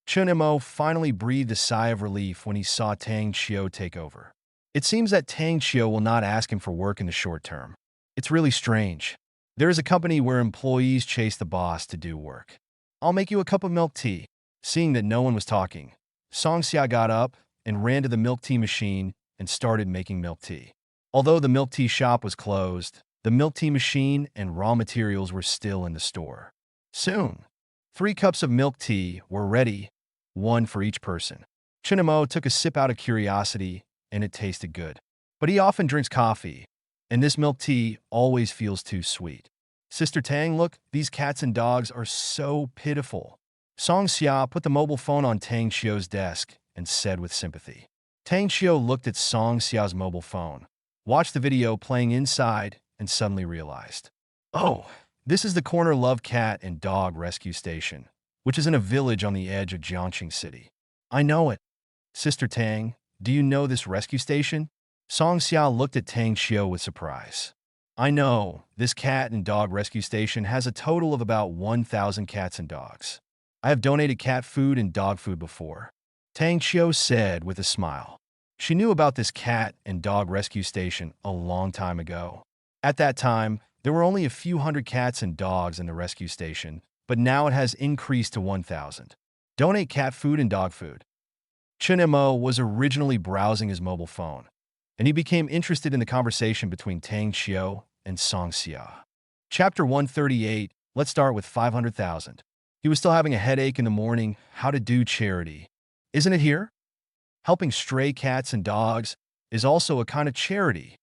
Chun Mo finally breathed a sigh of relief when he saw Tang Chiu take over. It seems that Tang Chiu will not ask him for work in the short term. It's really strange. There is a company where employees chase the boss to do work. I'll make you a cup of milk tea. Seeing that no one was talking, Song Xia got up and ran to the milk tea machine and started making milk tea. Although the milk tea shop was closed, the milk tea machine and raw materials were still in the store. Soon, 3 cups of milk tea were ready, one for each person. Chinamo took a sip out of curiosity, and it tasted good. But he often drinks coffee, and this milk tea always feels too sweet. Sister Tang, look, these cats and dogs are so pitiful. Song Xia put the mobile phone on Tang Xiu's desk and said with sympathy. Tang Xiu looked at Song Xia's mobile phone, watched the video playing inside, and suddenly realized, oh, this is the Corner Love Cat and Dog Rescue Station, which is in a village on the edge of Jiangxing City. I know it. Sister Tang, do you know this rescue station? Song Xia looked at Tang Xiu with surprise. I know, this cat and dog rescue station has a total of about 1,000 cats and dogs. I have donated cat food and dog food before, Tang Xiu said with a smile. She knew about this cat and dog rescue station a long time ago. At that time, there were only a few hundred cats and dogs in the rescue station, but now it has increased to 1,000. Donate cat food and dog food. Chen Mo was originally browsing his mobile phone, and he became interested in the conversation between Tang Xiu and Song Xia. Chapter 138, let's start with 500,000. He was still having a headache in the morning. How to do charity. Isn't it here? Helping stray cats and dogs is also a kind of charity.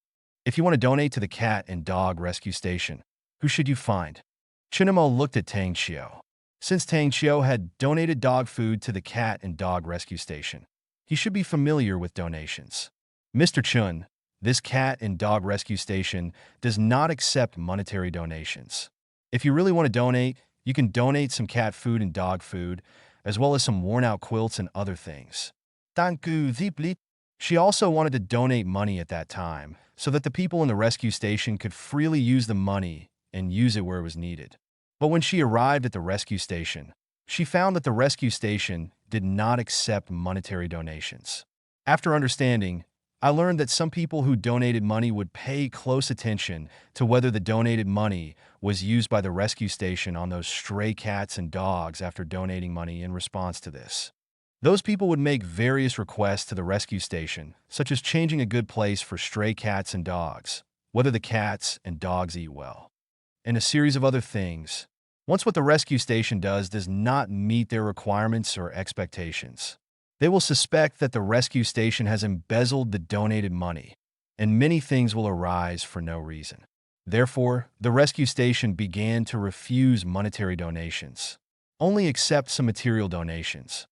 If you want to donate to the cat and dog rescue station, who should you find? Chinamo looked at Tang Xiu. Since Tang Xiu had donated dog food to the cat and dog rescue station, he should be familiar with donations. Mr. Chun, this cat and dog rescue station does not accept monetary donations. If you really want to donate, you can donate some cat food and dog food, as well as some worn-out quilts and other things. Thank you deeply. She also wanted to donate money at that time, so that the people in the rescue station could freely use the money and use it where it was needed. But when she arrived at the rescue station, she found that the rescue station did not accept monetary donations. After understanding, I learned that some people who donated money would pay close attention to whether the donated money was used by the rescue station on those stray cats and dogs after donating money in response to this. Those people would make various requests to the rescue station, such as changing a good place for stray cats and dogs, whether the cats and dogs eat well, and a series of other things. Once what the rescue station does not meet their requirements or expectations, they will suspect that the rescue station has embezzled the donated money, and many things will arise for no reason. Therefore, the rescue station began to refuse monetary donations, only accept some material donations.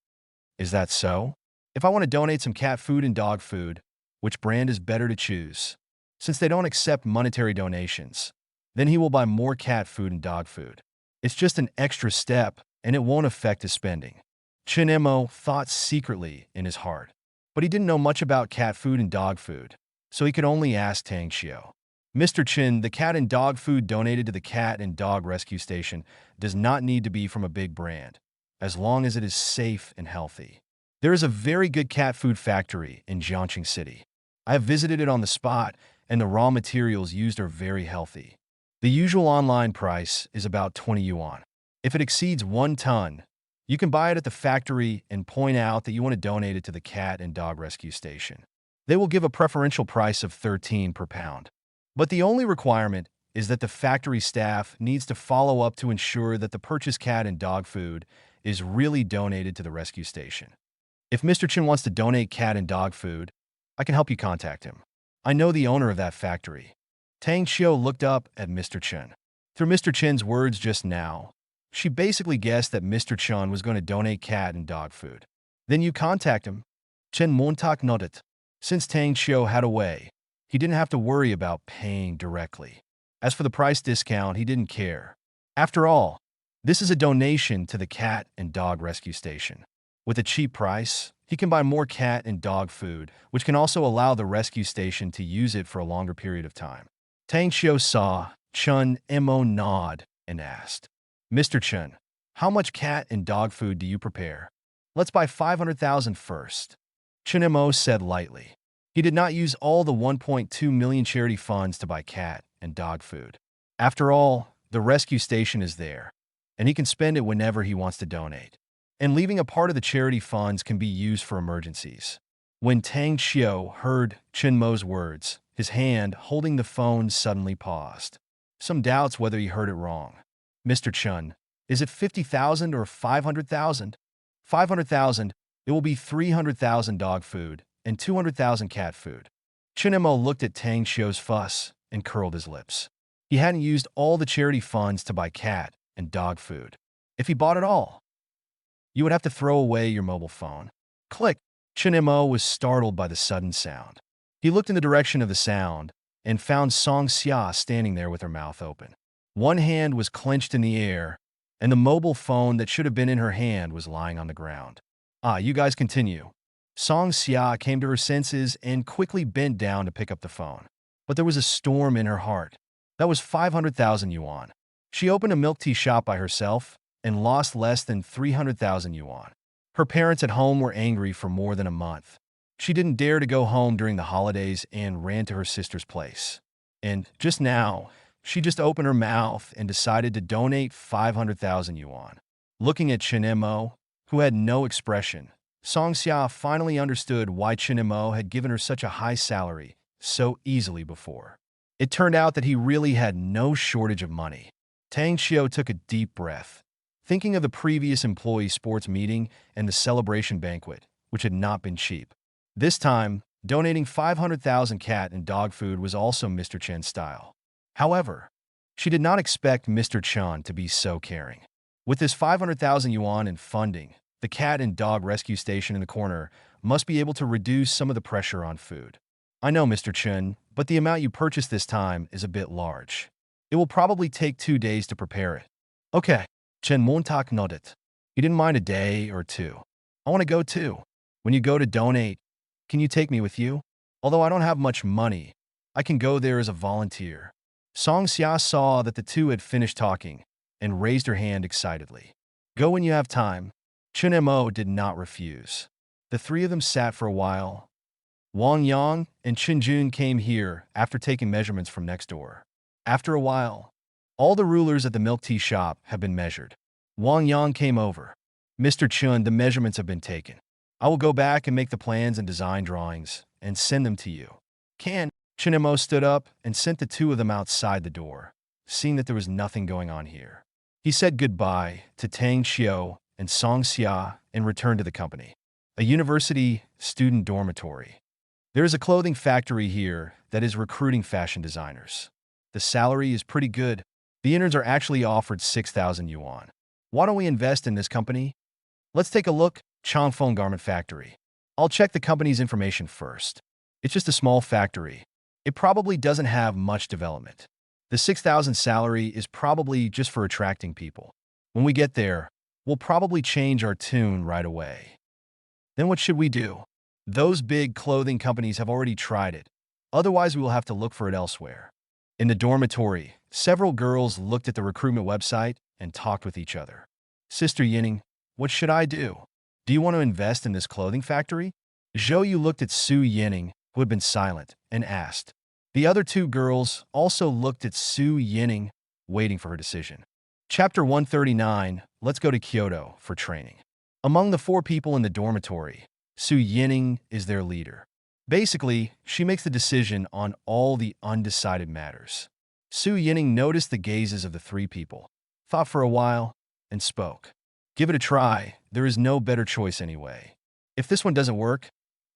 Is that so? If I want to donate some cat food and dog food, which brand is better to choose? Since they don't accept monetary donations, then he will buy more cat food and dog food. It's just an extra step, and it won't affect his spending. Chen Mo thought secretly in his heart, but he didn't know much about cat food and dog food, so he could only ask Tang Xiu. Mr. Chin, the cat and dog food donated to the cat and dog rescue station does not need to be from a big brand, as long as it is safe and healthy. There is a very good cat food factory in Jiangxing City. I have visited it on the spot, and the raw materials used are very healthy. The usual online price is about 20 yuan. If it exceeds 1 ton, you can buy it at the factory and point out that you want to donate it to the cat and dog rescue station. They will give a preferential price of 13 per pound. But the only requirement is that the factory staff needs to follow up to ensure that the purchased cat and dog food is really donated to the rescue station. If Mr. Chin wants to donate cat and dog food, I can help you contact him. I know the owner of that factory. Tang Xiu looked up at Mr. Chen. Through Mr. Chen's words just now, she basically guessed that Mr. Chun was going to donate cat and dog food. Then you contact him. Chen Montak nodded. Since Tang Xiu had a way, he didn't have to worry about paying directly. As for the price discount, he didn't care. After all, this is a donation to the cat and dog rescue station. With a cheap price, he can buy more cat and dog food, which can also allow the rescue station to use it for a longer period of time. Tang Xiu saw Chun Mo nod and asked, Mr. Chun, how much cat and dog food do you prepare? Let's buy 500,000 first. Chun Mo said lightly. He did not use all the 1.2 million charity funds to buy cat and dog food. After all, the rescue station is there, and he can spend it whenever he wants to donate. And leaving a part of the charity funds can be used for emergencies. When Tang Xiu heard Chun Mo's words, his hand holding the phone suddenly paused. Some doubts whether he heard it wrong. Mr. Chun, is it 50,000 or 500,000? 500,000, it will be 300,000 dog food and 200,000 cat food. Chun Mo looked at Tang Xiu's fuss and curled his lips. He hadn't used all the charity funds to buy cat and dog food. If he bought it all, you would have to throw away your mobile phone. Click! Chun Mo was startled by the sudden sound. He looked in the direction of the sound and found Song Xia standing there with her mouth open. One hand was clenched in the air, and the mobile phone that should have been in her hand was lying on the ground. You guys continue. Song Xia came to her senses and quickly bent down to pick up the phone. But there was a storm in her heart. That was 500,000 yuan. She opened a milk tea shop by herself and lost less than 300,000 yuan. Her parents at home were angry for more than a month. She didn't dare to go home during the holidays and ran to her sister's place. And just now, she just opened her mouth and decided to donate 500,000 yuan. Looking at Chun Mo, who had no expression, Song Xia finally understood why Chun Mo had given her such a high salary so easily before. It turned out that he really had no shortage of money. Tang Xiu took a deep breath, thinking of the previous employee sports meeting and the celebration banquet, which had not been cheap. This time, donating 500,000 cat and dog food was also Mr. Chen's style. However, she did not expect Mr. Chen to be so caring. With this 500,000 yuan in funding, the cat and dog rescue station in the corner must be able to reduce some of the pressure on food. I know, Mr. Chen, but the amount you purchased this time is a bit large. It will probably take 2 days to prepare it. Okay, Chen Montak nodded. He didn't mind a day or two. I want to go too. When you go to donate, can you take me with you? Although I don't have much money, I can go there as a volunteer. Song Xia saw that the two had finished talking and raised her hand excitedly. Go when you have time. Chun Mo did not refuse. The three of them sat for a while. Wang Yang and Chun Jun came here after taking measurements from next door. After a while, all the rulers at the milk tea shop have been measured. Wang Yang came over. Mr. Chun, the measurements have been taken. I will go back and make the plans and design drawings and send them to you. Can? Chun Mo stood up and sent the two of them outside the door, seeing that there was nothing going on here. He said goodbye to Tang Xiu and Song Xia and returned to the company. A university student dormitory. There is a clothing factory here that is recruiting fashion designers. The salary is pretty good. The interns are actually offered 6,000 yuan. Why don't we invest in this company? Let's take a look. Changfeng Garment Factory. I'll check the company's information first. It's just a small factory. It probably doesn't have much development. The 6,000 salary is probably just for attracting people. When we get there, we'll probably change our tune right away. Then what should we do? Those big clothing companies have already tried it. Otherwise, we will have to look for it elsewhere. In the dormitory, several girls looked at the recruitment website and talked with each other. Sister Yinning, what should I do? Do you want to invest in this clothing factory? Zhou Yu looked at Su Yinning, who had been silent, and asked. The other two girls also looked at Su Yinning, waiting for her decision. Chapter 139, Let's go to Kyoto for training. Among the 4 people in the dormitory, Su Yinning is their leader. Basically, she makes the decision on all the undecided matters. Su Yinning noticed the gazes of the 3 people, thought for a while, and spoke. Give it a try. There is no better choice anyway. If this one doesn't work,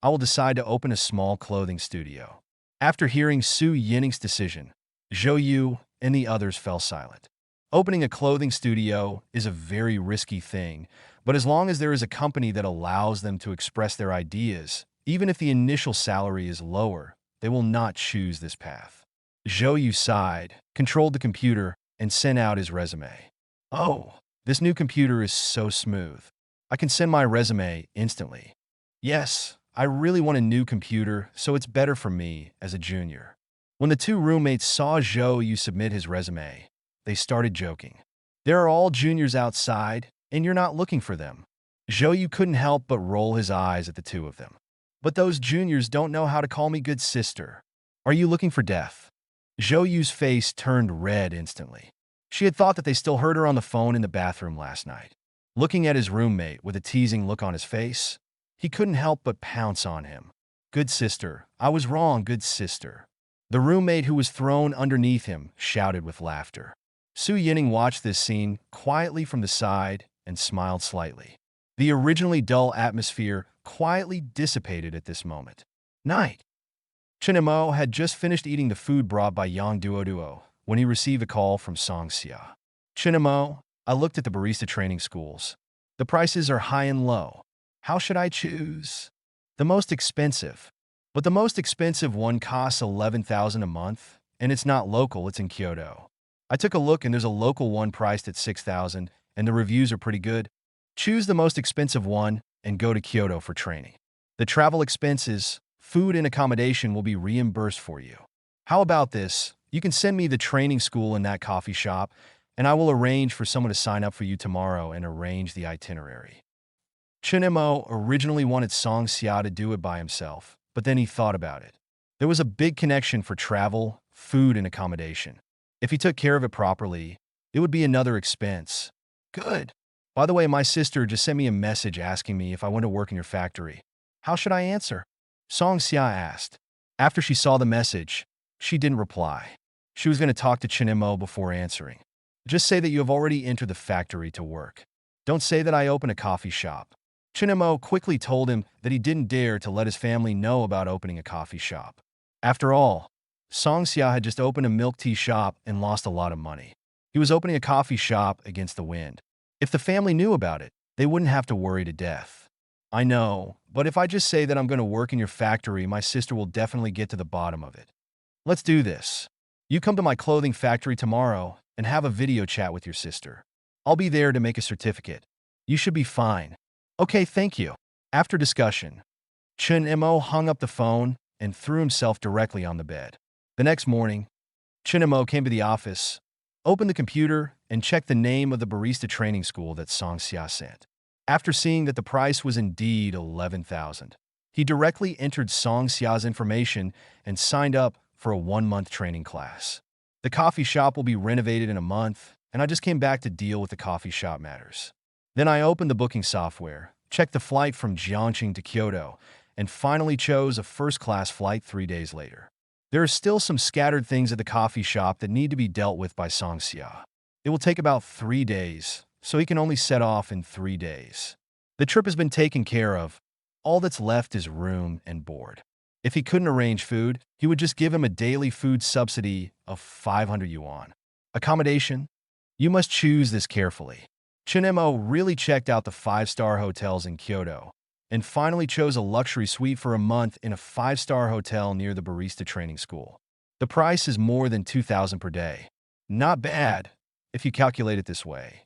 I will decide to open a small clothing studio. After hearing Su Yinning's decision, Zhou Yu and the others fell silent. Opening a clothing studio is a very risky thing, but as long as there is a company that allows them to express their ideas, even if the initial salary is lower, they will not choose this path. Zhou Yu sighed, controlled the computer, and sent out his resume. Oh, this new computer is so smooth. I can send my resume instantly. Yes, I really want a new computer, so it's better for me as a junior. When the two roommates saw Zhou Yu submit his resume, they started joking. There are all juniors outside, and you're not looking for them. Zhou Yu couldn't help but roll his eyes at the two of them. But those juniors don't know how to call me good sister. Are you looking for death? Zhou Yu's face turned red instantly. She had thought that they still heard her on the phone in the bathroom last night. Looking at his roommate with a teasing look on his face, he couldn't help but pounce on him. Good sister, I was wrong, good sister. The roommate who was thrown underneath him shouted with laughter. Su Yining watched this scene quietly from the side and smiled slightly. The originally dull atmosphere quietly dissipated at this moment. Night. Chinemo had just finished eating the food brought by Yang Duo when he received a call from Song Xia. Chinemo, I looked at the barista training schools. The prices are high and low. How should I choose? The most expensive. But the most expensive one costs 11,000 a month, and it's not local, it's in Kyoto. I took a look and there's a local one priced at 6,000, and the reviews are pretty good. Choose the most expensive one and go to Kyoto for training. The travel expenses, food and accommodation will be reimbursed for you. How about this? You can send me the training school in that coffee shop, and I will arrange for someone to sign up for you tomorrow and arrange the itinerary. Chinemo originally wanted Song Xia to do it by himself, but then he thought about it. There was a big connection for travel, food, and accommodation. If he took care of it properly, it would be another expense. Good. By the way, my sister just sent me a message asking me if I want to work in your factory. How should I answer? Song Xia asked. After she saw the message, she didn't reply. She was going to talk to Chinemo before answering. Just say that you have already entered the factory to work. Don't say that I open a coffee shop. Chinemo quickly told him that he didn't dare to let his family know about opening a coffee shop. After all, Song Xia had just opened a milk tea shop and lost a lot of money. He was opening a coffee shop against the wind. If the family knew about it, they wouldn't have to worry to death. I know, but if I just say that I'm going to work in your factory, my sister will definitely get to the bottom of it. Let's do this. You come to my clothing factory tomorrow and have a video chat with your sister. I'll be there to make a certificate. You should be fine. Okay, thank you. After discussion, Chinemo hung up the phone and threw himself directly on the bed. The next morning, Chinemo came to the office, opened the computer, and checked the name of the barista training school that Song Xia sent. After seeing that the price was indeed 11,000, he directly entered Song Xia's information and signed up for a 1-month training class. The coffee shop will be renovated in a month, and I just came back to deal with the coffee shop matters. Then I opened the booking software, checked the flight from Jiangxing to Kyoto, and finally chose a first-class flight 3 days later. There are still some scattered things at the coffee shop that need to be dealt with by Song Xia. It will take about 3 days, so he can only set off in 3 days. The trip has been taken care of. All that's left is room and board. If he couldn't arrange food, he would just give him a daily food subsidy of 500 yuan. Accommodation? You must choose this carefully. Chinemo really checked out the 5-star hotels in Kyoto and finally chose a luxury suite for a month in a 5-star hotel near the barista training school. The price is more than 2,000 per day. Not bad, if you calculate it this way.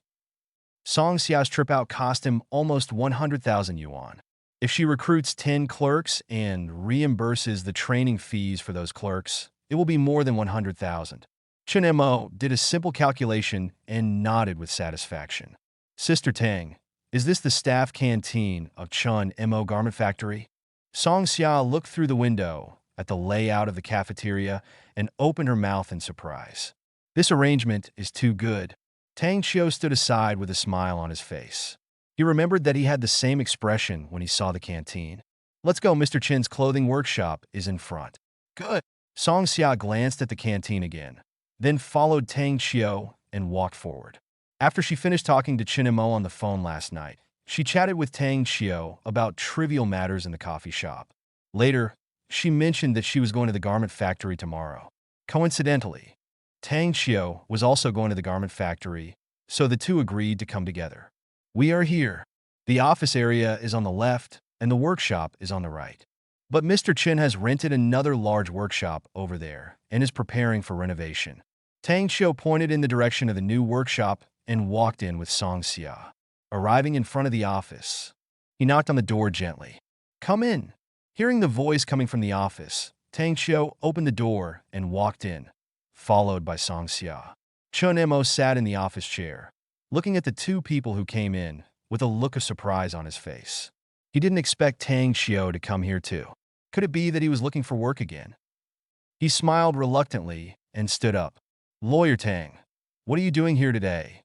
Song Xia's trip out cost him almost 100,000 yuan. If she recruits 10 clerks and reimburses the training fees for those clerks, it will be more than 100,000. Chinemo did a simple calculation and nodded with satisfaction. Sister Tang, is this the staff canteen of Chun Mo Garment Factory? Song Xia looked through the window at the layout of the cafeteria and opened her mouth in surprise. This arrangement is too good. Tang Xiu stood aside with a smile on his face. He remembered that he had the same expression when he saw the canteen. Let's go, Mr. Chin's clothing workshop is in front. Good. Song Xia glanced at the canteen again, then followed Tang Xiu and walked forward. After she finished talking to Chinemo on the phone last night, she chatted with Tang Xiu about trivial matters in the coffee shop. Later, she mentioned that she was going to the garment factory tomorrow. Coincidentally, Tang Xiao was also going to the garment factory, so the two agreed to come together. We are here. The office area is on the left, and the workshop is on the right. But Mr. Chen has rented another large workshop over there and is preparing for renovation. Tang Xiao pointed in the direction of the new workshop and walked in with Song Xia. Arriving in front of the office, he knocked on the door gently. Come in. Hearing the voice coming from the office, Tang Xiao opened the door and walked in, followed by Song Xia. Chun Mo sat in the office chair, looking at the two people who came in with a look of surprise on his face. He didn't expect Tang Xiao to come here too. Could it be that he was looking for work again? He smiled reluctantly and stood up. Lawyer Tang, what are you doing here today?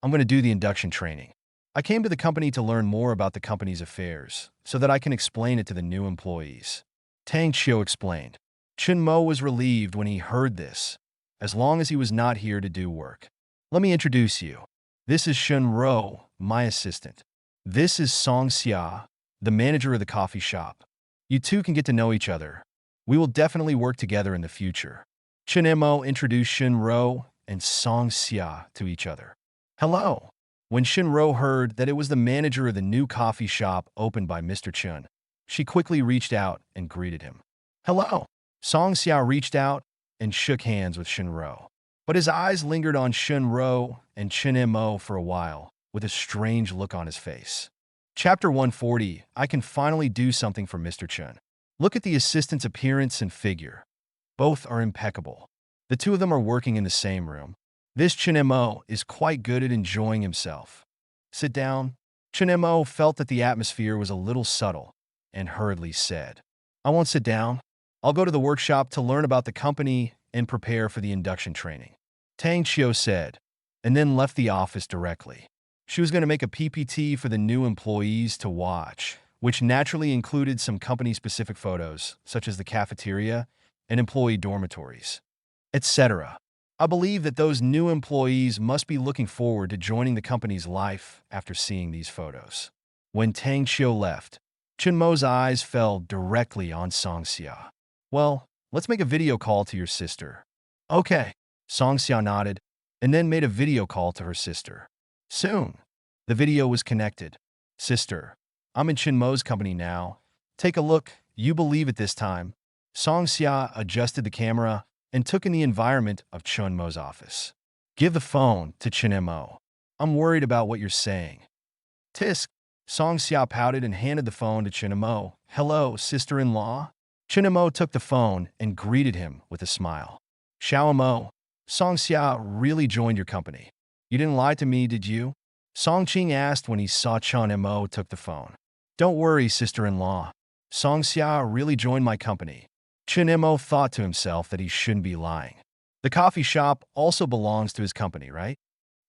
I'm going to do the induction training. I came to the company to learn more about the company's affairs so that I can explain it to the new employees. Tang Xiao explained. Chun Mo was relieved when he heard this, as long as he was not here to do work. Let me introduce you. This is Shun Ro, my assistant. This is Song Xia, the manager of the coffee shop. You two can get to know each other. We will definitely work together in the future. Chun Mo introduced Shun Ro and Song Xia to each other. Hello. When Shun Ro heard that it was the manager of the new coffee shop opened by Mr. Chun, she quickly reached out and greeted him. Hello. Song Xia reached out and shook hands with Shun Ro. But his eyes lingered on Shun Ro and Chun Mo for a while, with a strange look on his face. Chapter 140, I can finally do something for Mr. Chun. Look at the assistant's appearance and figure. Both are impeccable. The two of them are working in the same room. This Chun Mo is quite good at enjoying himself. Sit down. Chun Mo felt that the atmosphere was a little subtle and hurriedly said, I won't sit down. I'll go to the workshop to learn about the company and prepare for the induction training. Tang Xiao said, and then left the office directly. She was going to make a PPT for the new employees to watch, which naturally included some company-specific photos, such as the cafeteria and employee dormitories, etc. I believe that those new employees must be looking forward to joining the company's life after seeing these photos. When Tang Xiao left, Chun Mo's eyes fell directly on Song Xia. Well, let's make a video call to your sister. Okay. Song Xia nodded and then made a video call to her sister. Soon, the video was connected. Sister, I'm in Chun Mo's company now. Take a look. You believe it this time. Song Xia adjusted the camera and took in the environment of Chun Mo's office. Give the phone to Chun Mo. I'm worried about what you're saying. Tisk. Song Xia pouted and handed the phone to Chun Mo. Hello, sister-in-law. Chun Mo took the phone and greeted him with a smile. Xiao Mo, Song Xia really joined your company. You didn't lie to me, did you? Song Qing asked when he saw Chun Mo took the phone. Don't worry, sister-in-law. Song Xia really joined my company. Chun Mo thought to himself that he shouldn't be lying. The coffee shop also belongs to his company, right?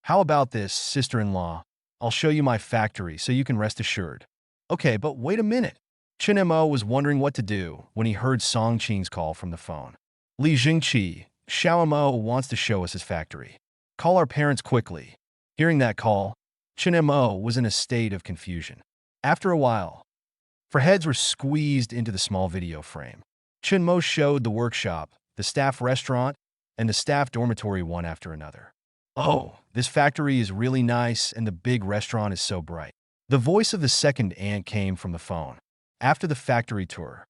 How about this, sister-in-law? I'll show you my factory so you can rest assured. Okay, but wait a minute. Chun Mo was wondering what to do when he heard Song Qing's call from the phone. Li Jingqi, Xiao Mo wants to show us his factory. Call our parents quickly. Hearing that call, Chun Mo was in a state of confusion. After a while, for heads were squeezed into the small video frame. Chun Mo showed the workshop, the staff restaurant, and the staff dormitory one after another. Oh, this factory is really nice and the big restaurant is so bright. The voice of the second aunt came from the phone. After the factory tour,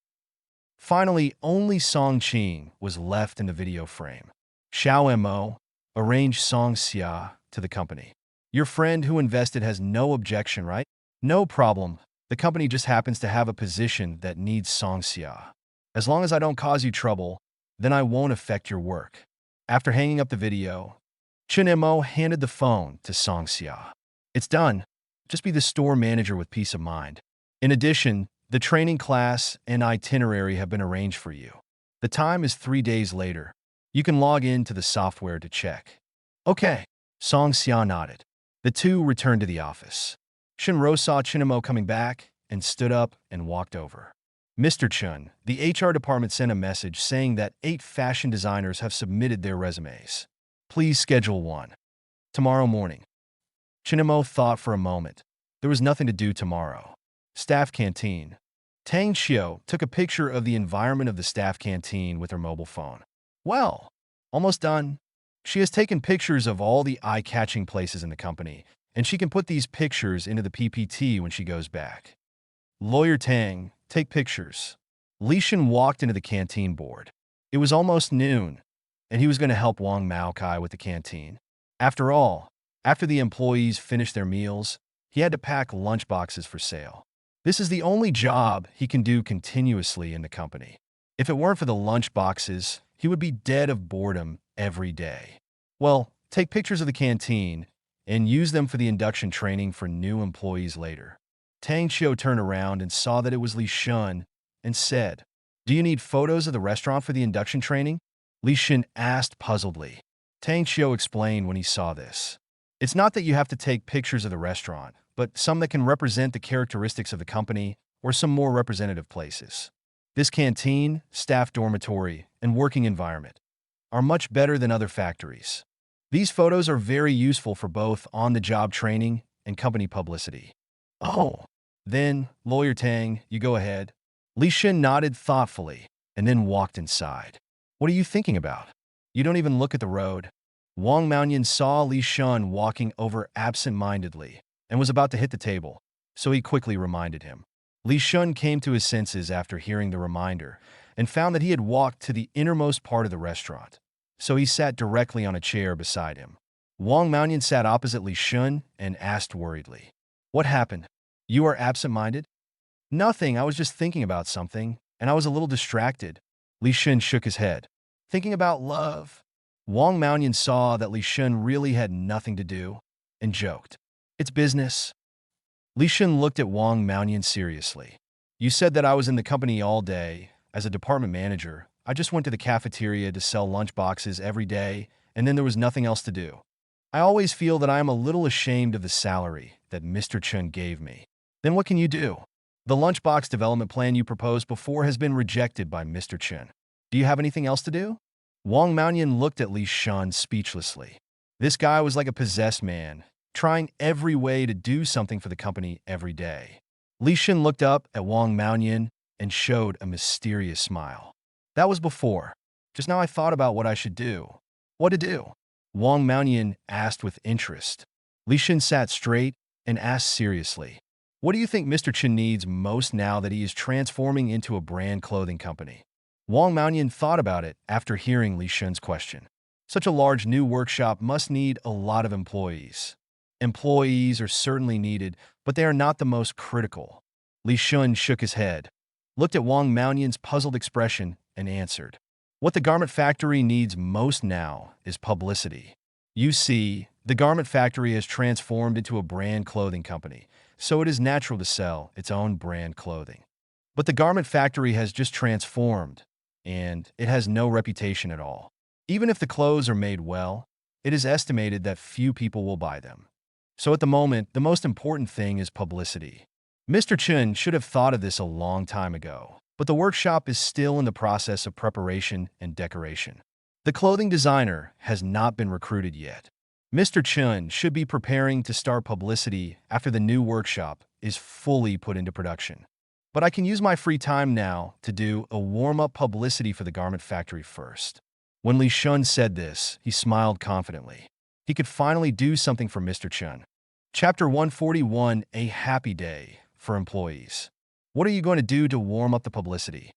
finally only Song Qing was left in the video frame. Xiao Mo arranged Song Xia to the company. Your friend who invested has no objection, right? No problem. The company just happens to have a position that needs Song Xia. As long as I don't cause you trouble, then I won't affect your work. After hanging up the video, Chun Mo handed the phone to Song Xia. It's done. Just be the store manager with peace of mind. In addition, the training class and itinerary have been arranged for you. The time is 3 days later. You can log in to the software to check. Okay. Song Xia nodded. The two returned to the office. Shinro saw Chun Mo coming back and stood up and walked over. Mr. Chun, the HR department sent a message saying that 8 fashion designers have submitted their resumes. Please schedule one. Tomorrow morning. Chun Mo thought for a moment. There was nothing to do tomorrow. Staff canteen. Tang Xiao took a picture of the environment of the staff canteen with her mobile phone. Well, almost done. She has taken pictures of all the eye-catching places in the company, and she can put these pictures into the PPT when she goes back. Lawyer Tang, take pictures. Li Shin walked into the canteen board. It was almost noon, and he was going to help Wang Maokai with the canteen. After all, after the employees finished their meals, he had to pack lunchboxes for sale. This is the only job he can do continuously in the company. If it weren't for the lunchboxes, he would be dead of boredom every day. Well, take pictures of the canteen and use them for the induction training for new employees later. Tang Xiu turned around and saw that it was Li Shun and said, "Do you need photos of the restaurant for the induction training?" Li Shin asked puzzledly. Tang Xiu explained when he saw this. It's not that you have to take pictures of the restaurant, but some that can represent the characteristics of the company or some more representative places. This canteen, staff dormitory, and working environment are much better than other factories. These photos are very useful for both on-the-job training and company publicity. Oh, then, Lawyer Tang, you go ahead. Li Shin nodded thoughtfully and then walked inside. What are you thinking about? You don't even look at the road. Wang Maoyan saw Li Shun walking over absent-mindedly and was about to hit the table, so he quickly reminded him. Li Shun came to his senses after hearing the reminder and found that he had walked to the innermost part of the restaurant, so he sat directly on a chair beside him. Wang Maoyan sat opposite Li Shun and asked worriedly, "What happened? You are absent-minded?" "Nothing, I was just thinking about something, and I was a little distracted." Li Shun shook his head. "Thinking about love." Wang Maoyan saw that Li Shun really had nothing to do and joked, "It's business." Li Shun looked at Wang Maoyan seriously. "You said that I was in the company all day. As a department manager, I just went to the cafeteria to sell lunchboxes every day, and then there was nothing else to do. I always feel that I am a little ashamed of the salary that Mr. Chun gave me." "Then what can you do? The lunchbox development plan you proposed before has been rejected by Mr. Chun. Do you have anything else to do?" Wang Maoyan looked at Li Shun speechlessly. This guy was like a possessed man, trying every way to do something for the company every day. Li Shun looked up at Wang Maoyan and showed a mysterious smile. "That was before. Just now I thought about what I should do." "What to do?" Wang Maoyan asked with interest. Li Shun sat straight and asked seriously, "What do you think Mr. Chen needs most now that he is transforming into a brand clothing company?" Wang Maoyan thought about it after hearing Li Shun's question. Such a large new workshop must need a lot of employees. Employees are certainly needed, but they are not the most critical. Li Shun shook his head, looked at Wang Maoyan's puzzled expression, and answered, "What the garment factory needs most now is publicity. You see, the garment factory has transformed into a brand clothing company, so it is natural to sell its own brand clothing. But the garment factory has just transformed, and it has no reputation at all. Even if the clothes are made well, it is estimated that few people will buy them. So at the moment, the most important thing is publicity." Mr. Chun should have thought of this a long time ago, but the workshop is still in the process of preparation and decoration. The clothing designer has not been recruited yet. Mr. Chun should be preparing to start publicity after the new workshop is fully put into production. But I can use my free time now to do a warm-up publicity for the garment factory first. When Li Shun said this, he smiled confidently. He could finally do something for Mr. Chun. Chapter 141, A Happy Day for Employees. What are you going to do to warm up the publicity?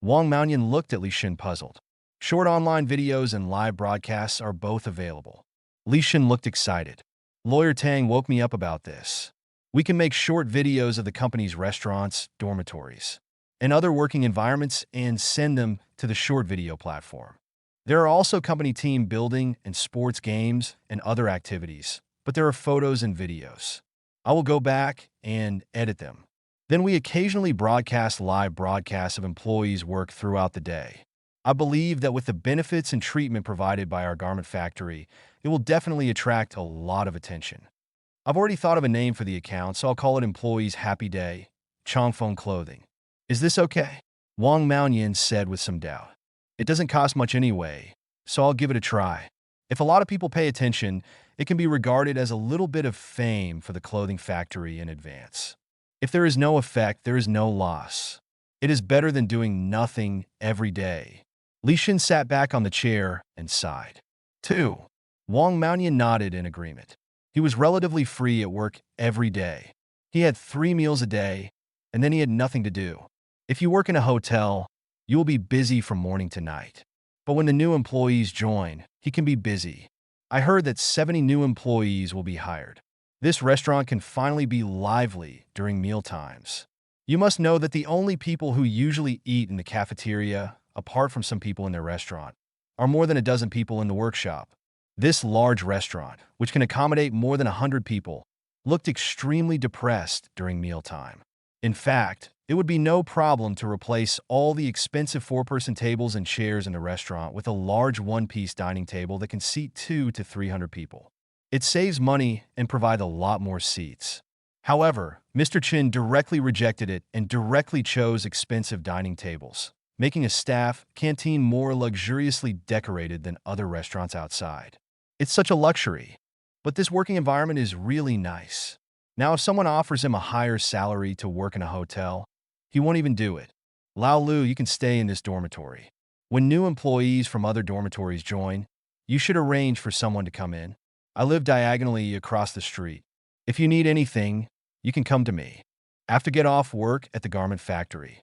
Wang Maoyan looked at Li Shun puzzled. Short online videos and live broadcasts are both available. Li Shun looked excited. Lawyer Tang woke me up about this. We can make short videos of the company's restaurants, dormitories, and other working environments and send them to the short video platform. There are also company team building and sports games and other activities, but there are photos and videos. I will go back and edit them. Then we occasionally broadcast live broadcasts of employees' work throughout the day. I believe that with the benefits and treatment provided by our garment factory, it will definitely attract a lot of attention. I've already thought of a name for the account, so I'll call it Employees Happy Day, Chongfeng Clothing. Is this okay? Wang Maoyan said with some doubt. It doesn't cost much anyway, so I'll give it a try. If a lot of people pay attention, it can be regarded as a little bit of fame for the clothing factory in advance. If there is no effect, there is no loss. It is better than doing nothing every day. Li Shin sat back on the chair and sighed. 2. Wang Maonian nodded in agreement. He was relatively free at work every day. He had 3 meals a day, and then he had nothing to do. If you work in a hotel, you will be busy from morning to night. But when the new employees join, he can be busy. I heard that 70 new employees will be hired. This restaurant can finally be lively during meal times. You must know that the only people who usually eat in the cafeteria, apart from some people in their restaurant, are more than a dozen people in the workshop. This large restaurant, which can accommodate more than 100 people, looked extremely depressed during mealtime. In fact, it would be no problem to replace all the expensive 4-person tables and chairs in the restaurant with a large one-piece dining table that can seat 200 to 300 people. It saves money and provides a lot more seats. However, Mr. Chin directly rejected it and directly chose expensive dining tables, making a staff canteen more luxuriously decorated than other restaurants outside. It's such a luxury, but this working environment is really nice. Now, if someone offers him a higher salary to work in a hotel, he won't even do it. Lao Lu, you can stay in this dormitory. When new employees from other dormitories join, you should arrange for someone to come in. I live diagonally across the street. If you need anything, you can come to me. After get off work at the garment factory,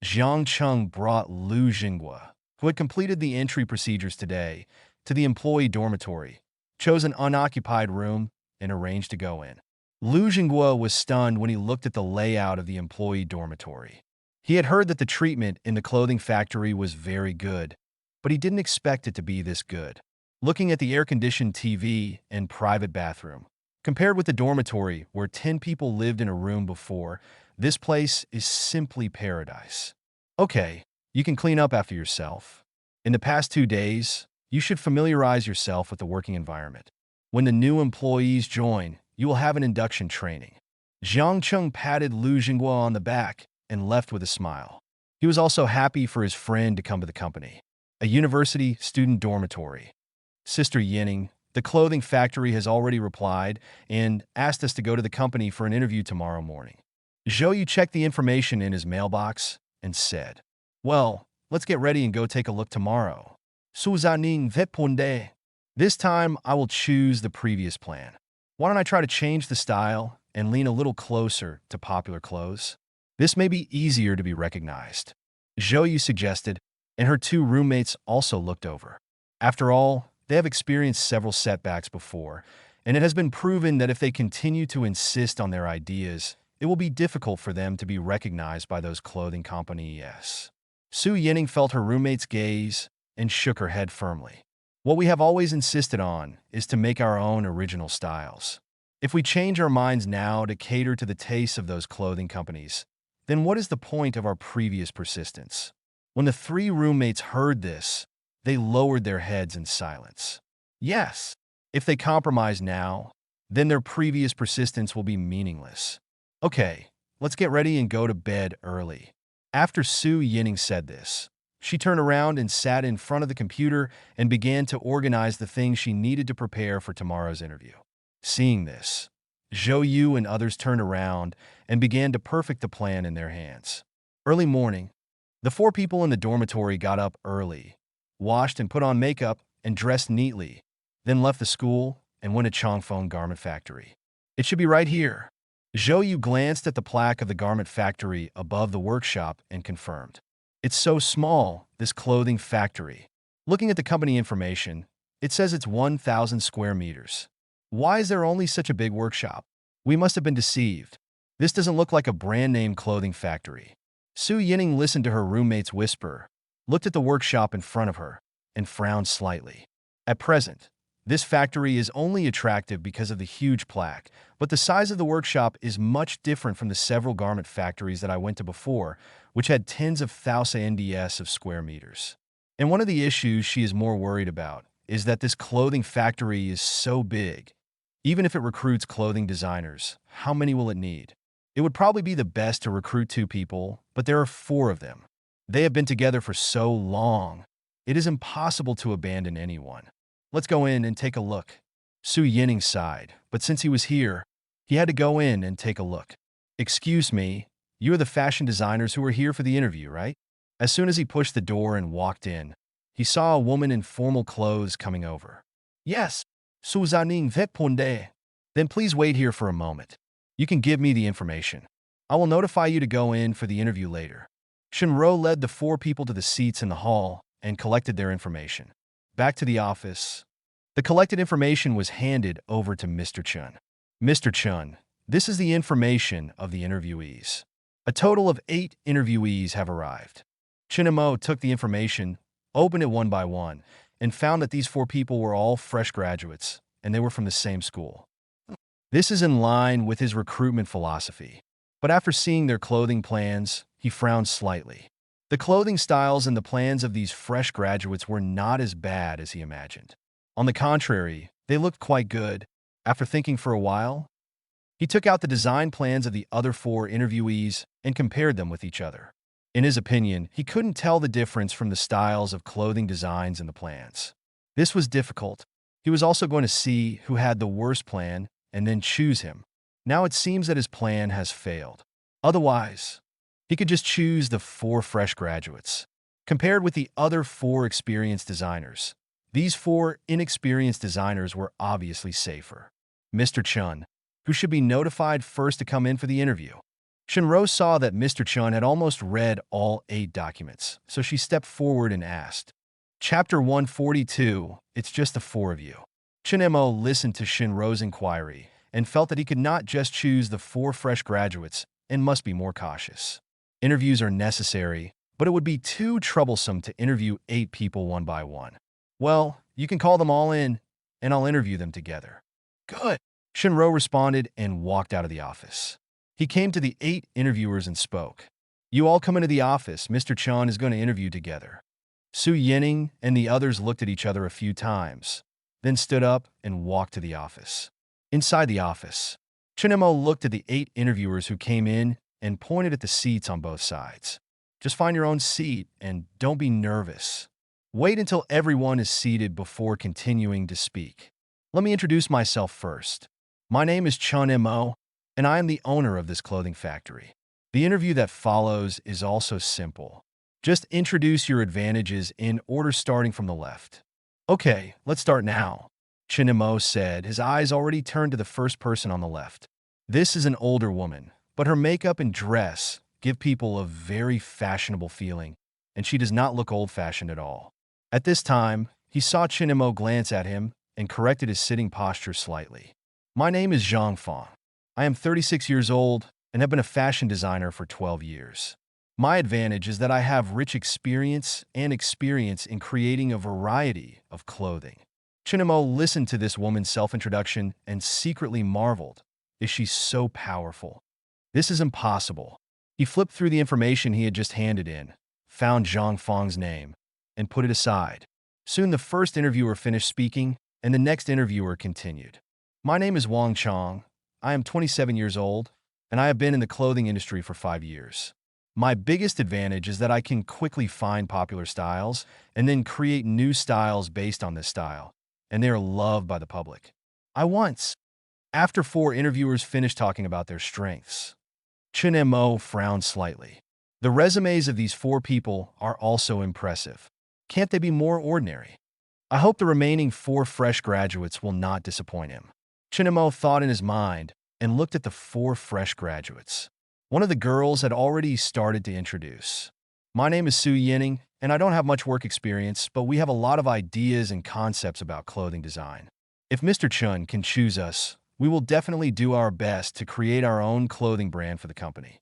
Jiang Chung brought Lu Jinghua, who had completed the entry procedures today, to the employee dormitory, chose an unoccupied room, and arranged to go in. Lu Jinghua was stunned when he looked at the layout of the employee dormitory. He had heard that the treatment in the clothing factory was very good, but he didn't expect it to be this good. Looking at the air-conditioned TV and private bathroom, compared with the dormitory where 10 people lived in a room before, this place is simply paradise. Okay, you can clean up after yourself. In the past 2 days, you should familiarize yourself with the working environment. When the new employees join, you will have an induction training. Jiang Chung patted Lu Jinghua on the back and left with a smile. He was also happy for his friend to come to the company. A university student dormitory. Sister Yinning, the clothing factory, has already replied and asked us to go to the company for an interview tomorrow morning. Zhou Yu checked the information in his mailbox and said, "Well, let's get ready and go take a look tomorrow. Suzaning Vetpunde. This time, I will choose the previous plan. Why don't I try to change the style and lean a little closer to popular clothes? This may be easier to be recognized." Zhou Yu suggested, and her 2 roommates also looked over. After all, they have experienced several setbacks before, and it has been proven that if they continue to insist on their ideas, it will be difficult for them to be recognized by those clothing companies. Su Yinning felt her roommate's gaze and shook her head firmly. What we have always insisted on is to make our own original styles. If we change our minds now to cater to the tastes of those clothing companies, then what is the point of our previous persistence? When the 3 roommates heard this, they lowered their heads in silence. Yes, if they compromise now, then their previous persistence will be meaningless. Okay, let's get ready and go to bed early. After Su Yinning said this, she turned around and sat in front of the computer and began to organize the things she needed to prepare for tomorrow's interview. Seeing this, Zhou Yu and others turned around and began to perfect the plan in their hands. Early morning, the 4 people in the dormitory got up early, washed and put on makeup, and dressed neatly, then left the school and went to Chongfeng Garment Factory. It should be right here. Zhou Yu glanced at the plaque of the garment factory above the workshop and confirmed. It's so small, this clothing factory. Looking at the company information, it says it's 1,000 square meters. Why is there only such a big workshop? We must have been deceived. This doesn't look like a brand-name clothing factory. Su Yinning listened to her roommate's whisper, looked at the workshop in front of her, and frowned slightly. At present, this factory is only attractive because of the huge plaque, but the size of the workshop is much different from the several garment factories that I went to before, which had tens of thousands of square meters. And one of the issues she is more worried about is that this clothing factory is so big. Even if it recruits clothing designers, how many will it need? It would probably be the best to recruit 2 people, but there are 4 of them. They have been together for so long. It is impossible to abandon anyone. Let's go in and take a look. Su Yinning sighed, but since he was here, he had to go in and take a look. Excuse me, you are the fashion designers who were here for the interview, right? As soon as he pushed the door and walked in, he saw a woman in formal clothes coming over. Yes, Suzaning Vetpunde. Then please wait here for a moment. You can give me the information. I will notify you to go in for the interview later. Shinro led the 4 people to the seats in the hall and collected their information. Back to the office. The collected information was handed over to Mr. Chun. Mr. Chun, this is the information of the interviewees. A total of 8 interviewees have arrived. Chinemo took the information, opened it one by one, and found that these 4 people were all fresh graduates, and they were from the same school. This is in line with his recruitment philosophy. But after seeing their clothing plans, he frowned slightly. The clothing styles and the plans of these fresh graduates were not as bad as he imagined. On the contrary, they looked quite good. After thinking for a while, he took out the design plans of the other 4 interviewees and compared them with each other. In his opinion, he couldn't tell the difference from the styles of clothing designs in the plans. This was difficult. He was also going to see who had the worst plan and then choose him. Now it seems that his plan has failed. Otherwise, he could just choose the 4 fresh graduates. Compared with the other 4 experienced designers, these 4 inexperienced designers were obviously safer. Mr. Chun, who should be notified first to come in for the interview. Shinro saw that Mr. Chun had almost read all 8 documents, so she stepped forward and asked, Chapter 142, it's just the 4 of you. Chinemo listened to Shinro's inquiry and felt that he could not just choose the 4 fresh graduates and must be more cautious. Interviews are necessary, but it would be too troublesome to interview 8 people one by one. Well, you can call them all in, and I'll interview them together. Good. Shinro responded and walked out of the office. He came to the 8 interviewers and spoke. You all come into the office. Mr. Chun is going to interview together. Su Yining and the others looked at each other a few times, then stood up and walked to the office. Inside the office, Chinemo looked at the 8 interviewers who came in and pointed at the seats on both sides. Just find your own seat and don't be nervous. Wait until everyone is seated before continuing to speak. Let me introduce myself first. My name is Chun Mo, and I am the owner of this clothing factory. The interview that follows is also simple. Just introduce your advantages in order starting from the left. Okay, let's start now, Chinemo said, his eyes already turned to the first person on the left. This is an older woman, but her makeup and dress give people a very fashionable feeling, and she does not look old-fashioned at all. At this time, he saw Chinemo glance at him and corrected his sitting posture slightly. My name is Zhang Fang. I am 36 years old and have been a fashion designer for 12 years. My advantage is that I have rich experience in creating a variety of clothing. Chinemo listened to this woman's self-introduction and secretly marveled. Is she so powerful? This is impossible. He flipped through the information he had just handed in, found Zhang Fang's name, and put it aside. Soon the first interviewer finished speaking, and the next interviewer continued. My name is Wang Chong. I am 27 years old, and I have been in the clothing industry for 5 years. My biggest advantage is that I can quickly find popular styles and then create new styles based on this style, and they are loved by the public. After 4 interviewers finished talking about their strengths, Chun Mo frowned slightly. The resumes of these 4 people are also impressive. Can't they be more ordinary? I hope the remaining 4 fresh graduates will not disappoint him. Chinemo thought in his mind and looked at the 4 fresh graduates. One of the girls had already started to introduce. My name is Su Yining, and I don't have much work experience, but we have a lot of ideas and concepts about clothing design. If Mr. Chun can choose us, we will definitely do our best to create our own clothing brand for the company.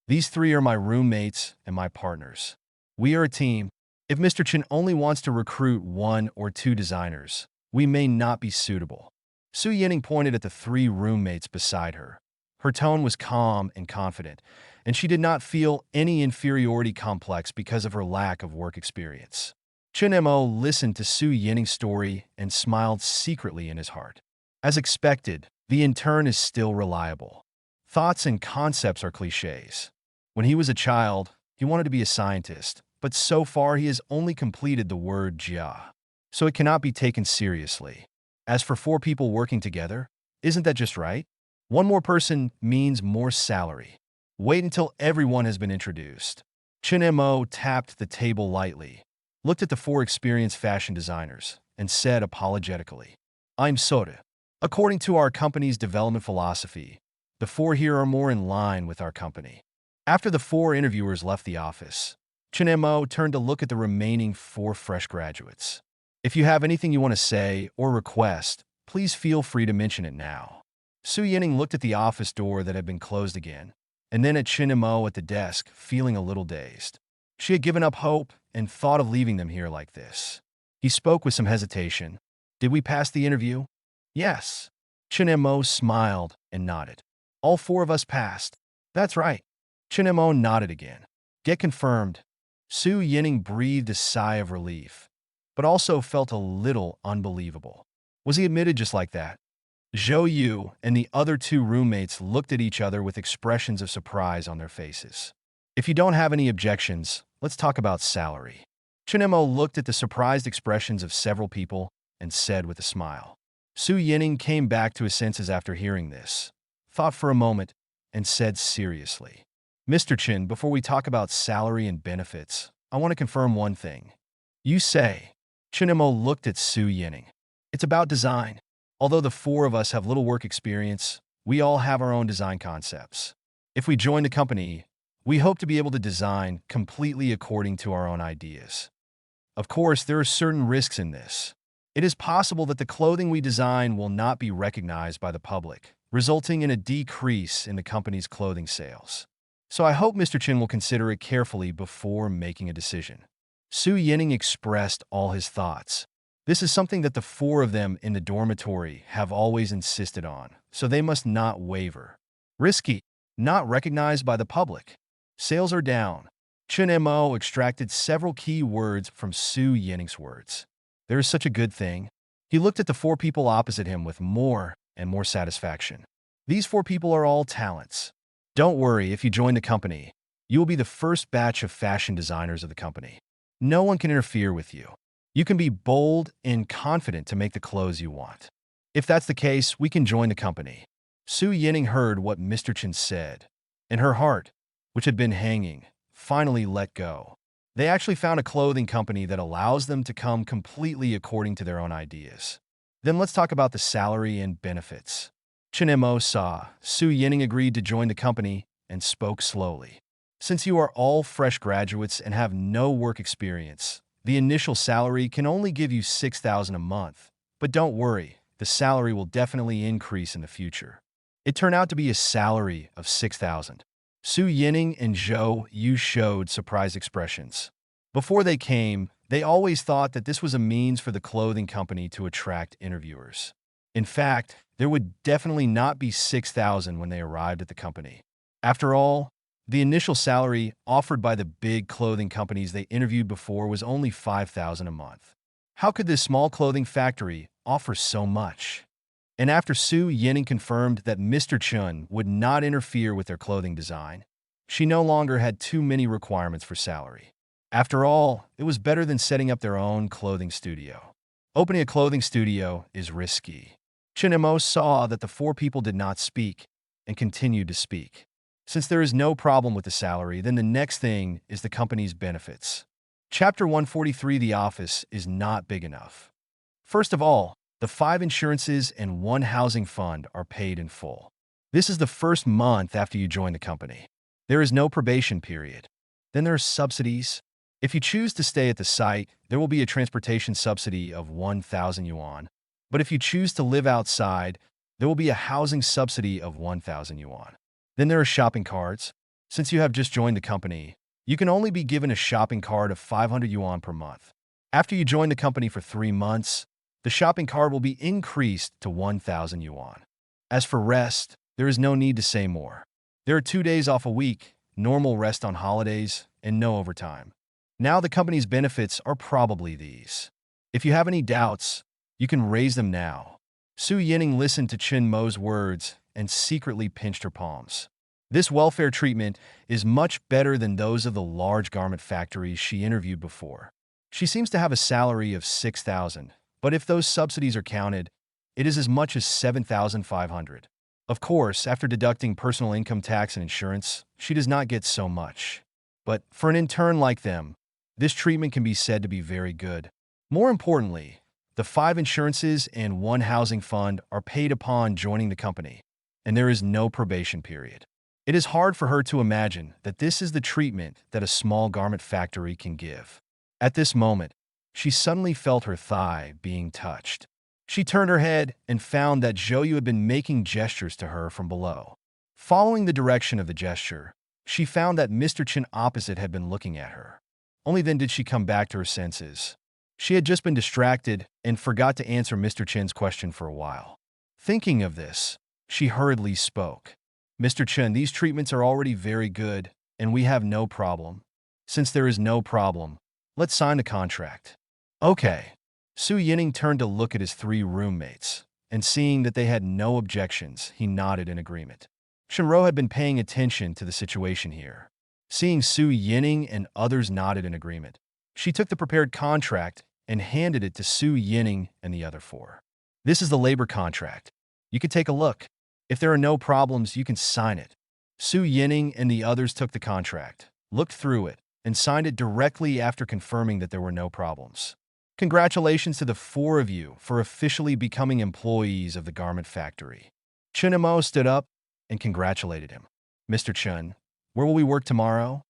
These 3 are my roommates and my partners. We are a team. If Mr. Chun only wants to recruit 1 or 2 designers, we may not be suitable. Su Yining pointed at the 3 roommates beside her. Her tone was calm and confident, and she did not feel any inferiority complex because of her lack of work experience. Chun Mo listened to Su Yining's story and smiled secretly in his heart. As expected, the intern is still reliable. Thoughts and concepts are cliches. When he was a child, he wanted to be a scientist, but so far he has only completed the word jia, so it cannot be taken seriously. As for 4 people working together, isn't that just right? 1 more person means more salary. Wait until everyone has been introduced. Chun Mo tapped the table lightly, looked at the 4 experienced fashion designers, and said apologetically, I'm Soda. According to our company's development philosophy, the four here are more in line with our company. After the four interviewers left the office, Chinemo turned to look at the remaining four fresh graduates. If you have anything you want to say or request, please feel free to mention it now. Su Yining looked at the office door that had been closed again, and then at Chinemo at the desk, feeling a little dazed. She had given up hope and thought of leaving them here like this. He spoke with some hesitation. Did we pass the interview? Yes. Chinemo smiled and nodded. All four of us passed. That's right. Chinemo nodded again. Get confirmed. Su Yining breathed a sigh of relief, but also felt a little unbelievable. Was he admitted just like that? Zhou Yu and the other two roommates looked at each other with expressions of surprise on their faces. If you don't have any objections, let's talk about salary. Chinemo looked at the surprised expressions of several people and said with a smile. Su Yining came back to his senses after hearing this, thought for a moment, and said seriously, Mr. Chin, before we talk about salary and benefits, I want to confirm one thing. You say. Chinemo looked at Su Yining. It's about design. Although the four of us have little work experience, we all have our own design concepts. If we join the company, we hope to be able to design completely according to our own ideas. Of course, there are certain risks in this. It is possible that the clothing we design will not be recognized by the public, resulting in a decrease in the company's clothing sales. So I hope Mr. Chin will consider it carefully before making a decision. Su Yining expressed all his thoughts. This is something that the four of them in the dormitory have always insisted on, so they must not waver. Risky, not recognized by the public. Sales are down. Chinemo extracted several key words from Su Yining's words. There is such a good thing. He looked at the four people opposite him with more and more satisfaction. These four people are all talents. Don't worry, if you join the company, you will be the first batch of fashion designers of the company. No one can interfere with you. You can be bold and confident to make the clothes you want. If that's the case, we can join the company. Su Yining heard what Mr. Chin said, and her heart, which had been hanging, finally let go. They actually found a clothing company that allows them to come completely according to their own ideas. Then let's talk about the salary and benefits. Chinemo saw Su Yining agreed to join the company and spoke slowly. Since you are all fresh graduates and have no work experience, the initial salary can only give you 6,000 a month. But don't worry, the salary will definitely increase in the future. It turned out to be a salary of 6,000. Su Yining and Zhou Yu showed surprised expressions. Before they came, they always thought that this was a means for the clothing company to attract interviewers. In fact, there would definitely not be 6,000 when they arrived at the company. After all, the initial salary offered by the big clothing companies they interviewed before was only 5,000 a month. How could this small clothing factory offer so much? And after Su Yining confirmed that Mr. Chun would not interfere with their clothing design, she no longer had too many requirements for salary. After all, it was better than setting up their own clothing studio. Opening a clothing studio is risky. Chinemo saw that the four people did not speak and continued to speak. Since there is no problem with the salary, then the next thing is the company's benefits. Chapter 143, the office is not big enough. First of all, the 5 insurances and 1 housing fund are paid in full. This is the first month after you join the company. There is no probation period. Then there are subsidies. If you choose to stay at the site, there will be a transportation subsidy of 1,000 yuan. But if you choose to live outside, there will be a housing subsidy of 1,000 yuan. Then there are shopping cards. Since you have just joined the company, you can only be given a shopping card of 500 yuan per month. After you join the company for 3 months, the shopping card will be increased to 1,000 yuan. As for rest, there is no need to say more. There are 2 days off a week, normal rest on holidays, and no overtime. Now the company's benefits are probably these. If you have any doubts, you can raise them now. Su Yining listened to Chen Mo's words and secretly pinched her palms. This welfare treatment is much better than those of the large garment factories she interviewed before. She seems to have a salary of 6,000, but if those subsidies are counted, it is as much as 7,500. Of course, after deducting personal income tax and insurance, she does not get so much. But for an intern like them, this treatment can be said to be very good. More importantly, The 5 insurances and 1 housing fund are paid upon joining the company, and there is no probation period. It is hard for her to imagine that this is the treatment that a small garment factory can give. At this moment, she suddenly felt her thigh being touched. She turned her head and found that Joyu had been making gestures to her from below. Following the direction of the gesture, she found that Mr. Chin opposite had been looking at her. Only then did she come back to her senses. She had just been distracted and forgot to answer Mr. Chin's question for a while. Thinking of this, she hurriedly spoke. Mr. Chen, these treatments are already very good, and we have no problem. Since there is no problem, let's sign the contract. Okay. Su Yining turned to look at his 3 roommates, and seeing that they had no objections, he nodded in agreement. Shinro had been paying attention to the situation here. Seeing Su Yining and others nodded in agreement, she took the prepared contract and handed it to Su Yining and the other 4. This is the labor contract. You can take a look. If there are no problems, you can sign it. Su Yining and the others took the contract, looked through it, and signed it directly after confirming that there were no problems. Congratulations to the 4 of you for officially becoming employees of the garment factory. Chun Imo stood up and congratulated him. Mr. Chun, where will we work tomorrow?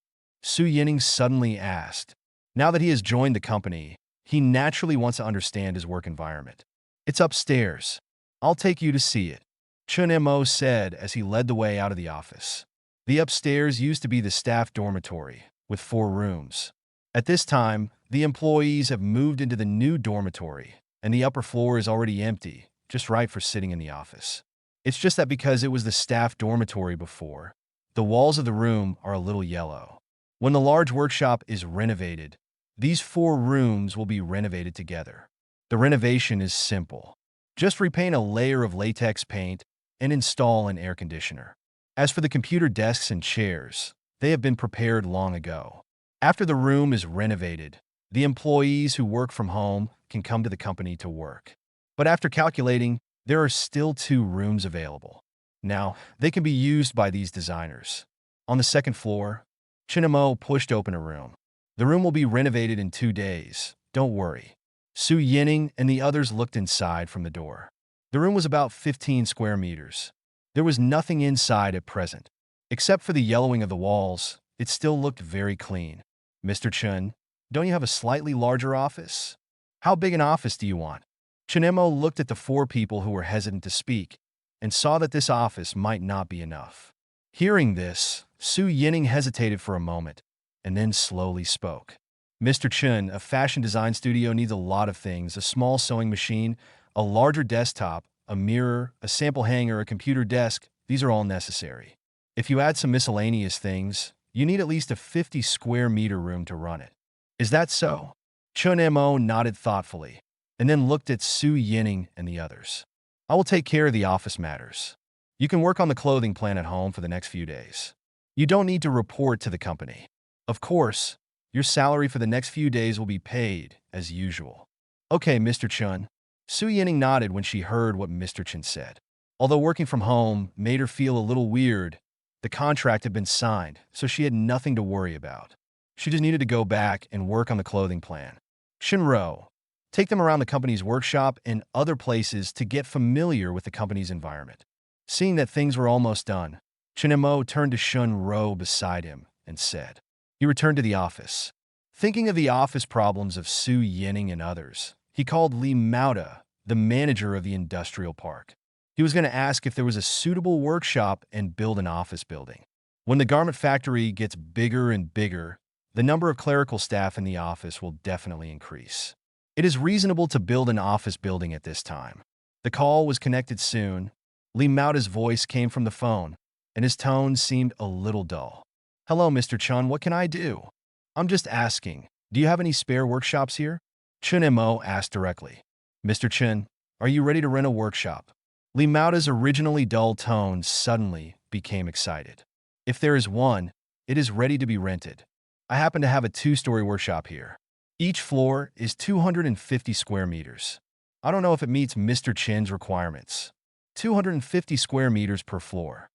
Su Yining suddenly asked. Now that he has joined the company, he naturally wants to understand his work environment. It's upstairs. I'll take you to see it, Chun Imo said as he led the way out of the office. The upstairs used to be the staff dormitory, with 4 rooms. At this time, the employees have moved into the new dormitory, and the upper floor is already empty, just right for sitting in the office. It's just that because it was the staff dormitory before, the walls of the room are a little yellow. When the large workshop is renovated, these 4 rooms will be renovated together. The renovation is simple. Just repaint a layer of latex paint and install an air conditioner. As for the computer desks and chairs, they have been prepared long ago. After the room is renovated, the employees who work from home can come to the company to work. But after calculating, there are still 2 rooms available. Now, they can be used by these designers. On the 2nd floor, Chinamo pushed open a room. The room will be renovated in 2 days. Don't worry. Su Yining and the others looked inside from the door. The room was about 15 square meters. There was nothing inside at present. Except for the yellowing of the walls, it still looked very clean. Mr. Chun, don't you have a slightly larger office? How big an office do you want? Chunemo looked at the 4 people who were hesitant to speak and saw that this office might not be enough. Hearing this, Su Yining hesitated for a moment and then slowly spoke. Mr. Chun, a fashion design studio needs a lot of things: a small sewing machine, a larger desktop, a mirror, a sample hanger, a computer desk. These are all necessary. If you add some miscellaneous things, you need at least a 50 square meter room to run it. Is that so? Chun Mo nodded thoughtfully and then looked at Su Yining and the others. I will take care of the office matters. You can work on the clothing plan at home for the next few days. You don't need to report to the company. Of course, your salary for the next few days will be paid as usual. Okay, Mr. Chun. Su Yining nodded when she heard what Mr. Chun said. Although working from home made her feel a little weird, the contract had been signed, so she had nothing to worry about. She just needed to go back and work on the clothing plan. Shinro, take them around the company's workshop and other places to get familiar with the company's environment. Seeing that things were almost done, Chinemo turned to Shunro beside him and said. He returned to the office. Thinking of the office problems of Su Yining and others, he called Li Mauda, the manager of the industrial park. He was going to ask if there was a suitable workshop and build an office building. When the garment factory gets bigger and bigger, the number of clerical staff in the office will definitely increase. It is reasonable to build an office building at this time. The call was connected soon. Li Mauda's voice came from the phone, and his tone seemed a little dull. Hello, Mr. Chun, what can I do? I'm just asking, do you have any spare workshops here? Chun Mo asked directly. Mr. Chun, are you ready to rent a workshop? Li Mauda's originally dull tone suddenly became excited. If there is one, it is ready to be rented. I happen to have a 2-story workshop here. Each floor is 250 square meters. I don't know if it meets Mr. Chin's requirements. 250 square meters per floor.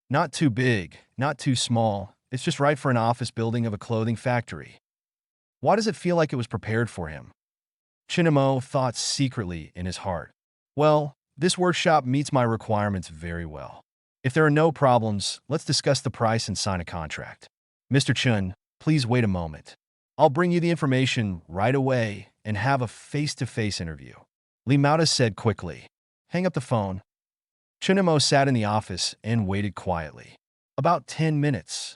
Not too big, not too small. It's just right for an office building of a clothing factory. Why does it feel like it was prepared for him? Chinemo thought secretly in his heart. Well, this workshop meets my requirements very well. If there are no problems, let's discuss the price and sign a contract. Mr. Chun, please wait a moment. I'll bring you the information right away and have a face-to-face interview. Lee Mauda said quickly. Hang up the phone. Chunemo sat in the office and waited quietly. About 10 minutes.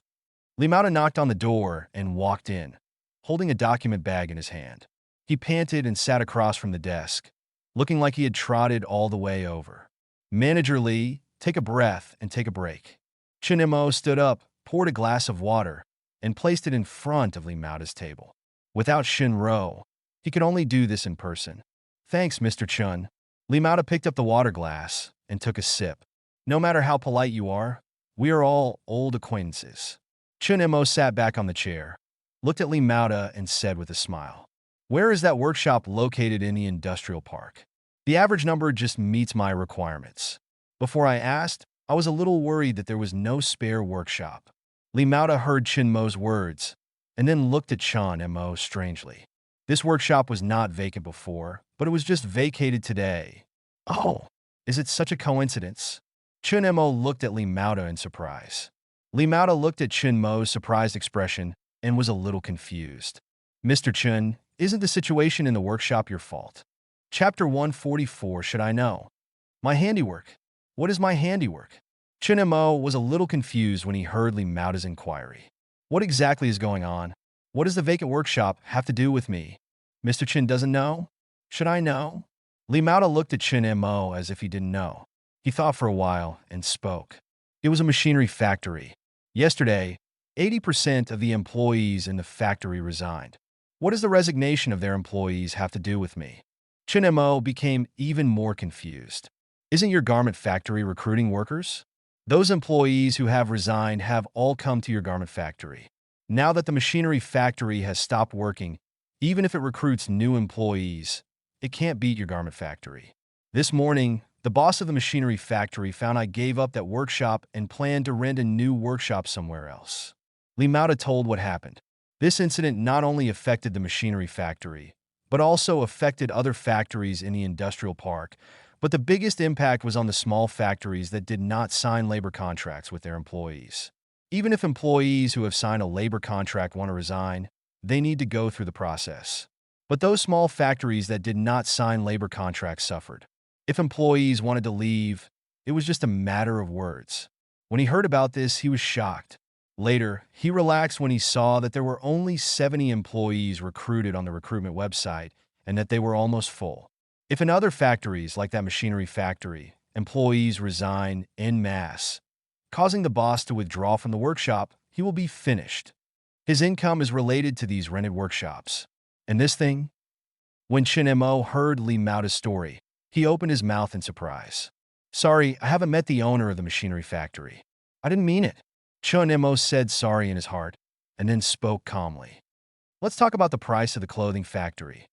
Lee Mauda knocked on the door and walked in, holding a document bag in his hand. He panted and sat across from the desk, looking like he had trotted all the way over. Manager Lee, take a breath and take a break. Chunemo stood up, poured a glass of water, and placed it in front of Lee Mauda's table. Without Shinro, he could only do this in person. Thanks, Mr. Chun. Lee Mauda picked up the water glass and took a sip. No matter how polite you are, we are all old acquaintances. Chunemo sat back on the chair, looked at Lee Mauda and said with a smile, Where is that workshop located in the industrial park? The average number just meets my requirements. Before I asked, I was a little worried that there was no spare workshop. Lee Mauda heard Chinmo's words and then looked at Chunemo strangely. This workshop was not vacant before, but it was just vacated today. Oh, is it such a coincidence? Chunemo looked at Lee Mauda in surprise. Lee Mauda looked at Chinmo's surprised expression and was a little confused. Mr. Chun, isn't the situation in the workshop your fault? Chapter 144, should I know? My handiwork. What is my handiwork? Chunemo was a little confused when he heard Lee Mauda's inquiry. What exactly is going on? What does the vacant workshop have to do with me? Mr. Chun doesn't know? Should I know? Lee Mauda looked at Chunemo as if he didn't know. He thought for a while and spoke. It was a machinery factory. Yesterday, 80% of the employees in the factory resigned. What does the resignation of their employees have to do with me? Chunemo became even more confused. Isn't your garment factory recruiting workers? Those employees who have resigned have all come to your garment factory. Now that the machinery factory has stopped working, even if it recruits new employees, it can't beat your garment factory. This morning, the boss of the machinery factory found I gave up that workshop and planned to rent a new workshop somewhere else. Lee Mauda told what happened. This incident not only affected the machinery factory, but also affected other factories in the industrial park, but the biggest impact was on the small factories that did not sign labor contracts with their employees. Even if employees who have signed a labor contract want to resign, they need to go through the process. But those small factories that did not sign labor contracts suffered. If employees wanted to leave, it was just a matter of words. When he heard about this, he was shocked. Later, he relaxed when he saw that there were only 70 employees recruited on the recruitment website and that they were almost full. If in other factories like that machinery factory, employees resign en masse, causing the boss to withdraw from the workshop, he will be finished. His income is related to these rented workshops. And this thing? When Chunemo heard Lee Mauda's story, he opened his mouth in surprise. Sorry, I haven't met the owner of the machinery factory. I didn't mean it. Chunemo said sorry in his heart, and then spoke calmly. Let's talk about the price of the clothing factory.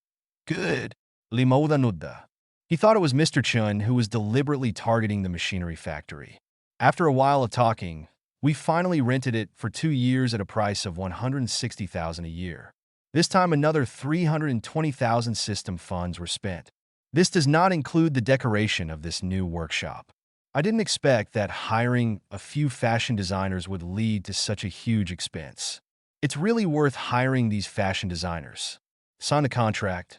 Good. Lee Mauda nudda. He thought it was Mr. Chun who was deliberately targeting the machinery factory. After a while of talking, we finally rented it for 2 years at a price of $160,000 a year. This time another $320,000 system funds were spent. This does not include the decoration of this new workshop. I didn't expect that hiring a few fashion designers would lead to such a huge expense. It's really worth hiring these fashion designers. Sign the contract.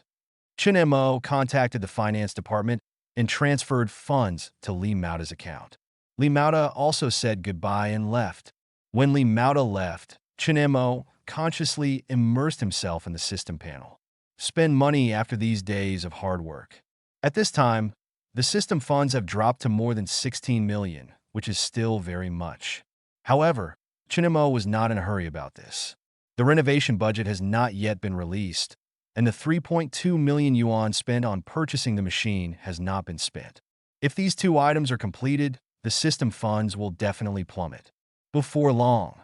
Chunemo contacted the finance department and transferred funds to Lee Mauda's account. Lee Mauda also said goodbye and left. When Lee Mauda left, Chunemo consciously immersed himself in the system panel. Spend money after these days of hard work. At this time, the system funds have dropped to more than 16 million, which is still very much. However, Chunemo was not in a hurry about this. The renovation budget has not yet been released, and the 3.2 million yuan spent on purchasing the machine has not been spent. If these two items are completed, the system funds will definitely plummet. Before long,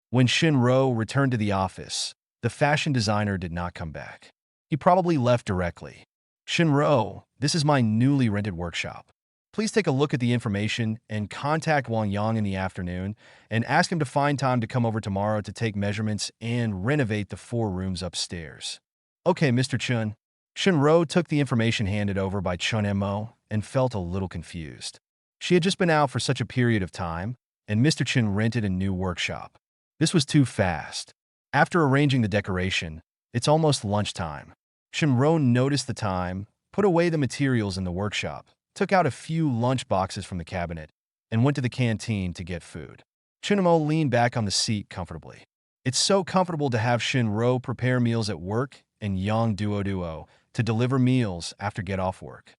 when Shinro returned to the office, the fashion designer did not come back. He probably left directly. Shinro, this is my newly rented workshop. Please take a look at the information and contact Wang Yang in the afternoon and ask him to find time to come over tomorrow to take measurements and renovate the 4 rooms upstairs. Okay, Mr. Chun. Shinro took the information handed over by Chun-mo and felt a little confused. She had just been out for such a period of time, and Mr. Chin rented a new workshop. This was too fast. After arranging the decoration, it's almost lunchtime. Shinro noticed the time, put away the materials in the workshop, took out a few lunch boxes from the cabinet, and went to the canteen to get food. Chunmo leaned back on the seat comfortably. It's so comfortable to have Shinro prepare meals at work and Yang Duo to deliver meals after get off work.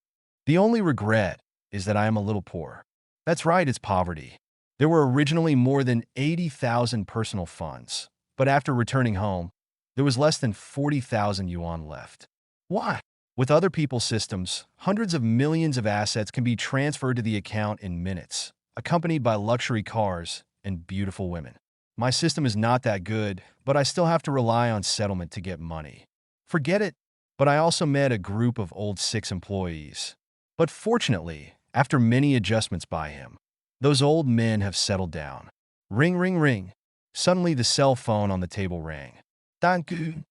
The only regret is that I am a little poor. That's right, it's poverty. There were originally more than 80,000 personal funds, but after returning home, there was less than 40,000 yuan left. Why? With other people's systems, hundreds of millions of assets can be transferred to the account in minutes, accompanied by luxury cars and beautiful women. My system is not that good, but I still have to rely on settlement to get money. Forget it. But I also met a group of old 6 employees. But fortunately, after many adjustments by him, those old men have settled down. Ring, ring, ring. Suddenly the cell phone on the table rang. Tycoon.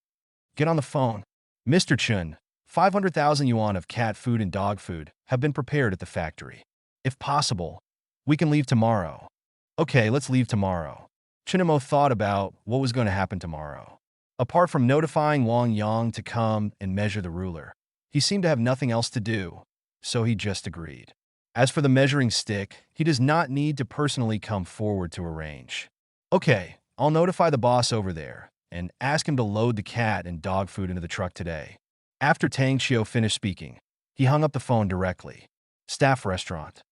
Get on the phone. Mr. Chun, 500,000 yuan of cat food and dog food have been prepared at the factory. If possible, we can leave tomorrow. Okay, let's leave tomorrow. Chunmo thought about what was going to happen tomorrow. Apart from notifying Wang Yang to come and measure the ruler, he seemed to have nothing else to do, so he just agreed. As for the measuring stick, he does not need to personally come forward to arrange. Okay, I'll notify the boss over there and ask him to load the cat and dog food into the truck today. After Tang Qiu finished speaking, he hung up the phone directly. Staff restaurant.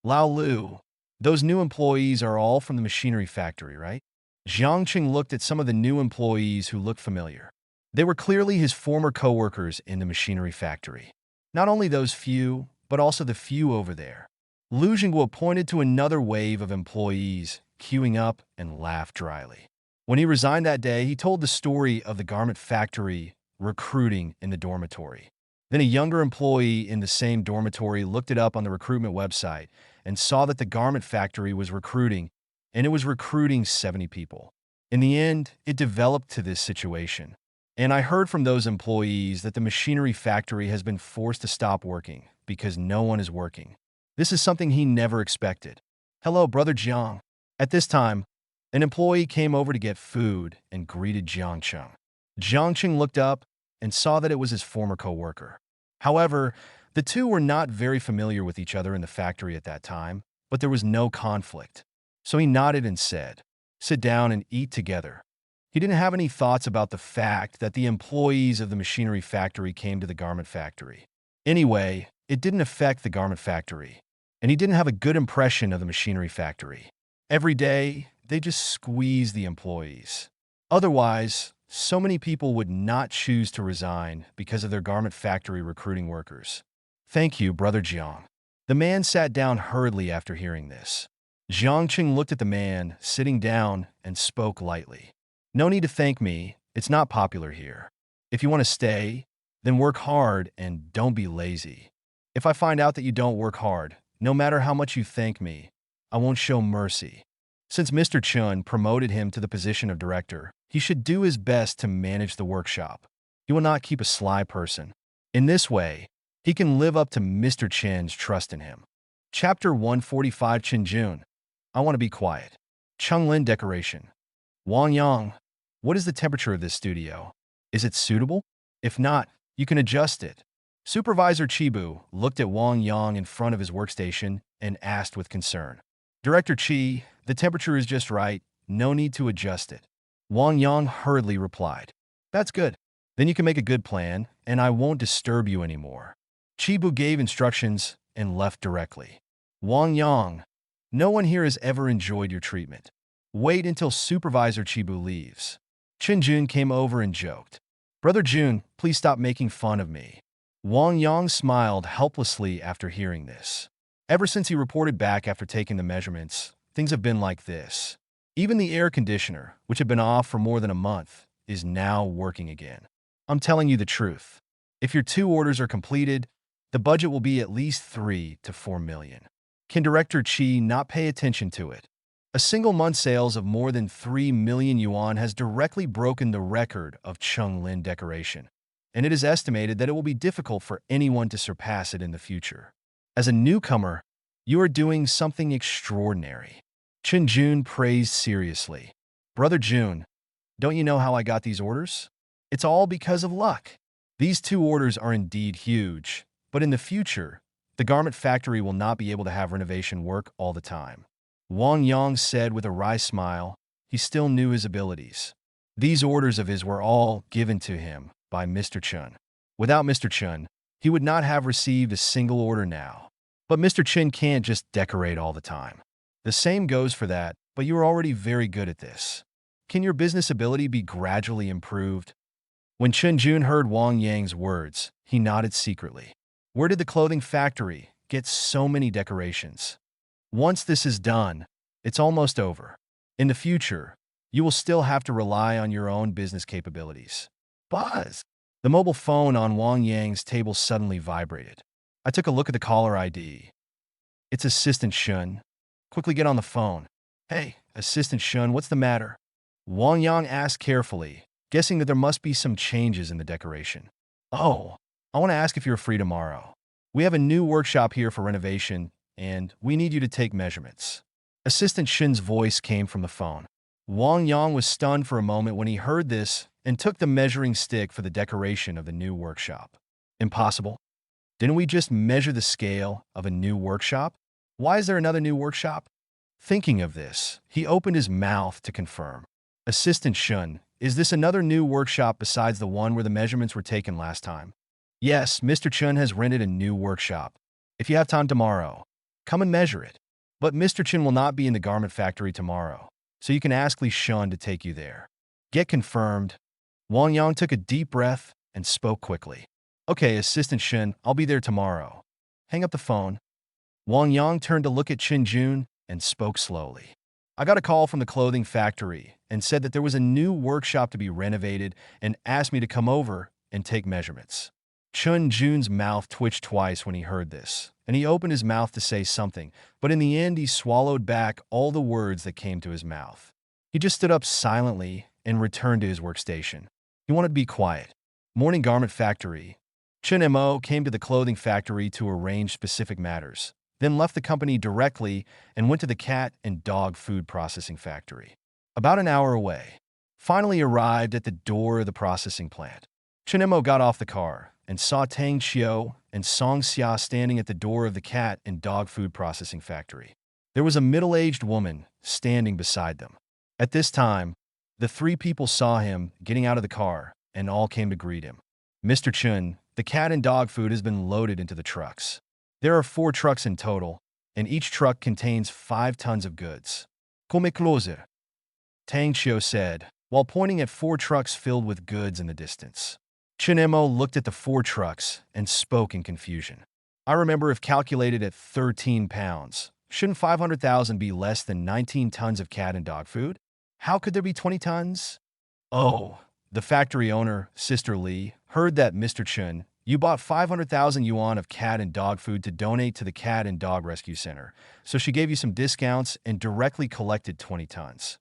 Lao Lu. Those new employees are all from the machinery factory, right? Jiang Qing looked at some of the new employees who looked familiar. They were clearly his former co-workers in the machinery factory. Not only those few, but also the few over there. Lu Jingguo pointed to another wave of employees queuing up and laughed dryly. When he resigned that day, he told the story of the garment factory recruiting in the dormitory. Then a younger employee in the same dormitory looked it up on the recruitment website and saw that the garment factory was recruiting, and it was recruiting 70 people. In the end, it developed to this situation. And I heard from those employees that the machinery factory has been forced to stop working because no one is working. This is something he never expected. Hello, Brother Jiang. At this time, an employee came over to get food and greeted Jiang Cheng. Jiang Cheng looked up and saw that it was his former co-worker. However, the two were not very familiar with each other in the factory at that time, but there was no conflict. So he nodded and said, "Sit down and eat together." He didn't have any thoughts about the fact that the employees of the machinery factory came to the garment factory. Anyway, it didn't affect the garment factory, and he didn't have a good impression of the machinery factory. Every day, they just squeezed the employees. Otherwise, so many people would not choose to resign because of their garment factory recruiting workers. Thank you, Brother Jiang. The man sat down hurriedly after hearing this. Jiang Qing looked at the man, sitting down, and spoke lightly. No need to thank me. It's not popular here. If you want to stay, then work hard and don't be lazy. If I find out that you don't work hard, no matter how much you thank me, I won't show mercy. Since Mr. Chun promoted him to the position of director, he should do his best to manage the workshop. He will not keep a sly person. In this way, he can live up to Mr. Chen's trust in him. Chapter 145 Chinjun. I want to be quiet. Chunglin decoration. Wang Yang. What is the temperature of this studio? Is it suitable? If not, you can adjust it. Supervisor Chibu looked at Wang Yang in front of his workstation and asked with concern. Director Chi, the temperature is just right. No need to adjust it. Wang Yang hurriedly replied. That's good. Then you can make a good plan, and I won't disturb you anymore. Chibu gave instructions and left directly. Wang Yang, no one here has ever enjoyed your treatment. Wait until Supervisor Chibu leaves. Chin Jun came over and joked. Brother Jun, please stop making fun of me. Wang Yang smiled helplessly after hearing this. Ever since he reported back after taking the measurements, things have been like this. Even the air conditioner, which had been off for more than a month, is now working again. I'm telling you the truth. If your 2 orders are completed, the budget will be at least 3 to 4 million. Can Director Chi not pay attention to it? A single month sales of more than 3 million yuan has directly broken the record of Chunglin decoration. and it is estimated that it will be difficult for anyone to surpass it in the future. As a newcomer, you are doing something extraordinary. Chun Jun praised seriously. Brother Jun, don't you know how I got these orders? It's all because of luck. These 2 orders are indeed huge, but in the future, the garment factory will not be able to have renovation work all the time. Wang Yang said with a wry smile. He still knew his abilities. These orders of his were all given to him by Mr. Chun. Without Mr. Chun, he would not have received a single order now. But Mr. Chun can't just decorate all the time. The same goes for that, but you are already very good at this. Can your business ability be gradually improved? When Chun Jun heard Wang Yang's words, he nodded secretly. Where did the clothing factory get so many decorations? Once this is done, it's almost over. In the future, you will still have to rely on your own business capabilities. Buzz! The mobile phone on Wang Yang's table suddenly vibrated. I took a look at the caller ID. It's Assistant Shun. Quickly get on the phone. Hey, Assistant Shun, what's the matter? Wang Yang asked carefully, guessing that there must be some changes in the decoration. Oh, I want to ask if you're free tomorrow. We have a new workshop here for renovation, and we need you to take measurements. Assistant Shun's voice came from the phone. Wang Yang was stunned for a moment when he heard this and took the measuring stick for the decoration of the new workshop. Impossible. Didn't we just measure the scale of a new workshop? Why is there another new workshop? Thinking of this, he opened his mouth to confirm. Assistant Shun, is this another new workshop besides the one where the measurements were taken last time? Yes, Mr. Chun has rented a new workshop. If you have time tomorrow, come and measure it. But Mr. Chun will not be in the garment factory tomorrow, so you can ask Li Shun to take you there. Get confirmed. Wang Yang took a deep breath and spoke quickly. Okay, Assistant Shun, I'll be there tomorrow. Hang up the phone. Wang Yang turned to look at Chin Jun and spoke slowly. I got a call from the clothing factory and said that there was a new workshop to be renovated and asked me to come over and take measurements. Chun Jun's mouth twitched twice when he heard this, and he opened his mouth to say something, but in the end he swallowed back all the words that came to his mouth. He just stood up silently and returned to his workstation. He wanted to be quiet. Morning garment factory. Chun Mo came to the clothing factory to arrange specific matters, then left the company directly and went to the cat and dog food processing factory. About an hour away, finally arrived at the door of the processing plant. Chun Mo got off the car and saw Tang Xiao and Song Xia standing at the door of the cat and dog food processing factory. There was a middle-aged woman standing beside them. At this time, the 3 people saw him getting out of the car and all came to greet him. Mr. Chun, the cat and dog food has been loaded into the trucks. There are 4 trucks in total, and each truck contains 5 tons of goods. Come closer, Tang Xiao said, while pointing at 4 trucks filled with goods in the distance. Chun Mo looked at the 4 trucks and spoke in confusion. I remember if calculated at 13 pounds, shouldn't 500,000 be less than 19 tons of cat and dog food? How could there be 20 tons? Oh, the factory owner, Sister Lee, heard that Mr. Chun, you bought 500,000 yuan of cat and dog food to donate to the Cat and Dog Rescue Center, so she gave you some discounts and directly collected 20 tons.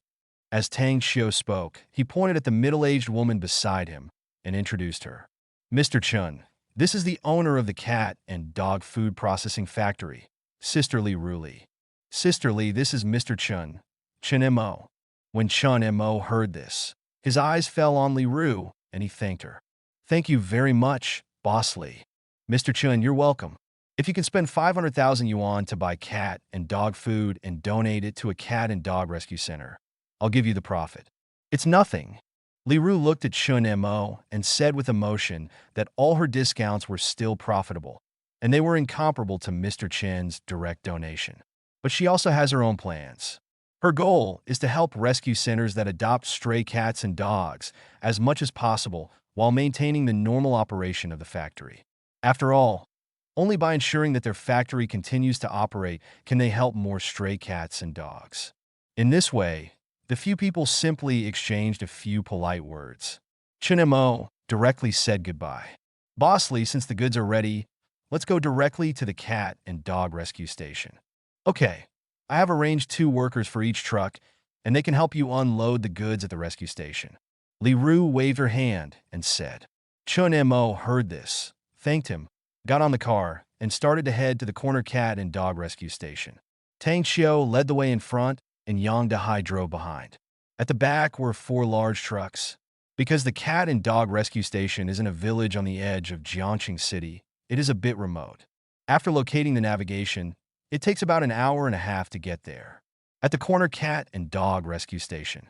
As Tang Xiao spoke, he pointed at the middle-aged woman beside him and introduced her. Mr. Chun, this is the owner of the cat and dog food processing factory, Sister Lee Ruli. Sister Lee, this is Mr. Chun, Chun Mo. When Chun Mo heard this, his eyes fell on Li Ru, and he thanked her. Thank you very much, Boss Lee. Mr. Chun, you're welcome. If you can spend 500,000 yuan to buy cat and dog food and donate it to a cat and dog rescue center, I'll give you the profit. It's nothing. Li Ru looked at Chun Mo and said with emotion that all her discounts were still profitable, and they were incomparable to Mr. Chen's direct donation. But she also has her own plans. Her goal is to help rescue centers that adopt stray cats and dogs as much as possible while maintaining the normal operation of the factory. After all, only by ensuring that their factory continues to operate can they help more stray cats and dogs. In this way, the few people simply exchanged a few polite words. Chun Mo directly said goodbye. Boss Lee, since the goods are ready, let's go directly to the cat and dog rescue station. Okay, I have arranged 2 workers for each truck, and they can help you unload the goods at the rescue station. Li Ru waved her hand and said, Chun Mo heard this, thanked him, got on the car, and started to head to the corner cat and dog rescue station. Tang Xiu led the way in front, and Yang Dahai drove behind. At the back were 4 large trucks. Because the cat and dog rescue station is in a village on the edge of Jiangxing City, it is a bit remote. After locating the navigation, it takes about an hour and a half to get there. At the corner cat and dog rescue station,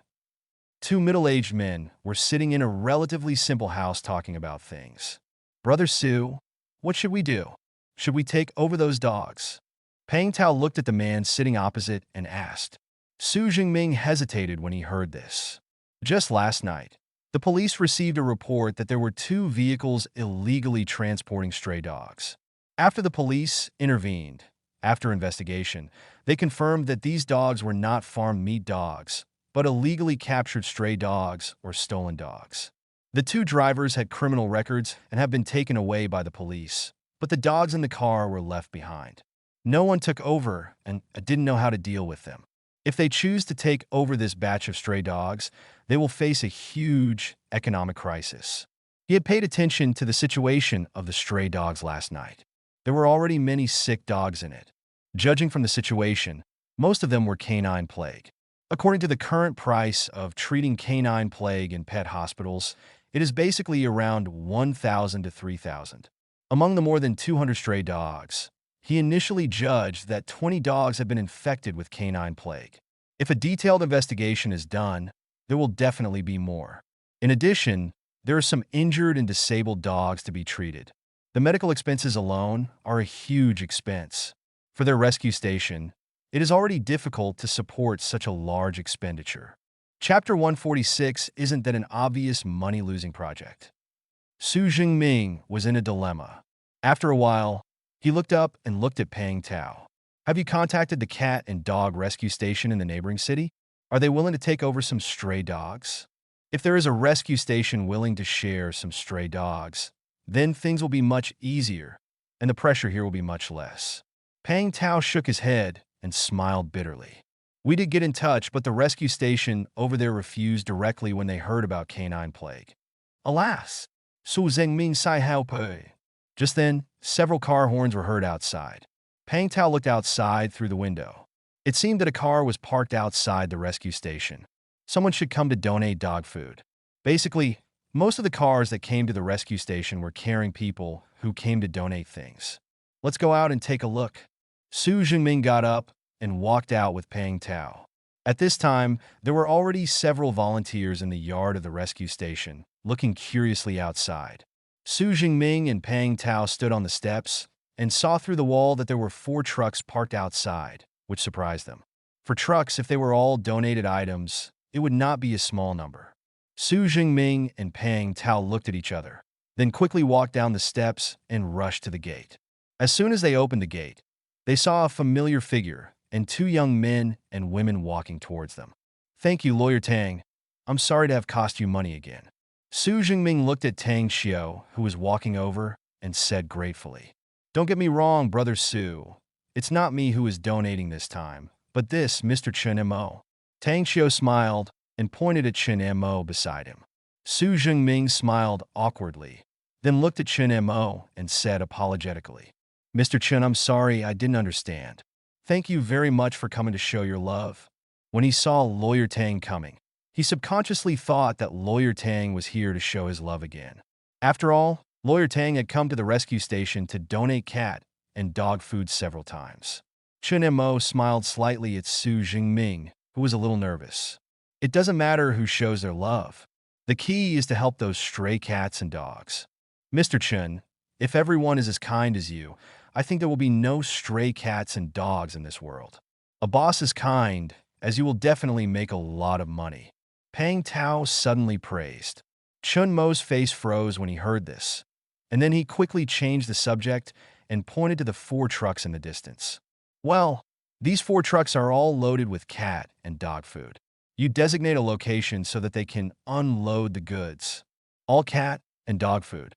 2 middle-aged men were sitting in a relatively simple house talking about things. Brother Su, what should we do? Should we take over those dogs? Pang Tao looked at the man sitting opposite and asked. Su Jingming hesitated when he heard this. Just last night, the police received a report that there were 2 vehicles illegally transporting stray dogs. After the police intervened, after investigation, they confirmed that these dogs were not farmed meat dogs, but illegally captured stray dogs or stolen dogs. The 2 drivers had criminal records and have been taken away by the police, but the dogs in the car were left behind. No one took over and didn't know how to deal with them. If they choose to take over this batch of stray dogs, they will face a huge economic crisis. He had paid attention to the situation of the stray dogs last night. There were already many sick dogs in it. Judging from the situation, most of them were canine plague. According to the current price of treating canine plague in pet hospitals, it is basically around 1,000 to 3,000. Among the more than 200 stray dogs, he initially judged that 20 dogs had been infected with canine plague. If a detailed investigation is done, there will definitely be more. In addition, there are some injured and disabled dogs to be treated. The medical expenses alone are a huge expense. For their rescue station, it is already difficult to support such a large expenditure. Chapter 146 isn't that an obvious money-losing project. Su Jingming was in a dilemma. After a while, he looked up and looked at Pang Tao. Have you contacted the cat and dog rescue station in the neighboring city? Are they willing to take over some stray dogs? If there is a rescue station willing to share some stray dogs, then things will be much easier, and the pressure here will be much less. Pang Tao shook his head and smiled bitterly. We did get in touch, but the rescue station over there refused directly when they heard about canine plague. Alas, Su Zhengming Sai Hao Pei. Just then, several car horns were heard outside. Pang Tao looked outside through the window. It seemed that a car was parked outside the rescue station. Someone should come to donate dog food. Basically, most of the cars that came to the rescue station were carrying people who came to donate things. Let's go out and take a look. Su Jingming got up and walked out with Pang Tao. At this time, there were already several volunteers in the yard of the rescue station, looking curiously outside. Su Jingming and Pang Tao stood on the steps and saw through the wall that there were 4 trucks parked outside, which surprised them. For trucks, if they were all donated items, it would not be a small number. Su Jingming and Pang Tao looked at each other, then quickly walked down the steps and rushed to the gate. As soon as they opened the gate, they saw a familiar figure and 2 young men and women walking towards them. Thank you, Lawyer Tang. I'm sorry to have cost you money again. Su Jingming looked at Tang Xiu, who was walking over, and said gratefully, Don't get me wrong, Brother Su. It's not me who is donating this time, but this Mr. Chen Mo. Tang Xiu smiled and pointed at Chen Mo beside him. Su Jingming smiled awkwardly, then looked at Chen Mo and said apologetically, Mr. Chen, I'm sorry, I didn't understand. Thank you very much for coming to show your love. When he saw Lawyer Tang coming, he subconsciously thought that Lawyer Tang was here to show his love again. After all, Lawyer Tang had come to the rescue station to donate cat and dog food several times. Chen Mo smiled slightly at Su Jingming, who was a little nervous. It doesn't matter who shows their love. The key is to help those stray cats and dogs. Mr. Chen, if everyone is as kind as you, I think there will be no stray cats and dogs in this world. A boss is kind, as you will definitely make a lot of money. Pang Tao suddenly praised. Chun Mo's face froze when he heard this, and then he quickly changed the subject and pointed to the 4 trucks in the distance. Well, these 4 trucks are all loaded with cat and dog food. You designate a location so that they can unload the goods. All cat and dog food.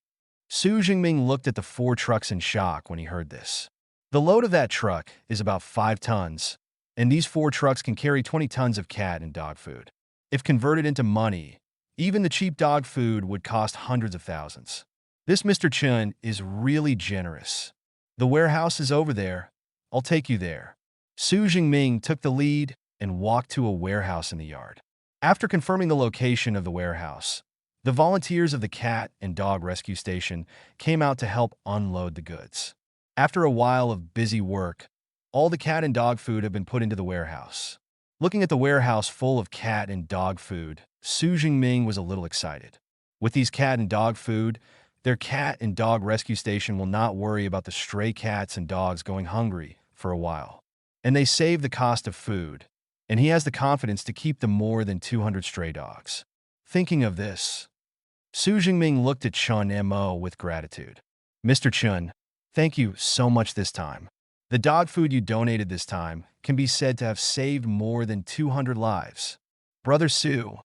Su Jingming looked at the 4 trucks in shock when he heard this. The load of that truck is about 5 tons, and these 4 trucks can carry 20 tons of cat and dog food. If converted into money, Even the cheap dog food would cost hundreds of thousands. This Mr. Chun is really generous. The warehouse is over there. I'll take you there. Su Jingming took the lead and walked to a warehouse in the yard. After confirming the location of the warehouse, the volunteers of the cat and dog rescue station came out to help unload the goods. After a while of busy work, all the cat and dog food had been put into the warehouse. Looking at the warehouse full of cat and dog food, Su Jingming was a little excited. With these cat and dog food, their cat and dog rescue station will not worry about the stray cats and dogs going hungry for a while. And they save the cost of food, and he has the confidence to keep the more than 200 stray dogs. Thinking of this, Su Jingming looked at Chun Mo with gratitude. Mr. Chun, thank you so much this time. The dog food you donated this time can be said to have saved more than 200 lives. Brother Su,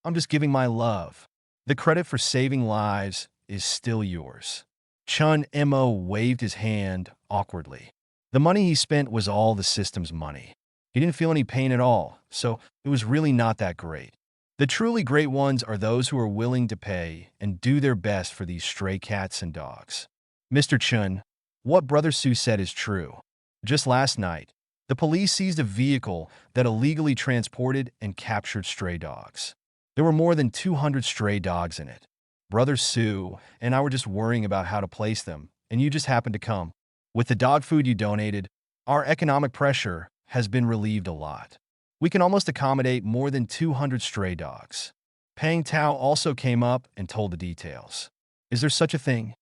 I'm just giving my love. The credit for saving lives is still yours. Chun Mo waved his hand awkwardly. The money he spent was all the system's money. He didn't feel any pain at all, so it was really not that great. The truly great ones are those who are willing to pay and do their best for these stray cats and dogs. Mr. Chun, what Brother Su said is true. Just last night, the police seized a vehicle that illegally transported and captured stray dogs. There were more than 200 stray dogs in it. Brother Su and I were just worrying about how to place them, and you just happened to come. With the dog food you donated, our economic pressure has been relieved a lot. We can almost accommodate more than 200 stray dogs. Pang Tao also came up and told the details. Is there such a thing?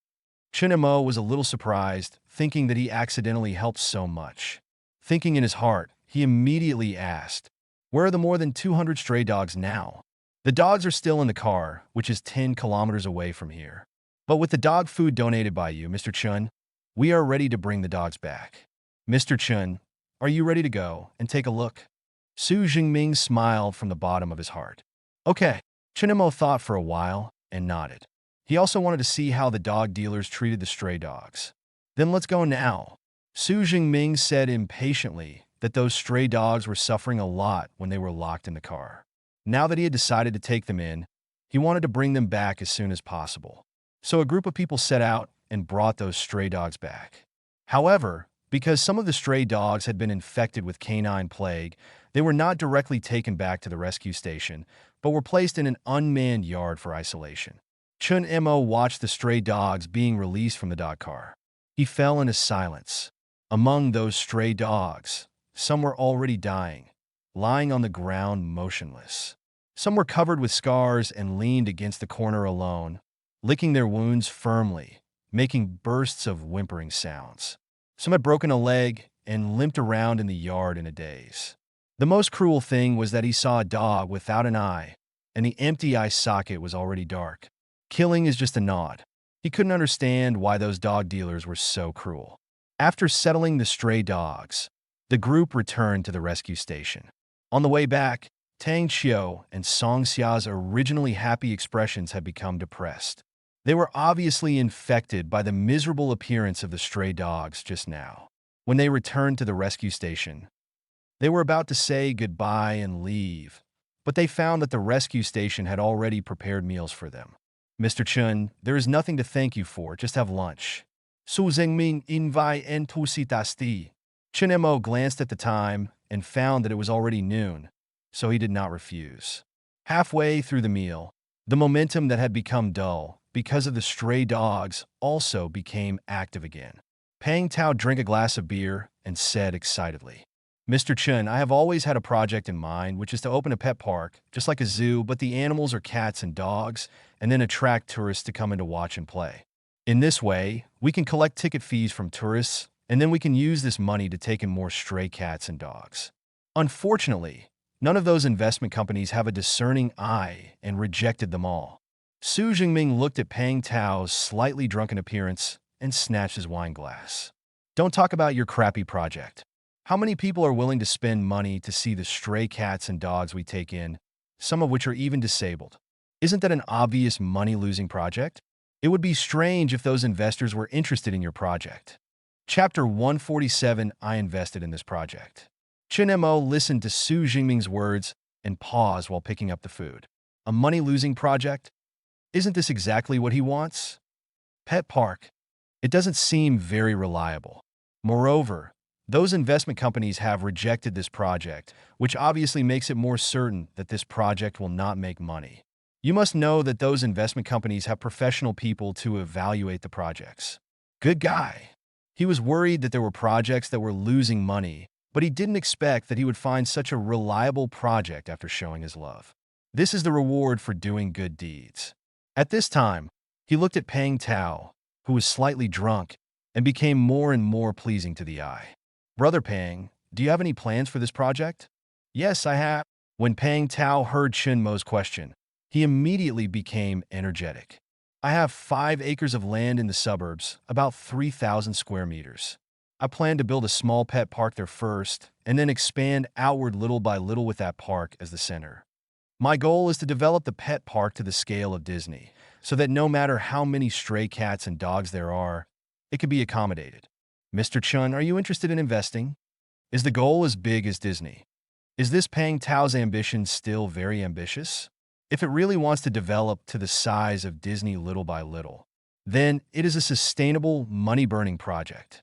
Chun Mo was a little surprised, thinking that he accidentally helped so much. Thinking in his heart, he immediately asked, where are the more than 200 stray dogs now? The dogs are still in the car, which is 10 kilometers away from here. But with the dog food donated by you, Mr. Chun, we are ready to bring the dogs back. Mr. Chun, are you ready to go and take a look? Su Jingming smiled from the bottom of his heart. Okay. Chun Mo thought for a while and nodded. He also wanted to see how the dog dealers treated the stray dogs. Then let's go now. Su Jingming said impatiently that those stray dogs were suffering a lot when they were locked in the car. Now that he had decided to take them in, he wanted to bring them back as soon as possible. So a group of people set out and brought those stray dogs back. However, because some of the stray dogs had been infected with canine plague, they were not directly taken back to the rescue station, but were placed in an unmanned yard for isolation. Chun Mo watched the stray dogs being released from the dog car. He fell into silence. Among those stray dogs, some were already dying, lying on the ground motionless. Some were covered with scars and leaned against the corner alone, licking their wounds firmly, making bursts of whimpering sounds. Some had broken a leg and limped around in the yard in a daze. The most cruel thing was that he saw a dog without an eye, and the empty eye socket was already dark. Killing is just a nod. He couldn't understand why those dog dealers were so cruel. After settling the stray dogs, the group returned to the rescue station. On the way back, Tang Qiu and Song Xia's originally happy expressions had become depressed. They were obviously infected by the miserable appearance of the stray dogs just now. When they returned to the rescue station, they were about to say goodbye and leave, but they found that the rescue station had already prepared meals for them. Mr. Chun, there is nothing to thank you for, just have lunch. Su Zhengming invite en tusitasti. Chun Mo glanced at the time and found that it was already noon, so he did not refuse. Halfway through the meal, the momentum that had become dull because of the stray dogs also became active again. Pang Tao drank a glass of beer and said excitedly, Mr. Chun, I have always had a project in mind, which is to open a pet park, just like a zoo, but the animals are cats and dogs, and then attract tourists to come in to watch and play. In this way, we can collect ticket fees from tourists, and then we can use this money to take in more stray cats and dogs. Unfortunately, none of those investment companies have a discerning eye and rejected them all. Su Jingming looked at Pang Tao's slightly drunken appearance and snatched his wine glass. Don't talk about your crappy project. How many people are willing to spend money to see the stray cats and dogs we take in, some of which are even disabled? Isn't that an obvious money-losing project? It would be strange if those investors were interested in your project. Chapter 147, I invested in this project. Chun Mo listened to Su Jingming's words and paused while picking up the food. A money-losing project? Isn't this exactly what he wants? Pet park. It doesn't seem very reliable. Moreover, those investment companies have rejected this project, which obviously makes it more certain that this project will not make money. You must know that those investment companies have professional people to evaluate the projects. Good guy. He was worried that there were projects that were losing money, but he didn't expect that he would find such a reliable project after showing his love. This is the reward for doing good deeds. At this time, he looked at Pang Tao, who was slightly drunk, and became more and more pleasing to the eye. Brother Pang, do you have any plans for this project? Yes, I have. When Pang Tao heard Shinmo's question, he immediately became energetic. I have 5 acres of land in the suburbs, about 3,000 square meters. I plan to build a small pet park there first, and then expand outward little by little with that park as the center. My goal is to develop the pet park to the scale of Disney, so that no matter how many stray cats and dogs there are, it can be accommodated. Mr. Chun, are you interested in investing? Is the goal as big as Disney? Is this Pang Tao's ambition still very ambitious? If it really wants to develop to the size of Disney little by little, then it is a sustainable, money-burning project.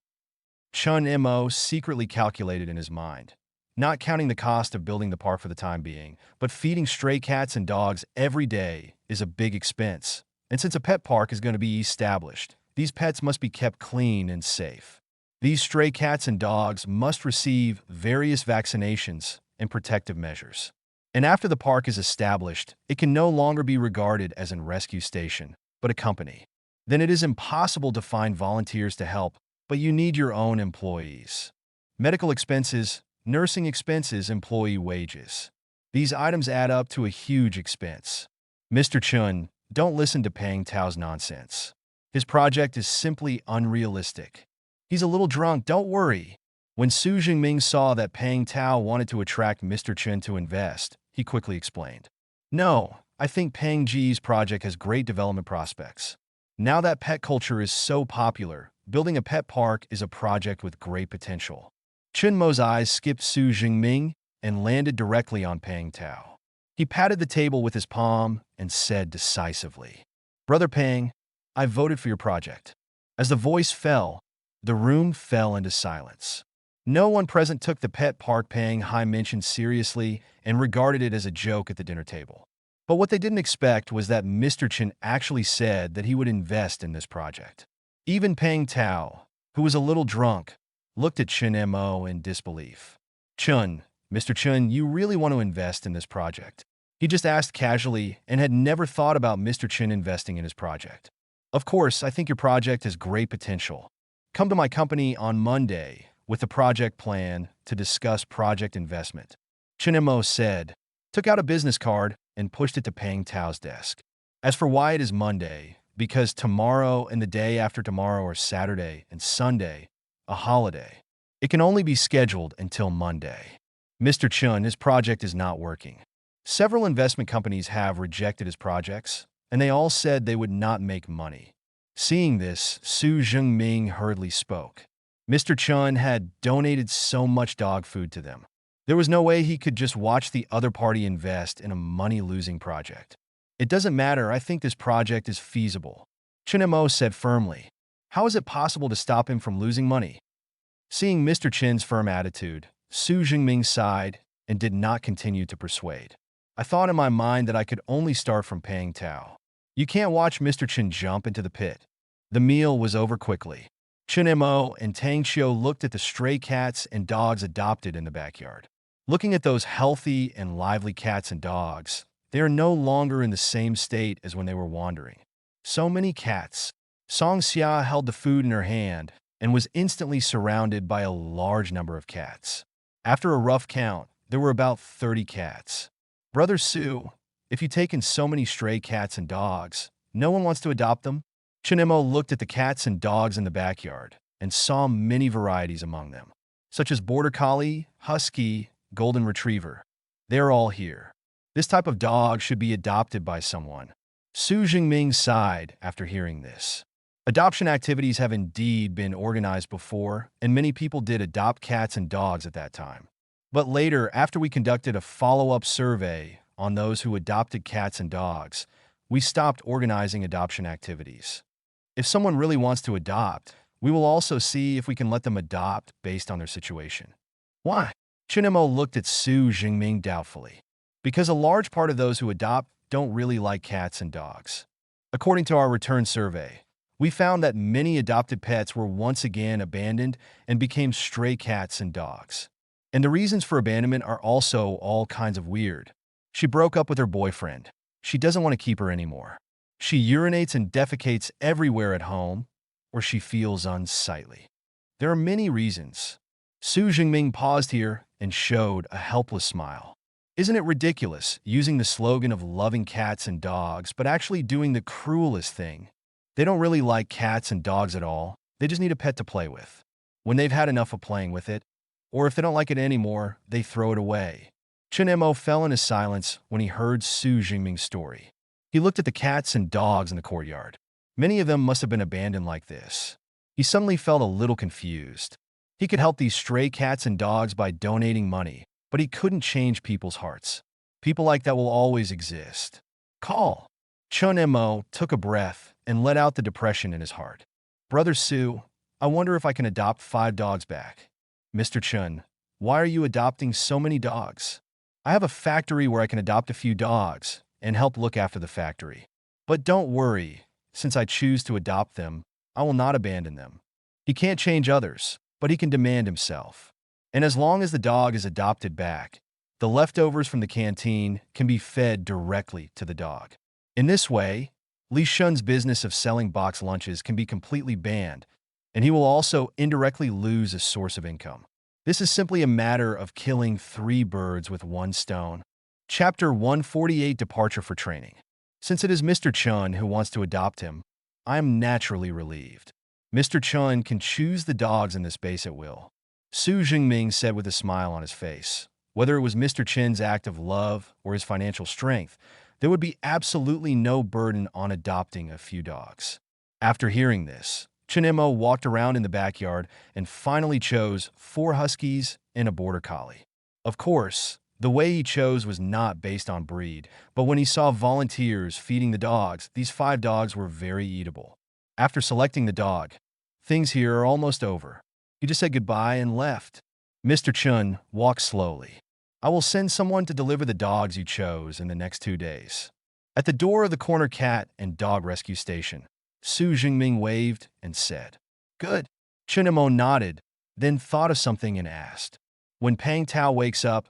Chun Mo secretly calculated in his mind, not counting the cost of building the park for the time being, but feeding stray cats and dogs every day is a big expense. And since a pet park is going to be established, these pets must be kept clean and safe. These stray cats and dogs must receive various vaccinations and protective measures. And after the park is established, it can no longer be regarded as a rescue station, but a company. Then it is impossible to find volunteers to help, but you need your own employees. Medical expenses, nursing expenses, employee wages. These items add up to a huge expense. Mr. Chun, don't listen to Pang Tao's nonsense. His project is simply unrealistic. He's a little drunk, don't worry. When Su Jingming saw that Pang Tao wanted to attract Mr. Chun to invest, he quickly explained. No, I think Pang Ji's project has great development prospects. Now that pet culture is so popular, building a pet park is a project with great potential. Chun Mo's eyes skipped Su Jingming and landed directly on Pang Tao. He patted the table with his palm and said decisively, Brother Pang, I voted for your project. As the voice fell, the room fell into silence. No one present took the pet park Pang Hai mentioned seriously and regarded it as a joke at the dinner table. But what they didn't expect was that Mr. Chen actually said that he would invest in this project. Even Pang Tao, who was a little drunk, looked at Chun Mo in disbelief. Chun, Mr. Chun, you really want to invest in this project? He just asked casually and had never thought about Mr. Chen investing in his project. Of course, I think your project has great potential. Come to my company on Monday with the project plan to discuss project investment. Chun Mo said, took out a business card and pushed it to Pang Tao's desk. As for why it is Monday, because tomorrow and the day after tomorrow are Saturday and Sunday, a holiday. It can only be scheduled until Monday. Mr. Chun, his project is not working. Several investment companies have rejected his projects, and they all said they would not make money. Seeing this, Su Jingming hurriedly spoke. Mr. Chun had donated so much dog food to them. There was no way he could just watch the other party invest in a money-losing project. It doesn't matter, I think this project is feasible. Chun Mo said firmly. How is it possible to stop him from losing money? Seeing Mr. Chen's firm attitude, Su Jingming sighed and did not continue to persuade. I thought in my mind that I could only start from Pang Tao. You can't watch Mr. Chen jump into the pit. The meal was over quickly. Chun Mo and Tang Xiu looked at the stray cats and dogs adopted in the backyard. Looking at those healthy and lively cats and dogs, they are no longer in the same state as when they were wandering. So many cats. Song Xia held the food in her hand and was instantly surrounded by a large number of cats. After a rough count, there were about 30 cats. Brother Su, if you've taken so many stray cats and dogs, no one wants to adopt them? Chun Mo looked at the cats and dogs in the backyard and saw many varieties among them, such as border collie, husky, golden retriever. They're all here. This type of dog should be adopted by someone. Su Jingming sighed after hearing this. Adoption activities have indeed been organized before, and many people did adopt cats and dogs at that time. But later, after we conducted a follow-up survey on those who adopted cats and dogs, we stopped organizing adoption activities. If someone really wants to adopt, we will also see if we can let them adopt based on their situation. Why? Chinemo looked at Su Jingming doubtfully. Because a large part of those who adopt don't really like cats and dogs. According to our return survey, we found that many adopted pets were once again abandoned and became stray cats and dogs. And the reasons for abandonment are also all kinds of weird. She broke up with her boyfriend. She doesn't want to keep her anymore. She urinates and defecates everywhere at home, or she feels unsightly. There are many reasons. Su Jingming paused here and showed a helpless smile. Isn't it ridiculous, using the slogan of loving cats and dogs, but actually doing the cruelest thing? They don't really like cats and dogs at all. They just need a pet to play with. When they've had enough of playing with it, or if they don't like it anymore, they throw it away. Chinemo fell into silence when he heard Su Jingming's story. He looked at the cats and dogs in the courtyard. Many of them must have been abandoned like this. He suddenly felt a little confused. He could help these stray cats and dogs by donating money, but he couldn't change people's hearts. People like that will always exist. Call. Chunemo took a breath and let out the depression in his heart. Brother Su, I wonder if I can adopt 5 dogs back. Mr. Chun, why are you adopting so many dogs? I have a factory where I can adopt a few dogs and help look after the factory. But don't worry, since I choose to adopt them, I will not abandon them. He can't change others, but he can demand himself. And as long as the dog is adopted back, the leftovers from the canteen can be fed directly to the dog. In this way, Li Shun's business of selling box lunches can be completely banned, and he will also indirectly lose a source of income. This is simply a matter of killing 3 birds with 1 stone. Chapter 148 Departure for Training. Since it is Mr. Chun who wants to adopt him, I am naturally relieved. Mr. Chun can choose the dogs in this base at will. Su Jingming said with a smile on his face. Whether it was Mr. Chin's act of love or his financial strength, there would be absolutely no burden on adopting a few dogs. After hearing this, Chinemo walked around in the backyard and finally chose 4 huskies and a border collie. Of course, the way he chose was not based on breed, but when he saw volunteers feeding the dogs, these 5 dogs were very eatable. After selecting the dog, things here are almost over. He just said goodbye and left. Mr. Chun walked slowly. I will send someone to deliver the dogs you chose in the next 2 days. At the door of the corner cat and dog rescue station, Su Jingming waved and said, Good. Chinemo nodded, then thought of something and asked, When Pang Tao wakes up,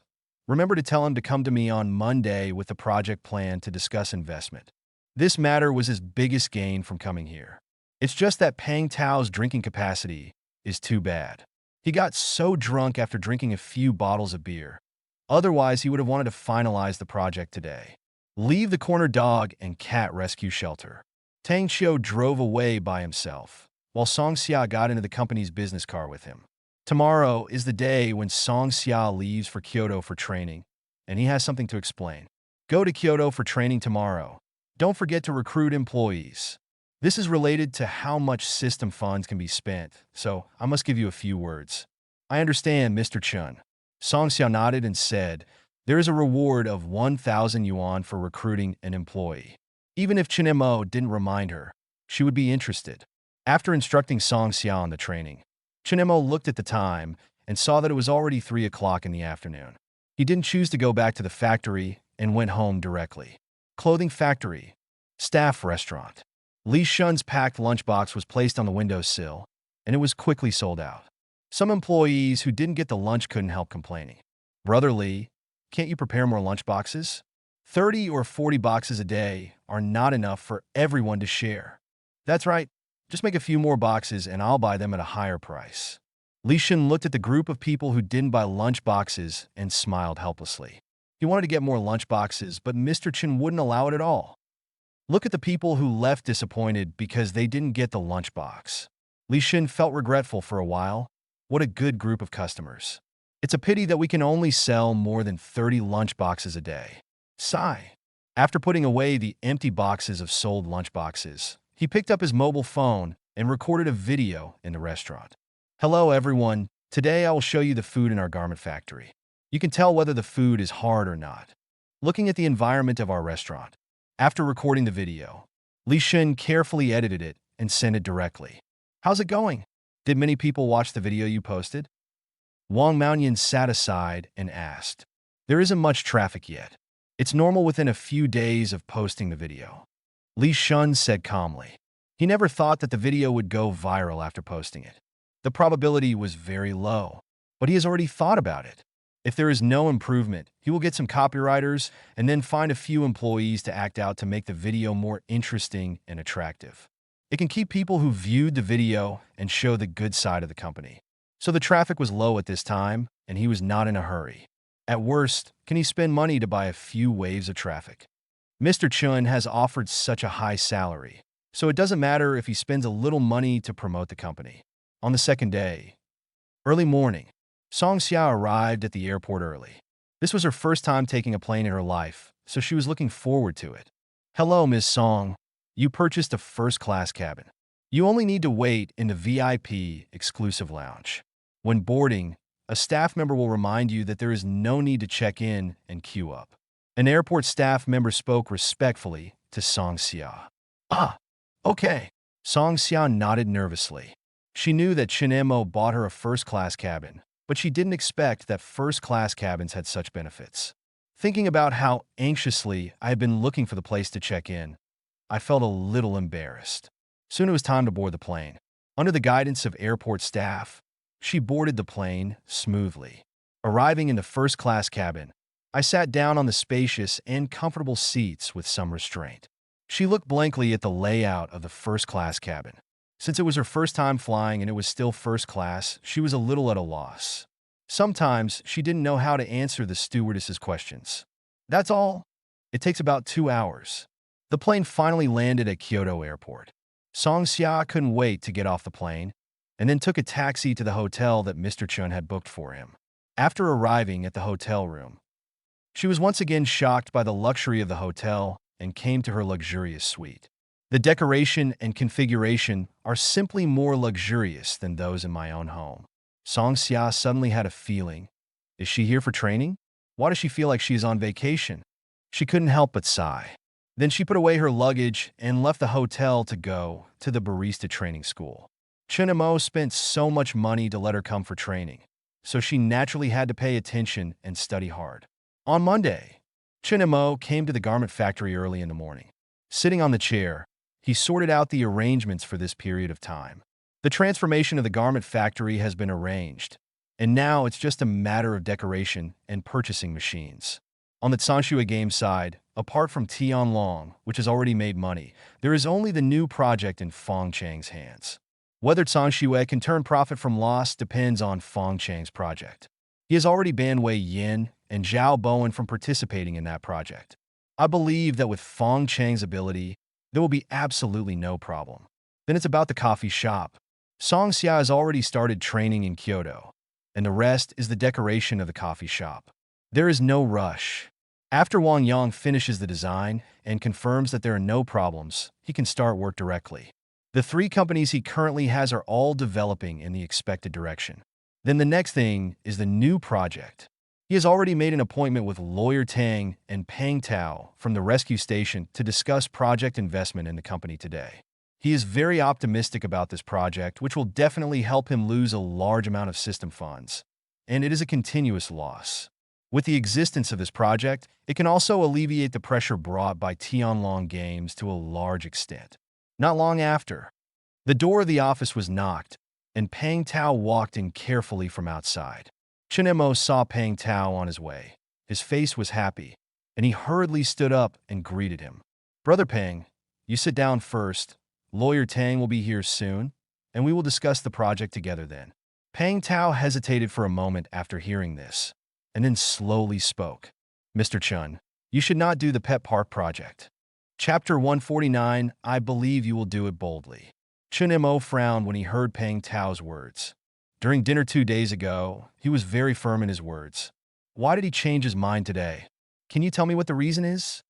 remember to tell him to come to me on Monday with the project plan to discuss investment. This matter was his biggest gain from coming here. It's just that Pang Tao's drinking capacity is too bad. He got so drunk after drinking a few bottles of beer. Otherwise, he would have wanted to finalize the project today. Leave the corner dog and cat rescue shelter. Tang Xiu drove away by himself, while Song Xia got into the company's business car with him. Tomorrow is the day when Song Xia leaves for Kyoto for training, and he has something to explain. Go to Kyoto for training tomorrow. Don't forget to recruit employees. This is related to how much system funds can be spent, so I must give you a few words. I understand, Mr. Chun. Song Xia nodded and said, There is a reward of 1,000 yuan for recruiting an employee. Even if Chinemo didn't remind her, she would be interested. After instructing Song Xia on the training, Chinemo looked at the time and saw that it was already 3 o'clock in the afternoon. He didn't choose to go back to the factory and went home directly. Clothing factory. Staff restaurant. Li Shun's packed lunchbox was placed on the windowsill, and it was quickly sold out. Some employees who didn't get the lunch couldn't help complaining. Brother Li, can't you prepare more lunchboxes? 30 or 40 boxes a day are not enough for everyone to share. That's right. Just make a few more boxes and I'll buy them at a higher price. Li Shun looked at the group of people who didn't buy lunch boxes and smiled helplessly. He wanted to get more lunch boxes, but Mr. Chin wouldn't allow it at all. Look at the people who left disappointed because they didn't get the lunchbox. Li Shun felt regretful for a while. What a good group of customers. It's a pity that we can only sell more than 30 lunchboxes a day. Sigh. After putting away the empty boxes of sold lunchboxes, he picked up his mobile phone and recorded a video in the restaurant. Hello everyone, today I will show you the food in our garment factory. You can tell whether the food is hard or not. looking at the environment of our restaurant. After recording the video, Li Shin carefully edited it and sent it directly. How's it going? Did many people watch the video you posted? Wang Maoyan sat aside and asked. There isn't much traffic yet. It's normal within a few days of posting the video. Li Shun said calmly. He never thought that the video would go viral after posting it. The probability was very low, but he has already thought about it. If there is no improvement, he will get some copywriters and then find a few employees to act out to make the video more interesting and attractive. It can keep people who viewed the video and show the good side of the company. So the traffic was low at this time, and he was not in a hurry. At worst, can he spend money to buy a few waves of traffic? Mr. Chun has offered such a high salary, so it doesn't matter if he spends a little money to promote the company. On the second day, early morning, Song Xia arrived at the airport early. This was her first time taking a plane in her life, so she was looking forward to it. Hello, Ms. Song. You purchased a first-class cabin. You only need to wait in the VIP exclusive lounge. When boarding, a staff member will remind you that there is no need to check in and queue up. An airport staff member spoke respectfully to Song Xia. Ah, okay. Song Xia nodded nervously. She knew that Chinemo bought her a first-class cabin, but she didn't expect that first-class cabins had such benefits. Thinking about how anxiously I had been looking for the place to check in, I felt a little embarrassed. Soon it was time to board the plane. Under the guidance of airport staff, she boarded the plane smoothly. Arriving in the first-class cabin, I sat down on the spacious and comfortable seats with some restraint. She looked blankly at the layout of the first-class cabin. Since it was her first time flying and it was still first class, she was a little at a loss. Sometimes she didn't know how to answer the stewardess's questions. That's all. It takes about 2 hours. The plane finally landed at Kyoto Airport. Song Xia couldn't wait to get off the plane and then took a taxi to the hotel that Mr. Chun had booked for him. After arriving at the hotel room, she was once again shocked by the luxury of the hotel and came to her luxurious suite. The decoration and configuration are simply more luxurious than those in my own home. Song Xia suddenly had a feeling. Is she here for training? Why does she feel like she is on vacation? She couldn't help but sigh. Then she put away her luggage and left the hotel to go to the barista training school. Chinemo spent so much money to let her come for training, so she naturally had to pay attention and study hard. On Monday, Chinemo came to the garment factory early in the morning. Sitting on the chair, he sorted out the arrangements for this period of time. The transformation of the garment factory has been arranged, and now it's just a matter of decoration and purchasing machines. On the Tsanshua game side, apart from Tianlong, which has already made money, there is only the new project in Fong Chang's hands. Whether Tsanshua can turn profit from loss depends on Fong Chang's project. He has already banned Wei Yin and Zhao Bowen from participating in that project. I believe that with Fong Chang's ability, there will be absolutely no problem. Then it's about the coffee shop. Song Xia has already started training in Kyoto, and the rest is the decoration of the coffee shop. There is no rush. After Wang Yang finishes the design and confirms that there are no problems, he can start work directly. The 3 companies he currently has are all developing in the expected direction. Then the next thing is the new project. He has already made an appointment with Lawyer Tang and Peng Tao from the rescue station to discuss project investment in the company today. He is very optimistic about this project, which will definitely help him lose a large amount of system funds. And it is a continuous loss. With the existence of this project, it can also alleviate the pressure brought by Tianlong Games to a large extent. Not long after, the door of the office was knocked, and Peng Tao walked in carefully from outside. Chinemo saw Peng Tao on his way. His face was happy, and he hurriedly stood up and greeted him. Brother Peng, you sit down first. Lawyer Tang will be here soon, and we will discuss the project together then. Peng Tao hesitated for a moment after hearing this, and then slowly spoke. Mr. Chun, you should not do the Pet Park project. Chapter 149, I believe you will do it boldly. Chinemo frowned when he heard Peng Tao's words. During dinner 2 days ago, he was very firm in his words. Why did he change his mind today? Can you tell me what the reason is?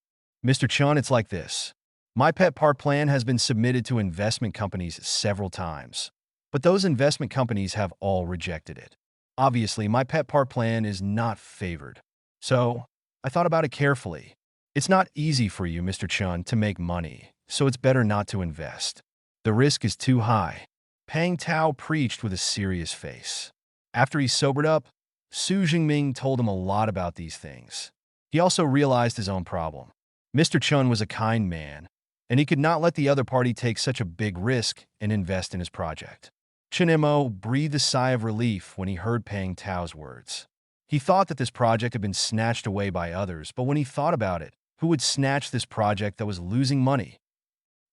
Mr. Chun, it's like this. My pet park plan has been submitted to investment companies several times, but those investment companies have all rejected it. Obviously, my pet park plan is not favored. So, I thought about it carefully. It's not easy for you, Mr. Chun, to make money, so it's better not to invest. The risk is too high. Pang Tao preached with a serious face. After he sobered up, Su Jingming told him a lot about these things. He also realized his own problem. Mr. Chun was a kind man, and he could not let the other party take such a big risk and invest in his project. Chen Mo breathed a sigh of relief when he heard Pang Tao's words. He thought that this project had been snatched away by others, but when he thought about it, who would snatch this project that was losing money?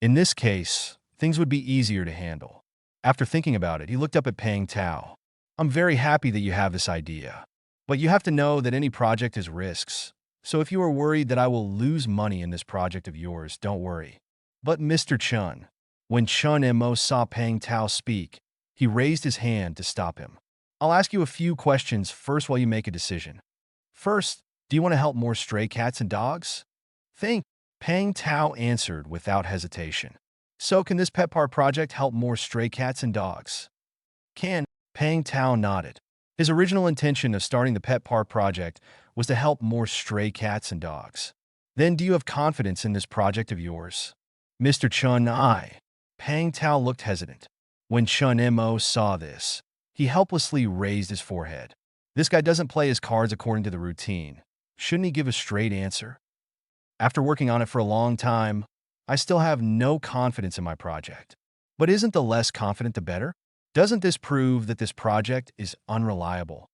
In this case, things would be easier to handle. After thinking about it, he looked up at Pang Tao. I'm very happy that you have this idea, but you have to know that any project has risks. So if you are worried that I will lose money in this project of yours, don't worry. But Mr. Chun, when Chun Mo saw Pang Tao speak, he raised his hand to stop him. I'll ask you a few questions first while you make a decision. First, do you want to help more stray cats and dogs? Think. Pang Tao answered without hesitation. So can this pet park project help more stray cats and dogs? Can. Pang Tao nodded. His original intention of starting the pet park project was to help more stray cats and dogs. Then do you have confidence in this project of yours? Mr. Chun, I. Pang Tao looked hesitant. When Chun Mo saw this, he helplessly raised his forehead. This guy doesn't play his cards according to the routine. Shouldn't he give a straight answer? After working on it for a long time, I still have no confidence in my project. But isn't the less confident the better? Doesn't this prove that this project is unreliable?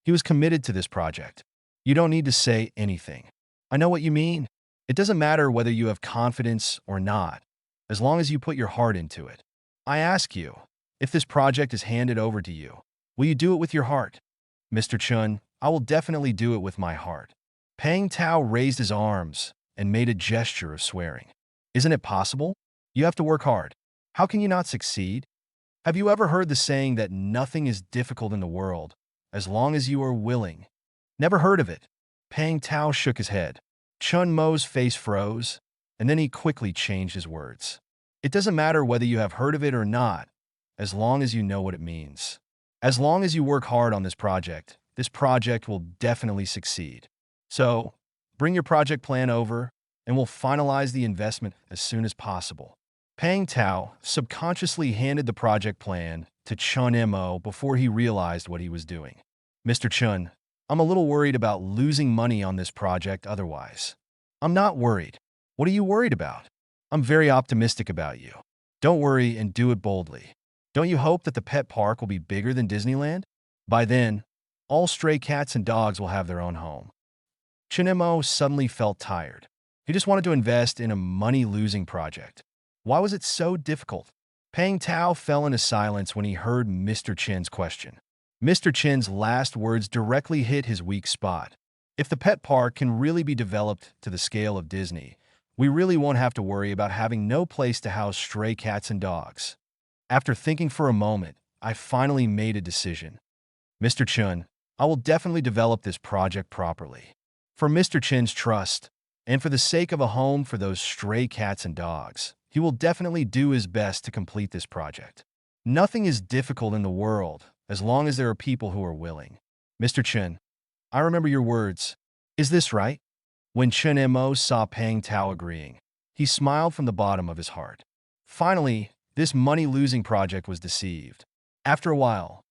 He was committed to this project. You don't need to say anything. I know what you mean. It doesn't matter whether you have confidence or not, as long as you put your heart into it. I ask you, if this project is handed over to you, will you do it with your heart? Mr. Chun, I will definitely do it with my heart. Pang Tao raised his arms and made a gesture of swearing. Isn't it possible? You have to work hard. How can you not succeed? Have you ever heard the saying that nothing is difficult in the world as long as you are willing? Never heard of it. Pang Tao shook his head. Chun Mo's face froze, and then he quickly changed his words. It doesn't matter whether you have heard of it or not, as long as you know what it means. As long as you work hard on this project will definitely succeed. So, bring your project plan over, and we'll finalize the investment as soon as possible. Pang Tao subconsciously handed the project plan to Chun Mo before he realized what he was doing. Mr. Chun, I'm a little worried about losing money on this project otherwise. I'm not worried. What are you worried about? I'm very optimistic about you. Don't worry and do it boldly. Don't you hope that the pet park will be bigger than Disneyland? By then, all stray cats and dogs will have their own home. Chun Mo suddenly felt tired. He just wanted to invest in a money-losing project. Why was it so difficult? Pang Tao fell into silence when he heard Mr. Chen's question. Mr. Chen's last words directly hit his weak spot. If the pet park can really be developed to the scale of Disney, we really won't have to worry about having no place to house stray cats and dogs. After thinking for a moment, I finally made a decision. Mr. Chun, I will definitely develop this project properly. For Mr. Chen's trust, and for the sake of a home for those stray cats and dogs, he will definitely do his best to complete this project. Nothing is difficult in the world as long as there are people who are willing. Mr. Chen, I remember your words. Is this right? When Chen Mo saw Pang Tao agreeing, he smiled from the bottom of his heart. Finally, this money-losing project was deceived. After a while,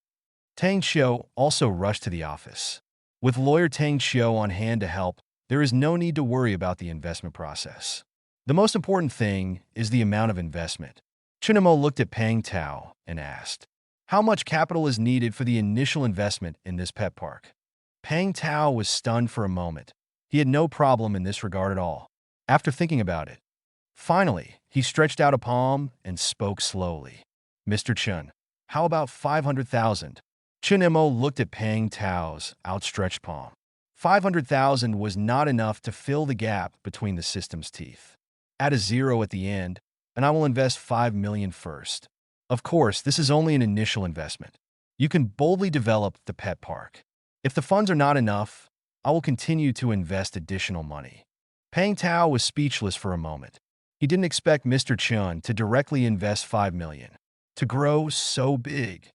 Tang Xiu also rushed to the office. With lawyer Tang Xiu on hand to help, there is no need to worry about the investment process. The most important thing is the amount of investment. Chen Mo looked at Pang Tao and asked, how much capital is needed for the initial investment in this pet park? Pang Tao was stunned for a moment. He had no problem in this regard at all. After thinking about it, finally, he stretched out a palm and spoke slowly. Mr. Chun, how about 500,000? Chen Mo looked at Pang Tao's outstretched palm. 500,000 was not enough to fill the gap between the system's teeth. Add a zero at the end, and I will invest 5 million first. Of course, this is only an initial investment. You can boldly develop the pet park. If the funds are not enough, I will continue to invest additional money. Pang Tao was speechless for a moment. He didn't expect Mr. Chun to directly invest 5 million, to grow so big.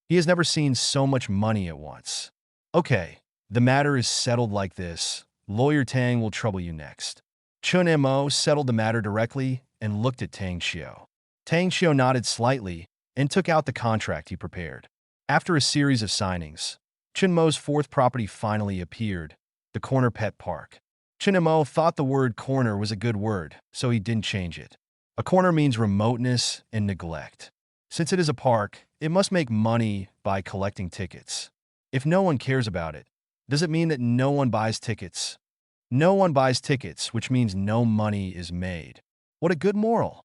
He has never seen so much money at once. Okay, The matter is settled like this. Lawyer Tang will trouble you next. Chun Mo settled the matter directly and looked at Tang Xiao. Tang Xiao nodded slightly and took out the contract he prepared. After a series of signings, Chun Mo's fourth property finally appeared, the Corner Pet Park. Chun Mo thought the word corner was a good word, so he didn't change it. A corner means remoteness and neglect. Since it is a park, it must make money by collecting tickets. If no one cares about it, does it mean that no one buys tickets? No one buys tickets, which means no money is made. What a good moral.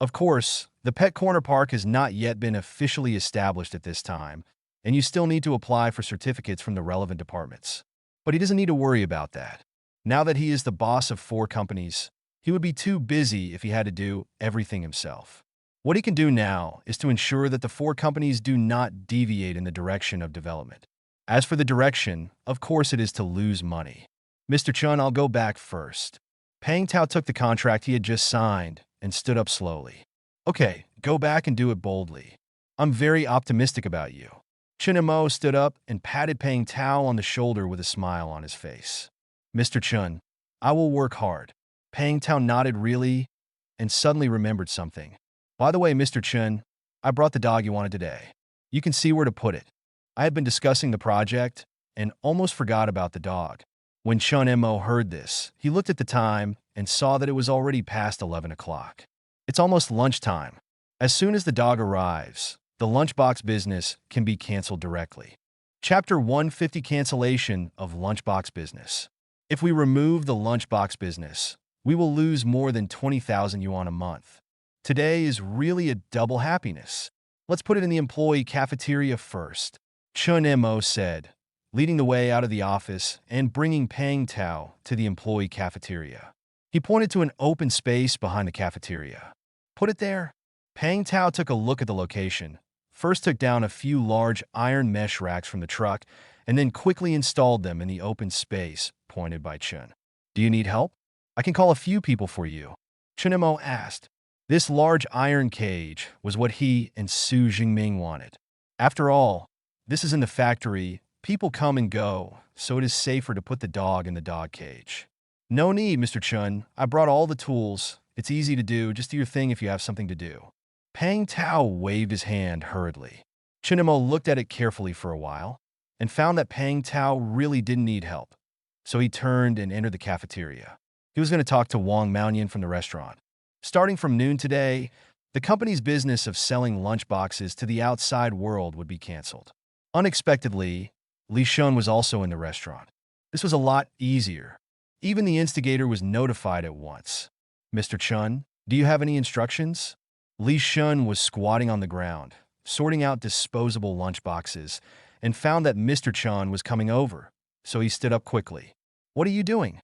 Of course, the Pet Corner Park has not yet been officially established at this time, and you still need to apply for certificates from the relevant departments. But he doesn't need to worry about that. Now that he is the boss of 4 companies, he would be too busy if he had to do everything himself. What he can do now is to ensure that the 4 companies do not deviate in the direction of development. As for the direction, of course it is to lose money. Mr. Chun, I'll go back first. Pang Tao took the contract he had just signed and stood up slowly. Okay, go back and do it boldly. I'm very optimistic about you. Chun Mo stood up and patted Pang Tao on the shoulder with a smile on his face. Mr. Chun, I will work hard. Pang Tao nodded really and suddenly remembered something. By the way, Mr. Chun, I brought the dog you wanted today. You can see where to put it. I had been discussing the project and almost forgot about the dog. When Chun Mo heard this, he looked at the time and saw that it was already past 11 o'clock. It's almost lunchtime. As soon as the dog arrives, the lunchbox business can be canceled directly. Chapter 150, Cancellation of Lunchbox Business. If we remove the lunchbox business, we will lose more than 20,000 yuan a month. Today is really a double happiness. Let's put it in the employee cafeteria first. Chun Mo said, leading the way out of the office and bringing Pang Tao to the employee cafeteria. He pointed to an open space behind the cafeteria. Put it there. Pang Tao took a look at the location, first took down a few large iron mesh racks from the truck, and then quickly installed them in the open space pointed by Chun. Do you need help? I can call a few people for you. Chun Mo asked. This large iron cage was what he and Su Jingming wanted. After all, this is in the factory. People come and go, so it is safer to put the dog in the dog cage. No need, Mr. Chun. I brought all the tools. It's easy to do. Just do your thing if you have something to do. Pang Tao waved his hand hurriedly. Chun Mo looked at it carefully for a while and found that Pang Tao really didn't need help. So he turned and entered the cafeteria. He was going to talk to Wang Maonian from the restaurant. Starting from noon today, the company's business of selling lunchboxes to the outside world would be canceled. Unexpectedly, Li Shun was also in the restaurant. This was a lot easier. Even the instigator was notified at once. Mr. Chun, do you have any instructions? Li Shun was squatting on the ground, sorting out disposable lunchboxes, and found that Mr. Chun was coming over, so he stood up quickly. What are you doing?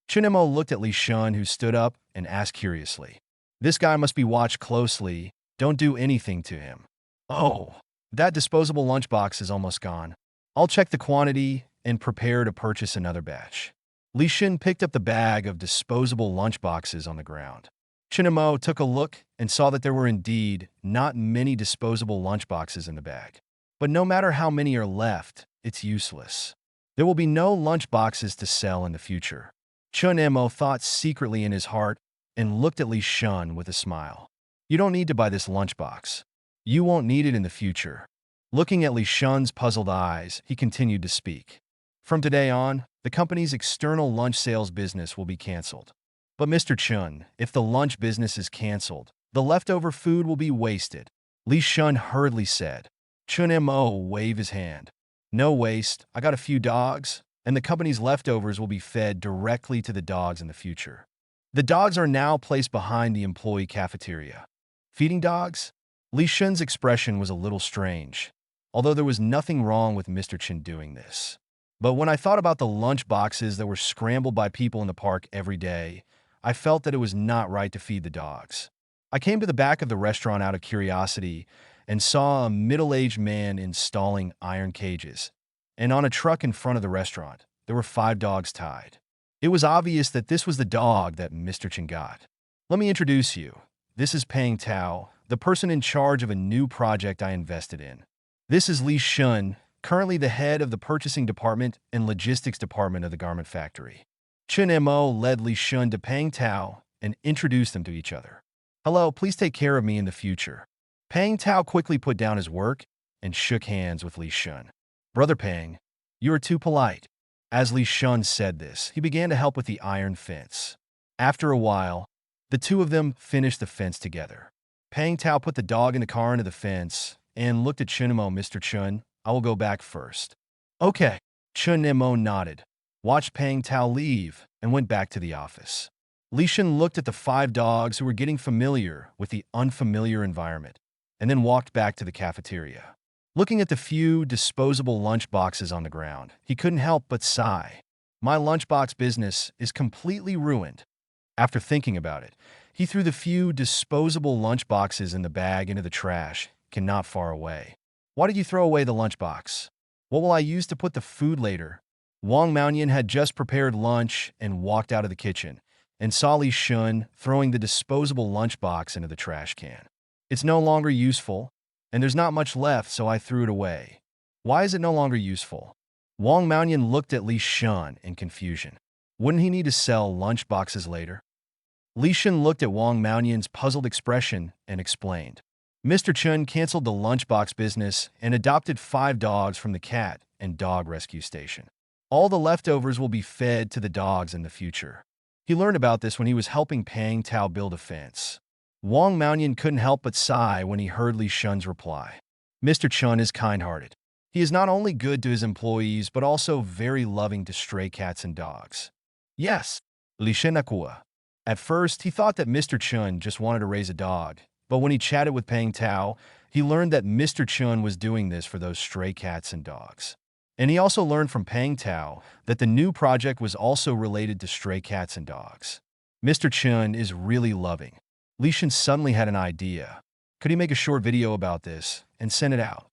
Chun Mo looked at Li Shun, who stood up, and asked curiously. This guy must be watched closely. Don't do anything to him. Oh, that disposable lunchbox is almost gone. I'll check the quantity and prepare to purchase another batch. Li Shun picked up the bag of disposable lunchboxes on the ground. Chun Mo took a look and saw that there were indeed not many disposable lunchboxes in the bag. But no matter how many are left, it's useless. There will be no lunchboxes to sell in the future. Chun Mo thought secretly in his heart and looked at Li Shun with a smile. You don't need to buy this lunchbox. You won't need it in the future. Looking at Li Shun's puzzled eyes, he continued to speak. From today on, the company's external lunch sales business will be canceled. But Mr. Chun, if the lunch business is canceled, the leftover food will be wasted. Li Shun hurriedly said. Chun Mo waved his hand. No waste. I got a few dogs, and the company's leftovers will be fed directly to the dogs in the future. The dogs are now placed behind the employee cafeteria. Feeding dogs? Li Shun's expression was a little strange, although there was nothing wrong with Mr. Chen doing this. But when I thought about the lunch boxes that were scrambled by people in the park every day, I felt that it was not right to feed the dogs. I came to the back of the restaurant out of curiosity and saw a middle-aged man installing iron cages. And on a truck in front of the restaurant, there were 5 dogs tied. It was obvious that this was the dog that Mr. Chen got. Let me introduce you. This is Pang Tao, the person in charge of a new project I invested in. This is Li Shun, currently the head of the purchasing department and logistics department of the garment factory. Chun Mo led Li Shun to Pang Tao and introduced them to each other. "Hello, please take care of me in the future." Pang Tao quickly put down his work and shook hands with Li Shun. "Brother Pang, you are too polite." As Li Shun said this, he began to help with the iron fence. After a while, the two of them finished the fence together. Pang Tao put the dog in the car into the fence and looked at Chun Mo. "Mr. Chun, I will go back first." "Okay." Chun Mo nodded, watched Pang Tao leave, and went back to the office. Li Shun looked at the 5 dogs who were getting familiar with the unfamiliar environment, and then walked back to the cafeteria. Looking at the few disposable lunch boxes on the ground, he couldn't help but sigh. "My lunchbox business is completely ruined." After thinking about it, he threw the few disposable lunch boxes in the bag into the trash, not far away. "Why did you throw away the lunchbox?" "What will I use to put the food later?" Wang Maonian had just prepared lunch and walked out of the kitchen, and saw Li Shun throwing the disposable lunchbox into the trash can. "It's no longer useful, and there's not much left, so I threw it away." "Why is it no longer useful?" Wang Maonian looked at Li Shun in confusion. Wouldn't he need to sell lunchboxes later? Li Shun looked at Wang Maonian's puzzled expression and explained. Mr. Chun canceled the lunchbox business and adopted 5 dogs from the cat and dog rescue station. All the leftovers will be fed to the dogs in the future. He learned about this when he was helping Pang Tao build a fence. Wang Maonian couldn't help but sigh when he heard Li Shun's reply. Mr. Chun is kind-hearted. He is not only good to his employees, but also very loving to stray cats and dogs. Yes, Li Shun Akua. At first, he thought that Mr. Chun just wanted to raise a dog, but when he chatted with Pang Tao, he learned that Mr. Chun was doing this for those stray cats and dogs. And he also learned from Pang Tao that the new project was also related to stray cats and dogs. Mr. Chun is really loving. Li Shun suddenly had an idea. Could he make a short video about this and send it out?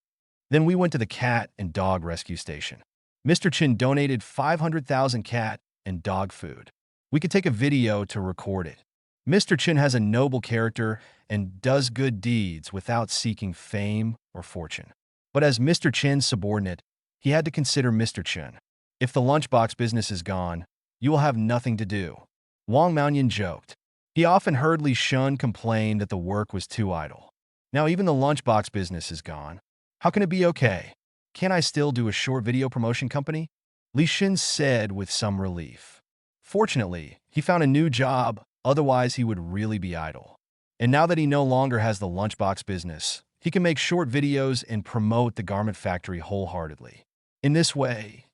Then we went to the cat and dog rescue station. Mr. Chun donated 500,000 cat and dog food. We could take a video to record it. Mr. Chun has a noble character and does good deeds without seeking fame or fortune. But as Mr. Chun's subordinate, he had to consider Mr. Chun. If the lunchbox business is gone, you will have nothing to do. Wang Maonian joked. He often heard Li Shun complain that the work was too idle. Now even the lunchbox business is gone. How can it be okay? Can't I still do a short video promotion company? Li Shun said with some relief. Fortunately, he found a new job, otherwise he would really be idle. And now that he no longer has the lunchbox business, he can make short videos and promote the garment factory wholeheartedly. In this way,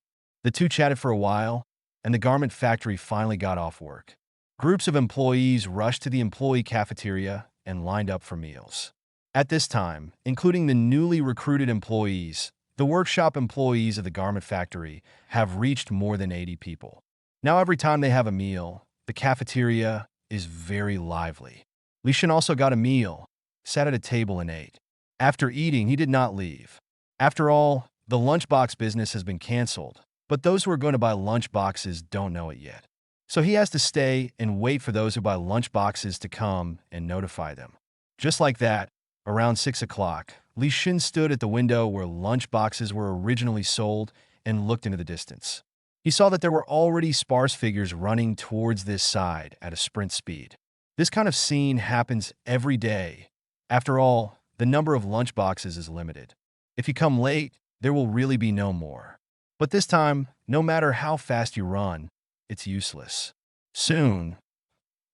the two chatted for a while, and the garment factory finally got off work. Groups of employees rushed to the employee cafeteria and lined up for meals. At this time, including the newly recruited employees, the workshop employees of the garment factory have reached more than 80 people. Now every time they have a meal, the cafeteria is very lively. Li Shun also got a meal, sat at a table and ate. After eating, he did not leave. After all, the lunchbox business has been canceled, but those who are going to buy lunchboxes don't know it yet. So he has to stay and wait for those who buy lunchboxes to come and notify them. Just like that, around 6 o'clock, Li Shun stood at the window where lunchboxes were originally sold and looked into the distance. He saw that there were already sparse figures running towards this side at a sprint speed. This kind of scene happens every day. After all, the number of lunchboxes is limited. If you come late, there will really be no more. But this time, no matter how fast you run, it's useless. Soon,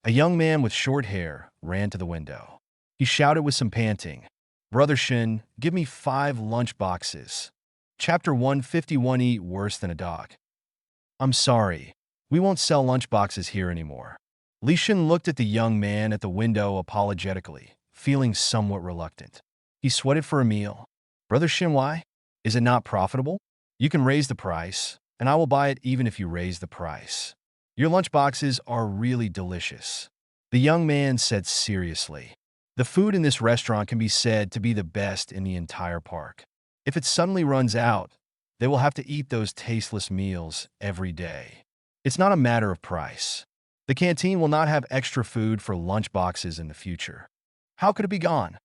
a young man with short hair ran to the window. He shouted with some panting, "Brother Shin, give me 5 lunchboxes." Chapter 151. Eat worse than a dog. "I'm sorry. We won't sell lunchboxes here anymore." Li Shun looked at the young man at the window apologetically, feeling somewhat reluctant. He sweated for a meal. "Brother Shin, why? Is it not profitable? You can raise the price, and I will buy it even if you raise the price. Your lunchboxes are really delicious," the young man said seriously. The food in this restaurant can be said to be the best in the entire park. If it suddenly runs out, they will have to eat those tasteless meals every day. It's not a matter of price. The canteen will not have extra food for lunchboxes in the future. How could it be gone?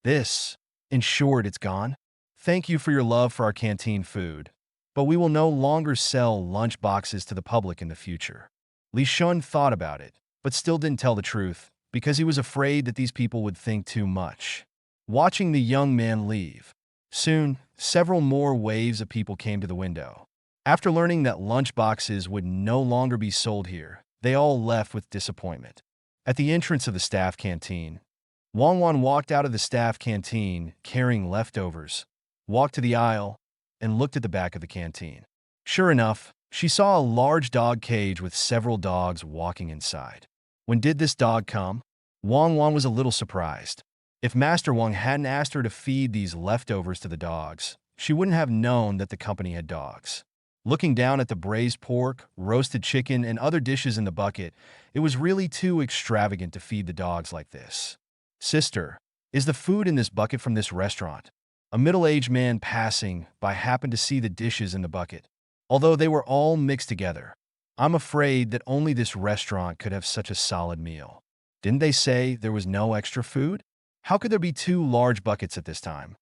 In short, it's gone. Thank you for your love for our canteen food, but we will no longer sell lunch boxes to the public in the future. Li Shun thought about it, but still didn't tell the truth because he was afraid that these people would think too much. Watching the young man leave. Soon, several more waves of people came to the window. After learning that lunch boxes would no longer be sold here, they all left with disappointment. At the entrance of the staff canteen, Wang Wan walked out of the staff canteen carrying leftovers, walked to the aisle, and looked at the back of the canteen. Sure enough, she saw a large dog cage with several dogs walking inside. When did this dog come? Wang Wan was a little surprised. If Master Wang hadn't asked her to feed these leftovers to the dogs, she wouldn't have known that the company had dogs. Looking down at the braised pork, roasted chicken, and other dishes in the bucket, it was really too extravagant to feed the dogs like this. Sister, is the food in this bucket from this restaurant? A middle-aged man passing by happened to see the dishes in the bucket. Although they were all mixed together, I'm afraid that only this restaurant could have such a solid meal. Didn't they say there was no extra food? How could there be two large buckets at this time?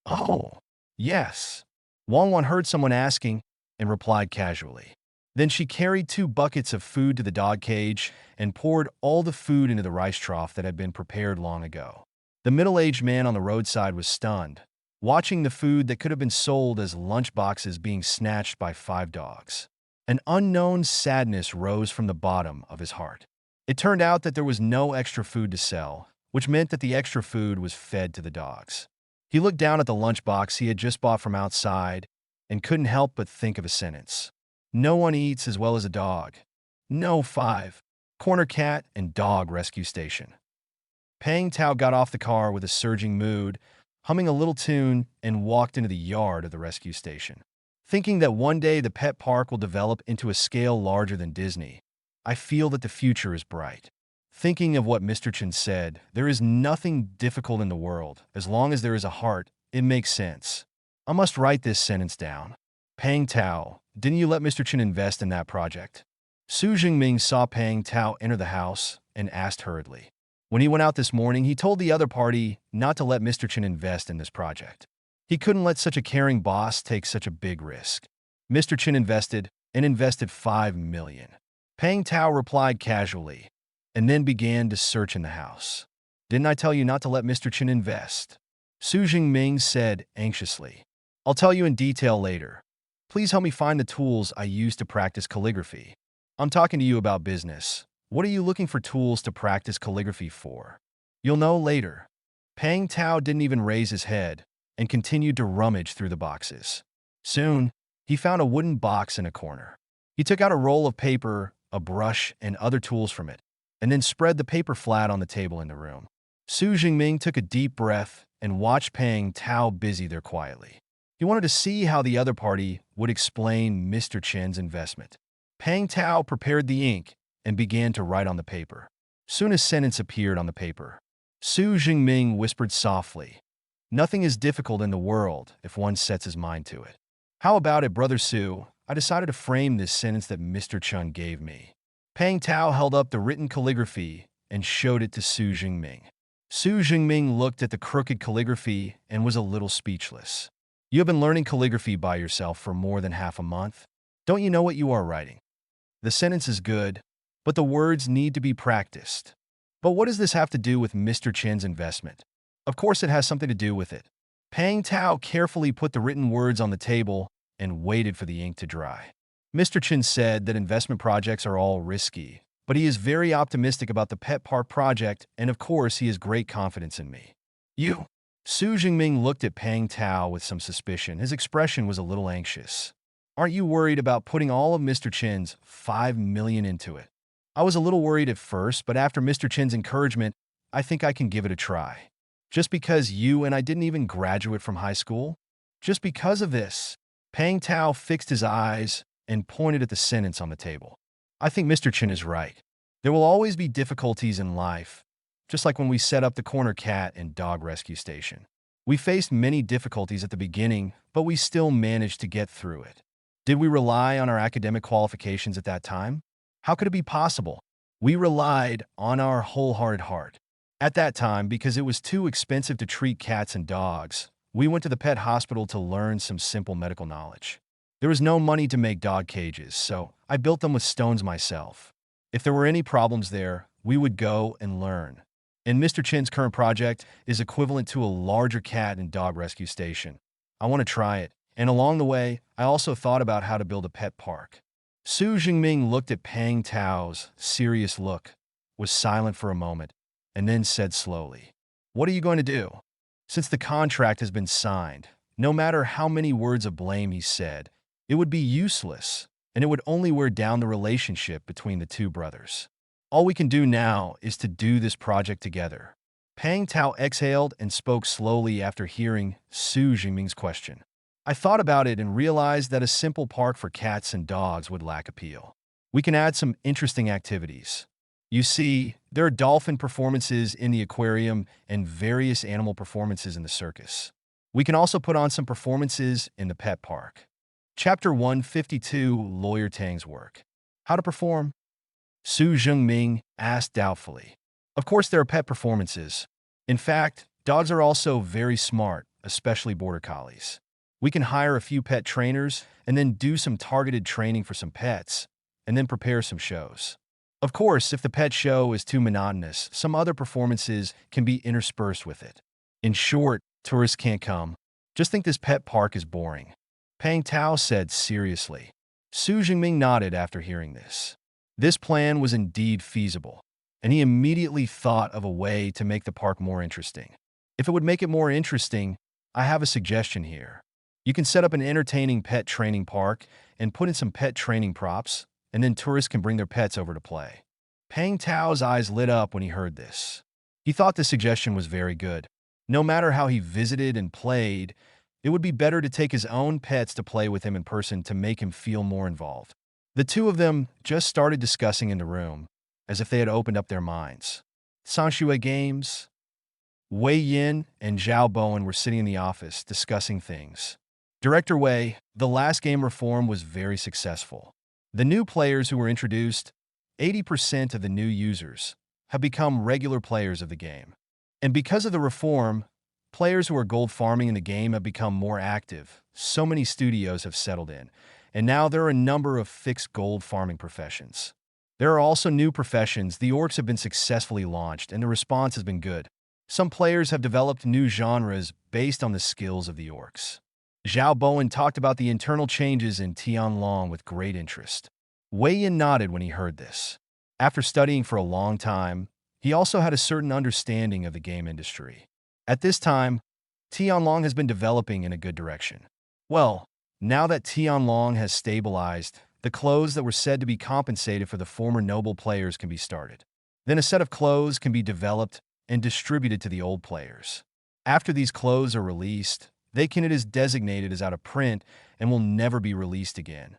Oh, yes. Wang Wan heard someone asking and replied casually. Then she carried 2 buckets of food to the dog cage and poured all the food into the rice trough that had been prepared long ago. The middle-aged man on the roadside was stunned, watching the food that could have been sold as lunch boxes being snatched by 5 dogs. An unknown sadness rose from the bottom of his heart. It turned out that there was no extra food to sell, which meant that the extra food was fed to the dogs. He looked down at the lunchbox he had just bought from outside and couldn't help but think of a sentence. No one eats as well as a dog. No 5. Corner cat and dog rescue station. Pang Tao got off the car with a surging mood, humming a little tune, and walked into the yard of the rescue station. Thinking that one day the pet park will develop into a scale larger than Disney, I feel that the future is bright. Thinking of what Mr. Chen said, there is nothing difficult in the world. As long as there is a heart, it makes sense. I must write this sentence down. Pang Tao, didn't you let Mr. Chen invest in that project? Su Jingming saw Pang Tao enter the house and asked hurriedly. When he went out this morning, he told the other party not to let Mr. Chen invest in this project. He couldn't let such a caring boss take such a big risk. Mr. Chen invested 5 million. Pang Tao replied casually, and then began to search in the house. Didn't I tell you not to let Mr. Chen invest? Su Jingming said anxiously. I'll tell you in detail later. Please help me find the tools I use to practice calligraphy. I'm talking to you about business. What are you looking for tools to practice calligraphy for? You'll know later. Pang Tao didn't even raise his head and continued to rummage through the boxes. Soon, he found a wooden box in a corner. He took out a roll of paper, a brush, and other tools from it, and then spread the paper flat on the table in the room. Su Jingming took a deep breath and watched Pang Tao busy there quietly. He wanted to see how the other party would explain Mr. Chen's investment. Pang Tao prepared the ink and began to write on the paper. Soon a sentence appeared on the paper. Su Jingming whispered softly, "Nothing is difficult in the world if one sets his mind to it." How about it, Brother Su? I decided to frame this sentence that Mr. Chen gave me. Pang Tao held up the written calligraphy and showed it to Su Jingming. Su Jingming looked at the crooked calligraphy and was a little speechless. You have been learning calligraphy by yourself for more than half a month. Don't you know what you are writing? The sentence is good, but the words need to be practiced. But what does this have to do with Mr. Chen's investment? Of course it has something to do with it. Pang Tao carefully put the written words on the table and waited for the ink to dry. Mr. Chen said that investment projects are all risky, but he is very optimistic about the pet park project, and of course he has great confidence in me. You? Su Jingming looked at Pang Tao with some suspicion. His expression was a little anxious. Aren't you worried about putting all of Mr. Chen's 5 million into it? I was a little worried at first, but after Mr. Chen's encouragement, I think I can give it a try. Just because you and I didn't even graduate from high school? Just because of this? Pang Tao fixed his eyes and pointed at the sentence on the table. I think Mr. Chen is right. There will always be difficulties in life, just like when we set up the corner cat and dog rescue station. We faced many difficulties at the beginning, but we still managed to get through it. Did we rely on our academic qualifications at that time? How could it be possible? We relied on our wholehearted heart. At that time, because it was too expensive to treat cats and dogs, We went to the pet hospital to learn some simple medical knowledge. There was no money to make dog cages, so I built them with stones myself. If there were any problems there, we would go and learn. And Mr. Chin's current project is equivalent to a larger cat and dog rescue station. I want to try it. And along the way, I also thought about how to build a pet park. Su Jingming looked at Pang Tao's serious look, was silent for a moment, and then said slowly, "What are you going to do?" Since the contract has been signed, no matter how many words of blame he said, it would be useless, and it would only wear down the relationship between the two brothers. All we can do now is to do this project together. Pang Tao exhaled and spoke slowly after hearing Su Jingming's question. I thought about it and realized that a simple park for cats and dogs would lack appeal. We can add some interesting activities. You see, there are dolphin performances in the aquarium and various animal performances in the circus. We can also put on some performances in the pet park. Chapter 152, Lawyer Tang's Work. How to perform? Su Jingming asked doubtfully. Of course there are pet performances. In fact, dogs are also very smart, especially border collies. We can hire a few pet trainers and then do some targeted training for some pets, and then prepare some shows. Of course, if the pet show is too monotonous, some other performances can be interspersed with it. In short, tourists can't come. Just think this pet park is boring. Pang Tao said seriously. Su Jingming nodded after hearing this. This plan was indeed feasible, and he immediately thought of a way to make the park more interesting. If it would make it more interesting, I have a suggestion here. You can set up an entertaining pet training park and put in some pet training props, and then tourists can bring their pets over to play. Pang Tao's eyes lit up when he heard this. He thought the suggestion was very good. No matter how he visited and played, it would be better to take his own pets to play with him in person to make him feel more involved. The two of them just started discussing in the room, as if they had opened up their minds. Sanshui Games, Wei Yin and Zhao Bowen were sitting in the office discussing things. Director Wei, the last game reform was very successful. The new players who were introduced, 80% of the new users, have become regular players of the game. And because of the reform, players who are gold farming in the game have become more active. So many studios have settled in, and now there are a number of fixed gold farming professions. There are also new professions. The orcs have been successfully launched, and the response has been good. Some players have developed new genres based on the skills of the orcs. Zhao Bowen talked about the internal changes in Tianlong with great interest. Wei Yin nodded when he heard this. After studying for a long time, he also had a certain understanding of the game industry. At this time, Tianlong has been developing in a good direction. Well, now that Tianlong has stabilized, the clothes that were said to be compensated for the former noble players can be started. Then a set of clothes can be developed and distributed to the old players. After these clothes are released, it is designated as out of print and will never be released again.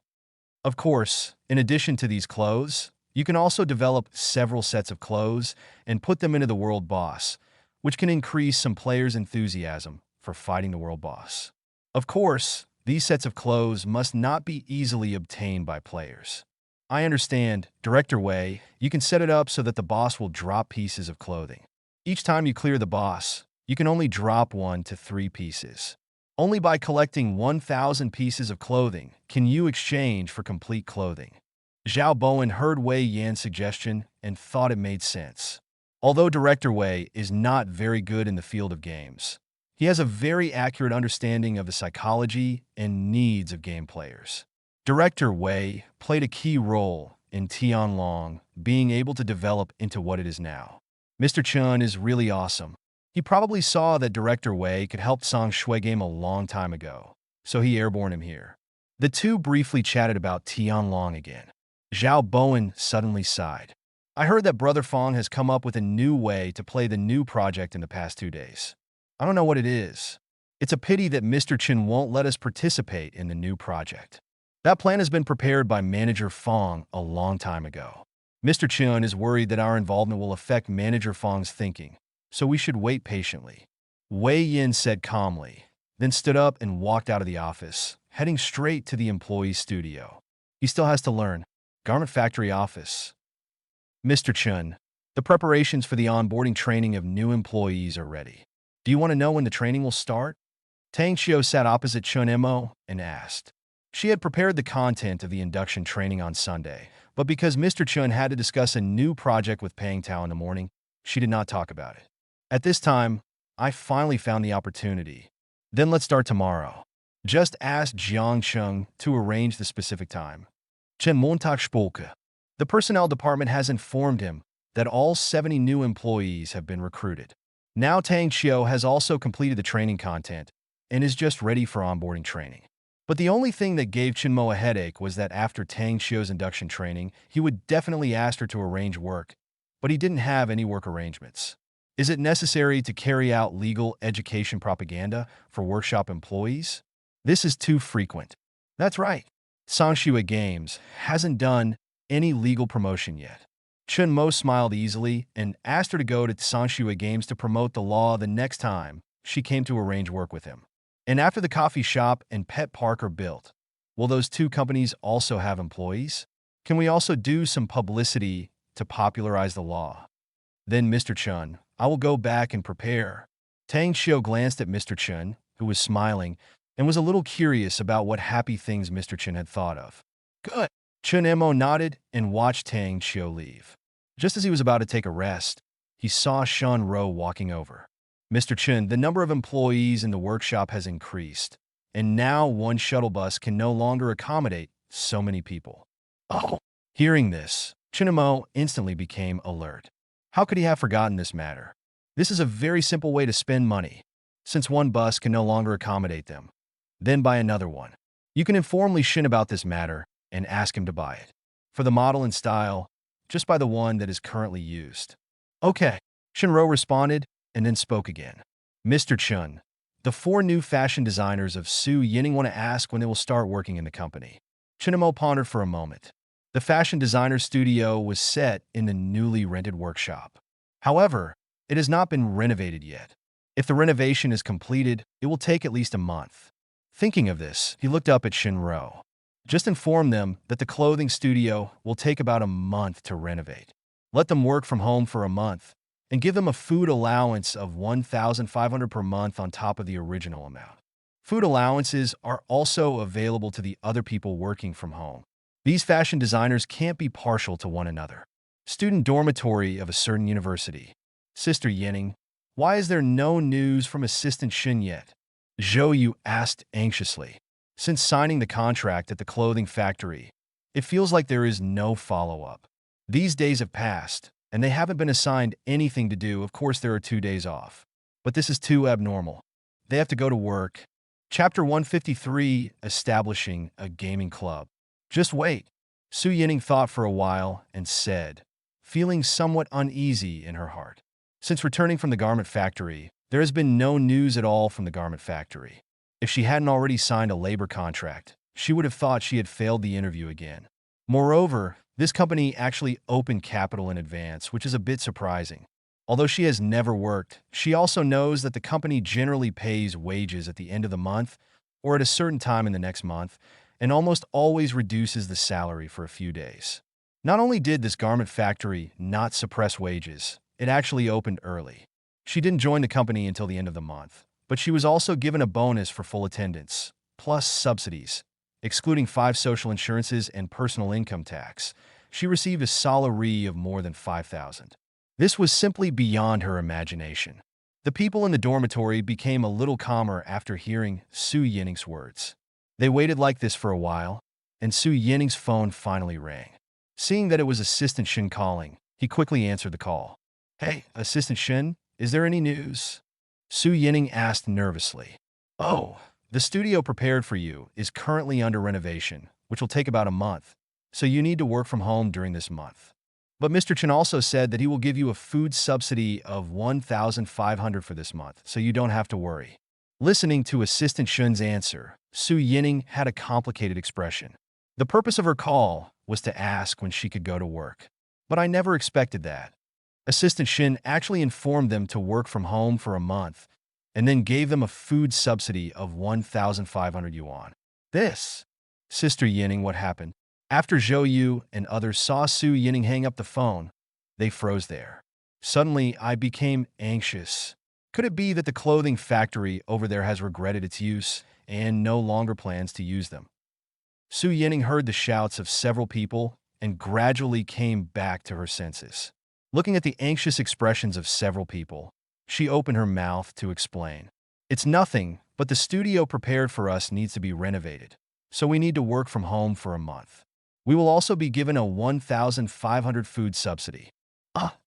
Of course, in addition to these clothes, you can also develop several sets of clothes and put them into the world boss, which can increase some players' enthusiasm for fighting the world boss. Of course, these sets of clothes must not be easily obtained by players. I understand, Director Wei, you can set it up so that the boss will drop pieces of clothing. Each time you clear the boss, you can only drop 1 to 3 pieces. Only by collecting 1,000 pieces of clothing can you exchange for complete clothing. Zhao Bowen heard Wei Yan's suggestion and thought it made sense. Although Director Wei is not very good in the field of games, he has a very accurate understanding of the psychology and needs of game players. Director Wei played a key role in Tianlong being able to develop into what it is now. Mr. Chun is really awesome. He probably saw that Director Wei could help Song Shui game a long time ago, so he airborne him here. The two briefly chatted about Tianlong again. Zhao Bowen suddenly sighed. I heard that Brother Fong has come up with a new way to play the new project in the past 2 days. I don't know what it is. It's a pity that Mr. Chin won't let us participate in the new project. That plan has been prepared by Manager Fong a long time ago. Mr. Chun is worried that our involvement will affect Manager Fong's thinking, so we should wait patiently. Wei Yin said calmly, then stood up and walked out of the office, heading straight to the employee's studio. He still has to learn. Garment factory office. Mr. Chun, the preparations for the onboarding training of new employees are ready. Do you want to know when the training will start? Tang Xiu sat opposite Chun Mo and asked. She had prepared the content of the induction training on Sunday, but because Mr. Chun had to discuss a new project with Pang Tao in the morning, she did not talk about it. At this time, I finally found the opportunity. Then let's start tomorrow. Just ask Jiang Chung to arrange the specific time. Chen Montag Spolke. The personnel department has informed him that all 70 new employees have been recruited. Now Tang Xiu has also completed the training content and is just ready for onboarding training. But the only thing that gave Chen Mo a headache was that after Tang Xiu's induction training, he would definitely ask her to arrange work, but he didn't have any work arrangements. Is it necessary to carry out legal education propaganda for workshop employees? This is too frequent. That's right. Sangshua Games hasn't done any legal promotion yet. Chun Mo smiled easily and asked her to go to Sangshua Games to promote the law the next time she came to arrange work with him. And after the coffee shop and pet park are built, will those two companies also have employees? Can we also do some publicity to popularize the law? Then Mr. Chun, I will go back and prepare. Tang Xiu glanced at Mr. Chun, who was smiling, and was a little curious about what happy things Mr. Chun had thought of. Good. Chun Mo nodded and watched Tang Xiu leave. Just as he was about to take a rest, he saw Shun Ro walking over. Mr. Chun, the number of employees in the workshop has increased, and now one shuttle bus can no longer accommodate so many people. Oh! Hearing this, Chun Mo instantly became alert. How could he have forgotten this matter? This is a very simple way to spend money, since one bus can no longer accommodate them. Then buy another one. You can inform Li Shin about this matter and ask him to buy it. For the model and style, just buy the one that is currently used. Okay, Shinro responded and then spoke again. Mr. Chun, the 4 new fashion designers of Su Yining want to ask when they will start working in the company. Chinamo pondered for a moment. The fashion designer studio was set in the newly rented workshop. However, it has not been renovated yet. If the renovation is completed, it will take at least a month. Thinking of this, he looked up at Shinro. Just inform them that the clothing studio will take about a month to renovate. Let them work from home for a month, and give them a food allowance of 1,500 per month on top of the original amount. Food allowances are also available to the other people working from home. These fashion designers can't be partial to one another. Student dormitory of a certain university. Sister Yining, why is there no news from Assistant Shin yet? Zhou Yu asked anxiously. Since signing the contract at the clothing factory, it feels like there is no follow-up. These days have passed, and they haven't been assigned anything to do. Of course, there are 2 days off. But this is too abnormal. They have to go to work. Chapter 153, Establishing a Gaming Club. Just wait. Su Yining thought for a while and said, feeling somewhat uneasy in her heart. Since returning from the garment factory, there has been no news at all from the garment factory. If she hadn't already signed a labor contract, she would have thought she had failed the interview again. Moreover, this company actually opened capital in advance, which is a bit surprising. Although she has never worked, she also knows that the company generally pays wages at the end of the month or at a certain time in the next month, and almost always reduces the salary for a few days. Not only did this garment factory not suppress wages, it actually opened early. She didn't join the company until the end of the month, but she was also given a bonus for full attendance, plus subsidies. Excluding 5 social insurances and personal income tax, she received a salary of more than 5,000. This was simply beyond her imagination. The people in the dormitory became a little calmer after hearing Su Yining's words. They waited like this for a while, and Su Yining's phone finally rang. Seeing that it was Assistant Shin calling, he quickly answered the call. Hey, Assistant Shin, is there any news? Su Yining asked nervously. Oh, the studio prepared for you is currently under renovation, which will take about a month, so you need to work from home during this month. But Mr. Chen also said that he will give you a food subsidy of 1,500 for this month, so you don't have to worry. Listening to Assistant Shun's answer, Su Yining had a complicated expression. The purpose of her call was to ask when she could go to work. But I never expected that. Assistant Shin actually informed them to work from home for a month, and then gave them a food subsidy of 1,500 yuan. This, Sister Yining, what happened? After Zhou Yu and others saw Su Yining hang up the phone, they froze there. Suddenly, I became anxious. Could it be that the clothing factory over there has regretted its use and no longer plans to use them? Su Yining heard the shouts of several people and gradually came back to her senses. Looking at the anxious expressions of several people, she opened her mouth to explain. It's nothing, but the studio prepared for us needs to be renovated, so we need to work from home for a month. We will also be given a 1,500 food subsidy. Ah!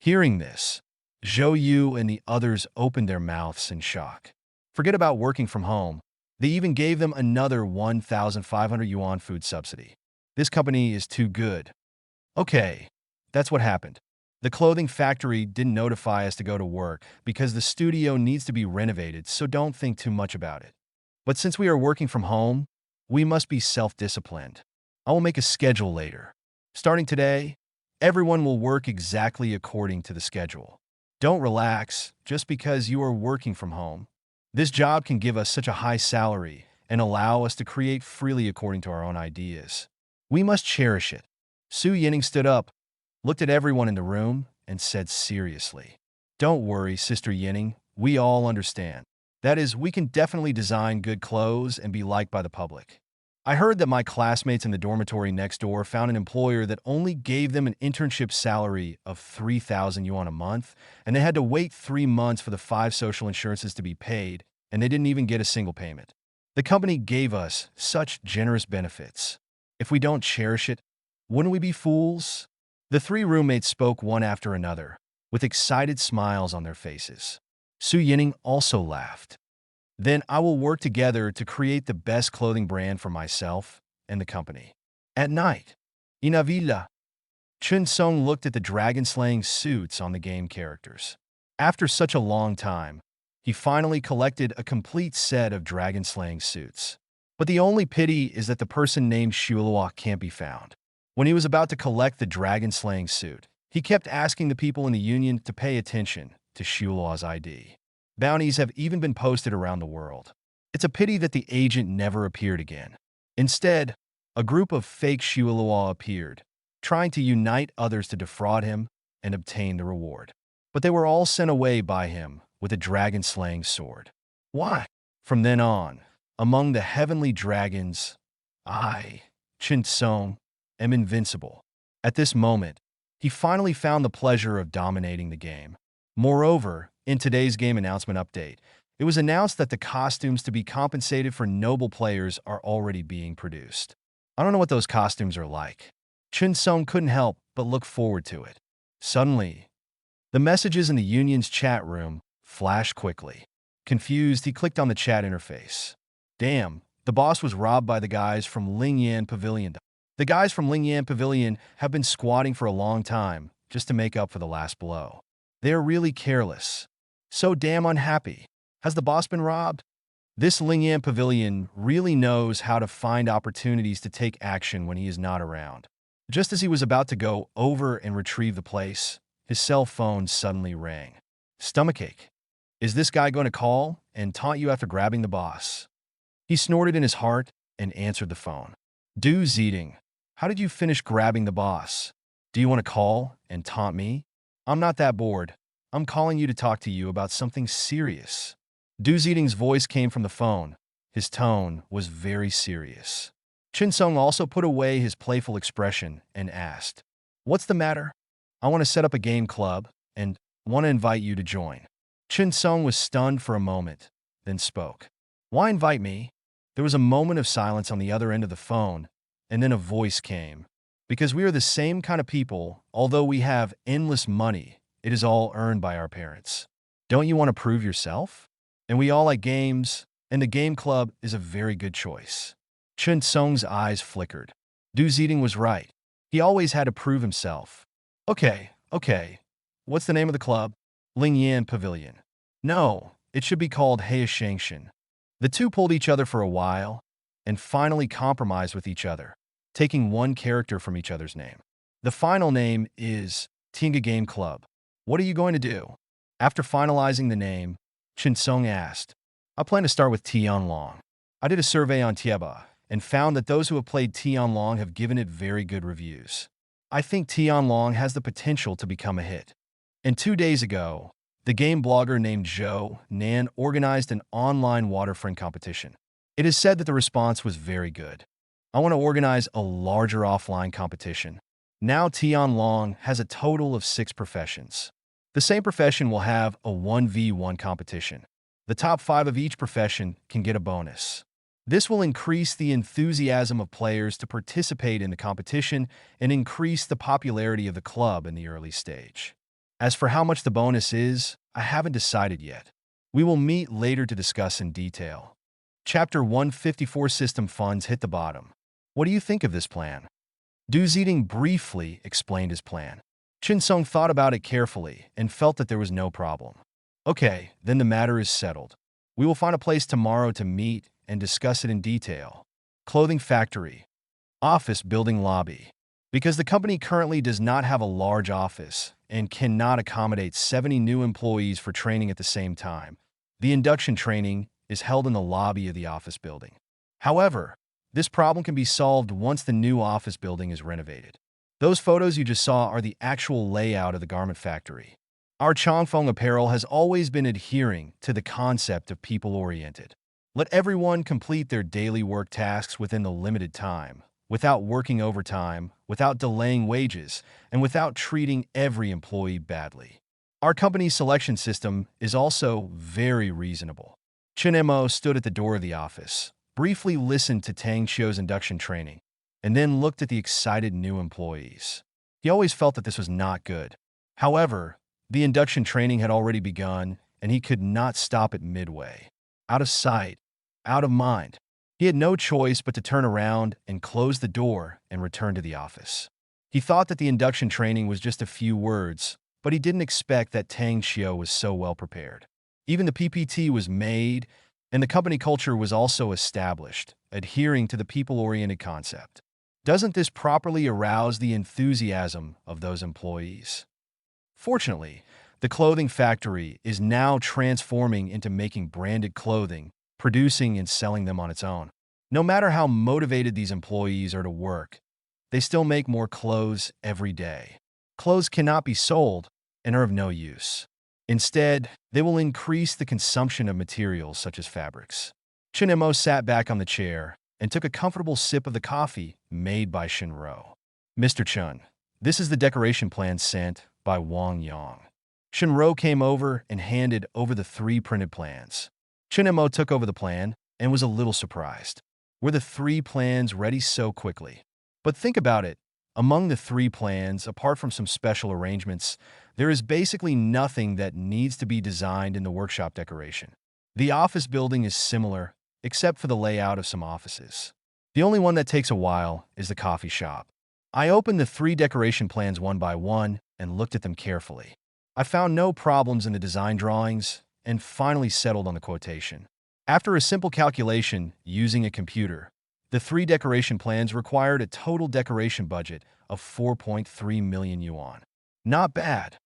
Hearing this, Zhou Yu and the others opened their mouths in shock. Forget about working from home. They even gave them another 1,500 yuan food subsidy. This company is too good. Okay, that's what happened. The clothing factory didn't notify us to go to work because the studio needs to be renovated, so don't think too much about it. But since we are working from home, we must be self-disciplined. I will make a schedule later. Starting today, everyone will work exactly according to the schedule. Don't relax just because you are working from home. This job can give us such a high salary and allow us to create freely according to our own ideas. We must cherish it. Su Yining stood up, looked at everyone in the room, and said seriously, "Don't worry, Sister Yining, we all understand. That is, we can definitely design good clothes and be liked by the public. I heard that my classmates in the dormitory next door found an employer that only gave them an internship salary of 3,000 yuan a month, and they had to wait 3 months for the 5 social insurances to be paid, and they didn't even get a single payment. The company gave us such generous benefits. If we don't cherish it, wouldn't we be fools?" The 3 roommates spoke one after another, with excited smiles on their faces. Su Yining also laughed. "Then I will work together to create the best clothing brand for myself and the company." At night, in a villa, Chun Sung looked at the dragon-slaying suits on the game characters. After such a long time, he finally collected a complete set of dragon-slaying suits. But the only pity is that the person named Shuilua can't be found. When he was about to collect the dragon-slaying suit, he kept asking the people in the union to pay attention to Shuilua's ID. Bounties have even been posted around the world. It's a pity that the agent never appeared again. Instead, a group of fake Shuilua appeared, trying to unite others to defraud him and obtain the reward. But they were all sent away by him with a dragon-slaying sword. Why? From then on, among the heavenly dragons, I, Chin Song, am invincible. At this moment, he finally found the pleasure of dominating the game. Moreover, in today's game announcement update, it was announced that the costumes to be compensated for noble players are already being produced. I don't know what those costumes are like. Chin Sung couldn't help but look forward to it. Suddenly, the messages in the union's chat room flashed quickly. Confused, he clicked on the chat interface. Damn, the boss was robbed by the guys from Lingyan Pavilion. The guys from Lingyan Pavilion have been squatting for a long time just to make up for the last blow. They are really careless. So damn unhappy. Has the boss been robbed? This Lingyan Pavilion really knows how to find opportunities to take action when he is not around. Just as he was about to go over and retrieve the place, his cell phone suddenly rang. Stomachache. Is this guy going to call and taunt you after grabbing the boss? He snorted in his heart and answered the phone. Du Zeding, how did you finish grabbing the boss? Do you want to call and taunt me? I'm not that bored. I'm calling you to talk to you about something serious. Du Zeding's voice came from the phone. His tone was very serious. Chin Sung also put away his playful expression and asked, "What's the matter? I want to set up a game club and want to invite you to join." Chin Sung was stunned for a moment, then spoke. "Why invite me?" There was a moment of silence on the other end of the phone, and then a voice came. "Because we are the same kind of people, although we have endless money, it is all earned by our parents. Don't you want to prove yourself? And we all like games, and the game club is a very good choice." Chun Sung's eyes flickered. Du Zeding was right. He always had to prove himself. Okay. What's the name of the club? Lingyan Pavilion. No, it should be called Heishangshan. The two pulled each other for a while, and finally compromised with each other, taking one character from each other's name. The final name is Tinga Game Club. What are you going to do? After finalizing the name, Chin Sung asked, "I plan to start with Tianlong. I did a survey on Tieba and found that those who have played Tianlong have given it very good reviews. I think Tianlong has the potential to become a hit." And 2 days ago, The game blogger named Zhou Nan organized an online waterfront competition. It is said that the response was very good. I want to organize a larger offline competition. Now Tianlong has a total of 6 professions. The same profession will have a 1v1 competition. The top 5 of each profession can get a bonus. This will increase the enthusiasm of players to participate in the competition and increase the popularity of the club in the early stage. As for how much the bonus is, I haven't decided yet. We will meet later to discuss in detail. Chapter 154 System Funds hit the bottom. What do you think of this plan? Du Zedong briefly explained his plan. Chin Sung thought about it carefully and felt that there was no problem. Okay, then the matter is settled. We will find a place tomorrow to meet and discuss it in detail. Clothing factory. Office building lobby. Because the company currently does not have a large office and cannot accommodate 70 new employees for training at the same time, the induction training is held in the lobby of the office building. However, this problem can be solved once the new office building is renovated. Those photos you just saw are the actual layout of the garment factory. Our Changfeng Apparel has always been adhering to the concept of people-oriented. Let everyone complete their daily work tasks within the limited time, without working overtime, without delaying wages, and without treating every employee badly. Our company's selection system is also very reasonable. Chen Mo stood at the door of the office, briefly listened to Tang Xiu's induction training, and then looked at the excited new employees. He always felt that this was not good. However, the induction training had already begun, and he could not stop it midway. Out of sight, out of mind. He had no choice but to turn around and close the door and return to the office. He thought that the induction training was just a few words, but he didn't expect that Tang Xiu was so well prepared. Even the PPT was made, and the company culture was also established, adhering to the people-oriented concept. Doesn't this properly arouse the enthusiasm of those employees? Fortunately, the clothing factory is now transforming into making branded clothing, producing and selling them on its own. No matter how motivated these employees are to work, they still make more clothes every day. Clothes cannot be sold and are of no use. Instead, they will increase the consumption of materials such as fabrics. Chen Mo sat back on the chair and took a comfortable sip of the coffee made by Shinro. Mr. Chun, this is the decoration plan sent by Wang Yang. Shinro came over and handed over the 3 printed plans. Chen Mo took over the plan and was a little surprised. Were the 3 plans ready so quickly? But think about it. Among the 3 plans, apart from some special arrangements, there is basically nothing that needs to be designed in the workshop decoration. The office building is similar, except for the layout of some offices. The only one that takes a while is the coffee shop. I opened the 3 decoration plans one by one and looked at them carefully. I found no problems in the design drawings and finally settled on the quotation. After a simple calculation using a computer, the 3 decoration plans required a total decoration budget of 4.3 million yuan. Not bad.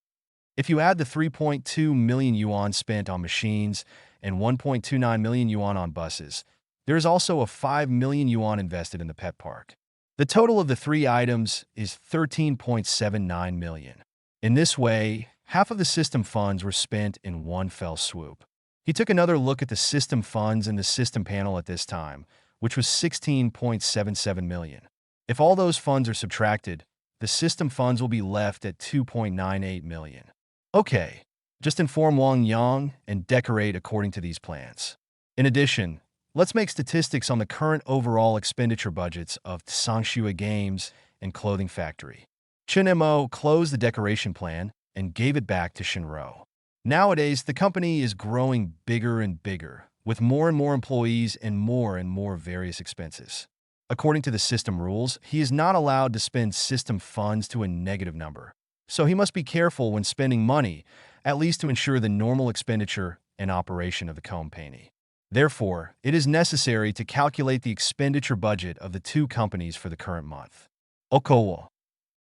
If you add the 3.2 million yuan spent on machines and 1.29 million yuan on buses, there is also a 5 million yuan invested in the pet park. The total of the 3 items is 13.79 million. In this way, half of the system funds were spent in one fell swoop. He took another look at the system funds in the system panel at this time, which was 16.77 million. If all those funds are subtracted, the system funds will be left at 2.98 million. Okay, just inform Wang Yang and decorate according to these plans. In addition, let's make statistics on the current overall expenditure budgets of Sangshua Games and Clothing Factory. Chen Mo closed the decoration plan and gave it back to Shinro. Nowadays, the company is growing bigger and bigger, with more and more employees and more various expenses. According to the system rules, he is not allowed to spend system funds to a negative number. So he must be careful when spending money, at least to ensure the normal expenditure and operation of the company. Therefore, it is necessary to calculate the expenditure budget of the 2 companies for the current month. Okowo.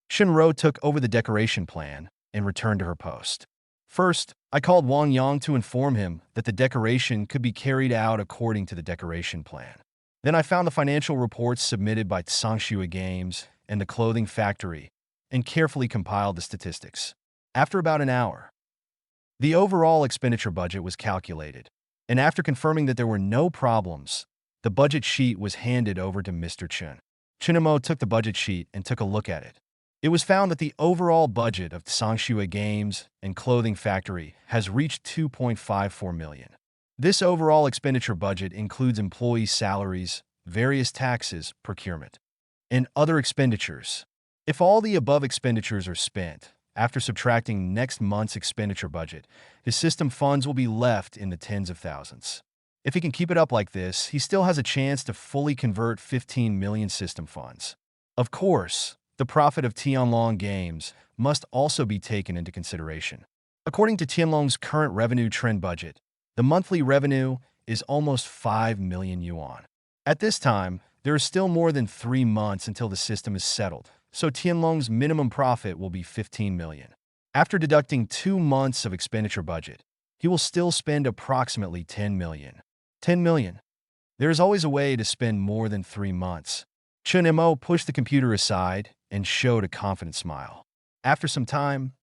Shinro took over the decoration plan and returned to her post. First, I called Wang Yang to inform him that the decoration could be carried out according to the decoration plan. Then I found the financial reports submitted by Sangshua Games and the Clothing Factory and carefully compiled the statistics. After about an hour, The overall expenditure budget was calculated, and after confirming that there were no problems, the budget sheet was handed over to Mr. Chun. Chunemo took the budget sheet and took a look at it. It was found that the overall budget of Sangshua Games and Clothing Factory has reached 2.54 million. This overall expenditure budget includes employee salaries, various taxes, procurement, and other expenditures. If all the above expenditures are spent, after subtracting next month's expenditure budget, his system funds will be left in the tens of thousands. If he can keep it up like this, he still has a chance to fully convert 15 million system funds. Of course, the profit of Tianlong Games must also be taken into consideration. According to Tianlong's current revenue trend budget, the monthly revenue is almost 5 million yuan. At this time, there is still more than 3 months until the system is settled, so Tianlong's minimum profit will be 15 million. After deducting 2 months of expenditure budget, he will still spend approximately 10 million. 10 million. There is always a way to spend more than 3 months. Chun Mo pushed the computer aside and showed a confident smile. After some time,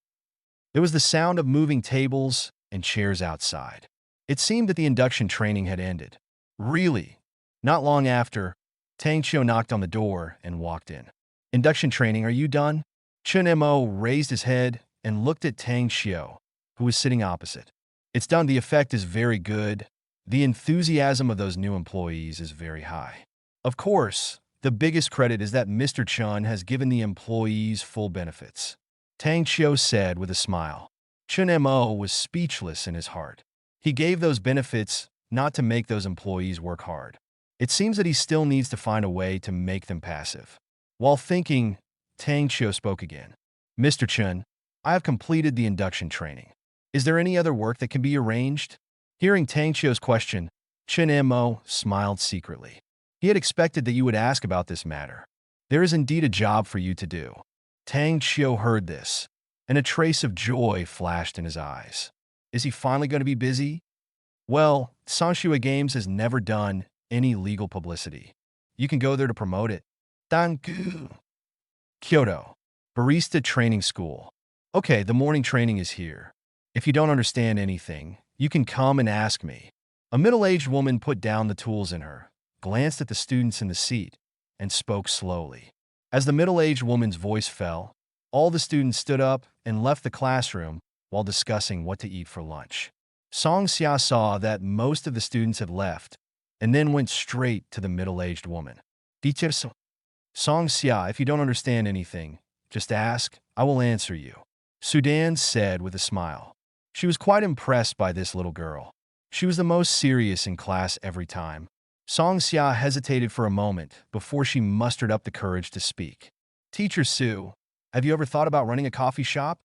there was the sound of moving tables and chairs outside. It seemed that the induction training had ended. Really? Not long after, Tang Chio knocked on the door and walked in. Induction training, are you done? Chun Mo raised his head and looked at Tang Chio, who was sitting opposite. It's done. The effect is very good. The enthusiasm of those new employees is very high. Of course, the biggest credit is that Mr. Chun has given the employees full benefits. Tang Chio said with a smile. Chun Mo was speechless in his heart. He gave those benefits not to make those employees work hard. It seems that he still needs to find a way to make them passive. While thinking, Tang Chio spoke again. Mr. Chun, I have completed the induction training. Is there any other work that can be arranged? Hearing Tang Chio's question, Chun Mo smiled secretly. He had expected that you would ask about this matter. There is indeed a job for you to do. Tang Chio heard this, and a trace of joy flashed in his eyes. Is he finally going to be busy? Well, Sangshua Games has never done any legal publicity. You can go there to promote it. Danku. Kyoto. Barista Training School. Okay, the morning training is here. If you don't understand anything, you can come and ask me. A middle-aged woman put down the tools in her, glanced at the students in the seat, and spoke slowly. As the middle-aged woman's voice fell, all the students stood up and left the classroom while discussing what to eat for lunch. Song Xia saw that most of the students had left and then went straight to the middle-aged woman. Teacher Song Xia, if you don't understand anything, just ask, I will answer you. Sudan said with a smile. She was quite impressed by this little girl. She was the most serious in class every time. Song Xia hesitated for a moment before she mustered up the courage to speak. Teacher Su, have you ever thought about running a coffee shop?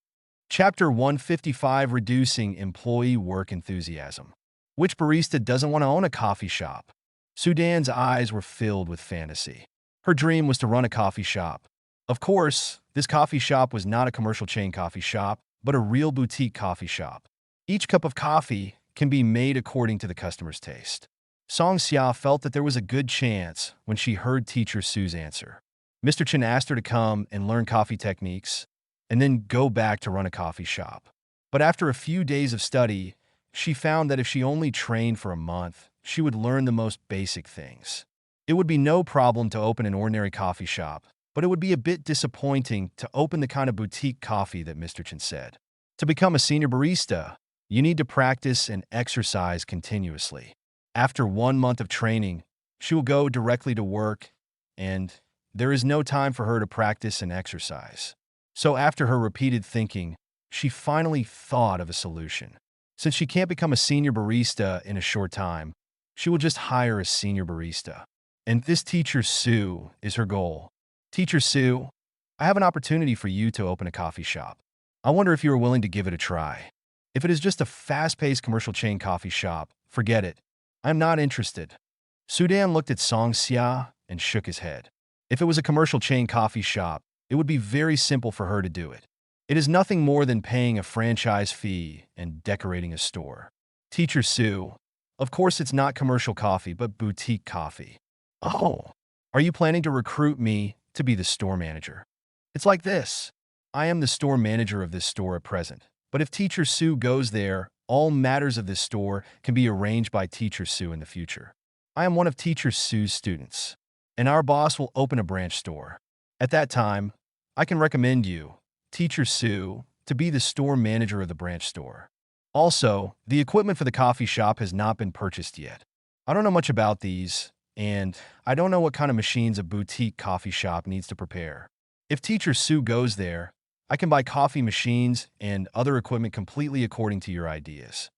Chapter 155, Reducing Employee Work Enthusiasm. Which barista doesn't want to own a coffee shop? Sudan's eyes were filled with fantasy. Her dream was to run a coffee shop. Of course, this coffee shop was not a commercial chain coffee shop, but a real boutique coffee shop. Each cup of coffee can be made according to the customer's taste. Song Xia felt that there was a good chance when she heard Teacher Su's answer. Mr. Chen asked her to come and learn coffee techniques, and then go back to run a coffee shop. But after a few days of study, she found that if she only trained for a month, she would learn the most basic things. It would be no problem to open an ordinary coffee shop, but it would be a bit disappointing to open the kind of boutique coffee that Mr. Chen said. To become a senior barista, you need to practice and exercise continuously. After 1 month of training, she will go directly to work, and there is no time for her to practice and exercise. So after her repeated thinking, she finally thought of a solution. Since she can't become a senior barista in a short time, she will just hire a senior barista. And this Teacher Su is her goal. Teacher Su, I have an opportunity for you to open a coffee shop. I wonder if you are willing to give it a try. If it is just a fast-paced commercial chain coffee shop, forget it. I'm not interested. Sudan looked at Song Xia and shook his head. If it was a commercial chain coffee shop, it would be very simple for her to do it. It is nothing more than paying a franchise fee and decorating a store. Teacher Su, of course it's not commercial coffee, but boutique coffee. Oh, are you planning to recruit me to be the store manager? It's like this. I am the store manager of this store at present, But if Teacher Sue goes there, all matters of this store can be arranged by Teacher Sue in the future. I am one of Teacher Sue's students, and our boss will open a branch store. At that time, I can recommend you, Teacher Sue, to be the store manager of the branch store. Also, the equipment for the coffee shop has not been purchased yet. I don't know much about these, and I don't know what kind of machines a boutique coffee shop needs to prepare. If Teacher Sue goes there, I can buy coffee machines and other equipment completely according to your ideas.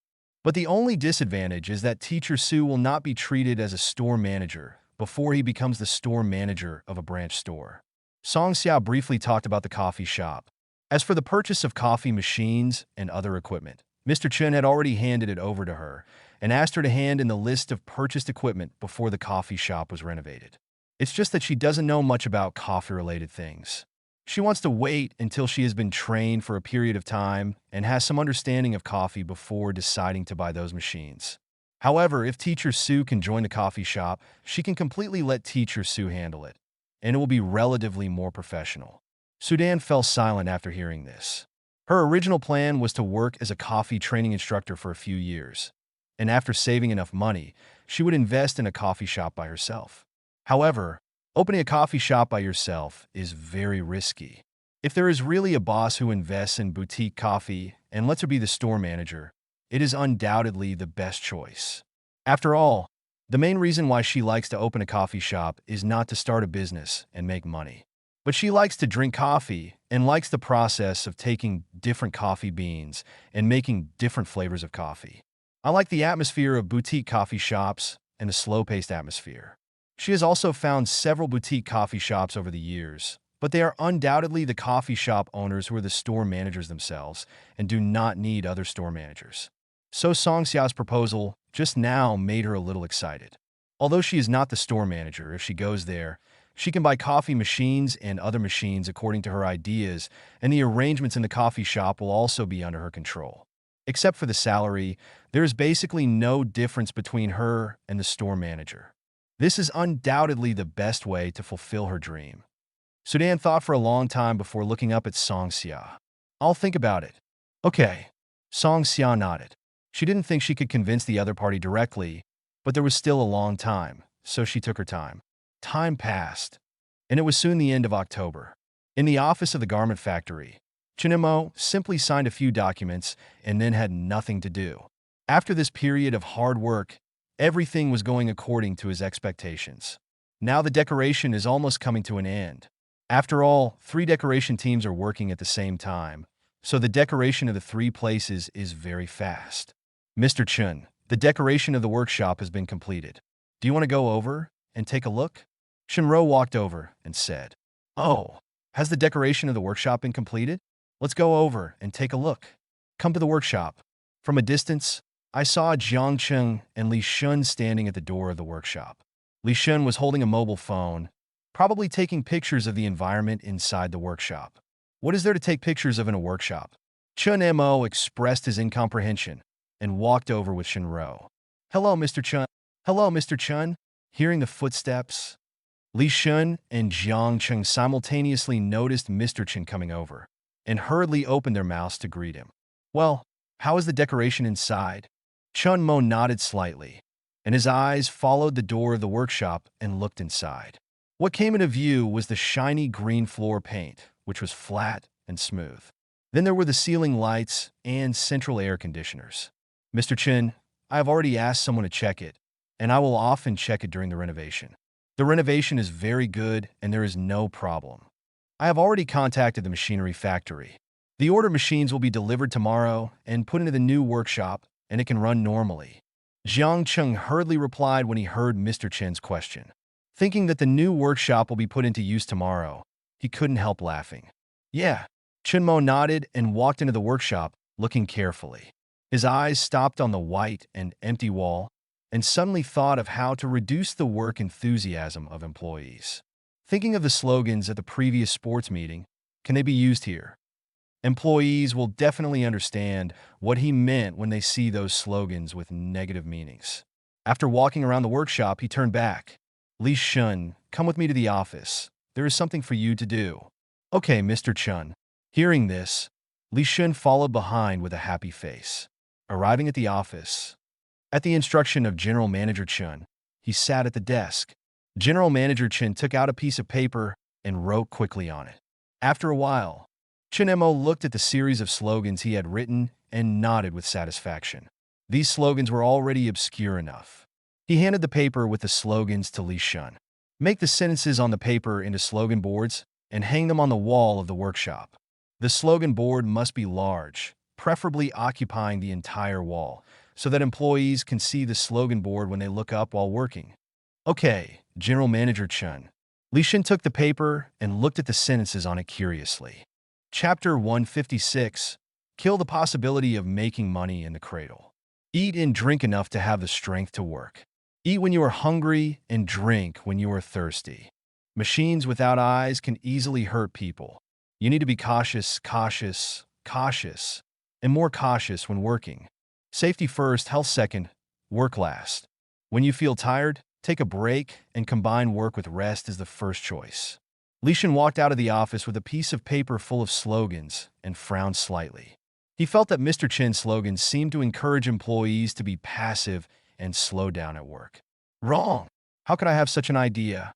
But the only disadvantage is that Teacher Sue will not be treated as a store manager before he becomes the store manager of a branch store. Song Xiao briefly talked about the coffee shop. As for the purchase of coffee machines and other equipment, Mr. Chen had already handed it over to her and asked her to hand in the list of purchased equipment before the coffee shop was renovated. It's just that she doesn't know much about coffee-related things. She wants to wait until she has been trained for a period of time and has some understanding of coffee before deciding to buy those machines. However, if Teacher Sue can join the coffee shop, she can completely let Teacher Sue handle it, and it will be relatively more professional. Sudan fell silent after hearing this. Her original plan was to work as a coffee training instructor for a few years, and after saving enough money, she would invest in a coffee shop by herself. However, opening a coffee shop by yourself is very risky. If there is really a boss who invests in boutique coffee and lets her be the store manager, it is undoubtedly the best choice. After all, the main reason why she likes to open a coffee shop is not to start a business and make money. But she likes to drink coffee and likes the process of taking different coffee beans and making different flavors of coffee. I like the atmosphere of boutique coffee shops and the slow-paced atmosphere. She has also found several boutique coffee shops over the years, but they are undoubtedly the coffee shop owners who are the store managers themselves and do not need other store managers. So Song Xiao's proposal just now made her a little excited. Although she is not the store manager, if she goes there, she can buy coffee machines and other machines according to her ideas, and the arrangements in the coffee shop will also be under her control. Except for the salary, there is basically no difference between her and the store manager. This is undoubtedly the best way to fulfill her dream. Sudan thought for a long time before looking up at Song Xia. I'll think about it. Okay. Song Xia nodded. She didn't think she could convince the other party directly, but there was still a long time, so she took her time. Time passed, and it was soon the end of October. In the office of the garment factory, Chinemo simply signed a few documents and then had nothing to do. After this period of hard work, everything was going according to his expectations. Now the decoration is almost coming to an end. After all, 3 decoration teams are working at the same time, so the decoration of the 3 places is very fast. Mr. Chun, the decoration of the workshop has been completed. Do you want to go over and take a look? Shinro walked over and said, "Oh, has the decoration of the workshop been completed? Let's go over and take a look. Come to the workshop." From a distance, I saw Jiang Cheng and Li Shun standing at the door of the workshop. Li Shun was holding a mobile phone, probably taking pictures of the environment inside the workshop. What is there to take pictures of in a workshop? Chun Mo expressed his incomprehension and walked over with Shinro. "Hello, Mr. Chun." "Hello, Mr. Chun." Hearing the footsteps, Li Shun and Jiang Cheng simultaneously noticed Mr. Chen coming over and hurriedly opened their mouths to greet him. "Well, how is the decoration inside?" Chun Mo nodded slightly, and his eyes followed the door of the workshop and looked inside. What came into view was the shiny green floor paint, which was flat and smooth. Then there were the ceiling lights and central air conditioners. "Mr. Chen, I have already asked someone to check it, and I will often check it during the renovation. The renovation is very good and there is no problem. I have already contacted the machinery factory. The order machines will be delivered tomorrow and put into the new workshop, and it can run normally." Jiang Cheng hurriedly replied when he heard Mr. Chen's question. Thinking that the new workshop will be put into use tomorrow, he couldn't help laughing. "Yeah." Chunmo nodded and walked into the workshop, looking carefully. His eyes stopped on the white and empty wall, and suddenly thought of how to reduce the work enthusiasm of employees. Thinking of the slogans at the previous sports meeting, can they be used here? Employees will definitely understand what he meant when they see those slogans with negative meanings. After walking around the workshop, he turned back. "Li Shun, come with me to the office. There is something for you to do." "Okay, Mr. Chun." Hearing this, Li Shun followed behind with a happy face. Arriving at the office, at the instruction of General Manager Chun, he sat at the desk. General Manager Chun took out a piece of paper and wrote quickly on it. After a while, Chun Mo looked at the series of slogans he had written and nodded with satisfaction. These slogans were already obscure enough. He handed the paper with the slogans to Li Shun. Make the sentences on the paper into slogan boards and hang them on the wall of the workshop. The slogan board must be large, preferably occupying the entire wall, so that employees can see the slogan board when they look up while working. Okay, General Manager Chun. Li Shun took the paper and looked at the sentences on it curiously. Chapter 156, Kill the Possibility of Making Money in the Cradle. Eat and drink enough to have the strength to work. Eat when you are hungry and drink when you are thirsty. Machines without eyes can easily hurt people. You need to be cautious, and more cautious when working. Safety first, health second, work last. When you feel tired, take a break and combine work with rest as the first choice. Li Shun walked out of the office with a piece of paper full of slogans and frowned slightly. He felt that Mr. Chin's slogans seemed to encourage employees to be passive and slow down at work. Wrong! How could I have such an idea?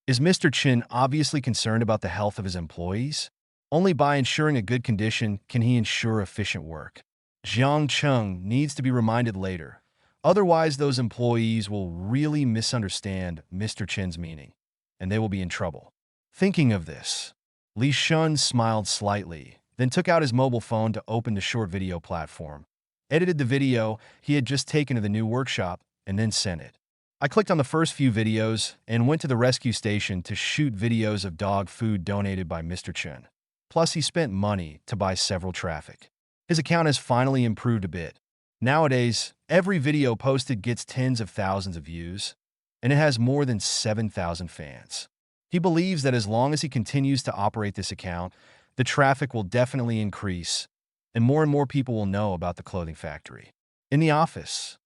Is Mr. Chin obviously concerned about the health of his employees? Only by ensuring a good condition can he ensure efficient work. Jiang Chung needs to be reminded later. Otherwise, those employees will really misunderstand Mr. Chin's meaning, and they will be in trouble. Thinking of this, Li Shun smiled slightly, then took out his mobile phone to open the short video platform, edited the video he had just taken to the new workshop, and then sent it. I clicked on the first few videos and went to the rescue station to shoot videos of dog food donated by Mr. Chen. Plus, he spent money to buy several traffic. His account has finally improved a bit. Nowadays, every video posted gets tens of thousands of views, and it has more than 7,000 fans. He believes that as long as he continues to operate this account, the traffic will definitely increase, and more people will know about the clothing factory. In the office,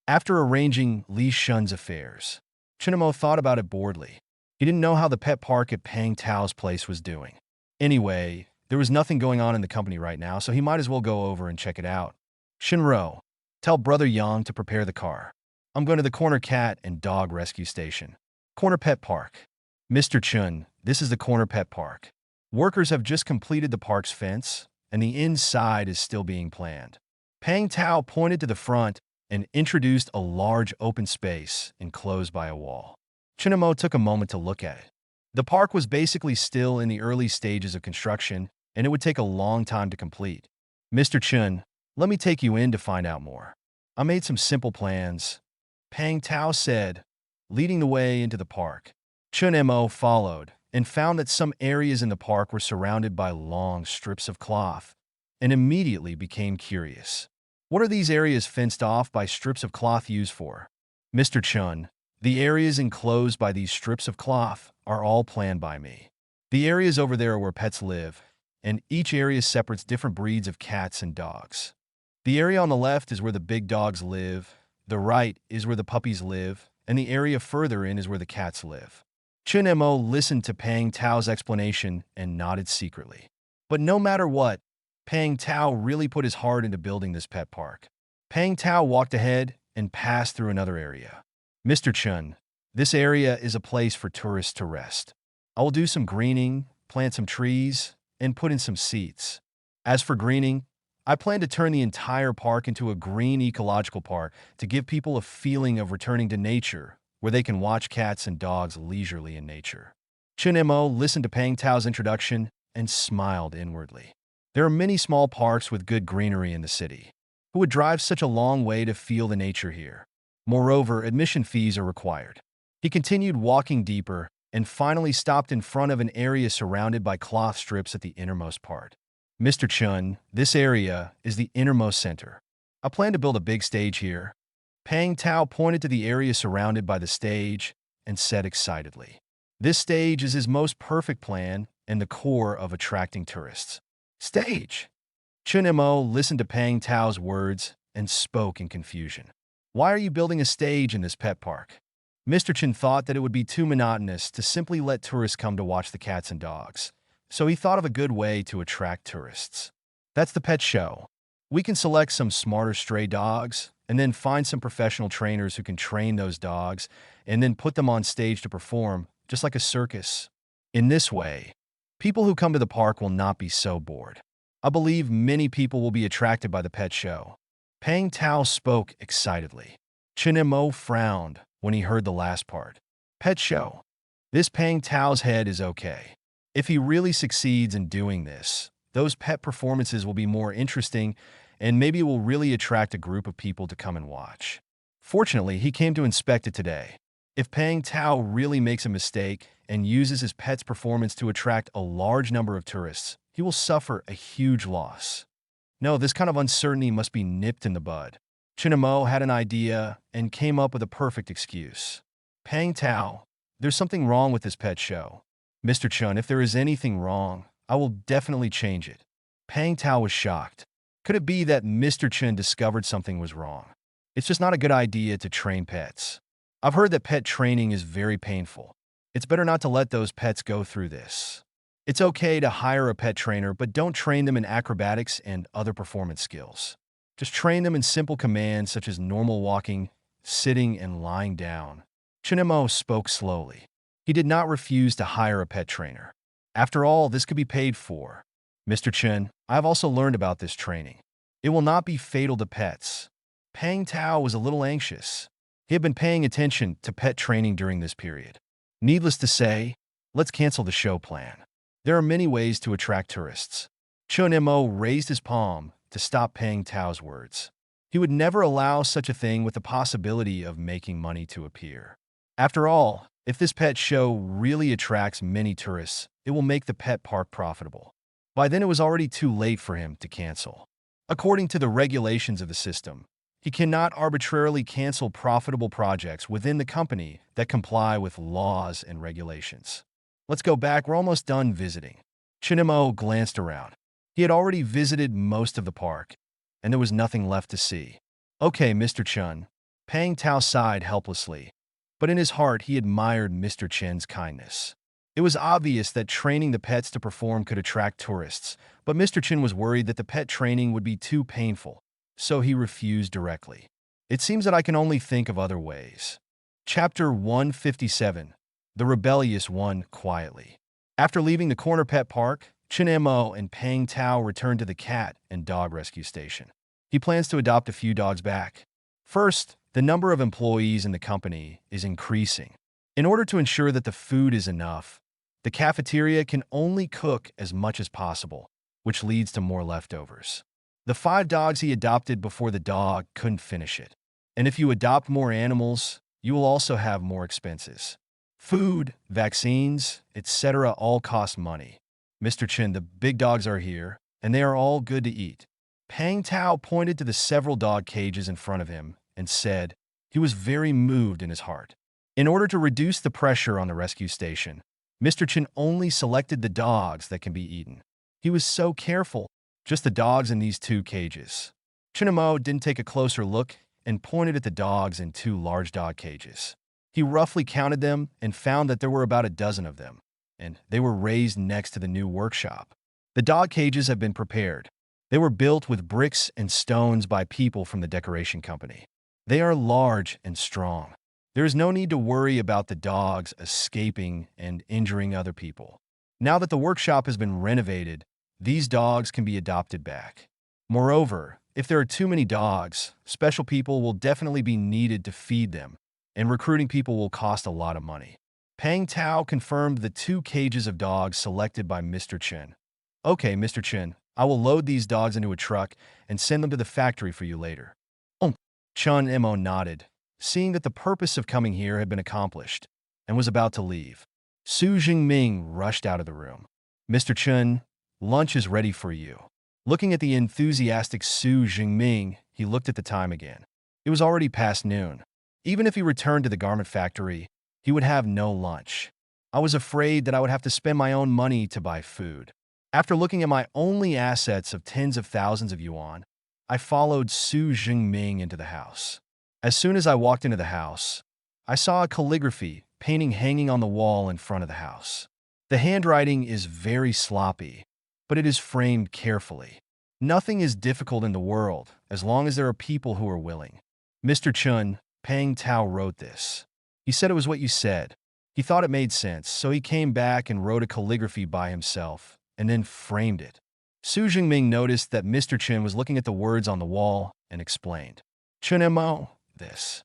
after arranging Li Shun's affairs, Chunamo thought about it boredly. He didn't know how the pet park at Pang Tao's place was doing. Anyway, there was nothing going on in the company right now, so he might as well go over and check it out. Shinro, tell Brother Yang to prepare the car. I'm going to the corner cat and dog rescue station. Corner Pet Park. Mr. Chun, this is the Corner Pet Park. Workers have just completed the park's fence, and the inside is still being planned. Pang Tao pointed to the front and introduced a large open space enclosed by a wall. Chunamo took a moment to look at it. The park was basically still in the early stages of construction, and it would take a long time to complete. Mr. Chun, let me take you in to find out more. I made some simple plans, Pang Tao said, leading the way into the park. Chun Mo followed and found that some areas in the park were surrounded by long strips of cloth, and immediately became curious. What are these areas fenced off by strips of cloth used for? Mr. Chun, the areas enclosed by these strips of cloth are all planned by me. The areas over there are where pets live, and each area separates different breeds of cats and dogs. The area on the left is where the big dogs live, the right is where the puppies live, and the area further in is where the cats live. Chun Mo listened to Pang Tao's explanation and nodded secretly. But no matter what, Pang Tao really put his heart into building this pet park. Pang Tao walked ahead and passed through another area. Mr. Chun, this area is a place for tourists to rest. I will do some greening, plant some trees, and put in some seats. As for greening, I plan to turn the entire park into a green ecological park to give people a feeling of returning to nature, where they can watch cats and dogs leisurely in nature. Chun Mo listened to Pang Tao's introduction and smiled inwardly. There are many small parks with good greenery in the city. Who would drive such a long way to feel the nature here? Moreover, admission fees are required. He continued walking deeper and finally stopped in front of an area surrounded by cloth strips at the innermost part. Mr. Chun, this area is the innermost center. I plan to build a big stage here. Pang Tao pointed to the area surrounded by the stage and said excitedly, this stage is his most perfect plan and the core of attracting tourists. Stage! Chun Mo listened to Pang Tao's words and spoke in confusion. Why are you building a stage in this pet park? Mr. Chun thought that it would be too monotonous to simply let tourists come to watch the cats and dogs, so he thought of a good way to attract tourists. That's the pet show. We can select some smarter stray dogs and then find some professional trainers who can train those dogs and then put them on stage to perform, just like a circus. In this way, people who come to the park will not be so bored. I believe many people will be attracted by the pet show. Pang Tao spoke excitedly. Chinemo frowned when he heard the last part. Pet show. This Pang Tao's head is okay. If he really succeeds in doing this, those pet performances will be more interesting and maybe it will really attract a group of people to come and watch. Fortunately, he came to inspect it today. If Pang Tao really makes a mistake and uses his pet's performance to attract a large number of tourists, he will suffer a huge loss. No, this kind of uncertainty must be nipped in the bud. Chinemo had an idea and came up with a perfect excuse. Pang Tao, there's something wrong with this pet show. Mr. Chun, if there is anything wrong, I will definitely change it. Pang Tao was shocked. Could it be that Mr. Chun discovered something was wrong? It's just not a good idea to train pets. I've heard that pet training is very painful. It's better not to let those pets go through this. It's okay to hire a pet trainer, but don't train them in acrobatics and other performance skills. Just train them in simple commands such as normal walking, sitting, and lying down. Chinemo spoke slowly. He did not refuse to hire a pet trainer. After all, this could be paid for. Mr. Chen, I have also learned about this training. It will not be fatal to pets. Pang Tao was a little anxious. He had been paying attention to pet training during this period. Needless to say, let's cancel the show plan. There are many ways to attract tourists. Chun Mo raised his palm to stop Pang Tao's words. He would never allow such a thing with the possibility of making money to appear. After all, if this pet show really attracts many tourists, it will make the pet park profitable. By then it was already too late for him to cancel. According to the regulations of the system, he cannot arbitrarily cancel profitable projects within the company that comply with laws and regulations. Let's go back, we're almost done visiting. Chinemo glanced around. He had already visited most of the park, and there was nothing left to see. Okay, Mr. Chun. Pang Tao sighed helplessly, but in his heart he admired Mr. Chen's kindness. It was obvious that training the pets to perform could attract tourists, but Mr. Chen was worried that the pet training would be too painful, so he refused directly. It seems that I can only think of other ways. Chapter 157. The Rebellious One Quietly. After leaving the corner pet park, Chen Mo and Pang Tao returned to the cat and dog rescue station. He plans to adopt a few dogs back. First, the number of employees in the company is increasing. In order to ensure that the food is enough, the cafeteria can only cook as much as possible, which leads to more leftovers. The 5 dogs he adopted before the dog couldn't finish it. And if you adopt more animals, you will also have more expenses. Food, vaccines, etc. all cost money. Mr. Chen, the big dogs are here, and they are all good to eat. Pang Tao pointed to the several dog cages in front of him and said he was very moved in his heart. In order to reduce the pressure on the rescue station, Mr. Chen only selected the dogs that can be eaten. He was so careful, just the dogs in these 2 cages. Chinemo didn't take a closer look and pointed at the dogs in 2 large dog cages. He roughly counted them and found that there were about a dozen of them, and they were raised next to the new workshop. The dog cages have been prepared. They were built with bricks and stones by people from the decoration company. They are large and strong. There is no need to worry about the dogs escaping and injuring other people. Now that the workshop has been renovated, these dogs can be adopted back. Moreover, if there are too many dogs, special people will definitely be needed to feed them, and recruiting people will cost a lot of money. Pang Tao confirmed the 2 cages of dogs selected by Mr. Chen. Okay, Mr. Chen, I will load these dogs into a truck and send them to the factory for you later. Chun Mo nodded, seeing that the purpose of coming here had been accomplished, and was about to leave. Su Jingming rushed out of the room. Mr. Chun, lunch is ready for you. Looking at the enthusiastic Su Jingming, he looked at the time again. It was already past noon. Even if he returned to the garment factory, he would have no lunch. I was afraid that I would have to spend my own money to buy food. After looking at my only assets of tens of thousands of yuan, I followed Su Jingming into the house. As soon as I walked into the house, I saw a calligraphy painting hanging on the wall in front of the house. The handwriting is very sloppy, but it is framed carefully. Nothing is difficult in the world as long as there are people who are willing. Mr. Chun, Pang Tao wrote this. He said it was what you said. He thought it made sense, so he came back and wrote a calligraphy by himself, and then framed it. Su Jingming noticed that Mr. Chun was looking at the words on the wall and explained. Chun Mo, this.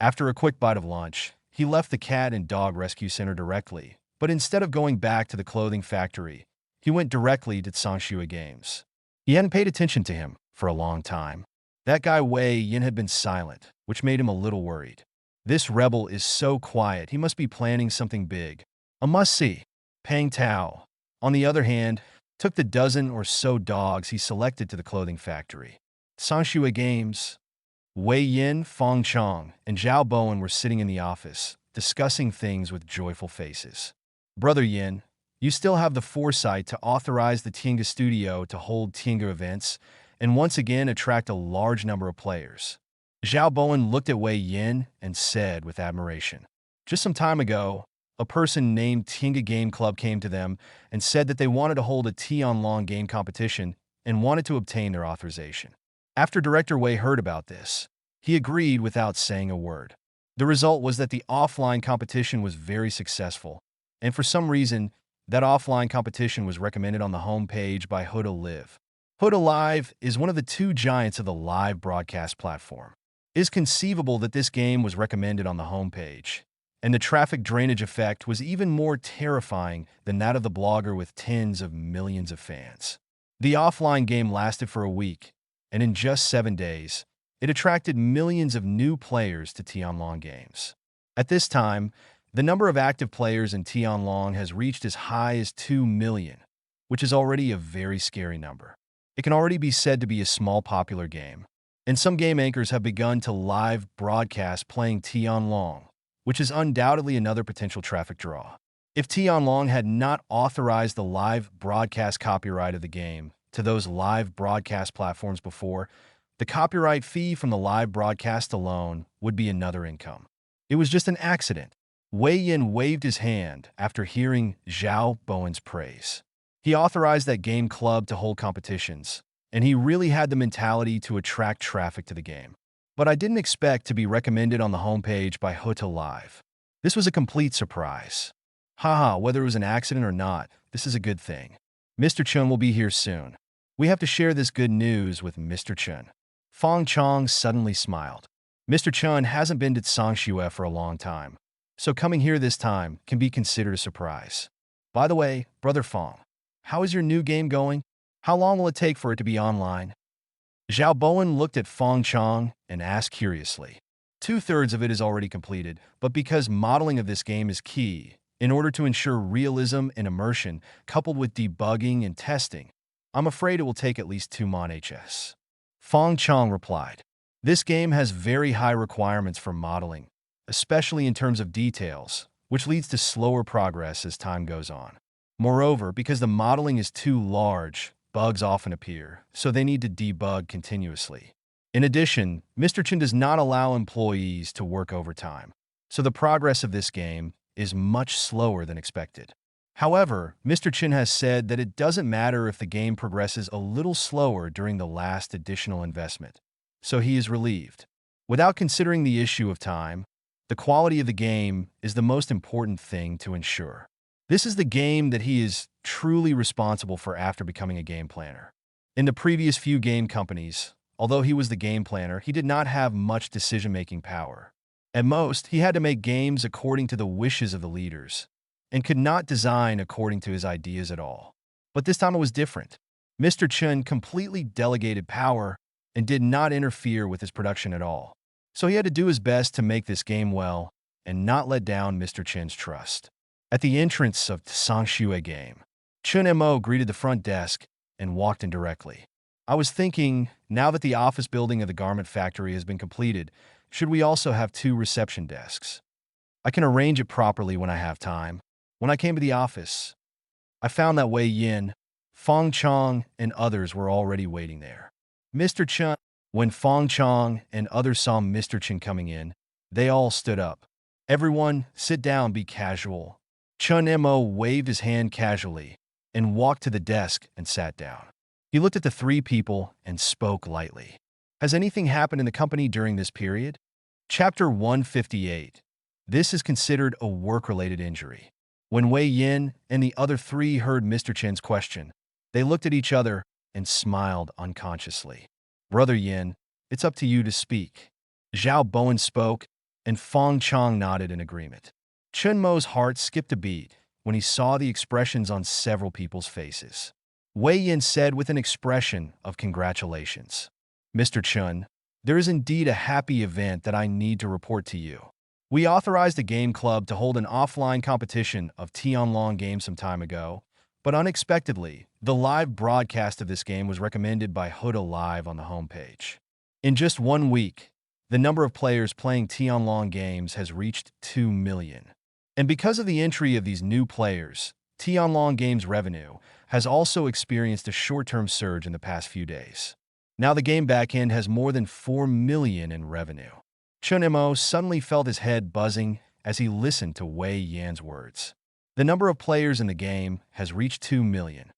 After a quick bite of lunch, he left the cat and dog rescue center directly, but instead of going back to the clothing factory, he went directly to Tsangshui Games. He hadn't paid attention to him for a long time. That guy Wei Yin had been silent, which made him a little worried. This rebel is so quiet, he must be planning something big. A must-see. Pang Tao, on the other hand, took the dozen or so dogs he selected to the clothing factory. Tsangshui Games. Wei Yin, Fong Chong, and Zhao Bowen were sitting in the office, discussing things with joyful faces. Brother Yin, you still have the foresight to authorize the Tiange studio to hold Tiange events and once again attract a large number of players. Zhao Bowen looked at Wei Yin and said with admiration. Just some time ago, a person named Tiange Game Club came to them and said that they wanted to hold a Tianlong game competition and wanted to obtain their authorization. After Director Wei heard about this, he agreed without saying a word. The result was that the offline competition was very successful, and for some reason, that offline competition was recommended on the homepage by Huda Live. Huda Live is one of the two giants of the live broadcast platform. It is conceivable that this game was recommended on the homepage, and the traffic drainage effect was even more terrifying than that of the blogger with tens of millions of fans. The offline game lasted for a week, and in just 7 days, it attracted millions of new players to Tianlong games. At this time, the number of active players in Tianlong has reached as high as 2 million, which is already a very scary number. It can already be said to be a small popular game, and some game anchors have begun to live broadcast playing Tianlong, which is undoubtedly another potential traffic draw. If Tianlong had not authorized the live broadcast copyright of the game to those live broadcast platforms before, the copyright fee from the live broadcast alone would be another income. It was just an accident. Wei Yin waved his hand after hearing Zhao Bowen's praise. He authorized that game club to hold competitions, and he really had the mentality to attract traffic to the game. But I didn't expect to be recommended on the homepage by Huda Live. This was a complete surprise. Haha, whether it was an accident or not, this is a good thing. Mr. Chun will be here soon. We have to share this good news with Mr. Chun. Fong Chong suddenly smiled. Mr. Chun hasn't been to Tsangshui for a long time, so coming here this time can be considered a surprise. By the way, Brother Fong, how is your new game going? How long will it take for it to be online? Zhao Bowen looked at Fong Chong and asked curiously. 2/3 of it is already completed, but because modeling of this game is key, in order to ensure realism and immersion coupled with debugging and testing, I'm afraid it will take at least 2 months. Fong Chong replied. This game has very high requirements for modeling, especially in terms of details, which leads to slower progress as time goes on. Moreover, because the modeling is too large, bugs often appear, so they need to debug continuously. In addition, Mr. Chin does not allow employees to work overtime, so the progress of this game is much slower than expected. However, Mr. Chin has said that it doesn't matter if the game progresses a little slower during the last additional investment, so he is relieved. Without considering the issue of time, the quality of the game is the most important thing to ensure. This is the game that he is truly responsible for after becoming a game planner. In the previous few game companies, although he was the game planner, he did not have much decision-making power. At most, he had to make games according to the wishes of the leaders, and could not design according to his ideas at all. But this time it was different. Mr. Chun completely delegated power and did not interfere with his production at all. So he had to do his best to make this game well and not let down Mr. Chin's trust. At the entrance of Tsangshui game, Chun Mo greeted the front desk and walked in directly. I was thinking, now that the office building of the garment factory has been completed, should we also have 2 reception desks? I can arrange it properly when I have time. When I came to the office, I found that Wei Yin, Fong Chong, and others were already waiting there. Mr. Chun. When Fong Chong and others saw Mr. Chun coming in, they all stood up. Everyone, sit down, be casual. Chun Mo waved his hand casually and walked to the desk and sat down. He looked at the three people and spoke lightly. Has anything happened in the company during this period? Chapter 158. This is considered a work-related injury. When Wei Yin and the other three heard Mr. Chen's question, they looked at each other and smiled unconsciously. Brother Yin, it's up to you to speak. Zhao Bowen spoke, and Fong Chong nodded in agreement. Chun Mo's heart skipped a beat when he saw the expressions on several people's faces. Wei Yin said with an expression of congratulations. Mr. Chun, there is indeed a happy event that I need to report to you. We authorized a game club to hold an offline competition of Tianlong games some time ago, but unexpectedly, the live broadcast of this game was recommended by Huda Live on the homepage. In just 1 week, the number of players playing Tianlong games has reached 2 million. And because of the entry of these new players, Tianlong Games' revenue has also experienced a short-term surge in the past few days. Now the game backend has more than 4 million in revenue. Chun Mo suddenly felt his head buzzing as he listened to Wei Yan's words. The number of players in the game has reached 2 million.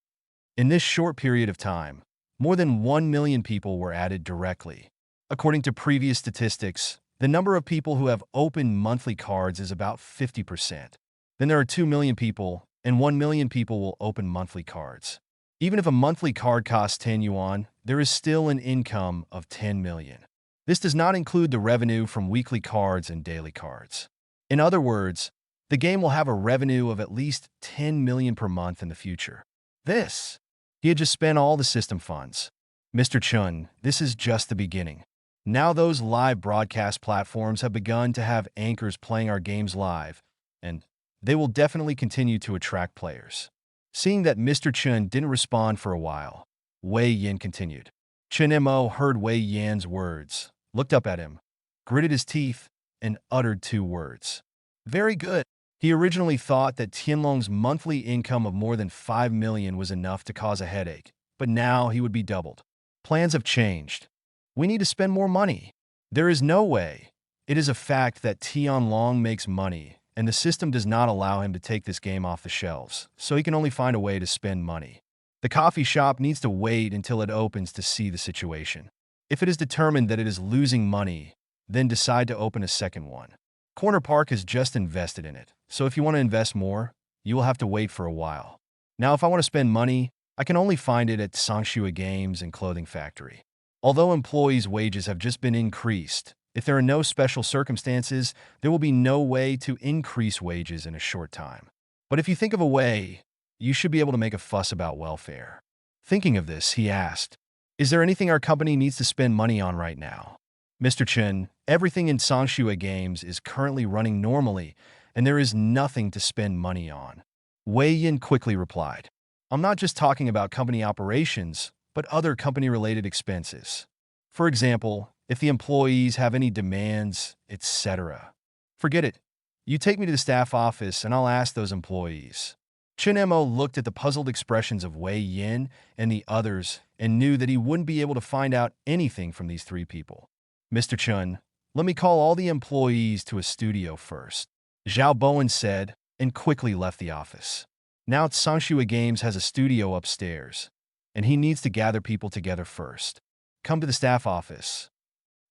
In this short period of time, more than 1 million people were added directly. According to previous statistics, the number of people who have opened monthly cards is about 50%. Then there are 2 million people, and 1 million people will open monthly cards. Even if a monthly card costs 10 yuan, there is still an income of 10 million. This does not include the revenue from weekly cards and daily cards. In other words, the game will have a revenue of at least 10 million per month in the future. He had just spent all the system funds. Mr. Chun, this is just the beginning. Now those live broadcast platforms have begun to have anchors playing our games live, and they will definitely continue to attract players. Seeing that Mr. Chun didn't respond for a while, Wei Yin continued. Chun Mo heard Wei Yan's words, looked up at him, gritted his teeth, and uttered 2 words. Very good. He originally thought that Tianlong's monthly income of more than 5 million was enough to cause a headache, but now he would be doubled. Plans have changed. We need to spend more money. There is no way. It is a fact that Tianlong makes money, and the system does not allow him to take this game off the shelves, so he can only find a way to spend money. The coffee shop needs to wait until it opens to see the situation. If it is determined that it is losing money, then decide to open a second one. Corner Park has just invested in it, so if you want to invest more, you will have to wait for a while. Now, if I want to spend money, I can only find it at Sangshua Games and Clothing Factory. Although employees' wages have just been increased, if there are no special circumstances, there will be no way to increase wages in a short time. But if you think of a way, you should be able to make a fuss about welfare. Thinking of this, he asked, is there anything our company needs to spend money on right now? Mr. Chen, everything in Sangshua Games is currently running normally, and there is nothing to spend money on. Wei Yin quickly replied, I'm not just talking about company operations, but other company-related expenses. For example, if the employees have any demands, etc. Forget it. You take me to the staff office and I'll ask those employees. Chun Mo looked at the puzzled expressions of Wei Yin and the others and knew that he wouldn't be able to find out anything from these 3 people. Mr. Chun, let me call all the employees to a studio first. Zhao Bowen said and quickly left the office. Now Sangshua Games has a studio upstairs, and he needs to gather people together first. Come to the staff office.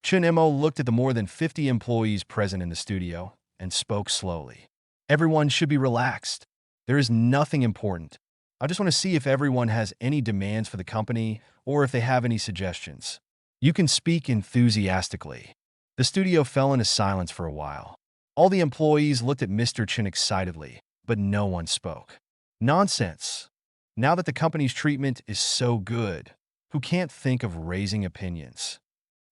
Chun Mo looked at the more than 50 employees present in the studio and spoke slowly. Everyone should be relaxed. There is nothing important. I just want to see if everyone has any demands for the company or if they have any suggestions. You can speak enthusiastically. The studio fell into silence for a while. All the employees looked at Mr. Chen excitedly, but no one spoke. Nonsense. Now that the company's treatment is so good, who can't think of raising opinions?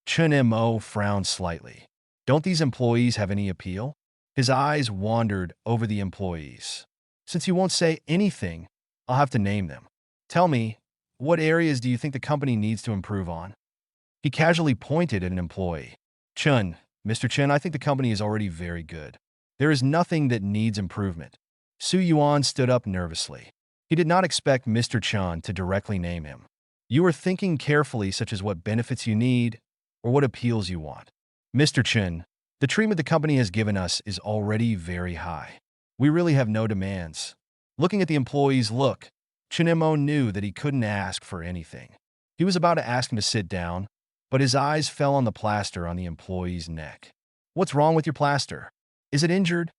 Chun Mo frowned slightly. Don't these employees have any appeal? His eyes wandered over the employees. Since you won't say anything, I'll have to name them. Tell me, what areas do you think the company needs to improve on? He casually pointed at an employee. Chun, Mr. Chen, I think the company is already very good. There is nothing that needs improvement. Su Yuan stood up nervously. He did not expect Mr. Chen to directly name him. You are thinking carefully, such as what benefits you need or what appeals you want. Mr. Chen, the treatment the company has given us is already very high. We really have no demands. Looking at the employee's look, Chun Mo knew that he couldn't ask for anything. He was about to ask him to sit down, but his eyes fell on the plaster on the employee's neck. What's wrong with your plaster? Is it injured?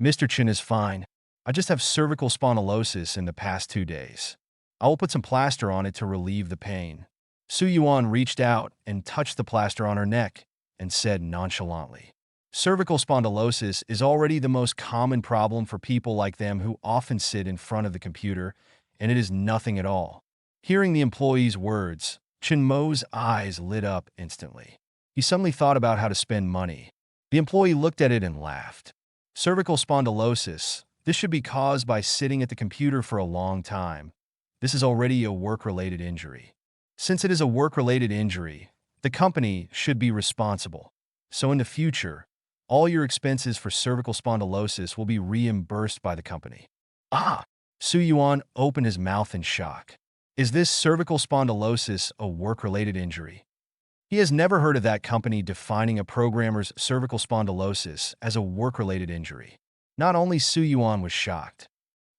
Mr. Chin is fine. I just have cervical spondylosis in the past 2 days. I will put some plaster on it to relieve the pain. Su Yuan reached out and touched the plaster on her neck and said nonchalantly, cervical spondylosis is already the most common problem for people like them who often sit in front of the computer, and it is nothing at all. Hearing the employee's words, Chin Mo's eyes lit up instantly. He suddenly thought about how to spend money. The employee looked at it and laughed. Cervical spondylosis. This should be caused by sitting at the computer for a long time. This is already a work-related injury. Since it is a work-related injury, the company should be responsible. So in the future, all your expenses for cervical spondylosis will be reimbursed by the company. Ah! Su Yuan opened his mouth in shock. Is this cervical spondylosis a work-related injury? He has never heard of that company defining a programmer's cervical spondylosis as a work-related injury. Not only Su Yuan was shocked.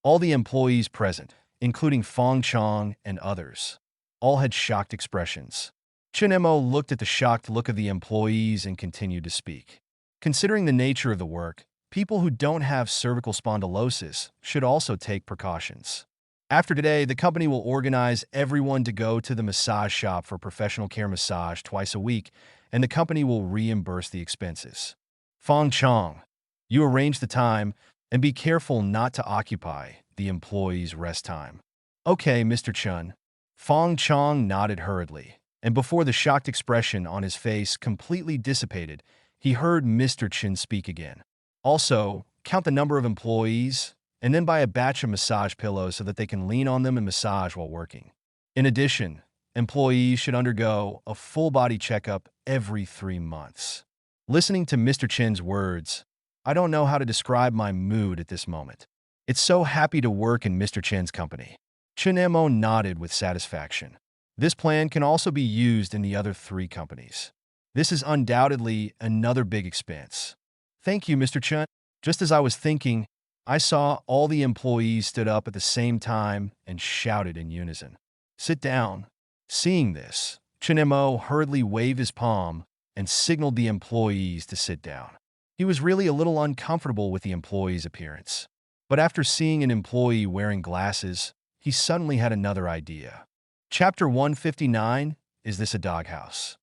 All the employees present, including Fong Chong and others, all had shocked expressions. Chen Mo looked at the shocked look of the employees and continued to speak. Considering the nature of the work, people who don't have cervical spondylosis should also take precautions. After today, the company will organize everyone to go to the massage shop for professional care massage twice a week, and the company will reimburse the expenses. Fong Chong, you arrange the time, and be careful not to occupy the employee's rest time. Okay, Mr. Chun. Fong Chong nodded hurriedly, and before the shocked expression on his face completely dissipated, he heard Mr. Chin speak again. Also, count the number of employees, and then buy a batch of massage pillows so that they can lean on them and massage while working. In addition, employees should undergo a full-body checkup every 3 months. Listening to Mr. Chin's words, I don't know how to describe my mood at this moment. It's so happy to work in Mr. Chin's company. Chen Mo nodded with satisfaction. This plan can also be used in the other 3 companies. This is undoubtedly another big expense. Thank you, Mr. Chen. Just as I was thinking, I saw all the employees stood up at the same time and shouted in unison. Sit down. Seeing this, Chen Mo hurriedly waved his palm and signaled the employees to sit down. He was really a little uncomfortable with the employee's appearance. But after seeing an employee wearing glasses, he suddenly had another idea. Chapter 159, Is This a Doghouse?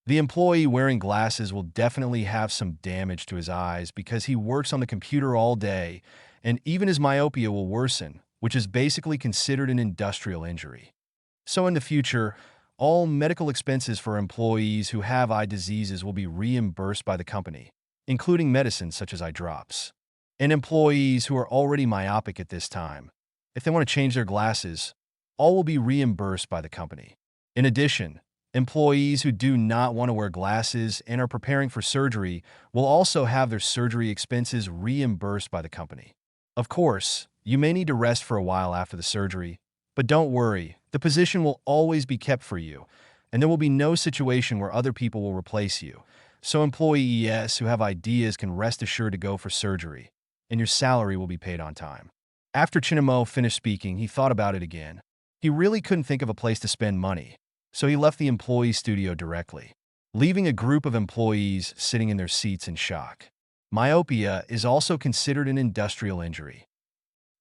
The employee wearing glasses will definitely have some damage to his eyes because he works on the computer all day, and even his myopia will worsen, which is basically considered an industrial injury. So in the future, all medical expenses for employees who have eye diseases will be reimbursed by the company, including medicines such as eye drops. And employees who are already myopic at this time, if they want to change their glasses, all will be reimbursed by the company. In addition, employees who do not want to wear glasses and are preparing for surgery will also have their surgery expenses reimbursed by the company. Of course, you may need to rest for a while after the surgery, but don't worry, the position will always be kept for you, and there will be no situation where other people will replace you. So employees who have ideas can rest assured to go for surgery, and your salary will be paid on time. After Chinamo finished speaking, he thought about it again. He really couldn't think of a place to spend money, so he left the employee studio directly, leaving a group of employees sitting in their seats in shock. Myopia is also considered an industrial injury.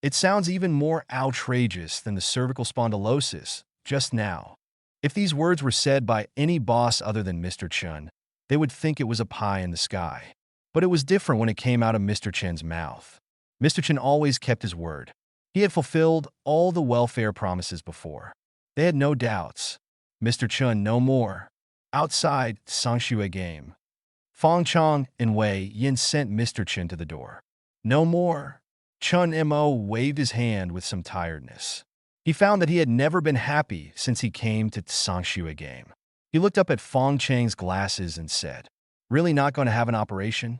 It sounds even more outrageous than the cervical spondylosis just now. If these words were said by any boss other than Mr. Chun, they would think it was a pie in the sky. But it was different when it came out of Mr. Chen's mouth. Mr. Chen always kept his word. He had fulfilled all the welfare promises before. They had no doubts. Mr. Chun no more. Outside Sangxue game, Fong Chong and Wei Yin sent Mr. Chen to the door. No more. Chun Mo waved his hand with some tiredness. He found that he had never been happy since he came to Sangxue game. He looked up at Fong Chang's glasses and said, Really not going to have an operation?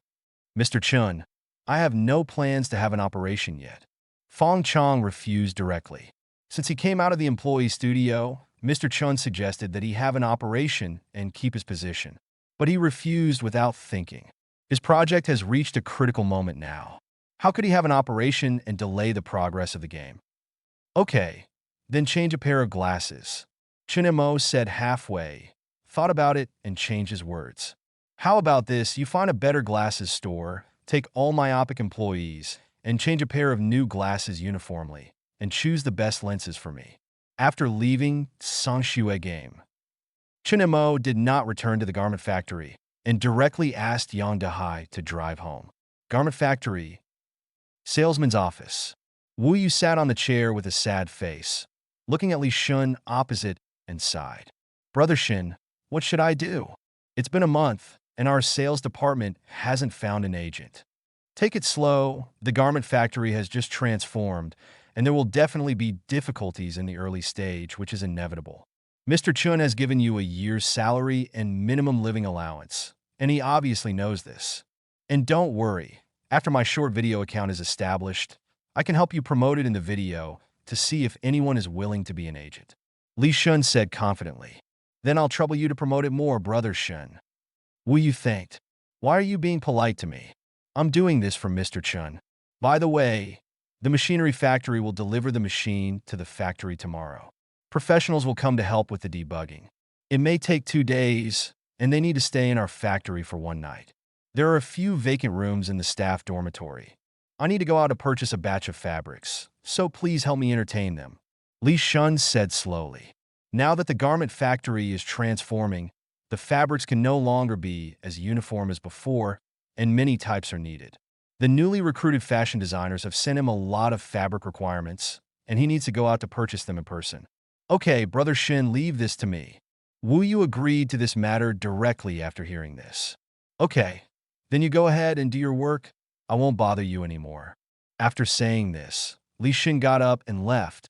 Mr. Chun, I have no plans to have an operation yet. Fong Chong refused directly. Since he came out of the employee studio, Mr. Chun suggested that he have an operation and keep his position. But he refused without thinking. His project has reached a critical moment now. How could he have an operation and delay the progress of the game? Okay, then change a pair of glasses. Chunemo said halfway, thought about it, and changed his words. How about this? You find a better glasses store, take all myopic employees, and change a pair of new glasses uniformly, and choose the best lenses for me. After leaving Songshue game, Chunemo did not return to the garment factory and directly asked Yang Dahai to drive home. Garment factory. Salesman's office. Wu Yu sat on the chair with a sad face, looking at Li Shun opposite and sighed. Brother Shin, what should I do? It's been a month, and our sales department hasn't found an agent. Take it slow. The garment factory has just transformed, and there will definitely be difficulties in the early stage, which is inevitable. Mr. Chun has given you a year's salary and minimum living allowance, and he obviously knows this. And don't worry, after my short video account is established, I can help you promote it in the video to see if anyone is willing to be an agent. Li Shun said confidently. Then I'll trouble you to promote it more, Brother Shun. Wu Yu thanked. Why are you being polite to me? I'm doing this for Mr. Chun. By the way, the machinery factory will deliver the machine to the factory tomorrow. Professionals will come to help with the debugging. It may take 2 days, and they need to stay in our factory for 1 night. There are a few vacant rooms in the staff dormitory. I need to go out to purchase a batch of fabrics, so please help me entertain them. Li Shun said slowly. Now that the garment factory is transforming, the fabrics can no longer be as uniform as before, and many types are needed. The newly recruited fashion designers have sent him a lot of fabric requirements, and he needs to go out to purchase them in person. Okay, Brother Shin, leave this to me. Wu Yu agreed to this matter directly after hearing this. Okay, then you go ahead and do your work. I won't bother you anymore. After saying this, Li Shin got up and left,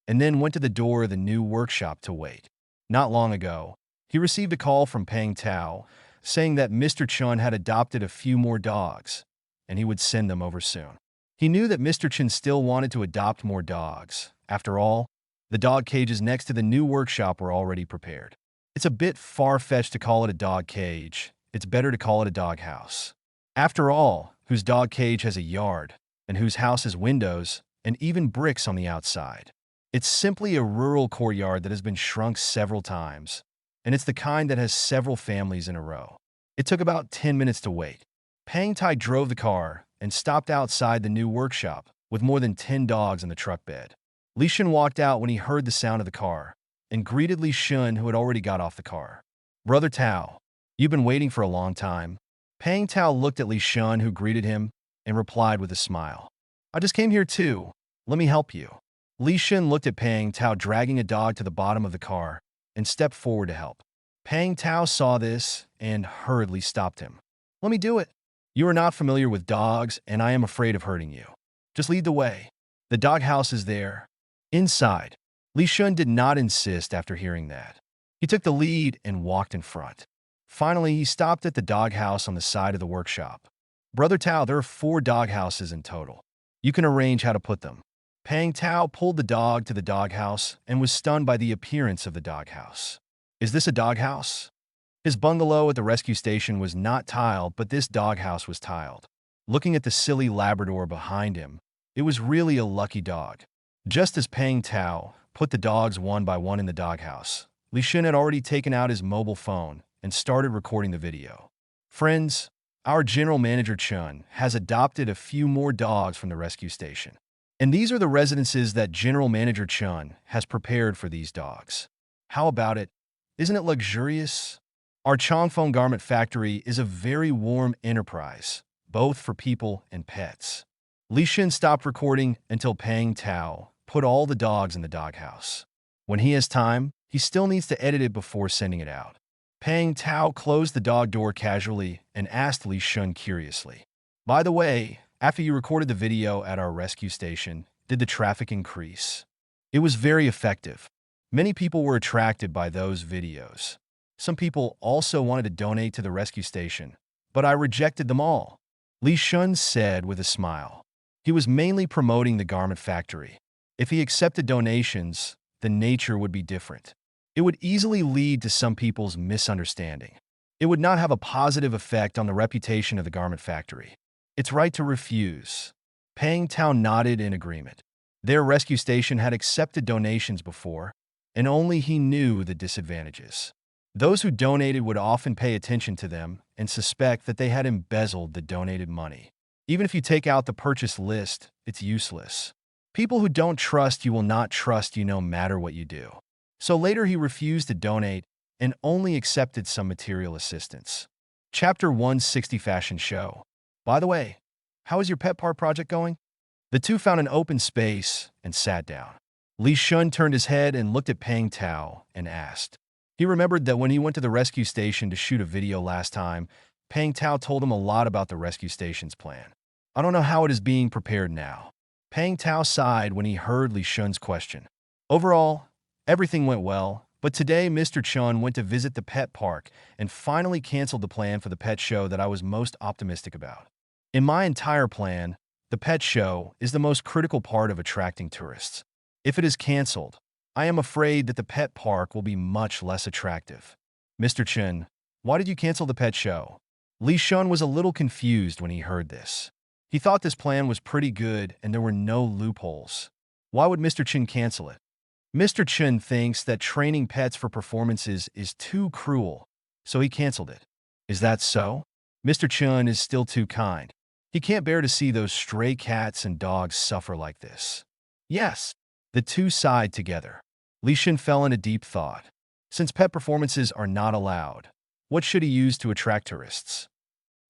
and then went to the door of the new workshop to wait. Not long ago, he received a call from Pang Tao, saying that Mr. Chun had adopted a few more dogs, and he would send them over soon. He knew that Mr. Chun still wanted to adopt more dogs. After all, the dog cages next to the new workshop were already prepared. It's a bit far-fetched to call it a dog cage. It's better to call it a doghouse. After all, whose dog cage has a yard, and whose house has windows, and even bricks on the outside. It's simply a rural courtyard that has been shrunk several times, and it's the kind that has several families in a row. It took about 10 minutes to wait. Pang Tai drove the car and stopped outside the new workshop with more than 10 dogs in the truck bed. Li Shun walked out when he heard the sound of the car and greeted Li Shun, who had already got off the car. Brother Tao, you've been waiting for a long time. Pang Tao looked at Li Shun, who greeted him, and replied with a smile. I just came here too. Let me help you. Li Shun looked at Pang Tao dragging a dog to the bottom of the car and stepped forward to help. Pang Tao saw this and hurriedly stopped him. Let me do it. You are not familiar with dogs, and I am afraid of hurting you. Just lead the way. The doghouse is there. Inside. Li Shun did not insist after hearing that. He took the lead and walked in front. Finally, he stopped at the doghouse on the side of the workshop. Brother Tao, there are 4 doghouses in total. You can arrange how to put them. Pang Tao pulled the dog to the doghouse and was stunned by the appearance of the doghouse. Is this a doghouse? His bungalow at the rescue station was not tiled, but this doghouse was tiled. Looking at the silly Labrador behind him, it was really a lucky dog. Just as Pang Tao put the dogs one by one in the doghouse, Li Shun had already taken out his mobile phone and started recording the video. Friends, our general manager Chun has adopted a few more dogs from the rescue station. And these are the residences that General Manager Chun has prepared for these dogs. How about it? Isn't it luxurious? Our Chongfeng Garment Factory is a very warm enterprise, both for people and pets. Li Shun stopped recording until Pang Tao put all the dogs in the doghouse. When he has time, he still needs to edit it before sending it out. Pang Tao closed the dog door casually and asked Li Shun curiously. By the way, after you recorded the video at our rescue station, did the traffic increase? It was very effective. Many people were attracted by those videos. Some people also wanted to donate to the rescue station, but I rejected them all. Li Shun said with a smile. He was mainly promoting the garment factory. If he accepted donations, the nature would be different. It would easily lead to some people's misunderstanding. It would not have a positive effect on the reputation of the garment factory. It's right to refuse. Pang Tao nodded in agreement. Their rescue station had accepted donations before, and only he knew the disadvantages. Those who donated would often pay attention to them and suspect that they had embezzled the donated money. Even if you take out the purchase list, it's useless. People who don't trust you will not trust you no matter what you do. So later he refused to donate and only accepted some material assistance. Chapter 160 Fashion Show. By the way, how is your pet park project going? The two found an open space and sat down. Li Shun turned his head and looked at Pang Tao and asked. He remembered that when he went to the rescue station to shoot a video last time, Pang Tao told him a lot about the rescue station's plan. I don't know how it is being prepared now. Pang Tao sighed when he heard Li Shun's question. Overall, everything went well, but today Mr. Chun went to visit the pet park and finally canceled the plan for the pet show that I was most optimistic about. In my entire plan, the pet show is the most critical part of attracting tourists. If it is canceled, I am afraid that the pet park will be much less attractive. Mr. Chun, why did you cancel the pet show? Li Shun was a little confused when he heard this. He thought this plan was pretty good and there were no loopholes. Why would Mr. Chun cancel it? Mr. Chun thinks that training pets for performances is too cruel, so he canceled it. Is that so? Mr. Chun is still too kind. He can't bear to see those stray cats and dogs suffer like this. Yes. The two sighed together. Li Shun fell into deep thought. Since pet performances are not allowed, what should he use to attract tourists?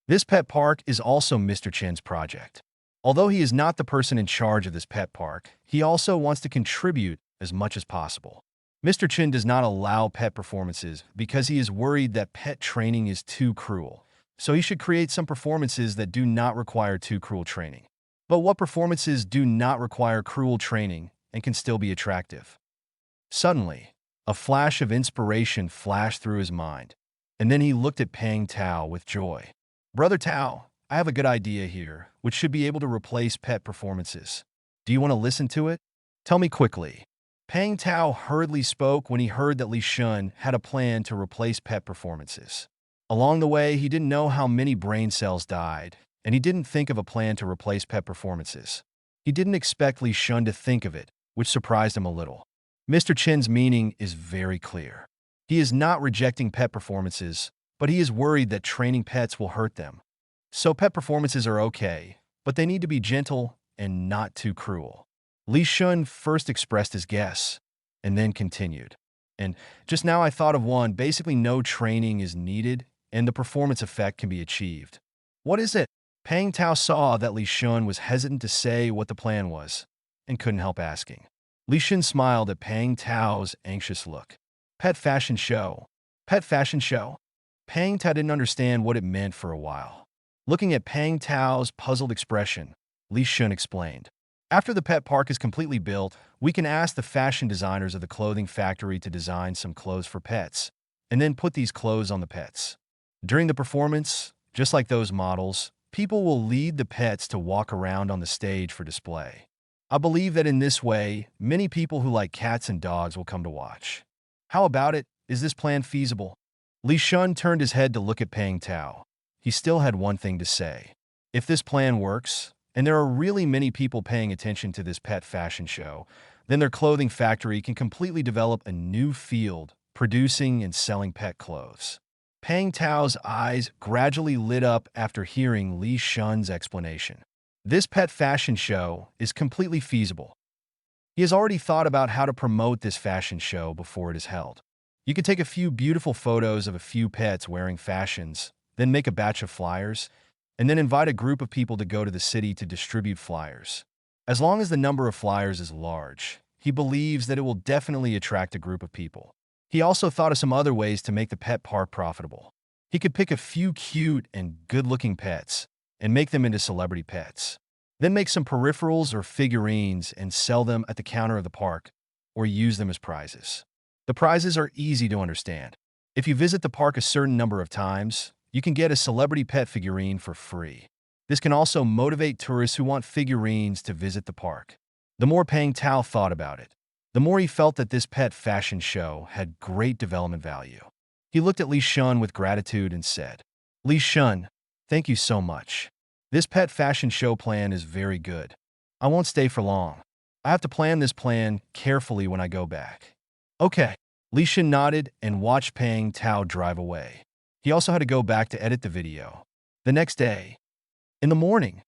This pet park is also Mr. Chen's project. Although he is not the person in charge of this pet park, he also wants to contribute as much as possible. Mr. Chen does not allow pet performances because he is worried that pet training is too cruel, so he should create some performances that do not require too cruel training. But what performances do not require cruel training and can still be attractive? Suddenly, a flash of inspiration flashed through his mind, and then he looked at Pang Tao with joy. Brother Tao, I have a good idea here, which should be able to replace pet performances. Do you want to listen to it? Tell me quickly. Pang Tao hurriedly spoke when he heard that Li Shun had a plan to replace pet performances. Along the way, he didn't know how many brain cells died, and he didn't think of a plan to replace pet performances. He didn't expect Li Shun to think of it, which surprised him a little. Mr. Chen's meaning is very clear. He is not rejecting pet performances, but he is worried that training pets will hurt them. So pet performances are okay, but they need to be gentle and not too cruel. Li Shun first expressed his guess, and then continued. And just now I thought of one. Basically no training is needed, and the performance effect can be achieved. What is it? Pang Tao saw that Li Shun was hesitant to say what the plan was, and couldn't help asking. Li Shun smiled at Pang Tao's anxious look. Pet fashion show. Pet fashion show. Pang Tao didn't understand what it meant for a while. Looking at Pang Tao's puzzled expression, Li Shun explained. After the pet park is completely built, we can ask the fashion designers of the clothing factory to design some clothes for pets, and then put these clothes on the pets. During the performance, just like those models, people will lead the pets to walk around on the stage for display. I believe that in this way, many people who like cats and dogs will come to watch. How about it? Is this plan feasible? Li Shun turned his head to look at Pang Tao. He still had one thing to say. If this plan works, and there are really many people paying attention to this pet fashion show, then their clothing factory can completely develop a new field, producing and selling pet clothes. Pang Tao's eyes gradually lit up after hearing Li Shun's explanation. This pet fashion show is completely feasible. He has already thought about how to promote this fashion show before it is held. You could take a few beautiful photos of a few pets wearing fashions, then make a batch of flyers, and then invite a group of people to go to the city to distribute flyers. As long as the number of flyers is large, he believes that it will definitely attract a group of people. He also thought of some other ways to make the pet park profitable. He could pick a few cute and good-looking pets and make them into celebrity pets. Then make some peripherals or figurines and sell them at the counter of the park, or use them as prizes. The prizes are easy to understand. If you visit the park a certain number of times, you can get a celebrity pet figurine for free. This can also motivate tourists who want figurines to visit the park. The more Pang Tao thought about it, the more he felt that this pet fashion show had great development value. He looked at Li Shun with gratitude and said, Li Shun, thank you so much. This pet fashion show plan is very good. I won't stay for long. I have to plan this plan carefully when I go back. Okay. Li Shin nodded and watched Pang Tao drive away. He also had to go back to edit the video. The next day, in the morning,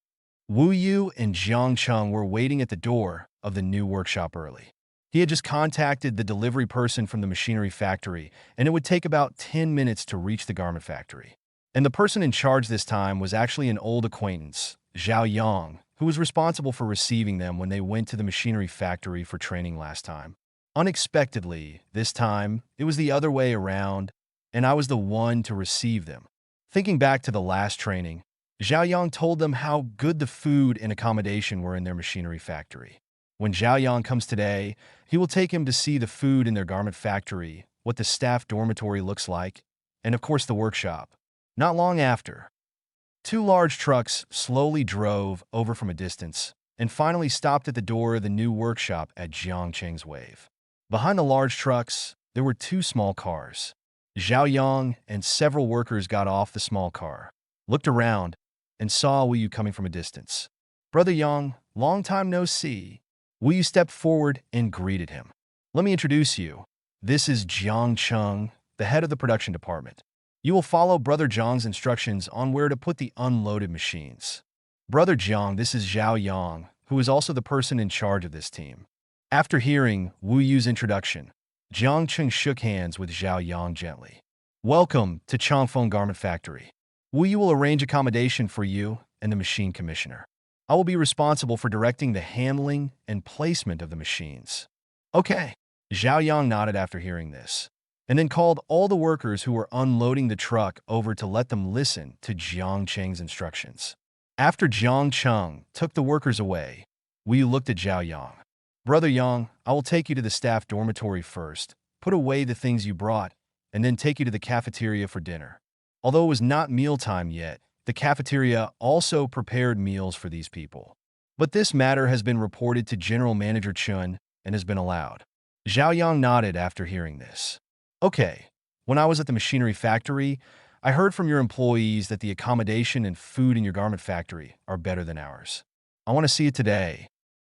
Wu Yu and Jiang Chung were waiting at the door of the new workshop early. He had just contacted the delivery person from the machinery factory, and it would take about 10 minutes to reach the garment factory. And the person in charge this time was actually an old acquaintance, Zhao Yang, who was responsible for receiving them when they went to the machinery factory for training last time. Unexpectedly, this time, it was the other way around, and I was the one to receive them. Thinking back to the last training, Zhao Yang told them how good the food and accommodation were in their machinery factory. When Zhao Yang comes today, he will take him to see the food in their garment factory, what the staff dormitory looks like, and of course the workshop. Not long after, two large trucks slowly drove over from a distance and finally stopped at the door of the new workshop at Jiangcheng's Wave. Behind the large trucks, there were two small cars. Zhao Yang and several workers got off the small car, looked around, and saw Wu Yu coming from a distance. "Brother Yang, long time no see." Wu Yu stepped forward and greeted him. "Let me introduce you. This is Jiang Chung, the head of the production department. You will follow Brother Jiang's instructions on where to put the unloaded machines." "Brother Jiang, this is Zhao Yang, who is also the person in charge of this team." After hearing Wu Yu's introduction, Jiang Chung shook hands with Zhao Yang gently. "Welcome to Changfeng Garment Factory. Wu Yu will arrange accommodation for you and the machine commissioner. I will be responsible for directing the handling and placement of the machines." "Okay." Zhao Yang nodded after hearing this, and then called all the workers who were unloading the truck over to let them listen to Jiang Cheng's instructions. After Jiang Cheng took the workers away, Wu Yu looked at Zhao Yang. "Brother Yang, I will take you to the staff dormitory first, put away the things you brought, and then take you to the cafeteria for dinner." Although it was not mealtime yet, the cafeteria also prepared meals for these people. But this matter has been reported to General Manager Chun and has been allowed. Zhao Yang nodded after hearing this. "Okay, when I was at the machinery factory, I heard from your employees that the accommodation and food in your garment factory are better than ours. I want to see it today.